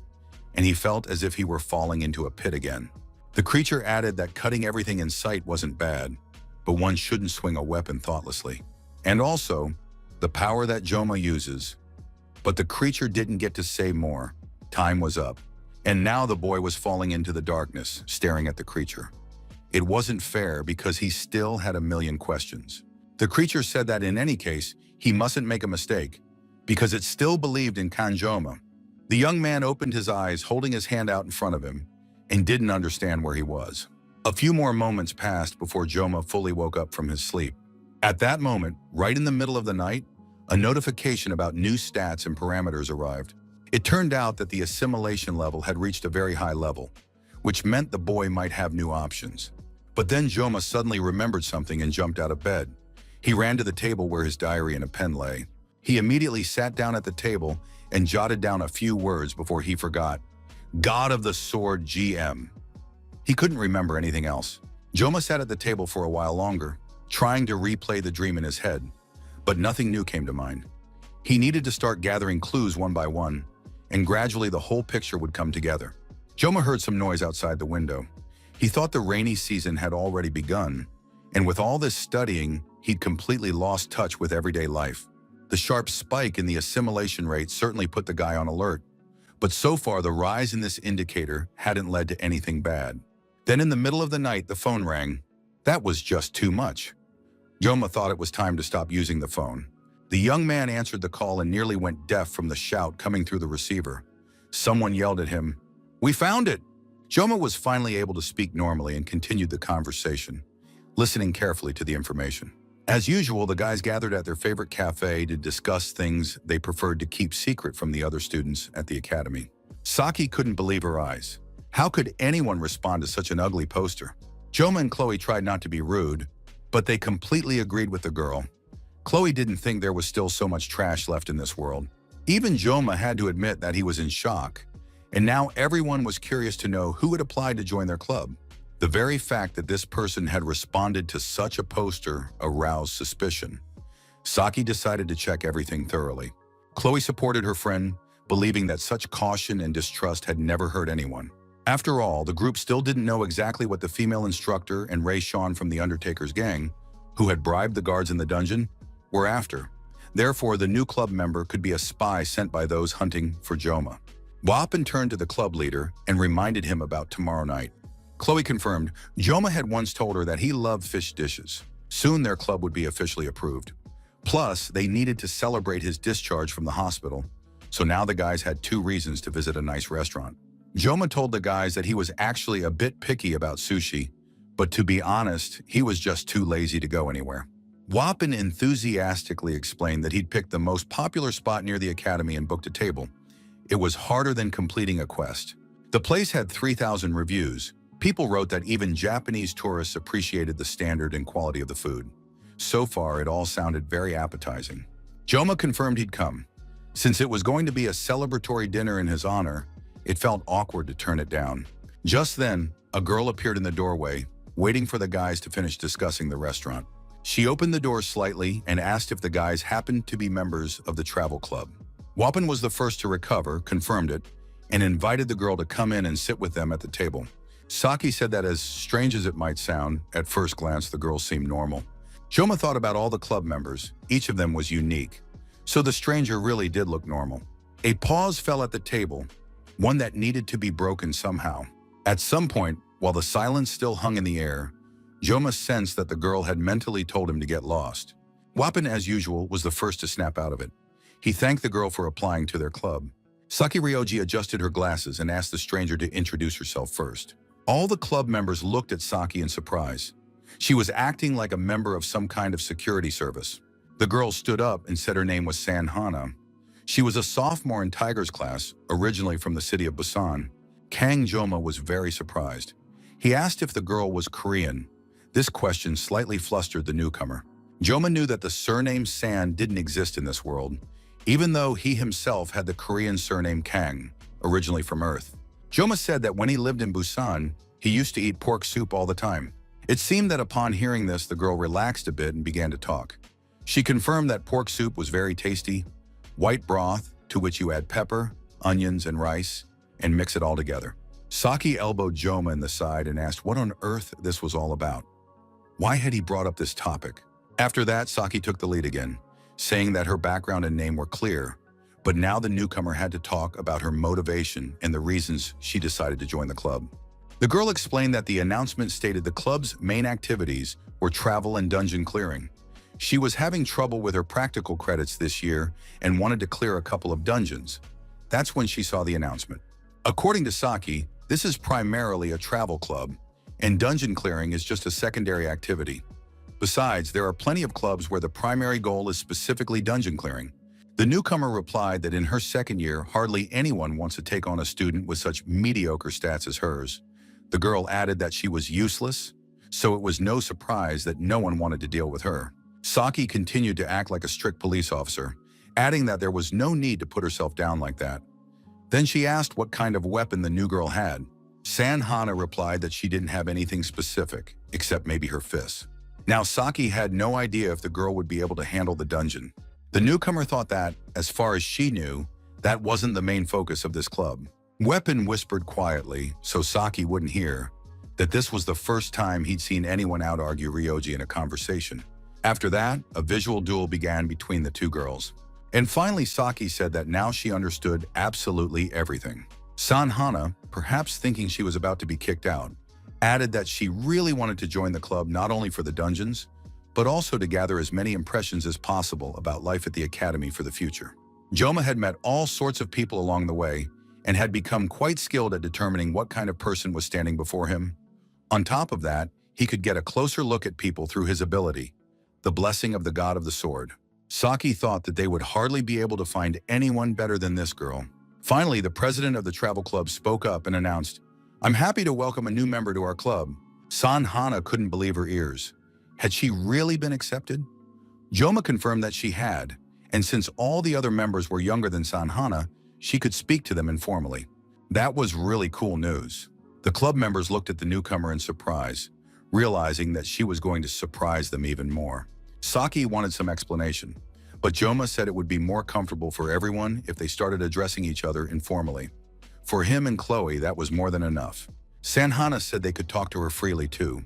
and he felt as if he were falling into a pit again. The creature added that cutting everything in sight wasn't bad, but one shouldn't swing a weapon thoughtlessly. And also, the power that Joma uses. But the creature didn't get to say more. Time was up. And now the boy was falling into the darkness, staring at the creature. It wasn't fair because he still had a million questions. The creature said that in any case, he mustn't make a mistake, because it still believed in Kanjoma. The young man opened his eyes, holding his hand out in front of him, and didn't understand where he was. A few more moments passed before Joma fully woke up from his sleep. At that moment, right in the middle of the night, a notification about new stats and parameters arrived. It turned out that the assimilation level had reached a very high level, which meant the boy might have new options. But then Joma suddenly remembered something and jumped out of bed. He ran to the table where his diary and a pen lay. He immediately sat down at the table and jotted down a few words before he forgot. God of the Sword GM. He couldn't remember anything else. Joma sat at the table for a while longer, trying to replay the dream in his head, but nothing new came to mind. He needed to start gathering clues one by one, and gradually the whole picture would come together. Joma heard some noise outside the window. He thought the rainy season had already begun, and with all this studying, he'd completely lost touch with everyday life. The sharp spike in the assimilation rate certainly put the guy on alert, but so far the rise in this indicator hadn't led to anything bad. Then in the middle of the night, the phone rang. That was just too much. Joma thought it was time to stop using the phone. The young man answered the call and nearly went deaf from the shout coming through the receiver. Someone yelled at him, "We found it!" Joma was finally able to speak normally and continued the conversation, listening carefully to the information. As usual, the guys gathered at their favorite cafe to discuss things they preferred to keep secret from the other students at the academy. Saki couldn't believe her eyes. How could anyone respond to such an ugly poster? Joma and Chloe tried not to be rude, but they completely agreed with the girl. Chloe didn't think there was still so much trash left in this world. Even Joma had to admit that he was in shock, and now everyone was curious to know who had applied to join their club. The very fact that this person had responded to such a poster aroused suspicion. Saki decided to check everything thoroughly. Chloe supported her friend, believing that such caution and distrust had never hurt anyone. After all, the group still didn't know exactly what the female instructor and Ray Sean from the Undertaker's gang, who had bribed the guards in the dungeon, were after. Therefore, the new club member could be a spy sent by those hunting for Joma. Wapin turned to the club leader and reminded him about tomorrow night. Chloe confirmed Joma had once told her that he loved fish dishes. Soon their club would be officially approved. Plus, they needed to celebrate his discharge from the hospital, so now the guys had 2 reasons to visit a nice restaurant. Joma told the guys that he was actually a bit picky about sushi, but to be honest, he was just too lazy to go anywhere. Wapin enthusiastically explained that he'd picked the most popular spot near the academy and booked a table. It was harder than completing a quest. The place had 3,000 reviews. People wrote that even Japanese tourists appreciated the standard and quality of the food. So far, it all sounded very appetizing. Joma confirmed he'd come. Since it was going to be a celebratory dinner in his honor, it felt awkward to turn it down. Just then, a girl appeared in the doorway, waiting for the guys to finish discussing the restaurant. She opened the door slightly and asked if the guys happened to be members of the travel club. Wapin was the first to recover, confirmed it, and invited the girl to come in and sit with them at the table. Saki said that as strange as it might sound, at first glance the girl seemed normal. Joma thought about all the club members. Each of them was unique. So the stranger really did look normal. A pause fell at the table, one that needed to be broken somehow. At some point, while the silence still hung in the air, Joma sensed that the girl had mentally told him to get lost. Wapin, as usual, was the first to snap out of it. He thanked the girl for applying to their club. Saki Ryoji adjusted her glasses and asked the stranger to introduce herself first. All the club members looked at Saki in surprise. She was acting like a member of some kind of security service. The girl stood up and said her name was San Hana. She was a sophomore in Tiger's class, originally from the city of Busan. Kang Joma was very surprised. He asked if the girl was Korean. This question slightly flustered the newcomer. Joma knew that the surname San didn't exist in this world, even though he himself had the Korean surname Kang, originally from Earth. Joma said that when he lived in Busan, he used to eat pork soup all the time. It seemed that upon hearing this, the girl relaxed a bit and began to talk. She confirmed that pork soup was very tasty, white broth to which you add pepper, onions, and rice, and mix it all together. Saki elbowed Joma in the side and asked what on earth this was all about. Why had he brought up this topic? After that, Saki took the lead again, saying that her background and name were clear, but now the newcomer had to talk about her motivation and the reasons she decided to join the club. The girl explained that the announcement stated the club's main activities were travel and dungeon clearing. She was having trouble with her practical credits this year and wanted to clear a couple of dungeons. That's when she saw the announcement. According to Saki, this is primarily a travel club, and dungeon clearing is just a secondary activity. Besides, there are plenty of clubs where the primary goal is specifically dungeon clearing. The newcomer replied that in her second year, hardly anyone wants to take on a student with such mediocre stats as hers. The girl added that she was useless, so it was no surprise that no one wanted to deal with her. Saki continued to act like a strict police officer, adding that there was no need to put herself down like that. Then she asked what kind of weapon the new girl had. San Hana replied that she didn't have anything specific, except maybe her fists. Now Saki had no idea if the girl would be able to handle the dungeon. The newcomer thought that, as far as she knew, that wasn't the main focus of this club. Weapon whispered quietly, so Saki wouldn't hear, that this was the first time he'd seen anyone out-argue Ryoji in a conversation. After that, a visual duel began between the two girls. And finally, Saki said that now she understood absolutely everything. San Hana, perhaps thinking she was about to be kicked out, added that she really wanted to join the club not only for the dungeons, but also to gather as many impressions as possible about life at the academy for the future. Joma had met all sorts of people along the way and had become quite skilled at determining what kind of person was standing before him. On top of that, he could get a closer look at people through his ability, the blessing of the god of the sword. Saki thought that they would hardly be able to find anyone better than this girl. Finally, the president of the travel club spoke up and announced, "I'm happy to welcome a new member to our club." San Hana couldn't believe her ears. Had she really been accepted? Joma confirmed that she had, and since all the other members were younger than Sanhana, she could speak to them informally. That was really cool news. The club members looked at the newcomer in surprise, realizing that she was going to surprise them even more. Saki wanted some explanation, but Joma said it would be more comfortable for everyone if they started addressing each other informally. For him and Chloe, that was more than enough. Sanhana said they could talk to her freely too.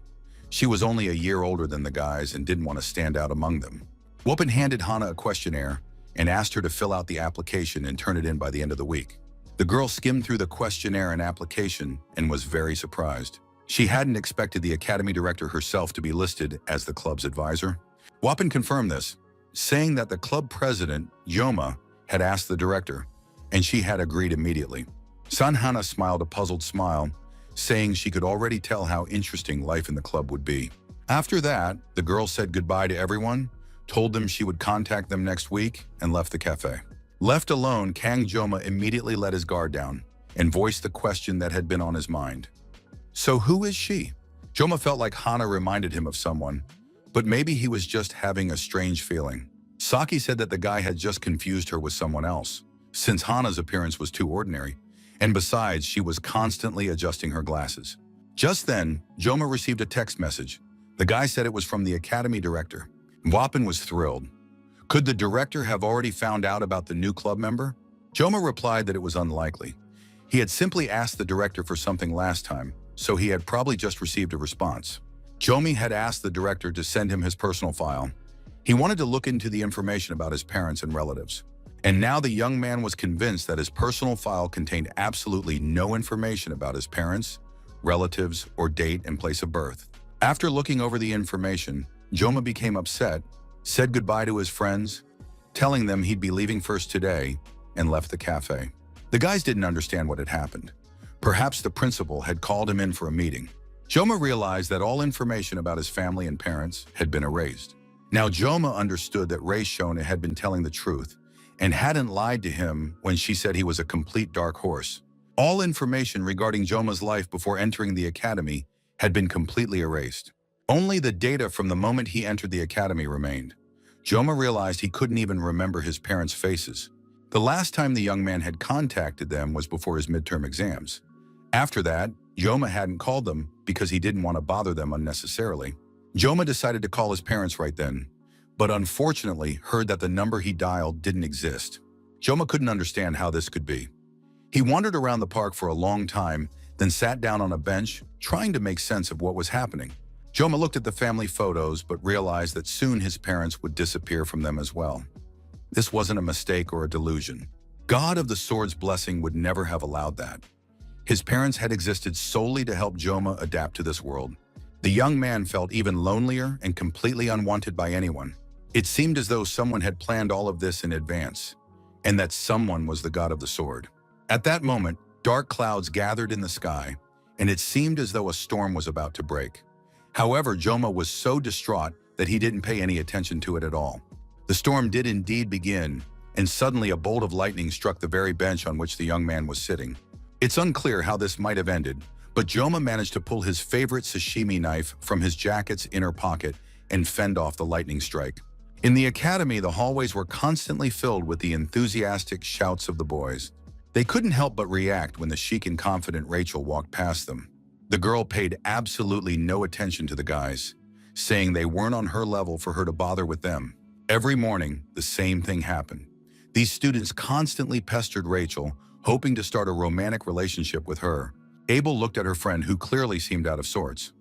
She was only a year older than the guys and didn't want to stand out among them. Wopin handed Hana a questionnaire and asked her to fill out the application and turn it in by the end of the week. The girl skimmed through the questionnaire and application and was very surprised. She hadn't expected the academy director herself to be listed as the club's advisor. Wopin confirmed this, saying that the club president, Joma, had asked the director, and she had agreed immediately. Sanhana smiled a puzzled smile, saying she could already tell how interesting life in the club would be. After that, the girl said goodbye to everyone, told them she would contact them next week, and left the cafe. Left alone, Kang Joma immediately let his guard down and voiced the question that had been on his mind. So who is she? Joma felt like Hana reminded him of someone, but maybe he was just having a strange feeling. Saki said that the guy had just confused her with someone else, since Hana's appearance was too ordinary, and besides, she was constantly adjusting her glasses. Just then, Joma received a text message. The guy said it was from the academy director. Wopin was thrilled. Could the director have already found out about the new club member? Joma replied that it was unlikely. He had simply asked the director for something last time, so he had probably just received a response. Jomi had asked the director to send him his personal file. He wanted to look into the information about his parents and relatives. And now the young man was convinced that his personal file contained absolutely no information about his parents, relatives, or date and place of birth. After looking over the information, Joma became upset, said goodbye to his friends, telling them he'd be leaving first today, and left the cafe. The guys didn't understand what had happened. Perhaps the principal had called him in for a meeting. Joma realized that all information about his family and parents had been erased. Now Joma understood that Rei Shona had been telling the truth and hadn't lied to him when she said he was a complete dark horse. All information regarding Joma's life before entering the academy had been completely erased. Only the data from the moment he entered the academy remained. Joma realized he couldn't even remember his parents' faces. The last time the young man had contacted them was before his midterm exams. After that, Joma hadn't called them because he didn't want to bother them unnecessarily. Joma decided to call his parents right then, but unfortunately heard that the number he dialed didn't exist. Joma couldn't understand how this could be. He wandered around the park for a long time, then sat down on a bench, trying to make sense of what was happening. Joma looked at the family photos, but realized that soon his parents would disappear from them as well. This wasn't a mistake or a delusion. God of the Sword's blessing would never have allowed that. His parents had existed solely to help Joma adapt to this world. The young man felt even lonelier and completely unwanted by anyone. It seemed as though someone had planned all of this in advance, and that someone was the God of the Sword. At that moment, dark clouds gathered in the sky, and it seemed as though a storm was about to break. However, Joma was so distraught that he didn't pay any attention to it at all. The storm did indeed begin, and suddenly a bolt of lightning struck the very bench on which the young man was sitting. It's unclear how this might have ended, but Joma managed to pull his favorite sashimi knife from his jacket's inner pocket and fend off the lightning strike. In the academy, the hallways were constantly filled with the enthusiastic shouts of the boys. They couldn't help but react when the chic and confident Rachel walked past them. The girl paid absolutely no attention to the guys, saying they weren't on her level for her to bother with them. Every morning, the same thing happened. These students constantly pestered Rachel, hoping to start a romantic relationship with her. Abel looked at her friend, who clearly seemed out of sorts.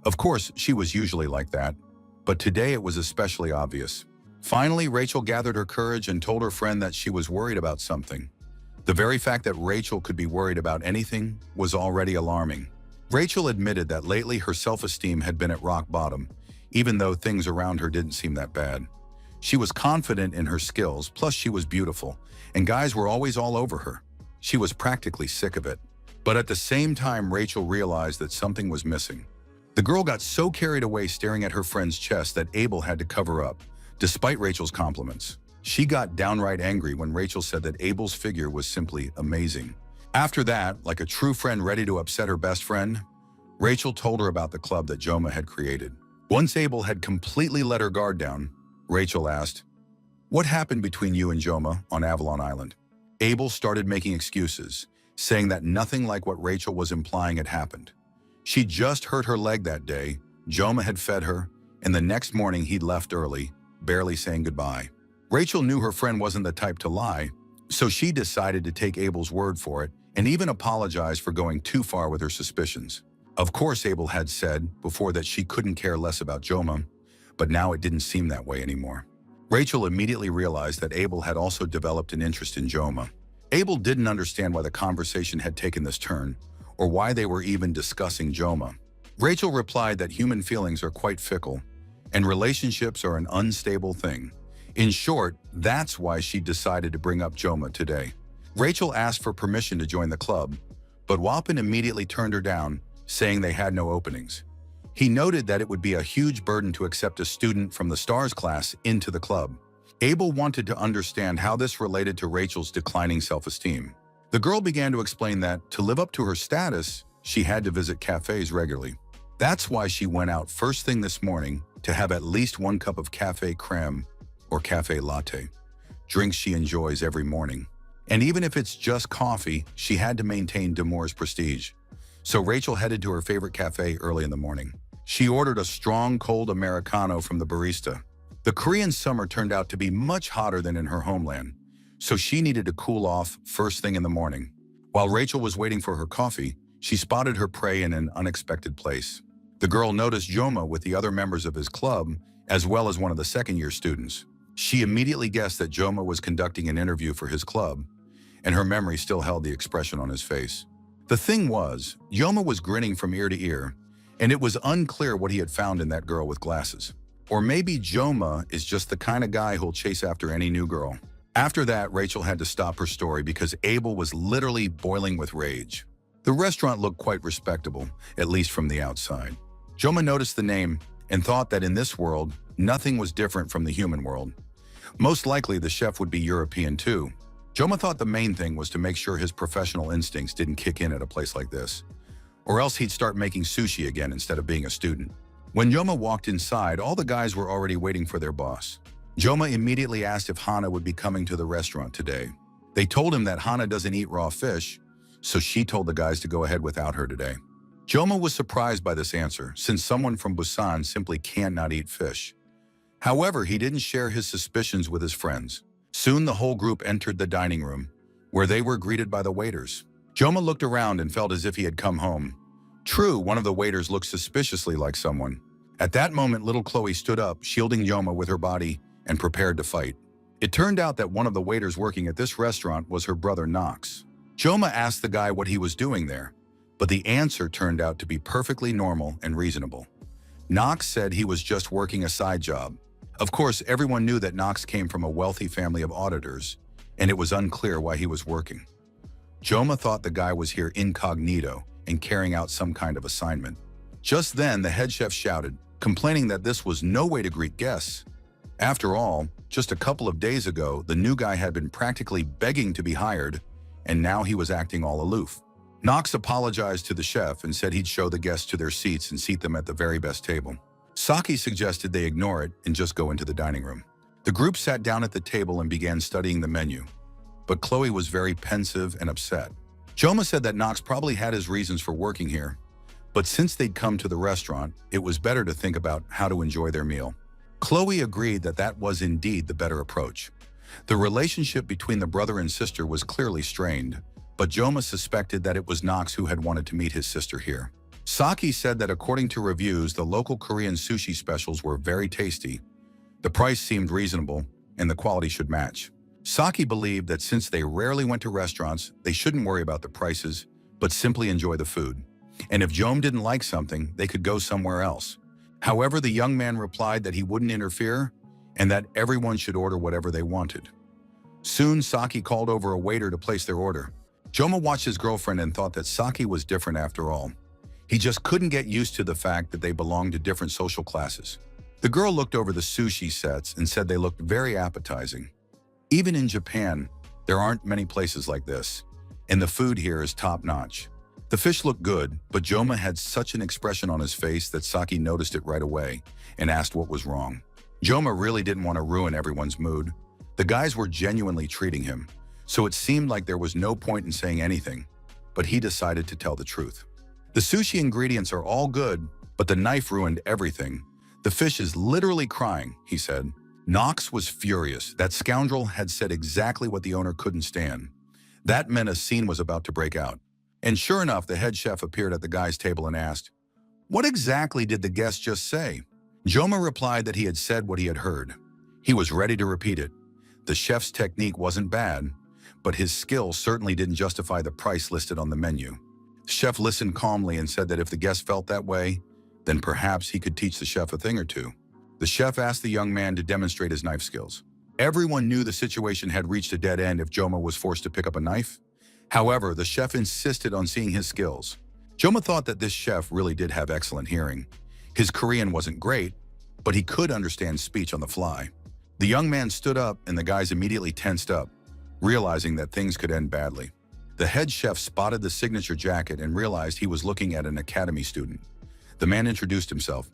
Of course, she was usually like that, but today it was especially obvious. Finally, Rachel gathered her courage and told her friend that she was worried about something. The very fact that Rachel could be worried about anything was already alarming. Rachel admitted that lately her self-esteem had been at rock bottom, even though things around her didn't seem that bad. She was confident in her skills, plus she was beautiful, and guys were always all over her. She was practically sick of it. But at the same time, Rachel realized that something was missing. The girl got so carried away staring at her friend's chest that Abel had to cover up, despite Rachel's compliments. She got downright angry when Rachel said that Abel's figure was simply amazing. After that, like a true friend ready to upset her best friend, Rachel told her about the club that Joma had created. Once Abel had completely let her guard down, Rachel asked, What happened between you and Joma on Avalon Island? Abel started making excuses, saying that nothing like what Rachel was implying had happened. She just hurt her leg that day, Joma had fed her, and the next morning he'd left early, barely saying goodbye. Rachel knew her friend wasn't the type to lie, so she decided to take Abel's word for it and even apologize for going too far with her suspicions. Of course, Abel had said before that she couldn't care less about Joma, but now it didn't seem that way anymore. Rachel immediately realized that Abel had also developed an interest in Joma. Abel didn't understand why the conversation had taken this turn, or why they were even discussing Joma. Rachel replied that human feelings are quite fickle, and relationships are an unstable thing. In short, that's why she decided to bring up Joma today. Rachel asked for permission to join the club, but Wapan immediately turned her down, saying they had no openings. He noted that it would be a huge burden to accept a student from the STARS class into the club. Abel wanted to understand how this related to Rachel's declining self-esteem. The girl began to explain that, to live up to her status, she had to visit cafes regularly. That's why she went out first thing this morning to have at least 1 cup of cafe creme or cafe latte, drinks she enjoys every morning. And even if it's just coffee, she had to maintain Demore's prestige. So Rachel headed to her favorite cafe early in the morning. She ordered a strong cold Americano from the barista. The Korean summer turned out to be much hotter than in her homeland, so she needed to cool off first thing in the morning. While Rachel was waiting for her coffee, she spotted her prey in an unexpected place. The girl noticed Joma with the other members of his club, as well as one of the second-year students. She immediately guessed that Joma was conducting an interview for his club, and her memory still held the expression on his face. The thing was, Joma was grinning from ear to ear, and it was unclear what he had found in that girl with glasses. Or maybe Joma is just the kind of guy who'll chase after any new girl. After that, Rachel had to stop her story because Abel was literally boiling with rage. The restaurant looked quite respectable, at least from the outside. Joma noticed the name and thought that in this world, nothing was different from the human world. Most likely, the chef would be European too. Joma thought the main thing was to make sure his professional instincts didn't kick in at a place like this, or else he'd start making sushi again instead of being a student. When Joma walked inside, all the guys were already waiting for their boss. Joma immediately asked if Hana would be coming to the restaurant today. They told him that Hana doesn't eat raw fish, so she told the guys to go ahead without her today. Joma was surprised by this answer, since someone from Busan simply cannot eat fish. However, he didn't share his suspicions with his friends. Soon the whole group entered the dining room, where they were greeted by the waiters. Joma looked around and felt as if he had come home. True, one of the waiters looked suspiciously like someone. At that moment, little Chloe stood up, shielding Joma with her body, and prepared to fight. It turned out that one of the waiters working at this restaurant was her brother Knox. Joma asked the guy what he was doing there, but the answer turned out to be perfectly normal and reasonable. Knox said he was just working a side job. Of course, everyone knew that Knox came from a wealthy family of auditors, and it was unclear why he was working. Joma thought the guy was here incognito and carrying out some kind of assignment. Just then, the head chef shouted, complaining that this was no way to greet guests. After all, just a couple of days ago, the new guy had been practically begging to be hired, and now he was acting all aloof. Knox apologized to the chef and said he'd show the guests to their seats and seat them at the very best table. Saki suggested they ignore it and just go into the dining room. The group sat down at the table and began studying the menu, but Chloe was very pensive and upset. Joma said that Knox probably had his reasons for working here, but since they'd come to the restaurant, it was better to think about how to enjoy their meal. Chloe agreed that that was indeed the better approach. The relationship between the brother and sister was clearly strained, but Joma suspected that it was Knox who had wanted to meet his sister here. Saki said that according to reviews, the local Korean sushi specials were very tasty. The price seemed reasonable, and the quality should match. Saki believed that since they rarely went to restaurants, they shouldn't worry about the prices, but simply enjoy the food. And if Jom didn't like something, they could go somewhere else. However, the young man replied that he wouldn't interfere and that everyone should order whatever they wanted. Soon, Saki called over a waiter to place their order. Joma watched his girlfriend and thought that Saki was different after all. He just couldn't get used to the fact that they belonged to different social classes. The girl looked over the sushi sets and said they looked very appetizing. Even in Japan, there aren't many places like this, and the food here is top-notch. The fish looked good, but Joma had such an expression on his face that Saki noticed it right away and asked what was wrong. Joma really didn't want to ruin everyone's mood, The guys were genuinely treating him, so it seemed like there was no point in saying anything, but he decided to tell the truth. The sushi ingredients are all good, but the knife ruined everything. The fish is literally crying, he said. Knox was furious. That scoundrel had said exactly what the owner couldn't stand. That meant a scene was about to break out. And sure enough, the head chef appeared at the guy's table and asked, "What exactly did the guest just say?" Joma replied that he had said what he had heard. He was ready to repeat it. The chef's technique wasn't bad, but his skill certainly didn't justify the price listed on the menu. The chef listened calmly and said that if the guest felt that way, then perhaps he could teach the chef a thing or two. The chef asked the young man to demonstrate his knife skills. Everyone knew the situation had reached a dead end if Joma was forced to pick up a knife. However, the chef insisted on seeing his skills. Joma thought that this chef really did have excellent hearing. His Korean wasn't great, but he could understand speech on the fly. The young man stood up and the guys immediately tensed up, realizing that things could end badly. The head chef spotted the signature jacket and realized he was looking at an academy student. The man introduced himself.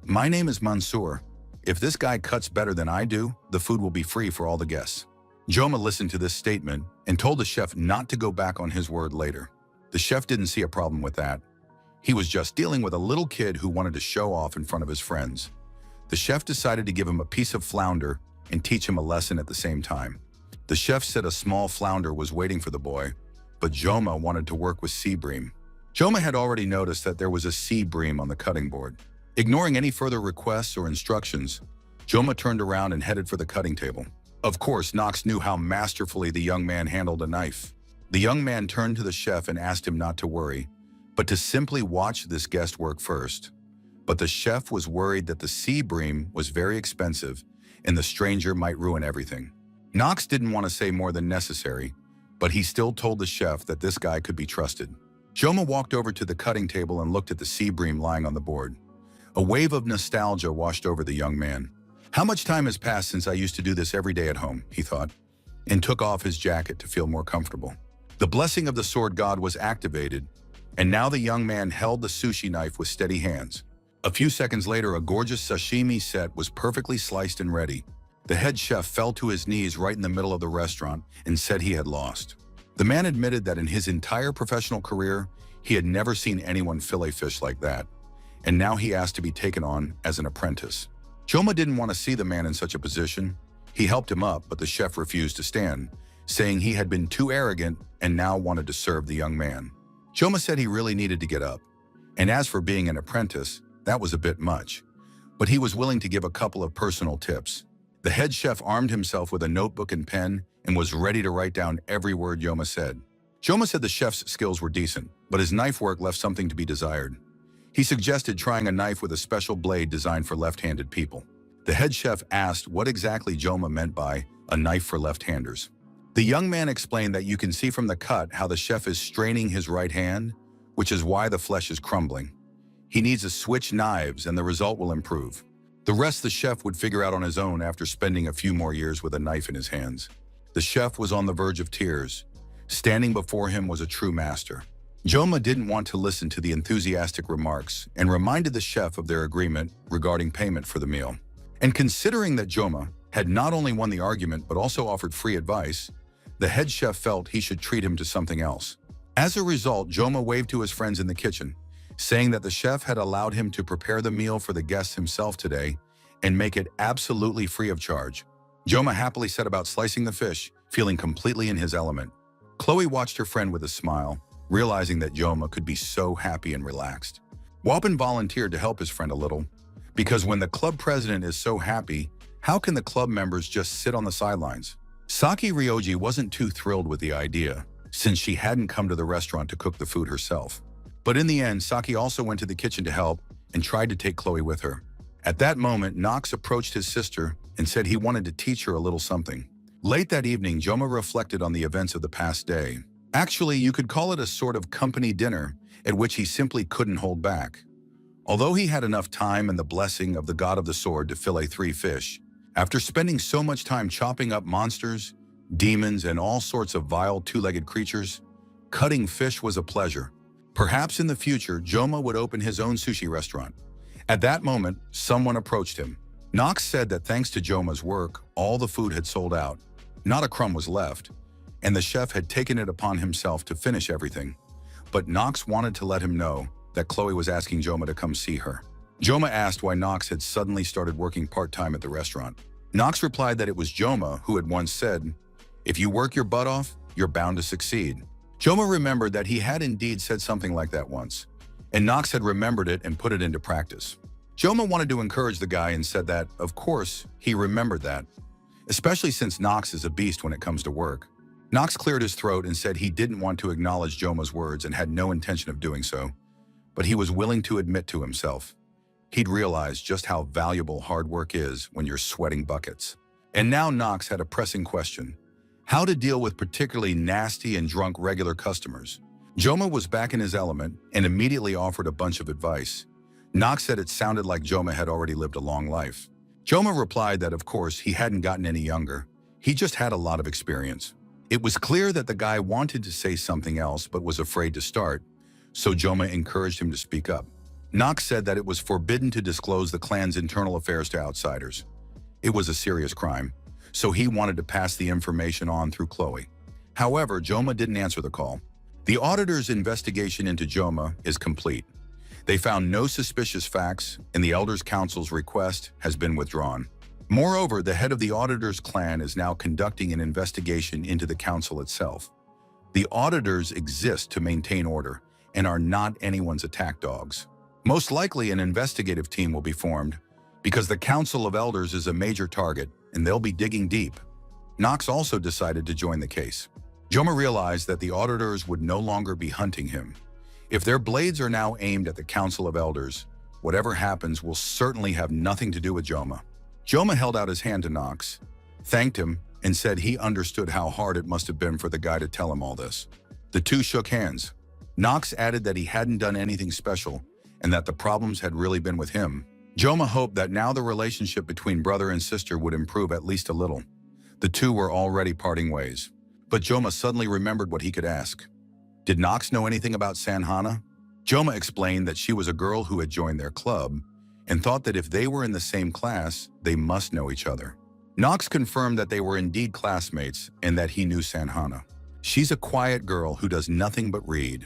"My name is Mansoor. If this guy cuts better than I do, the food will be free for all the guests." Joma listened to this statement and told the chef not to go back on his word later. The chef didn't see a problem with that. He was just dealing with a little kid who wanted to show off in front of his friends. The chef decided to give him a piece of flounder and teach him a lesson at the same time. The chef said a small flounder was waiting for the boy, but Joma wanted to work with sea bream. Joma had already noticed that there was a sea bream on the cutting board. Ignoring any further requests or instructions, Joma turned around and headed for the cutting table. Of course, Knox knew how masterfully the young man handled a knife. The young man turned to the chef and asked him not to worry, but to simply watch this guest work first. But the chef was worried that the sea bream was very expensive and the stranger might ruin everything. Knox didn't want to say more than necessary, but he still told the chef that this guy could be trusted. Joma walked over to the cutting table and looked at the sea bream lying on the board. A wave of nostalgia washed over the young man. "How much time has passed since I used to do this every day at home," he thought, and took off his jacket to feel more comfortable. The blessing of the sword god was activated, and now the young man held the sushi knife with steady hands. A few seconds later, a gorgeous sashimi set was perfectly sliced and ready. The head chef fell to his knees right in the middle of the restaurant and said he had lost. The man admitted that in his entire professional career, he had never seen anyone fillet fish like that, and now he asked to be taken on as an apprentice. Joma didn't want to see the man in such a position. He helped him up, but the chef refused to stand, saying he had been too arrogant and now wanted to serve the young man. Joma said he really needed to get up, and as for being an apprentice, that was a bit much, but he was willing to give a couple of personal tips. The head chef armed himself with a notebook and pen and was ready to write down every word Joma said. Joma said the chef's skills were decent, but his knife work left something to be desired. He suggested trying a knife with a special blade designed for left-handed people. The head chef asked what exactly Joma meant by a knife for left-handers. The young man explained that you can see from the cut how the chef is straining his right hand, which is why the flesh is crumbling. He needs to switch knives and the result will improve. The rest the chef would figure out on his own after spending a few more years with a knife in his hands. The chef was on the verge of tears. Standing before him was a true master. Joma didn't want to listen to the enthusiastic remarks and reminded the chef of their agreement regarding payment for the meal. And considering that Joma had not only won the argument but also offered free advice, the head chef felt he should treat him to something else. As a result, Joma waved to his friends in the kitchen, saying that the chef had allowed him to prepare the meal for the guests himself today and make it absolutely free of charge. Joma happily set about slicing the fish, feeling completely in his element. Chloe watched her friend with a smile, realizing that Joma could be so happy and relaxed. Wapin volunteered to help his friend a little, because when the club president is so happy, how can the club members just sit on the sidelines? Saki Ryoji wasn't too thrilled with the idea, since she hadn't come to the restaurant to cook the food herself. But in the end, Saki also went to the kitchen to help and tried to take Chloe with her. At that moment, Knox approached his sister and said he wanted to teach her a little something. Late that evening, Joma reflected on the events of the past day. Actually, you could call it a sort of company dinner at which he simply couldn't hold back. Although he had enough time and the blessing of the god of the sword to fillet 3 fish, after spending so much time chopping up monsters, demons, and all sorts of vile 2-legged creatures, cutting fish was a pleasure. Perhaps in the future, Joma would open his own sushi restaurant. At that moment, someone approached him. Knox said that thanks to Joma's work, all the food had sold out. Not a crumb was left, and the chef had taken it upon himself to finish everything. But Knox wanted to let him know that Chloe was asking Joma to come see her. Joma asked why Knox had suddenly started working part-time at the restaurant. Knox replied that it was Joma who had once said, "If you work your butt off, you're bound to succeed." Joma remembered that he had indeed said something like that once, and Knox had remembered it and put it into practice. Joma wanted to encourage the guy and said that, of course, he remembered that, especially since Knox is a beast when it comes to work. Knox cleared his throat and said he didn't want to acknowledge Joma's words and had no intention of doing so, but he was willing to admit to himself he'd realized just how valuable hard work is when you're sweating buckets. And now Knox had a pressing question: how to deal with particularly nasty and drunk regular customers. Joma was back in his element and immediately offered a bunch of advice. Knox said it sounded like Joma had already lived a long life. Joma replied that of course he hadn't gotten any younger, he just had a lot of experience. It was clear that the guy wanted to say something else but was afraid to start, so Joma encouraged him to speak up. Knox said that it was forbidden to disclose the clan's internal affairs to outsiders. It was a serious crime, so he wanted to pass the information on through Chloe. However, Joma didn't answer the call. The auditor's investigation into Joma is complete. They found no suspicious facts, and the Elders' Council's request has been withdrawn. Moreover, the head of the Auditors clan is now conducting an investigation into the council itself. The auditors exist to maintain order and are not anyone's attack dogs. Most likely an investigative team will be formed because the Council of Elders is a major target and they'll be digging deep. Knox also decided to join the case. Joma realized that the auditors would no longer be hunting him. If their blades are now aimed at the Council of Elders, whatever happens will certainly have nothing to do with Joma. Joma held out his hand to Knox, thanked him, and said he understood how hard it must have been for the guy to tell him all this. The two shook hands. Knox added that he hadn't done anything special and that the problems had really been with him. Joma hoped that now the relationship between brother and sister would improve at least a little. The two were already parting ways. But Joma suddenly remembered what he could ask. Did Knox know anything about Sanhana? Joma explained that she was a girl who had joined their club and thought that if they were in the same class, they must know each other. Knox confirmed that they were indeed classmates and that he knew Sanhana. She's a quiet girl who does nothing but read.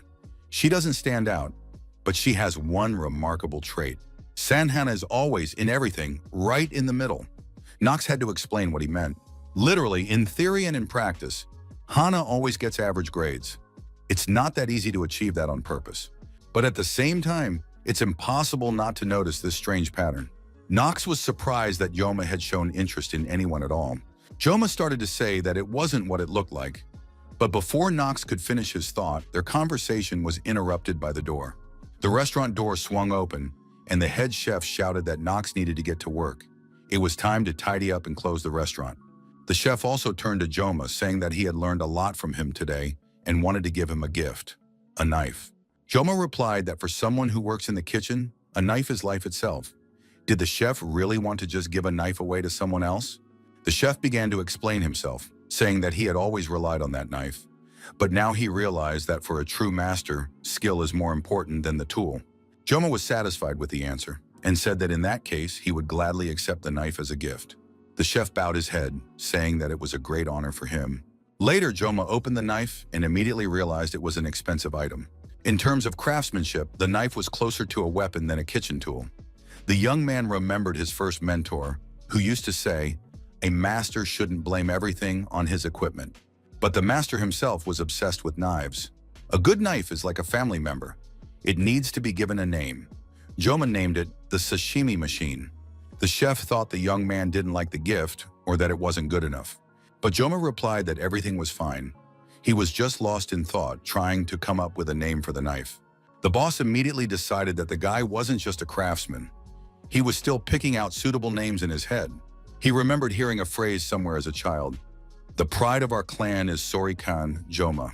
She doesn't stand out, but she has one remarkable trait. Sanhana is always, in everything, right in the middle. Knox had to explain what he meant. Literally, in theory and in practice, Hana always gets average grades. It's not that easy to achieve that on purpose. But at the same time, it's impossible not to notice this strange pattern. Knox was surprised that Joma had shown interest in anyone at all. Joma started to say that it wasn't what it looked like. But before Knox could finish his thought, their conversation was interrupted by the door. The restaurant door swung open, and the head chef shouted that Knox needed to get to work. It was time to tidy up and close the restaurant. The chef also turned to Joma, saying that he had learned a lot from him today and wanted to give him a gift, a knife. Joma replied that for someone who works in the kitchen, a knife is life itself. Did the chef really want to just give a knife away to someone else? The chef began to explain himself, saying that he had always relied on that knife. But now he realized that for a true master, skill is more important than the tool. Joma was satisfied with the answer and said that in that case, he would gladly accept the knife as a gift. The chef bowed his head, saying that it was a great honor for him. Later, Joma opened the knife and immediately realized it was an expensive item. In terms of craftsmanship, the knife was closer to a weapon than a kitchen tool. The young man remembered his first mentor, who used to say, "A master shouldn't blame everything on his equipment." But the master himself was obsessed with knives. A good knife is like a family member. It needs to be given a name. Joma named it the sashimi machine. The chef thought the young man didn't like the gift or that it wasn't good enough. But Joma replied that everything was fine. He was just lost in thought, trying to come up with a name for the knife. The boss immediately decided that the guy wasn't just a craftsman. He was still picking out suitable names in his head. He remembered hearing a phrase somewhere as a child. "The pride of our clan is Sori-kan Joma."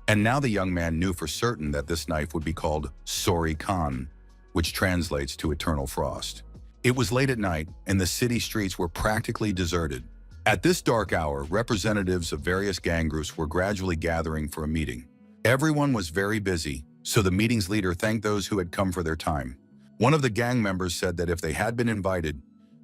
And now the young man knew for certain that this knife would be called Sori-kan, which translates to eternal frost. It was late at night, and the city streets were practically deserted. At this dark hour, representatives of various gang groups were gradually gathering for a meeting. Everyone was very busy, so the meeting's leader thanked those who had come for their time. One of the gang members said that if they had been invited,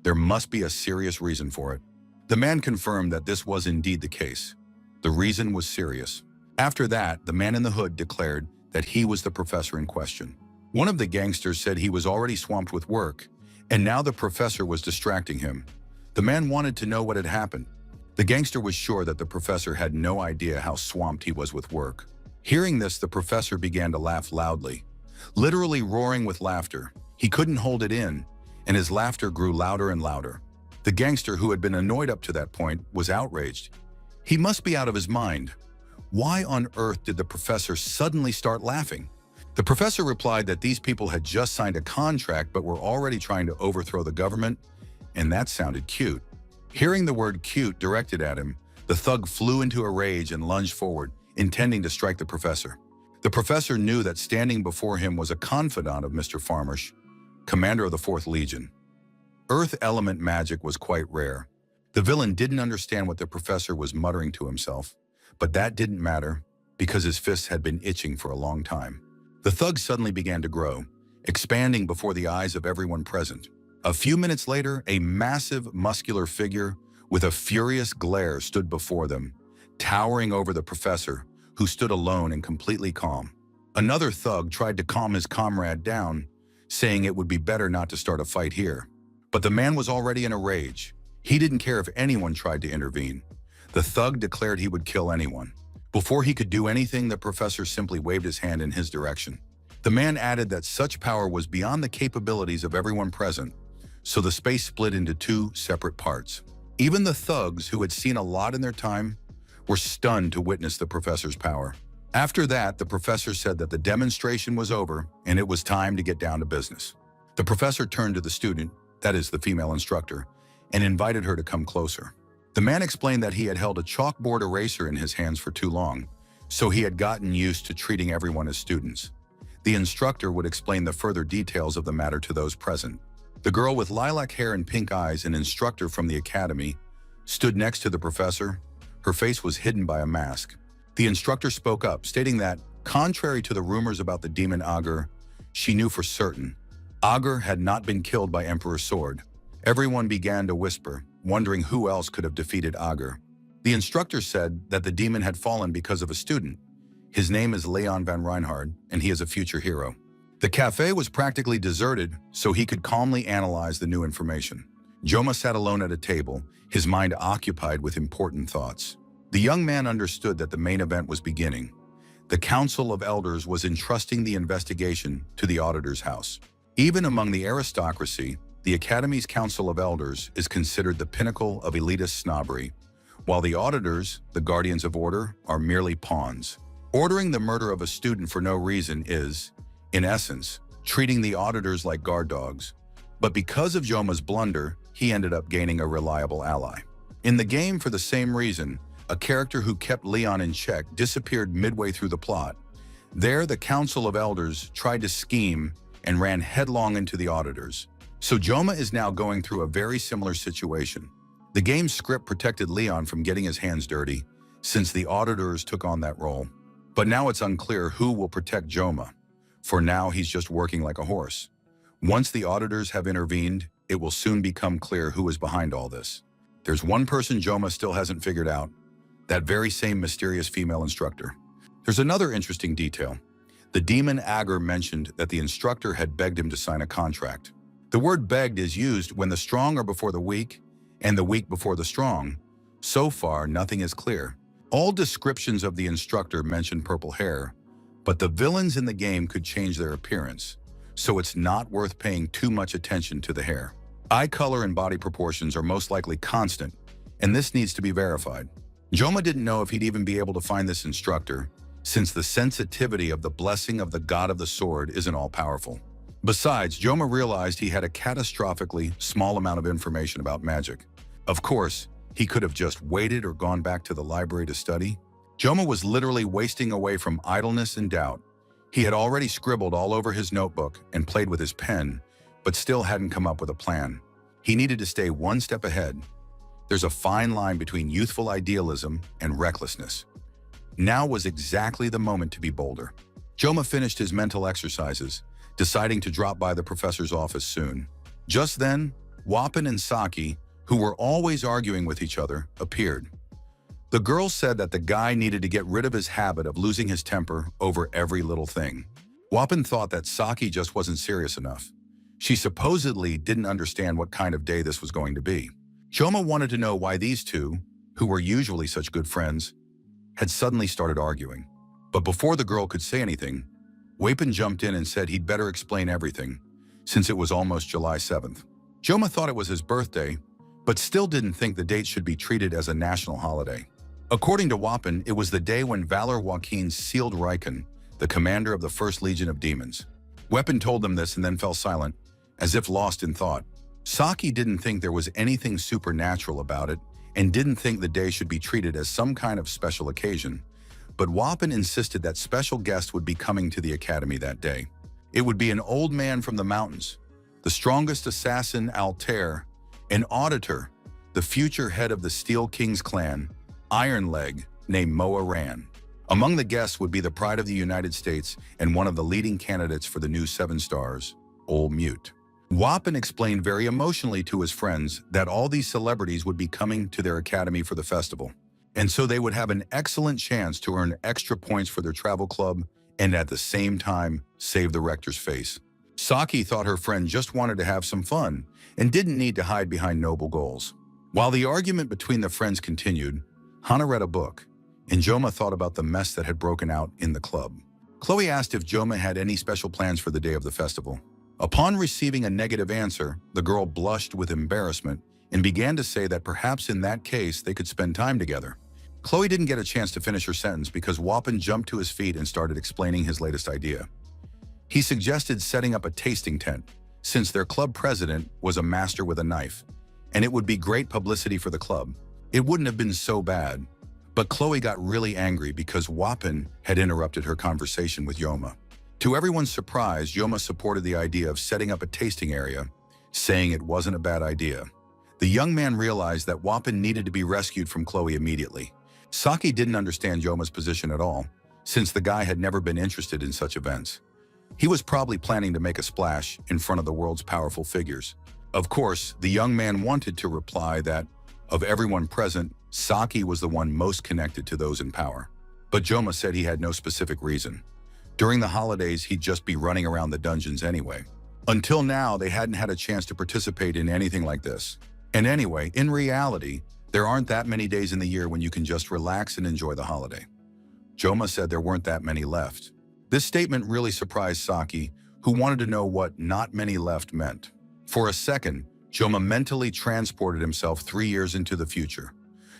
There must be a serious reason for it. The man confirmed that this was indeed the case. The reason was serious. After that, the man in the hood declared that he was the professor in question. One of the gangsters said he was already swamped with work, and now the professor was distracting him. The man wanted to know what had happened. The gangster was sure that the professor had no idea how swamped he was with work. Hearing this, the professor began to laugh loudly, literally roaring with laughter. He couldn't hold it in, and his laughter grew louder and louder. The gangster, who had been annoyed up to that point, was outraged. He must be out of his mind. Why on earth did the professor suddenly start laughing? The professor replied that these people had just signed a contract but were already trying to overthrow the government, and that sounded cute. Hearing the word cute directed at him, the thug flew into a rage and lunged forward, intending to strike the professor. The professor knew that standing before him was a confidant of Mr. Farmarsh, commander of the 4th Legion. Earth element magic was quite rare. The villain didn't understand what the professor was muttering to himself, but that didn't matter because his fists had been itching for a long time. The thug suddenly began to grow, expanding before the eyes of everyone present. A few minutes later, a massive, muscular figure with a furious glare stood before them, towering over the professor, who stood alone and completely calm. Another thug tried to calm his comrade down, saying it would be better not to start a fight here. But the man was already in a rage. He didn't care if anyone tried to intervene. The thug declared he would kill anyone. Before he could do anything, the professor simply waved his hand in his direction. The man added that such power was beyond the capabilities of everyone present, so the space split into 2 separate parts. Even the thugs, who had seen a lot in their time, were stunned to witness the professor's power. After that, the professor said that the demonstration was over and it was time to get down to business. The professor turned to the student, that is the female instructor, and invited her to come closer. The man explained that he had held a chalkboard eraser in his hands for too long, so he had gotten used to treating everyone as students. The instructor would explain the further details of the matter to those present. The girl with lilac hair and pink eyes, an instructor from the academy, stood next to the professor. Her face was hidden by a mask. The instructor spoke up, stating that, contrary to the rumors about the demon Agur, she knew for certain Agur had not been killed by Emperor's sword. Everyone began to whisper, wondering who else could have defeated Agur. The instructor said that the demon had fallen because of a student. His name is Leon van Reinhard, and he is a future hero. The cafe was practically deserted, so he could calmly analyze the new information. Joma sat alone at a table, his mind occupied with important thoughts. The young man understood that the main event was beginning. The Council of Elders was entrusting the investigation to the auditor's house. Even among the aristocracy, the Academy's Council of Elders is considered the pinnacle of elitist snobbery, while the auditors, the guardians of order, are merely pawns. Ordering the murder of a student for no reason is, in essence, treating the auditors like guard dogs. But because of Joma's blunder, he ended up gaining a reliable ally. In the game, for the same reason, a character who kept Leon in check disappeared midway through the plot. There, the Council of Elders tried to scheme and ran headlong into the auditors. So Joma is now going through a very similar situation. The game's script protected Leon from getting his hands dirty, since the auditors took on that role. But now it's unclear who will protect Joma. For now, he's just working like a horse. Once the auditors have intervened, it will soon become clear who is behind all this. There's one person Joma still hasn't figured out, that very same mysterious female instructor. There's another interesting detail. The demon Agur mentioned that the instructor had begged him to sign a contract. The word begged is used when the strong are before the weak and the weak before the strong. So far, nothing is clear. All descriptions of the instructor mention purple hair, but the villains in the game could change their appearance, so it's not worth paying too much attention to the hair. Eye color and body proportions are most likely constant, and this needs to be verified. Joma didn't know if he'd even be able to find this instructor, since the sensitivity of the blessing of the god of the sword isn't all-powerful. Besides, Joma realized he had a catastrophically small amount of information about magic. Of course, he could have just waited or gone back to the library to study. Joma was literally wasting away from idleness and doubt. He had already scribbled all over his notebook and played with his pen, but still hadn't come up with a plan. He needed to stay one step ahead. There's a fine line between youthful idealism and recklessness. Now was exactly the moment to be bolder. Joma finished his mental exercises, deciding to drop by the professor's office soon. Just then, Wapan and Saki, who were always arguing with each other, appeared. The girl said that the guy needed to get rid of his habit of losing his temper over every little thing. Wapan thought that Saki just wasn't serious enough. She supposedly didn't understand what kind of day this was going to be. Joma wanted to know why these two, who were usually such good friends, had suddenly started arguing. But before the girl could say anything, Wapan jumped in and said he'd better explain everything, since it was almost July 7th. Joma thought it was his birthday, but still didn't think the date should be treated as a national holiday. According to Wapan, it was the day when Valor Joaquin sealed Riken, the commander of the First Legion of Demons. Wapan told them this and then fell silent, as if lost in thought. Saki didn't think there was anything supernatural about it and didn't think the day should be treated as some kind of special occasion, but Wapan insisted that special guests would be coming to the academy that day. It would be an old man from the mountains, the strongest assassin Altair, an auditor, the future head of the Steel King's clan, Iron Leg, named Moa Ran. Among the guests would be the pride of the United States and one of the leading candidates for the new 7 stars, Ol Mute. Wapan explained very emotionally to his friends that all these celebrities would be coming to their academy for the festival, and so they would have an excellent chance to earn extra points for their travel club and at the same time save the rector's face. Saki thought her friend just wanted to have some fun and didn't need to hide behind noble goals. While the argument between the friends continued, Hana read a book, and Joma thought about the mess that had broken out in the club. Chloe asked if Joma had any special plans for the day of the festival. Upon receiving a negative answer, the girl blushed with embarrassment and began to say that perhaps in that case they could spend time together. Chloe didn't get a chance to finish her sentence because Wapan jumped to his feet and started explaining his latest idea. He suggested setting up a tasting tent, since their club president was a master with a knife, and it would be great publicity for the club. It wouldn't have been so bad, but Chloe got really angry because Wapan had interrupted her conversation with Yoma. To everyone's surprise, Yoma supported the idea of setting up a tasting area, saying it wasn't a bad idea. The young man realized that Wapan needed to be rescued from Chloe immediately. Saki didn't understand Yoma's position at all, since the guy had never been interested in such events. He was probably planning to make a splash in front of the world's powerful figures. Of course, the young man wanted to reply that, of everyone present, Saki was the one most connected to those in power. But Joma said he had no specific reason. During the holidays, he'd just be running around the dungeons anyway. Until now, they hadn't had a chance to participate in anything like this. And anyway, in reality, there aren't that many days in the year when you can just relax and enjoy the holiday. Joma said there weren't that many left. This statement really surprised Saki, who wanted to know what "not many left" meant. For a second, Joma mentally transported himself 3 years into the future,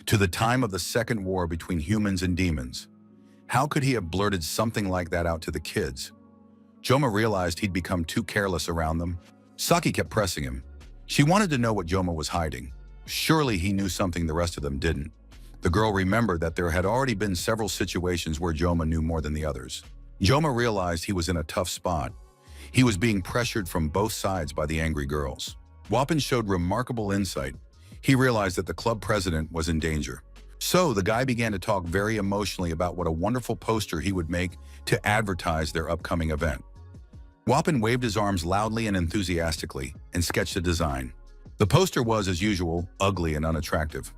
to the time of the second war between humans and demons. How could he have blurted something like that out to the kids? Joma realized he'd become too careless around them. Saki kept pressing him. She wanted to know what Joma was hiding. Surely he knew something the rest of them didn't. The girl remembered that there had already been several situations where Joma knew more than the others. Joma realized he was in a tough spot. He was being pressured from both sides by the angry girls. Wapan showed remarkable insight. He realized that the club president was in danger. So the guy began to talk very emotionally about what a wonderful poster he would make to advertise their upcoming event. Wapan waved his arms loudly and enthusiastically and sketched a design. The poster was, as usual, ugly and unattractive.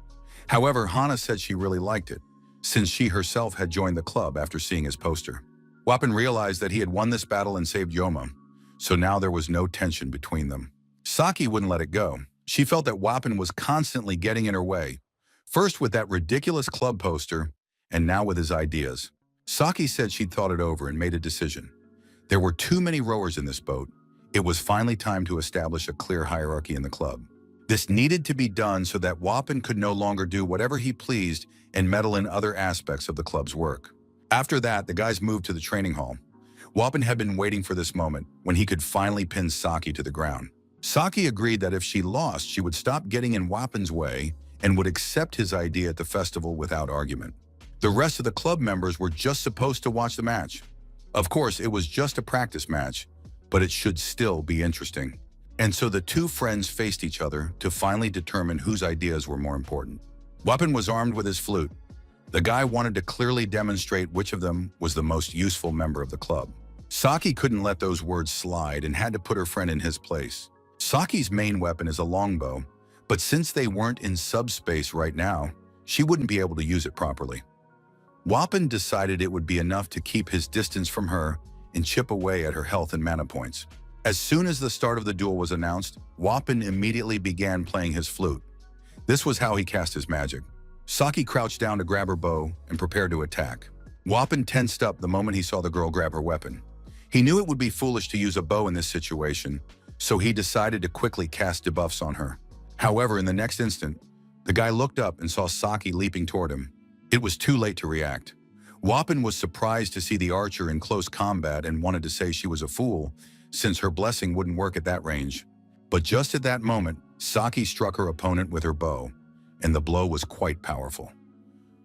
However, Hana said she really liked it, since she herself had joined the club after seeing his poster. Wapan realized that he had won this battle and saved Yoma, so now there was no tension between them. Saki wouldn't let it go. She felt that Wapan was constantly getting in her way, first with that ridiculous club poster, and now with his ideas. Saki said she'd thought it over and made a decision. There were too many rowers in this boat. It was finally time to establish a clear hierarchy in the club. This needed to be done so that Wapan could no longer do whatever he pleased and meddle in other aspects of the club's work. After that, the guys moved to the training hall. Wapan had been waiting for this moment when he could finally pin Saki to the ground. Saki agreed that if she lost, she would stop getting in Wapan's way and would accept his idea at the festival without argument. The rest of the club members were just supposed to watch the match. Of course, it was just a practice match, but it should still be interesting. And so the two friends faced each other to finally determine whose ideas were more important. Wapan was armed with his flute. The guy wanted to clearly demonstrate which of them was the most useful member of the club. Saki couldn't let those words slide and had to put her friend in his place. Saki's main weapon is a longbow, but since they weren't in subspace right now, she wouldn't be able to use it properly. Wappen decided it would be enough to keep his distance from her and chip away at her health and mana points. As soon as the start of the duel was announced, Wappen immediately began playing his flute. This was how he cast his magic. Saki crouched down to grab her bow and prepared to attack. Wappen tensed up the moment he saw the girl grab her weapon. He knew it would be foolish to use a bow in this situation, so he decided to quickly cast debuffs on her. However, in the next instant, the guy looked up and saw Saki leaping toward him. It was too late to react. Wappen was surprised to see the archer in close combat and wanted to say she was a fool, since her blessing wouldn't work at that range. But just at that moment, Saki struck her opponent with her bow, and the blow was quite powerful.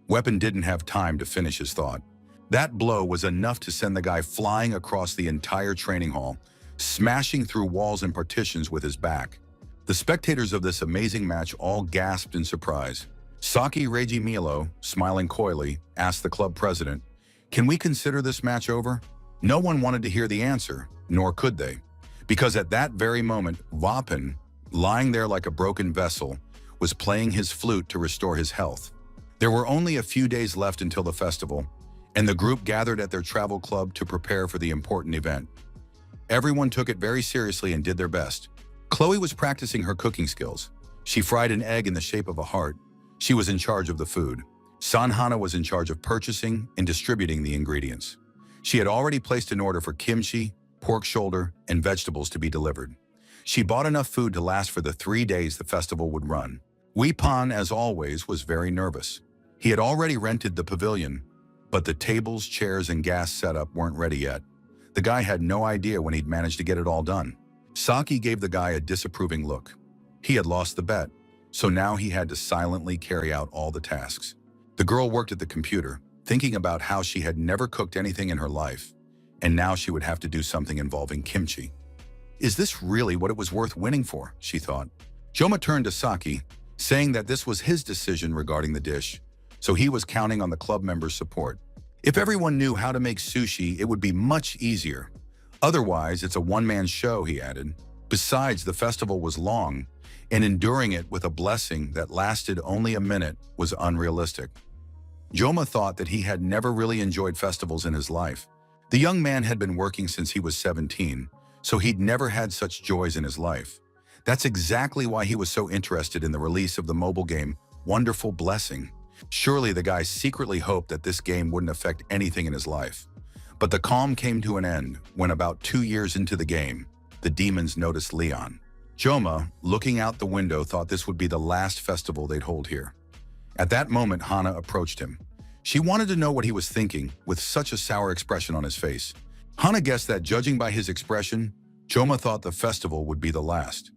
Wappen didn't have time to finish his thought. That blow was enough to send the guy flying across the entire training hall, smashing through walls and partitions with his back. The spectators of this amazing match all gasped in surprise. Saki Reiji Milo, smiling coyly, asked the club president, "Can we consider this match over?" No one wanted to hear the answer, nor could they, because at that very moment, Wappen, lying there like a broken vessel, was playing his flute to restore his health. There were only a few days left until the festival, and the group gathered at their travel club to prepare for the important event. Everyone took it very seriously and did their best. Chloe was practicing her cooking skills. She fried an egg in the shape of a heart. She was in charge of the food. Sanhana was in charge of purchasing and distributing the ingredients. She had already placed an order for kimchi, pork shoulder, and vegetables to be delivered. She bought enough food to last for the 3 days the festival would run. Weepan, as always, was very nervous. He had already rented the pavilion, but the tables, chairs, and gas setup weren't ready yet. The guy had no idea when he'd managed to get it all done. Saki gave the guy a disapproving look. He had lost the bet, so now he had to silently carry out all the tasks. The girl worked at the computer, thinking about how she had never cooked anything in her life, and now she would have to do something involving kimchi. Is this really what it was worth winning for, she thought. Joma turned to Saki, saying that this was his decision regarding the dish, so he was counting on the club members' support. If everyone knew how to make sushi, it would be much easier. Otherwise, it's a one-man show, he added. Besides, the festival was long, and enduring it with a blessing that lasted only a minute was unrealistic. Joma thought that he had never really enjoyed festivals in his life. The young man had been working since he was 17, so he'd never had such joys in his life. That's exactly why he was so interested in the release of the mobile game Wonderful Blessing. Surely the guy secretly hoped that this game wouldn't affect anything in his life. But the calm came to an end when, about 2 years into the game, the demons noticed Leon. Joma, looking out the window, thought this would be the last festival they'd hold here. At that moment, Hana approached him. She wanted to know what he was thinking, with such a sour expression on his face. Hana guessed that, judging by his expression, Joma thought the festival would be the last.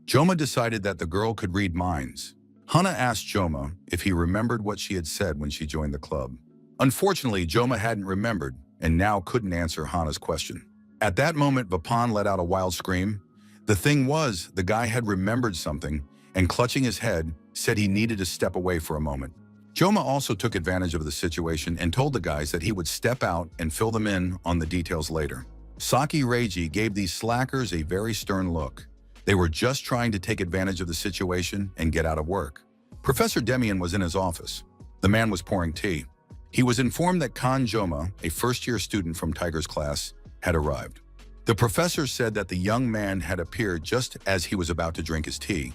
Joma decided that the girl could read minds. Hana asked Joma if he remembered what she had said when she joined the club. Unfortunately, Joma hadn't remembered and now couldn't answer Hana's question. At that moment, Vapan let out a wild scream. The thing was, the guy had remembered something and, clutching his head, said he needed to step away for a moment. Joma also took advantage of the situation and told the guys that he would step out and fill them in on the details later. Saki Reiji gave these slackers a very stern look. They were just trying to take advantage of the situation and get out of work. Professor Demian was in his office. The man was pouring tea. He was informed that Kan Joma, a first-year student from Tiger's class, had arrived. The professor said that the young man had appeared just as he was about to drink his tea.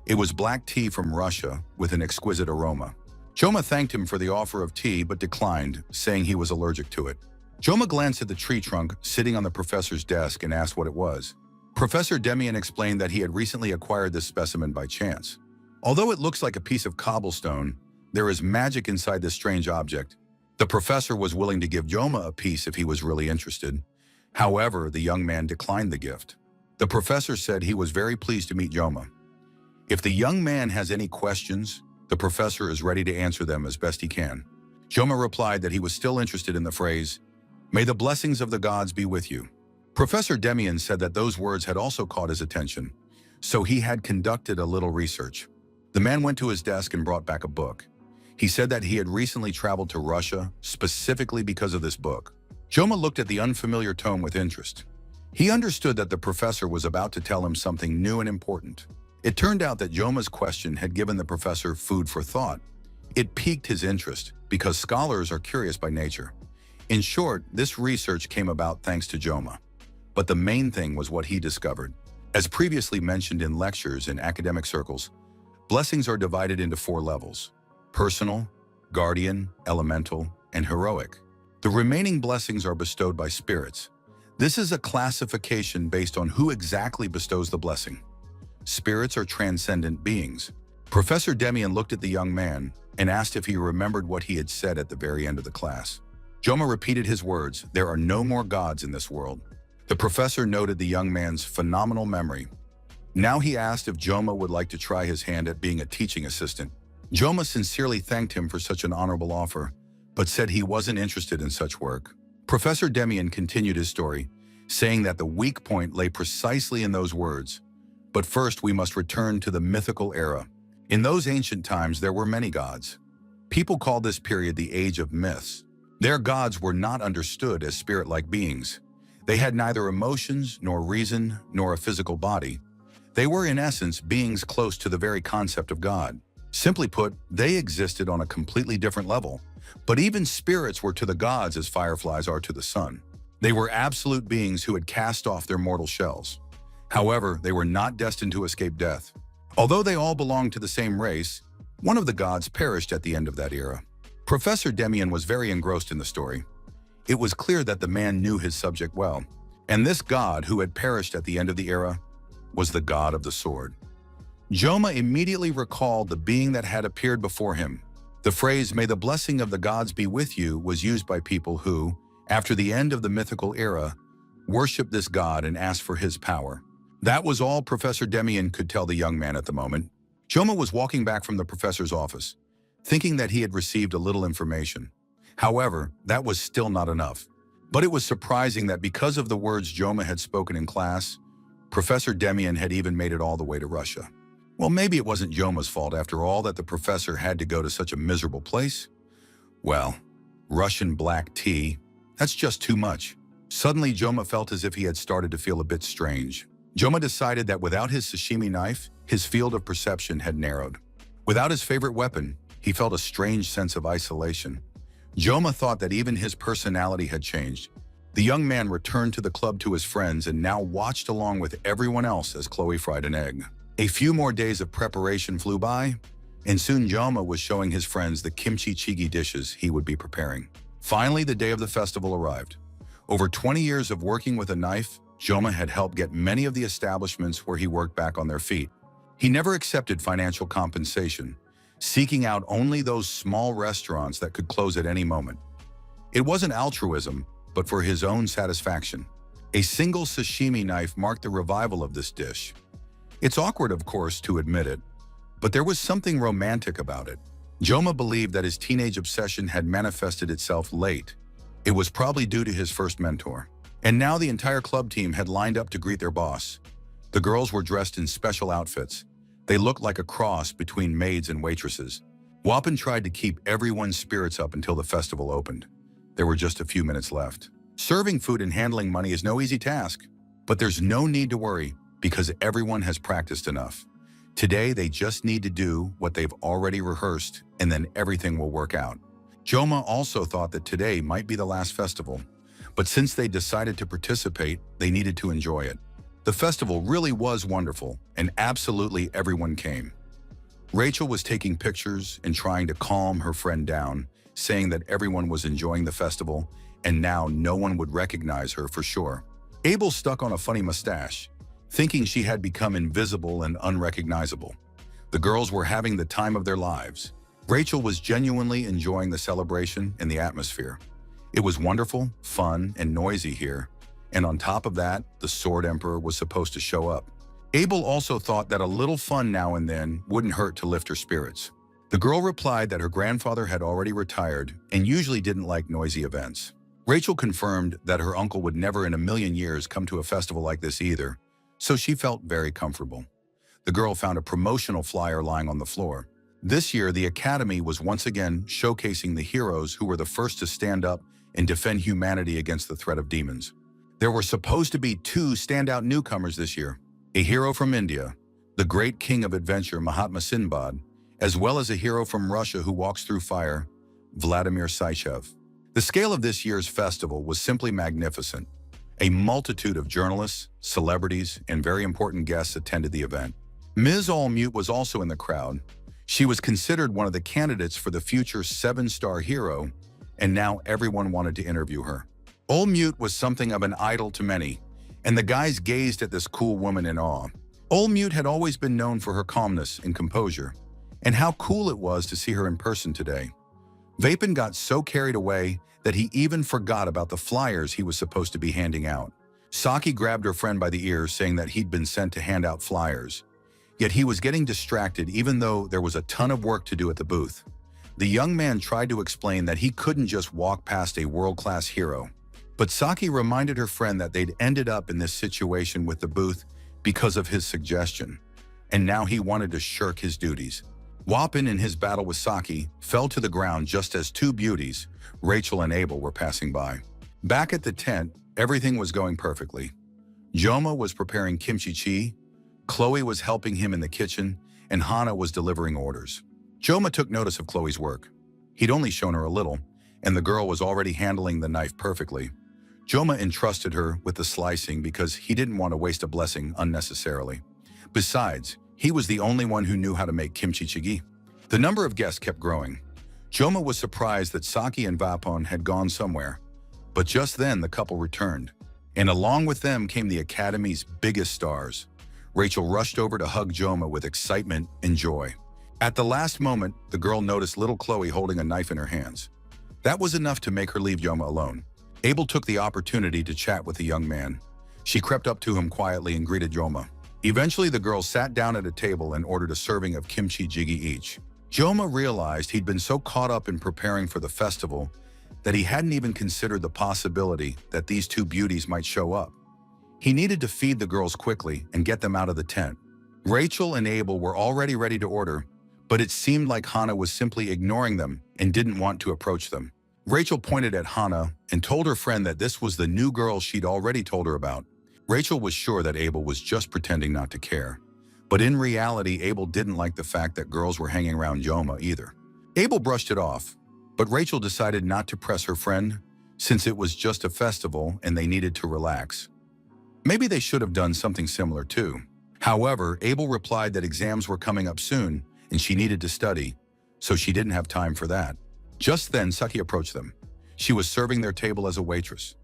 It was black tea from Russia with an exquisite aroma. Joma thanked him for the offer of tea but declined, saying he was allergic to it. Joma glanced at the tree trunk sitting on the professor's desk and asked what it was. Professor Demian explained that he had recently acquired this specimen by chance. Although it looks like a piece of cobblestone, there is magic inside this strange object. The professor was willing to give Joma a piece if he was really interested. However, the young man declined the gift. The professor said he was very pleased to meet Joma. If the young man has any questions, the professor is ready to answer them as best he can. Joma replied that he was still interested in the phrase, "May the blessings of the gods be with you." Professor Demian said that those words had also caught his attention, so he had conducted a little research. The man went to his desk and brought back a book. He said that he had recently traveled to Russia specifically because of this book. Joma looked at the unfamiliar tome with interest. He understood that the professor was about to tell him something new and important. It turned out that Joma's question had given the professor food for thought. It piqued his interest because scholars are curious by nature. In short, this research came about thanks to Joma. But the main thing was what he discovered. As previously mentioned in lectures in academic circles, blessings are divided into 4 levels: personal, guardian, elemental, and heroic. The remaining blessings are bestowed by spirits. This is a classification based on who exactly bestows the blessing. Spirits are transcendent beings. Professor Demian looked at the young man and asked if he remembered what he had said at the very end of the class. Joma repeated his words, "There are no more gods in this world." The professor noted the young man's phenomenal memory. Now he asked if Joma would like to try his hand at being a teaching assistant. Joma sincerely thanked him for such an honorable offer, but said he wasn't interested in such work. Professor Demian continued his story, saying that the weak point lay precisely in those words. But first we must return to the mythical era. In those ancient times there were many gods. People called this period the Age of Myths. Their gods were not understood as spirit-like beings. They had neither emotions, nor reason, nor a physical body. They were in essence beings close to the very concept of God. Simply put, they existed on a completely different level. But even spirits were to the gods as fireflies are to the sun. They were absolute beings who had cast off their mortal shells. However, they were not destined to escape death. Although they all belonged to the same race, one of the gods perished at the end of that era. Professor Demian was very engrossed in the story. It was clear that the man knew his subject well, and this god who had perished at the end of the era was the god of the sword. Joma immediately recalled the being that had appeared before him. The phrase, "May the blessing of the gods be with you," was used by people who, after the end of the mythical era, worshiped this god and asked for his power. That was all Professor Demian could tell the young man at the moment. Joma was walking back from the professor's office, thinking that he had received a little information. However, that was still not enough. But it was surprising that because of the words Joma had spoken in class, Professor Demian had even made it all the way to Russia. Well, maybe it wasn't Joma's fault after all that the professor had to go to such a miserable place. Well, Russian black tea, that's just too much. Suddenly, Joma felt as if he had started to feel a bit strange. Joma decided that without his sashimi knife, his field of perception had narrowed. Without his favorite weapon, he felt a strange sense of isolation. Joma thought that even his personality had changed. The young man returned to the club to his friends and now watched along with everyone else as Chloe fried an egg. A few more days of preparation flew by, and soon Joma was showing his friends the kimchi jjigae dishes he would be preparing. Finally, the day of the festival arrived. Over 20 years of working with a knife, Joma had helped get many of the establishments where he worked back on their feet. He never accepted financial compensation, seeking out only those small restaurants that could close at any moment. It wasn't altruism, but for his own satisfaction. A single sashimi knife marked the revival of this dish. It's awkward, of course, to admit it, but there was something romantic about it. Joma believed that his teenage obsession had manifested itself late. It was probably due to his first mentor. And now the entire club team had lined up to greet their boss. The girls were dressed in special outfits. They looked like a cross between maids and waitresses. Wapan tried to keep everyone's spirits up until the festival opened. There were just a few minutes left. Serving food and handling money is no easy task, but there's no need to worry because everyone has practiced enough. Today, they just need to do what they've already rehearsed, and then everything will work out. Joma also thought that today might be the last festival, but since they decided to participate, they needed to enjoy it. The festival really was wonderful, and absolutely everyone came. Rachel was taking pictures and trying to calm her friend down, saying that everyone was enjoying the festival, and now no one would recognize her for sure. Abel stuck on a funny mustache, thinking she had become invisible and unrecognizable. The girls were having the time of their lives. Rachel was genuinely enjoying the celebration and the atmosphere. It was wonderful, fun, and noisy here, and on top of that, the Sword Emperor was supposed to show up. Abel also thought that a little fun now and then wouldn't hurt to lift her spirits. The girl replied that her grandfather had already retired and usually didn't like noisy events. Rachel confirmed that her uncle would never in a million years come to a festival like this either, so she felt very comfortable. The girl found a promotional flyer lying on the floor. This year, the Academy was once again showcasing the heroes who were the first to stand up and defend humanity against the threat of demons. There were supposed to be two standout newcomers this year, a hero from India, the great king of adventure Mahatma Sinbad, as well as a hero from Russia who walks through fire, Vladimir Sychev. The scale of this year's festival was simply magnificent. A multitude of journalists, celebrities, and very important guests attended the event. Ms. Allmute was also in the crowd. She was considered one of the candidates for the future 7-star hero, and now everyone wanted to interview her. Allmute was something of an idol to many, and the guys gazed at this cool woman in awe. Allmute had always been known for her calmness and composure, and how cool it was to see her in person today. Vapin got so carried away that he even forgot about the flyers he was supposed to be handing out. Saki grabbed her friend by the ear, saying that he'd been sent to hand out flyers. Yet he was getting distracted even though there was a ton of work to do at the booth. The young man tried to explain that he couldn't just walk past a world-class hero. But Saki reminded her friend that they'd ended up in this situation with the booth because of his suggestion, and now he wanted to shirk his duties. Wapin, in his battle with Saki, fell to the ground just as two beauties, Rachel and Abel, were passing by. Back at the tent, everything was going perfectly. Joma was preparing kimchi chi, Chloe was helping him in the kitchen, and Hana was delivering orders. Joma took notice of Chloe's work. He'd only shown her a little, and the girl was already handling the knife perfectly. Joma entrusted her with the slicing because he didn't want to waste a blessing unnecessarily. Besides, he was the only one who knew how to make kimchi jjigae. The number of guests kept growing. Joma was surprised that Saki and Vapon had gone somewhere, but just then the couple returned, and along with them came the Academy's biggest stars. Rachel rushed over to hug Joma with excitement and joy. At the last moment, the girl noticed little Chloe holding a knife in her hands. That was enough to make her leave Joma alone. Abel took the opportunity to chat with the young man. She crept up to him quietly and greeted Joma. Eventually, the girls sat down at a table and ordered a serving of kimchi jjigae each. Joma realized he'd been so caught up in preparing for the festival that he hadn't even considered the possibility that these two beauties might show up. He needed to feed the girls quickly and get them out of the tent. Rachel and Abel were already ready to order, but it seemed like Hana was simply ignoring them and didn't want to approach them. Rachel pointed at Hana and told her friend that this was the new girl she'd already told her about. Rachel was sure that Abel was just pretending not to care. But in reality, Abel didn't like the fact that girls were hanging around Joma either. Abel brushed it off, but Rachel decided not to press her friend since it was just a festival and they needed to relax. Maybe they should have done something similar too. However, Abel replied that exams were coming up soon and she needed to study, so she didn't have time for that. Just then, Saki approached them. She was serving their table as a waitress.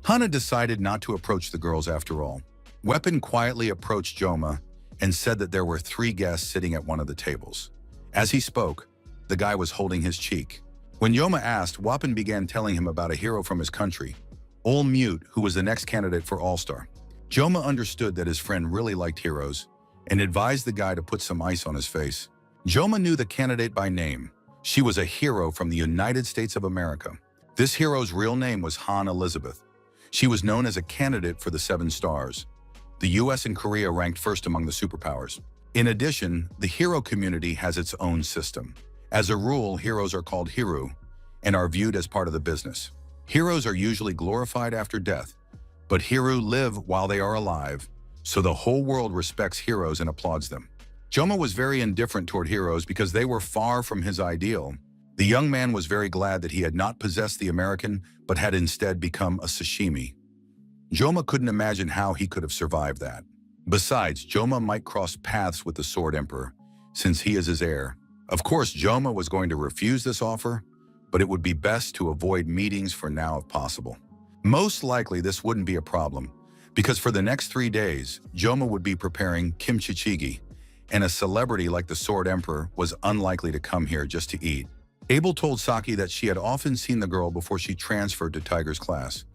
Hana decided not to approach the girls after all. Weapon quietly approached Joma and said that there were 3 guests sitting at one of the tables. As he spoke, the guy was holding his cheek. When Joma asked, Weapon began telling him about a hero from his country, Allmute, who was the next candidate for All-Star. Joma understood that his friend really liked heroes and advised the guy to put some ice on his face. Joma knew the candidate by name. She was a hero from the United States of America. This hero's real name was Han Elizabeth. She was known as a candidate for the 7 stars. The US and Korea ranked first among the superpowers. In addition, the hero community has its own system. As a rule, heroes are called hiru and are viewed as part of the business. Heroes are usually glorified after death, but hiru live while they are alive, so the whole world respects heroes and applauds them. Joma was very indifferent toward heroes because they were far from his ideal. The young man was very glad that he had not possessed the American, but had instead become a sashimi. Joma couldn't imagine how he could have survived that. Besides, Joma might cross paths with the Sword Emperor, since he is his heir. Of course, Joma was going to refuse this offer, but it would be best to avoid meetings for now if possible. Most likely, this wouldn't be a problem, because for the next 3 days, Joma would be preparing kimchi jjigae, and a celebrity like the Sword Emperor was unlikely to come here just to eat. Abel told Saki that she had often seen the girl before she transferred to Tiger's class.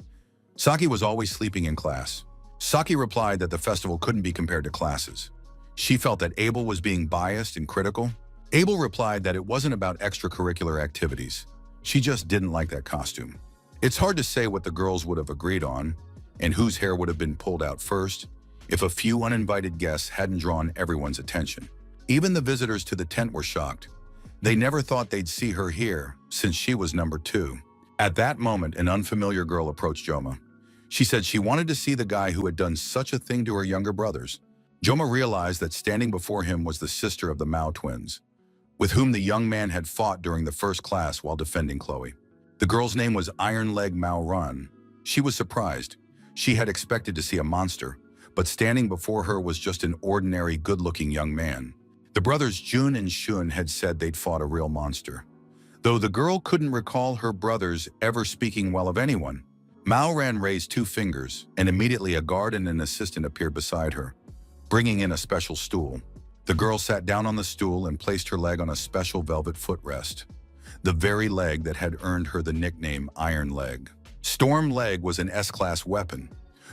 Saki was always sleeping in class. Saki replied that the festival couldn't be compared to classes. She felt that Abel was being biased and critical. Abel replied that it wasn't about extracurricular activities. She just didn't like that costume. It's hard to say what the girls would have agreed on, and whose hair would have been pulled out first, if a few uninvited guests hadn't drawn everyone's attention. Even the visitors to the tent were shocked. They never thought they'd see her here, since she was number 2. At that moment, an unfamiliar girl approached Joma. She said she wanted to see the guy who had done such a thing to her younger brothers. Joma realized that standing before him was the sister of the Mao twins, with whom the young man had fought during the first class while defending Chloe. The girl's name was Iron Leg Mao Ran. She was surprised. She had expected to see a monster, but standing before her was just an ordinary, good-looking young man. The brothers Jun and Shun had said they'd fought a real monster. Though the girl couldn't recall her brothers ever speaking well of anyone, Mao Ran raised 2 fingers, and immediately a guard and an assistant appeared beside her, bringing in a special stool. The girl sat down on the stool and placed her leg on a special velvet footrest, the very leg that had earned her the nickname Iron Leg. Storm Leg was an S-class weapon.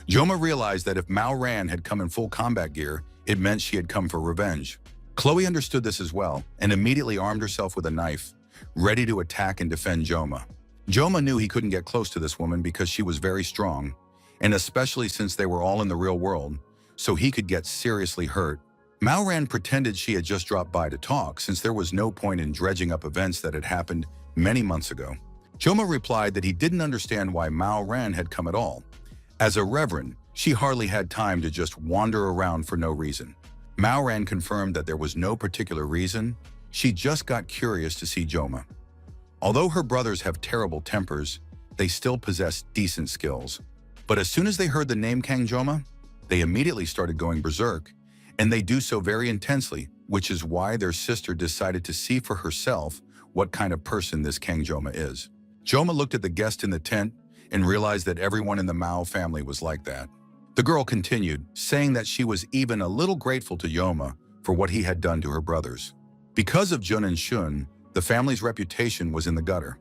Joma realized that if Mao Ran had come in full combat gear, it meant she had come for revenge. Chloe understood this as well and immediately armed herself with a knife, ready to attack and defend Joma. Joma knew he couldn't get close to this woman because she was very strong, and especially since they were all in the real world, so he could get seriously hurt. Mao Ran pretended she had just dropped by to talk, since there was no point in dredging up events that had happened many months ago. Joma replied that he didn't understand why Mao Ran had come at all. As a reverend, she hardly had time to just wander around for no reason. Mao Ran confirmed that there was no particular reason. She just got curious to see Joma. Although her brothers have terrible tempers, they still possess decent skills. But as soon as they heard the name Kang Joma, they immediately started going berserk, and they do so very intensely, which is why their sister decided to see for herself what kind of person this Kang Joma is. Joma looked at the guest in the tent and realized that everyone in the Mao family was like that. The girl continued, saying that she was even a little grateful to Joma for what he had done to her brothers. Because of Jun and Shun, the family's reputation was in the gutter.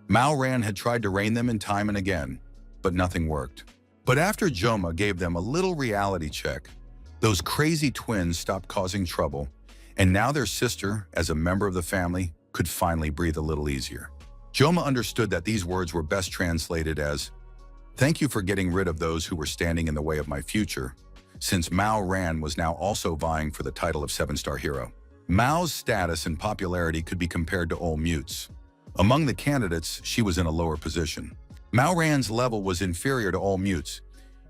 Mao Ran had tried to rein them in time and again, but nothing worked. But after Joma gave them a little reality check, those crazy twins stopped causing trouble, and now their sister, as a member of the family, could finally breathe a little easier. Joma understood that these words were best translated as, "Thank you for getting rid of those who were standing in the way of my future," since Mao Ran was now also vying for the title of 7-star hero. Mao's status and popularity could be compared to old Mute's. Among the candidates, she was in a lower position. Mao Ran's level was inferior to all Mute's,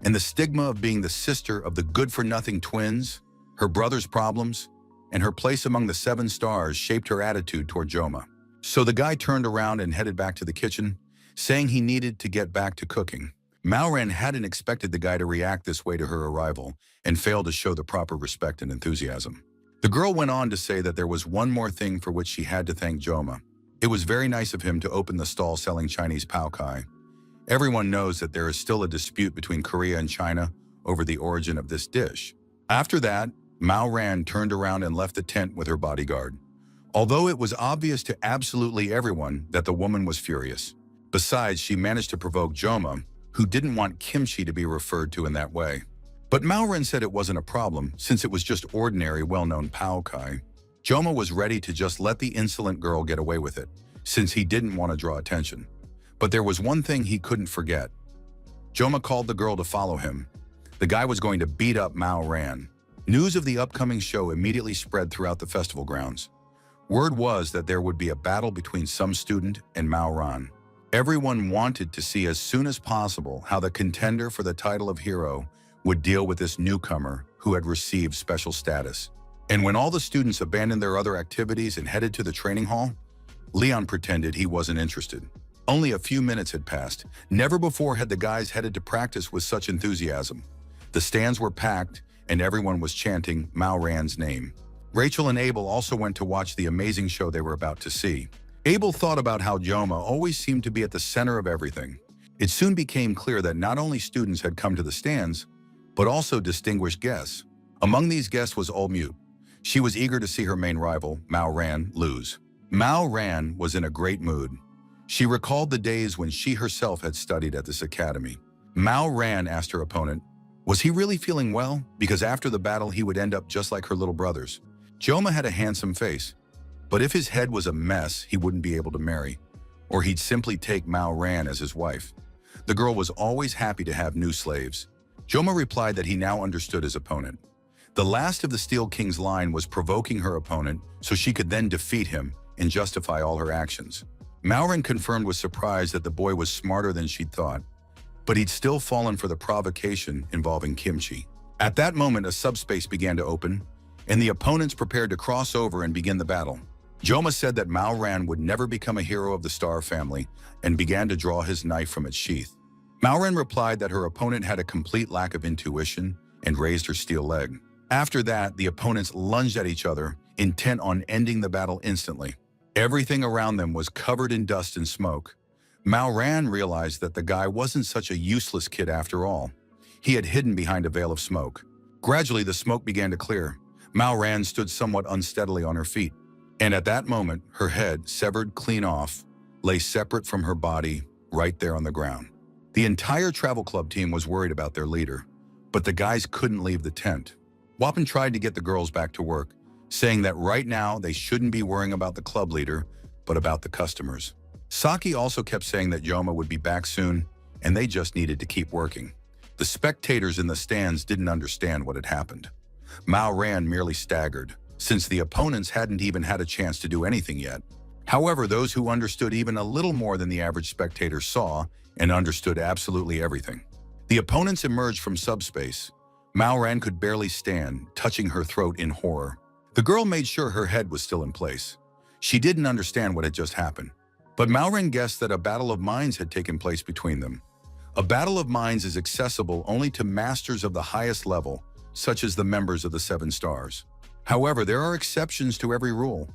and the stigma of being the sister of the good-for-nothing twins, her brother's problems, and her place among the 7 stars shaped her attitude toward Joma. So the guy turned around and headed back to the kitchen, saying he needed to get back to cooking. Mao Ran hadn't expected the guy to react this way to her arrival and failed to show the proper respect and enthusiasm. The girl went on to say that there was one more thing for which she had to thank Joma. It was very nice of him to open the stall selling Chinese pao kai. Everyone knows that there is still a dispute between Korea and China over the origin of this dish. After that, Mao Ran turned around and left the tent with her bodyguard, although it was obvious to absolutely everyone that the woman was furious. Besides, she managed to provoke Joma, who didn't want kimchi to be referred to in that way. But Mao Ran said it wasn't a problem, since it was just ordinary, well-known pao kai. Joma was ready to just let the insolent girl get away with it, since he didn't want to draw attention. But there was one thing he couldn't forget. Joma called the girl to follow him. The guy was going to beat up Mao Ran. News of the upcoming show immediately spread throughout the festival grounds. Word was that there would be a battle between some student and Mao Ran. Everyone wanted to see as soon as possible how the contender for the title of hero would deal with this newcomer who had received special status. And when all the students abandoned their other activities and headed to the training hall, Leon pretended he wasn't interested. Only a few minutes had passed. Never before had the guys headed to practice with such enthusiasm. The stands were packed, and everyone was chanting Mao Ran's name. Rachel and Abel also went to watch the amazing show they were about to see. Abel thought about how Joma always seemed to be at the center of everything. It soon became clear that not only students had come to the stands, but also distinguished guests. Among these guests was Old Mute. She was eager to see her main rival, Mao Ran, lose. Mao Ran was in a great mood. She recalled the days when she herself had studied at this academy. Mao Ran asked her opponent, was he really feeling well? Because after the battle, he would end up just like her little brothers. Joma had a handsome face, but if his head was a mess, he wouldn't be able to marry, or he'd simply take Mao Ran as his wife. The girl was always happy to have new slaves. Joma replied that he now understood his opponent. The last of the Steel King's line was provoking her opponent so she could then defeat him and justify all her actions. Mao Ran confirmed with surprise that the boy was smarter than she'd thought. but he'd still fallen for the provocation involving kimchi. At that moment, a subspace began to open, and the opponents prepared to cross over and begin the battle. Joma said that Mao Ran would never become a hero of the Star family and began to draw his knife from its sheath. Mao Ran replied that her opponent had a complete lack of intuition and raised her steel leg. After that, the opponents lunged at each other, intent on ending the battle instantly. Everything around them was covered in dust and smoke. Mao Ran realized that the guy wasn't such a useless kid after all. He had hidden behind a veil of smoke. Gradually, the smoke began to clear. Mao Ran stood somewhat unsteadily on her feet. And at that moment, her head, severed clean off, lay separate from her body right there on the ground. The entire travel club team was worried about their leader, but the guys couldn't leave the tent. Wappen tried to get the girls back to work, saying that right now they shouldn't be worrying about the club leader, but about the customers. Saki also kept saying that Joma would be back soon, and they just needed to keep working. The spectators in the stands didn't understand what had happened. Mao Ran merely staggered, since the opponents hadn't even had a chance to do anything yet. However, those who understood even a little more than the average spectator saw and understood absolutely everything. The opponents emerged from subspace. Mao Ran could barely stand, touching her throat in horror. The girl made sure her head was still in place. She didn't understand what had just happened. But Mao Ran guessed that a battle of minds had taken place between them. A battle of minds is accessible only to masters of the highest level, such as the members of the 7 stars. However, there are exceptions to every rule.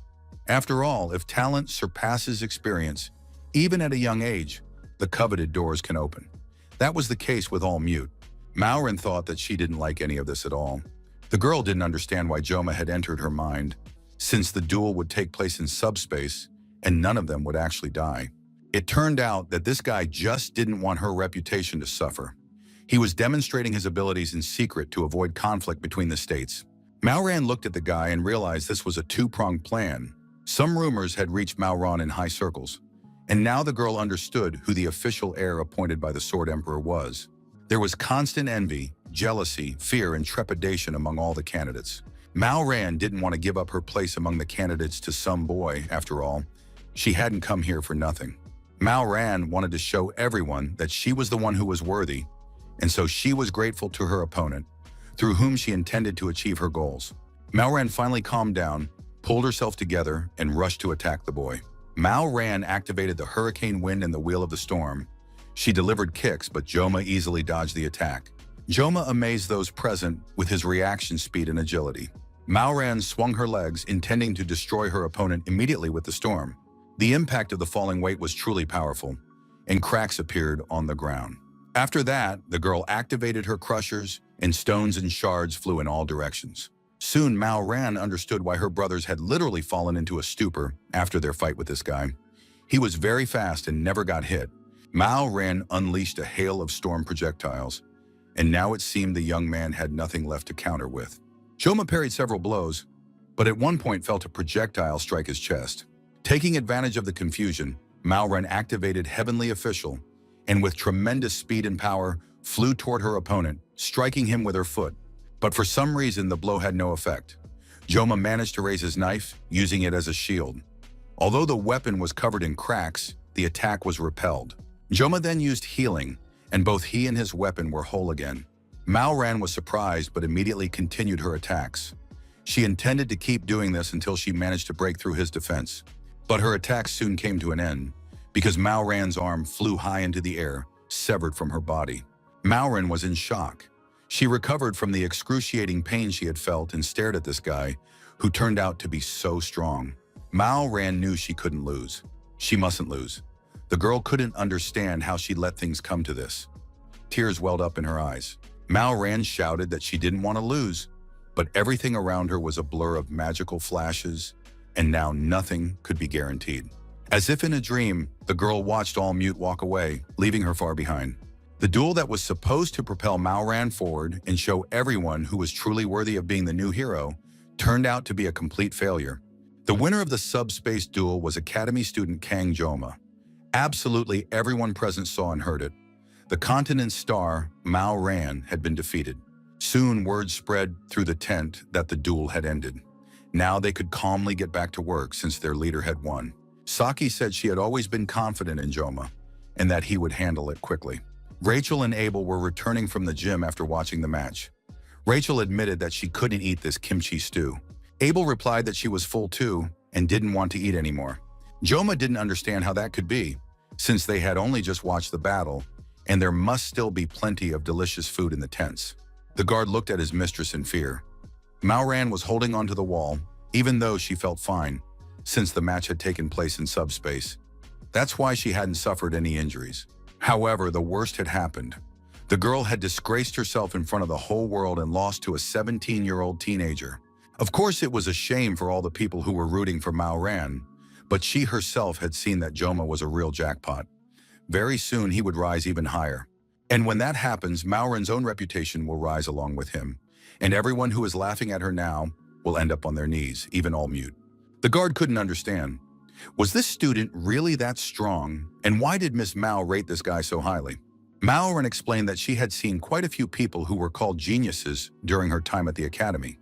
After all, if talent surpasses experience, even at a young age, the coveted doors can open. That was the case with All Mute. Mao Ran thought that she didn't like any of this at all. The girl didn't understand why Joma had entered her mind, since the duel would take place in subspace and none of them would actually die. It turned out that this guy just didn't want her reputation to suffer. He was demonstrating his abilities in secret to avoid conflict between the states. Mao Ran looked at the guy and realized this was a two-pronged plan. Some rumors had reached Mao Ran in high circles, and now the girl understood who the official heir appointed by the Sword Emperor was. There was constant envy, jealousy, fear, and trepidation among all the candidates. Mao Ran didn't want to give up her place among the candidates to some boy, after all. She hadn't come here for nothing. Mao Ran wanted to show everyone that she was the one who was worthy, and so she was grateful to her opponent, through whom she intended to achieve her goals. Mao Ran finally calmed down, pulled herself together, and rushed to attack the boy. Mao Ran activated the hurricane wind and the wheel of the storm. She delivered kicks, but Joma easily dodged the attack. Joma amazed those present with his reaction speed and agility. Mao Ran swung her legs, intending to destroy her opponent immediately with the storm. The impact of the falling weight was truly powerful, and cracks appeared on the ground. After that, the girl activated her crushers, and stones and shards flew in all directions. Soon, Mao Ran understood why her brothers had literally fallen into a stupor after their fight with this guy. He was very fast and never got hit. Mao Ran unleashed a hail of storm projectiles, and now it seemed the young man had nothing left to counter with. Joma parried several blows, but at one point felt a projectile strike his chest. Taking advantage of the confusion, Mao Ran activated Heavenly Official, and with tremendous speed and power, flew toward her opponent, striking him with her foot. But for some reason, the blow had no effect. Joma managed to raise his knife, using it as a shield. Although the weapon was covered in cracks, the attack was repelled. Joma then used healing, and both he and his weapon were whole again. Mao Ran was surprised, but immediately continued her attacks. She intended to keep doing this until she managed to break through his defense. But her attacks soon came to an end, because Mao Ran's arm flew high into the air, severed from her body. Mao Ran was in shock. She recovered from the excruciating pain she had felt and stared at this guy, who turned out to be so strong. Mao Ran knew she couldn't lose. She mustn't lose. The girl couldn't understand how she let things come to this. Tears welled up in her eyes. Mao Ran shouted that she didn't want to lose, but everything around her was a blur of magical flashes, and now nothing could be guaranteed. As if in a dream, the girl watched All Mute walk away, leaving her far behind. The duel that was supposed to propel Mao Ran forward and show everyone who was truly worthy of being the new hero turned out to be a complete failure. The winner of the subspace duel was Academy student Kang Joma. Absolutely everyone present saw and heard it. The continent's star, Mao Ran, had been defeated. Soon word spread through the tent that the duel had ended. Now they could calmly get back to work since their leader had won. Saki said she had always been confident in Joma and that he would handle it quickly. Rachel and Abel were returning from the gym after watching the match. Rachel admitted that she couldn't eat this kimchi stew. Abel replied that she was full too and didn't want to eat anymore. Joma didn't understand how that could be, since they had only just watched the battle, and there must still be plenty of delicious food in the tents. The guard looked at his mistress in fear. Maoran was holding onto the wall, even though she felt fine, since the match had taken place in subspace. That's why she hadn't suffered any injuries. However, the worst had happened. The girl had disgraced herself in front of the whole world and lost to a 17-year-old teenager. Of course, it was a shame for all the people who were rooting for Maoran, but she herself had seen that Joma was a real jackpot. Very soon, he would rise even higher. And when that happens, Maoran's own reputation will rise along with him, and everyone who is laughing at her now will end up on their knees, even all mute. The guard couldn't understand. Was this student really that strong, and why did Miss Mao rate this guy so highly? Maoran explained that she had seen quite a few people who were called geniuses during her time at the academy.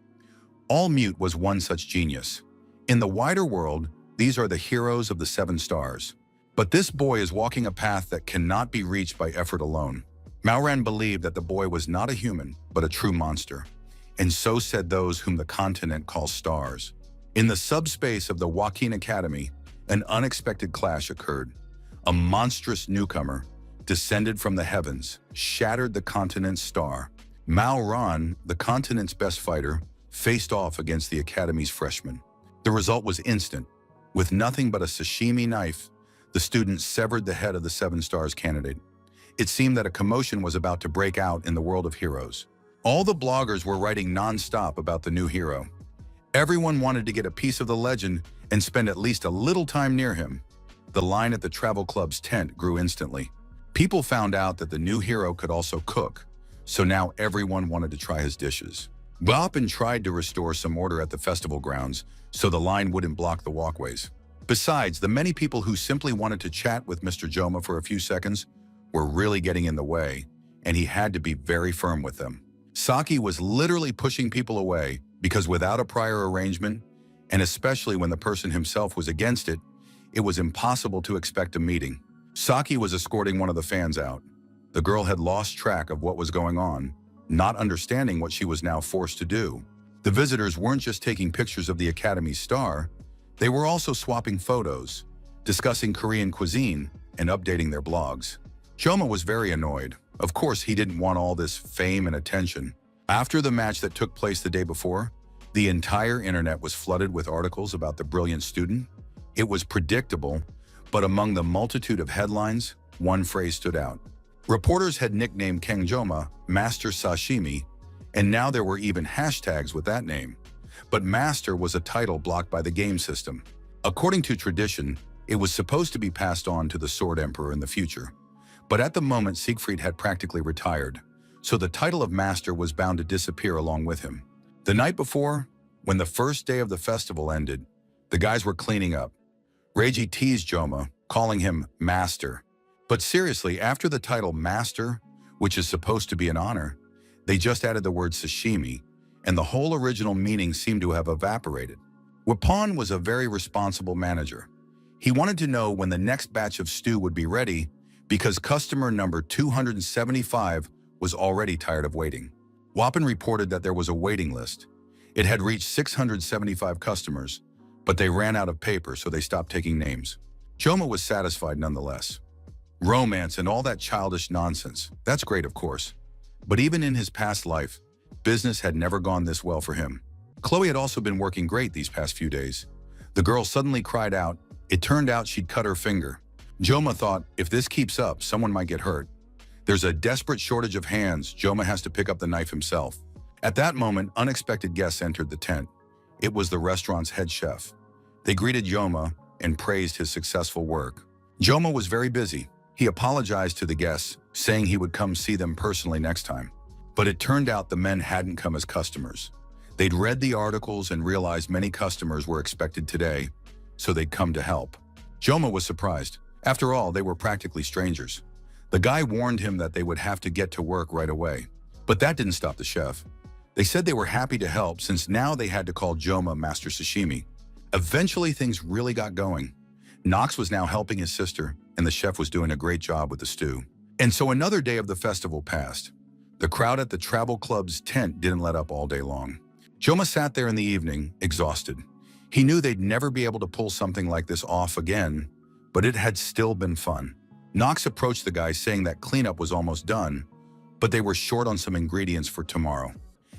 All Mute was one such genius. In the wider world, these are the heroes of the 7 stars. But this boy is walking a path that cannot be reached by effort alone. Maoran believed that the boy was not a human, but a true monster. And so said those whom the continent calls stars. In the subspace of the Joaquin Academy, an unexpected clash occurred. A monstrous newcomer descended from the heavens, shattered the continent's star. Maoran, the continent's best fighter, faced off against the Academy's freshman. The result was instant. With nothing but a sashimi knife, the student severed the head of the 7 stars candidate. It seemed that a commotion was about to break out in the world of heroes. All the bloggers were writing non-stop about the new hero. Everyone wanted to get a piece of the legend and spend at least a little time near him. The line at the travel club's tent grew instantly. People found out that the new hero could also cook, so now everyone wanted to try his dishes. Bopin tried to restore some order at the festival grounds so the line wouldn't block the walkways. Besides, the many people who simply wanted to chat with Mr. Joma for a few seconds were really getting in the way, and he had to be very firm with them. Saki was literally pushing people away because without a prior arrangement, and especially when the person himself was against it, it was impossible to expect a meeting. Saki was escorting one of the fans out. The girl had lost track of what was going on, not understanding what she was now forced to do. The visitors weren't just taking pictures of the Academy's star, they were also swapping photos, discussing Korean cuisine, and updating their blogs. Joma was very annoyed. Of course, he didn't want all this fame and attention. After the match that took place the day before, the entire internet was flooded with articles about the brilliant student. It was predictable, but among the multitude of headlines, one phrase stood out. Reporters had nicknamed Kang Joma Master Sashimi, and now there were even hashtags with that name. But Master was a title blocked by the game system. According to tradition, it was supposed to be passed on to the Sword Emperor in the future. But at the moment, Siegfried had practically retired, so the title of Master was bound to disappear along with him. The night before, when the first day of the festival ended, the guys were cleaning up. Reiji teased Joma, calling him Master. But seriously, after the title Master, which is supposed to be an honor, they just added the word sashimi, and the whole original meaning seemed to have evaporated. Wapon was a very responsible manager. He wanted to know when the next batch of stew would be ready because customer number 275 was already tired of waiting. Wapon reported that there was a waiting list. It had reached 675 customers, but they ran out of paper, so they stopped taking names. Joma was satisfied nonetheless. Romance and all that childish nonsense, that's great of course. But even in his past life, business had never gone this well for him. Chloe had also been working great these past few days. The girl suddenly cried out. It turned out she'd cut her finger. Joma thought, if this keeps up, someone might get hurt. There's a desperate shortage of hands. Joma has to pick up the knife himself. At that moment, unexpected guests entered the tent. It was the restaurant's head chef. They greeted Joma and praised his successful work. Joma was very busy. He apologized to the guests, saying he would come see them personally next time. But it turned out the men hadn't come as customers. They'd read the articles and realized many customers were expected today, so they'd come to help. Joma was surprised. After all, they were practically strangers. The guy warned him that they would have to get to work right away. But that didn't stop the chef. They said they were happy to help since now they had to call Joma Master Sashimi. Eventually, things really got going. Knox was now helping his sister, and the chef was doing a great job with the stew. And so another day of the festival passed. The crowd at the travel club's tent didn't let up all day long. Joma sat there in the evening, exhausted. He knew they'd never be able to pull something like this off again, but it had still been fun. Knox approached the guy saying that cleanup was almost done, but they were short on some ingredients for tomorrow.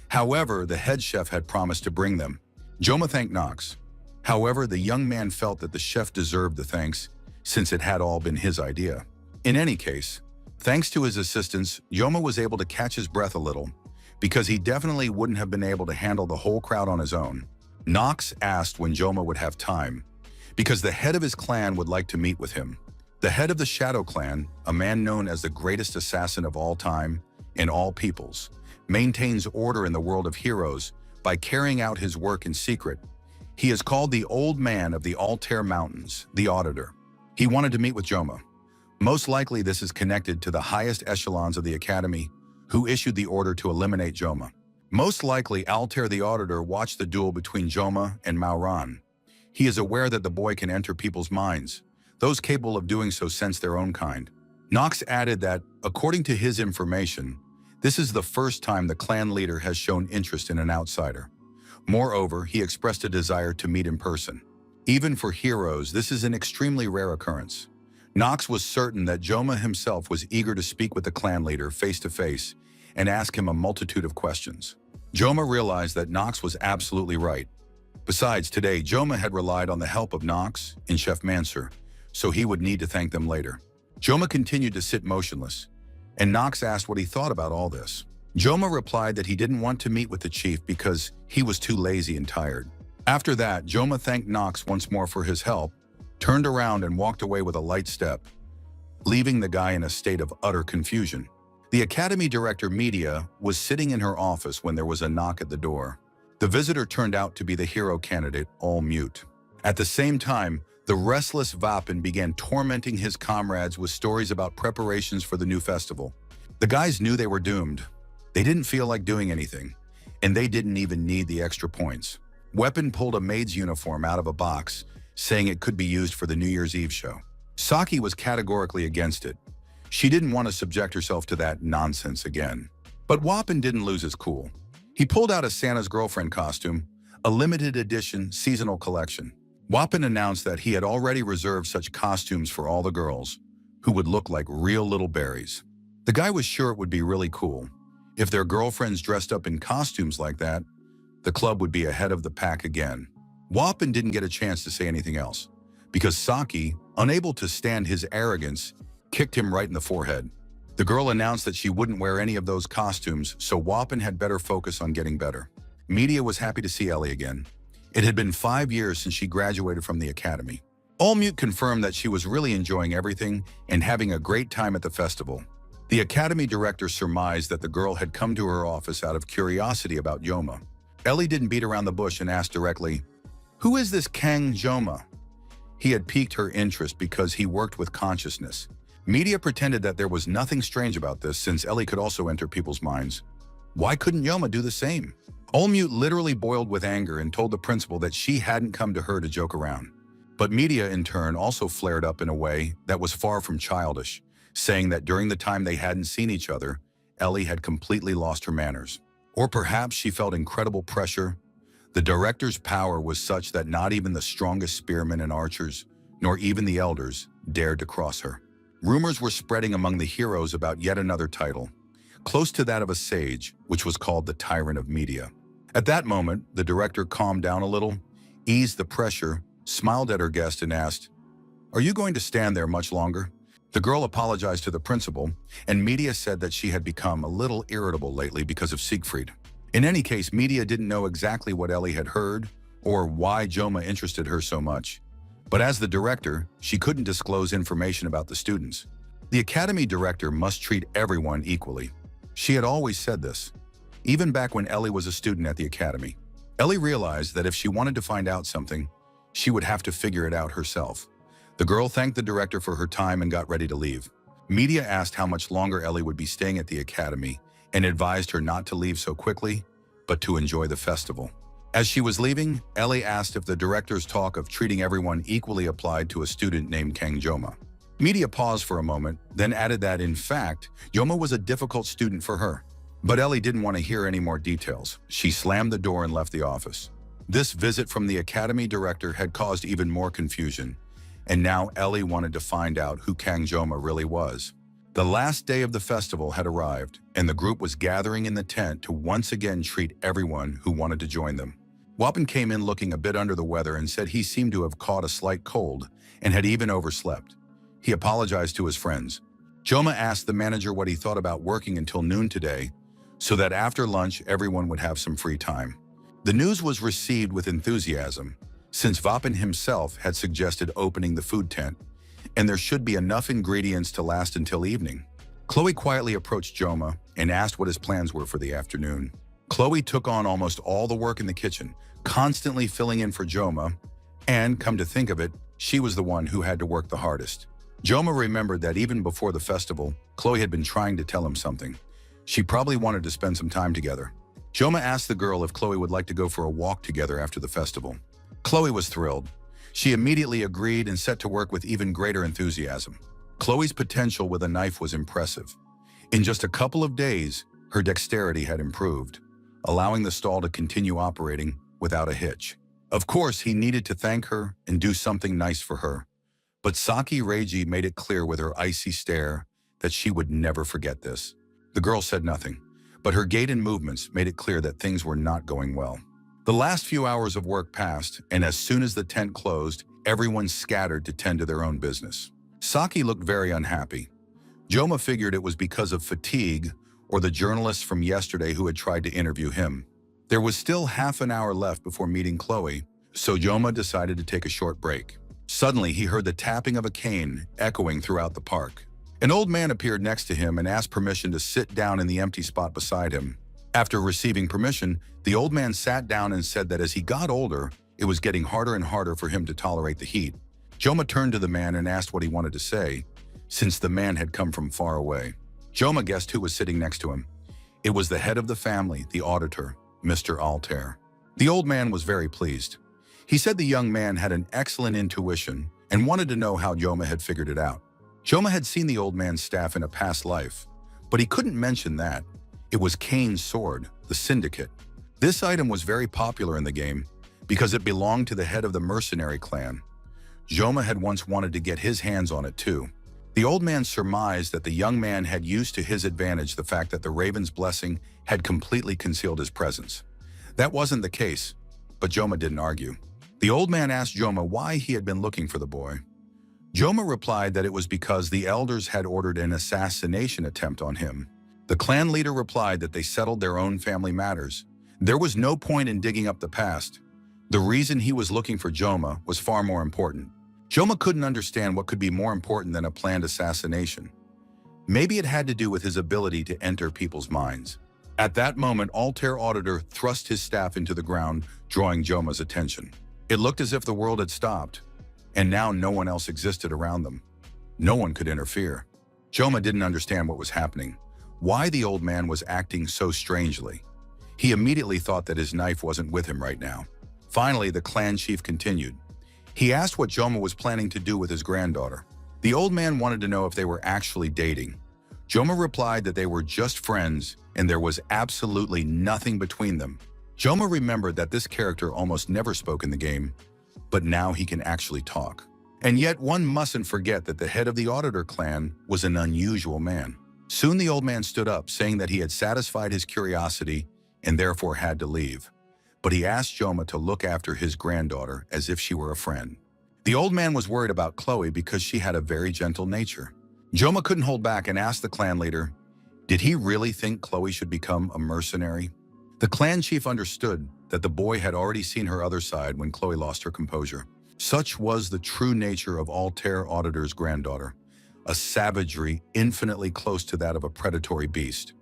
However, the head chef had promised to bring them. Joma thanked Knox. However, the young man felt that the chef deserved the thanks, since it had all been his idea. In any case, thanks to his assistance, Joma was able to catch his breath a little, because he definitely wouldn't have been able to handle the whole crowd on his own. Knox asked when Joma would have time, because the head of his clan would like to meet with him. The head of the Shadow Clan, a man known as the greatest assassin of all time in all peoples, maintains order in the world of heroes by carrying out his work in secret. He is called the Old Man of the Altair Mountains, the Auditor. He wanted to meet with Joma. Most likely this is connected to the highest echelons of the Academy, who issued the order to eliminate Joma. Most likely Altair the Auditor watched the duel between Joma and Mauran. He is aware that the boy can enter people's minds. Those capable of doing so sense their own kind. Knox added that, according to his information, this is the first time the clan leader has shown interest in an outsider. Moreover, he expressed a desire to meet in person. Even for heroes, this is an extremely rare occurrence. Knox was certain that Joma himself was eager to speak with the clan leader face to face and ask him a multitude of questions. Joma realized that Knox was absolutely right. Besides, today, Joma had relied on the help of Knox and Chef Mansour, so he would need to thank them later. Joma continued to sit motionless, and Knox asked what he thought about all this. Joma replied that he didn't want to meet with the chief because he was too lazy and tired. After that, Joma thanked Knox once more for his help, turned around and walked away with a light step, leaving the guy in a state of utter confusion. The Academy Director Media was sitting in her office when there was a knock at the door. The visitor turned out to be the hero candidate, All Mute. At the same time, the restless Vapin began tormenting his comrades with stories about preparations for the new festival. The guys knew they were doomed. They didn't feel like doing anything, and they didn't even need the extra points. Weapon pulled a maid's uniform out of a box, saying it could be used for the New Year's Eve show. Saki was categorically against it. She didn't want to subject herself to that nonsense again. But Weapon didn't lose his cool. He pulled out a Santa's girlfriend costume, a limited edition seasonal collection. Weapon announced that he had already reserved such costumes for all the girls, who would look like real little berries. The guy was sure it would be really cool. If their girlfriends dressed up in costumes like that, the club would be ahead of the pack again. Weapon didn't get a chance to say anything else, because Saki, unable to stand his arrogance, kicked him right in the forehead. The girl announced that she wouldn't wear any of those costumes, so Weapon had better focus on getting better. Media was happy to see Ellie again. It had been 5 years since she graduated from the academy. All Mute confirmed that she was really enjoying everything and having a great time at the festival. The academy director surmised that the girl had come to her office out of curiosity about Joma. Ellie didn't beat around the bush and asked directly, "Who is this Kang Joma?" He had piqued her interest because he worked with consciousness. Media pretended that there was nothing strange about this since Ellie could also enter people's minds. Why couldn't Joma do the same? Olmute literally boiled with anger and told the principal that she hadn't come to her to joke around. But Media, in turn, also flared up in a way that was far from childish, saying that during the time they hadn't seen each other, Ellie had completely lost her manners. Or perhaps she felt incredible pressure. The director's power was such that not even the strongest spearmen and archers, nor even the elders, dared to cross her. Rumors were spreading among the heroes about yet another title, close to that of a sage, which was called the Tyrant of Media. At that moment, the director calmed down a little, eased the pressure, smiled at her guest and asked, "Are you going to stand there much longer?" The girl apologized to the principal, and Media said that she had become a little irritable lately because of Siegfried. In any case, Media didn't know exactly what Ellie had heard or why Joma interested her so much. But as the director, she couldn't disclose information about the students. The academy director must treat everyone equally. She had always said this, even back when Ellie was a student at the academy. Ellie realized that if she wanted to find out something, she would have to figure it out herself. The girl thanked the director for her time and got ready to leave. Media asked how much longer Ellie would be staying at the academy and advised her not to leave so quickly, but to enjoy the festival. As she was leaving, Ellie asked if the director's talk of treating everyone equally applied to a student named Kang Joma. Media paused for a moment, then added that, in fact, Yoma was a difficult student for her. But Ellie didn't want to hear any more details. She slammed the door and left the office. This visit from the academy director had caused even more confusion, and now Ellie wanted to find out who Kang Joma really was. The last day of the festival had arrived, and the group was gathering in the tent to once again treat everyone who wanted to join them. Wapan came in looking a bit under the weather and said he seemed to have caught a slight cold and had even overslept. He apologized to his friends. Joma asked the manager what he thought about working until noon today, so that after lunch everyone would have some free time. The news was received with enthusiasm, since Wapan himself had suggested opening the food tent, and there should be enough ingredients to last until evening. Chloe quietly approached Joma and asked what his plans were for the afternoon. Chloe took on almost all the work in the kitchen, constantly filling in for Joma, and, come to think of it, she was the one who had to work the hardest. Joma remembered that even before the festival, Chloe had been trying to tell him something. She probably wanted to spend some time together. Joma asked the girl if Chloe would like to go for a walk together after the festival. Chloe was thrilled. She immediately agreed and set to work with even greater enthusiasm. Chloe's potential with a knife was impressive. In just a couple of days, her dexterity had improved, allowing the stall to continue operating without a hitch. Of course, he needed to thank her and do something nice for her. But Saki Reiji made it clear with her icy stare that she would never forget this. The girl said nothing, but her gait and movements made it clear that things were not going well. The last few hours of work passed, and as soon as the tent closed, everyone scattered to tend to their own business. Saki looked very unhappy. Joma figured it was because of fatigue or the journalists from yesterday who had tried to interview him. There was still half an hour left before meeting Chloe, so Joma decided to take a short break. Suddenly, he heard the tapping of a cane echoing throughout the park. An old man appeared next to him and asked permission to sit down in the empty spot beside him. After receiving permission, the old man sat down and said that as he got older, it was getting harder and harder for him to tolerate the heat. Joma turned to the man and asked what he wanted to say, since the man had come from far away. Joma guessed who was sitting next to him. It was the head of the family, the auditor, Mr. Altair. The old man was very pleased. He said the young man had an excellent intuition and wanted to know how Joma had figured it out. Joma had seen the old man's staff in a past life, but he couldn't mention that. It was Kane's sword, the Syndicate. This item was very popular in the game because it belonged to the head of the mercenary clan. Joma had once wanted to get his hands on it too. The old man surmised that the young man had used to his advantage the fact that the Raven's blessing had completely concealed his presence. That wasn't the case, but Joma didn't argue. The old man asked Joma why he had been looking for the boy. Joma replied that it was because the elders had ordered an assassination attempt on him. The clan leader replied that they settled their own family matters. There was no point in digging up the past. The reason he was looking for Joma was far more important. Joma couldn't understand what could be more important than a planned assassination. Maybe it had to do with his ability to enter people's minds. At that moment, Altair Auditor thrust his staff into the ground, drawing Joma's attention. It looked as if the world had stopped, and now no one else existed around them. No one could interfere. Joma didn't understand what was happening, why the old man was acting so strangely. He immediately thought that his knife wasn't with him right now. Finally, the clan chief continued. He asked what Joma was planning to do with his granddaughter. The old man wanted to know if they were actually dating. Joma replied that they were just friends and there was absolutely nothing between them. Joma remembered that this character almost never spoke in the game, but now he can actually talk. And yet one mustn't forget that the head of the Auditor clan was an unusual man. Soon the old man stood up, saying that he had satisfied his curiosity and therefore had to leave. But he asked Joma to look after his granddaughter as if she were a friend. The old man was worried about Chloe because she had a very gentle nature. Joma couldn't hold back and asked the clan leader, did he really think Chloe should become a mercenary? The clan chief understood that the boy had already seen her other side when Chloe lost her composure. Such was the true nature of Altair Auditor's granddaughter, a savagery infinitely close to that of a predatory beast.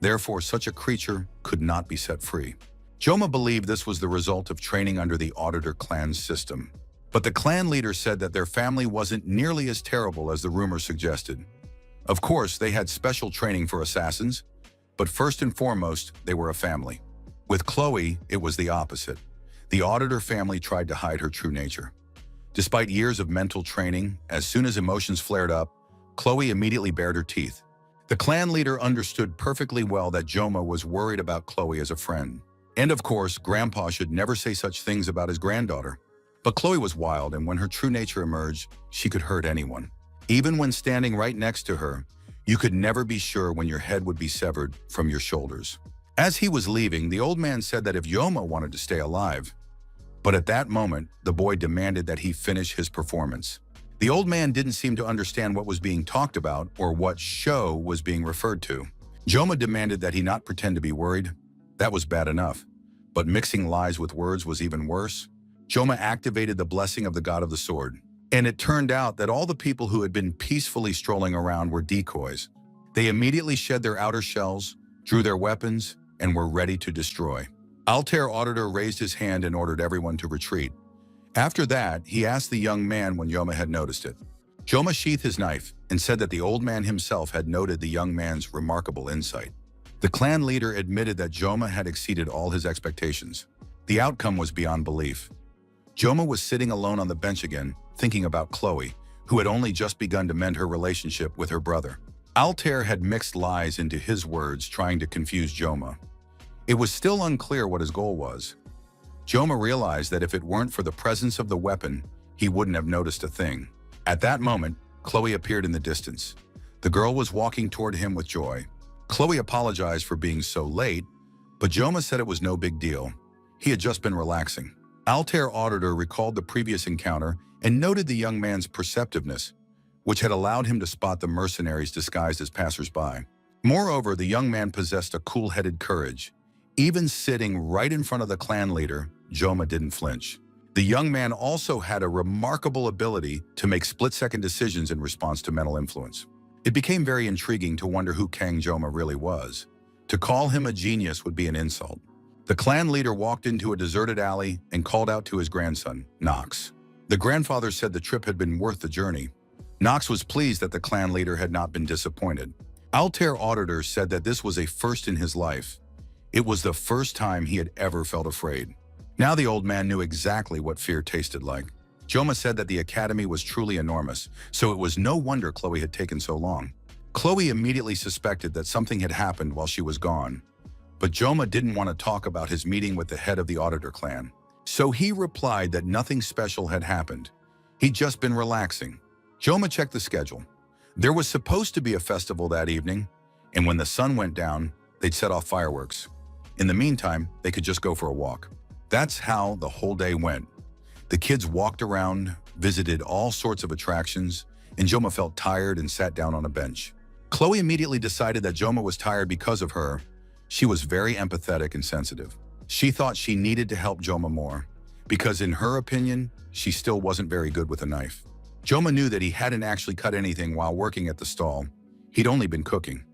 Therefore, such a creature could not be set free. Joma believed this was the result of training under the Auditor clan's system. But the clan leader said that their family wasn't nearly as terrible as the rumor suggested. Of course, they had special training for assassins, but first and foremost, they were a family. With Chloe, it was the opposite. The Auditor family tried to hide her true nature. Despite years of mental training, as soon as emotions flared up, Chloe immediately bared her teeth. The clan leader understood perfectly well that Joma was worried about Chloe as a friend. And of course, Grandpa should never say such things about his granddaughter. But Chloe was wild, and when her true nature emerged, she could hurt anyone. Even when standing right next to her, you could never be sure when your head would be severed from your shoulders. As he was leaving, the old man said that if Yoma wanted to stay alive, but at that moment, the boy demanded that he finish his performance. The old man didn't seem to understand what was being talked about or what show was being referred to. Joma demanded that he not pretend to be worried. That was bad enough, but mixing lies with words was even worse. Joma activated the blessing of the god of the sword, and it turned out that all the people who had been peacefully strolling around were decoys. They immediately shed their outer shells, drew their weapons, and were ready to destroy. Altair Auditor raised his hand and ordered everyone to retreat. After that, he asked the young man when Joma had noticed it. Joma sheathed his knife and said that the old man himself had noted the young man's remarkable insight. The clan leader admitted that Joma had exceeded all his expectations. The outcome was beyond belief. Joma was sitting alone on the bench again, thinking about Chloe, who had only just begun to mend her relationship with her brother. Altair had mixed lies into his words, trying to confuse Joma. It was still unclear what his goal was. Joma realized that if it weren't for the presence of the weapon, he wouldn't have noticed a thing. At that moment, Chloe appeared in the distance. The girl was walking toward him with joy. Chloe apologized for being so late, but Joma said it was no big deal. He had just been relaxing. Altair Auditor recalled the previous encounter and noted the young man's perceptiveness, which had allowed him to spot the mercenaries disguised as passers-by. Moreover, the young man possessed a cool-headed courage. Even sitting right in front of the clan leader, Joma didn't flinch. The young man also had a remarkable ability to make split-second decisions in response to mental influence. It became very intriguing to wonder who Kang Joma really was. To call him a genius would be an insult. The clan leader walked into a deserted alley and called out to his grandson, Nox. The grandfather said the trip had been worth the journey. Nox was pleased that the clan leader had not been disappointed. Altair Auditor said that this was a first in his life. It was the first time he had ever felt afraid. Now the old man knew exactly what fear tasted like. Joma said that the academy was truly enormous, so it was no wonder Chloe had taken so long. Chloe immediately suspected that something had happened while she was gone. But Joma didn't want to talk about his meeting with the head of the Auditor clan. So he replied that nothing special had happened. He'd just been relaxing. Joma checked the schedule. There was supposed to be a festival that evening, and when the sun went down, they'd set off fireworks. In the meantime, they could just go for a walk. That's how the whole day went. The kids walked around, visited all sorts of attractions, and Joma felt tired and sat down on a bench. Chloe immediately decided that Joma was tired because of her. She was very empathetic and sensitive. She thought she needed to help Joma more, because in her opinion, she still wasn't very good with a knife. Joma knew that he hadn't actually cut anything while working at the stall. He'd only been cooking.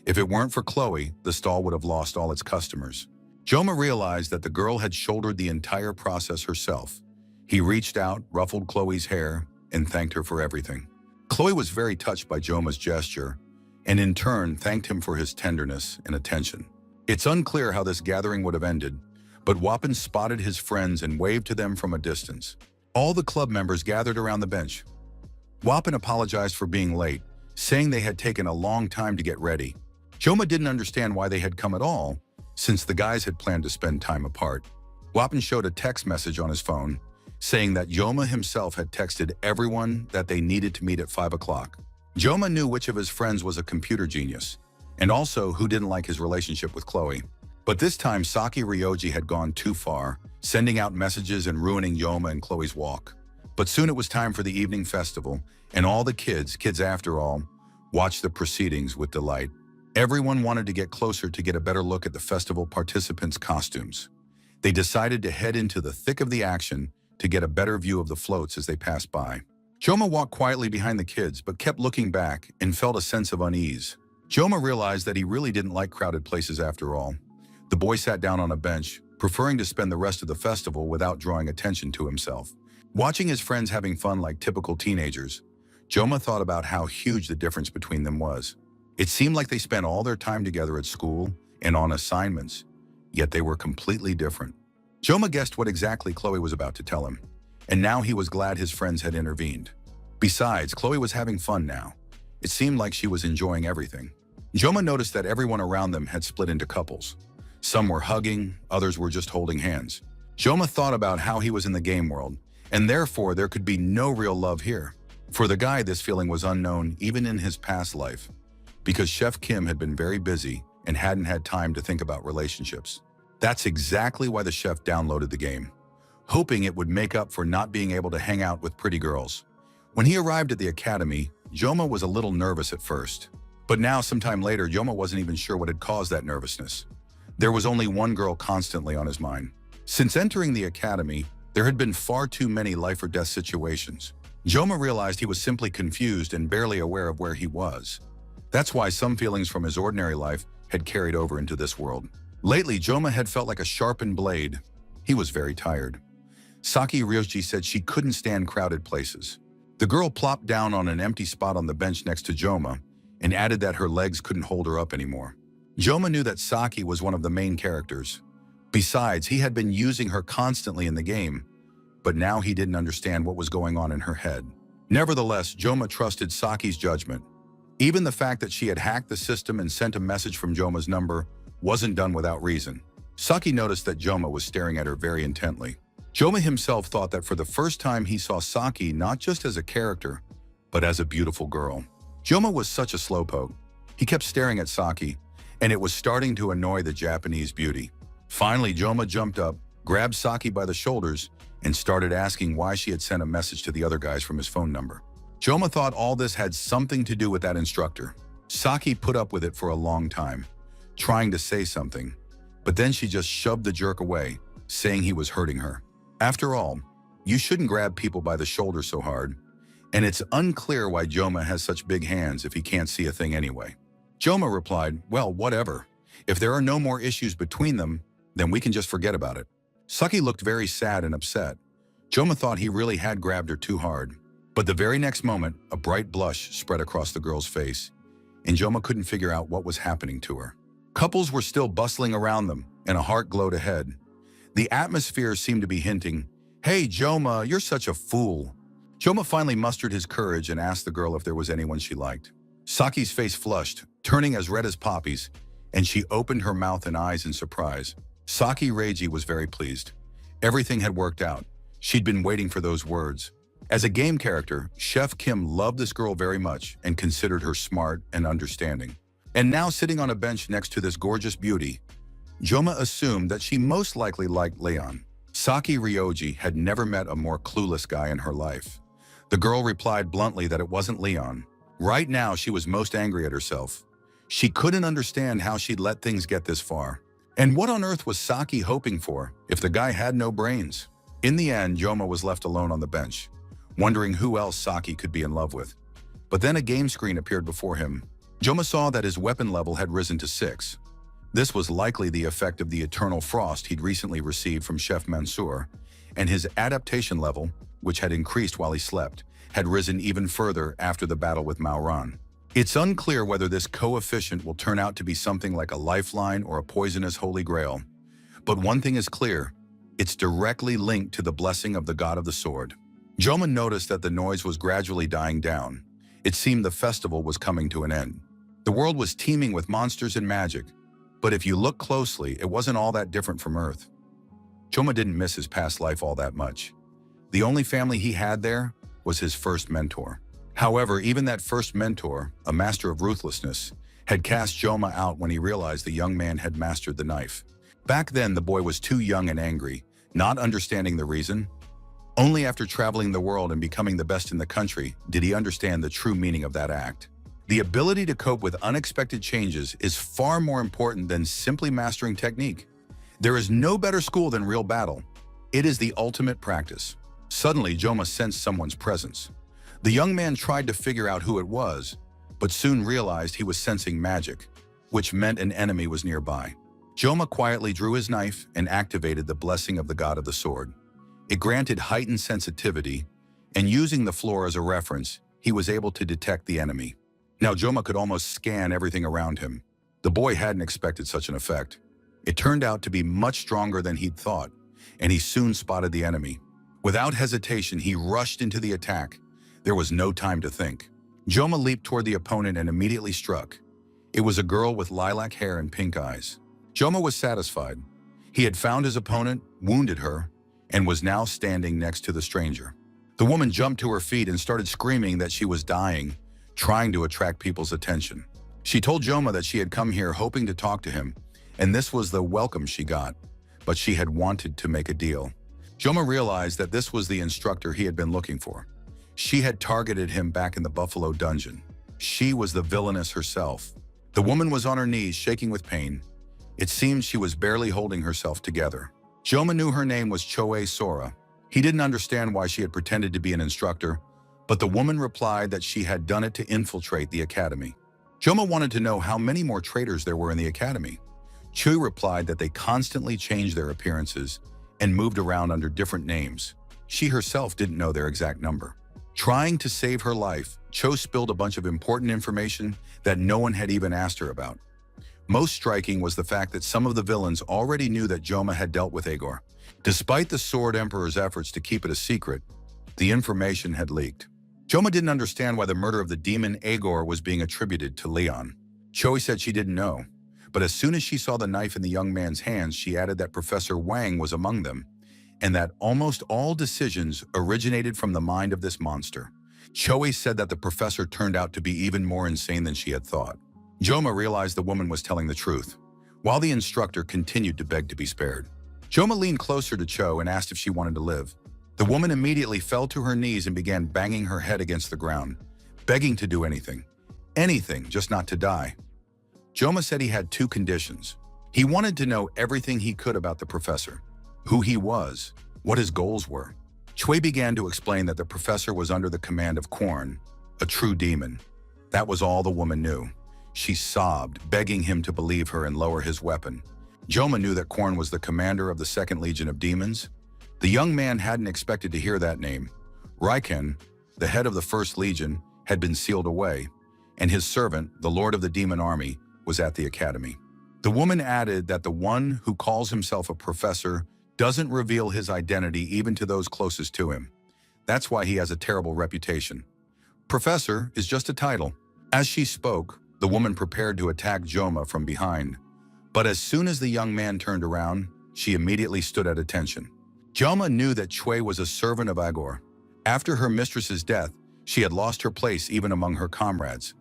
If it weren't for Chloe, the stall would have lost all its customers. Joma realized that the girl had shouldered the entire process herself. He reached out, ruffled Chloe's hair, and thanked her for everything. Chloe was very touched by Joma's gesture, and in turn thanked him for his tenderness and attention. It's unclear how this gathering would have ended, but Wapin spotted his friends and waved to them from a distance. All the club members gathered around the bench. Wapin apologized for being late, saying they had taken a long time to get ready. Joma didn't understand why they had come at all, since the guys had planned to spend time apart. Wapin showed a text message on his phone, saying that Joma himself had texted everyone that they needed to meet at 5 o'clock. Joma knew which of his friends was a computer genius, and also who didn't like his relationship with Chloe. But this time, Saki Ryoji had gone too far, sending out messages and ruining Joma and Chloe's walk. But soon it was time for the evening festival, and all the kids after all, watched the proceedings with delight. Everyone wanted to get closer to get a better look at the festival participants' costumes. They decided to head into the thick of the action to get a better view of the floats as they passed by. Joma walked quietly behind the kids but kept looking back and felt a sense of unease. Joma realized that he really didn't like crowded places after all. The boy sat down on a bench, preferring to spend the rest of the festival without drawing attention to himself. Watching his friends having fun like typical teenagers, Joma thought about how huge the difference between them was. It seemed like they spent all their time together at school and on assignments, yet they were completely different. Joma guessed what exactly Chloe was about to tell him. and now he was glad his friends had intervened. Besides, Chloe was having fun now. It seemed like she was enjoying everything. Joma noticed that everyone around them had split into couples. Some were hugging, others were just holding hands. Joma thought about how he was in the game world, and therefore there could be no real love here. For the guy, this feeling was unknown even in his past life, because Chef Kim had been very busy and hadn't had time to think about relationships. That's exactly why the chef downloaded the game, hoping it would make up for not being able to hang out with pretty girls. When he arrived at the academy, Joma was a little nervous at first. But now, sometime later, Joma wasn't even sure what had caused that nervousness. There was only one girl constantly on his mind. Since entering the academy, there had been far too many life or death situations. Joma realized he was simply confused and barely aware of where he was. That's why some feelings from his ordinary life had carried over into this world. Lately, Joma had felt like a sharpened blade. He was very tired. Saki Ryoji said she couldn't stand crowded places. The girl plopped down on an empty spot on the bench next to Joma and added that her legs couldn't hold her up anymore. Joma knew that Saki was one of the main characters. Besides, he had been using her constantly in the game, but now he didn't understand what was going on in her head. Nevertheless, Joma trusted Saki's judgment. Even the fact that she had hacked the system and sent a message from Joma's number wasn't done without reason. Saki noticed that Joma was staring at her very intently. Joma himself thought that for the first time he saw Saki not just as a character, but as a beautiful girl. Joma was such a slowpoke. He kept staring at Saki, and it was starting to annoy the Japanese beauty. Finally, Joma jumped up, grabbed Saki by the shoulders, and started asking why she had sent a message to the other guys from his phone number. Joma thought all this had something to do with that instructor. Saki put up with it for a long time, trying to say something, but then she just shoved the jerk away, saying he was hurting her. After all, you shouldn't grab people by the shoulder so hard, and it's unclear why Joma has such big hands if he can't see a thing anyway. Joma replied, "Well, whatever. If there are no more issues between them, then we can just forget about it." Saki looked very sad and upset. Joma thought he really had grabbed her too hard. But the very next moment, a bright blush spread across the girl's face, and Joma couldn't figure out what was happening to her. Couples were still bustling around them, and a heart glowed ahead. The atmosphere seemed to be hinting, "Hey, Joma, you're such a fool." Joma finally mustered his courage and asked the girl if there was anyone she liked. Saki's face flushed, turning as red as poppies, and she opened her mouth and eyes in surprise. Saki Reiji was very pleased. Everything had worked out. She'd been waiting for those words. As a game character, Chef Kim loved this girl very much and considered her smart and understanding. And now, sitting on a bench next to this gorgeous beauty, Joma assumed that she most likely liked Leon. Saki Ryoji had never met a more clueless guy in her life. The girl replied bluntly that it wasn't Leon. Right now, she was most angry at herself. She couldn't understand how she'd let things get this far. And what on earth was Saki hoping for if the guy had no brains? In the end, Joma was left alone on the bench, wondering who else Saki could be in love with. But then a game screen appeared before him. Joma saw that his weapon level had risen to 6. This was likely the effect of the eternal frost he'd recently received from Chef Mansour, and his adaptation level, which had increased while he slept, had risen even further after the battle with Maoran. It's unclear whether this coefficient will turn out to be something like a lifeline or a poisonous holy grail. But one thing is clear, it's directly linked to the blessing of the god of the sword. Joma noticed that the noise was gradually dying down. It seemed the festival was coming to an end. The world was teeming with monsters and magic, but if you look closely, it wasn't all that different from Earth. Joma didn't miss his past life all that much. The only family he had there was his first mentor. However, even that first mentor, a master of ruthlessness, had cast Joma out when he realized the young man had mastered the knife. Back then, the boy was too young and angry, not understanding the reason. Only after traveling the world and becoming the best in the country did he understand the true meaning of that act. The ability to cope with unexpected changes is far more important than simply mastering technique. There is no better school than real battle. It is the ultimate practice. Suddenly, Joma sensed someone's presence. The young man tried to figure out who it was, but soon realized he was sensing magic, which meant an enemy was nearby. Joma quietly drew his knife and activated the blessing of the god of the sword. It granted heightened sensitivity, and using the floor as a reference, he was able to detect the enemy. Now Joma could almost scan everything around him. The boy hadn't expected such an effect. It turned out to be much stronger than he'd thought, and he soon spotted the enemy. Without hesitation, he rushed into the attack. There was no time to think. Joma leaped toward the opponent and immediately struck. It was a girl with lilac hair and pink eyes. Joma was satisfied. He had found his opponent, wounded her, and was now standing next to the stranger. The woman jumped to her feet and started screaming that she was dying, trying to attract people's attention. She told Joma that she had come here hoping to talk to him, and this was the welcome she got, but she had wanted to make a deal. Joma realized that this was the instructor he had been looking for. She had targeted him back in the Buffalo Dungeon. She was the villainess herself. The woman was on her knees, shaking with pain. It seemed she was barely holding herself together. Joma knew her name was Choe Sora. He didn't understand why she had pretended to be an instructor, but the woman replied that she had done it to infiltrate the academy. Joma wanted to know how many more traitors there were in the academy. Chu replied that they constantly changed their appearances and moved around under different names. She herself didn't know their exact number. Trying to save her life, Cho spilled a bunch of important information that no one had even asked her about. Most striking was the fact that some of the villains already knew that Joma had dealt with Agor. Despite the Sword Emperor's efforts to keep it a secret, the information had leaked. Joma didn't understand why the murder of the demon Agor was being attributed to Leon. Choi said she didn't know, but as soon as she saw the knife in the young man's hands, she added that Professor Wang was among them, and that almost all decisions originated from the mind of this monster. Choi said that the professor turned out to be even more insane than she had thought. Joma realized the woman was telling the truth, while the instructor continued to beg to be spared. Joma leaned closer to Cho and asked if she wanted to live. The woman immediately fell to her knees and began banging her head against the ground, begging to do anything, just not to die. Joma said he had two conditions. He wanted to know everything he could about the professor, who he was, what his goals were. Chui began to explain that the professor was under the command of Korn, a true demon. That was all the woman knew. She sobbed, begging him to believe her and lower his weapon. Joma knew that Korn was the commander of the Second Legion of Demons. The young man hadn't expected to hear that name. Raiken, the head of the First Legion, had been sealed away, and his servant, the Lord of the Demon Army, was at the academy. The woman added that the one who calls himself a professor doesn't reveal his identity even to those closest to him. That's why he has a terrible reputation. Professor is just a title. As she spoke, the woman prepared to attack Joma from behind. But as soon as the young man turned around, she immediately stood at attention. Joma knew that Chui was a servant of Agor. After her mistress's death, she had lost her place even among her comrades.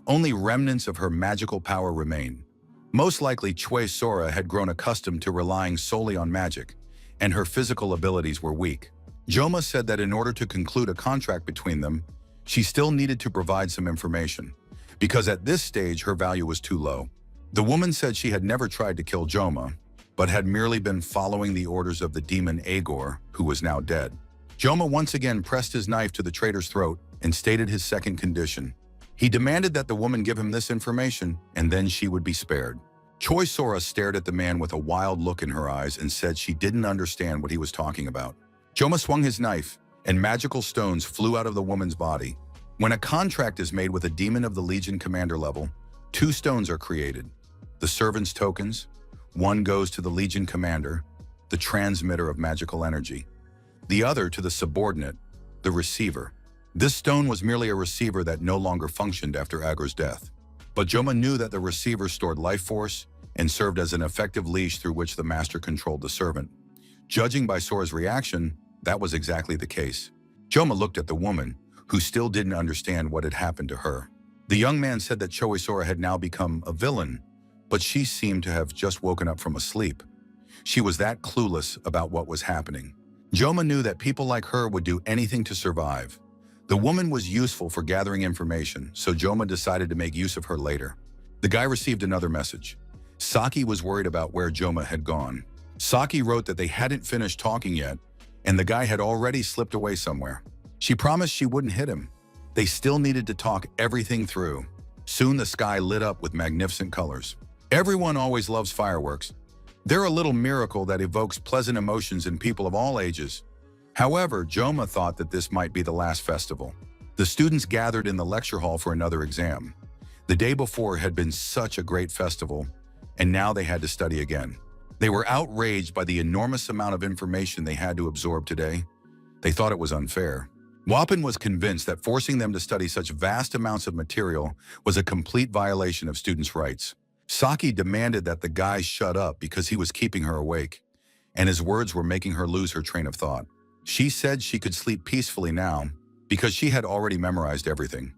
Only remnants of her magical power remained. Most likely, Chui Sora had grown accustomed to relying solely on magic, and her physical abilities were weak. Joma said that in order to conclude a contract between them, she still needed to provide some information, because at this stage her value was too low. The woman said she had never tried to kill Joma, but had merely been following the orders of the demon Agor, who was now dead. Joma once again pressed his knife to the traitor's throat and stated his second condition. He demanded that the woman give him this information, and then she would be spared. Choi Sora stared at the man with a wild look in her eyes and said she didn't understand what he was talking about. Joma swung his knife, and magical stones flew out of the woman's body. When a contract is made with a demon of the Legion commander level, two stones are created. The servant's tokens. One goes to the Legion commander, the transmitter of magical energy. The other to the subordinate, the receiver. This stone was merely a receiver that no longer functioned after Agor's death. But Joma knew that the receiver stored life force and served as an effective leash through which the master controlled the servant. Judging by Sora's reaction, that was exactly the case. Joma looked at the woman, who still didn't understand what had happened to her. The young man said that Choi Sora had now become a villain, but she seemed to have just woken up from a sleep. She was that clueless about what was happening. Joma knew that people like her would do anything to survive. The woman was useful for gathering information, so Joma decided to make use of her later. The guy received another message. Saki was worried about where Joma had gone. Saki wrote that they hadn't finished talking yet, and the guy had already slipped away somewhere. She promised she wouldn't hit him. They still needed to talk everything through. Soon the sky lit up with magnificent colors. Everyone always loves fireworks. They're a little miracle that evokes pleasant emotions in people of all ages. However, Joma thought that this might be the last festival. The students gathered in the lecture hall for another exam. The day before had been such a great festival, and now they had to study again. They were outraged by the enormous amount of information they had to absorb today. They thought it was unfair. Wapin was convinced that forcing them to study such vast amounts of material was a complete violation of students' rights. Saki demanded that the guys shut up because he was keeping her awake, and his words were making her lose her train of thought. She said she could sleep peacefully now because she had already memorized everything,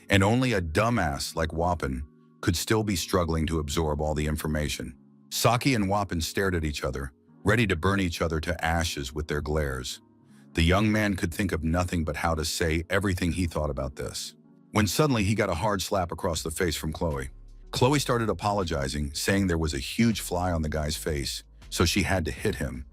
and only a dumbass like Wapin could still be struggling to absorb all the information. Saki and Wapin stared at each other, ready to burn each other to ashes with their glares. The young man could think of nothing but how to say everything he thought about this, when suddenly he got a hard slap across the face from Chloe. Chloe started apologizing, saying there was a huge fly on the guy's face, so she had to hit him.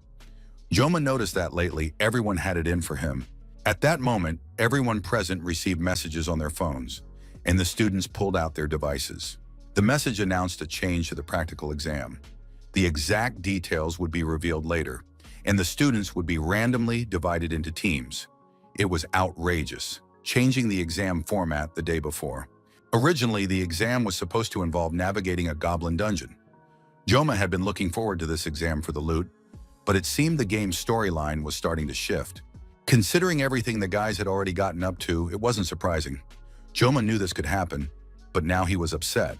Joma noticed that lately everyone had it in for him. At that moment, everyone present received messages on their phones, and the students pulled out their devices. The message announced a change to the practical exam. The exact details would be revealed later, and the students would be randomly divided into teams. It was outrageous, changing the exam format the day before. Originally, the exam was supposed to involve navigating a goblin dungeon. Joma had been looking forward to this exam for the loot, but it seemed the game's storyline was starting to shift. Considering everything the guys had already gotten up to, it wasn't surprising. Joma knew this could happen, but now he was upset.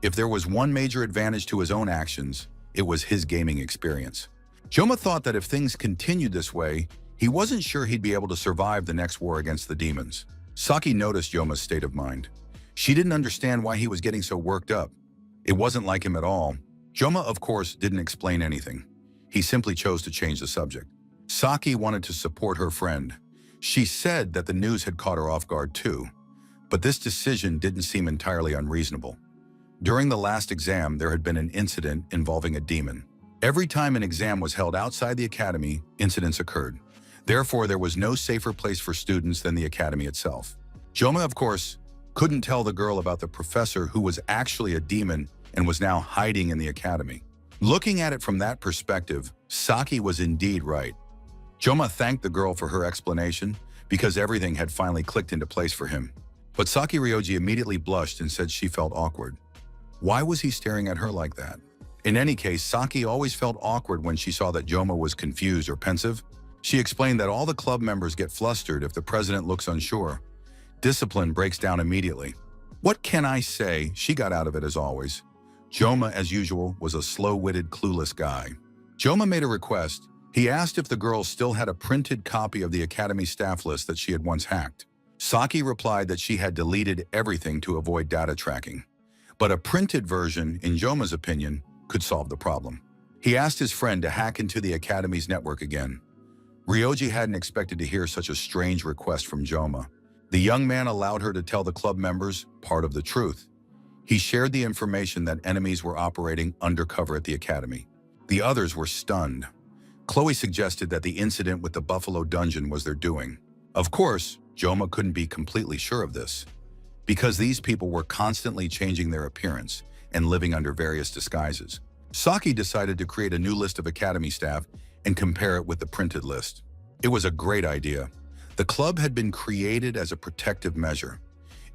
If there was one major advantage to his own actions, it was his gaming experience. Joma thought that if things continued this way, he wasn't sure he'd be able to survive the next war against the demons. Saki noticed Joma's state of mind. She didn't understand why he was getting so worked up. It wasn't like him at all. Joma, of course, didn't explain anything. He simply chose to change the subject. Saki wanted to support her friend. She said that the news had caught her off guard too, but this decision didn't seem entirely unreasonable. During the last exam, there had been an incident involving a demon. Every time an exam was held outside the academy, incidents occurred. Therefore, there was no safer place for students than the academy itself. Joma, of course, couldn't tell the girl about the professor who was actually a demon and was now hiding in the academy. Looking at it from that perspective, Saki was indeed right. Joma thanked the girl for her explanation because everything had finally clicked into place for him. But Saki Ryoji immediately blushed and said she felt awkward. Why was he staring at her like that? In any case, Saki always felt awkward when she saw that Joma was confused or pensive. She explained that all the club members get flustered if the president looks unsure. Discipline breaks down immediately. What can I say? She got out of it as always. Joma, as usual, was a slow-witted, clueless guy. Joma made a request. He asked if the girl still had a printed copy of the academy staff list that she had once hacked. Saki replied that she had deleted everything to avoid data tracking. But a printed version, in Joma's opinion, could solve the problem. He asked his friend to hack into the academy's network again. Ryoji hadn't expected to hear such a strange request from Joma. The young man allowed her to tell the club members part of the truth. He shared the information that enemies were operating undercover at the academy. The others were stunned. Chloe suggested that the incident with the Buffalo Dungeon was their doing. Of course, Joma couldn't be completely sure of this, because these people were constantly changing their appearance and living under various disguises. Saki decided to create a new list of academy staff and compare it with the printed list. It was a great idea. The club had been created as a protective measure.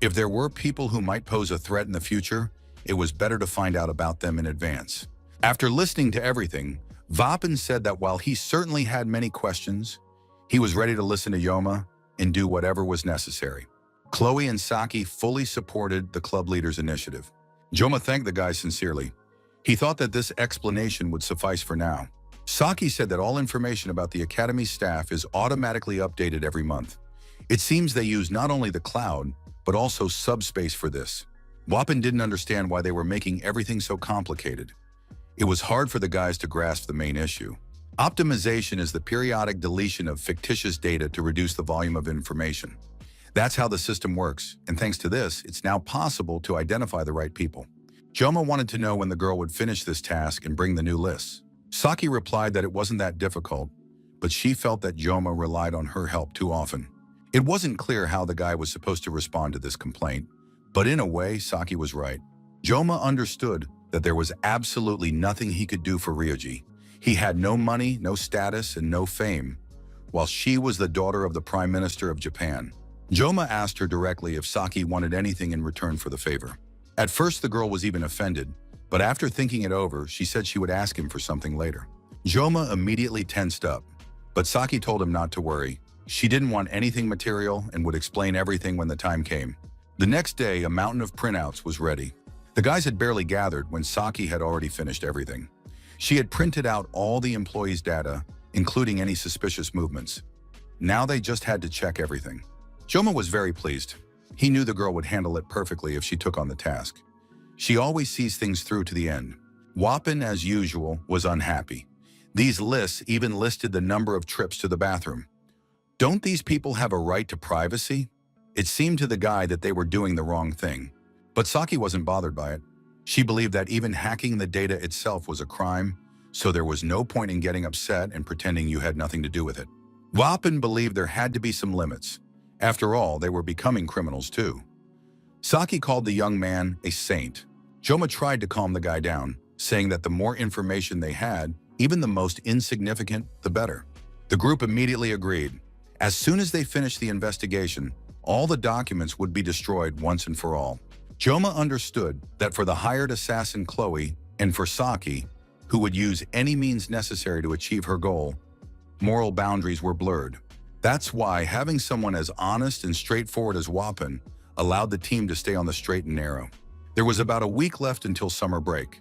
If there were people who might pose a threat in the future, it was better to find out about them in advance. After listening to everything, Vapin said that while he certainly had many questions, he was ready to listen to Joma and do whatever was necessary. Chloe and Saki fully supported the club leader's initiative. Joma thanked the guys sincerely. He thought that this explanation would suffice for now. Saki said that all information about the academy staff is automatically updated every month. It seems they use not only the cloud, but also subspace for this. Wapin didn't understand why they were making everything so complicated. It was hard for the guys to grasp the main issue. Optimization is the periodic deletion of fictitious data to reduce the volume of information. That's how the system works, and thanks to this, it's now possible to identify the right people. Joma wanted to know when the girl would finish this task and bring the new lists. Saki replied that it wasn't that difficult, but she felt that Joma relied on her help too often. It wasn't clear how the guy was supposed to respond to this complaint, but in a way, Saki was right. Joma understood that there was absolutely nothing he could do for Ryoji. He had no money, no status, and no fame, while she was the daughter of the Prime Minister of Japan. Joma asked her directly if Saki wanted anything in return for the favor. At first, the girl was even offended, but after thinking it over, she said she would ask him for something later. Joma immediately tensed up, but Saki told him not to worry. She didn't want anything material and would explain everything when the time came. The next day, a mountain of printouts was ready. The guys had barely gathered when Saki had already finished everything. She had printed out all the employees' data, including any suspicious movements. Now they just had to check everything. Joma was very pleased. He knew the girl would handle it perfectly if she took on the task. She always sees things through to the end. Wapin, as usual, was unhappy. These lists even listed the number of trips to the bathroom. Don't these people have a right to privacy? It seemed to the guy that they were doing the wrong thing. But Saki wasn't bothered by it. She believed that even hacking the data itself was a crime, so there was no point in getting upset and pretending you had nothing to do with it. Wapin believed there had to be some limits. After all, they were becoming criminals too. Saki called the young man a saint. Joma tried to calm the guy down, saying that the more information they had, even the most insignificant, the better. The group immediately agreed. As soon as they finished the investigation, all the documents would be destroyed once and for all. Joma understood that for the hired assassin Chloe and for Saki, who would use any means necessary to achieve her goal, moral boundaries were blurred. That's why having someone as honest and straightforward as Wapin allowed the team to stay on the straight and narrow. There was about a week left until summer break.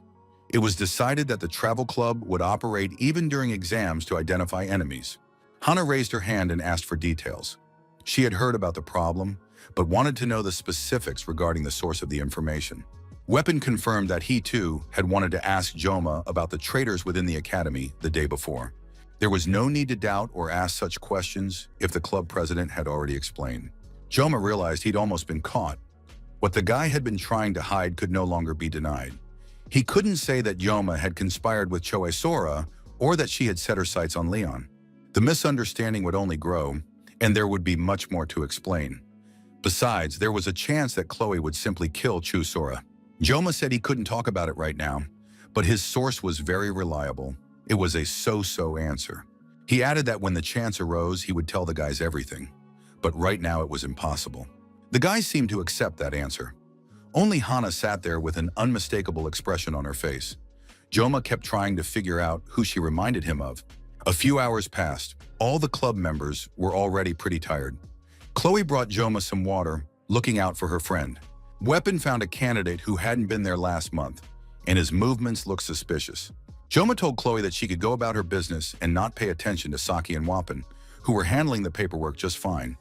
It was decided that the travel club would operate even during exams to identify enemies. Hana raised her hand and asked for details. She had heard about the problem, but wanted to know the specifics regarding the source of the information. Wapin confirmed that he too had wanted to ask Joma about the traitors within the academy the day before. There was no need to doubt or ask such questions if the club president had already explained. Joma realized he'd almost been caught. What the guy had been trying to hide could no longer be denied. He couldn't say that Joma had conspired with Asura or that she had set her sights on Leon. The misunderstanding would only grow, and there would be much more to explain. Besides, there was a chance that Chloe would simply kill Asura. Joma said he couldn't talk about it right now, but his source was very reliable. It was a so-so answer. He added that when the chance arose, he would tell the guys everything. But right now it was impossible. The guys seemed to accept that answer. Only Hana sat there with an unmistakable expression on her face. Joma kept trying to figure out who she reminded him of. A few hours passed. All the club members were already pretty tired. Chloe brought Joma some water, looking out for her friend. Wapin found a candidate who hadn't been there last month, and his movements looked suspicious. Joma told Chloe that she could go about her business and not pay attention to Saki and Wapin, who were handling the paperwork just fine.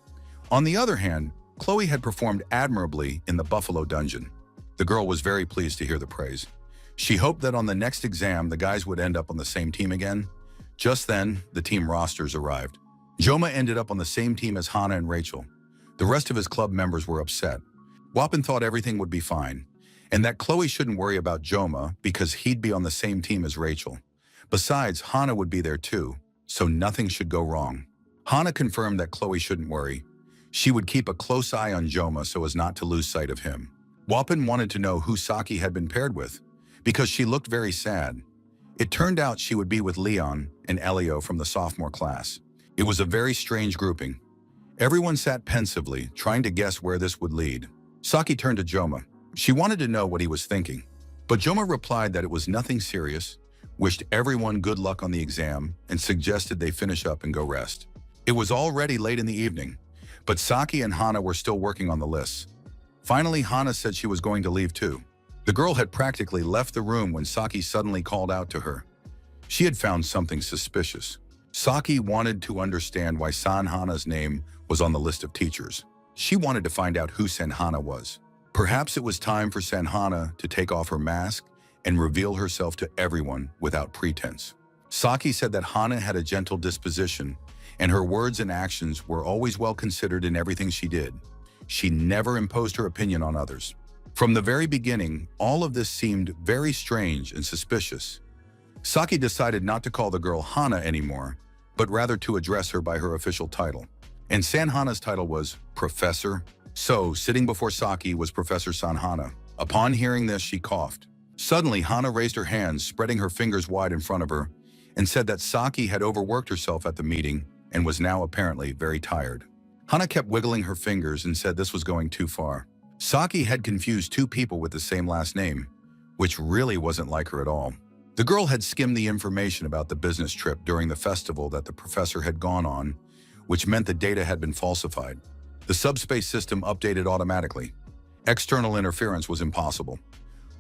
On the other hand, Chloe had performed admirably in the Buffalo Dungeon. The girl was very pleased to hear the praise. She hoped that on the next exam the guys would end up on the same team again. Just then, the team rosters arrived. Joma ended up on the same team as Hana and Rachel. The rest of his club members were upset. Wapin thought everything would be fine, and that Chloe shouldn't worry about Joma because he'd be on the same team as Rachel. Besides, Hana would be there too, so nothing should go wrong. Hana confirmed that Chloe shouldn't worry. She would keep a close eye on Joma so as not to lose sight of him. Wapin wanted to know who Saki had been paired with, because she looked very sad. It turned out she would be with Leon and Elio from the sophomore class. It was a very strange grouping. Everyone sat pensively, trying to guess where this would lead. Saki turned to Joma. She wanted to know what he was thinking. But Joma replied that it was nothing serious, wished everyone good luck on the exam, and suggested they finish up and go rest. It was already late in the evening, but Saki and Hana were still working on the lists. Finally, Hana said she was going to leave too. The girl had practically left the room when Saki suddenly called out to her. She had found something suspicious. Saki wanted to understand why San Hana's name was on the list of teachers. She wanted to find out who San Hana was. Perhaps it was time for San Hana to take off her mask and reveal herself to everyone without pretense. Saki said that Hana had a gentle disposition, and her words and actions were always well considered in everything she did. She never imposed her opinion on others. From the very beginning, all of this seemed very strange and suspicious. Saki decided not to call the girl Hana anymore, but rather to address her by her official title. And San Hana's title was Professor. So, sitting before Saki was Professor San Hana. Upon hearing this, she coughed. Suddenly, Hana raised her hands, spreading her fingers wide in front of her, and said that Saki had overworked herself at the meeting and was now apparently very tired. Hana kept wiggling her fingers and said this was going too far. Saki had confused two people with the same last name, which really wasn't like her at all. The girl had skimmed the information about the business trip during the festival that the professor had gone on, which meant the data had been falsified. The subspace system updated automatically. External interference was impossible.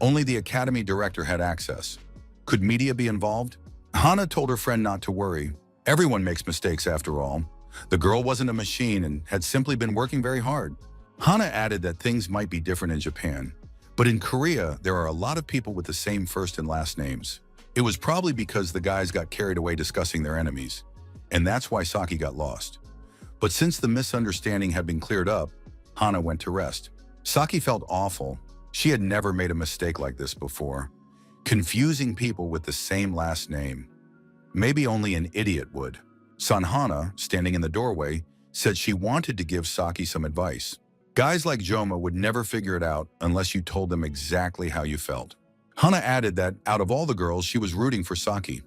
Only the academy director had access. Could media be involved? Hana told her friend not to worry. Everyone makes mistakes after all. The girl wasn't a machine and had simply been working very hard. Hana added that things might be different in Japan, but in Korea, there are a lot of people with the same first and last names. It was probably because the guys got carried away discussing their enemies, and that's why Saki got lost. But since the misunderstanding had been cleared up, Hana went to rest. Saki felt awful. She had never made a mistake like this before. Confusing people with the same last name. Maybe only an idiot would. Sanhana, standing in the doorway, said she wanted to give Saki some advice. Guys like Joma would never figure it out unless you told them exactly how you felt. Hana added that out of all the girls, she was rooting for Saki.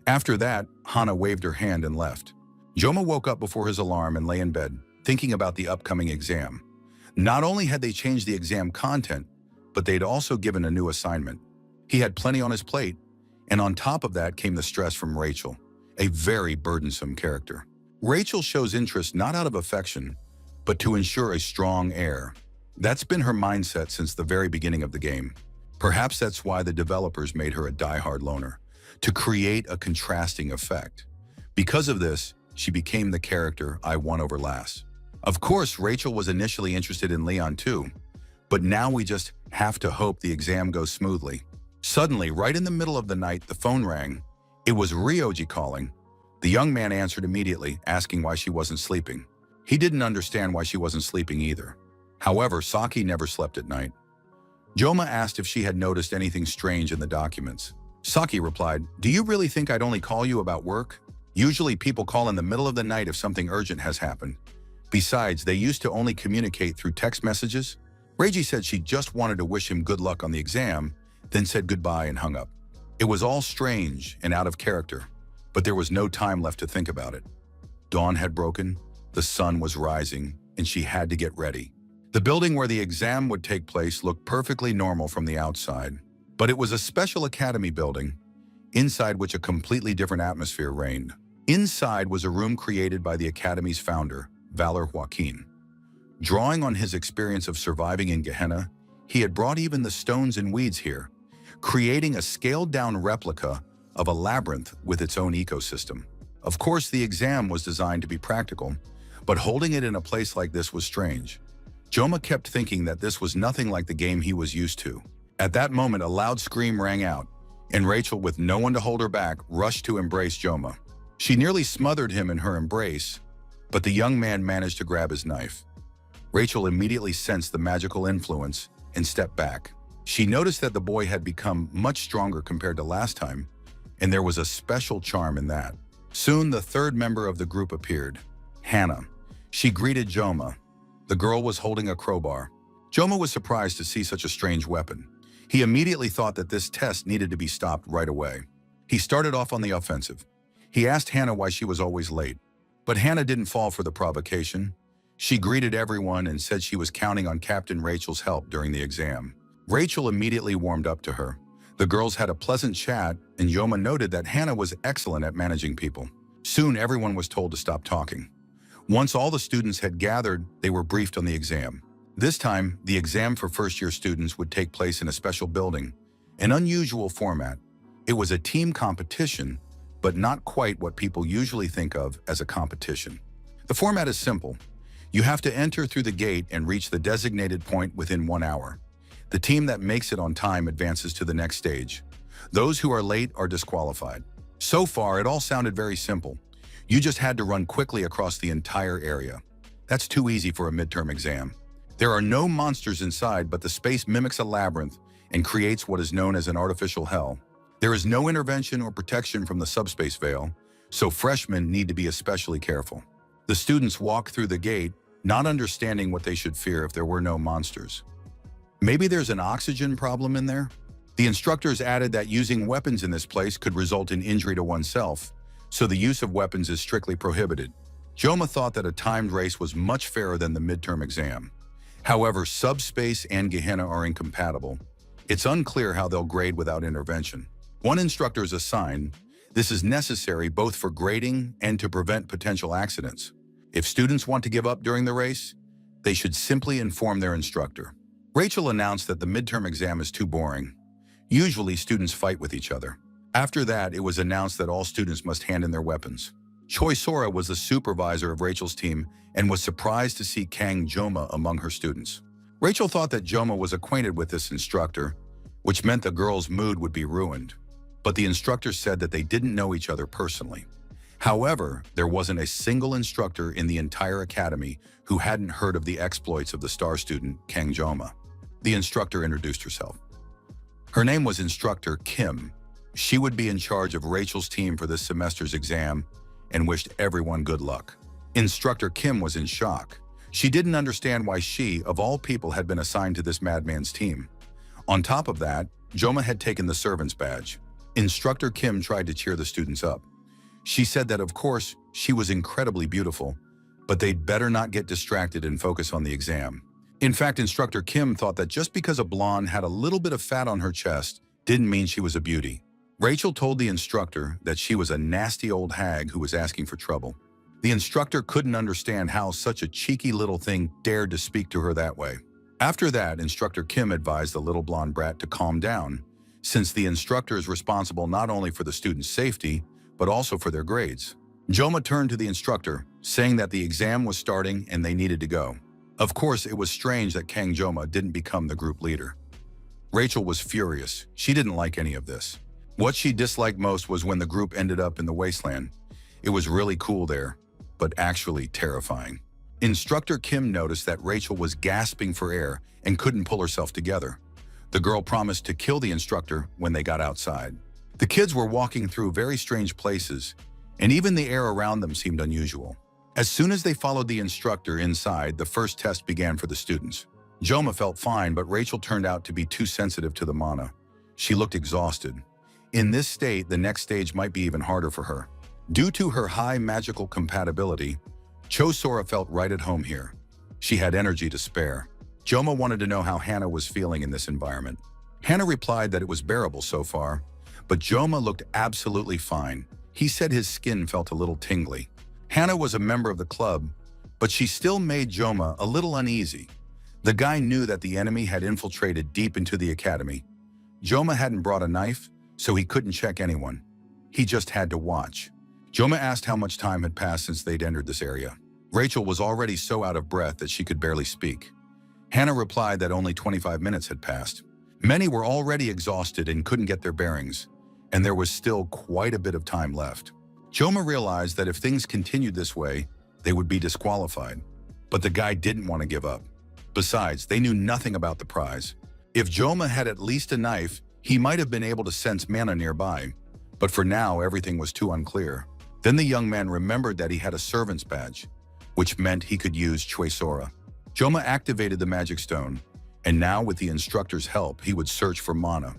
After that, Hana waved her hand and left. Joma woke up before his alarm and lay in bed, thinking about the upcoming exam. Not only had they changed the exam content, but they'd also given a new assignment. He had plenty on his plate, and on top of that came the stress from Rachel, a very burdensome character. Rachel shows interest not out of affection, but to ensure a strong heir. That's been her mindset since the very beginning of the game. Perhaps that's why the developers made her a die-hard loner, to create a contrasting effect. Because of this, she became the character I won over last. Of course, Rachel was initially interested in Leon too, but now we just have to hope the exam goes smoothly. Suddenly, right in the middle of the night, the phone rang. It was Ryoji calling. The young man answered immediately, asking why she wasn't sleeping. He didn't understand why she wasn't sleeping either. However, Saki never slept at night. Joma asked if she had noticed anything strange in the documents. Saki replied, "Do you really think I'd only call you about work? Usually people call in the middle of the night if something urgent has happened. Besides, they used to only communicate through text messages." Reiji said she just wanted to wish him good luck on the exam, then said goodbye and hung up. It was all strange and out of character, but there was no time left to think about it. Dawn had broken, the sun was rising, and she had to get ready. The building where the exam would take place looked perfectly normal from the outside, but it was a special academy building, inside which a completely different atmosphere reigned. Inside was a room created by the academy's founder, Valor Joaquin. Drawing on his experience of surviving in Gehenna, he had brought even the stones and weeds here, creating a scaled-down replica of a labyrinth with its own ecosystem. Of course, the exam was designed to be practical, but holding it in a place like this was strange. Joma kept thinking that this was nothing like the game he was used to. At that moment, a loud scream rang out, and Rachel, with no one to hold her back, rushed to embrace Joma. She nearly smothered him in her embrace, but the young man managed to grab his knife. Rachel immediately sensed the magical influence and stepped back. She noticed that the boy had become much stronger compared to last time, and there was a special charm in that. Soon, the third member of the group appeared, Hannah. She greeted Joma. The girl was holding a crowbar. Joma was surprised to see such a strange weapon. He immediately thought that this test needed to be stopped right away. He started off on the offensive. He asked Hannah why she was always late, but Hannah didn't fall for the provocation. She greeted everyone and said she was counting on Captain Rachel's help during the exam. Rachel immediately warmed up to her. The girls had a pleasant chat, and Joma noted that Hannah was excellent at managing people. Soon, everyone was told to stop talking. Once all the students had gathered, they were briefed on the exam. This time, the exam for first-year students would take place in a special building, an unusual format. It was a team competition, but not quite what people usually think of as a competition. The format is simple. You have to enter through the gate and reach the designated point within 1 hour. The team that makes it on time advances to the next stage. Those who are late are disqualified. So far, it all sounded very simple. You just had to run quickly across the entire area. That's too easy for a midterm exam. There are no monsters inside, but the space mimics a labyrinth and creates what is known as an artificial hell. There is no intervention or protection from the subspace veil, so freshmen need to be especially careful. The students walk through the gate, not understanding what they should fear if there were no monsters. Maybe there's an oxygen problem in there? The instructors added that using weapons in this place could result in injury to oneself, so the use of weapons is strictly prohibited. Joma thought that a timed race was much fairer than the midterm exam. However, subspace and Gehenna are incompatible. It's unclear how they'll grade without intervention. One instructor is assigned. This is necessary both for grading and to prevent potential accidents. If students want to give up during the race, they should simply inform their instructor. Rachel announced that the midterm exam is too boring. Usually, students fight with each other. After that, it was announced that all students must hand in their weapons. Choi Sora was the supervisor of Rachel's team and was surprised to see Kang Joma among her students. Rachel thought that Joma was acquainted with this instructor, which meant the girl's mood would be ruined. But the instructor said that they didn't know each other personally. However, there wasn't a single instructor in the entire academy who hadn't heard of the exploits of the star student, Kang Joma. The instructor introduced herself. Her name was Instructor Kim. She would be in charge of Rachel's team for this semester's exam and wished everyone good luck. Instructor Kim was in shock. She didn't understand why she, of all people, had been assigned to this madman's team. On top of that, Joma had taken the servant's badge. Instructor Kim tried to cheer the students up. She said that, of course, she was incredibly beautiful, but they'd better not get distracted and focus on the exam. In fact, Instructor Kim thought that just because a blonde had a little bit of fat on her chest didn't mean she was a beauty. Rachel told the instructor that she was a nasty old hag who was asking for trouble. The instructor couldn't understand how such a cheeky little thing dared to speak to her that way. After that, Instructor Kim advised the little blonde brat to calm down, since the instructor is responsible not only for the students' safety, but also for their grades. Joma turned to the instructor, saying that the exam was starting and they needed to go. Of course, it was strange that Kang Joma didn't become the group leader. Rachel was furious. She didn't like any of this. What she disliked most was when the group ended up in the wasteland. It was really cool there, but actually terrifying. Instructor Kim noticed that Rachel was gasping for air and couldn't pull herself together. The girl promised to kill the instructor when they got outside. The kids were walking through very strange places, and even the air around them seemed unusual. As soon as they followed the instructor inside, the first test began for the students. Joma felt fine, but Rachel turned out to be too sensitive to the mana. She looked exhausted. In this state, the next stage might be even harder for her. Due to her high magical compatibility, Choi Sora felt right at home here. She had energy to spare. Joma wanted to know how Hannah was feeling in this environment. Hannah replied that it was bearable so far, but Joma looked absolutely fine. He said his skin felt a little tingly. Hannah was a member of the club, but she still made Joma a little uneasy. The guy knew that the enemy had infiltrated deep into the academy. Joma hadn't brought a knife, so he couldn't check anyone. He just had to watch. Joma asked how much time had passed since they'd entered this area. Rachel was already so out of breath that she could barely speak. Hannah replied that only 25 minutes had passed. Many were already exhausted and couldn't get their bearings, and there was still quite a bit of time left. Joma realized that if things continued this way, they would be disqualified. But the guy didn't want to give up. Besides, they knew nothing about the prize. If Joma had at least a knife, he might have been able to sense mana nearby, but for now everything was too unclear. Then the young man remembered that he had a servant's badge, which meant he could use Choi Sora. Joma activated the magic stone, and now with the instructor's help, he would search for mana.